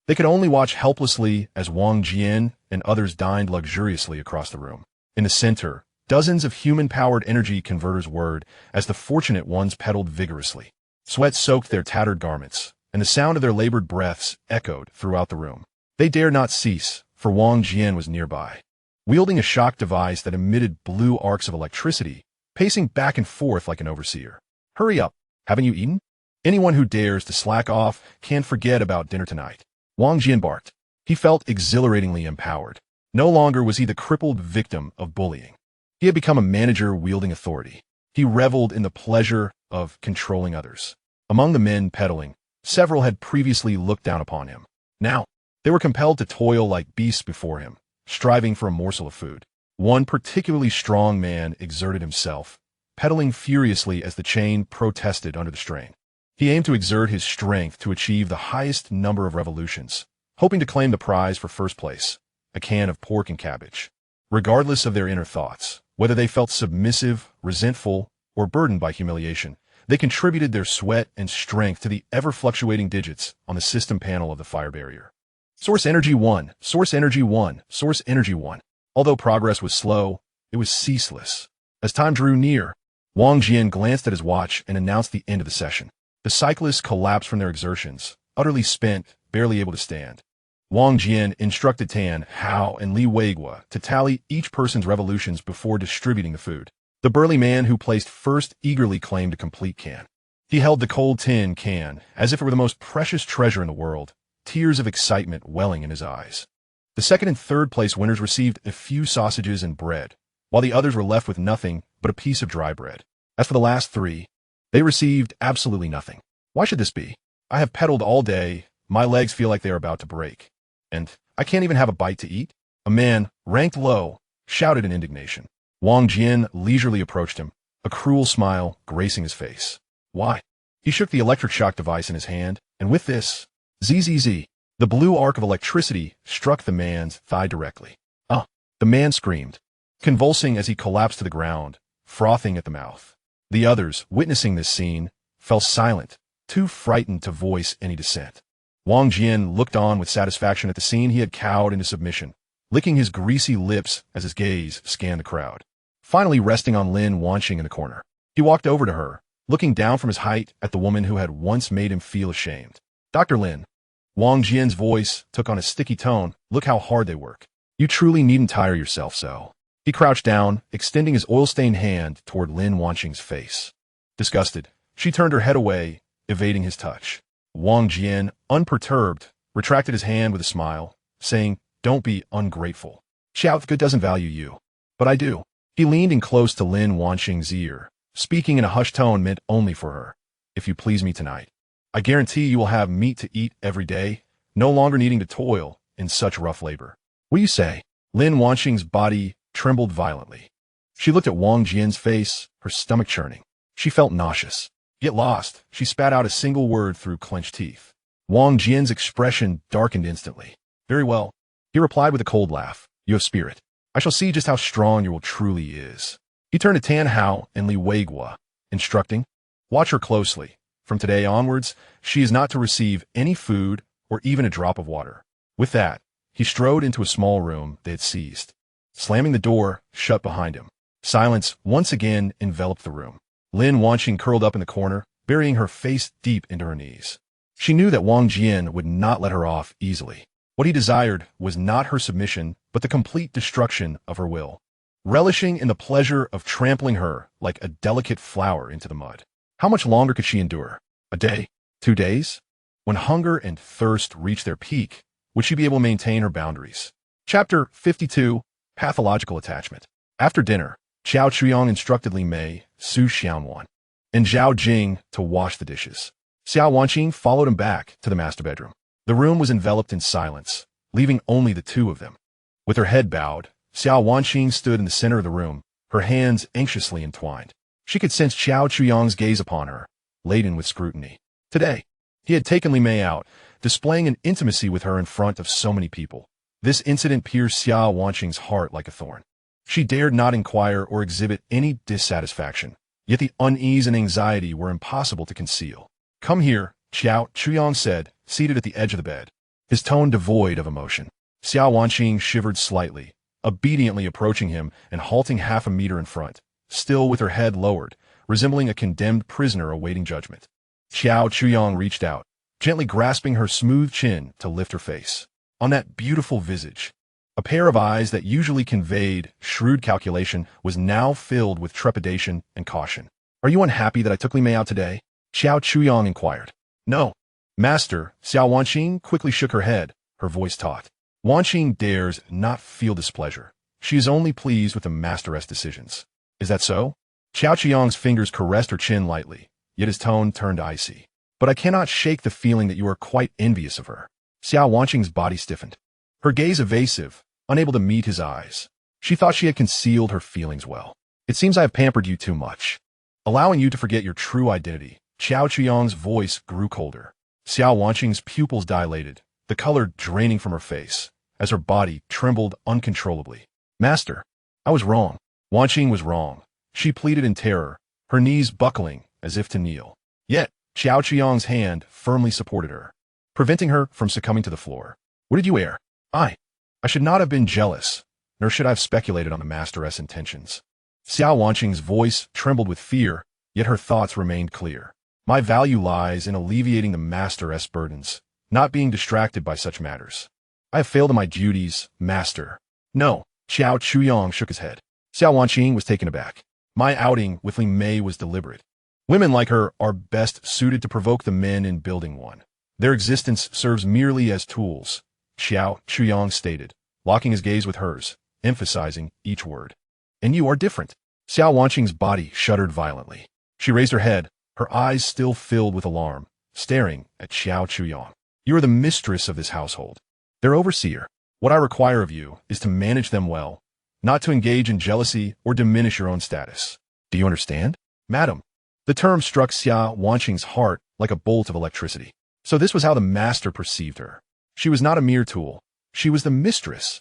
They could only watch helplessly as Wang Jian and others dined luxuriously across the room. In the center, dozens of human-powered energy converters whirred as the fortunate ones pedaled vigorously. Sweat soaked their tattered garments, and the sound of their labored breaths echoed throughout the room. They dared not cease, for Wang Jian was nearby. wielding a shock device that emitted blue arcs of electricity, pacing back and forth like an overseer. Hurry up, haven't you eaten? Anyone who dares to slack off can forget about dinner tonight. Wang Jian barked. He felt exhilaratingly empowered. No longer was he the crippled victim of bullying. He had become a manager wielding authority. He reveled in the pleasure of controlling others. Among the men peddling, several had previously looked down upon him. Now, they were compelled to toil like beasts before him, striving for a morsel of food. One particularly strong man exerted himself, pedaling furiously as the chain protested under the strain. He aimed to exert his strength to achieve the highest number of revolutions, hoping to claim the prize for first place, a can of pork and cabbage. Regardless of their inner thoughts, whether they felt submissive, resentful, or burdened by humiliation, they contributed their sweat and strength to the ever-fluctuating digits on the system panel of the fire barrier. Source Energy 1, Source Energy 1, Source Energy 1. Although progress was slow, it was ceaseless. As time drew near, Wang Jian glanced at his watch and announced the end of the session. The cyclists collapsed from their exertions, utterly spent, barely able to stand. Wang Jian instructed Tan, Hao, and Li Weigua to tally each person's revolutions before distributing the food. The burly man who placed first eagerly claimed a complete can. He held the cold tin can as if it were the most precious treasure in the world, tears of excitement welling in his eyes. The second and third place winners received a few sausages and bread, while the others were left with nothing but a piece of dry bread. As for the last three, they received absolutely nothing. Why should this be? I have pedaled all day, my legs feel like they are about to break, and I can't even have a bite to eat? A man, ranked low, shouted in indignation. Wang Jian leisurely approached him, a cruel smile gracing his face. Why? He shook the electric shock device in his hand, and with this, zzz, the blue arc of electricity struck the man's thigh directly. Ah! The man screamed, convulsing as he collapsed to the ground, frothing at the mouth. The others, witnessing this scene, fell silent, too frightened to voice any dissent. Wang Jian looked on with satisfaction at the scene he had cowed into submission, licking his greasy lips as his gaze scanned the crowd. Finally resting on Lin Wanqing in the corner, he walked over to her, looking down from his height at the woman who had once made him feel ashamed. Dr. Lin. Wang Jian's voice took on a sticky tone. Look how hard they work. You truly needn't tire yourself so. He crouched down, extending his oil-stained hand toward Lin Wanqing's face. Disgusted, she turned her head away, evading his touch. Wang Jian, unperturbed, retracted his hand with a smile, saying, Don't be ungrateful. Xiaothge doesn't value you. But I do. He leaned in close to Lin Wanqing's ear, speaking in a hushed tone meant only for her. If you please me tonight, I guarantee you will have meat to eat every day, no longer needing to toil in such rough labor. What do you say? Lin Wanqing's body trembled violently. She looked at Wang Jian's face, her stomach churning. She felt nauseous. Yet lost, she spat out a single word through clenched teeth. Wang Jian's expression darkened instantly. Very well, he replied with a cold laugh. You have spirit. I shall see just how strong your will truly is. He turned to Tan Hao and Li Weigua, instructing, Watch her closely. From today onwards, she is not to receive any food or even a drop of water. With that, he strode into a small room they had seized, slamming the door shut behind him. Silence once again enveloped the room. Lin Wanqing curled up in the corner, burying her face deep into her knees. She knew that Wang Jian would not let her off easily. What he desired was not her submission, but the complete destruction of her will, relishing in the pleasure of trampling her like a delicate flower into the mud. How much longer could she endure? A day? 2 days? When hunger and thirst reached their peak, would she be able to maintain her boundaries? Chapter 52, Pathological Attachment. After dinner, Qiao Chuyong instructed Li Mei, Su Xianwan, and Zhao Jing to wash the dishes. Xiao Wanqing followed him back to the master bedroom. The room was enveloped in silence, leaving only the two of them. With her head bowed, Xiao Wanqing stood in the center of the room, her hands anxiously entwined. She could sense Qiao Chuyong's gaze upon her, laden with scrutiny. Today, he had taken Li Mei out, displaying an intimacy with her in front of so many people. This incident pierced Xiao Wanqing's heart like a thorn. She dared not inquire or exhibit any dissatisfaction, yet the unease and anxiety were impossible to conceal. Come here, Qiao Chuyong said, seated at the edge of the bed, his tone devoid of emotion. Xiao Wanqing shivered slightly, obediently approaching him and halting half a meter in front, still with her head lowered, resembling a condemned prisoner awaiting judgment. Qiao Chuyong reached out, gently grasping her smooth chin to lift her face. On that beautiful visage, A pair of eyes that usually conveyed shrewd calculation was now filled with trepidation and caution. Are you unhappy that I took Li Mei out today? Xiao Chuyang inquired. No. Master, Xiao Wanqing quickly shook her head, her voice taut. Wanqing dares not feel displeasure. She is only pleased with the masteress decisions. Is that so? Xiao Chuyang's fingers caressed her chin lightly, yet his tone turned icy. But I cannot shake the feeling that you are quite envious of her. Xiao Wanqing's body stiffened, her gaze evasive, unable to meet his eyes. She thought she had concealed her feelings well. It seems I have pampered you too much, allowing you to forget your true identity. Xiao Chuyang's voice grew colder. Xiao Wanqing's pupils dilated, the color draining from her face, as her body trembled uncontrollably. Master, I was wrong. Wanqing was wrong. She pleaded in terror, her knees buckling as if to kneel. Yet, Xiao Chuyang's hand firmly supported her, preventing her from succumbing to the floor. What did you err? I should not have been jealous, nor should I have speculated on the masteress' intentions. Xiao Wanqing's voice trembled with fear, yet her thoughts remained clear. My value lies in alleviating the masteress' burdens, not being distracted by such matters. I have failed in my duties, master. No, Xiao Chuyang shook his head. Xiao Wanqing was taken aback. My outing with Li Mei was deliberate. Women like her are best suited to provoke the men in building one. Their existence serves merely as tools, Xiao Chuyang stated, locking his gaze with hers, emphasizing each word. And you are different. Xiao Wanqing's body shuddered violently. She raised her head, her eyes still filled with alarm, staring at Xiao Chuyang. You are the mistress of this household, their overseer. What I require of you is to manage them well, not to engage in jealousy or diminish your own status. Do you understand? Madam. The term struck Xiao Wanqing's heart like a bolt of electricity. So this was how the master perceived her. She was not a mere tool. She was the mistress.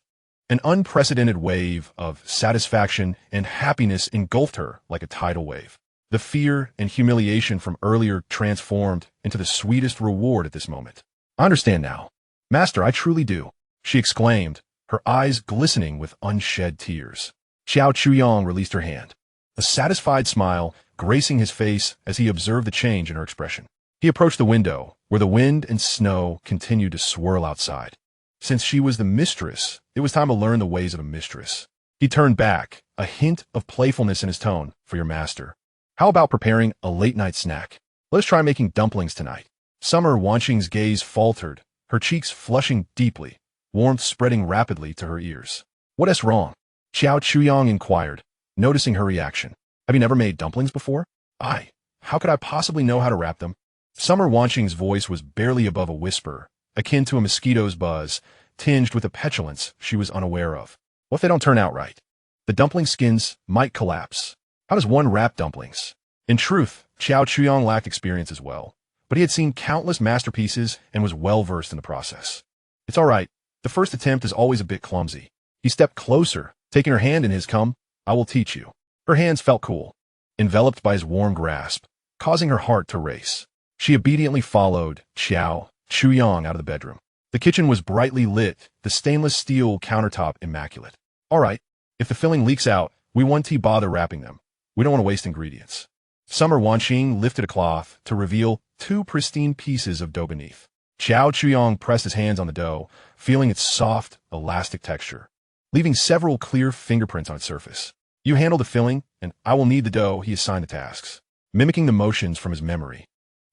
An unprecedented wave of satisfaction and happiness engulfed her like a tidal wave. The fear and humiliation from earlier transformed into the sweetest reward at this moment. I understand now. Master, I truly do, she exclaimed, her eyes glistening with unshed tears. Xiao Chuyang released her hand, a satisfied smile gracing his face as he observed the change in her expression. He approached the window, where the wind and snow continued to swirl outside. Since she was the mistress, it was time to learn the ways of a mistress. He turned back, a hint of playfulness in his tone. For your master. How about preparing a late-night snack? Let us try making dumplings tonight. Summer Wanqing's gaze faltered, her cheeks flushing deeply, warmth spreading rapidly to her ears. What is wrong? Xiao Chuyang inquired, noticing her reaction. Have you never made dumplings before? How could I possibly know how to wrap them? Summer Wanqing's voice was barely above a whisper, akin to a mosquito's buzz, tinged with a petulance she was unaware of. What if they don't turn out right? The dumpling skins might collapse. How does one wrap dumplings? In truth, Xiao Chuyang lacked experience as well, but he had seen countless masterpieces and was well-versed in the process. It's all right. The first attempt is always a bit clumsy. He stepped closer, taking her hand in his. Come, I will teach you. Her hands felt cool, enveloped by his warm grasp, causing her heart to race. She obediently followed Xiao Chuyang out of the bedroom. The kitchen was brightly lit, the stainless steel countertop immaculate. All right, if the filling leaks out, we won't bother wrapping them. We don't want to waste ingredients. Summer Wanqing lifted a cloth to reveal 2 pristine pieces of dough beneath. Xiao Chuyang pressed his hands on the dough, feeling its soft, elastic texture, leaving several clear fingerprints on its surface. You handle the filling, and I will knead the dough. He assigned the tasks. Mimicking the motions from his memory,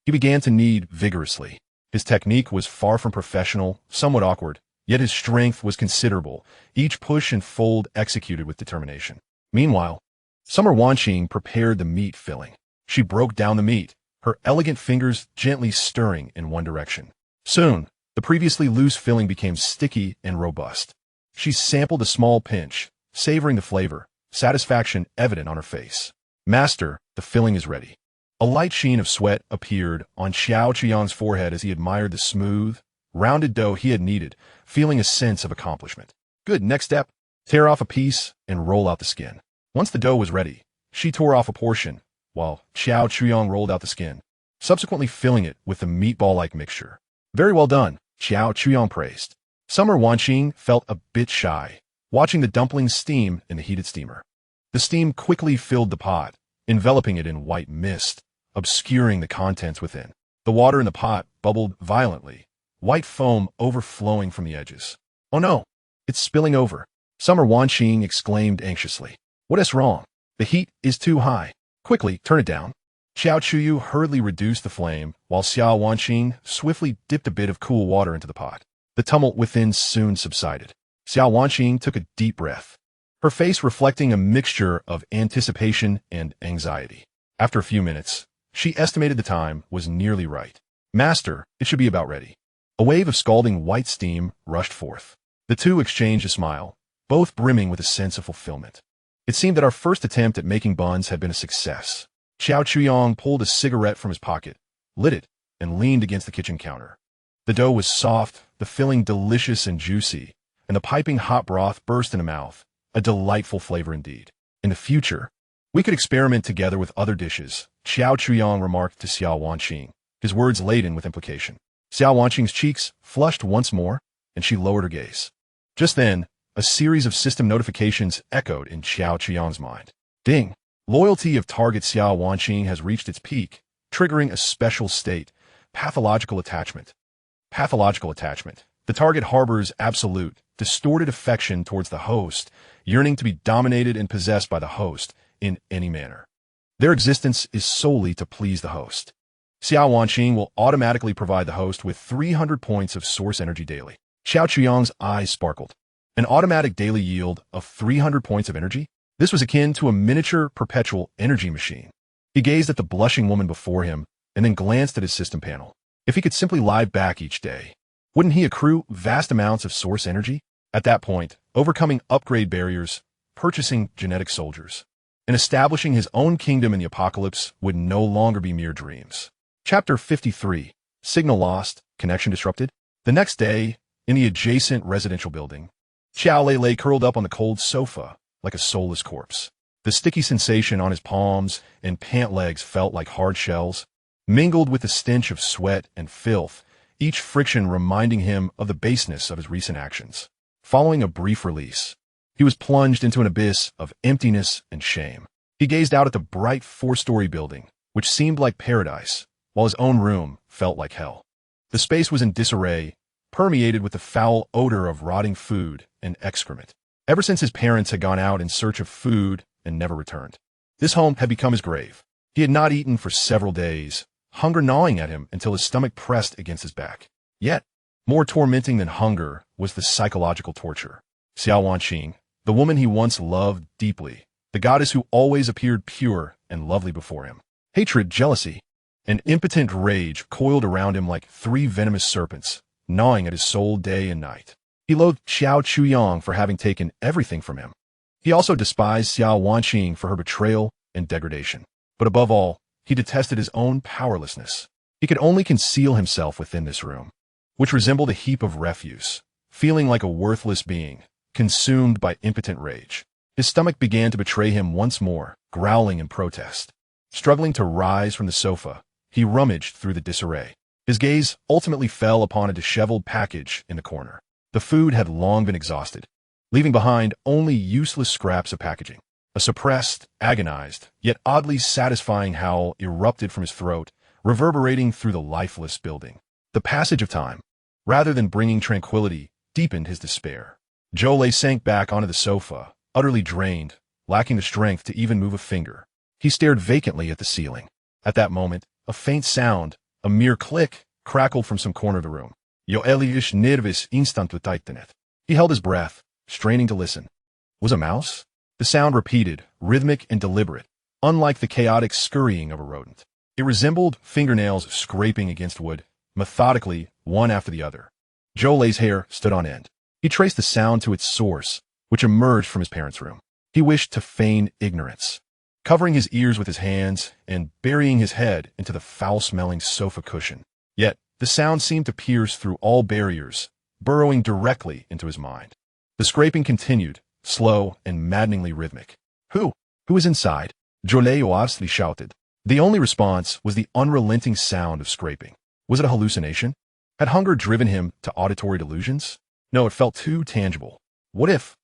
he began to knead vigorously. His technique was far from professional, somewhat awkward, yet his strength was considerable, each push and fold executed with determination. Meanwhile, Summer Wanqing prepared the meat filling. She broke down the meat, her elegant fingers gently stirring in one direction. Soon, the previously loose filling became sticky and robust. She sampled a small pinch, savoring the flavor, satisfaction evident on her face. Master, the filling is ready. A light sheen of sweat appeared on Xiao Chuyang's forehead as he admired the smooth, rounded dough he had kneaded, feeling a sense of accomplishment. Good, next step. Tear off a piece and roll out the skin. Once the dough was ready, she tore off a portion, while Xiao Chuyang rolled out the skin, subsequently filling it with the meatball-like mixture. Very well done, Xiao Chuyang praised. Summer Wanqing felt a bit shy, watching the dumplings steam in the heated steamer. The steam quickly filled the pot, enveloping it in white mist, obscuring the contents within. The water in the pot bubbled violently, white foam overflowing from the edges. Oh no! It's spilling over. Summer Wanqing exclaimed anxiously. What is wrong? The heat is too high. Quickly, turn it down. Xiao Chuyu hurriedly reduced the flame, while Xiao Wanqing swiftly dipped a bit of cool water into the pot. The tumult within soon subsided. Xiao Wanqing took a deep breath, her face reflecting a mixture of anticipation and anxiety. After a few minutes, she estimated the time was nearly right. Master, it should be about ready. A wave of scalding white steam rushed forth. The two exchanged a smile, both brimming with a sense of fulfillment. It seemed that our first attempt at making buns had been a success. Xiao Chuyong pulled a cigarette from his pocket, lit it, and leaned against the kitchen counter. The dough was soft, the filling delicious and juicy, and the piping hot broth burst in the mouth, a delightful flavor indeed. In the future, we could experiment together with other dishes, Xiao Chuyong remarked to Xiao Wanqing, his words laden with implication. Xiao Wanqing's cheeks flushed once more, and she lowered her gaze. Just then, a series of system notifications echoed in Xiao Chuyong's mind. Ding! Loyalty of target Xiao Wanqing has reached its peak, triggering a special state, pathological attachment. Pathological attachment. The target harbors absolute, distorted affection towards the host, yearning to be dominated and possessed by the host in any manner. Their existence is solely to please the host. Xiao Wanqing will automatically provide the host with 300 points of source energy daily. Xiao Chuyong's eyes sparkled. An automatic daily yield of 300 points of energy? This was akin to a miniature perpetual energy machine. He gazed at the blushing woman before him and then glanced at his system panel. If he could simply lie back each day, wouldn't he accrue vast amounts of source energy? At that point, overcoming upgrade barriers, purchasing genetic soldiers, and establishing his own kingdom in the apocalypse would no longer be mere dreams. Chapter 53. Signal lost, connection disrupted. The next day, in the adjacent residential building, Xiao Lei lay curled up on the cold sofa, like a soulless corpse. The sticky sensation on his palms and pant legs felt like hard shells, mingled with the stench of sweat and filth, each friction reminding him of the baseness of his recent actions. Following a brief release, he was plunged into an abyss of emptiness and shame. He gazed out at the bright four-story building, which seemed like paradise, while his own room felt like hell. The space was in disarray, permeated with the foul odor of rotting food and excrement. Ever since his parents had gone out in search of food and never returned, this home had become his grave. He had not eaten for several days, hunger gnawing at him until his stomach pressed against his back. Yet, more tormenting than hunger was the psychological torture. Xiao Wanqing, the woman he once loved deeply, the goddess who always appeared pure and lovely before him. Hatred, jealousy, and impotent rage coiled around him like 3 venomous serpents, gnawing at his soul day and night. He loathed Xiao Chuyong for having taken everything from him. He also despised Xiao Wanqing for her betrayal and degradation. But above all, he detested his own powerlessness. He could only conceal himself within this room, which resembled a heap of refuse, feeling like a worthless being, consumed by impotent rage. His stomach began to betray him once more, growling in protest. Struggling to rise from the sofa, he rummaged through the disarray. His gaze ultimately fell upon a disheveled package in the corner. The food had long been exhausted, leaving behind only useless scraps of packaging. A suppressed, agonized, yet oddly satisfying howl erupted from his throat, reverberating through the lifeless building. The passage of time, rather than bringing tranquility, deepened his despair. Jolei sank back onto the sofa, utterly drained, lacking the strength to even move a finger. He stared vacantly at the ceiling. At that moment, a faint sound, a mere click, crackled from some corner of the room. Jo Eliish nervis instantutaitenet. He held his breath, straining to listen. Was a mouse? The sound repeated, rhythmic and deliberate, unlike the chaotic scurrying of a rodent. It resembled fingernails scraping against wood, methodically, one after the other. Jolei's hair stood on end. He traced the sound to its source, which emerged from his parents' room. He wished to feign ignorance, covering his ears with his hands and burying his head into the foul-smelling sofa cushion. Yet, the sound seemed to pierce through all barriers, burrowing directly into his mind. The scraping continued, slow and maddeningly rhythmic. Who is inside? Jolei Oavsli shouted. The only response was the unrelenting sound of scraping. Was it a hallucination? Had hunger driven him to auditory delusions? No, it felt too tangible. What if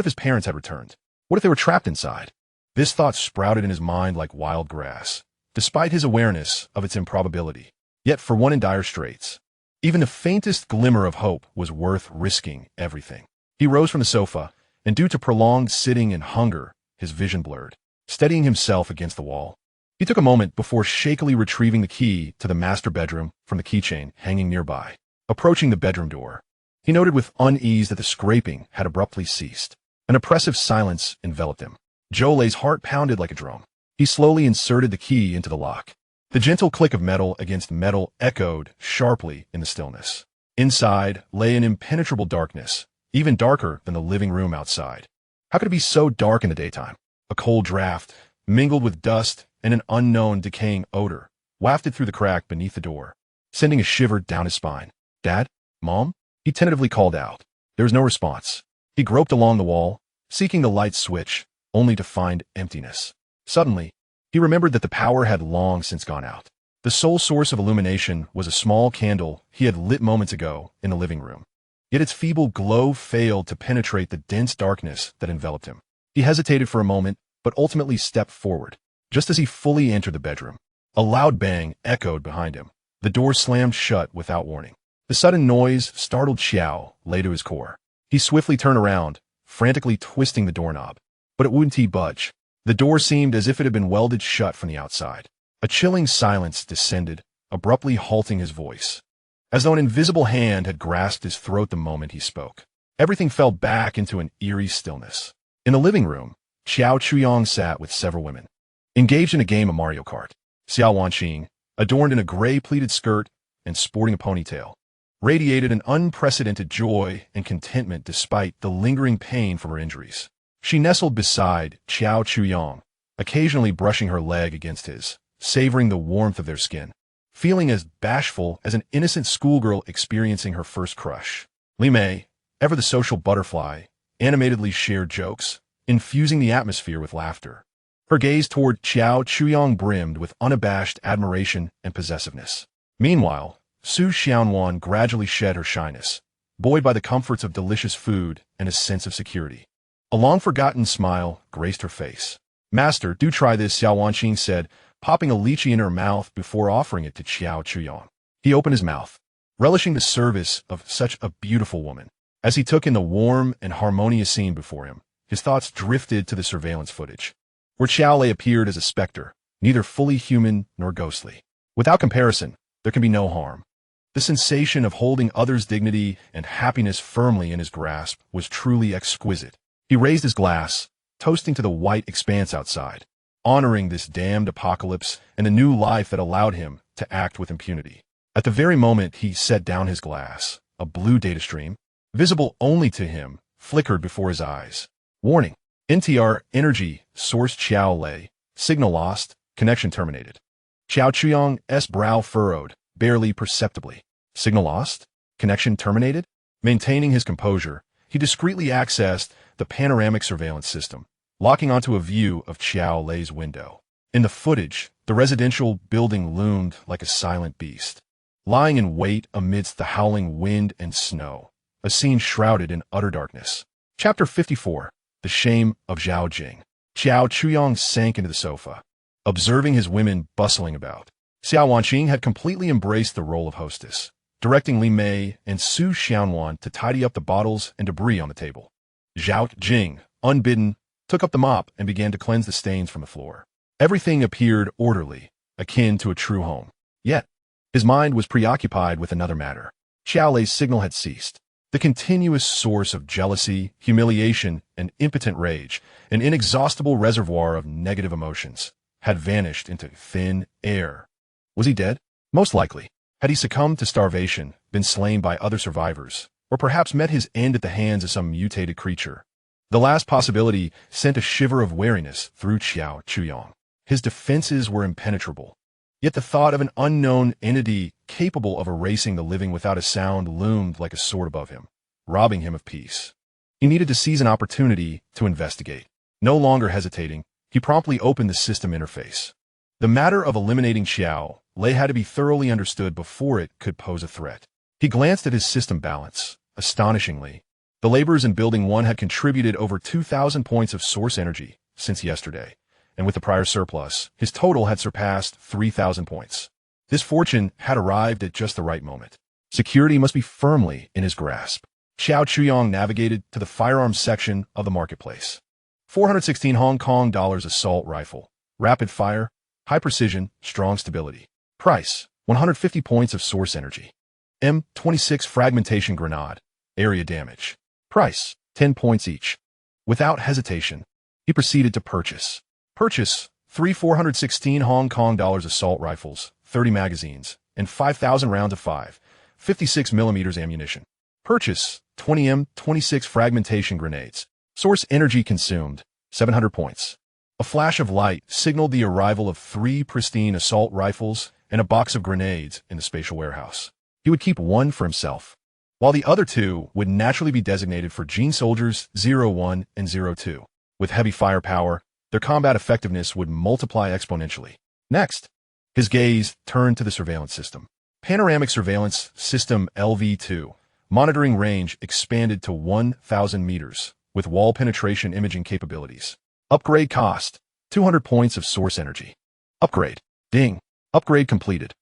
his parents had returned? What if they were trapped inside? This thought sprouted in his mind like wild grass, despite his awareness of its improbability. Yet for one in dire straits, even the faintest glimmer of hope was worth risking everything. He rose from the sofa, and due to prolonged sitting and hunger, his vision blurred. Steadying himself against the wall, he took a moment before shakily retrieving the key to the master bedroom from the keychain hanging nearby. Approaching the bedroom door, he noted with unease that the scraping had abruptly ceased. An oppressive silence enveloped him. Joe's heart pounded like a drum. He slowly inserted the key into the lock. The gentle click of metal against metal echoed sharply in the stillness. Inside lay an impenetrable darkness, even darker than the living room outside. How could it be so dark in the daytime? A cold draft, mingled with dust and an unknown decaying odor, wafted through the crack beneath the door, sending a shiver down his spine. "Dad? Mom?" he tentatively called out. There was no response. He groped along the wall, seeking the light switch, only to find emptiness. Suddenly, he remembered that the power had long since gone out. The sole source of illumination was a small candle he had lit moments ago in the living room. Yet its feeble glow failed to penetrate the dense darkness that enveloped him. He hesitated for a moment, but ultimately stepped forward. Just as he fully entered the bedroom, a loud bang echoed behind him. The door slammed shut without warning. The sudden noise startled Xiao Lei to his core. He swiftly turned around, frantically twisting the doorknob. But it wouldn't budge. The door seemed as if it had been welded shut from the outside. A chilling silence descended, abruptly halting his voice, as though an invisible hand had grasped his throat the moment he spoke. Everything fell back into an eerie stillness. In the living room, Xiao Chuyong sat with several women, engaged in a game of Mario Kart. Xiao Wanqing, adorned in a gray pleated skirt and sporting a ponytail, radiated an unprecedented joy and contentment despite the lingering pain from her injuries. She nestled beside Xiao Chuyong, occasionally brushing her leg against his, savoring the warmth of their skin, feeling as bashful as an innocent schoolgirl experiencing her first crush. Li Mei, ever the social butterfly, animatedly shared jokes, infusing the atmosphere with laughter. Her gaze toward Xiao Chuyong brimmed with unabashed admiration and possessiveness. Meanwhile, Su Xianwan gradually shed her shyness, buoyed by the comforts of delicious food and a sense of security. A long-forgotten smile graced her face. "Master, do try this," Xiao Wanqing said, popping a lychee in her mouth before offering it to Xiao Chuyong. He opened his mouth, relishing the service of such a beautiful woman. As he took in the warm and harmonious scene before him, his thoughts drifted to the surveillance footage, where Xiao Lei appeared as a specter, neither fully human nor ghostly. Without comparison, there can be no harm. The sensation of holding others' dignity and happiness firmly in his grasp was truly exquisite. He raised his glass, toasting to the white expanse outside, honoring this damned apocalypse and the new life that allowed him to act with impunity. At the very moment he set down his glass, a blue data stream, visible only to him, flickered before his eyes. Warning: NTR energy source Xiao Lei, signal lost, connection terminated. Xiao Chuyong's brow furrowed, barely perceptibly. Signal lost? Connection terminated? Maintaining his composure, he discreetly accessed the panoramic surveillance system, locking onto a view of Xiao Lei's window. In the footage, the residential building loomed like a silent beast, lying in wait amidst the howling wind and snow, a scene shrouded in utter darkness. Chapter 54. The Shame of Zhao Jing. Xiao Chuyong sank into the sofa, observing his women bustling about. Xiao Wanqing had completely embraced the role of hostess, directing Li Mei and Su Xianwan to tidy up the bottles and debris on the table. Zhao Jing, unbidden, took up the mop and began to cleanse the stains from the floor. Everything appeared orderly, akin to a true home. Yet, his mind was preoccupied with another matter. Xiao Lei's signal had ceased. The continuous source of jealousy, humiliation, and impotent rage, an inexhaustible reservoir of negative emotions, had vanished into thin air. Was he dead? Most likely. Had he succumbed to starvation, been slain by other survivors, or perhaps met his end at the hands of some mutated creature? The last possibility sent a shiver of wariness through Xiao Chuyong. His defenses were impenetrable. Yet the thought of an unknown entity capable of erasing the living without a sound loomed like a sword above him, robbing him of peace. He needed to seize an opportunity to investigate. No longer hesitating, he promptly opened the system interface. The matter of eliminating Xiao Lei had to be thoroughly understood before it could pose a threat. He glanced at his system balance. Astonishingly, the laborers in Building 1 had contributed over 2,000 points of source energy since yesterday, and with the prior surplus, his total had surpassed 3,000 points. This fortune had arrived at just the right moment. Security must be firmly in his grasp. Xiao Chuyong navigated to the firearms section of the marketplace. 416 Hong Kong dollars assault rifle. Rapid fire, high precision, strong stability. Price, 150 points of source energy. M26 fragmentation grenade. Area damage. Price, 10 points each. Without hesitation, he proceeded to purchase. Purchase 416 Hong Kong dollars assault rifles, 30 magazines, and 5,000 rounds of 56 millimeters ammunition. Purchase 20 M26 fragmentation grenades. Source energy consumed, 700 points. A flash of light signaled the arrival of 3 pristine assault rifles and a box of grenades in the spatial warehouse. He would keep one for himself, while the other 2 would naturally be designated for Gene Soldiers 01 and 02. With heavy firepower, their combat effectiveness would multiply exponentially. Next, his gaze turned to the surveillance system. Panoramic surveillance system LV2. Monitoring range expanded to 1,000 meters, with wall penetration imaging capabilities. Upgrade cost, 200 points of source energy. Upgrade. Ding. Upgrade completed.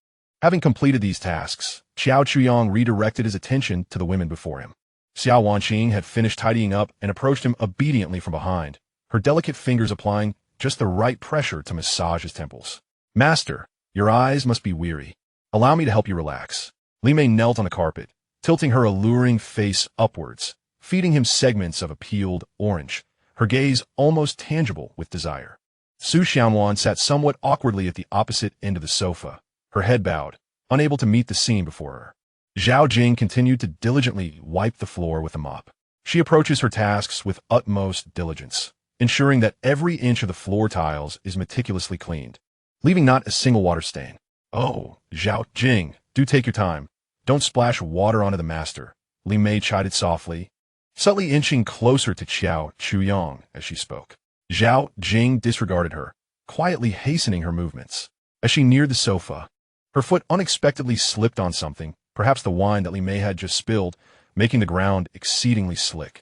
Having completed these tasks, Xiao Chuyong redirected his attention to the women before him. Xiao Wanqing had finished tidying up and approached him obediently from behind, her delicate fingers applying just the right pressure to massage his temples. Master, your eyes must be weary. Allow me to help you relax. Li Mei knelt on the carpet, tilting her alluring face upwards, feeding him segments of a peeled orange, her gaze almost tangible with desire. Su Xianwan sat somewhat awkwardly at the opposite end of the sofa, her head bowed, unable to meet the scene before her. Zhao Jing continued to diligently wipe the floor with a mop. She approaches her tasks with utmost diligence, ensuring that every inch of the floor tiles is meticulously cleaned, leaving not a single water stain. Oh, Zhao Jing, do take your time. Don't splash water onto the master, Li Mei chided softly, subtly inching closer to Xiao Chuyong as she spoke. Zhao Jing disregarded her, quietly hastening her movements. As she neared the sofa, her foot unexpectedly slipped on something, perhaps the wine that Li Mei had just spilled, making the ground exceedingly slick.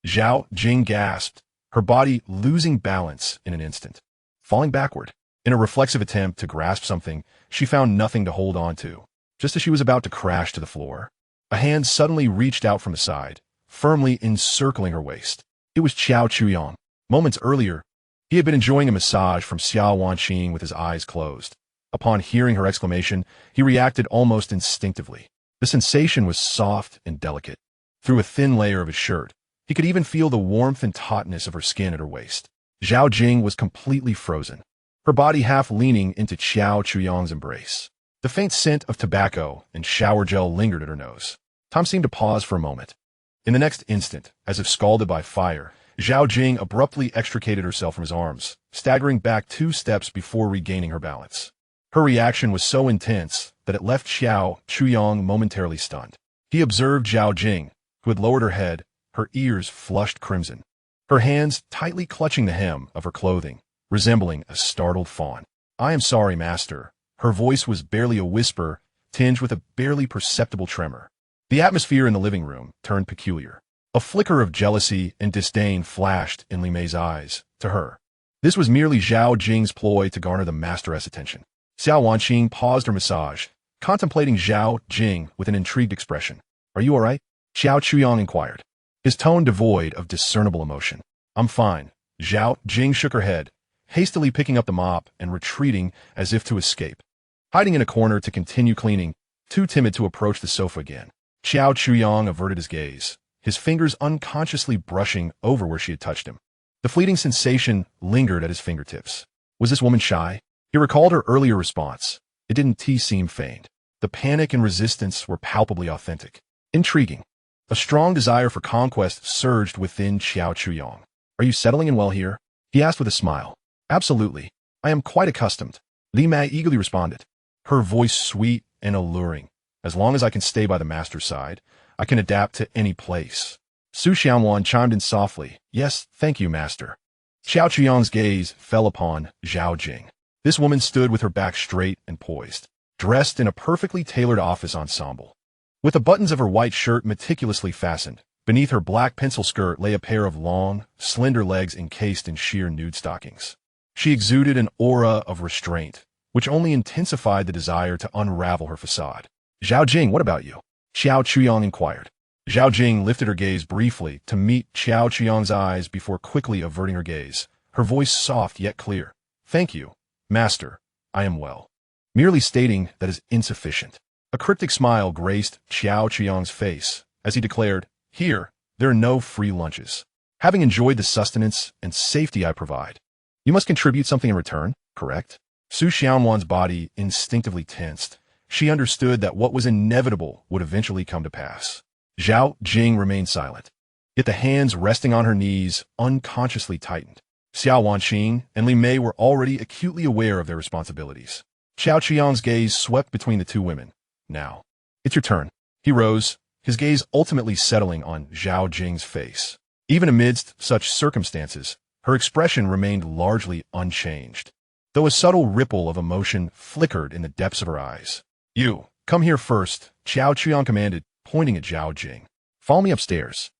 Zhao Jing gasped, her body losing balance in an instant. Falling backward, in a reflexive attempt to grasp something, she found nothing to hold on to. Just as she was about to crash to the floor, a hand suddenly reached out from the side, firmly encircling her waist. It was Xiao Chuyong. Moments earlier, he had been enjoying a massage from Xiao Wanqing with his eyes closed. Upon hearing her exclamation, he reacted almost instinctively. The sensation was soft and delicate. Through a thin layer of his shirt, he could even feel the warmth and tautness of her skin at her waist. Zhao Jing was completely frozen, her body half leaning into Xiao Chuyong's embrace. The faint scent of tobacco and shower gel lingered at her nose. Tom seemed to pause for a moment. In the next instant, as if scalded by fire, Zhao Jing abruptly extricated herself from his arms, staggering back 2 steps before regaining her balance. Her reaction was so intense that it left Xiao Chuyong momentarily stunned. He observed Zhao Jing, who had lowered her head, her ears flushed crimson, her hands tightly clutching the hem of her clothing, resembling a startled fawn. I am sorry, master. Her voice was barely a whisper, tinged with a barely perceptible tremor. The atmosphere in the living room turned peculiar. A flicker of jealousy and disdain flashed in Li Mei's eyes. To her, this was merely Zhao Jing's ploy to garner the masteress' attention. Xiao Wanqing paused her massage, contemplating Zhao Jing with an intrigued expression. Are you all right? Xiao Chuyong inquired, his tone devoid of discernible emotion. I'm fine. Zhao Jing shook her head, hastily picking up the mop and retreating as if to escape. Hiding in a corner to continue cleaning, too timid to approach the sofa again. Xiao Chuyong averted his gaze, his fingers unconsciously brushing over where she had touched him. The fleeting sensation lingered at his fingertips. Was this woman shy? He recalled her earlier response. It didn't seem feigned. The panic and resistance were palpably authentic. Intriguing. A strong desire for conquest surged within Xiao Chuyong. Are you settling in well here? He asked with a smile. Absolutely. I am quite accustomed. Li Mei eagerly responded, her voice sweet and alluring. As long as I can stay by the master's side, I can adapt to any place. Su Xianwan chimed in softly. Yes, thank you, master. Xiao Chuyong's gaze fell upon Zhao Jing. This woman stood with her back straight and poised, dressed in a perfectly tailored office ensemble. With the buttons of her white shirt meticulously fastened, beneath her black pencil skirt lay a pair of long, slender legs encased in sheer nude stockings. She exuded an aura of restraint, which only intensified the desire to unravel her facade. Zhao Jing, what about you? Xiao Chuyong inquired. Zhao Jing lifted her gaze briefly to meet Qiao Qiang's eyes before quickly averting her gaze, her voice soft yet clear. Thank you, Master. I am well. Merely stating that is insufficient. A cryptic smile graced Qiao Qiang's face as he declared, Here, there are no free lunches. Having enjoyed the sustenance and safety I provide, you must contribute something in return, correct? Su Xianwan's body instinctively tensed. She understood that what was inevitable would eventually come to pass. Zhao Jing remained silent, yet the hands resting on her knees unconsciously tightened. Xiao Wanqing and Li Mei were already acutely aware of their responsibilities. Qiao Qiang's gaze swept between the two women. Now, it's your turn. He rose, his gaze ultimately settling on Zhao Jing's face. Even amidst such circumstances, her expression remained largely unchanged, though a subtle ripple of emotion flickered in the depths of her eyes. You, come here first, Qiao Qiang commanded, pointing at Zhao Jing. Follow me upstairs.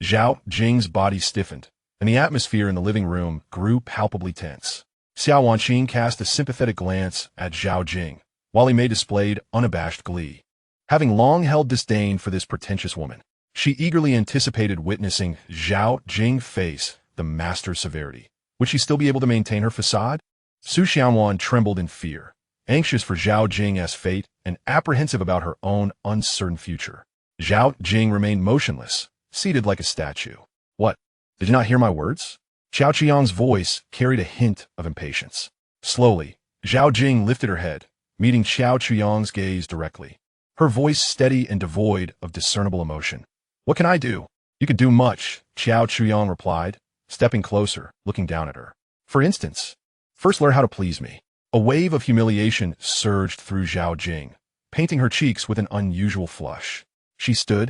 Zhao Jing's body stiffened, and the atmosphere in the living room grew palpably tense. Xiao Wanqing cast a sympathetic glance at Zhao Jing, while Li Mei displayed unabashed glee. Having long held disdain for this pretentious woman, she eagerly anticipated witnessing Zhao Jing face the master's severity. Would she still be able to maintain her facade? Su Xianwan trembled in fear, anxious for Zhao Jing's fate and apprehensive about her own uncertain future. Zhao Jing remained motionless, seated like a statue. What? Did you not hear my words? Qiao Qiang's voice carried a hint of impatience. Slowly, Zhao Jing lifted her head, meeting Qiao Qiang's gaze directly. Her voice steady and devoid of discernible emotion. What can I do? You can do much, Qiao Qiang replied, stepping closer, looking down at her. For instance, first learn how to please me. A wave of humiliation surged through Zhao Jing, painting her cheeks with an unusual flush. She stood,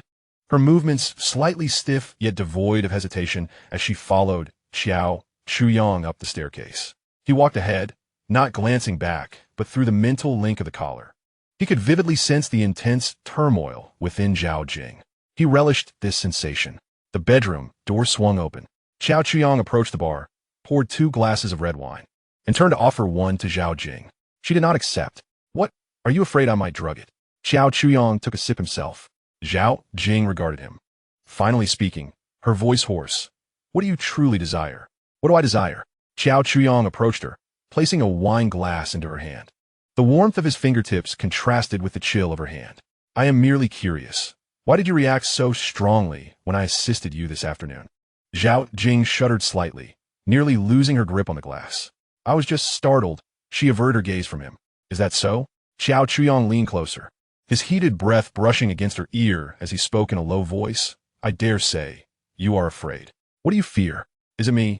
her movements slightly stiff yet devoid of hesitation as she followed Qiao Qiang up the staircase. He walked ahead, not glancing back, but through the mental link of the collar. He could vividly sense the intense turmoil within Zhao Jing. He relished this sensation. The bedroom door swung open. Qiao Qiang approached the bar, poured 2 glasses of red wine, and turned to offer one to Zhao Jing. She did not accept. What? Are you afraid I might drug it? Qiao Qiang took a sip himself. Zhao Jing regarded him. Finally speaking, her voice hoarse. What do you truly desire? What do I desire? Qiao Qiang approached her, placing a wine glass into her hand. The warmth of his fingertips contrasted with the chill of her hand. I am merely curious. Why did you react so strongly when I assisted you this afternoon? Zhao Jing shuddered slightly, nearly losing her grip on the glass. I was just startled. She averted her gaze from him. Is that so? Qiao Qiang leaned closer, his heated breath brushing against her ear as he spoke in a low voice. I dare say, you are afraid. What do you fear? Is it me?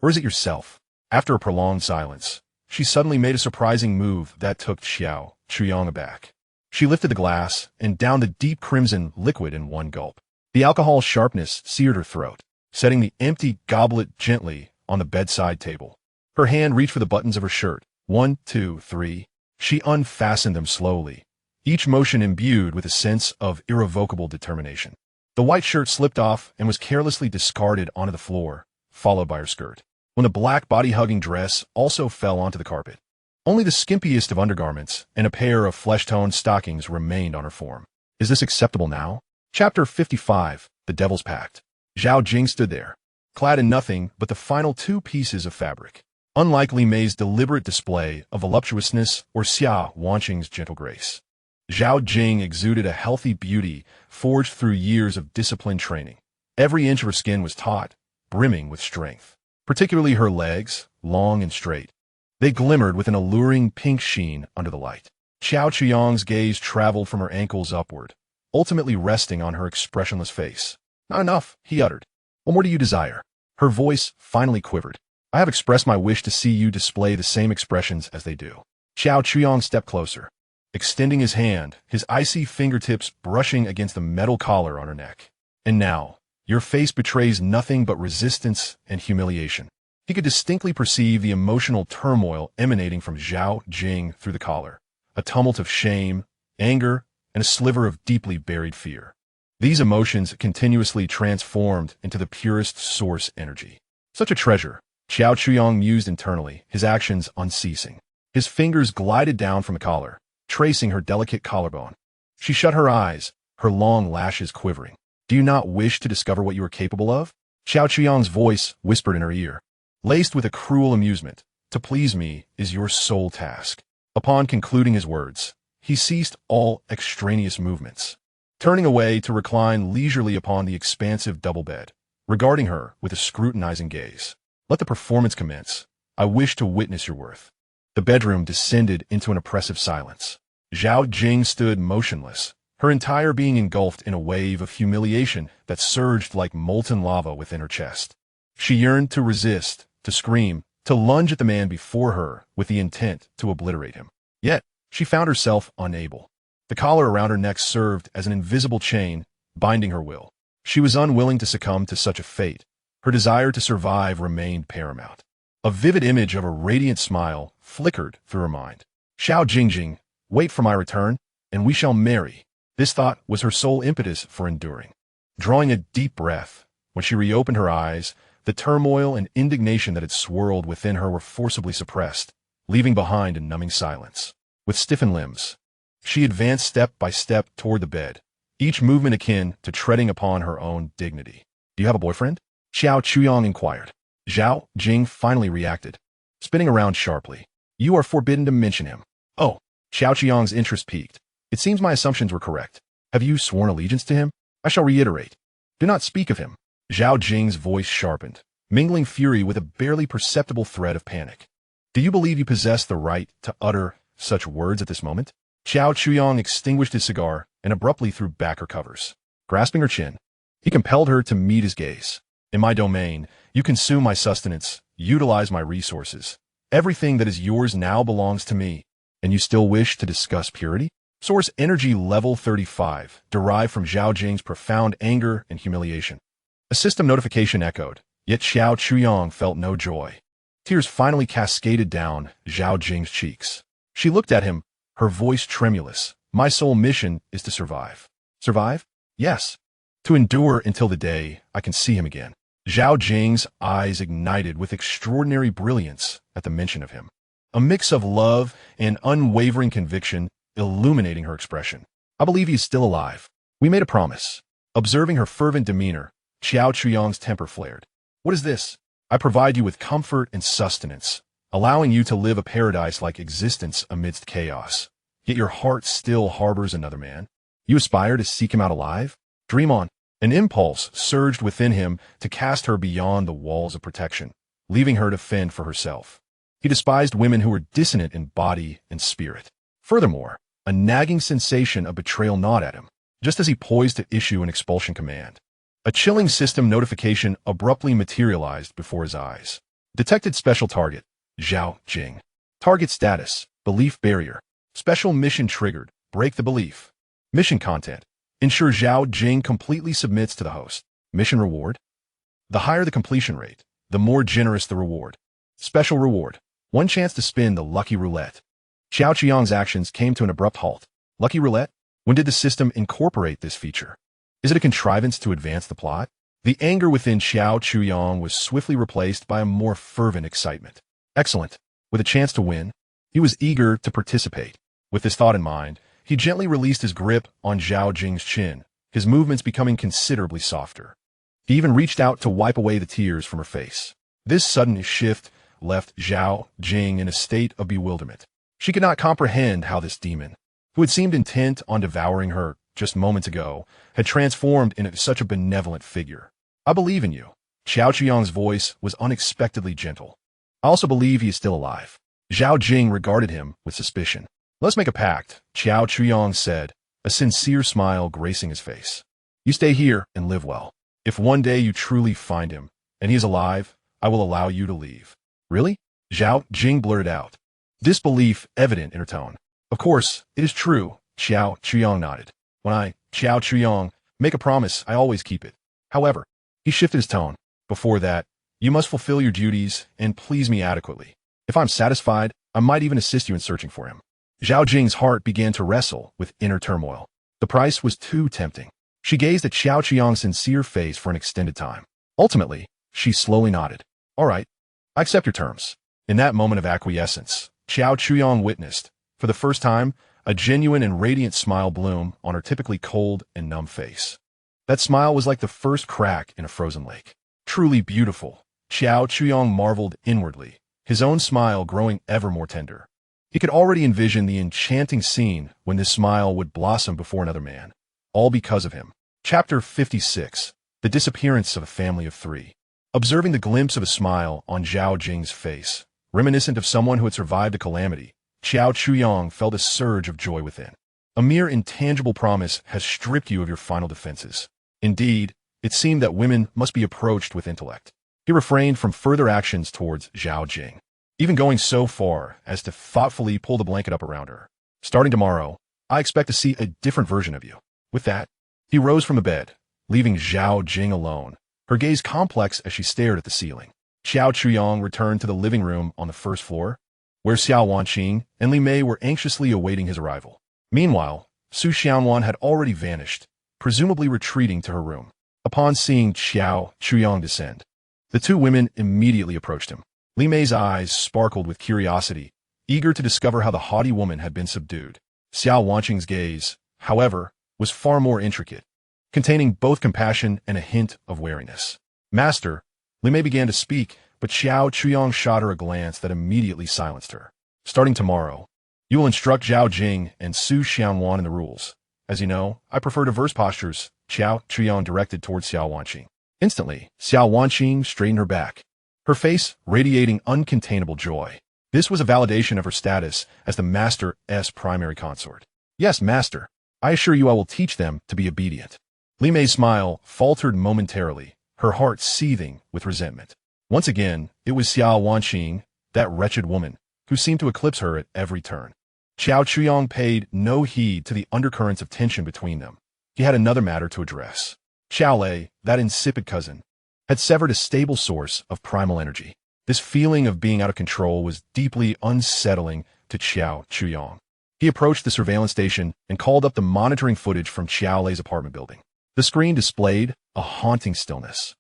Or is it yourself? After a prolonged silence, she suddenly made a surprising move that took Qiao Qiang aback. She lifted the glass and downed the deep crimson liquid in one gulp. The alcohol's sharpness seared her throat, setting the empty goblet gently on the bedside table. Her hand reached for the buttons of her shirt. 1, 2, 3. She unfastened them slowly, each motion imbued with a sense of irrevocable determination. The white shirt slipped off and was carelessly discarded onto the floor, followed by her skirt, when the black body-hugging dress also fell onto the carpet. Only the skimpiest of undergarments and a pair of flesh-toned stockings remained on her form. Is this acceptable now? Chapter 55, The Devil's Pact. Zhao Jing stood there, clad in nothing but the final 2 pieces of fabric. Unlike Li Mei's deliberate display of voluptuousness or Xia Wanqing's gentle grace, Zhao Jing exuded a healthy beauty forged through years of disciplined training. Every inch of her skin was taut, brimming with strength, particularly her legs, long and straight. They glimmered with an alluring pink sheen under the light. Qiao Qiang's gaze traveled from her ankles upward, ultimately resting on her expressionless face. Not enough, he uttered. What more do you desire? Her voice finally quivered. I have expressed my wish to see you display the same expressions as they do. Qiao Qiang stepped closer, extending his hand, his icy fingertips brushing against the metal collar on her neck. And now, your face betrays nothing but resistance and humiliation. He could distinctly perceive the emotional turmoil emanating from Zhao Jing through the collar, a tumult of shame, anger, and a sliver of deeply buried fear. These emotions continuously transformed into the purest source energy. Such a treasure, Qiao Qiang mused internally, his actions unceasing. His fingers glided down from the collar, tracing her delicate collarbone. She shut her eyes, her long lashes quivering. Do you not wish to discover what you are capable of? Xiao Chuyang's voice whispered in her ear, laced with a cruel amusement. To please me is your sole task. Upon concluding his words, he ceased all extraneous movements, turning away to recline leisurely upon the expansive double bed, regarding her with a scrutinizing gaze. Let the performance commence. I wish to witness your worth. The bedroom descended into an oppressive silence. Zhao Jing stood motionless, her entire being engulfed in a wave of humiliation that surged like molten lava within her chest. She yearned to resist, to scream, to lunge at the man before her with the intent to obliterate him. Yet, she found herself unable. The collar around her neck served as an invisible chain, binding her will. She was unwilling to succumb to such a fate. Her desire to survive remained paramount. A vivid image of a radiant smile flickered through her mind. Xiao Jingjing, wait for my return, and we shall marry. This thought was her sole impetus for enduring. Drawing a deep breath, when she reopened her eyes, the turmoil and indignation that had swirled within her were forcibly suppressed, leaving behind a numbing silence. With stiffened limbs, she advanced step by step toward the bed, each movement akin to treading upon her own dignity. Do you have a boyfriend? Xiao Chuyang inquired. Zhao Jing finally reacted, spinning around sharply. You are forbidden to mention him. Oh, Xiao Chuyang's interest piqued. It seems my assumptions were correct. Have you sworn allegiance to him? I shall reiterate. Do not speak of him. Zhao Jing's voice sharpened, mingling fury with a barely perceptible thread of panic. Do you believe you possess the right to utter such words at this moment? Xiao Chuyang extinguished his cigar and abruptly threw back her covers. Grasping her chin, he compelled her to meet his gaze. In my domain, you consume my sustenance, utilize my resources. Everything that is yours now belongs to me. And you still wish to discuss purity? Source energy level 35, derived from Zhao Jing's profound anger and humiliation. A system notification echoed, yet Xiao Chuyang felt no joy. Tears finally cascaded down Zhao Jing's cheeks. She looked at him, her voice tremulous. My sole mission is to survive. Survive? Yes. To endure until the day I can see him again. Zhao Jing's eyes ignited with extraordinary brilliance at the mention of him. A mix of love and unwavering conviction illuminating her expression. I believe he is still alive. We made a promise. Observing her fervent demeanor, Xiao Chuyang's temper flared. What is this? I provide you with comfort and sustenance, allowing you to live a paradise-like existence amidst chaos. Yet your heart still harbors another man. You aspire to seek him out alive? Dream on. An impulse surged within him to cast her beyond the walls of protection, leaving her to fend for herself. He despised women who were dissonant in body and spirit. Furthermore, a nagging sensation of betrayal gnawed at him, just as he poised to issue an expulsion command. A chilling system notification abruptly materialized before his eyes. Detected special target, Zhao Jing. Target status, belief barrier. Special mission triggered, break the belief. Mission content, ensure Zhao Jing completely submits to the host. Mission reward. The higher the completion rate, the more generous the reward. Special reward, one chance to spin the lucky roulette. Xiao Chuyang's actions came to an abrupt halt. Lucky roulette? When did the system incorporate this feature? Is it a contrivance to advance the plot? The anger within Xiao Chuyang was swiftly replaced by a more fervent excitement. Excellent. With a chance to win, he was eager to participate. With this thought in mind, he gently released his grip on Zhao Jing's chin, his movements becoming considerably softer. He even reached out to wipe away the tears from her face. This sudden shift left Zhao Jing in a state of bewilderment. She could not comprehend how this demon, who had seemed intent on devouring her just moments ago, had transformed into such a benevolent figure. I believe in you. Xiao Chuyang's voice was unexpectedly gentle. I also believe he is still alive. Zhao Jing regarded him with suspicion. Let's make a pact, Xiao Chuyang said, a sincere smile gracing his face. You stay here and live well. If one day you truly find him, and he is alive, I will allow you to leave. Really? Zhao Jing blurted out, disbelief evident in her tone. Of course, it is true, Xiao Chuyang nodded. When I, Xiao Chuyang, make a promise, I always keep it. However, he shifted his tone. Before that, you must fulfill your duties and please me adequately. If I'm satisfied, I might even assist you in searching for him. Zhao Jing's heart began to wrestle with inner turmoil. The price was too tempting. She gazed at Xiao Chuyang's sincere face for an extended time. Ultimately, she slowly nodded. All right, I accept your terms. In that moment of acquiescence, Xiao Chuyang witnessed, for the first time, a genuine and radiant smile bloom on her typically cold and numb face. That smile was like the first crack in a frozen lake. Truly beautiful, Xiao Chuyong marveled inwardly, his own smile growing ever more tender. He could already envision the enchanting scene when this smile would blossom before another man, all because of him. Chapter 56. The Disappearance of a Family of Three. Observing the glimpse of a smile on Zhao Jing's face, reminiscent of someone who had survived a calamity, Xiao Chuyong felt a surge of joy within. A mere intangible promise has stripped you of your final defenses. Indeed, it seemed that women must be approached with intellect. He refrained from further actions towards Zhao Jing, even going so far as to thoughtfully pull the blanket up around her. Starting tomorrow, I expect to see a different version of you. With that, he rose from the bed, leaving Zhao Jing alone, her gaze complex as she stared at the ceiling. Xiao Chuyong returned to the living room on the first floor, where Xiao Wanqing and Li Mei were anxiously awaiting his arrival. Meanwhile, Su Xianwan had already vanished, presumably retreating to her room. Upon seeing Xiao Chuyong descend, the two women immediately approached him. Li Mei's eyes sparkled with curiosity, eager to discover how the haughty woman had been subdued. Xiao Wanqing's gaze, however, was far more intricate, containing both compassion and a hint of wariness. Master, Li Mei began to speak, but Xiao Chuyong shot her a glance that immediately silenced her. Starting tomorrow, you will instruct Zhao Jing and Su Xianwan in the rules. As you know, I prefer diverse postures, Xiao Chuyong directed towards Xiao Wanqing. Instantly, Xiao Wanqing straightened her back, her face radiating uncontainable joy. This was a validation of her status as the Master's primary consort. Yes, Master. I assure you I will teach them to be obedient. Li Mei's smile faltered momentarily, her heart seething with resentment. Once again, it was Xiao Wanqing, that wretched woman, who seemed to eclipse her at every turn. Xiao Chuyong paid no heed to the undercurrents of tension between them. He had another matter to address. Xiao Lei, that insipid cousin, had severed a stable source of primal energy. This feeling of being out of control was deeply unsettling to Xiao Chuyong. He approached the surveillance station and called up the monitoring footage from Xiao Lei's apartment building. The screen displayed a haunting stillness.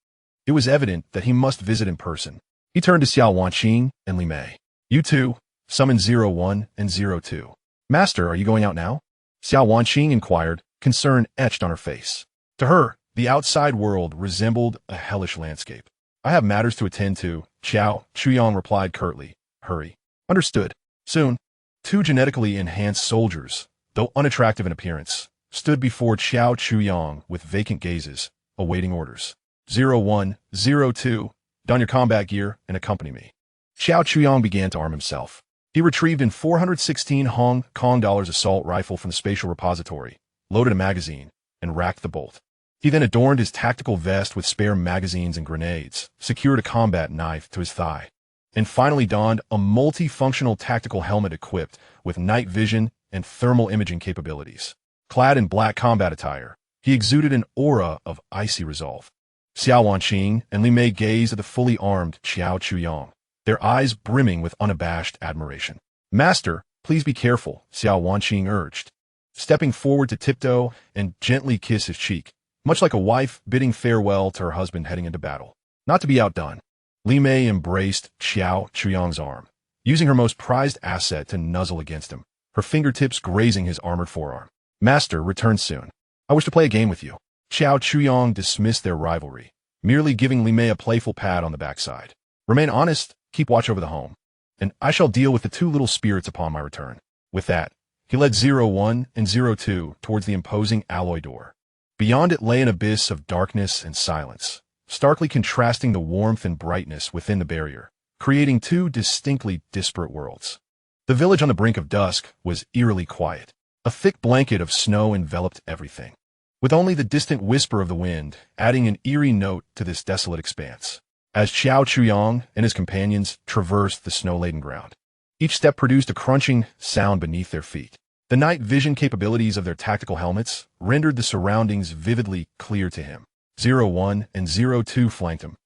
It was evident that he must visit in person. He turned to Xiao Wanqing and Li Mei. You two, summon 01 and 02. Master, are you going out now? Xiao Wanqing inquired, concern etched on her face. To her, the outside world resembled a hellish landscape. I have matters to attend to, Xiao Chuyong replied curtly. Hurry. Understood. Soon, two genetically enhanced soldiers, though unattractive in appearance, stood before Xiao Chuyong with vacant gazes, awaiting orders. 01, 02, don your combat gear and accompany me. Xiao Chuyong began to arm himself. He retrieved an 416 Hong Kong dollars assault rifle from the spatial repository, loaded a magazine, and racked the bolt. He then adorned his tactical vest with spare magazines and grenades, secured a combat knife to his thigh, and finally donned a multifunctional tactical helmet equipped with night vision and thermal imaging capabilities. Clad in black combat attire, he exuded an aura of icy resolve. Xiao Wanqing and Li Mei gazed at the fully armed Xiao Chuyong, their eyes brimming with unabashed admiration. Master, please be careful, Xiao Wanqing urged, stepping forward to tiptoe and gently kiss his cheek, much like a wife bidding farewell to her husband heading into battle. Not to be outdone, Li Mei embraced Xiao Chuyong's arm, using her most prized asset to nuzzle against him, her fingertips grazing his armored forearm. Master, return soon. I wish to play a game with you. Xiao Chuyong dismissed their rivalry, merely giving Li Mei a playful pat on the backside. Remain honest, keep watch over the home, and I shall deal with the two little spirits upon my return. With that, he led 01 and 02 towards the imposing alloy door. Beyond it lay an abyss of darkness and silence, starkly contrasting the warmth and brightness within the barrier, creating two distinctly disparate worlds. The village on the brink of dusk was eerily quiet. A thick blanket of snow enveloped everything, with only the distant whisper of the wind adding an eerie note to this desolate expanse. As Xiao Chuyong and his companions traversed the snow-laden ground, each step produced a crunching sound beneath their feet. The night vision capabilities of their tactical helmets rendered the surroundings vividly clear to him. 01 and 02 flanked him,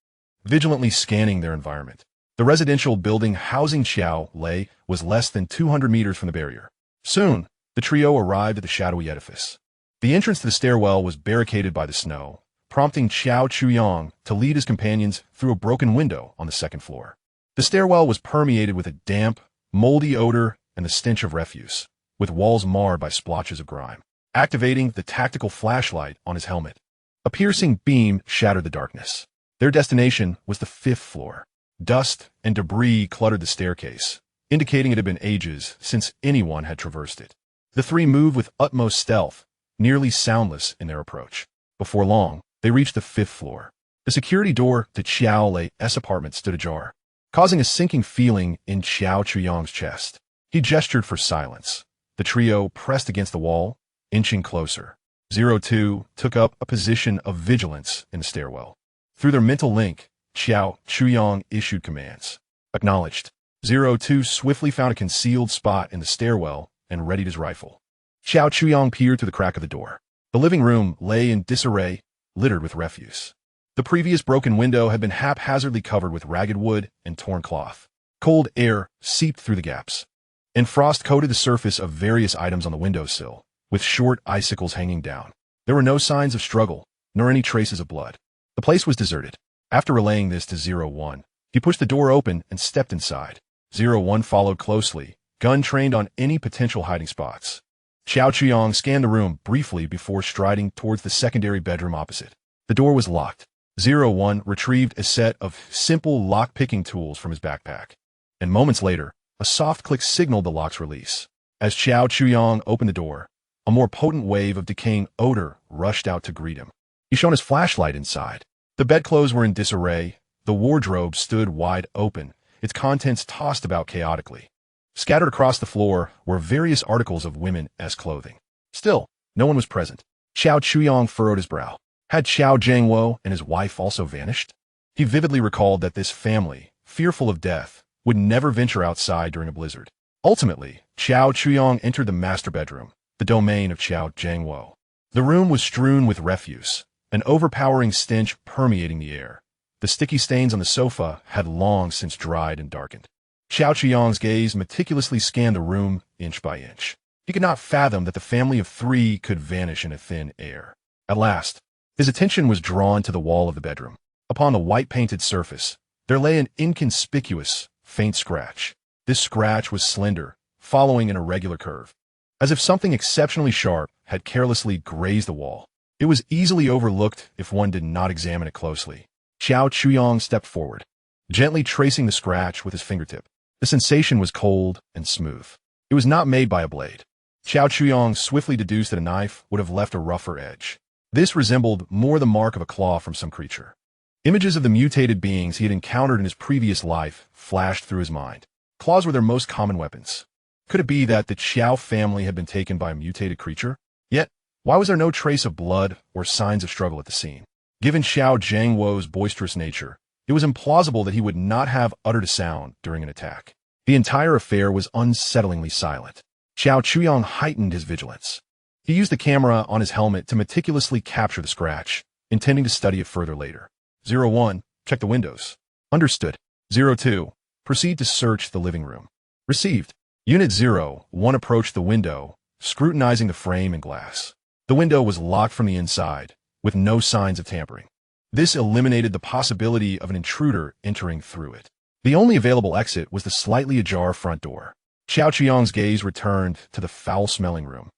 vigilantly scanning their environment. The residential building housing Xiao Lei was less than 200 meters from the barrier. Soon, the trio arrived at the shadowy edifice. The entrance to the stairwell was barricaded by the snow, prompting Xiao Chuyong to lead his companions through a broken window on the second floor. The stairwell was permeated with a damp, moldy odor and the stench of refuse, with walls marred by splotches of grime. Activating the tactical flashlight on his helmet, A piercing beam shattered the darkness. Their destination was the 5th floor. Dust and debris cluttered the staircase, indicating it had been ages since anyone had traversed it. The three moved with utmost stealth, nearly soundless in their approach. Before long, they reached the 5th floor. The security door to Xiao Lei's apartment stood ajar, causing a sinking feeling in Xiao Chuyang's chest. He gestured for silence. The trio pressed against the wall, inching closer. 02 took up a position of vigilance in the stairwell. Through their mental link, Xiao Chuyang issued commands. Acknowledged. 02 swiftly found a concealed spot in the stairwell and readied his rifle. Xiao Chuyang peered through the crack of the door. The living room lay in disarray, littered with refuse. The previous broken window had been haphazardly covered with ragged wood and torn cloth. Cold air seeped through the gaps, and frost coated the surface of various items on the windowsill, with short icicles hanging down. There were no signs of struggle, nor any traces of blood. The place was deserted. After relaying this to 01, he pushed the door open and stepped inside. 01 followed closely, gun trained on any potential hiding spots. Xiao Chuyang scanned the room briefly before striding towards the secondary bedroom opposite. The door was locked. 01 retrieved a set of simple lock-picking tools from his backpack, and moments later, a soft click signaled the lock's release. As Xiao Chuyang opened the door, a more potent wave of decaying odor rushed out to greet him. He shone his flashlight inside. The bedclothes were in disarray. The wardrobe stood wide open, its contents tossed about chaotically. Scattered across the floor were various articles of women's clothing. Still, no one was present. Xiao Chuyang furrowed his brow. Had Xiao Jiangwo and his wife also vanished? He vividly recalled that this family, fearful of death, would never venture outside during a blizzard. Ultimately, Xiao Chuyang entered the master bedroom, the domain of Xiao Jiangwo. The room was strewn with refuse, an overpowering stench permeating the air. The sticky stains on the sofa had long since dried and darkened. Xiao Chuyang's gaze meticulously scanned the room inch by inch. He could not fathom that the family of three could vanish in a thin air. At last, his attention was drawn to the wall of the bedroom. Upon the white-painted surface, there lay an inconspicuous, faint scratch. This scratch was slender, following an irregular curve, as if something exceptionally sharp had carelessly grazed the wall. It was easily overlooked if one did not examine it closely. Xiao Chuyang stepped forward, gently tracing the scratch with his fingertip. The sensation was cold and smooth. It was not made by a blade. Xiao Chuyang swiftly deduced that a knife would have left a rougher edge. This resembled more the mark of a claw from some creature. Images of the mutated beings he had encountered in his previous life flashed through his mind. Claws were their most common weapons. Could it be that the Xiao family had been taken by a mutated creature? Yet, why was there no trace of blood or signs of struggle at the scene? Given Xiao Jiangwo's boisterous nature, it was implausible that he would not have uttered a sound during an attack. The entire affair was unsettlingly silent. Xiao Chuyang heightened his vigilance. He used the camera on his helmet to meticulously capture the scratch, intending to study it further later. 01, check the windows. Understood. 02, proceed to search the living room. Received. Unit 01 approached the window, scrutinizing the frame and glass. The window was locked from the inside, with no signs of tampering. This eliminated the possibility of an intruder entering through it. The only available exit was the slightly ajar front door. Xiao Chuyang's gaze returned to the foul-smelling room,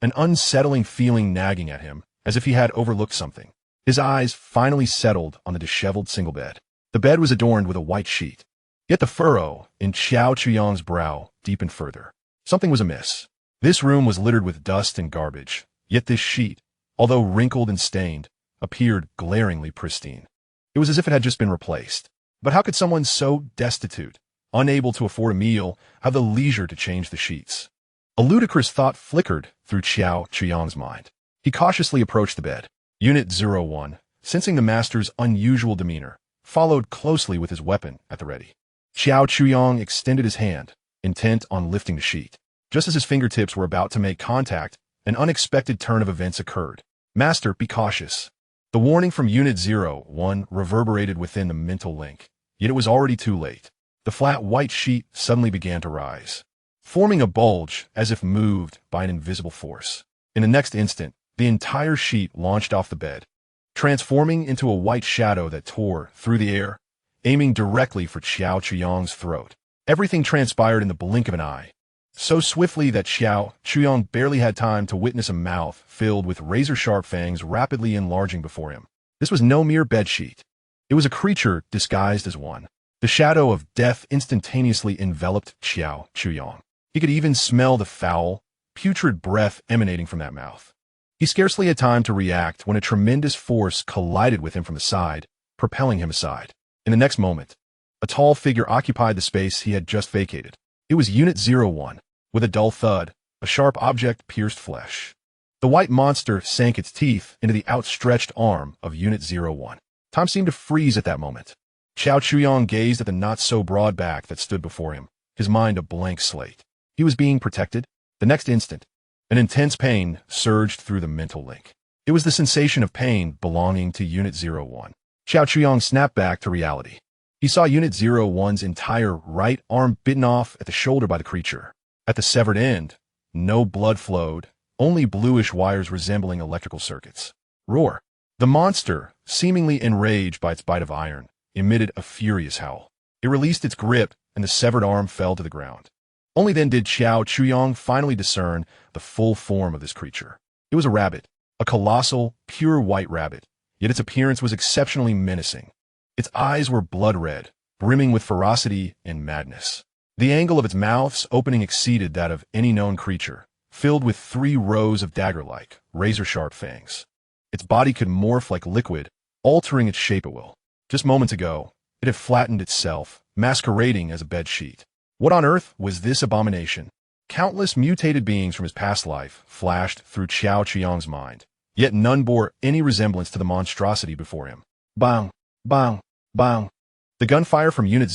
an unsettling feeling nagging at him, as if he had overlooked something. His eyes finally settled on the disheveled single bed. The bed was adorned with a white sheet, yet the furrow in Xiao Chuyang's brow deepened further. Something was amiss. This room was littered with dust and garbage, yet this sheet, although wrinkled and stained, appeared glaringly pristine. It was as if it had just been replaced. But how could someone so destitute, unable to afford a meal, have the leisure to change the sheets? A ludicrous thought flickered through Xiao Chuyang's mind. He cautiously approached the bed. Unit 01, sensing the master's unusual demeanor, followed closely with his weapon at the ready. Xiao Chuyang extended his hand, intent on lifting the sheet. Just as his fingertips were about to make contact, an unexpected turn of events occurred. Master, be cautious. The warning from Unit 01 reverberated within the mental link, yet it was already too late. The flat white sheet suddenly began to rise, forming a bulge as if moved by an invisible force. In the next instant, the entire sheet launched off the bed, transforming into a white shadow that tore through the air, aiming directly for Xiao Chuyang's throat. Everything transpired in the blink of an eye. so swiftly that Xiao Chuyong barely had time to witness a mouth filled with razor-sharp fangs rapidly enlarging before him. This was no mere bedsheet. It was a creature disguised as one. The shadow of death instantaneously enveloped Xiao Chuyong. He could even smell the foul, putrid breath emanating from that mouth. He scarcely had time to react when a tremendous force collided with him from the side, propelling him aside. In the next moment, a tall figure occupied the space he had just vacated. It was Unit 01. With a dull thud, a sharp object pierced flesh. The white monster sank its teeth into the outstretched arm of Unit 01. Time seemed to freeze at that moment. Xiao Chuyong gazed at the not-so-broad back that stood before him, his mind a blank slate. He was being protected. The next instant, an intense pain surged through the mental link. It was the sensation of pain belonging to Unit 01. Xiao Chuyong snapped back to reality. He saw Unit 01's entire right arm bitten off at the shoulder by the creature. At the severed end, no blood flowed, only bluish wires resembling electrical circuits. Roar! The monster, seemingly enraged by its bite of iron, emitted a furious howl. It released its grip, and the severed arm fell to the ground. Only then did Xiao Chuyong finally discern the full form of this creature. It was a rabbit, a colossal, pure white rabbit, yet its appearance was exceptionally menacing. Its eyes were blood red, brimming with ferocity and madness. The angle of its mouth's opening exceeded that of any known creature, filled with 3 rows of dagger-like, razor-sharp fangs. Its body could morph like liquid, altering its shape at will. Just moments ago, it had flattened itself, masquerading as a bedsheet. What on earth was this abomination? Countless mutated beings from his past life flashed through Xiao Chuyong's mind, yet none bore any resemblance to the monstrosity before him. Bang! Bang! Bang! The gunfire from Unit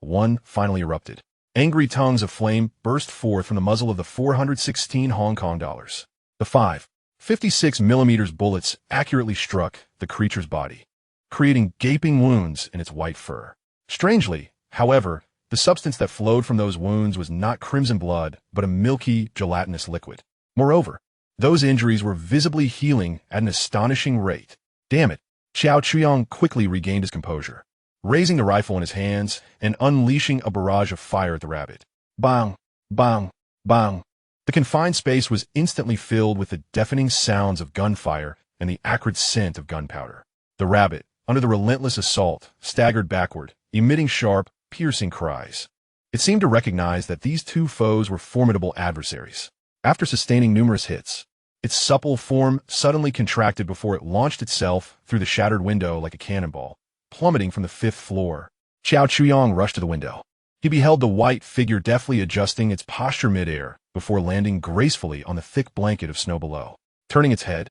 01 finally erupted. Angry tongues of flame burst forth from the muzzle of the 416 Hong Kong dollars. The 5.56mm bullets accurately struck the creature's body, creating gaping wounds in its white fur. Strangely, however, the substance that flowed from those wounds was not crimson blood, but a milky, gelatinous liquid. Moreover, those injuries were visibly healing at an astonishing rate. Damn it! Xiao Chuyong quickly regained his composure, raising the rifle in his hands and unleashing a barrage of fire at the rabbit. Bang! Bang! Bang! The confined space was instantly filled with the deafening sounds of gunfire and the acrid scent of gunpowder. The rabbit, under the relentless assault, staggered backward, emitting sharp, piercing cries. It seemed to recognize that these two foes were formidable adversaries. After sustaining numerous hits, its supple form suddenly contracted before it launched itself through the shattered window like a cannonball, plummeting from the 5th floor. Xiao Chuyong rushed to the window. He beheld the white figure deftly adjusting its posture midair before landing gracefully on the thick blanket of snow below. Turning its head,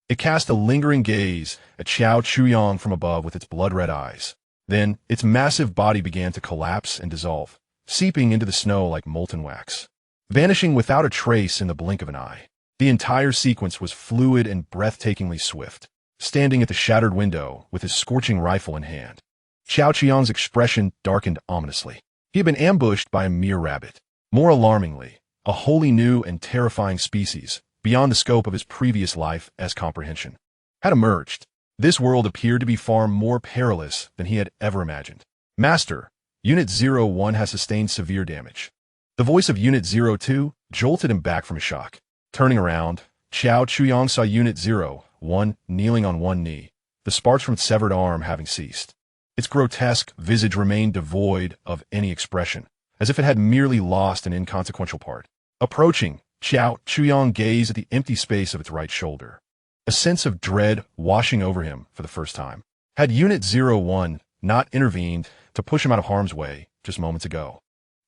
it cast a lingering gaze at Xiao Chuyong from above with its blood-red eyes. Then, its massive body began to collapse and dissolve, seeping into the snow like molten wax, vanishing without a trace in the blink of an eye. The entire sequence was fluid and breathtakingly swift. Standing at the shattered window with his scorching rifle in hand, Xiao Chuyong's expression darkened ominously. He had been ambushed by a mere rabbit. More alarmingly, a wholly new and terrifying species, beyond the scope of his previous life as comprehension, had emerged. This world appeared to be far more perilous than he had ever imagined. Master, Unit 01 has sustained severe damage. The voice of Unit 02 jolted him back from his shock. Turning around, Xiao Chuyong saw Unit 01 kneeling on one knee, the sparks from its severed arm having ceased. Its grotesque visage remained devoid of any expression, as if it had merely lost an inconsequential part. Approaching, Xiao Chuyong gazed at the empty space of its right shoulder, a sense of dread washing over him for the first time. Had Unit 01 not intervened to push him out of harm's way just moments ago,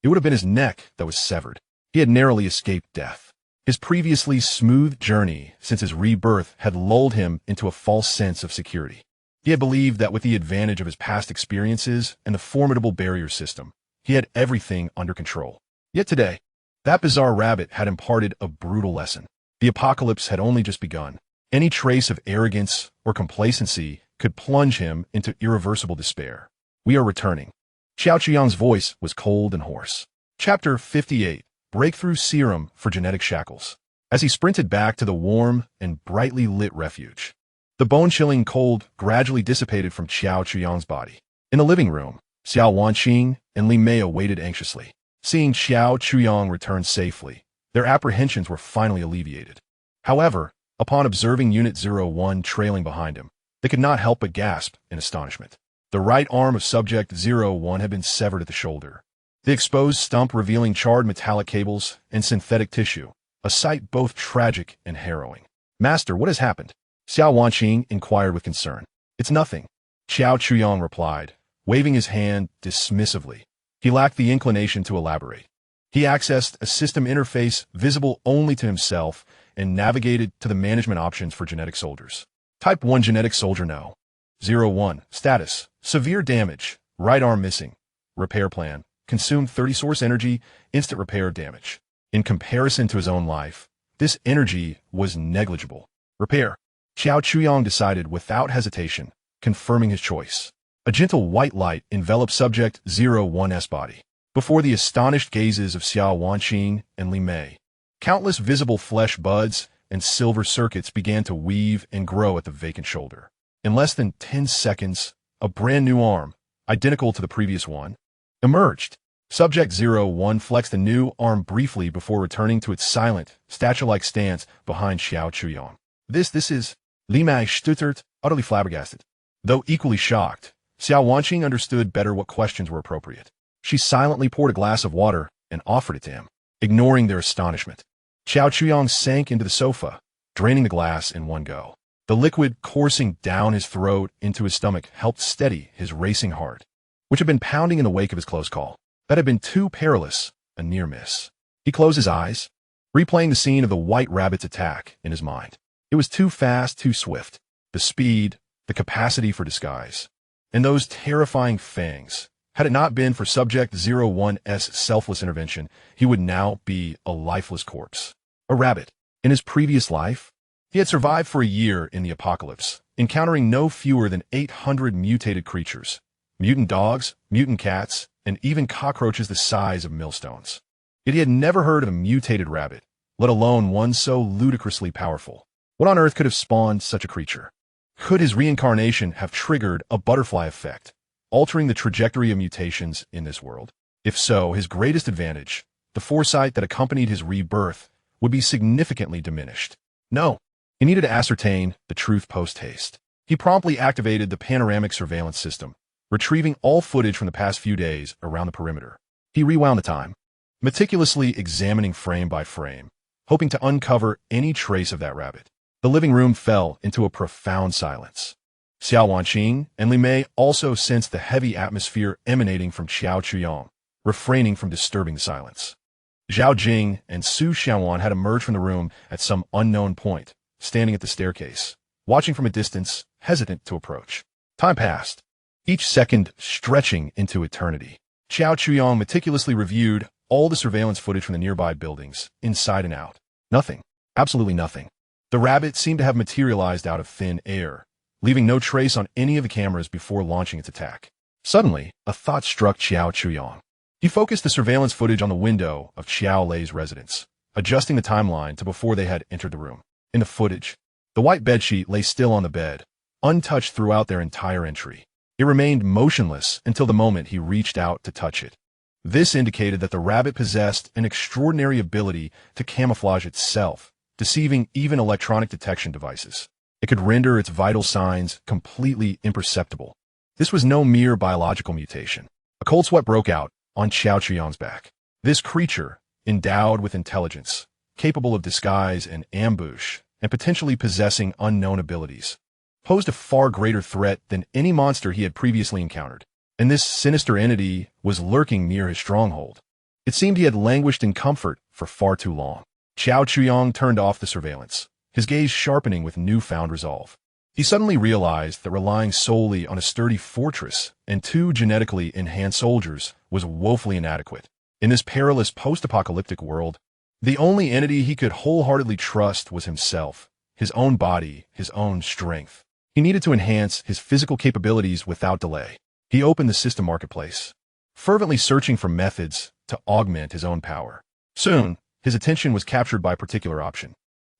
it would have been his neck that was severed. He had narrowly escaped death. His previously smooth journey since his rebirth had lulled him into a false sense of security. He had believed that with the advantage of his past experiences and the formidable barrier system, he had everything under control. Yet today, that bizarre rabbit had imparted a brutal lesson. The apocalypse had only just begun. Any trace of arrogance or complacency could plunge him into irreversible despair. We are returning. Xiao Chuyong's voice was cold and hoarse. Chapter 58. Breakthrough Serum for Genetic Shackles. As he sprinted back to the warm and brightly lit refuge, the bone-chilling cold gradually dissipated from Xiao Chuyong's body. In the living room, Xiao Wanqing and Li Mei waited anxiously. Seeing Xiao Chuyang return safely, their apprehensions were finally alleviated. However, upon observing Unit 01 trailing behind him, they could not help but gasp in astonishment. The right arm of Subject 01 had been severed at the shoulder, the exposed stump revealing charred metallic cables and synthetic tissue, a sight both tragic and harrowing. "Master, what has happened?" Xiao Wanqing inquired with concern. "It's nothing," Xiao Chuyang replied, waving his hand dismissively. He lacked the inclination to elaborate. He accessed a system interface visible only to himself and navigated to the management options for genetic soldiers. Type 1 genetic soldier no. 01. Status: severe damage, right arm missing. Repair plan: consumed 30 source energy, instant repair damage. In comparison to his own life, this energy was negligible. Repair. Xiao Chuyang decided without hesitation, confirming his choice. A gentle white light enveloped Subject 01's body. Before the astonished gazes of Xiao Wanqing and Li Mei, countless visible flesh buds and silver circuits began to weave and grow at the vacant shoulder. In less than 10 seconds, a brand new arm, identical to the previous one, emerged. Subject 01 flexed the new arm briefly before returning to its silent, statue-like stance behind Xiao Chuyang. This is... Li Mei stuttered, utterly flabbergasted. Though equally shocked, Xiao Wanqing understood better what questions were appropriate. She silently poured a glass of water and offered it to him, ignoring their astonishment. Xiao Chuyang sank into the sofa, draining the glass in one go. The liquid coursing down his throat into his stomach helped steady his racing heart, which had been pounding in the wake of his close call. That had been too perilous, a near miss. He closed his eyes, replaying the scene of the white rabbit's attack in his mind. It was too fast, too swift. The speed, the capacity for disguise, and those terrifying fangs. Had it not been for Subject 01's selfless intervention, he would now be a lifeless corpse. A rabbit. In his previous life, he had survived for a year in the apocalypse, encountering no fewer than 800 mutated creatures, mutant dogs, mutant cats, and even cockroaches the size of millstones. Yet he had never heard of a mutated rabbit, let alone one so ludicrously powerful. What on earth could have spawned such a creature? Could his reincarnation have triggered a butterfly effect, altering the trajectory of mutations in this world? If so, his greatest advantage, the foresight that accompanied his rebirth, would be significantly diminished. No, he needed to ascertain the truth post-haste. He promptly activated the panoramic surveillance system, retrieving all footage from the past few days around the perimeter. He rewound the time, meticulously examining frame by frame, hoping to uncover any trace of that rabbit. The living room fell into a profound silence. Xiao Wanqing and Li Mei also sensed the heavy atmosphere emanating from Xiao Chuyang, refraining from disturbing the silence. Zhao Jing and Su Xiaowan had emerged from the room at some unknown point, standing at the staircase, watching from a distance, hesitant to approach. Time passed, each second stretching into eternity. Xiao Chuyang meticulously reviewed all the surveillance footage from the nearby buildings, inside and out. Nothing. Absolutely nothing. The rabbit seemed to have materialized out of thin air, leaving no trace on any of the cameras before launching its attack. Suddenly, a thought struck Xiao Chuyang. He focused the surveillance footage on the window of Xiao Lei's residence, adjusting the timeline to before they had entered the room. In the footage, the white bedsheet lay still on the bed, untouched throughout their entire entry. It remained motionless until the moment he reached out to touch it. This indicated that the rabbit possessed an extraordinary ability to camouflage itself, deceiving even electronic detection devices. It could render its vital signs completely imperceptible. This was no mere biological mutation. A cold sweat broke out on Xiao Chuyang's back. This creature, endowed with intelligence, capable of disguise and ambush, and potentially possessing unknown abilities, posed a far greater threat than any monster he had previously encountered. And this sinister entity was lurking near his stronghold. It seemed he had languished in comfort for far too long. Xiao Chuyang turned off the surveillance, his gaze sharpening with newfound resolve. He suddenly realized that relying solely on a sturdy fortress and 2 genetically enhanced soldiers was woefully inadequate. In this perilous post-apocalyptic world, the only entity he could wholeheartedly trust was himself, his own body, his own strength. He needed to enhance his physical capabilities without delay. He opened the system marketplace, fervently searching for methods to augment his own power. Soon, his attention was captured by a particular option.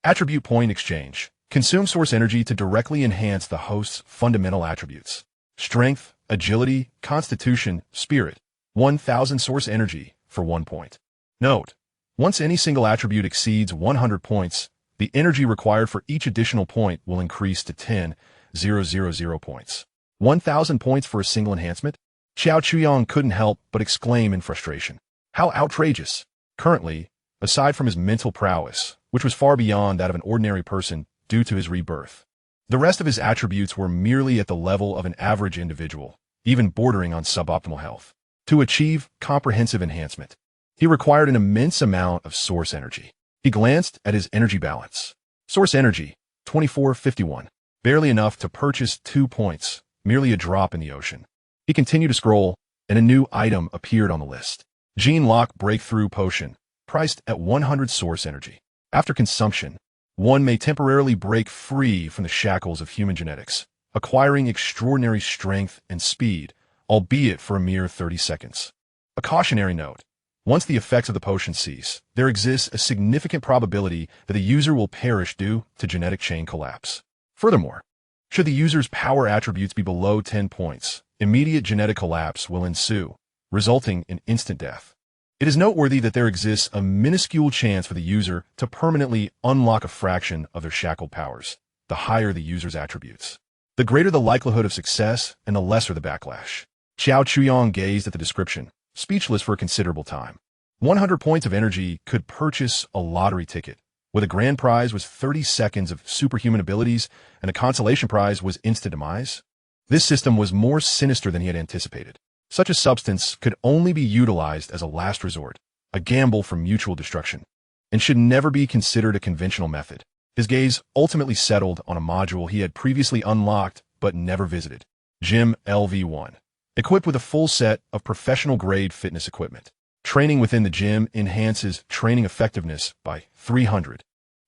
Attribute Point Exchange. Consume source energy to directly enhance the host's fundamental attributes. Strength, agility, constitution, spirit. 1,000 source energy for 1 point. Note: once any single attribute exceeds 100 points, the energy required for each additional point will increase to 10,000 points. 1,000 points for a single enhancement? Xiao Chuyang couldn't help but exclaim in frustration. How outrageous! Currently, aside from his mental prowess, which was far beyond that of an ordinary person due to his rebirth, the rest of his attributes were merely at the level of an average individual, even bordering on suboptimal health. To achieve comprehensive enhancement, he required an immense amount of source energy. He glanced at his energy balance. Source energy, 2451. Barely enough to purchase 2 points, merely a drop in the ocean. He continued to scroll, and a new item appeared on the list. Gene Lock Breakthrough Potion, priced at 100 source energy. After consumption, one may temporarily break free from the shackles of human genetics, acquiring extraordinary strength and speed, albeit for a mere 30 seconds. A cautionary note: once the effects of the potion cease, there exists a significant probability that the user will perish due to genetic chain collapse. Furthermore, should the user's power attributes be below 10 points, immediate genetic collapse will ensue, resulting in instant death. It is noteworthy that there exists a minuscule chance for the user to permanently unlock a fraction of their shackled powers, the higher the user's attributes. The greater the likelihood of success and the lesser the backlash. Xiao Chuyang gazed at the description, speechless for a considerable time. 100 points of energy could purchase a lottery ticket, where the grand prize was 30 seconds of superhuman abilities and the consolation prize was instant demise. This system was more sinister than he had anticipated. Such a substance could only be utilized as a last resort, a gamble for mutual destruction, and should never be considered a conventional method. His gaze ultimately settled on a module he had previously unlocked but never visited. Gym LV1. Equipped with a full set of professional-grade fitness equipment. Training within the gym enhances training effectiveness by 300.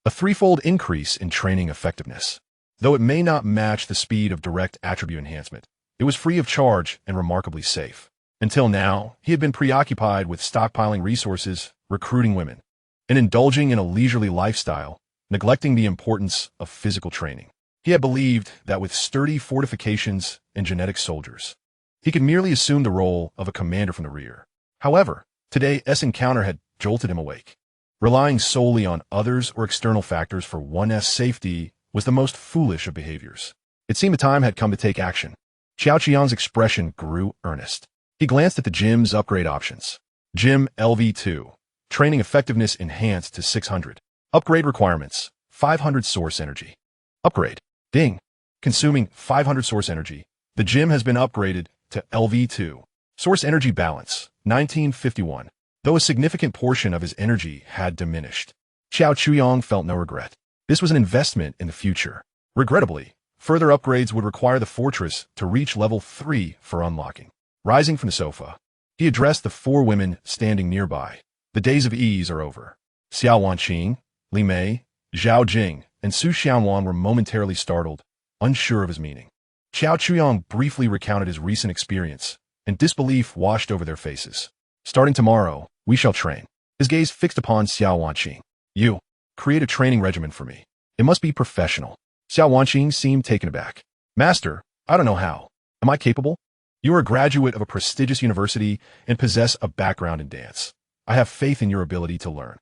A threefold increase in training effectiveness. Though it may not match the speed of direct attribute enhancement, it was free of charge and remarkably safe. Until now, he had been preoccupied with stockpiling resources, recruiting women, and indulging in a leisurely lifestyle, neglecting the importance of physical training. He had believed that with sturdy fortifications and genetic soldiers, he could merely assume the role of a commander from the rear. However, today's encounter had jolted him awake. Relying solely on others or external factors for one's safety was the most foolish of behaviors. It seemed the time had come to take action. Xiao Qian's expression grew earnest. He glanced at the gym's upgrade options. Gym LV2. Training effectiveness enhanced to 600. Upgrade requirements: 500 source energy. Upgrade. Ding. Consuming 500 source energy, the gym has been upgraded to LV2. Source energy balance: 1951. Though a significant portion of his energy had diminished, Xiao Chuyang felt no regret. This was an investment in the future. Regrettably, further upgrades would require the fortress to reach level 3 for unlocking. Rising from the sofa, he addressed the 4 women standing nearby. The days of ease are over. Xiao Wanqing, Li Mei, Zhao Jing, and Su Xianwan were momentarily startled, unsure of his meaning. Xiao Chuyang briefly recounted his recent experience, and disbelief washed over their faces. Starting tomorrow, we shall train. His gaze fixed upon Xiao Wanqing. You, create a training regimen for me. It must be professional. Xiao Wanqing seemed taken aback. Master, I don't know how. Am I capable? You are a graduate of a prestigious university and possess a background in dance. I have faith in your ability to learn.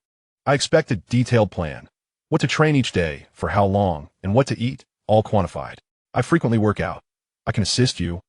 I expect a detailed plan. What to train each day, for how long, and what to eat, all quantified. I frequently work out. I can assist you.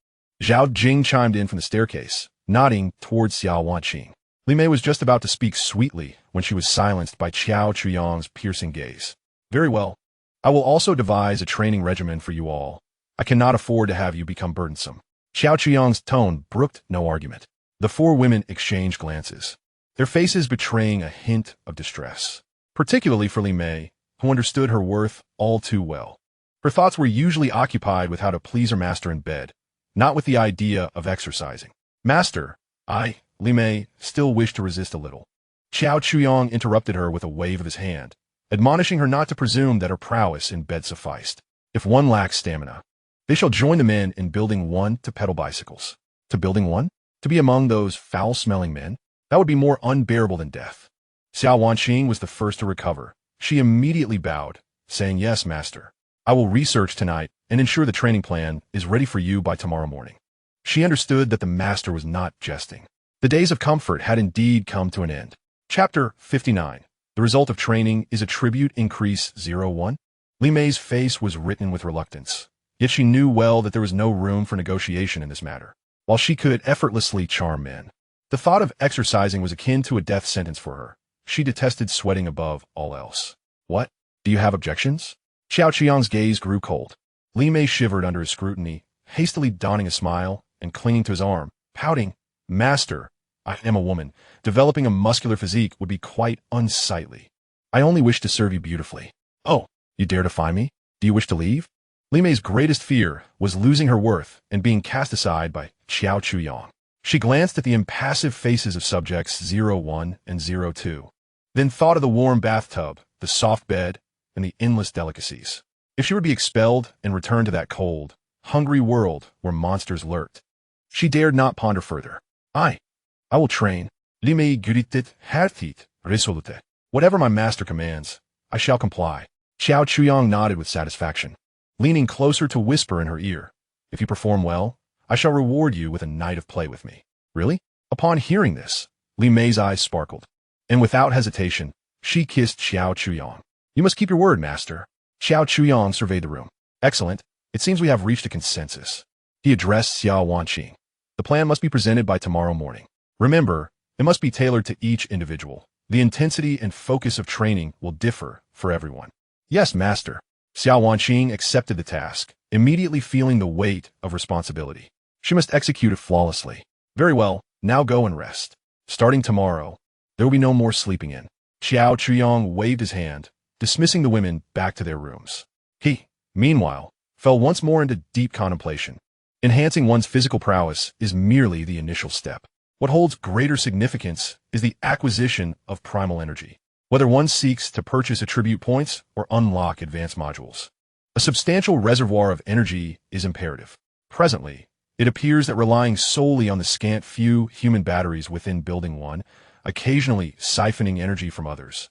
Zhao Jing chimed in from the staircase, nodding towards Xiao Wanqing. Li Mei was just about to speak sweetly when she was silenced by Xiao Chuyang's piercing gaze. Very well. I will also devise a training regimen for you all. I cannot afford to have you become burdensome. Xiao Chuyang's tone brooked no argument. The 4 women exchanged glances, their faces betraying a hint of distress, particularly for Li Mei, who understood her worth all too well. Her thoughts were usually occupied with how to please her master in bed, not with the idea of exercising. Master, Li Mei still wished to resist a little. Xiao Chuyang interrupted her with a wave of his hand, admonishing her not to presume that her prowess in bed sufficed. If one lacks stamina, they shall join the men in building 1 to pedal bicycles. To building 1? To be among those foul-smelling men? That would be more unbearable than death. Xiao Wanqing was the first to recover. She immediately bowed, saying, Yes, master. I will research tonight and ensure the training plan is ready for you by tomorrow morning. She understood that the master was not jesting. The days of comfort had indeed come to an end. Chapter 59. The result of training is attribute increase 01. Li Mei's face was written with reluctance, yet she knew well that there was no room for negotiation in this matter. While she could effortlessly charm men, the thought of exercising was akin to a death sentence for her. She detested sweating above all else. What? Do you have objections? Xiao Qiang's gaze grew cold. Li Mei shivered under his scrutiny, hastily donning a smile and clinging to his arm, pouting, "Master, I am a woman. Developing a muscular physique would be quite unsightly. I only wish to serve you beautifully." "Oh, you dare defy me? Do you wish to leave?" Li Mei's greatest fear was losing her worth and being cast aside by Xiao Chuyang. She glanced at the impassive faces of subjects 01 and 02, then thought of the warm bathtub, the soft bed, and the endless delicacies. If she would be expelled and returned to that cold, hungry world where monsters lurked, she dared not ponder further. I will train. Li Mei gritet hertit resolute. Whatever my master commands, I shall comply. Xiao Chuyang nodded with satisfaction, leaning closer to whisper in her ear, "If you perform well, I shall reward you with a night of play with me." "Really?" Upon hearing this, Li Mei's eyes sparkled, and without hesitation, she kissed Xiao Chuyang. "You must keep your word, master." Xiao Chuyang surveyed the room. "Excellent. It seems we have reached a consensus." He addressed Xiao Wanqing. "The plan must be presented by tomorrow morning. Remember, it must be tailored to each individual. The intensity and focus of training will differ for everyone." "Yes, master." Xiao Wanqing accepted the task, immediately feeling the weight of responsibility. She must execute it flawlessly. "Very well, now go and rest. Starting tomorrow, there will be no more sleeping in." Xiao Chuyang waved his hand, dismissing the women back to their rooms. He, meanwhile, fell once more into deep contemplation. Enhancing one's physical prowess is merely the initial step. What holds greater significance is the acquisition of primal energy, whether one seeks to purchase attribute points or unlock advanced modules. A substantial reservoir of energy is imperative. Presently, it appears that relying solely on the scant few human batteries within Building 1, occasionally siphoning energy from others,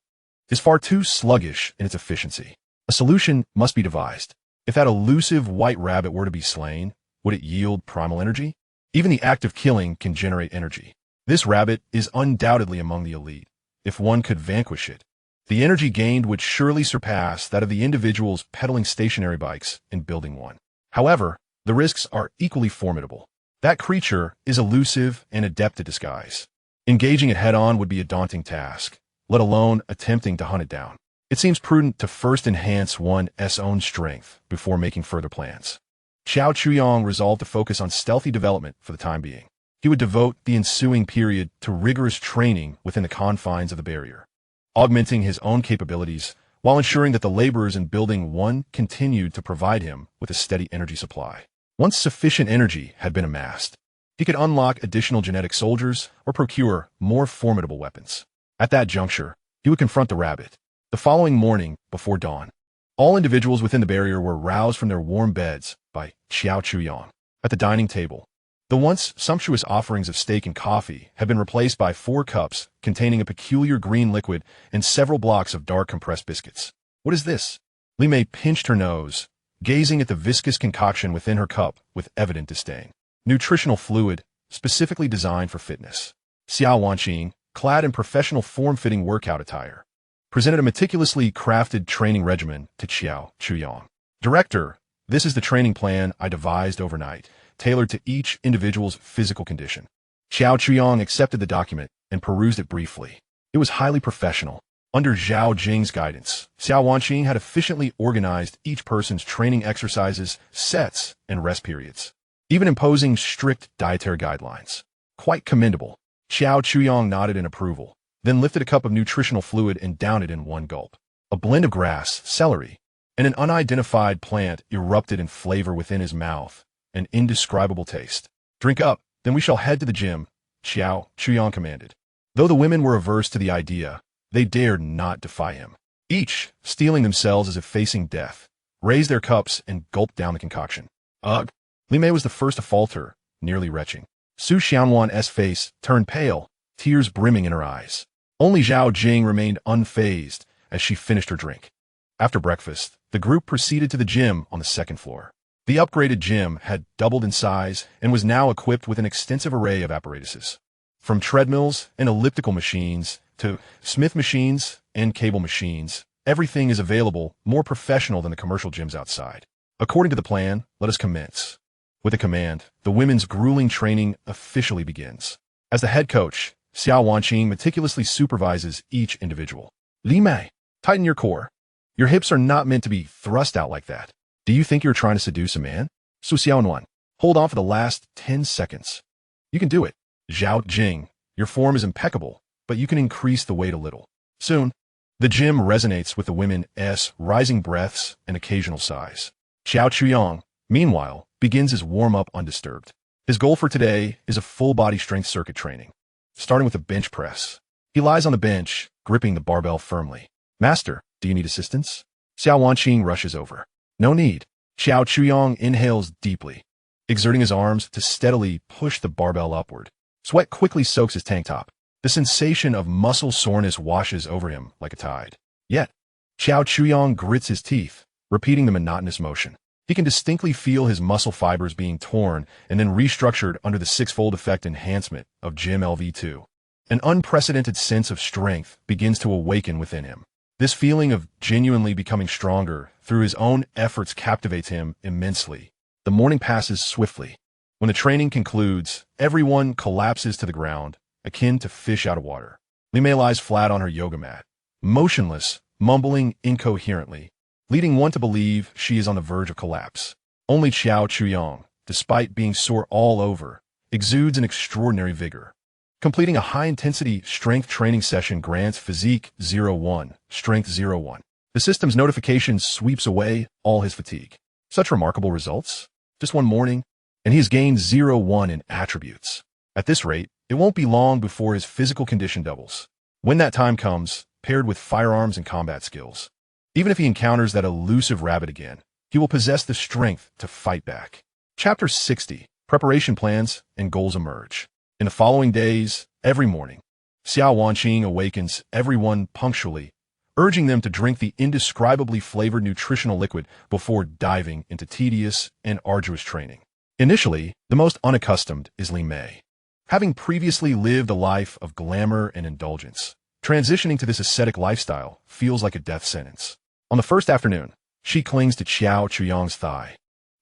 is far too sluggish in its efficiency. A solution must be devised. If that elusive white rabbit were to be slain, would it yield primal energy? Even the act of killing can generate energy. This rabbit is undoubtedly among the elite. If one could vanquish it, the energy gained would surely surpass that of the individuals pedaling stationary bikes in Building 1. However, the risks are equally formidable. That creature is elusive and adept at disguise. Engaging it head-on would be a daunting task, let alone attempting to hunt it down. It seems prudent to first enhance one's own strength before making further plans. Xiao Chuyang resolved to focus on stealthy development for the time being. He would devote the ensuing period to rigorous training within the confines of the barrier, augmenting his own capabilities while ensuring that the laborers in Building 1 continued to provide him with a steady energy supply. Once sufficient energy had been amassed, he could unlock additional genetic soldiers or procure more formidable weapons. At that juncture, he would confront the rabbit. The following morning, before dawn, all individuals within the barrier were roused from their warm beds by Xiao Chuyang. At the dining table, the once sumptuous offerings of steak and coffee had been replaced by 4 cups containing a peculiar green liquid and several blocks of dark compressed biscuits. "What is this?" Li Mei pinched her nose, gazing at the viscous concoction within her cup with evident disdain. "Nutritional fluid, specifically designed for fitness." Xiao Wanqing, clad in professional form-fitting workout attire, presented a meticulously crafted training regimen to Xiao Chuyang. "Director, this is the training plan I devised overnight, tailored to each individual's physical condition." Xiao Chuyang accepted the document and perused it briefly. It was highly professional. Under Zhao Jing's guidance, Xiao Wanqing had efficiently organized each person's training exercises, sets, and rest periods, even imposing strict dietary guidelines. Quite commendable. Xiao Chuyang nodded in approval, then lifted a cup of nutritional fluid and downed it in one gulp. A blend of grass, celery, and an unidentified plant erupted in flavor within his mouth, an indescribable taste. "Drink up, then we shall head to the gym," Xiao Chuyang commanded. Though the women were averse to the idea, they dared not defy him. Each, steeling themselves as if facing death, raised their cups and gulped down the concoction. "Ugh!" Li Mei was the first to falter, nearly retching. Su Xianwan's face turned pale, tears brimming in her eyes. Only Zhao Jing remained unfazed as she finished her drink. After breakfast, the group proceeded to the gym on the second floor. The upgraded gym had doubled in size and was now equipped with an extensive array of apparatuses. From treadmills and elliptical machines to Smith machines and cable machines, everything is available, more professional than the commercial gyms outside. According to the plan, let us commence. With a command, the women's grueling training officially begins. As the head coach, Xiao Wanqing meticulously supervises each individual. Li Mei, tighten your core. Your hips are not meant to be thrust out like that. Do you think you're trying to seduce a man? Su Xiaonuan, hold on for the last 10 seconds. You can do it. Zhao Jing, your form is impeccable, but you can increase the weight a little. Soon, the gym resonates with the women's rising breaths and occasional sighs. Xiao Chuyang, meanwhile, begins his warm-up undisturbed. His goal for today is a full-body strength circuit training, starting with a bench press. He lies on the bench, gripping the barbell firmly. Master, do you need assistance? Xiao Wanqing rushes over. No need. Xiao Chuyang inhales deeply, exerting his arms to steadily push the barbell upward. Sweat quickly soaks his tank top. The sensation of muscle soreness washes over him like a tide. Yet, Xiao Chuyang grits his teeth, repeating the monotonous motion. He can distinctly feel his muscle fibers being torn and then restructured under the six-fold effect enhancement of Gym LV2. An unprecedented sense of strength begins to awaken within him. This feeling of genuinely becoming stronger through his own efforts captivates him immensely. The morning passes swiftly. When the training concludes, everyone collapses to the ground, akin to fish out of water. Li Mei lies flat on her yoga mat, motionless, mumbling incoherently, leading one to believe she is on the verge of collapse. Only Xiao Chuyang, despite being sore all over, exudes an extraordinary vigor. Completing a high-intensity strength training session grants Physique 01, Strength 01. The system's notification sweeps away all his fatigue. Such remarkable results? Just one morning, and he has gained 01 in attributes. At this rate, it won't be long before his physical condition doubles. When that time comes, paired with firearms and combat skills, even if he encounters that elusive rabbit again, he will possess the strength to fight back. Chapter 60. Preparation plans and goals emerge. In the following days, every morning, Xiao Wanqing awakens everyone punctually, urging them to drink the indescribably flavored nutritional liquid before diving into tedious and arduous training. Initially, the most unaccustomed is Li Mei. Having previously lived a life of glamour and indulgence, transitioning to this ascetic lifestyle feels like a death sentence. On the first afternoon, she clings to Xiao Chuyang's thigh,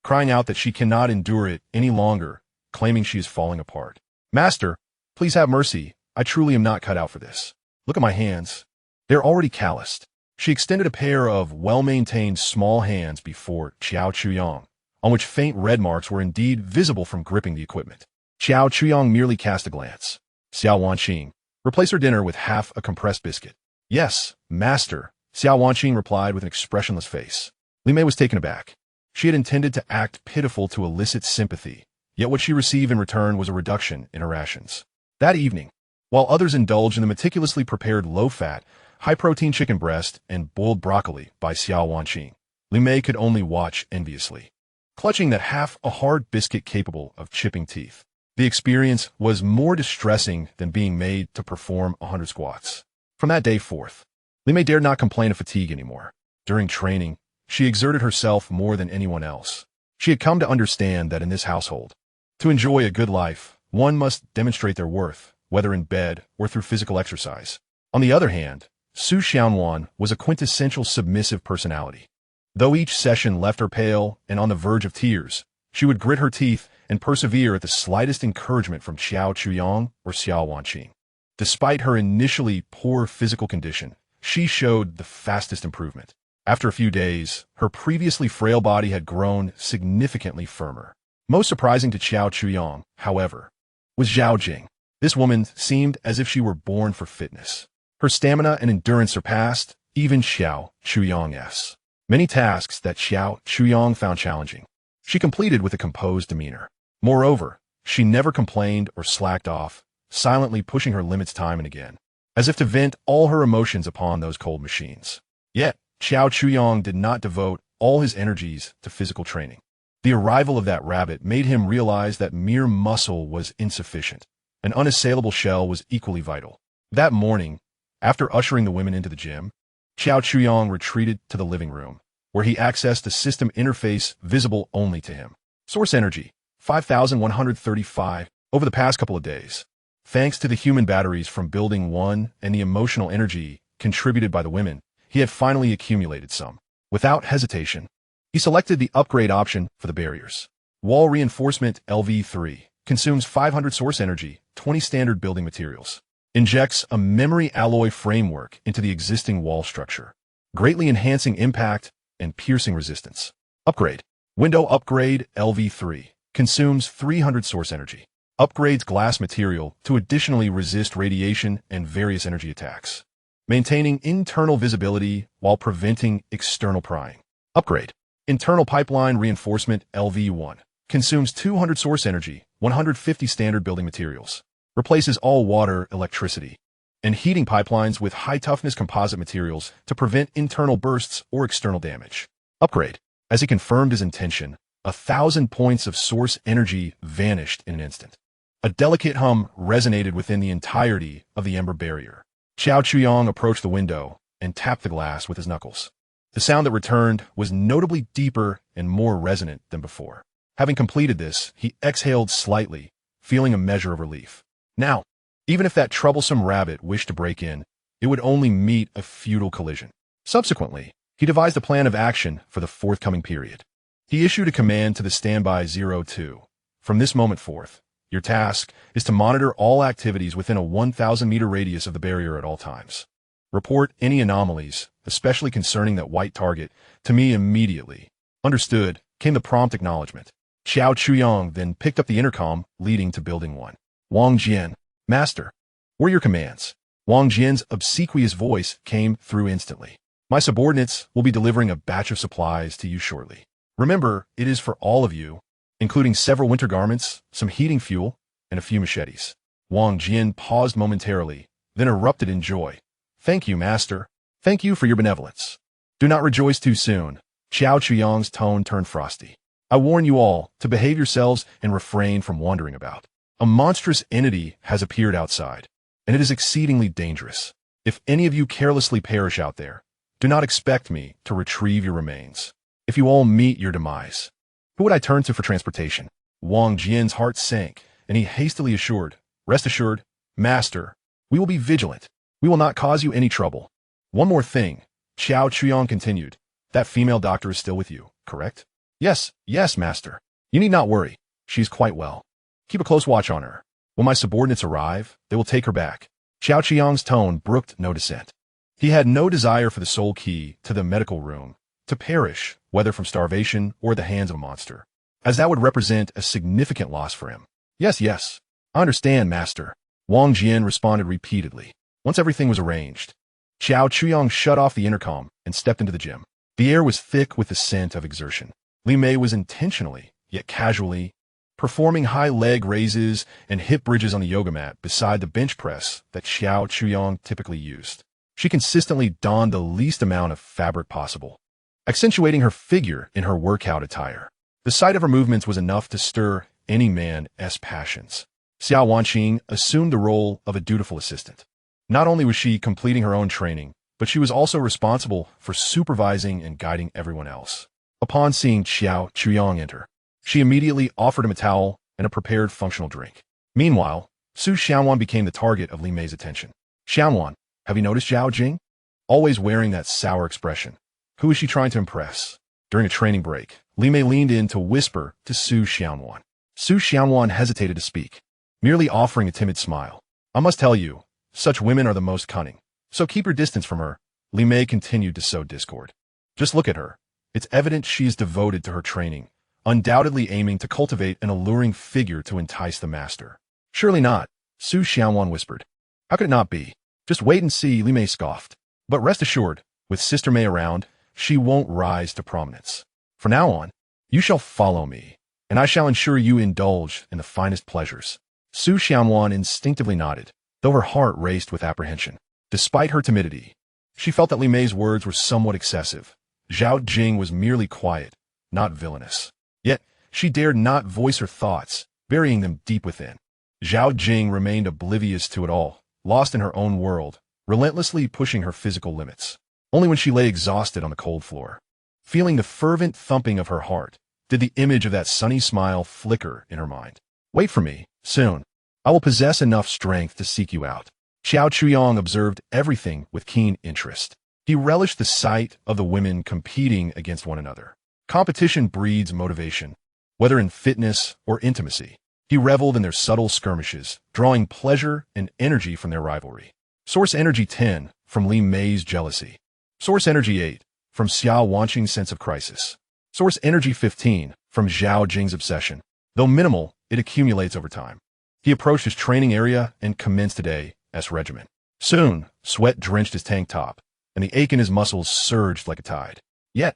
crying out that she cannot endure it any longer, claiming she is falling apart. Master, please have mercy. I truly am not cut out for this. Look at my hands. They're already calloused. She extended a pair of well-maintained small hands before Xiao Chuyang, on which faint red marks were indeed visible from gripping the equipment. Xiao Chuyang merely cast a glance. Xiao Wanqing, replace her dinner with half a compressed biscuit. Yes, master, Xiao Wanqing replied with an expressionless face. Li Mei was taken aback. She had intended to act pitiful to elicit sympathy, yet what she received in return was a reduction in her rations. That evening, while others indulged in the meticulously prepared low-fat, high-protein chicken breast and boiled broccoli by Xiao Wanqing, Li Mei could only watch enviously, clutching that half a hard biscuit capable of chipping teeth. The experience was more distressing than being made to perform 100 squats. From that day forth, Li Mei dared not complain of fatigue anymore. During training, she exerted herself more than anyone else. She had come to understand that in this household, to enjoy a good life, one must demonstrate their worth, whether in bed or through physical exercise. On the other hand, Su Xiaonuan was a quintessential submissive personality. Though each session left her pale and on the verge of tears, she would grit her teeth and persevere at the slightest encouragement from Xiao Chuyang or Xiao Wanqing. Despite her initially poor physical condition, she showed the fastest improvement. After a few days, her previously frail body had grown significantly firmer. Most surprising to Xiao Chuyang, however, was Zhao Jing. This woman seemed as if she were born for fitness. Her stamina and endurance surpassed even Xiao Chuyang's. Many tasks that Xiao Chuyang found challenging, she completed with a composed demeanor. Moreover, she never complained or slacked off, silently pushing her limits time and again, as if to vent all her emotions upon those cold machines. Yet, Xiao Chuyang did not devote all his energies to physical training. The arrival of that rabbit made him realize that mere muscle was insufficient. An unassailable shell was equally vital. That morning, after ushering the women into the gym, Xiao Chuyang retreated to the living room, where he accessed a system interface visible only to him. Source energy, 5,135. Over the past couple of days, Thanks to the human batteries from Building 1 and the emotional energy contributed by the women, he had finally accumulated some. Without hesitation, he selected the upgrade option for the barriers. Wall reinforcement LV3 consumes 500 source energy, 20 standard building materials. Injects a memory alloy framework into the existing wall structure, greatly enhancing impact and piercing resistance. Upgrade. Window upgrade LV3 consumes 300 source energy. Upgrades glass material to additionally resist radiation and various energy attacks, maintaining internal visibility while preventing external prying. Upgrade. Internal pipeline reinforcement LV1 consumes 200 source energy, 150 standard building materials, replaces all water, electricity, and heating pipelines with high-toughness composite materials to prevent internal bursts or external damage. Upgrade. As he confirmed his intention, 1,000 points of source energy vanished in an instant. A delicate hum resonated within the entirety of the ember barrier. Xiao Chuyang approached the window and tapped the glass with his knuckles. The sound that returned was notably deeper and more resonant than before. Having completed this, he exhaled slightly, feeling a measure of relief. Now, even if that troublesome rabbit wished to break in, it would only meet a futile collision. Subsequently, he devised a plan of action for the forthcoming period. He issued a command to the Standby 02. From this moment forth, your task is to monitor all activities within a 1,000-meter radius of the barrier at all times. Report any anomalies, especially concerning that white target, to me immediately. Understood, came the prompt acknowledgement. Xiao Chuyang then picked up the intercom leading to Building 1. Wang Jian, Master, what are your commands? Wang Jian's obsequious voice came through instantly. My subordinates will be delivering a batch of supplies to you shortly. Remember, it is for all of you, including several winter garments, some heating fuel, and a few machetes. Wang Jian paused momentarily, then erupted in joy. Thank you, Master. Thank you for your benevolence. Do not rejoice too soon. Xiao Chuyang's tone turned frosty. I warn you all to behave yourselves and refrain from wandering about. A monstrous entity has appeared outside, and it is exceedingly dangerous. If any of you carelessly perish out there, do not expect me to retrieve your remains. If you all meet your demise, who would I turn to for transportation? Wang Jian's heart sank, and he hastily assured, Rest assured, Master, we will be vigilant. We will not cause you any trouble. One more thing, Xiao Chuyang continued. That female doctor is still with you, correct? Yes, Master. You need not worry. She's quite well. Keep a close watch on her. When my subordinates arrive, they will take her back. Xiao Chuyang's tone brooked no dissent. He had no desire for the sole key to the medical room to perish, whether from starvation or at the hands of a monster, as that would represent a significant loss for him. Yes, I understand, Master. Wang Jian responded repeatedly. Once everything was arranged, Xiao Chuyang shut off the intercom and stepped into the gym. The air was thick with the scent of exertion. Li Mei was intentionally, yet casually, performing high leg raises and hip bridges on the yoga mat beside the bench press that Xiao Chuyang typically used. She consistently donned the least amount of fabric possible, accentuating her figure in her workout attire. The sight of her movements was enough to stir any man's passions. Xiao Wanqing assumed the role of a dutiful assistant. Not only was she completing her own training, but she was also responsible for supervising and guiding everyone else. Upon seeing Xiao Chuyang enter, she immediately offered him a towel and a prepared functional drink. Meanwhile, Su Xianwan became the target of Li Mei's attention. Xianwan, have you noticed Zhao Jing? Always wearing that sour expression. Who is she trying to impress? During a training break, Li Mei leaned in to whisper to Su Xianwan. Su Xianwan hesitated to speak, merely offering a timid smile. I must tell you, such women are the most cunning, so keep your distance from her. Li Mei continued to sow discord. Just look at her. It's evident she is devoted to her training, undoubtedly aiming to cultivate an alluring figure to entice the master. Surely not, Su Xianwan whispered. How could it not be? Just wait and see, Li Mei scoffed. But rest assured, with Sister Mei around, she won't rise to prominence. From now on, you shall follow me, and I shall ensure you indulge in the finest pleasures. Su Xianwan instinctively nodded, though her heart raced with apprehension. Despite her timidity, she felt that Li Mei's words were somewhat excessive. Zhao Jing was merely quiet, not villainous. Yet, she dared not voice her thoughts, burying them deep within. Zhao Jing remained oblivious to it all, lost in her own world, relentlessly pushing her physical limits. Only when she lay exhausted on the cold floor, feeling the fervent thumping of her heart, did the image of that sunny smile flicker in her mind. Wait for me, soon. I will possess enough strength to seek you out. Xiao Chuyong observed everything with keen interest. He relished the sight of the women competing against one another. Competition breeds motivation, whether in fitness or intimacy. He reveled in their subtle skirmishes, drawing pleasure and energy from their rivalry. Source Energy 10, from Li Mei's jealousy. Source Energy 8, from Xiao Wanqing's sense of crisis. Source Energy 15, from Zhao Jing's obsession. Though minimal, it accumulates over time. He approached his training area and commenced a day as regiment. Soon, sweat drenched his tank top, and the ache in his muscles surged like a tide. Yet,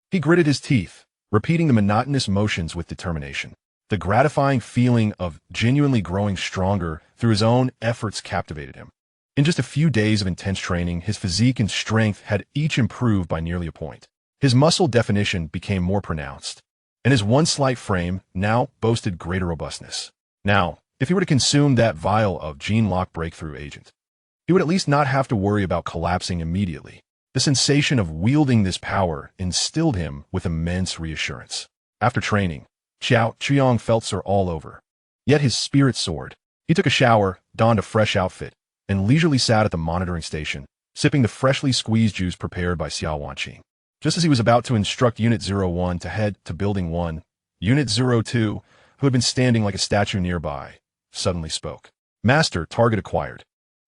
he gritted his teeth, repeating the monotonous motions with determination. The gratifying feeling of genuinely growing stronger through his own efforts captivated him. In just a few days of intense training, his physique and strength had each improved by nearly a point. His muscle definition became more pronounced, and his once slight frame now boasted greater robustness. Now, if he were to consume that vial of gene-lock breakthrough agent, he would at least not have to worry about collapsing immediately. The sensation of wielding this power instilled him with immense reassurance. After training, Xiao Chuyong felt sore all over. Yet his spirit soared. He took a shower, donned a fresh outfit, and leisurely sat at the monitoring station, sipping the freshly squeezed juice prepared by Xiao Wanqing. Just as he was about to instruct Unit 01 to head to Building 1, Unit 02, who had been standing like a statue nearby, suddenly spoke. Master, target acquired.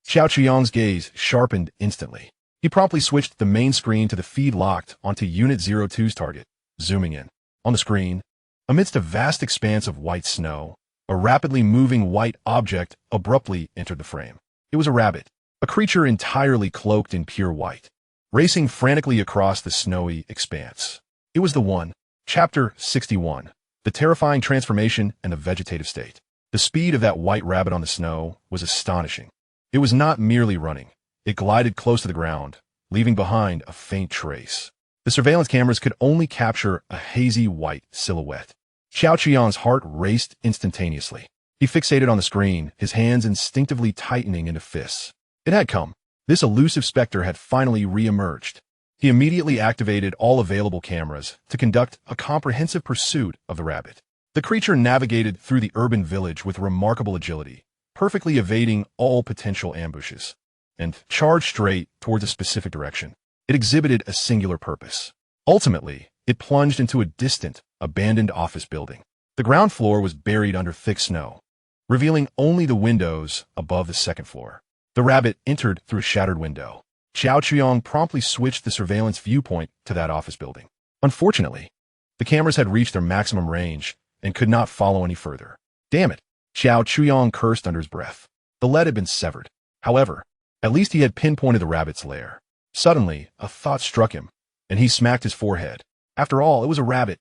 Xiao Chuyong's gaze sharpened instantly. He promptly switched the main screen to the feed locked onto Unit 02's target, zooming in. On the screen, amidst a vast expanse of white snow, a rapidly moving white object abruptly entered the frame. It was a rabbit, a creature entirely cloaked in pure white, racing frantically across the snowy expanse. It was the one. Chapter 61. The terrifying transformation and the vegetative state. The speed of that white rabbit on the snow was astonishing. It was not merely running. It glided close to the ground, leaving behind a faint trace. The surveillance cameras could only capture a hazy white silhouette. Xiao Chuyong's heart raced instantaneously. He fixated on the screen, his hands instinctively tightening into fists. It had come. This elusive specter had finally re-emerged. He immediately activated all available cameras to conduct a comprehensive pursuit of the rabbit. The creature navigated through the urban village with remarkable agility, perfectly evading all potential ambushes, and charged straight towards a specific direction. It exhibited a singular purpose. Ultimately, it plunged into a distant, abandoned office building. The ground floor was buried under thick snow, revealing only the windows above the second floor. The rabbit entered through a shattered window. Xiao Chuyong promptly switched the surveillance viewpoint to that office building. Unfortunately, the cameras had reached their maximum range and could not follow any further. Damn it, Xiao Chuyong cursed under his breath. The lead had been severed. However, at least he had pinpointed the rabbit's lair. Suddenly, a thought struck him, and he smacked his forehead. After all, it was a rabbit,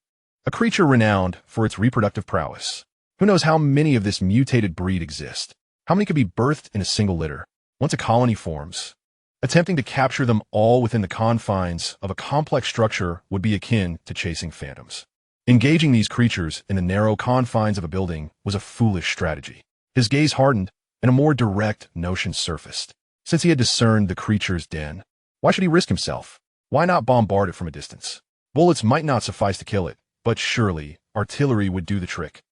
a creature renowned for its reproductive prowess. Who knows how many of this mutated breed exist? How many could be birthed in a single litter? Once a colony forms, attempting to capture them all within the confines of a complex structure would be akin to chasing phantoms. Engaging these creatures in the narrow confines of a building was a foolish strategy. His gaze hardened, and a more direct notion surfaced. Since he had discerned the creature's den, why should he risk himself? Why not bombard it from a distance? Bullets might not suffice to kill it, but surely artillery would do the trick.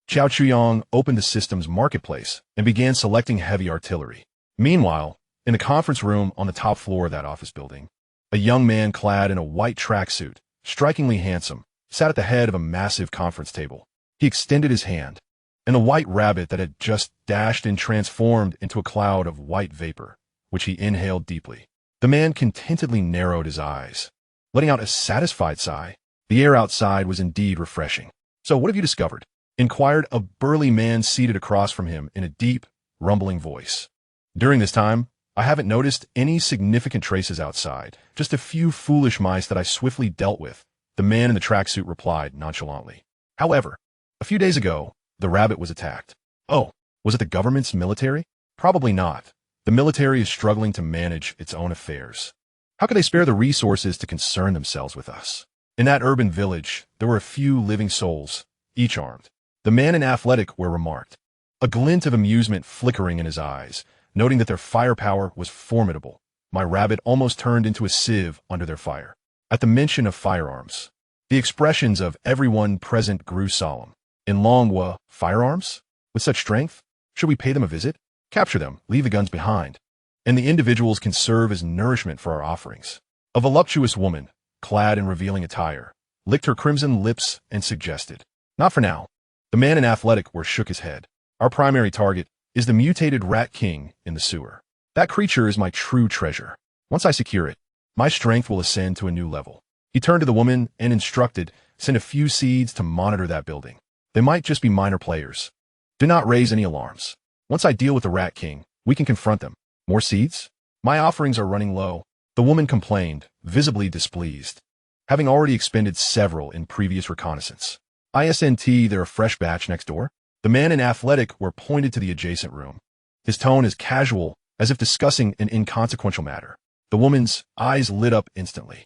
Xiao Chuyong opened the system's marketplace and began selecting heavy artillery. Meanwhile, in the conference room on the top floor of that office building, a young man clad in a white tracksuit, strikingly handsome, sat at the head of a massive conference table. He extended his hand, and the white rabbit that had just dashed and transformed into a cloud of white vapor, which he inhaled deeply. The man contentedly narrowed his eyes, letting out a satisfied sigh. The air outside was indeed refreshing. "So what have you discovered?" inquired a burly man seated across from him in a deep, rumbling voice. "During this time, I haven't noticed any significant traces outside, just a few foolish mice that I swiftly dealt with," the man in the tracksuit replied nonchalantly. "However, a few days ago, the rabbit was attacked." "Oh, was it the government's military?" "Probably not. The military is struggling to manage its own affairs. How could they spare the resources to concern themselves with us?" In that urban village, there were a few living souls, each armed. The man in athletic wear remarked, a glint of amusement flickering in his eyes, noting that their firepower was formidable. "My rabbit almost turned into a sieve under their fire." At the mention of firearms, the expressions of everyone present grew solemn. "In Longwa, firearms? With such strength? Should we pay them a visit? Capture them, leave the guns behind, and the individuals can serve as nourishment for our offerings. A voluptuous woman, clad in revealing attire, licked her crimson lips and suggested, "Not for now." The man in athletic wear shook his head. "Our primary target is the mutated rat king in the sewer. That creature is my true treasure. Once I secure it, my strength will ascend to a new level." He turned to the woman and instructed, "Send a few seeds to monitor that building. They might just be minor players. Do not raise any alarms. Once I deal with the rat king, we can confront them." "More seeds? My offerings are running low," the woman complained, visibly displeased, having already expended several in previous reconnaissance. "Isn't there a fresh batch next door?" The man in athletic were pointed to the adjacent room, his tone as casual as if discussing an inconsequential matter. The woman's eyes lit up instantly.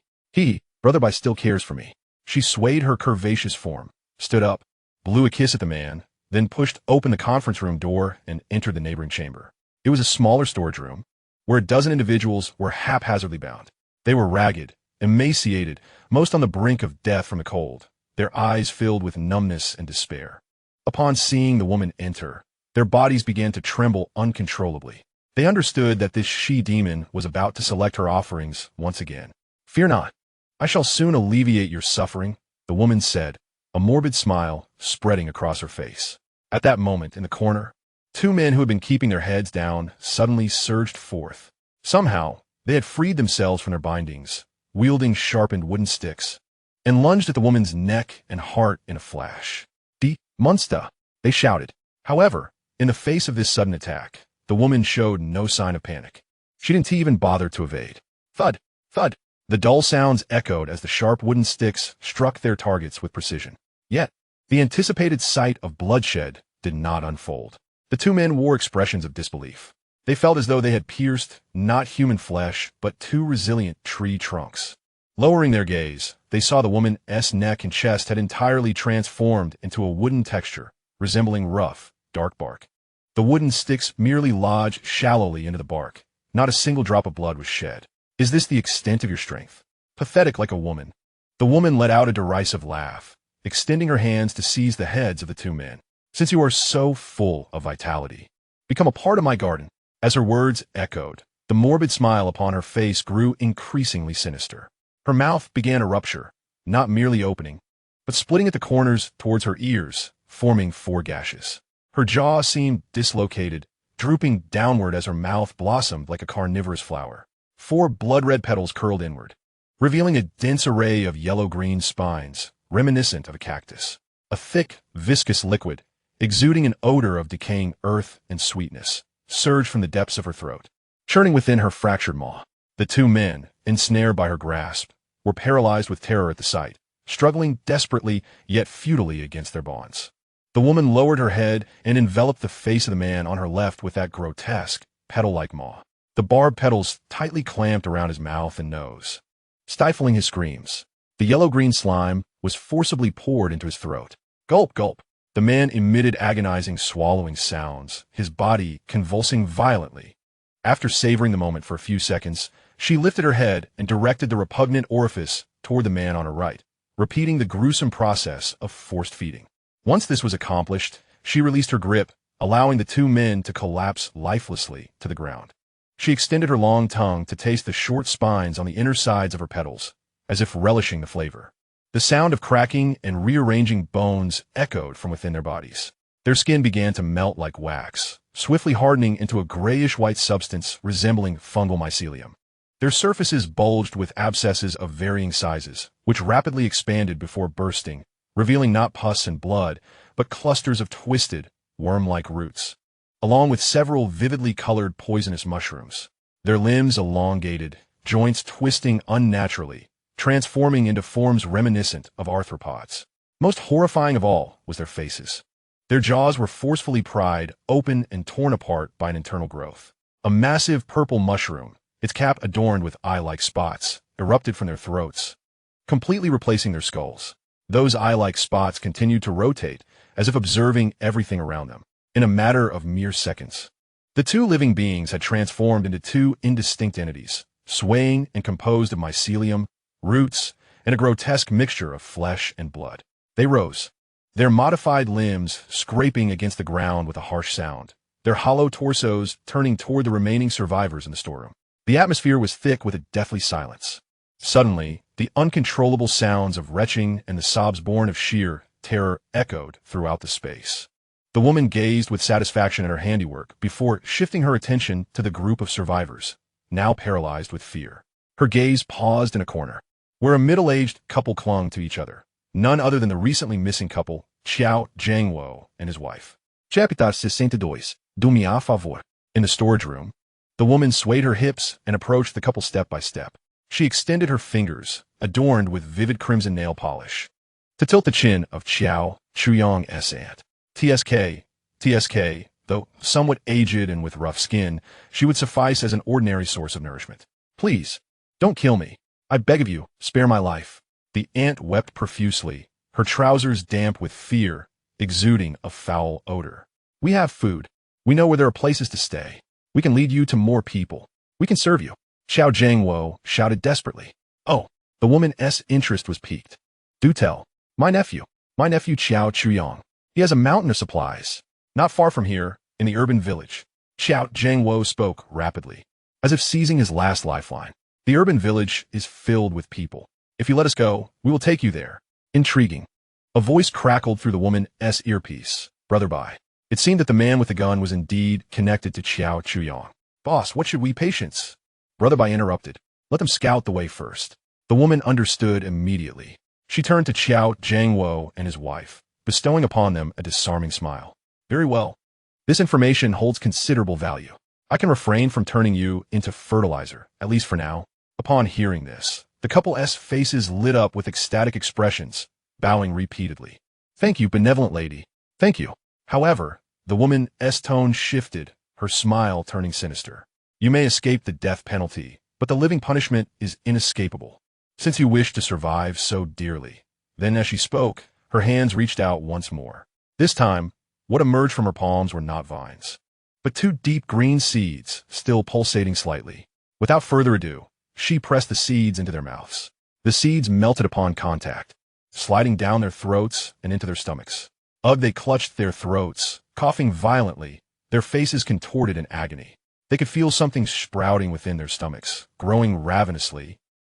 Brother still cares for me." She swayed her curvaceous form, stood up, blew a kiss at the man, then pushed open the conference room door and entered the neighboring chamber. It was a smaller storage room, where a dozen individuals were haphazardly bound. They were ragged, emaciated, most on the brink of death from the cold, their eyes filled with numbness and despair. Upon seeing the woman enter, their bodies began to tremble uncontrollably. They understood that this she-demon was about to select her offerings once again. "Fear not. I shall soon alleviate your suffering," the woman said, a morbid smile spreading across her face. At that moment, in the corner, two men who had been keeping their heads down suddenly surged forth. Somehow, they had freed themselves from their bindings, wielding sharpened wooden sticks, and lunged at the woman's neck and heart in a flash. "Die Monster!" they shouted. However, in the face of this sudden attack, the woman showed no sign of panic. She didn't even bother to evade. Thud! Thud! The dull sounds echoed as the sharp wooden sticks struck their targets with precision. Yet, the anticipated sight of bloodshed did not unfold. The two men wore expressions of disbelief. They felt as though they had pierced not human flesh, but two resilient tree trunks. Lowering their gaze, they saw the woman's neck and chest had entirely transformed into a wooden texture, resembling rough, dark bark. The wooden sticks merely lodged shallowly into the bark. Not a single drop of blood was shed. "Is this the extent of your strength? Pathetic like a woman." The woman let out a derisive laugh, extending her hands to seize the heads of the two men. "Since you are so full of vitality, become a part of my garden." As her words echoed, the morbid smile upon her face grew increasingly sinister. Her mouth began to rupture, not merely opening, but splitting at the corners towards her ears, forming 4 gashes. Her jaw seemed dislocated, drooping downward as her mouth blossomed like a carnivorous flower. 4 blood-red petals curled inward, revealing a dense array of yellow-green spines, reminiscent of a cactus. A thick, viscous liquid, exuding an odor of decaying earth and sweetness, surged from the depths of her throat, churning within her fractured maw. The two men, ensnared by her grasp, were paralyzed with terror at the sight, struggling desperately yet futilely against their bonds. The woman lowered her head and enveloped the face of the man on her left with that grotesque, petal-like maw. The barbed petals tightly clamped around his mouth and nose, stifling his screams. The yellow-green slime was forcibly poured into his throat. Gulp, gulp. The man emitted agonizing swallowing sounds, his body convulsing violently. After savoring the moment for a few seconds, she lifted her head and directed the repugnant orifice toward the man on her right, repeating the gruesome process of forced feeding. Once this was accomplished, she released her grip, allowing the two men to collapse lifelessly to the ground. She extended her long tongue to taste the short spines on the inner sides of her petals, as if relishing the flavor. The sound of cracking and rearranging bones echoed from within their bodies. Their skin began to melt like wax, swiftly hardening into a grayish-white substance resembling fungal mycelium. Their surfaces bulged with abscesses of varying sizes, which rapidly expanded before bursting, revealing not pus and blood, but clusters of twisted, worm-like roots, along with several vividly colored poisonous mushrooms. Their limbs elongated, joints twisting unnaturally, transforming into forms reminiscent of arthropods. Most horrifying of all was their faces. Their jaws were forcefully pried, open and torn apart by an internal growth. A massive purple mushroom, its cap adorned with eye-like spots, erupted from their throats, completely replacing their skulls. Those eye-like spots continued to rotate, as if observing everything around them. In a matter of mere seconds, the two living beings had transformed into 2 indistinct entities, swaying and composed of mycelium, roots, and a grotesque mixture of flesh and blood. They rose, their modified limbs scraping against the ground with a harsh sound, their hollow torsos turning toward the remaining survivors in the storeroom. The atmosphere was thick with a deathly silence. Suddenly, the uncontrollable sounds of retching and the sobs born of sheer terror echoed throughout the space. The woman gazed with satisfaction at her handiwork before shifting her attention to the group of survivors, now paralyzed with fear. Her gaze paused in a corner, where a middle-aged couple clung to each other, none other than the recently missing couple, Xiao Jiangwo and his wife. Chapter 62, do me a favor. In the storage room, the woman swayed her hips and approached the couple step by step. She extended her fingers, adorned with vivid crimson nail polish, to tilt the chin of Xiao Chuyong's aunt. TSK, though somewhat aged and with rough skin, she would suffice as an ordinary source of nourishment. Please, don't kill me. I beg of you, spare my life. The aunt wept profusely, her trousers damp with fear, exuding a foul odor. We have food. We know where there are places to stay. We can lead you to more people. We can serve you. Xiao Jiangwo shouted desperately. Oh, the woman's interest was piqued. Do tell. My nephew Xiao Chuyong. He has a mountain of supplies. Not far from here, in the urban village. Xiao Jiangwo spoke rapidly, as if seizing his last lifeline. The urban village is filled with people. If you let us go, we will take you there. Intriguing. A voice crackled through the woman's earpiece. Brother Bai. It seemed that the man with the gun was indeed connected to Xiao Chuyong. Boss, what should we patience? Brother Bai interrupted. Let them scout the way first. The woman understood immediately. She turned to Xiao Jiangwo and his wife, bestowing upon them a disarming smile. Very well. This information holds considerable value. I can refrain from turning you into fertilizer, at least for now. Upon hearing this, the couple's faces lit up with ecstatic expressions, bowing repeatedly. Thank you, benevolent lady. Thank you. However, the woman's tone shifted, her smile turning sinister. You may escape the death penalty, but the living punishment is inescapable, since you wish to survive so dearly. Then as she spoke, her hands reached out once more. This time, what emerged from her palms were not vines, but two deep green seeds, still pulsating slightly. Without further ado, she pressed the seeds into their mouths. The seeds melted upon contact, sliding down their throats and into their stomachs. They clutched their throats, coughing violently, their faces contorted in agony. They could feel something sprouting within their stomachs, growing ravenously,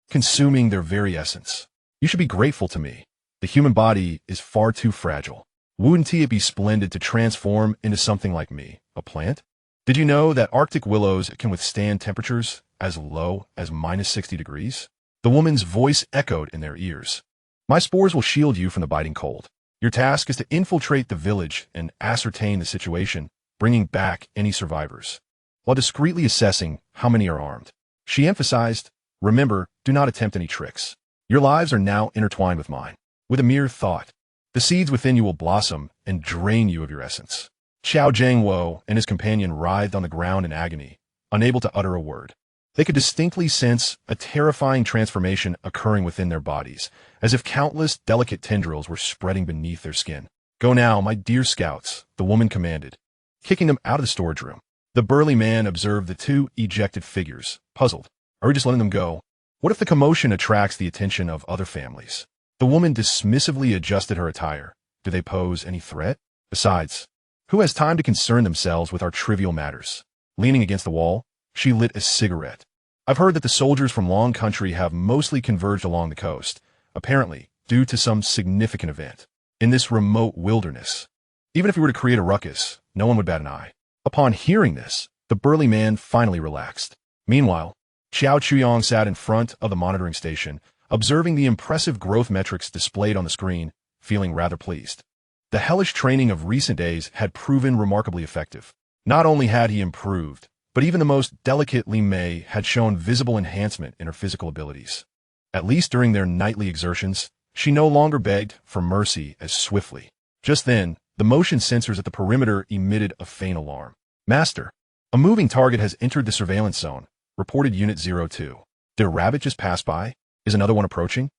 consuming their very essence. You should be grateful to me. The human body is far too fragile. Wouldn't it be splendid to transform into something like me, a plant? Did you know that Arctic willows can withstand temperatures as low as -60 degrees? The woman's voice echoed in their ears. My spores will shield you from the biting cold. Your task is to infiltrate the village and ascertain the situation, bringing back any survivors, while discreetly assessing how many are armed. She emphasized, remember, do not attempt any tricks. Your lives are now intertwined with mine. With a mere thought, the seeds within you will blossom and drain you of your essence. Xiao Jiangwo and his companion writhed on the ground in agony, unable to utter a word. They could distinctly sense a terrifying transformation occurring within their bodies, as if countless delicate tendrils were spreading beneath their skin. Go now, my dear scouts, the woman commanded, kicking them out of the storage room. The burly man observed the two ejected figures, puzzled. Are we just letting them go? What if the commotion attracts the attention of other families? The woman dismissively adjusted her attire. Do they pose any threat? Besides, who has time to concern themselves with our trivial matters? Leaning against the wall, she lit a cigarette. I've heard that the soldiers from Long Country have mostly converged along the coast, apparently due to some significant event. In this remote wilderness, even if we were to create a ruckus, no one would bat an eye. Upon hearing this, the burly man finally relaxed. Meanwhile, Xiao Chuyong sat in front of the monitoring station, observing the impressive growth metrics displayed on the screen, feeling rather pleased. The hellish training of recent days had proven remarkably effective. Not only had he improved, but even the most delicate Li Mei had shown visible enhancement in her physical abilities. At least during their nightly exertions, she no longer begged for mercy as swiftly. Just then, the motion sensors at the perimeter emitted a faint alarm. Master, a moving target has entered the surveillance zone, reported Unit 02. Did a rabbit just pass by? Is another one approaching?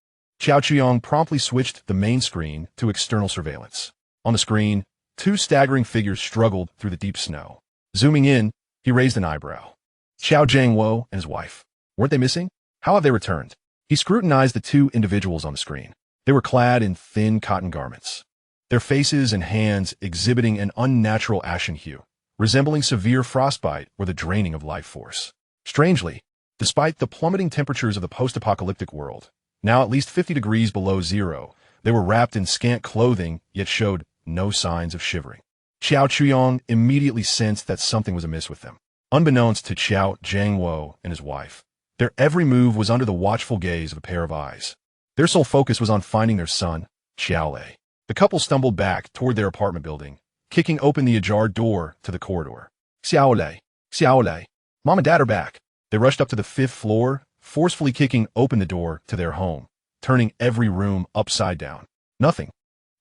Xiao Chuyong promptly switched the main screen to external surveillance. On the screen, two staggering figures struggled through the deep snow. Zooming in, he raised an eyebrow. Xiao Jiangwo and his wife. Weren't they missing? How have they returned? He scrutinized the two individuals on the screen. They were clad in thin cotton garments, their faces and hands exhibiting an unnatural ashen hue. resembling severe frostbite or the draining of life force. Strangely, despite the plummeting temperatures of the post-apocalyptic world, now at least 50 degrees below zero, they were wrapped in scant clothing, yet showed no signs of shivering. Qiao Chuyong immediately sensed that something was amiss with them. Unbeknownst to Qiao Jiangwo and his wife, their every move was under the watchful gaze of a pair of eyes. Their sole focus was on finding their son, Xiaolei. The couple stumbled back toward their apartment building, kicking open the ajar door to the corridor. Xiaolei, Xiaolei, Mom and Dad are back. They rushed up to the 5th floor, forcefully kicking open the door to their home, turning every room upside down. Nothing.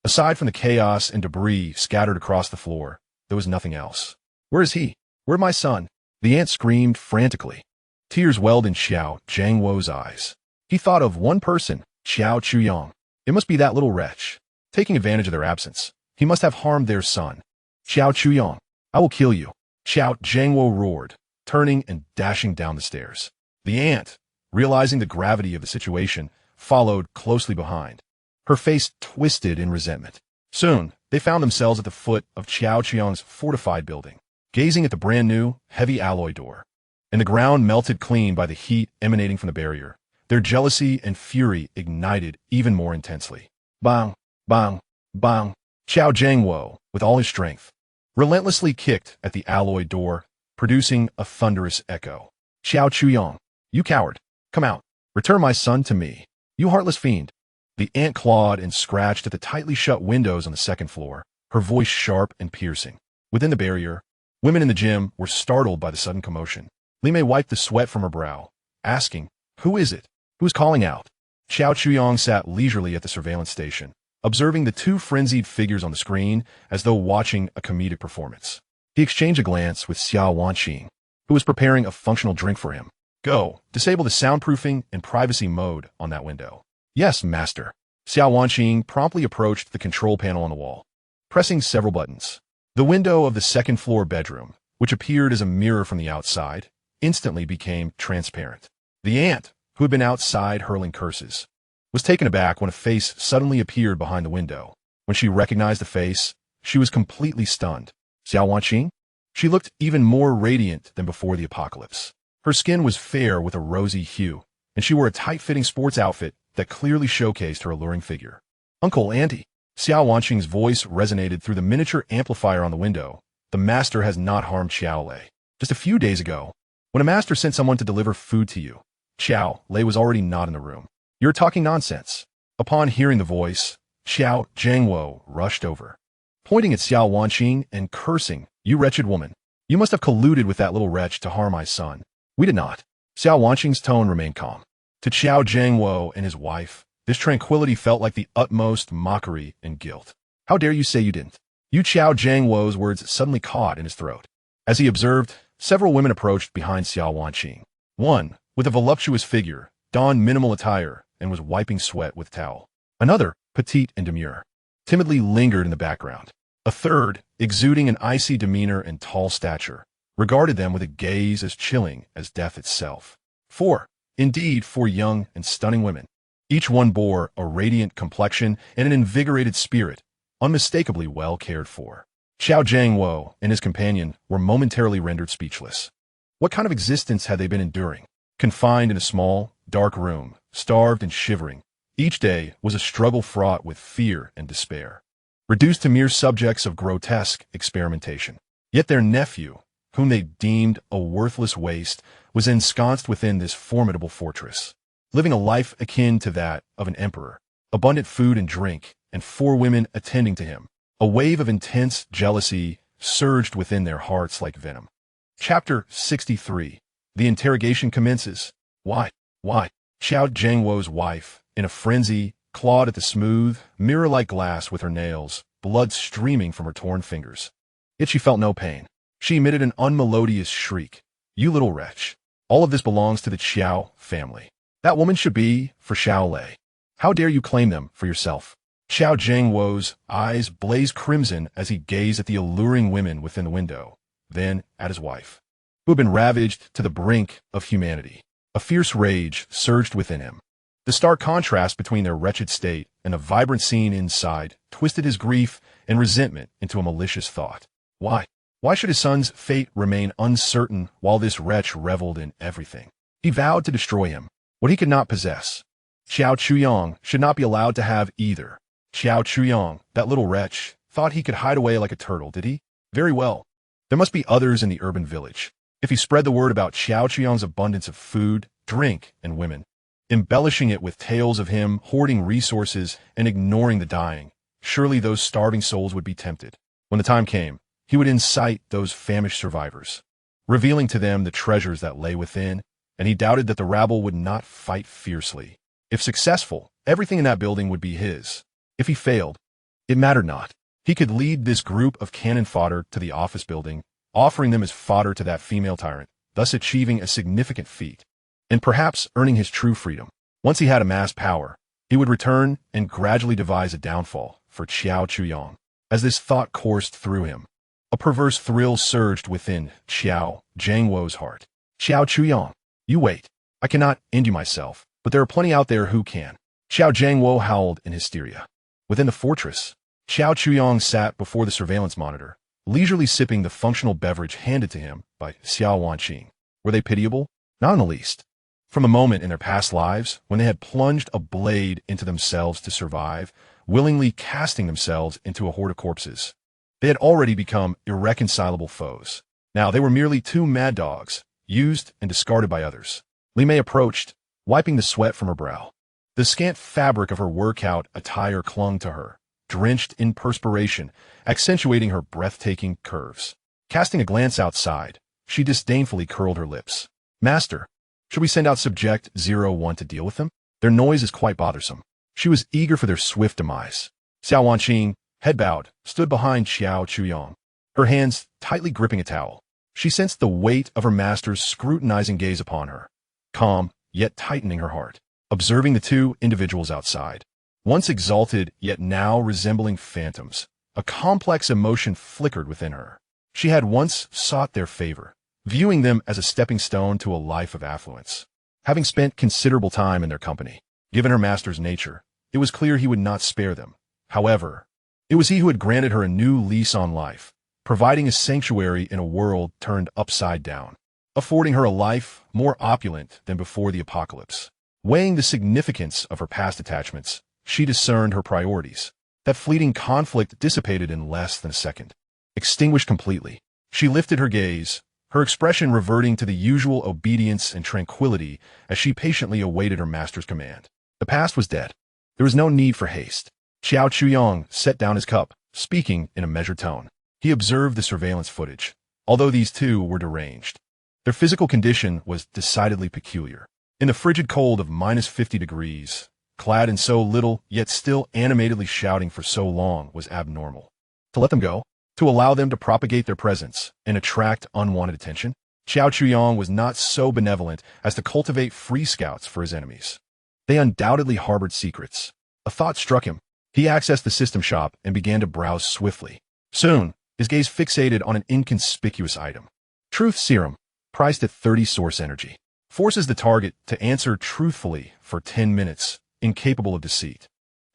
Aside from the chaos and debris scattered across the floor, there was nothing else. Where is he? Where's my son? The aunt screamed frantically. Tears welled in Xiao Jiangwo's eyes. He thought of one person, Qiao Chuyong. It must be that little wretch. Taking advantage of their absence, he must have harmed their son. Qiao Chuyong, I will kill you. Qiao Jiangwo roared, turning and dashing down the stairs. The aunt, realizing the gravity of the situation, followed closely behind. Her face twisted in resentment. Soon, they found themselves at the foot of Qiao Chuyong's fortified building, gazing at the brand-new, heavy alloy door. And the ground melted clean by the heat emanating from the barrier. Their jealousy and fury ignited even more intensely. Bang, bang, bang. Qiao Jiangwo, with all his strength, relentlessly kicked at the alloy door, producing a thunderous echo. Qiao Chuyong, you coward, come out. Return my son to me. You heartless fiend. The aunt clawed and scratched at the tightly shut windows on the 2nd floor, her voice sharp and piercing. Within the barrier, women in the gym were startled by the sudden commotion. Li Mei wiped the sweat from her brow, asking, who is it? Who's calling out? Qiao Chuyong sat leisurely at the surveillance station, observing the two frenzied figures on the screen as though watching a comedic performance. He exchanged a glance with Xiao Wanqing, who was preparing a functional drink for him. Go, disable the soundproofing and privacy mode on that window. Yes, master. Xiao Wanqing promptly approached the control panel on the wall, pressing several buttons. The window of the 2nd floor bedroom, which appeared as a mirror from the outside, instantly became transparent. The aunt, who had been outside hurling curses, was taken aback when a face suddenly appeared behind the window. When she recognized the face, she was completely stunned. Xiao Wanqing? She looked even more radiant than before the apocalypse. Her skin was fair with a rosy hue, and she wore a tight-fitting sports outfit that clearly showcased her alluring figure. Uncle, Auntie. Xiao Wanqing's voice resonated through the miniature amplifier on the window. The master has not harmed Xiaolei. Just a few days ago, when a master sent someone to deliver food to you, Xiaolei was already not in the room. You're talking nonsense. Upon hearing the voice, Qiao Jiangwo rushed over, pointing at Xiao Wanqing and cursing, you wretched woman. You must have colluded with that little wretch to harm my son. We did not. Xiao Wanqing's tone remained calm. To Qiao Jiangwo and his wife, this tranquility felt like the utmost mockery and guilt. How dare you say you didn't? Yu Qiao Jiangwo's words suddenly caught in his throat. As he observed, several women approached behind Xiao Wanqing. One, with a voluptuous figure, donned minimal attire and was wiping sweat with a towel. Another, petite and demure, timidly lingered in the background. A third, exuding an icy demeanor and tall stature, regarded them with a gaze as chilling as death itself. 4 young and stunning women. Each one bore a radiant complexion and an invigorated spirit, unmistakably well cared for. Xiao Jiangwo and his companion were momentarily rendered speechless. What kind of existence had they been enduring? Confined in a small, dark room, starved and shivering, each day was a struggle fraught with fear and despair, reduced to mere subjects of grotesque experimentation. Yet their nephew, whom they deemed a worthless waste, was ensconced within this formidable fortress, living a life akin to that of an emperor, abundant food and drink, and 4 women attending to him. A wave of intense jealousy surged within their hearts like venom. Chapter 63. The interrogation commences. Why? Xiao Jiangwo's wife, in a frenzy, clawed at the smooth, mirror-like glass with her nails, blood streaming from her torn fingers. Yet she felt no pain. She emitted an unmelodious shriek. You little wretch. All of this belongs to the Qiao family. That woman should be for Xiaolei. How dare you claim them for yourself? Xiao Jiangwo's eyes blazed crimson as he gazed at the alluring women within the window, then at his wife, who had been ravaged to the brink of humanity. A fierce rage surged within him. The stark contrast between their wretched state and the vibrant scene inside twisted his grief and resentment into a malicious thought. Why? Why should his son's fate remain uncertain while this wretch reveled in everything? He vowed to destroy him, what he could not possess. Xiao Chuyang should not be allowed to have either. Xiao Chuyang, that little wretch, thought he could hide away like a turtle, did he? Very well. There must be others in the urban village. If he spread the word about Xiao Chuyang's abundance of food, drink, and women, embellishing it with tales of him hoarding resources and ignoring the dying, surely those starving souls would be tempted. When the time came, he would incite those famished survivors, revealing to them the treasures that lay within, and he doubted that the rabble would not fight fiercely. If successful, everything in that building would be his. If he failed, it mattered not. He could lead this group of cannon fodder to the office building, offering them as fodder to that female tyrant, thus achieving a significant feat, and perhaps earning his true freedom. Once he had amassed power, he would return and gradually devise a downfall for Xiao Chuyang. As this thought coursed through him, a perverse thrill surged within Xiao Zhangwo's heart. Xiao Chuyang, you wait. I cannot end you myself, but there are plenty out there who can. Xiao Zhangwo howled in hysteria. Within the fortress, Xiao Chuyang sat before the surveillance monitor, leisurely sipping the functional beverage handed to him by Xiao Wanqing. Were they pitiable? Not in the least. From a moment in their past lives when they had plunged a blade into themselves to survive, willingly casting themselves into a horde of corpses, they had already become irreconcilable foes. Now they were merely two mad dogs, used and discarded by others. Li Mei approached, wiping the sweat from her brow. The scant fabric of her workout attire clung to her, drenched in perspiration, accentuating her breathtaking curves. Casting a glance outside, she disdainfully curled her lips. Master, should we send out Subject 01 to deal with them? Their noise is quite bothersome. She was eager for their swift demise. Xiao Wanqing, head bowed, stood behind Xiao Chuyang, her hands tightly gripping a towel. She sensed the weight of her master's scrutinizing gaze upon her, calm, yet tightening her heart, observing the two individuals outside. Once exalted, yet now resembling phantoms, a complex emotion flickered within her. She had once sought their favor, viewing them as a stepping stone to a life of affluence. Having spent considerable time in their company, given her master's nature, it was clear he would not spare them. However, it was he who had granted her a new lease on life, providing a sanctuary in a world turned upside down, affording her a life more opulent than before the apocalypse. Weighing the significance of her past attachments, she discerned her priorities. That fleeting conflict dissipated in less than a second. Extinguished completely, she lifted her gaze, her expression reverting to the usual obedience and tranquility as she patiently awaited her master's command. The past was dead. There was no need for haste. Xiao Chuyang set down his cup, speaking in a measured tone. He observed the surveillance footage. Although these two were deranged, their physical condition was decidedly peculiar. In the frigid cold of -50 degrees, clad in so little, yet still animatedly shouting for so long was abnormal. To let them go? To allow them to propagate their presence and attract unwanted attention? Xiao Chuyang was not so benevolent as to cultivate free scouts for his enemies. They undoubtedly harbored secrets. A thought struck him. He accessed the system shop and began to browse swiftly. Soon, his gaze fixated on an inconspicuous item. Truth Serum, priced at 30 source energy. Forces the target to answer truthfully for 10 minutes, incapable of deceit.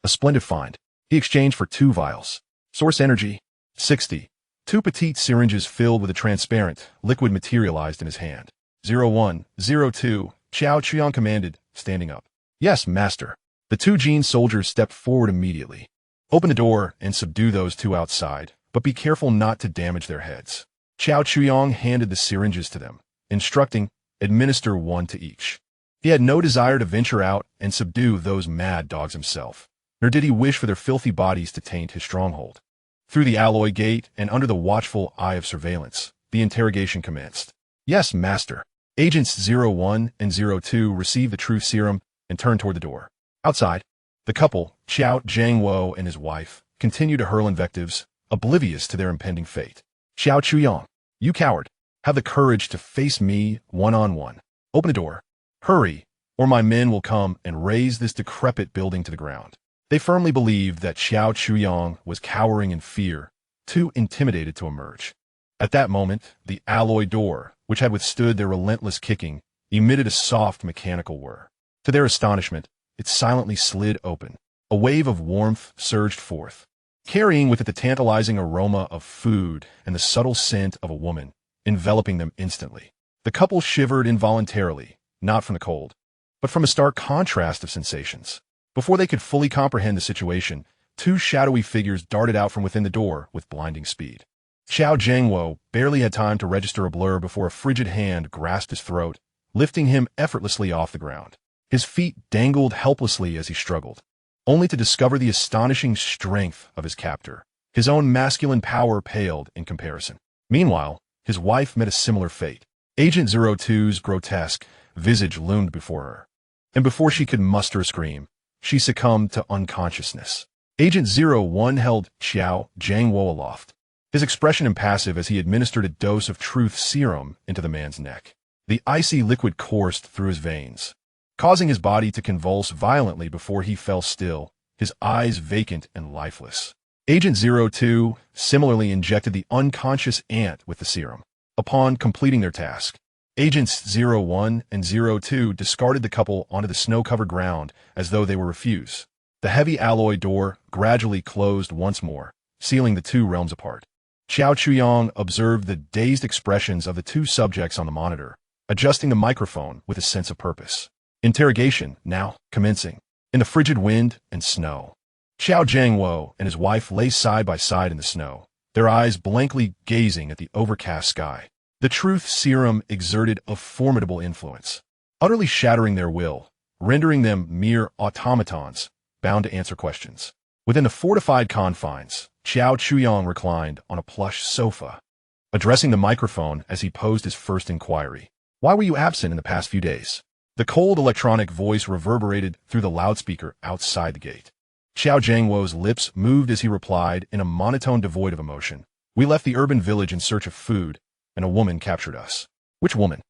A splendid find. He exchanged for 2 vials. Source energy, 60. 2 petite syringes filled with a transparent liquid materialized in his hand. 01, 02, Xiao Chuyang commanded, standing up. Yes, master. The 2 Gene soldiers stepped forward immediately. Open the door and subdue those 2 outside, but be careful not to damage their heads. Xiao Chuyang handed the syringes to them, instructing, administer 1 to each. He had no desire to venture out and subdue those mad dogs himself, nor did he wish for their filthy bodies to taint his stronghold. Through the alloy gate and under the watchful eye of surveillance, the interrogation commenced. Yes, master. Agents 01 and 02 received the truth serum and turned toward the door. Outside, the couple, Xiao Zhangwo and his wife, continued to hurl invectives, oblivious to their impending fate. Xiao Chuyang, you coward, have the courage to face me one-on-one. Open the door. Hurry, or my men will come and raze this decrepit building to the ground. They firmly believed that Xiao Chuyang was cowering in fear, too intimidated to emerge. At that moment, the alloy door, which had withstood their relentless kicking, emitted a soft mechanical whir. To their astonishment, it silently slid open. A wave of warmth surged forth. carrying with it the tantalizing aroma of food and the subtle scent of a woman, enveloping them instantly. The couple shivered involuntarily, not from the cold, but from a stark contrast of sensations. Before they could fully comprehend the situation, two shadowy figures darted out from within the door with blinding speed. Xiao Jiangwo barely had time to register a blur before a frigid hand grasped his throat, lifting him effortlessly off the ground. His feet dangled helplessly as he struggled, only to discover the astonishing strength of his captor. His own masculine power paled in comparison. Meanwhile, his wife met a similar fate. Agent 02's grotesque visage loomed before her, and before she could muster a scream, she succumbed to unconsciousness. Agent 01 held Xiao Jiangwo aloft, his expression impassive as he administered a dose of truth serum into the man's neck. The icy liquid coursed through his veins, causing his body to convulse violently before he fell still, his eyes vacant and lifeless. Agent 02 similarly injected the unconscious ant with the serum. Upon completing their task, Agents 01 and 02 discarded the couple onto the snow-covered ground as though they were refuse. The heavy alloy door gradually closed once more, sealing the two realms apart. Xiao Chuyang observed the dazed expressions of the two subjects on the monitor, adjusting the microphone with a sense of purpose. Interrogation now commencing. In the frigid wind and snow, Xiao Jiangwo and his wife lay side by side in the snow, their eyes blankly gazing at the overcast sky. The truth serum exerted a formidable influence, utterly shattering their will, rendering them mere automatons, bound to answer questions. Within the fortified confines, Xiao Chuyang reclined on a plush sofa, addressing the microphone as he posed his first inquiry. "Why were you absent in the past few days?" The cold electronic voice reverberated through the loudspeaker outside the gate. Xiao Jiangwo's lips moved as he replied in a monotone devoid of emotion. "We left the urban village in search of food, and a woman captured us." "Which woman?"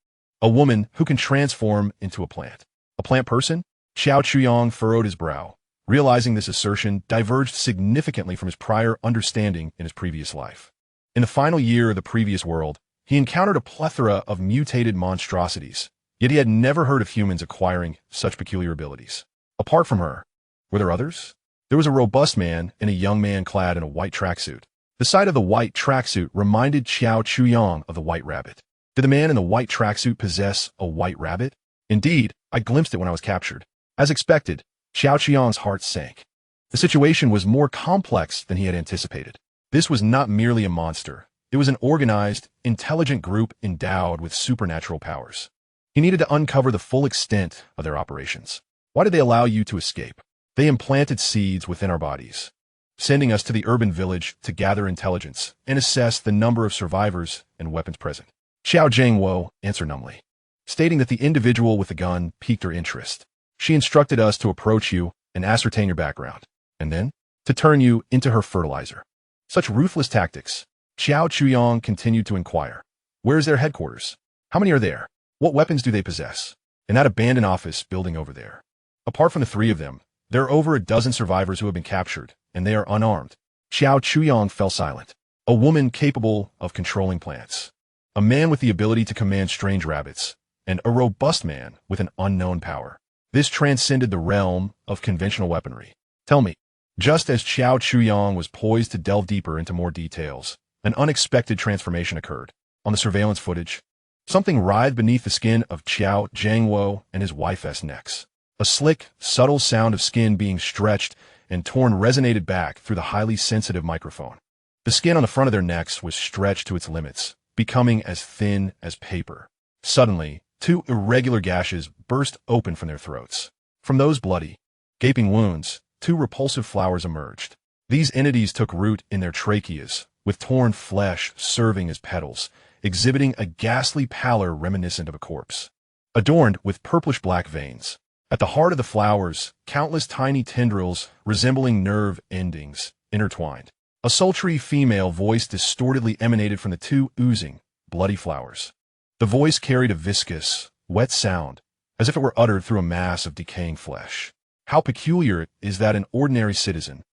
"A woman who can transform into a plant." "A plant person?" Xiao Chuyang furrowed his brow, realizing this assertion diverged significantly from his prior understanding in his previous life. In the final year of the previous world, he encountered a plethora of mutated monstrosities, yet he had never heard of humans acquiring such peculiar abilities. Apart from her, were there others? There was a robust man and a young man clad in a white tracksuit. The sight of the white tracksuit reminded Xiao Chuyang of the white rabbit. Did the man in the white tracksuit possess a white rabbit? Indeed, I glimpsed it when I was captured. As expected, Xiao Chuyang's heart sank. The situation was more complex than he had anticipated. This was not merely a monster. It was an organized, intelligent group endowed with supernatural powers. He needed to uncover the full extent of their operations. Why did they allow you to escape? They implanted seeds within our bodies, sending us to the urban village to gather intelligence and assess the number of survivors and weapons present. Xiao Jiangwo answered numbly, stating that the individual with the gun piqued her interest. She instructed us to approach you and ascertain your background, and then to turn you into her fertilizer. Such ruthless tactics. Xiao Chuyang continued to inquire. Where is their headquarters? How many are there? What weapons do they possess? In that abandoned office building over there. Apart from the three of them, there are over a dozen survivors who have been captured, and they are unarmed. Xiao Chuyang fell silent. A woman capable of controlling plants. A man with the ability to command strange rabbits, and a robust man with an unknown power. This transcended the realm of conventional weaponry. Tell me. Just as Xiao Chuyang was poised to delve deeper into more details, an unexpected transformation occurred. On the surveillance footage, something writhed beneath the skin of Xiao Jiangwo and his wife's necks. A slick, subtle sound of skin being stretched and torn resonated back through the highly sensitive microphone. The skin on the front of their necks was stretched to its limits, becoming as thin as paper. Suddenly, two irregular gashes burst open from their throats. From those bloody, gaping wounds, two repulsive flowers emerged. These entities took root in their tracheas, with torn flesh serving as petals, exhibiting a ghastly pallor reminiscent of a corpse. Adorned with purplish-black veins. At the heart of the flowers, countless tiny tendrils resembling nerve endings intertwined. A sultry female voice distortedly emanated from the two oozing, bloody flowers. The voice carried a viscous, wet sound, as if it were uttered through a mass of decaying flesh. How peculiar is that an ordinary citizen,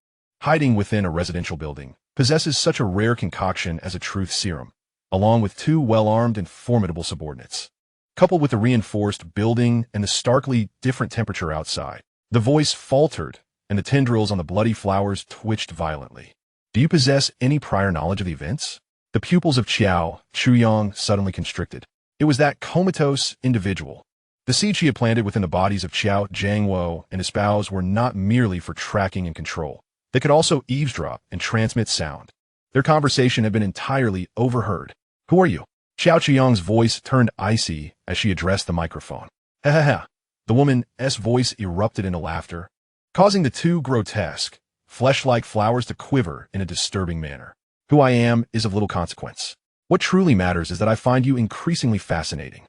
hiding within a residential building, possesses such a rare concoction as a truth serum, along with two well-armed and formidable subordinates. Coupled with the reinforced building and the starkly different temperature outside, the voice faltered and the tendrils on the bloody flowers twitched violently. Do you possess any prior knowledge of the events? The pupils of Qiao Chuyang suddenly constricted. It was that comatose individual. The seed she had planted within the bodies of Qiao Jiangwo and his spouse were not merely for tracking and control. They could also eavesdrop and transmit sound. Their conversation had been entirely overheard. Who are you? Qiao Chuyang's voice turned icy as she addressed the microphone. Ha ha ha. The woman's voice erupted into laughter, causing the two grotesque, flesh-like flowers to quiver in a disturbing manner. Who I am is of little consequence. What truly matters is that I find you increasingly fascinating.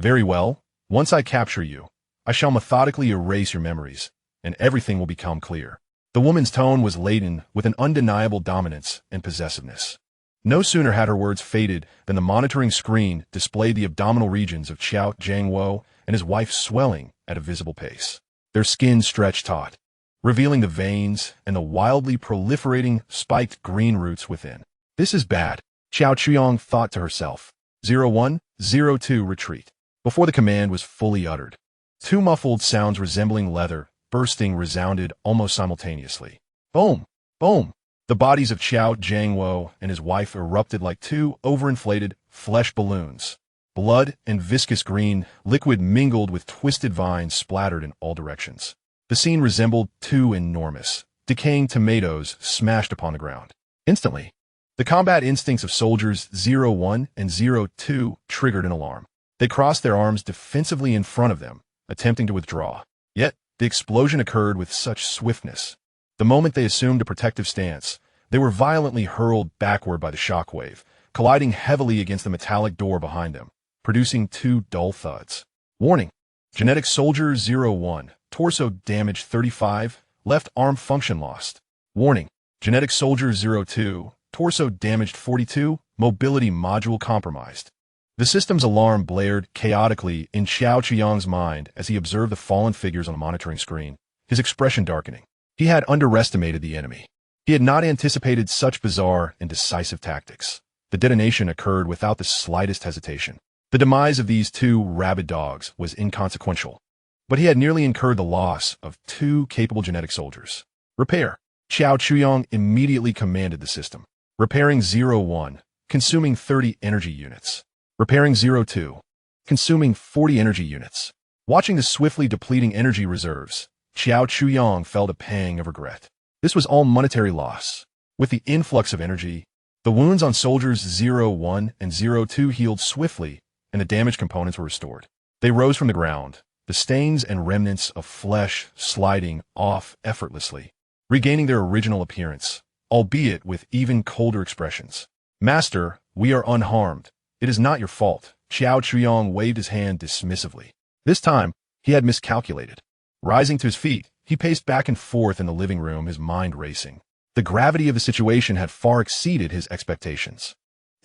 Very well, once I capture you, I shall methodically erase your memories, and everything will become clear. The woman's tone was laden with an undeniable dominance and possessiveness. No sooner had her words faded than the monitoring screen displayed the abdominal regions of Qiao Jiangwo and his wife swelling at a visible pace. Their skin stretched taut, revealing the veins and the wildly proliferating spiked green roots within. This is bad, Qiao Chuyang thought to herself. 0102 retreat. Before the command was fully uttered, two muffled sounds resembling leather bursting resounded almost simultaneously. Boom! Boom! The bodies of Qiao Jiangwo and his wife erupted like two overinflated flesh balloons. Blood and viscous green liquid mingled with twisted vines splattered in all directions. The scene resembled two enormous, decaying tomatoes smashed upon the ground. Instantly, the combat instincts of soldiers 01 and 02 triggered an alarm. They crossed their arms defensively in front of them, attempting to withdraw. Yet, the explosion occurred with such swiftness. The moment they assumed a protective stance, they were violently hurled backward by the shockwave, colliding heavily against the metallic door behind them, producing two dull thuds. Warning! Genetic Soldier 01, torso damage 35, left arm function lost. Warning! Genetic Soldier 02, torso damaged 42, mobility module compromised. The system's alarm blared chaotically in Qiao Chuyang's mind as he observed the fallen figures on the monitoring screen, his expression darkening. He had underestimated the enemy. He had not anticipated such bizarre and decisive tactics. The detonation occurred without the slightest hesitation. The demise of these two rabid dogs was inconsequential, but he had nearly incurred the loss of two capable genetic soldiers. Repair. Qiao Chuyang immediately commanded the system. Repairing 01, consuming 30 energy units. Repairing 02, consuming 40 energy units. Watching the swiftly depleting energy reserves, Qiao Chuyang felt a pang of regret. This was all monetary loss. With the influx of energy, the wounds on soldiers 01 and 02 healed swiftly, and the damaged components were restored. They rose from the ground, the stains and remnants of flesh sliding off effortlessly, regaining their original appearance, albeit with even colder expressions. Master, we are unharmed. It is not your fault. Qiao Chuyang waved his hand dismissively. This time, he had miscalculated. Rising to his feet, he paced back and forth in the living room, his mind racing. The gravity of the situation had far exceeded his expectations.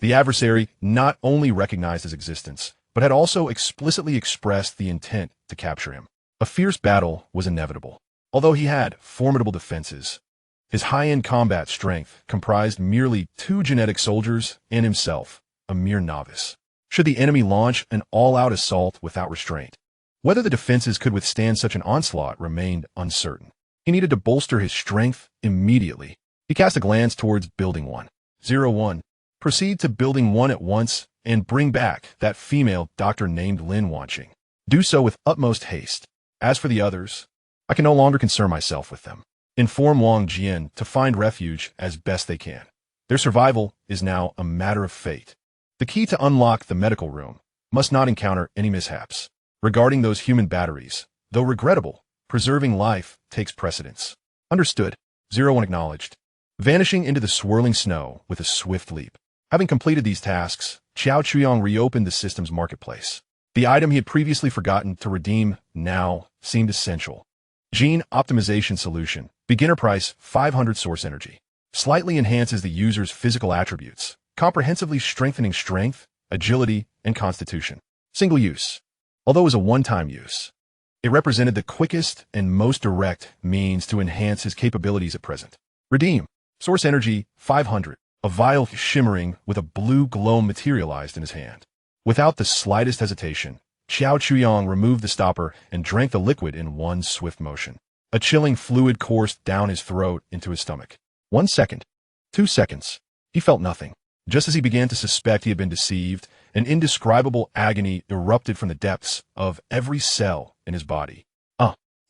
The adversary not only recognized his existence, but had also explicitly expressed the intent to capture him. A fierce battle was inevitable. Although he had formidable defenses, his high-end combat strength comprised merely two genetic soldiers and himself, a mere novice. Should the enemy launch an all-out assault without restraint? Whether the defenses could withstand such an onslaught remained uncertain. He needed to bolster his strength immediately. He cast a glance towards Building 1. 01. Proceed to Building 1 at once and bring back that female doctor named Lin Wanqing. Do so with utmost haste. As for the others, I can no longer concern myself with them. Inform Wang Jian to find refuge as best they can. Their survival is now a matter of fate. The key to unlock the medical room must not encounter any mishaps. Regarding those human batteries, though regrettable, preserving life takes precedence. Understood. 01 acknowledged, vanishing into the swirling snow with a swift leap. Having completed these tasks, Qiao Chuyang reopened the system's marketplace. The item he had previously forgotten to redeem now seemed essential. Gene Optimization Solution. Beginner price 500 source energy. Slightly enhances the user's physical attributes, comprehensively strengthening strength, agility, and constitution. Single use. Although it was a one-time use, it represented the quickest and most direct means to enhance his capabilities at present. Redeem. Source energy 500. A vial shimmering with a blue glow materialized in his hand. Without the slightest hesitation, Qiao Chuyang removed the stopper and drank the liquid in one swift motion. A chilling fluid coursed down his throat into his stomach. 1 second. 2 seconds. He felt nothing. Just as he began to suspect he had been deceived, an indescribable agony erupted from the depths of every cell in his body.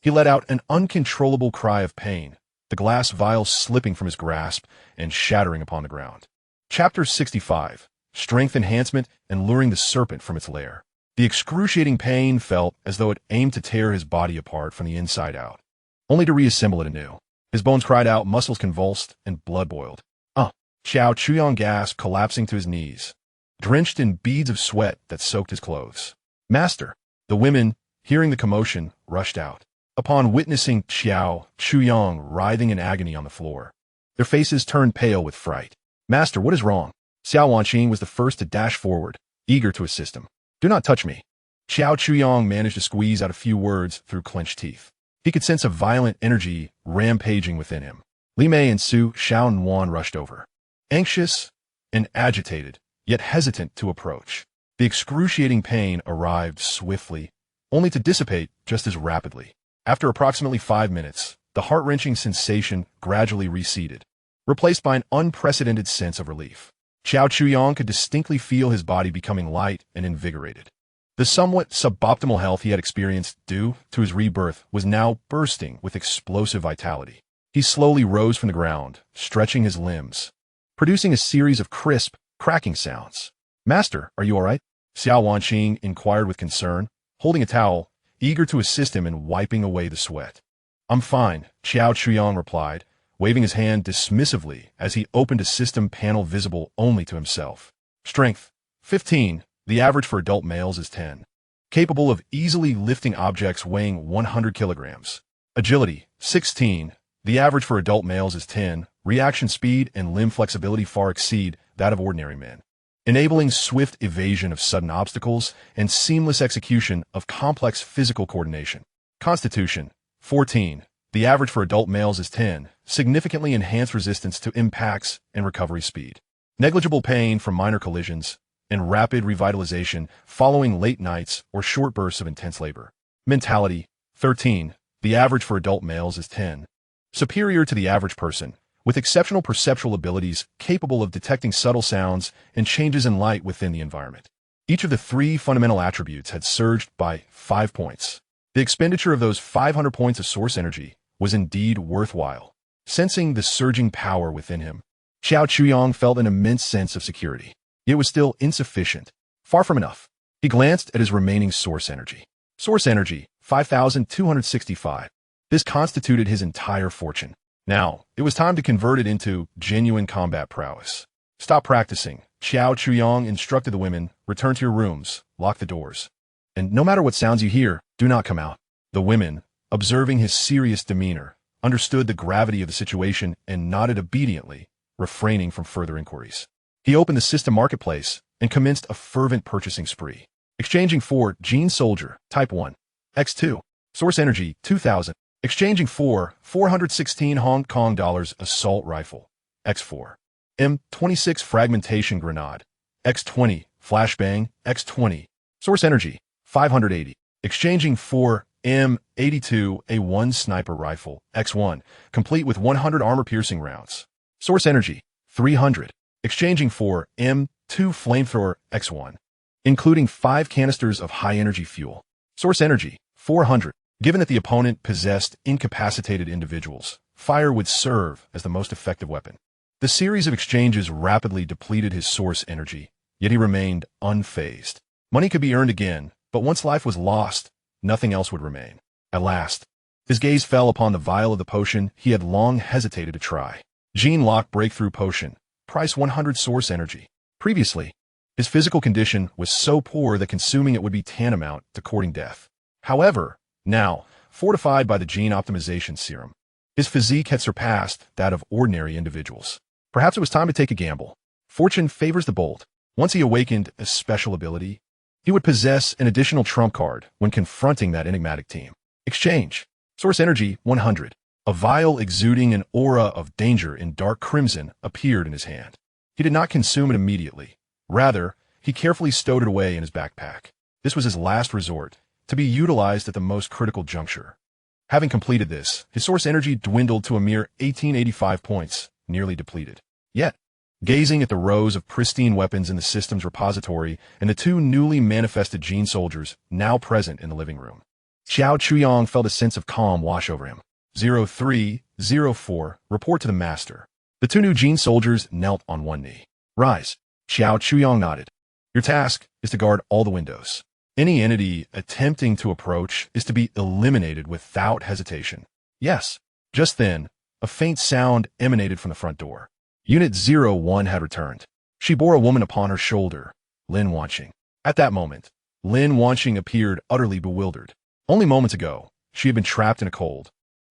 He let out an uncontrollable cry of pain, the glass vial slipping from his grasp and shattering upon the ground. Chapter 65. Strength Enhancement and Luring the Serpent from its lair. The excruciating pain felt as though it aimed to tear his body apart from the inside out, only to reassemble it anew. His bones cried out, muscles convulsed, and blood boiled. Xiao Chuyang gasped, collapsing to his knees, drenched in beads of sweat that soaked his clothes. Master! The women, hearing the commotion, rushed out. Upon witnessing Xiao Chuyang writhing in agony on the floor, their faces turned pale with fright. Master, what is wrong? Xiao Wanqing was the first to dash forward, eager to assist him. Do not touch me. Xiao Chuyang managed to squeeze out a few words through clenched teeth. He could sense a violent energy rampaging within him. Li Mei and Su Xiaonuan rushed over, anxious and agitated, yet hesitant to approach. The excruciating pain arrived swiftly, only to dissipate just as rapidly. After approximately 5 minutes, the heart-wrenching sensation gradually receded, replaced by an unprecedented sense of relief. Xiao Chuyang could distinctly feel his body becoming light and invigorated. The somewhat suboptimal health he had experienced due to his rebirth was now bursting with explosive vitality. He slowly rose from the ground, stretching his limbs, producing a series of crisp, cracking sounds. Master, are you all right? Xiao Wanqing inquired with concern, holding a towel, eager to assist him in wiping away the sweat. I'm fine, Xiao Chuyang replied, waving his hand dismissively as he opened a system panel visible only to himself. Strength, 15. The average for adult males is 10. Capable of easily lifting objects weighing 100 kilograms. Agility, 16. The average for adult males is 10. Reaction speed and limb flexibility far exceed that of ordinary men, enabling swift evasion of sudden obstacles and seamless execution of complex physical coordination. Constitution, 14. The average for adult males is 10. Significantly enhanced resistance to impacts and recovery speed. Negligible pain from minor collisions, and rapid revitalization following late nights or short bursts of intense labor. Mentality, 13. The average for adult males is 10. Superior to the average person, with exceptional perceptual abilities capable of detecting subtle sounds and changes in light within the environment. Each of the 3 fundamental attributes had surged by 5 points. The expenditure of those 500 points of source energy was indeed worthwhile. Sensing the surging power within him, Xiao Chuyang felt an immense sense of security. It was still insufficient, far from enough. He glanced at his remaining source energy. Source energy, 5,265. This constituted his entire fortune. Now, it was time to convert it into genuine combat prowess. Stop practicing, Xiao Chuyang instructed the women. Return to your rooms, lock the doors, and no matter what sounds you hear, do not come out. The women, observing his serious demeanor, understood the gravity of the situation and nodded obediently, refraining from further inquiries. He opened the system marketplace and commenced a fervent purchasing spree, exchanging for Gene Soldier, Type 1, X2, Source Energy, 2,000, exchanging for 416 Hong Kong dollars assault rifle, X4, M26 fragmentation grenade, X20, flashbang, X20, source energy, 580, exchanging for M82 A1 sniper rifle, X1, complete with 100 armor-piercing rounds, source energy, 300, exchanging for M2 flamethrower, X1, including 5 canisters of high-energy fuel, source energy, 400. Given that the opponent possessed incapacitated individuals, fire would serve as the most effective weapon. The series of exchanges rapidly depleted his source energy, yet he remained unfazed. Money could be earned again, but once life was lost, nothing else would remain. At last, his gaze fell upon the vial of the potion he had long hesitated to try. Gene Lock Breakthrough Potion, price 100 source energy. Previously, his physical condition was so poor that consuming it would be tantamount to courting death. However, now, fortified by the gene optimization serum, his physique had surpassed that of ordinary individuals. Perhaps it was time to take a gamble. Fortune favors the bold. Once he awakened a special ability, he would possess an additional trump card when confronting that enigmatic team. Exchange. Source energy, 100. A vial exuding an aura of danger in dark crimson appeared in his hand. He did not consume it immediately. Rather, he carefully stowed it away in his backpack. This was his last resort, to be utilized at the most critical juncture. Having completed this, his source energy dwindled to a mere 1885 points, nearly depleted. Yet, gazing at the rows of pristine weapons in the system's repository and the two newly manifested gene soldiers now present in the living room, Xiao Chuyong felt a sense of calm wash over him. 0304, report to the master. The two new gene soldiers knelt on one knee. Rise. Xiao Chuyong nodded. Your task is to guard all the windows. Any entity attempting to approach is to be eliminated without hesitation. Yes. Just then, a faint sound emanated from the front door. Unit 01 had returned. She bore a woman upon her shoulder, Lin Wanqing. At that moment, Lin Wanqing appeared utterly bewildered. Only moments ago, she had been trapped in a cold,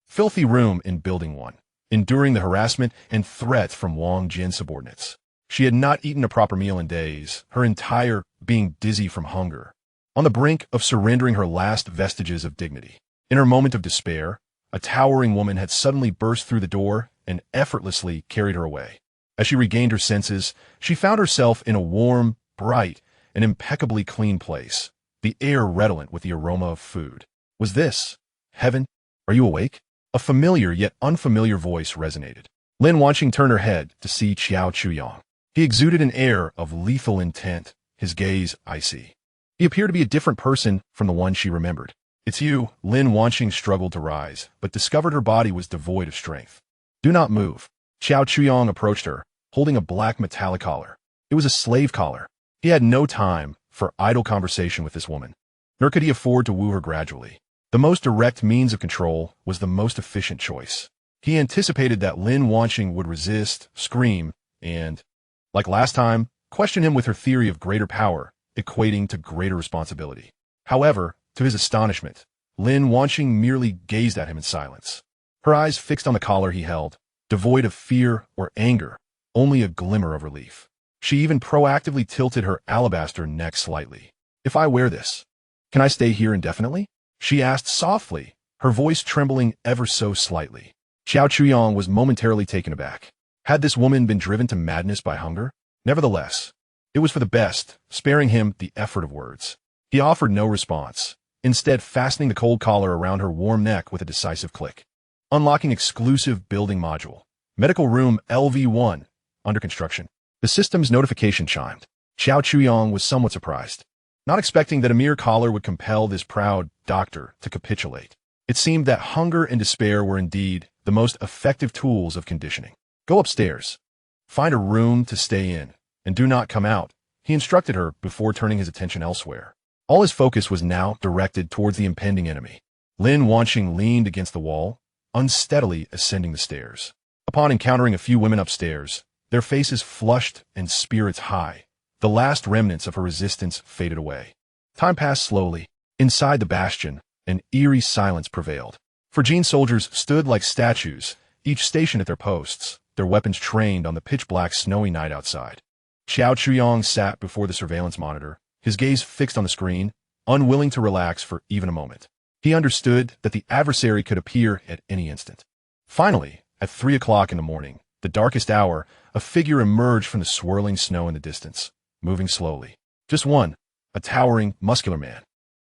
filthy room in Building 1, enduring the harassment and threats from Wang Jin subordinates. She had not eaten a proper meal in days, her entire being dizzy from hunger, on the brink of surrendering her last vestiges of dignity. In her moment of despair, a towering woman had suddenly burst through the door and effortlessly carried her away. As she regained her senses, she found herself in a warm, bright, and impeccably clean place, the air redolent with the aroma of food. Was this heaven? Are you awake? A familiar yet unfamiliar voice resonated. Lin Wanqing turned her head to see Xiao Chuyong. He exuded an air of lethal intent, his gaze icy. He appeared to be a different person from the one she remembered. It's you. Lin Wanqing struggled to rise, but discovered her body was devoid of strength. Do not move. Xiao Chuyong approached her, holding a black metallic collar. It was a slave collar. He had no time for idle conversation with this woman, nor could he afford to woo her gradually. The most direct means of control was the most efficient choice. He anticipated that Lin Wanqing would resist, scream, and, like last time, question him with her theory of greater power, equating to greater responsibility. However, to his astonishment, Lin Wanqing merely gazed at him in silence. Her eyes fixed on the collar he held, devoid of fear or anger, only a glimmer of relief. She even proactively tilted her alabaster neck slightly. If I wear this, can I stay here indefinitely? She asked softly, her voice trembling ever so slightly. Xiao Chuyong was momentarily taken aback. Had this woman been driven to madness by hunger? Nevertheless, it was for the best, sparing him the effort of words. He offered no response, instead fastening the cold collar around her warm neck with a decisive click. Unlocking exclusive building module. Medical room LV1, under construction. The system's notification chimed. Xiao Chuyong was somewhat surprised, not expecting that a mere collar would compel this proud doctor to capitulate. It seemed that hunger and despair were indeed the most effective tools of conditioning. Go upstairs. Find a room to stay in, and do not come out, he instructed her before turning his attention elsewhere. All his focus was now directed towards the impending enemy. Lin Wanqing leaned against the wall, unsteadily ascending the stairs. Upon encountering a few women upstairs, their faces flushed and spirits high, the last remnants of her resistance faded away. Time passed slowly. Inside the bastion, an eerie silence prevailed. For gene soldiers stood like statues, each stationed at their posts, their weapons trained on the pitch-black snowy night outside. Xiao Chuyong sat before the surveillance monitor, his gaze fixed on the screen, unwilling to relax for even a moment. He understood that the adversary could appear at any instant. Finally, at 3 o'clock in the morning, the darkest hour, a figure emerged from the swirling snow in the distance, moving slowly. Just one, a towering, muscular man.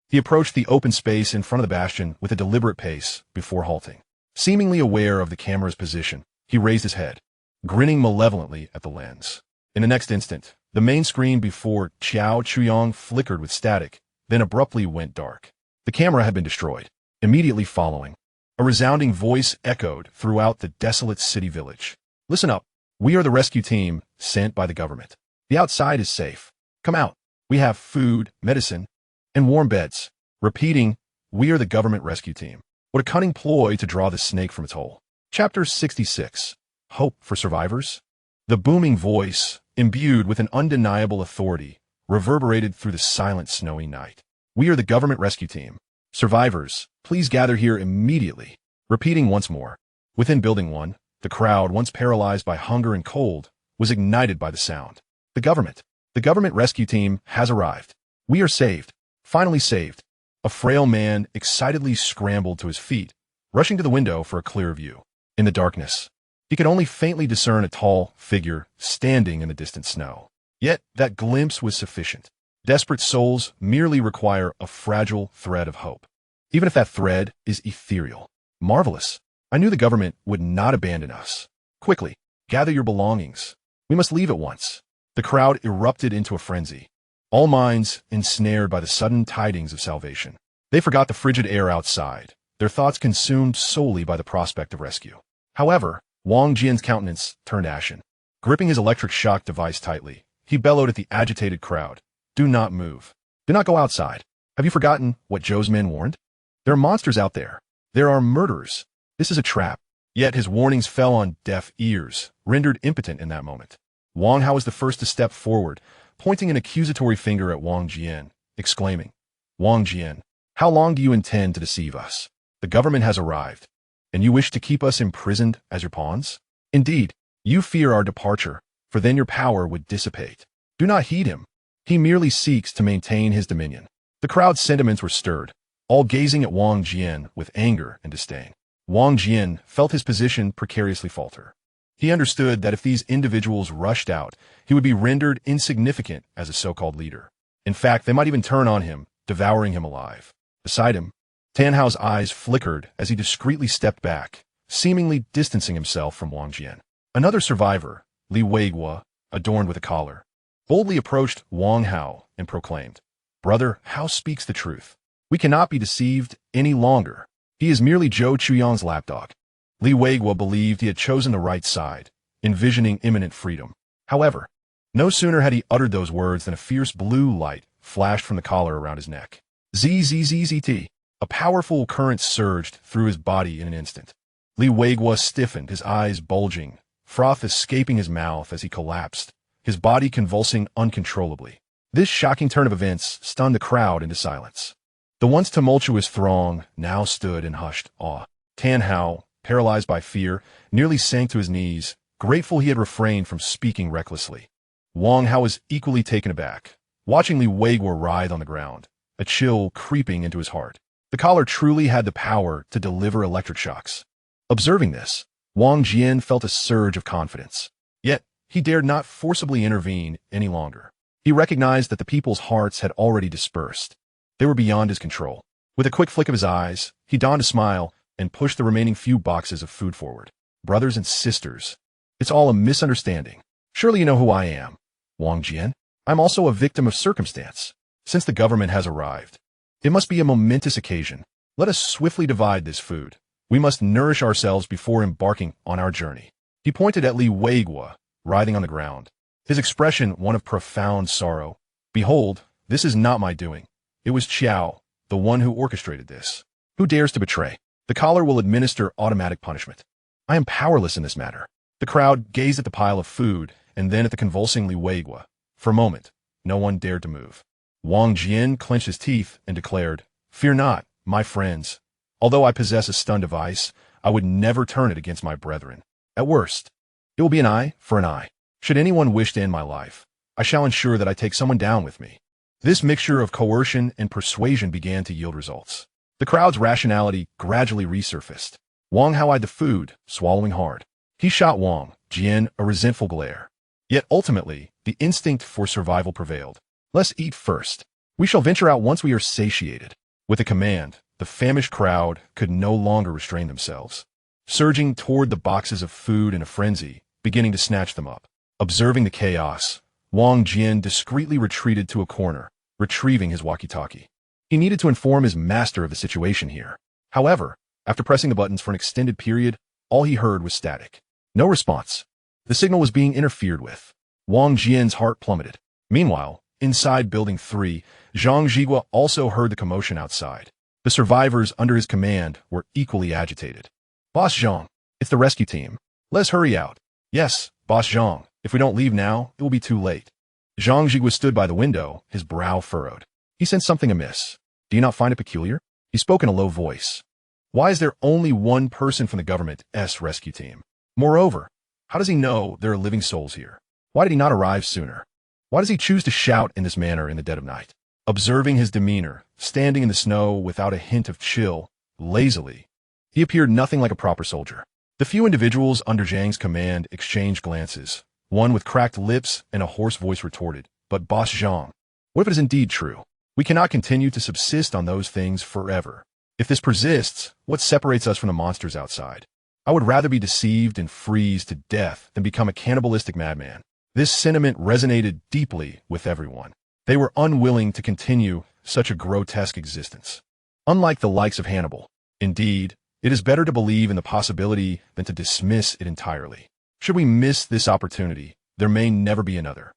He approached the open space in front of the bastion with a deliberate pace before halting. Seemingly aware of the camera's position, he raised his head, grinning malevolently at the lens. In the next instant, the main screen before Xiao Chuyong flickered with static, then abruptly went dark. The camera had been destroyed. Immediately following, a resounding voice echoed throughout the desolate city village. Listen up. We are the rescue team sent by the government. The outside is safe. Come out. We have food, medicine, and warm beds. Repeating, we are the government rescue team. What a cunning ploy to draw the snake from its hole. Chapter 66. Hope for Survivors. The booming voice, imbued with an undeniable authority, reverberated through the silent snowy night. We are the government rescue team. Survivors, please gather here immediately. Repeating once more. Within Building 1, the crowd, once paralyzed by hunger and cold, was ignited by the sound. The government rescue team has arrived. We are saved. Finally saved. A frail man excitedly scrambled to his feet, rushing to the window for a clear view. In the darkness, he could only faintly discern a tall figure standing in the distant snow. Yet that glimpse was sufficient. Desperate souls merely require a fragile thread of hope, even if that thread is ethereal. Marvelous. I knew the government would not abandon us. Quickly, gather your belongings. We must leave at once. The crowd erupted into a frenzy, all minds ensnared by the sudden tidings of salvation. They forgot the frigid air outside, their thoughts consumed solely by the prospect of rescue. However, Wang Jian's countenance turned ashen. Gripping his electric shock device tightly, he bellowed at the agitated crowd. Do not move. Do not go outside. Have you forgotten what Zhou's men warned? There are monsters out there. There are murderers. This is a trap. Yet his warnings fell on deaf ears, rendered impotent in that moment. Wang Hao was the first to step forward, pointing an accusatory finger at Wang Jian, exclaiming, Wang Jian, how long do you intend to deceive us? The government has arrived, and you wish to keep us imprisoned as your pawns? Indeed, you fear our departure, for then your power would dissipate. Do not heed him. He merely seeks to maintain his dominion. The crowd's sentiments were stirred, all gazing at Wang Jian with anger and disdain. Wang Jian felt his position precariously falter. He understood that if these individuals rushed out, he would be rendered insignificant as a so-called leader. In fact, they might even turn on him, devouring him alive. Beside him, Tan Hao's eyes flickered as he discreetly stepped back, seemingly distancing himself from Wang Jian. Another survivor, Li Weiguo, adorned with a collar, boldly approached Wang Hao and proclaimed, Brother, Hao speaks the truth. We cannot be deceived any longer. He is merely Zhou Chuyang's lapdog. Li Weiguo believed he had chosen the right side, envisioning imminent freedom. However, no sooner had he uttered those words than a fierce blue light flashed from the collar around his neck. ZZZZT. A powerful current surged through his body in an instant. Li Weiguo stiffened, his eyes bulging, froth escaping his mouth as he collapsed, his body convulsing uncontrollably. This shocking turn of events stunned the crowd into silence. The once tumultuous throng now stood in hushed awe. Tan Hao, paralyzed by fear, nearly sank to his knees, grateful he had refrained from speaking recklessly. Wang Hao was equally taken aback, watching Li Weiguo writhe on the ground, a chill creeping into his heart. The collar truly had the power to deliver electric shocks. Observing this, Wang Jian felt a surge of confidence. Yet, he dared not forcibly intervene any longer. He recognized that the people's hearts had already dispersed. They were beyond his control. With a quick flick of his eyes, he donned a smile and pushed the remaining few boxes of food forward. Brothers and sisters, it's all a misunderstanding. Surely you know who I am, Wang Jian. I'm also a victim of circumstance. Since the government has arrived, it must be a momentous occasion. Let us swiftly divide this food. We must nourish ourselves before embarking on our journey. He pointed at Li Weiguo, writhing on the ground, his expression one of profound sorrow. Behold, this is not my doing. It was Qiao, the one who orchestrated this. Who dares to betray? The collar will administer automatic punishment. I am powerless in this matter. The crowd gazed at the pile of food and then at the convulsing Li Weiguo. For a moment, no one dared to move. Wang Jian clenched his teeth and declared, Fear not, my friends. Although I possess a stun device, I would never turn it against my brethren. At worst, it will be an eye for an eye. Should anyone wish to end my life, I shall ensure that I take someone down with me. This mixture of coercion and persuasion began to yield results. The crowd's rationality gradually resurfaced. Wang Hao eyed the food, swallowing hard. He shot Wang Jian a resentful glare. Yet ultimately, the instinct for survival prevailed. Let's eat first. We shall venture out once we are satiated. With a command, the famished crowd could no longer restrain themselves, surging toward the boxes of food in a frenzy, beginning to snatch them up. Observing the chaos, Wang Jian discreetly retreated to a corner, retrieving his walkie-talkie. He needed to inform his master of the situation here. However, after pressing the buttons for an extended period, all he heard was static. No response. The signal was being interfered with. Wang Jian's heart plummeted. Meanwhile, inside Building 3, Zhang Jigua also heard the commotion outside. The survivors under his command were equally agitated. Boss Zhang, it's the rescue team. Let's hurry out. Yes, Boss Zhang, if we don't leave now, it will be too late. Zhang Jigua stood by the window, his brow furrowed. He sensed something amiss. Do you not find it peculiar? He spoke in a low voice. Why is there only one person from the government's rescue team? Moreover, how does he know there are living souls here? Why did he not arrive sooner? Why does he choose to shout in this manner in the dead of night? Observing his demeanor, standing in the snow without a hint of chill, lazily, he appeared nothing like a proper soldier. The few individuals under Zhang's command exchanged glances. One with cracked lips and a hoarse voice retorted, But Boss Zhang, what if it is indeed true? We cannot continue to subsist on those things forever. If this persists, what separates us from the monsters outside? I would rather be deceived and freeze to death than become a cannibalistic madman. This sentiment resonated deeply with everyone. They were unwilling to continue such a grotesque existence. Unlike the likes of Hannibal, indeed, it is better to believe in the possibility than to dismiss it entirely. Should we miss this opportunity, there may never be another.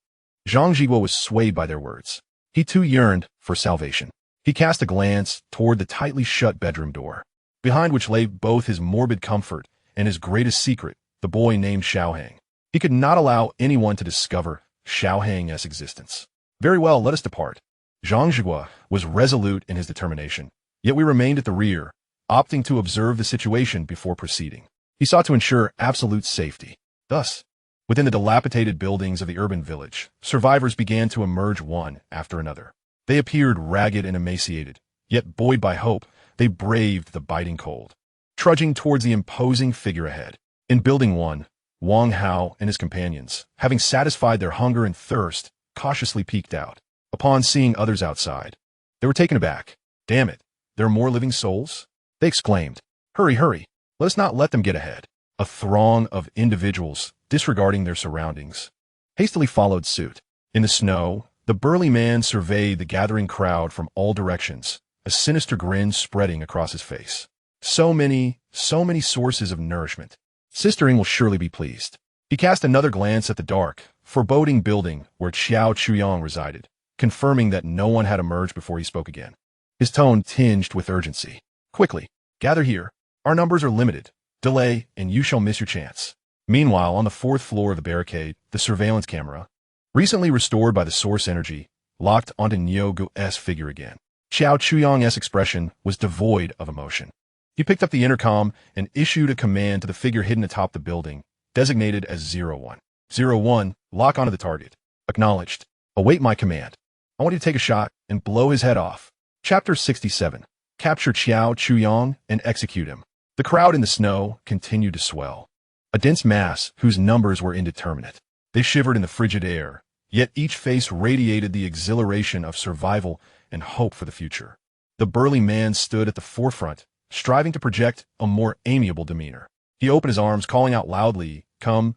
Zhang Jiguo was swayed by their words. He too yearned for salvation. He cast a glance toward the tightly shut bedroom door, behind which lay both his morbid comfort and his greatest secret, the boy named Xiaohang. He could not allow anyone to discover Xiaohang's existence. Very well, let us depart. Zhang Jiguo was resolute in his determination, yet we remained at the rear, opting to observe the situation before proceeding. He sought to ensure absolute safety. Thus, within the dilapidated buildings of the urban village, survivors began to emerge one after another. They appeared ragged and emaciated, yet buoyed by hope, they braved the biting cold, trudging towards the imposing figure ahead. In Building 1, Wang Hao and his companions, having satisfied their hunger and thirst, cautiously peeked out. Upon seeing others outside, they were taken aback. Damn it, there are more living souls? They exclaimed. Hurry, hurry, let us not let them get ahead. A throng of individuals, disregarding their surroundings, hastily followed suit. In the snow, the burly man surveyed the gathering crowd from all directions, a sinister grin spreading across his face. So many sources of nourishment. Sistering will surely be pleased. He cast another glance at the dark, foreboding building where Qiao Chuyang resided, confirming that no one had emerged before he spoke again. His tone tinged with urgency. Quickly, gather here. Our numbers are limited. Delay, and you shall miss your chance. Meanwhile, on the fourth floor of the barricade, the surveillance camera, recently restored by the source energy, locked onto Nyogu's figure again. Qiao Chuyang's expression was devoid of emotion. He picked up the intercom and issued a command to the figure hidden atop the building, designated as 01. 01, lock onto the target. Acknowledged. Await my command. I want you to take a shot and blow his head off. Chapter 67. Capture Qiao Chuyang and execute him. The crowd in the snow continued to swell, a dense mass whose numbers were indeterminate. They shivered in the frigid air, yet each face radiated the exhilaration of survival and hope for the future. The burly man stood at the forefront, striving to project a more amiable demeanor. He opened his arms, calling out loudly, Come,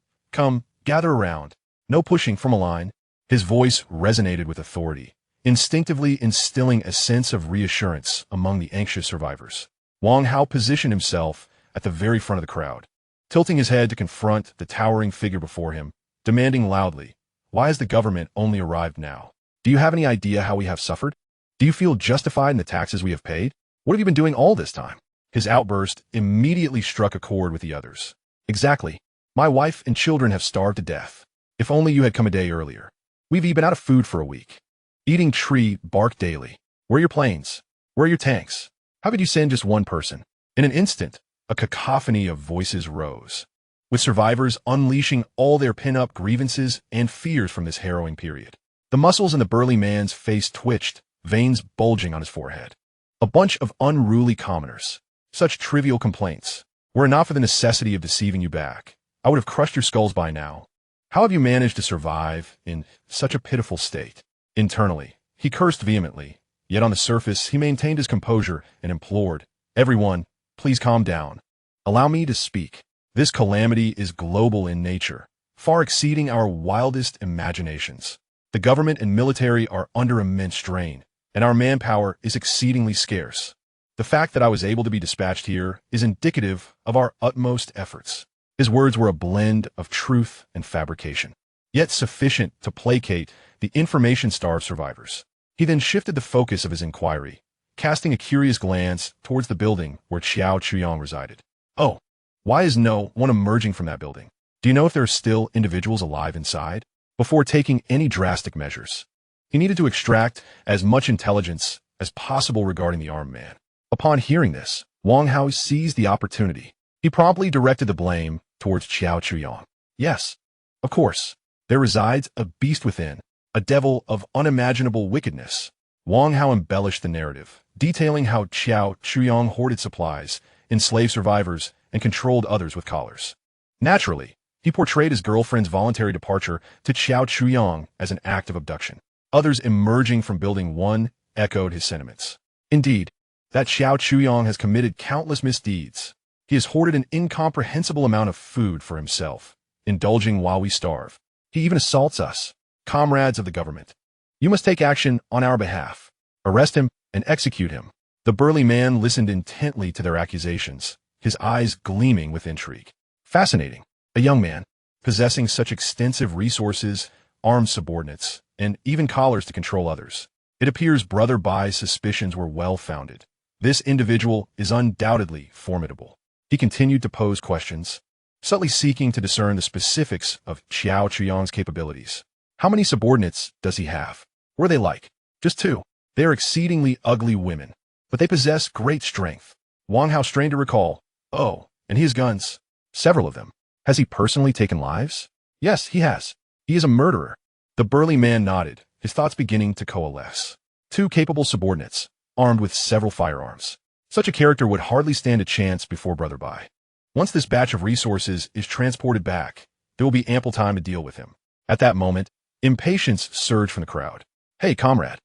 gather around. No pushing from a line. His voice resonated with authority, instinctively instilling a sense of reassurance among the anxious survivors. Wang Hao positioned himself at the very front of the crowd, tilting his head to confront the towering figure before him, demanding loudly, Why has the government only arrived now? Do you have any idea how we have suffered? Do you feel justified in the taxes we have paid? What have you been doing all this time? His outburst immediately struck a chord with the others. Exactly. My wife and children have starved to death. If only you had come a day earlier. We've been out of food for a week. Eating tree bark daily. Where are your planes? Where are your tanks? How could you send just one person? In an instant, a cacophony of voices rose, with survivors unleashing all their pin-up grievances and fears from this harrowing period. The muscles in the burly man's face twitched, veins bulging on his forehead. A bunch of unruly commoners. Such trivial complaints. Were it not for the necessity of deceiving you back, I would have crushed your skulls by now. How have you managed to survive in such a pitiful state? Internally, he cursed vehemently, yet on the surface he maintained his composure and implored, Everyone, please calm down. Allow me to speak. This calamity is global in nature, far exceeding our wildest imaginations. The government and military are under immense strain, and our manpower is exceedingly scarce. The fact that I was able to be dispatched here is indicative of our utmost efforts. His words were a blend of truth and fabrication, yet sufficient to placate the information-starved survivors. He then shifted the focus of his inquiry, casting a curious glance towards the building where Qiao Chuyang resided. Oh, why is no one emerging from that building? Do you know if there are still individuals alive inside? Before taking any drastic measures, he needed to extract as much intelligence as possible regarding the armed man. Upon hearing this, Wang Hao seized the opportunity. He promptly directed the blame towards Qiao Chuyang. Yes, of course, there resides a beast within, a devil of unimaginable wickedness. Wang Hao embellished the narrative, detailing how Qiao Chuyang hoarded supplies, enslaved survivors, and controlled others with collars. Naturally, he portrayed his girlfriend's voluntary departure to Qiao Chuyang as an act of abduction. Others emerging from Building 1 echoed his sentiments. Indeed, that Qiao Chuyang has committed countless misdeeds. He has hoarded an incomprehensible amount of food for himself, indulging while we starve. He even assaults us, comrades of the government. You must take action on our behalf. Arrest him and execute him." The burly man listened intently to their accusations, his eyes gleaming with intrigue. Fascinating. A young man, possessing such extensive resources, armed subordinates, and even collars to control others. It appears Brother Bai's suspicions were well-founded. This individual is undoubtedly formidable. He continued to pose questions, subtly seeking to discern the specifics of Xiao Chuyang's capabilities. How many subordinates does he have? What are they like? Just 2. They are exceedingly ugly women, but they possess great strength. Wang Hao strained to recall. Oh, and he has guns. Several of them. Has he personally taken lives? Yes, he has. He is a murderer. The burly man nodded, his thoughts beginning to coalesce. 2 capable subordinates, armed with several firearms. Such a character would hardly stand a chance before Brother Bai. Once this batch of resources is transported back, there will be ample time to deal with him. At that moment, impatience surged from the crowd. Hey, comrade,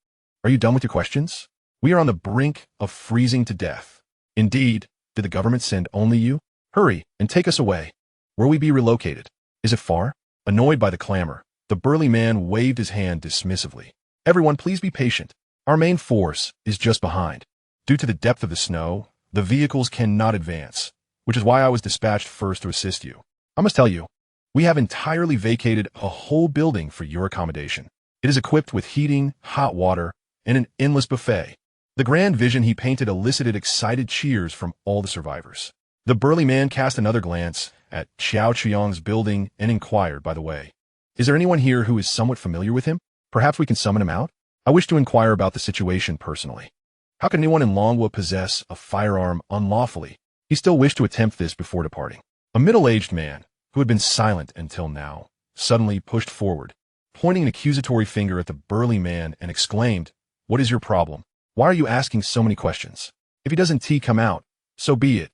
are you done with your questions? We are on the brink of freezing to death. Indeed, did the government send only you? Hurry and take us away. Where will we be relocated? Is it far? Annoyed by the clamor, the burly man waved his hand dismissively. Everyone, please be patient. Our main force is just behind. Due to the depth of the snow, the vehicles cannot advance, which is why I was dispatched first to assist you. I must tell you, we have entirely vacated a whole building for your accommodation. It is equipped with heating, hot water, and an endless buffet. The grand vision he painted elicited excited cheers from all the survivors. The burly man cast another glance at Xiao Chuyang's building and inquired, by the way, is there anyone here who is somewhat familiar with him? Perhaps we can summon him out? I wish to inquire about the situation personally. How can anyone in Longwa possess a firearm unlawfully? He still wished to attempt this before departing. A middle-aged man, who had been silent until now, suddenly pushed forward, pointing an accusatory finger at the burly man and exclaimed, "What is your problem? Why are you asking so many questions? If he doesn't come out, so be it.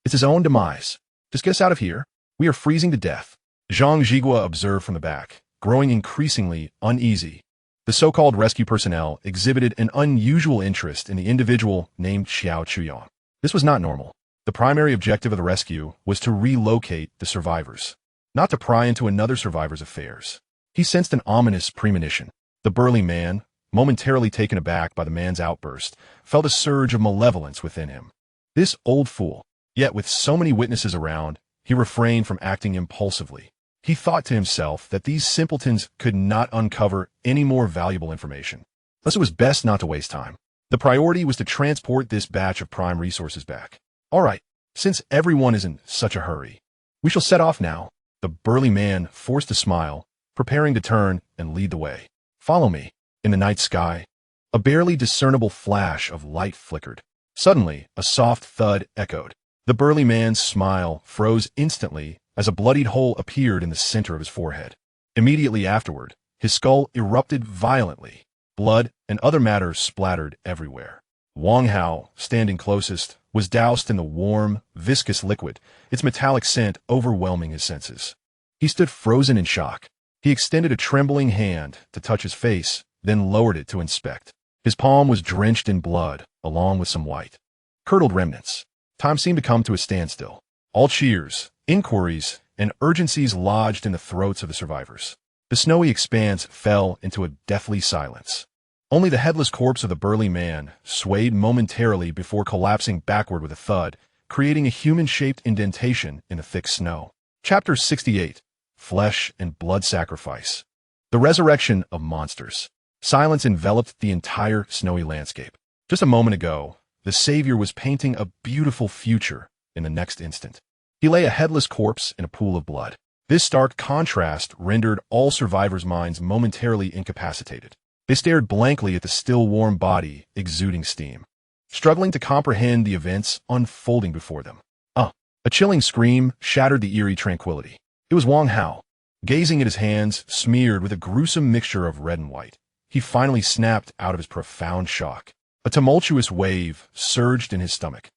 It's his own demise. Just get us out of here. We are freezing to death." Zhang Zhigua observed from the back, growing increasingly uneasy. The so-called rescue personnel exhibited an unusual interest in the individual named Xiao Chuyang. This was not normal. The primary objective of the rescue was to relocate the survivors, not to pry into another survivor's affairs. He sensed an ominous premonition. The burly man, momentarily taken aback by the man's outburst, felt a surge of malevolence within him. This old fool. Yet with so many witnesses around, he refrained from acting impulsively. He thought to himself that these simpletons could not uncover any more valuable information. Thus it was best not to waste time. The priority was to transport this batch of prime resources back. All right, since everyone is in such a hurry, we shall set off now. The burly man forced a smile, preparing to turn and lead the way. Follow me. In the night sky, a barely discernible flash of light flickered. Suddenly, a soft thud echoed. The burly man's smile froze instantly as a bloodied hole appeared in the center of his forehead. Immediately afterward, his skull erupted violently. Blood and other matter splattered everywhere. Wang Hao, standing closest, was doused in the warm, viscous liquid, its metallic scent overwhelming his senses. He stood frozen in shock. He extended a trembling hand to touch his face, then lowered it to inspect. His palm was drenched in blood, along with some white, curdled remnants. Time seemed to come to a standstill. All cheers, inquiries, and urgencies lodged in the throats of the survivors. The snowy expanse fell into a deathly silence. Only the headless corpse of the burly man swayed momentarily before collapsing backward with a thud, creating a human-shaped indentation in the thick snow. Chapter 68. Flesh and Blood Sacrifice. The Resurrection of Monsters. Silence enveloped the entire snowy landscape. Just a moment ago, the Savior was painting a beautiful future in the next instant. He lay a headless corpse in a pool of blood. This stark contrast rendered all survivors' minds momentarily incapacitated. They stared blankly at the still warm body exuding steam, struggling to comprehend the events unfolding before them. A chilling scream shattered the eerie tranquility. It was Wang Hao, gazing at his hands smeared with a gruesome mixture of red and white. He finally snapped out of his profound shock. A tumultuous wave surged in his stomach,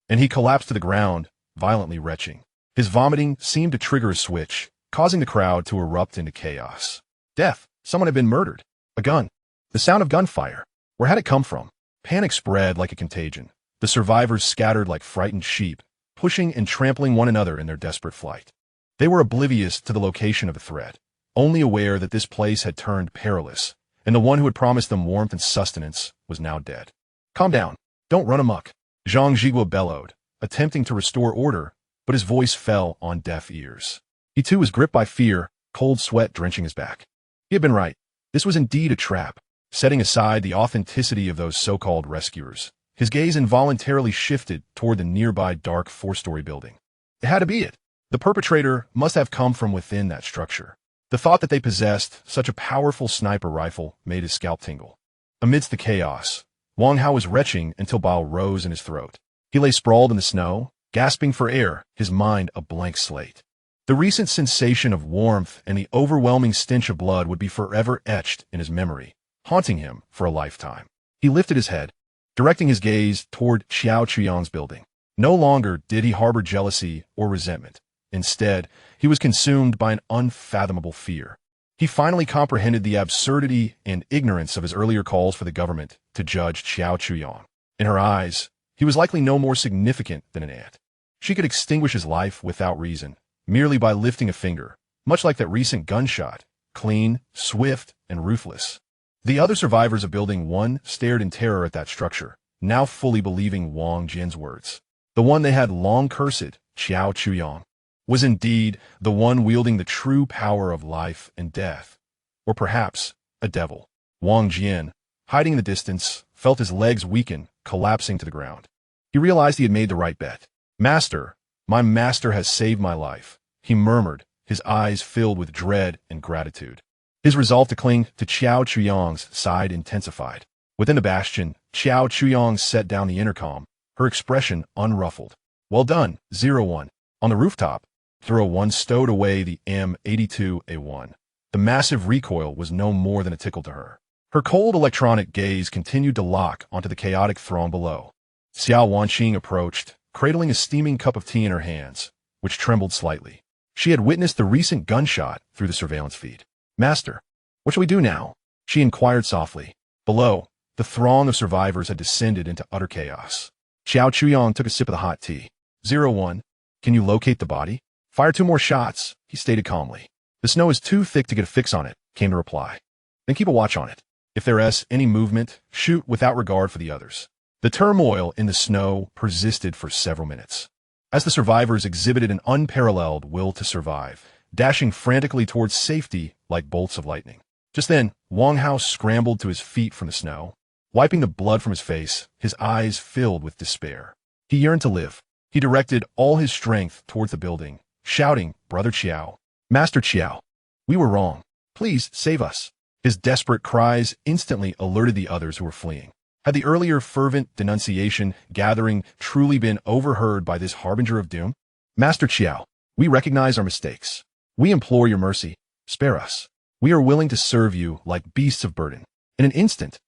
and he collapsed to the ground, violently retching. His vomiting seemed to trigger a switch, causing the crowd to erupt into chaos. Death! Someone had been murdered. A gun. The sound of gunfire. Where had it come from? Panic spread like a contagion. The survivors scattered like frightened sheep, pushing and trampling one another in their desperate flight. They were oblivious to the location of the threat, only aware that this place had turned perilous, and the one who had promised them warmth and sustenance was now dead. Calm down. Don't run amok, Zhang Zhigua bellowed, attempting to restore order, but his voice fell on deaf ears. He too was gripped by fear, cold sweat drenching his back. He had been right. This was indeed a trap. Setting aside the authenticity of those so-called rescuers, his gaze involuntarily shifted toward the nearby dark four-story building. It had to be it. The perpetrator must have come from within that structure. The thought that they possessed such a powerful sniper rifle made his scalp tingle. Amidst the chaos, Wang Hao was retching until bile rose in his throat. He lay sprawled in the snow, gasping for air, his mind a blank slate. The recent sensation of warmth and the overwhelming stench of blood would be forever etched in his memory, haunting him for a lifetime. He lifted his head, directing his gaze toward Xiao Chuyang's building. No longer did he harbor jealousy or resentment. Instead, he was consumed by an unfathomable fear. He finally comprehended the absurdity and ignorance of his earlier calls for the government to judge Xiao Chuyang. In her eyes, he was likely no more significant than an ant. She could extinguish his life without reason, merely by lifting a finger, much like that recent gunshot, clean, swift, and ruthless. The other survivors of Building 1 stared in terror at that structure, now fully believing Wang Jin's words. The one they had long cursed, Xiao Chuyang, was indeed the one wielding the true power of life and death. Or perhaps a devil. Wang Jin, hiding in the distance, felt his legs weaken, collapsing to the ground. He realized he had made the right bet. "Master, my master has saved my life," he murmured, his eyes filled with dread and gratitude. His resolve to cling to Xiao Chuyang's side intensified. Within the bastion, Xiao Chuyang set down the intercom, her expression unruffled. "Well done, 01. On the rooftop, 01 stowed away the M82A1. The massive recoil was no more than a tickle to her. Her cold electronic gaze continued to lock onto the chaotic throng below. Xiao Wanqing approached, cradling a steaming cup of tea in her hands, which trembled slightly. She had witnessed the recent gunshot through the surveillance feed. "Master, what shall we do now?" she inquired softly. Below, the throng of survivors had descended into utter chaos. Xiao Chuyang took a sip of the hot tea. 01, can you locate the body? "Fire 2 more shots," he stated calmly. "The snow is too thick to get a fix on it," came the reply. "Then keep a watch on it. If there is any movement, shoot without regard for the others." The turmoil in the snow persisted for several minutes, as the survivors exhibited an unparalleled will to survive, dashing frantically towards safety like bolts of lightning. Just then, Wang Hao scrambled to his feet from the snow. Wiping the blood from his face, his eyes filled with despair. He yearned to live. He directed all his strength towards the building, shouting, "Brother Qiao, Master Qiao, we were wrong. Please save us." His desperate cries instantly alerted the others who were fleeing. Had the earlier fervent denunciation gathering truly been overheard by this harbinger of doom? "Master Qiao, we recognize our mistakes. We implore your mercy. Spare us. We are willing to serve you like beasts of burden." In an instant,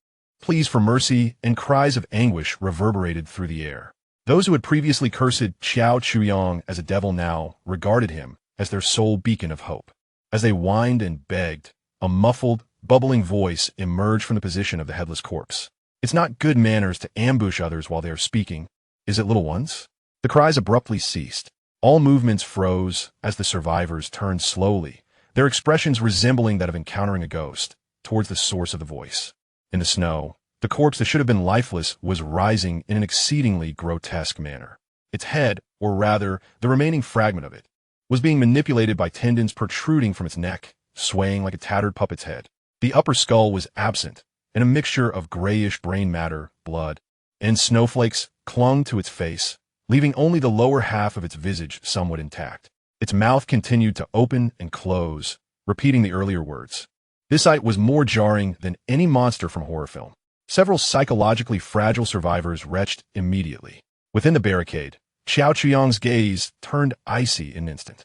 pleas for mercy and cries of anguish reverberated through the air. Those who had previously cursed Xiao Chuyang as a devil now regarded him as their sole beacon of hope. As they whined and begged, a muffled, bubbling voice emerged from the position of the headless corpse. "It's not good manners to ambush others while they are speaking, is it, little ones?" The cries abruptly ceased. All movements froze as the survivors turned slowly, their expressions resembling that of encountering a ghost, towards the source of the voice. In the snow, the corpse that should have been lifeless was rising in an exceedingly grotesque manner. Its head, or rather, the remaining fragment of it, was being manipulated by tendons protruding from its neck, swaying like a tattered puppet's head. The upper skull was absent, and a mixture of grayish brain matter, blood, and snowflakes clung to its face, leaving only the lower half of its visage somewhat intact. Its mouth continued to open and close, repeating the earlier words. This sight was more jarring than any monster from horror film. Several psychologically fragile survivors retched immediately. Within the barricade, Xiao Chuyang's gaze turned icy in an instant.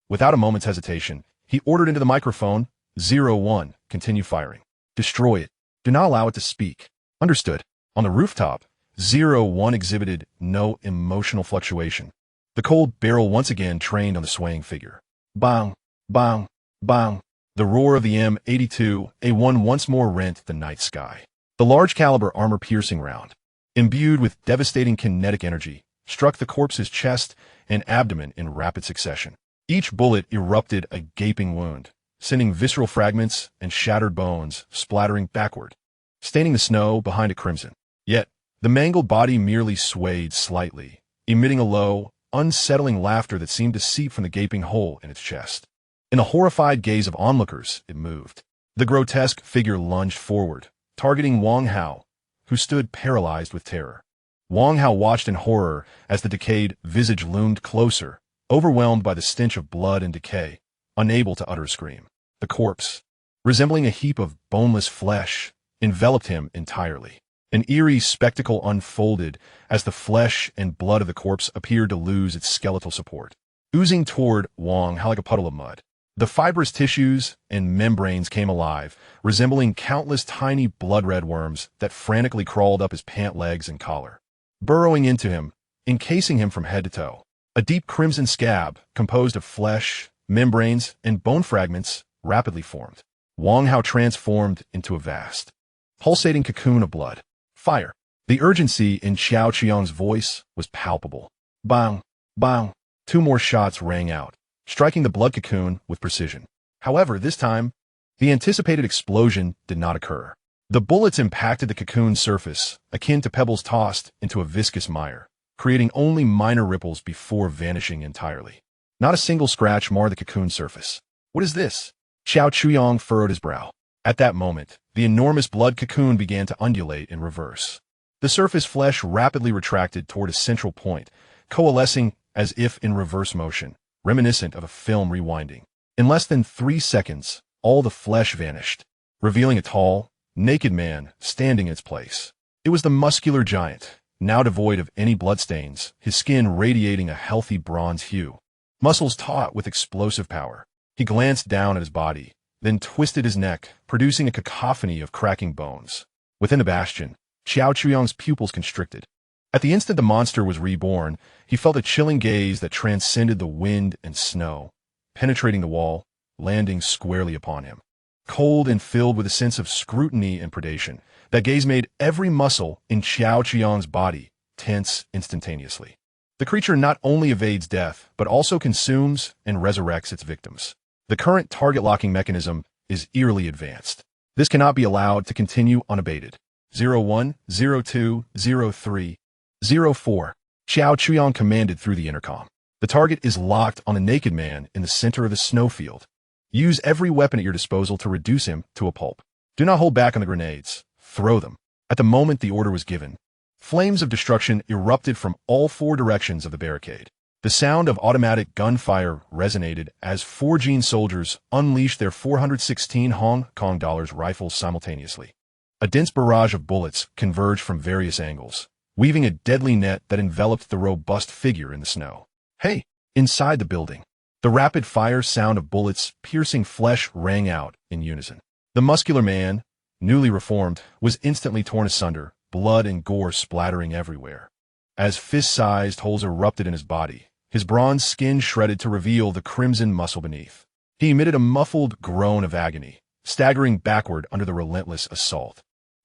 Without a moment's hesitation, he ordered into the microphone, 01, continue firing. "Destroy it. Do not allow it to speak." "Understood." On the rooftop, 01 exhibited no emotional fluctuation. The cold barrel once again trained on the swaying figure. Bang, bang, bang. The roar of the M82A1 once more rent the night sky. The large-caliber armor-piercing round, imbued with devastating kinetic energy, struck the corpse's chest and abdomen in rapid succession. Each bullet erupted a gaping wound, sending visceral fragments and shattered bones splattering backward, staining the snow behind it crimson. Yet, the mangled body merely swayed slightly, emitting a low, unsettling laughter that seemed to seep from the gaping hole in its chest. In the horrified gaze of onlookers, it moved. The grotesque figure lunged forward, targeting Wang Hao, who stood paralyzed with terror. Wang Hao watched in horror as the decayed visage loomed closer, overwhelmed by the stench of blood and decay, unable to utter a scream. The corpse, resembling a heap of boneless flesh, enveloped him entirely. An eerie spectacle unfolded as the flesh and blood of the corpse appeared to lose its skeletal support, oozing toward Wang Hao like a puddle of mud. The fibrous tissues and membranes came alive, resembling countless tiny blood-red worms that frantically crawled up his pant legs and collar, burrowing into him, encasing him from head to toe. A deep crimson scab, composed of flesh, membranes, and bone fragments, rapidly formed. Wang Hao transformed into a vast, pulsating cocoon of blood. Fire. The urgency in Xiao Qiang's voice was palpable. Bang! Bang! 2 more shots rang out, striking the blood cocoon with precision. However, this time, the anticipated explosion did not occur. The bullets impacted the cocoon's surface, akin to pebbles tossed into a viscous mire, creating only minor ripples before vanishing entirely. Not a single scratch marred the cocoon's surface. What is this? Xiao Qiang furrowed his brow. At that moment, the enormous blood cocoon began to undulate in reverse. The surface flesh rapidly retracted toward a central point, coalescing as if in reverse motion, reminiscent of a film rewinding. In less than 3 seconds, all the flesh vanished, revealing a tall, naked man standing in its place. It was the muscular giant, now devoid of any bloodstains, his skin radiating a healthy bronze hue, muscles taut with explosive power. He glanced down at his body, then twisted his neck, producing a cacophony of cracking bones. Within the bastion, Xiao Qiang's pupils constricted. At the instant the monster was reborn, he felt a chilling gaze that transcended the wind and snow, penetrating the wall, landing squarely upon him. Cold and filled with a sense of scrutiny and predation, that gaze made every muscle in Xiao Qiang's body tense instantaneously. The creature not only evades death, but also consumes and resurrects its victims. The current target locking mechanism is eerily advanced. This cannot be allowed to continue unabated. 01, 02, 03, 04. Xiao Qiang commanded through the intercom. The target is locked on a naked man in the center of the snowfield. Use every weapon at your disposal to reduce him to a pulp. Do not hold back on the grenades. Throw them. At the moment the order was given, flames of destruction erupted from all 4 directions of the barricade. The sound of automatic gunfire resonated as 4 Jin soldiers unleashed their 416 Hong Kong dollars rifles simultaneously. A dense barrage of bullets converged from various angles, weaving a deadly net that enveloped the robust figure in the snow. Hey! Inside the building, the rapid-fire sound of bullets piercing flesh rang out in unison. The muscular man, newly reformed, was instantly torn asunder, blood and gore splattering everywhere. As fist-sized holes erupted in his body, his bronze skin shredded to reveal the crimson muscle beneath. He emitted a muffled groan of agony, staggering backward under the relentless assault.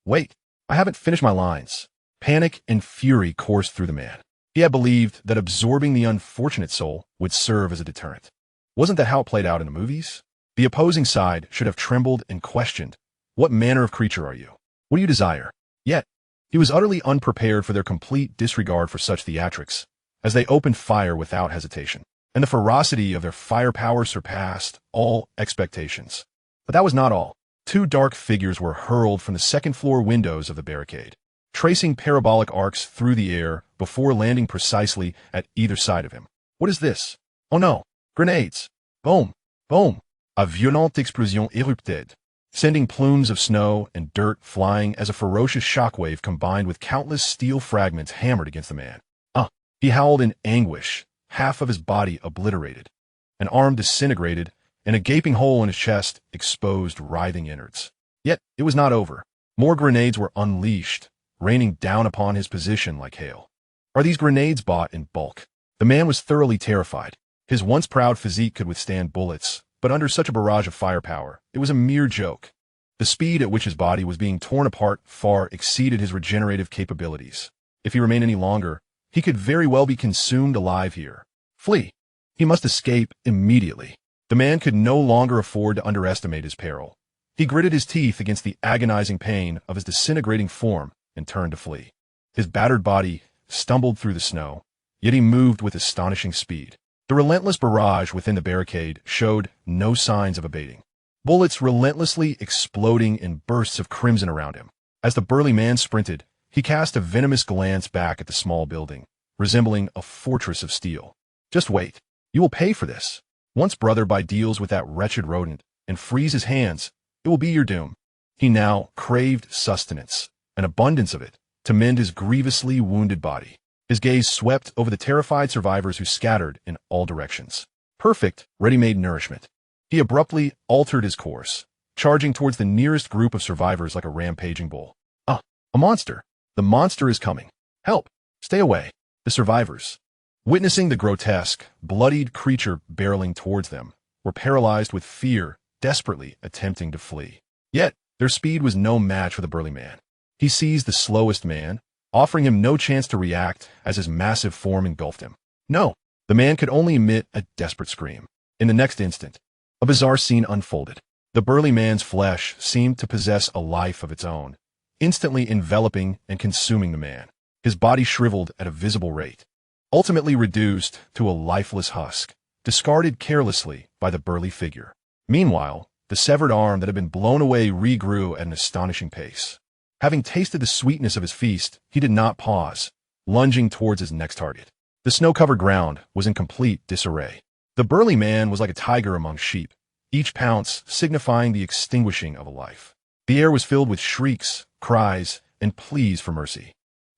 Wait, I haven't finished my lines. Panic and fury coursed through the man. He had believed that absorbing the unfortunate soul would serve as a deterrent. Wasn't that how it played out in the movies? The opposing side should have trembled and questioned, "What manner of creature are you? What do you desire?" Yet, he was utterly unprepared for their complete disregard for such theatrics, as they opened fire without hesitation, and the ferocity of their firepower surpassed all expectations. But that was not all. 2 dark figures were hurled from the second-floor windows of the barricade, tracing parabolic arcs through the air before landing precisely at either side of him. What is this? Oh no! Grenades! Boom! Boom! A violente explosion érupted, sending plumes of snow and dirt flying as a ferocious shockwave combined with countless steel fragments hammered against the man. He howled in anguish, half of his body obliterated, an arm disintegrated, and a gaping hole in his chest exposed writhing innards. Yet it was not over. More grenades were unleashed, raining down upon his position like hail. Are these grenades bought in bulk? The man was thoroughly terrified. His once proud physique could withstand bullets, but under such a barrage of firepower, it was a mere joke. The speed at which his body was being torn apart far exceeded his regenerative capabilities. If he remained any longer, he could very well be consumed alive here. Flee! He must escape immediately. The The man could no longer afford to underestimate his peril. He gritted his teeth against the agonizing pain of his disintegrating form and turned to flee. His battered body stumbled through the snow, yet he moved with astonishing speed. The relentless barrage within the barricade showed no signs of abating. Bullets relentlessly exploding in bursts of crimson around him. As the burly man sprinted, he cast a venomous glance back at the small building, resembling a fortress of steel. Just wait. You will pay for this. Once brother by deals with that wretched rodent and frees his hands, it will be your doom. He now craved sustenance, an abundance of it, to mend his grievously wounded body. His gaze swept over the terrified survivors who scattered in all directions. Perfect, ready-made nourishment. He abruptly altered his course, charging towards the nearest group of survivors like a rampaging bull. Ah, a monster. The monster is coming. Help! Stay away. The survivors, witnessing the grotesque, bloodied creature barreling towards them, were paralyzed with fear, desperately attempting to flee. Yet, their speed was no match for the burly man. He seized the slowest man, offering him no chance to react as his massive form engulfed him. No, the man could only emit a desperate scream. In the next instant, a bizarre scene unfolded. The burly man's flesh seemed to possess a life of its own, instantly enveloping and consuming the man. His body shriveled at a visible rate, ultimately reduced to a lifeless husk, discarded carelessly by the burly figure. Meanwhile, the severed arm that had been blown away regrew at an astonishing pace. Having tasted the sweetness of his feast, he did not pause, lunging towards his next target. The snow-covered ground was in complete disarray. The burly man was like a tiger among sheep, each pounce signifying the extinguishing of a life. The air was filled with shrieks, cries, and pleas for mercy.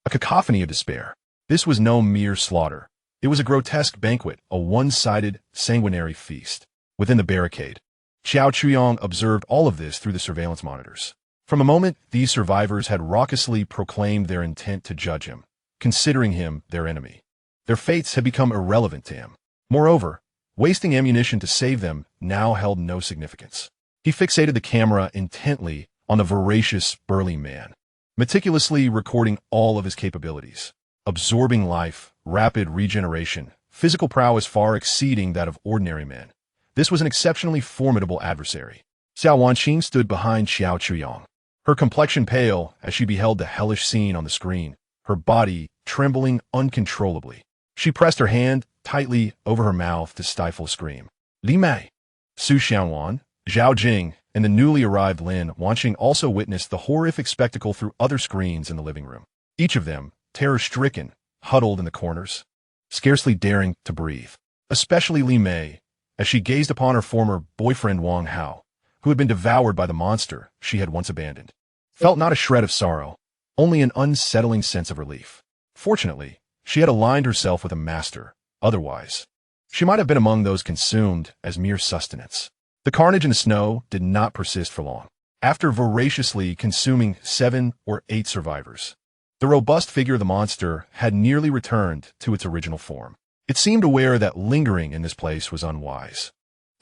A cacophony of despair. This was no mere slaughter. It was a grotesque banquet, a one-sided, sanguinary feast. Within the barricade, Xiao Chuyong observed all of this through the surveillance monitors. From a moment, these survivors had raucously proclaimed their intent to judge him, considering him their enemy. Their fates had become irrelevant to him. Moreover, wasting ammunition to save them now held no significance. He fixated the camera intently on the voracious, burly man, meticulously recording all of his capabilities. Absorbing life, rapid regeneration, physical prowess far exceeding that of ordinary men. This was an exceptionally formidable adversary. Xiao Wanqing stood behind Xiao Chuyong, her complexion pale as she beheld the hellish scene on the screen, her body trembling uncontrollably. She pressed her hand tightly over her mouth to stifle a scream. Li Mei, Su Xianwan, Zhao Jing, and the newly arrived Lin Wanqing also witnessed the horrific spectacle through other screens in the living room. Each of them, terror-stricken, huddled in the corners, scarcely daring to breathe. Especially Li Mei, as she gazed upon her former boyfriend Wang Hao, who had been devoured by the monster she had once abandoned. Felt not a shred of sorrow, only an unsettling sense of relief. Fortunately, she had aligned herself with a master. Otherwise, she might have been among those consumed as mere sustenance. The carnage in the snow did not persist for long. After voraciously consuming 7 or 8 survivors, the robust figure of the monster had nearly returned to its original form. It seemed aware that lingering in this place was unwise,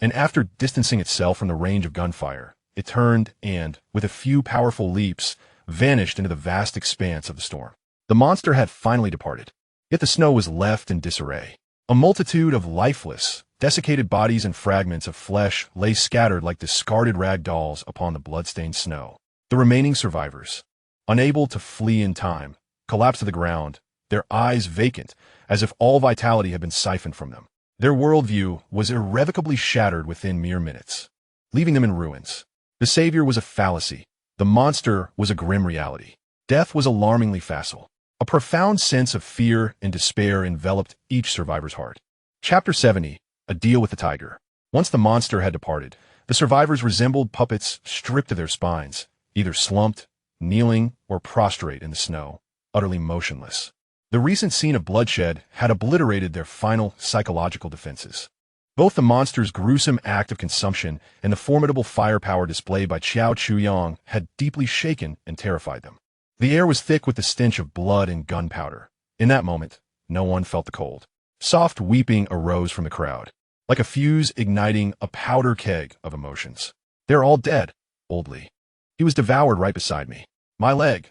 and after distancing itself from the range of gunfire, it turned and, with a few powerful leaps, vanished into the vast expanse of the storm. The monster had finally departed, yet the snow was left in disarray. A multitude of lifeless, desiccated bodies and fragments of flesh lay scattered like discarded rag dolls upon the blood-stained snow. The remaining survivors, unable to flee in time, collapsed to the ground, their eyes vacant, as if all vitality had been siphoned from them. Their worldview was irrevocably shattered within mere minutes, leaving them in ruins. The savior was a fallacy. The monster was a grim reality. Death was alarmingly facile. A profound sense of fear and despair enveloped each survivor's heart. Chapter 70. A Deal with the Tiger. Once the monster had departed, the survivors resembled puppets stripped of their spines, either slumped, kneeling, or prostrate in the snow, utterly motionless. The recent scene of bloodshed had obliterated their final psychological defenses. Both the monster's gruesome act of consumption and the formidable firepower displayed by Xiao Chuyong had deeply shaken and terrified them. The air was thick with the stench of blood and gunpowder. In that moment, no one felt the cold. Soft weeping arose from the crowd, like a fuse igniting a powder keg of emotions. They're all dead, old Li. He was devoured right beside me. My leg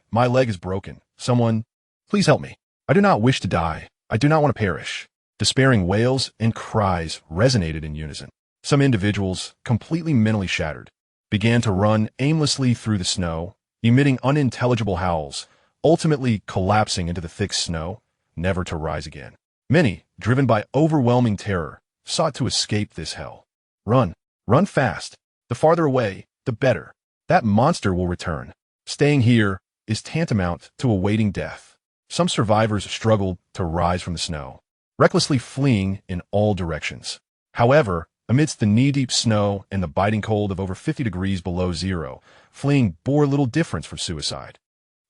is broken. Someone, please help me. I do not wish to die. I do not want to perish. Despairing wails and cries resonated in unison. Some individuals, completely mentally shattered, began to run aimlessly through the snow, emitting unintelligible howls, ultimately collapsing into the thick snow, never to rise again. Many, driven by overwhelming terror, sought to escape this hell. Run. Run fast. The farther away, the better. That monster will return. Staying here is tantamount to awaiting death. Some survivors struggled to rise from the snow, recklessly fleeing in all directions. However, amidst the knee-deep snow and the biting cold of over 50 degrees below zero, fleeing bore little difference from suicide.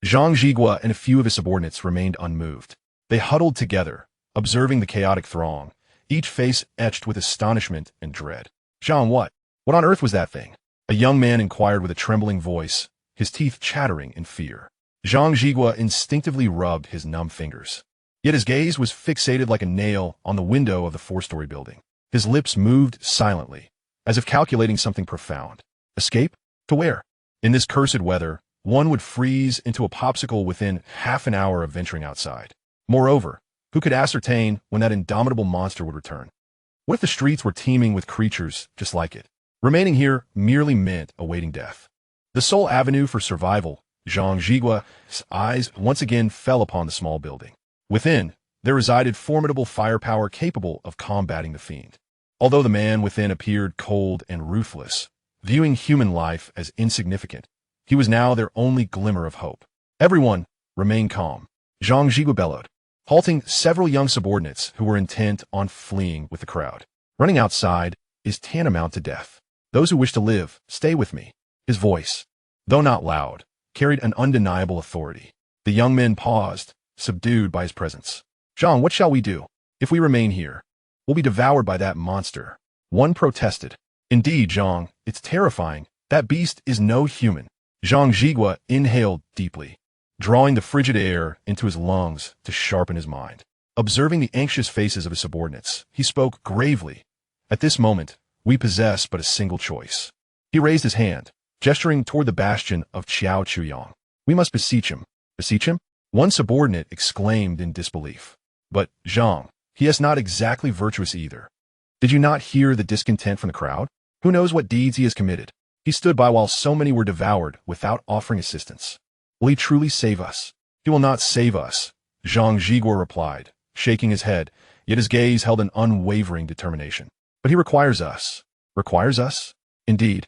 Zhang Zhigua and a few of his subordinates remained unmoved. They huddled together, observing the chaotic throng, each face etched with astonishment and dread. Zhang, what? What on earth was that thing? A young man inquired with a trembling voice, his teeth chattering in fear. Zhang Zhigua instinctively rubbed his numb fingers. Yet his gaze was fixated like a nail on the window of the four-story building. His lips moved silently, as if calculating something profound. Escape? To where? In this cursed weather, one would freeze into a popsicle within half an hour of venturing outside. Moreover, who could ascertain when that indomitable monster would return? What if the streets were teeming with creatures just like it? Remaining here merely meant awaiting death. The sole avenue for survival, Zhang Zhigua's eyes once again fell upon the small building. Within, there resided formidable firepower capable of combating the fiend. Although the man within appeared cold and ruthless, viewing human life as insignificant, he was now their only glimmer of hope. Everyone remained calm. Zhang Zhigua bellowed, halting several young subordinates who were intent on fleeing with the crowd. Running outside is tantamount to death. Those who wish to live, stay with me. His voice, though not loud, carried an undeniable authority. The young men paused, subdued by his presence. Zhang, what shall we do? If we remain here, we'll be devoured by that monster. One protested. Indeed, Zhang, it's terrifying. That beast is no human. Zhang Zhigua inhaled deeply, drawing the frigid air into his lungs to sharpen his mind. Observing the anxious faces of his subordinates, he spoke gravely. At this moment, we possess but a single choice. He raised his hand, gesturing toward the bastion of Qiao Chuyang. We must beseech him. Beseech him? One subordinate exclaimed in disbelief. But, Zhang, he is not exactly virtuous either. Did you not hear the discontent from the crowd? Who knows what deeds he has committed? He stood by while so many were devoured without offering assistance. Will he truly save us? He will not save us, Zhang Zhigua replied, shaking his head, yet his gaze held an unwavering determination. But he requires us. Requires us? Indeed.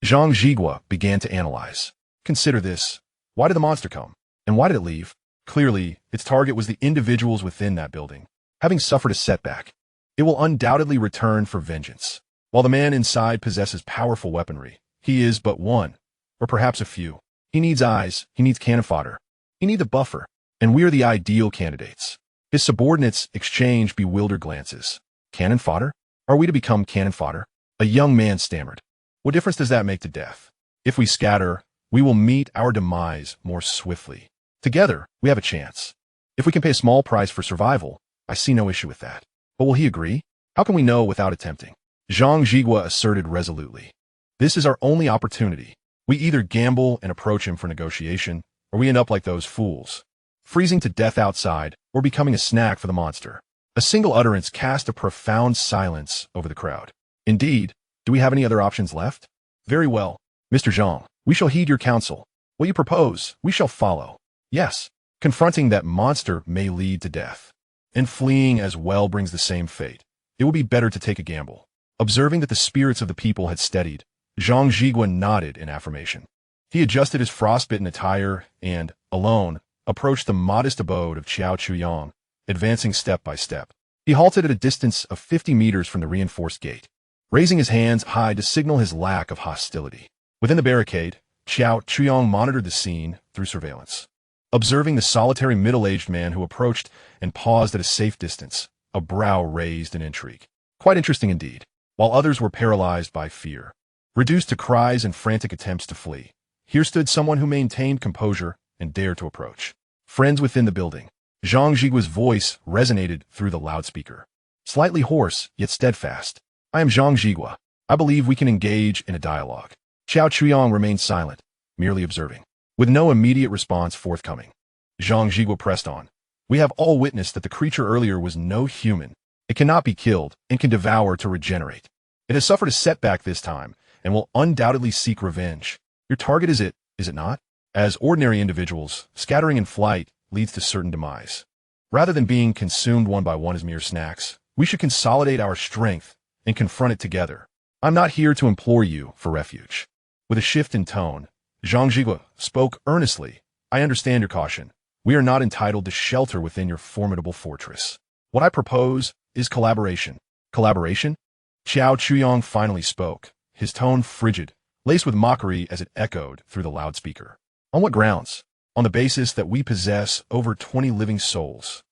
Zhang Zhigua began to analyze. Consider this. Why did the monster come? And why did it leave? Clearly, its target was the individuals within that building. Having suffered a setback, it will undoubtedly return for vengeance. While the man inside possesses powerful weaponry, he is but one, or perhaps a few. He needs eyes, he needs cannon fodder. He needs a buffer, and we are the ideal candidates. His subordinates exchanged bewildered glances. Cannon fodder? Are we to become cannon fodder? A young man stammered. What difference does that make to death? If we scatter, we will meet our demise more swiftly. Together, we have a chance. If we can pay a small price for survival, I see no issue with that. But will he agree? How can we know without attempting? Zhang Zhigua asserted resolutely. This is our only opportunity. We either gamble and approach him for negotiation, or we end up like those fools, freezing to death outside or becoming a snack for the monster. A single utterance cast a profound silence over the crowd. Indeed, do we have any other options left? Very well, Mr. Zhang, we shall heed your counsel. What you propose, we shall follow. Yes, confronting that monster may lead to death, and fleeing as well brings the same fate. It would be better to take a gamble. Observing that the spirits of the people had steadied, Zhang Zhigua nodded in affirmation. He adjusted his frostbitten attire and, alone, approached the modest abode of Qiao Chuyang, advancing step by step. He halted at a distance of 50 meters from the reinforced gate, raising his hands high to signal his lack of hostility. Within the barricade, Qiao Chuyang monitored the scene through surveillance. Observing the solitary middle-aged man who approached and paused at a safe distance, a brow raised in intrigue. Quite interesting indeed. While others were paralyzed by fear, reduced to cries and frantic attempts to flee, here stood someone who maintained composure and dared to approach. Friends within the building. Zhang Zhigua's voice resonated through the loudspeaker. Slightly hoarse, yet steadfast. I am Zhang Zhigua. I believe we can engage in a dialogue. Qiao Chuyang remained silent, merely observing. With no immediate response forthcoming, Zhang Zhigua pressed on. We have all witnessed that the creature earlier was no human. It cannot be killed and can devour to regenerate. It has suffered a setback this time and will undoubtedly seek revenge. Your target is it not? As ordinary individuals, scattering in flight leads to certain demise. Rather than being consumed one by one as mere snacks, we should consolidate our strength and confront it together. I'm not here to implore you for refuge. With a shift in tone, Zhang Jigua spoke earnestly. I understand your caution. We are not entitled to shelter within your formidable fortress. What I propose is collaboration. Collaboration? Qiao Chuyong finally spoke, his tone frigid, laced with mockery as it echoed through the loudspeaker. On what grounds? On the basis that we possess over 20 living souls.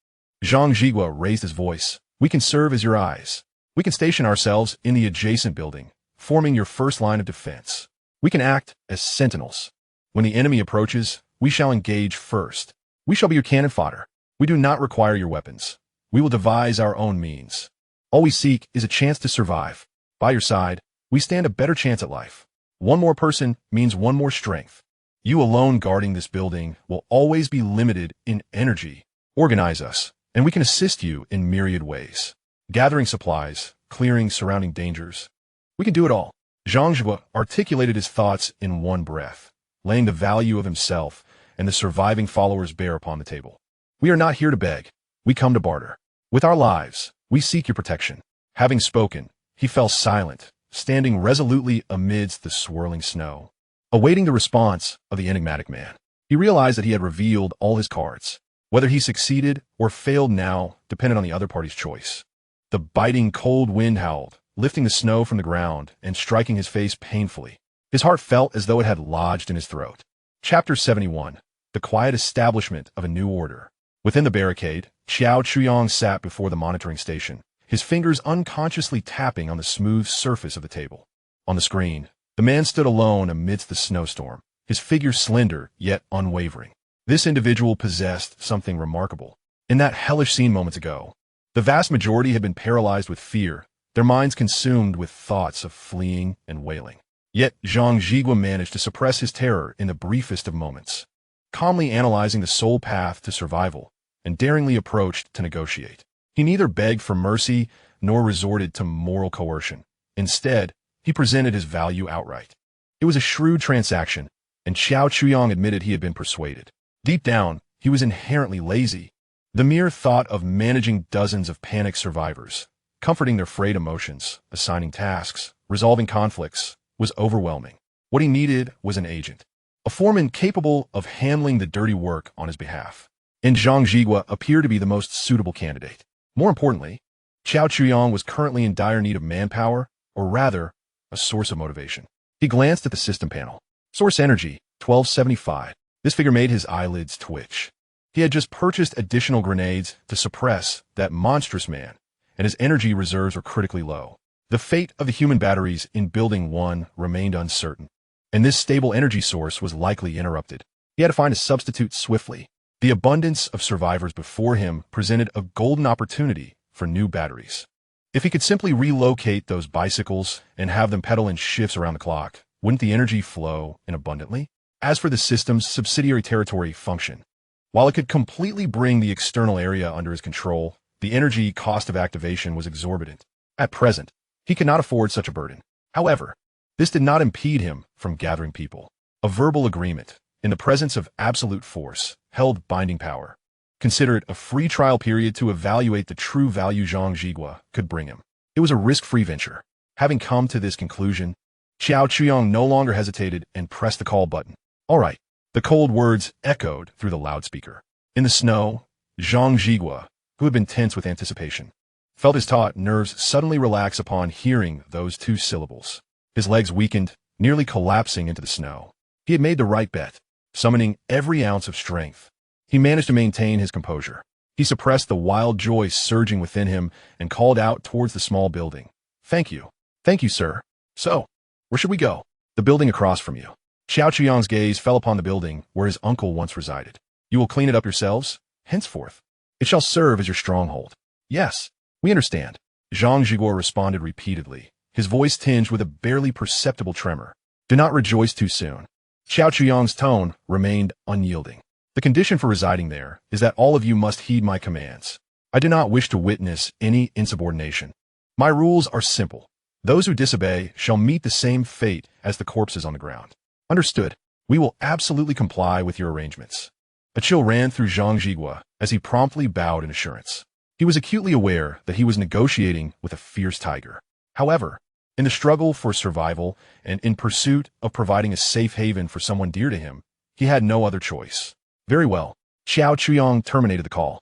Zhang Jigua raised his voice. We can serve as your eyes. We can station ourselves in the adjacent building, forming your first line of defense. We can act as sentinels. When the enemy approaches, we shall engage first. We shall be your cannon fodder. We do not require your weapons. We will devise our own means. All we seek is a chance to survive. By your side, we stand a better chance at life. One more person means one more strength. You alone guarding this building will always be limited in energy. Organize us, and we can assist you in myriad ways. Gathering supplies, clearing surrounding dangers. We can do it all. Zhang Jigua articulated his thoughts in one breath, laying the value of himself and the surviving followers bare upon the table. We are not here to beg. We come to barter. With our lives, we seek your protection. Having spoken, he fell silent, standing resolutely amidst the swirling snow, awaiting the response of the enigmatic man. He realized that he had revealed all his cards. Whether he succeeded or failed now depended on the other party's choice. The biting cold wind howled, lifting the snow from the ground and striking his face painfully. His heart felt as though it had lodged in his throat. Chapter 71. The quiet establishment of a new order. Within the barricade, Qiao Chuyong sat before the monitoring station, his fingers unconsciously tapping on the smooth surface of the table. On the screen, the man stood alone amidst the snowstorm, his figure slender yet unwavering. This individual possessed something remarkable. In that hellish scene moments ago, the vast majority had been paralyzed with fear, their minds consumed with thoughts of fleeing and wailing. Yet Zhang Jigua managed to suppress his terror in the briefest of moments, calmly analyzing the sole path to survival, and daringly approached to negotiate. He neither begged for mercy nor resorted to moral coercion. Instead, he presented his value outright. It was a shrewd transaction, and Qiao Chuyong admitted he had been persuaded. Deep down, he was inherently lazy. The mere thought of managing dozens of panicked survivors, comforting their frayed emotions, assigning tasks, resolving conflicts, was overwhelming. What he needed was an agent, a foreman capable of handling the dirty work on his behalf. And Zhang Jigua appeared to be the most suitable candidate. More importantly, Qiao Chuyong was currently in dire need of manpower, or rather, a source of motivation. He glanced at the system panel. Source energy, 1275. This figure made his eyelids twitch. He had just purchased additional grenades to suppress that monstrous man, and his energy reserves were critically low. The fate of the human batteries in Building 1 remained uncertain, and this stable energy source was likely interrupted. He had to find a substitute swiftly. The abundance of survivors before him presented a golden opportunity for new batteries. If he could simply relocate those bicycles and have them pedal in shifts around the clock, wouldn't the energy flow in abundantly? As for the system's subsidiary territory function, while it could completely bring the external area under his control, the energy cost of activation was exorbitant. At present, he could not afford such a burden. However, this did not impede him from gathering people. A verbal agreement, in the presence of absolute force, held binding power. Consider it a free trial period to evaluate the true value Zhang Jigua could bring him. It was a risk-free venture. Having come to this conclusion, Qiao Chuyong no longer hesitated and pressed the call button. All right. The cold words echoed through the loudspeaker. In the snow, Zhang Jigua, who had been tense with anticipation, felt his taut nerves suddenly relax upon hearing those two syllables. His legs weakened, nearly collapsing into the snow. He had made the right bet, summoning every ounce of strength. He managed to maintain his composure. He suppressed the wild joy surging within him and called out towards the small building. Thank you. Thank you, sir. So, where should we go? The building across from you. Qiao Chuyong's gaze fell upon the building where his uncle once resided. You will clean it up yourselves? Henceforth, it shall serve as your stronghold. Yes, we understand. Zhang Jigua responded repeatedly, his voice tinged with a barely perceptible tremor. Do not rejoice too soon. Qiao Chuyong's tone remained unyielding. The condition for residing there is that all of you must heed my commands. I do not wish to witness any insubordination. My rules are simple. Those who disobey shall meet the same fate as the corpses on the ground. Understood. We will absolutely comply with your arrangements. A chill ran through Zhang Jigua as he promptly bowed in assurance. He was acutely aware that he was negotiating with a fierce tiger. However, in the struggle for survival and in pursuit of providing a safe haven for someone dear to him, he had no other choice. Very well. Xiao Chuyong terminated the call.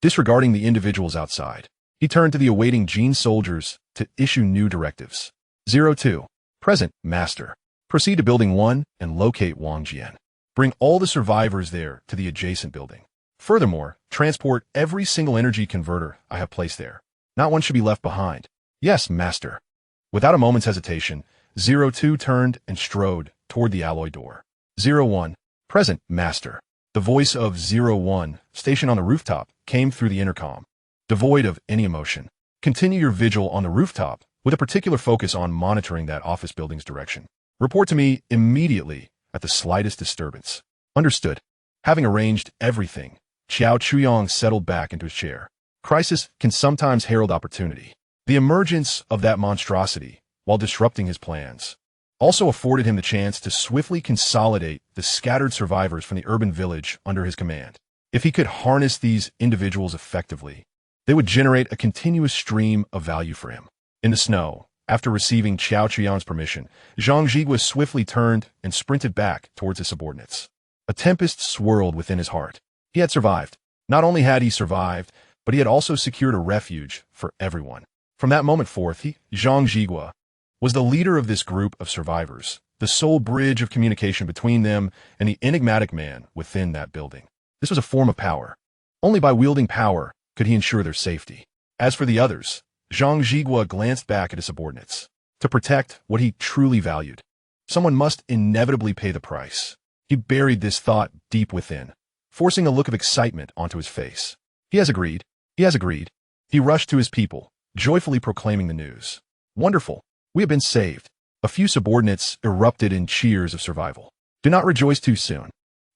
Disregarding the individuals outside, he turned to the awaiting Jin soldiers to issue new directives. 02. Present, Master. Proceed to Building 1 and locate Wang Jian. Bring all the survivors there to the adjacent building. Furthermore, transport every single energy converter I have placed there. Not one should be left behind. Yes, Master. Without a moment's hesitation, 02 turned and strode toward the alloy door. 01. Present, Master. The voice of 01, stationed on the rooftop, came through the intercom. Devoid of any emotion. Continue your vigil on the rooftop, with a particular focus on monitoring that office building's direction. Report to me immediately at the slightest disturbance. Understood. Having arranged everything, Xiao Chuyong settled back into his chair. Crisis can sometimes herald opportunity. The emergence of that monstrosity, while disrupting his plans, also afforded him the chance to swiftly consolidate the scattered survivors from the urban village under his command. If he could harness these individuals effectively, they would generate a continuous stream of value for him. In the snow, after receiving Xiao Chuyong's permission, Zhang Jigua swiftly turned and sprinted back towards his subordinates. A tempest swirled within his heart. He had survived. Not only had he survived, but he had also secured a refuge for everyone. From that moment forth, Zhang Jigua, was the leader of this group of survivors, the sole bridge of communication between them and the enigmatic man within that building. This was a form of power. Only by wielding power could he ensure their safety. As for the others, Zhang Jigua glanced back at his subordinates. To protect what he truly valued, someone must inevitably pay the price. He buried this thought deep within, forcing a look of excitement onto his face. He has agreed. He has agreed. He rushed to his people, joyfully proclaiming the news. Wonderful. We have been saved. A few subordinates erupted in cheers of survival. Do not rejoice too soon.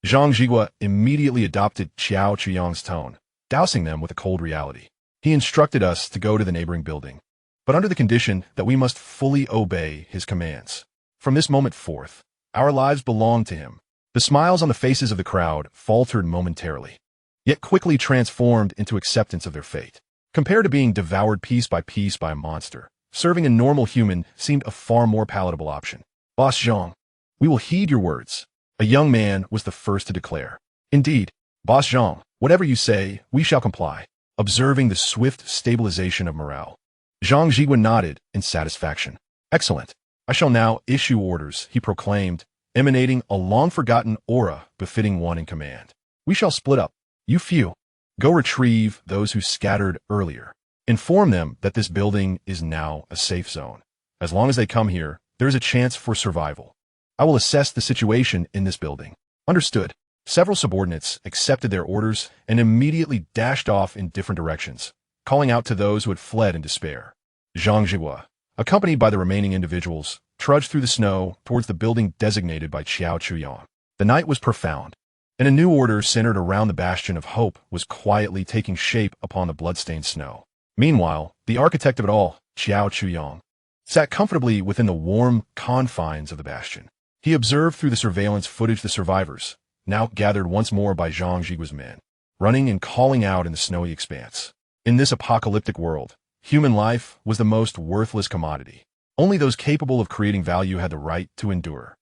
Zhang Jigua immediately adopted Xiao Chuyong's tone, dousing them with a cold reality. He instructed us to go to the neighboring building, but under the condition that we must fully obey his commands. From this moment forth, our lives belong to him. The smiles on the faces of the crowd faltered momentarily, yet quickly transformed into acceptance of their fate. Compared to being devoured piece by a monster, serving a normal human seemed a far more palatable option. Boss Zhang, we will heed your words. A young man was the first to declare. Indeed, Boss Zhang, whatever you say, we shall comply. Observing the swift stabilization of morale, Zhang Jigua nodded in satisfaction. Excellent. I shall now issue orders, he proclaimed, emanating a long-forgotten aura befitting one in command. We shall split up. You few, go retrieve those who scattered earlier. Inform them that this building is now a safe zone. As long as they come here, there is a chance for survival. I will assess the situation in this building. Understood. Several subordinates accepted their orders and immediately dashed off in different directions, calling out to those who had fled in despair. Zhang Jigua, accompanied by the remaining individuals, trudged through the snow towards the building designated by Xiao Chuyong. The night was profound, and a new order centered around the bastion of hope was quietly taking shape upon the bloodstained snow. Meanwhile, the architect of it all, Xiao Chuyong, sat comfortably within the warm confines of the bastion. He observed through the surveillance footage the survivors, now gathered once more by Zhang Jigua's men, running and calling out in the snowy expanse. In this apocalyptic world, human life was the most worthless commodity. Only those capable of creating value had the right to endure.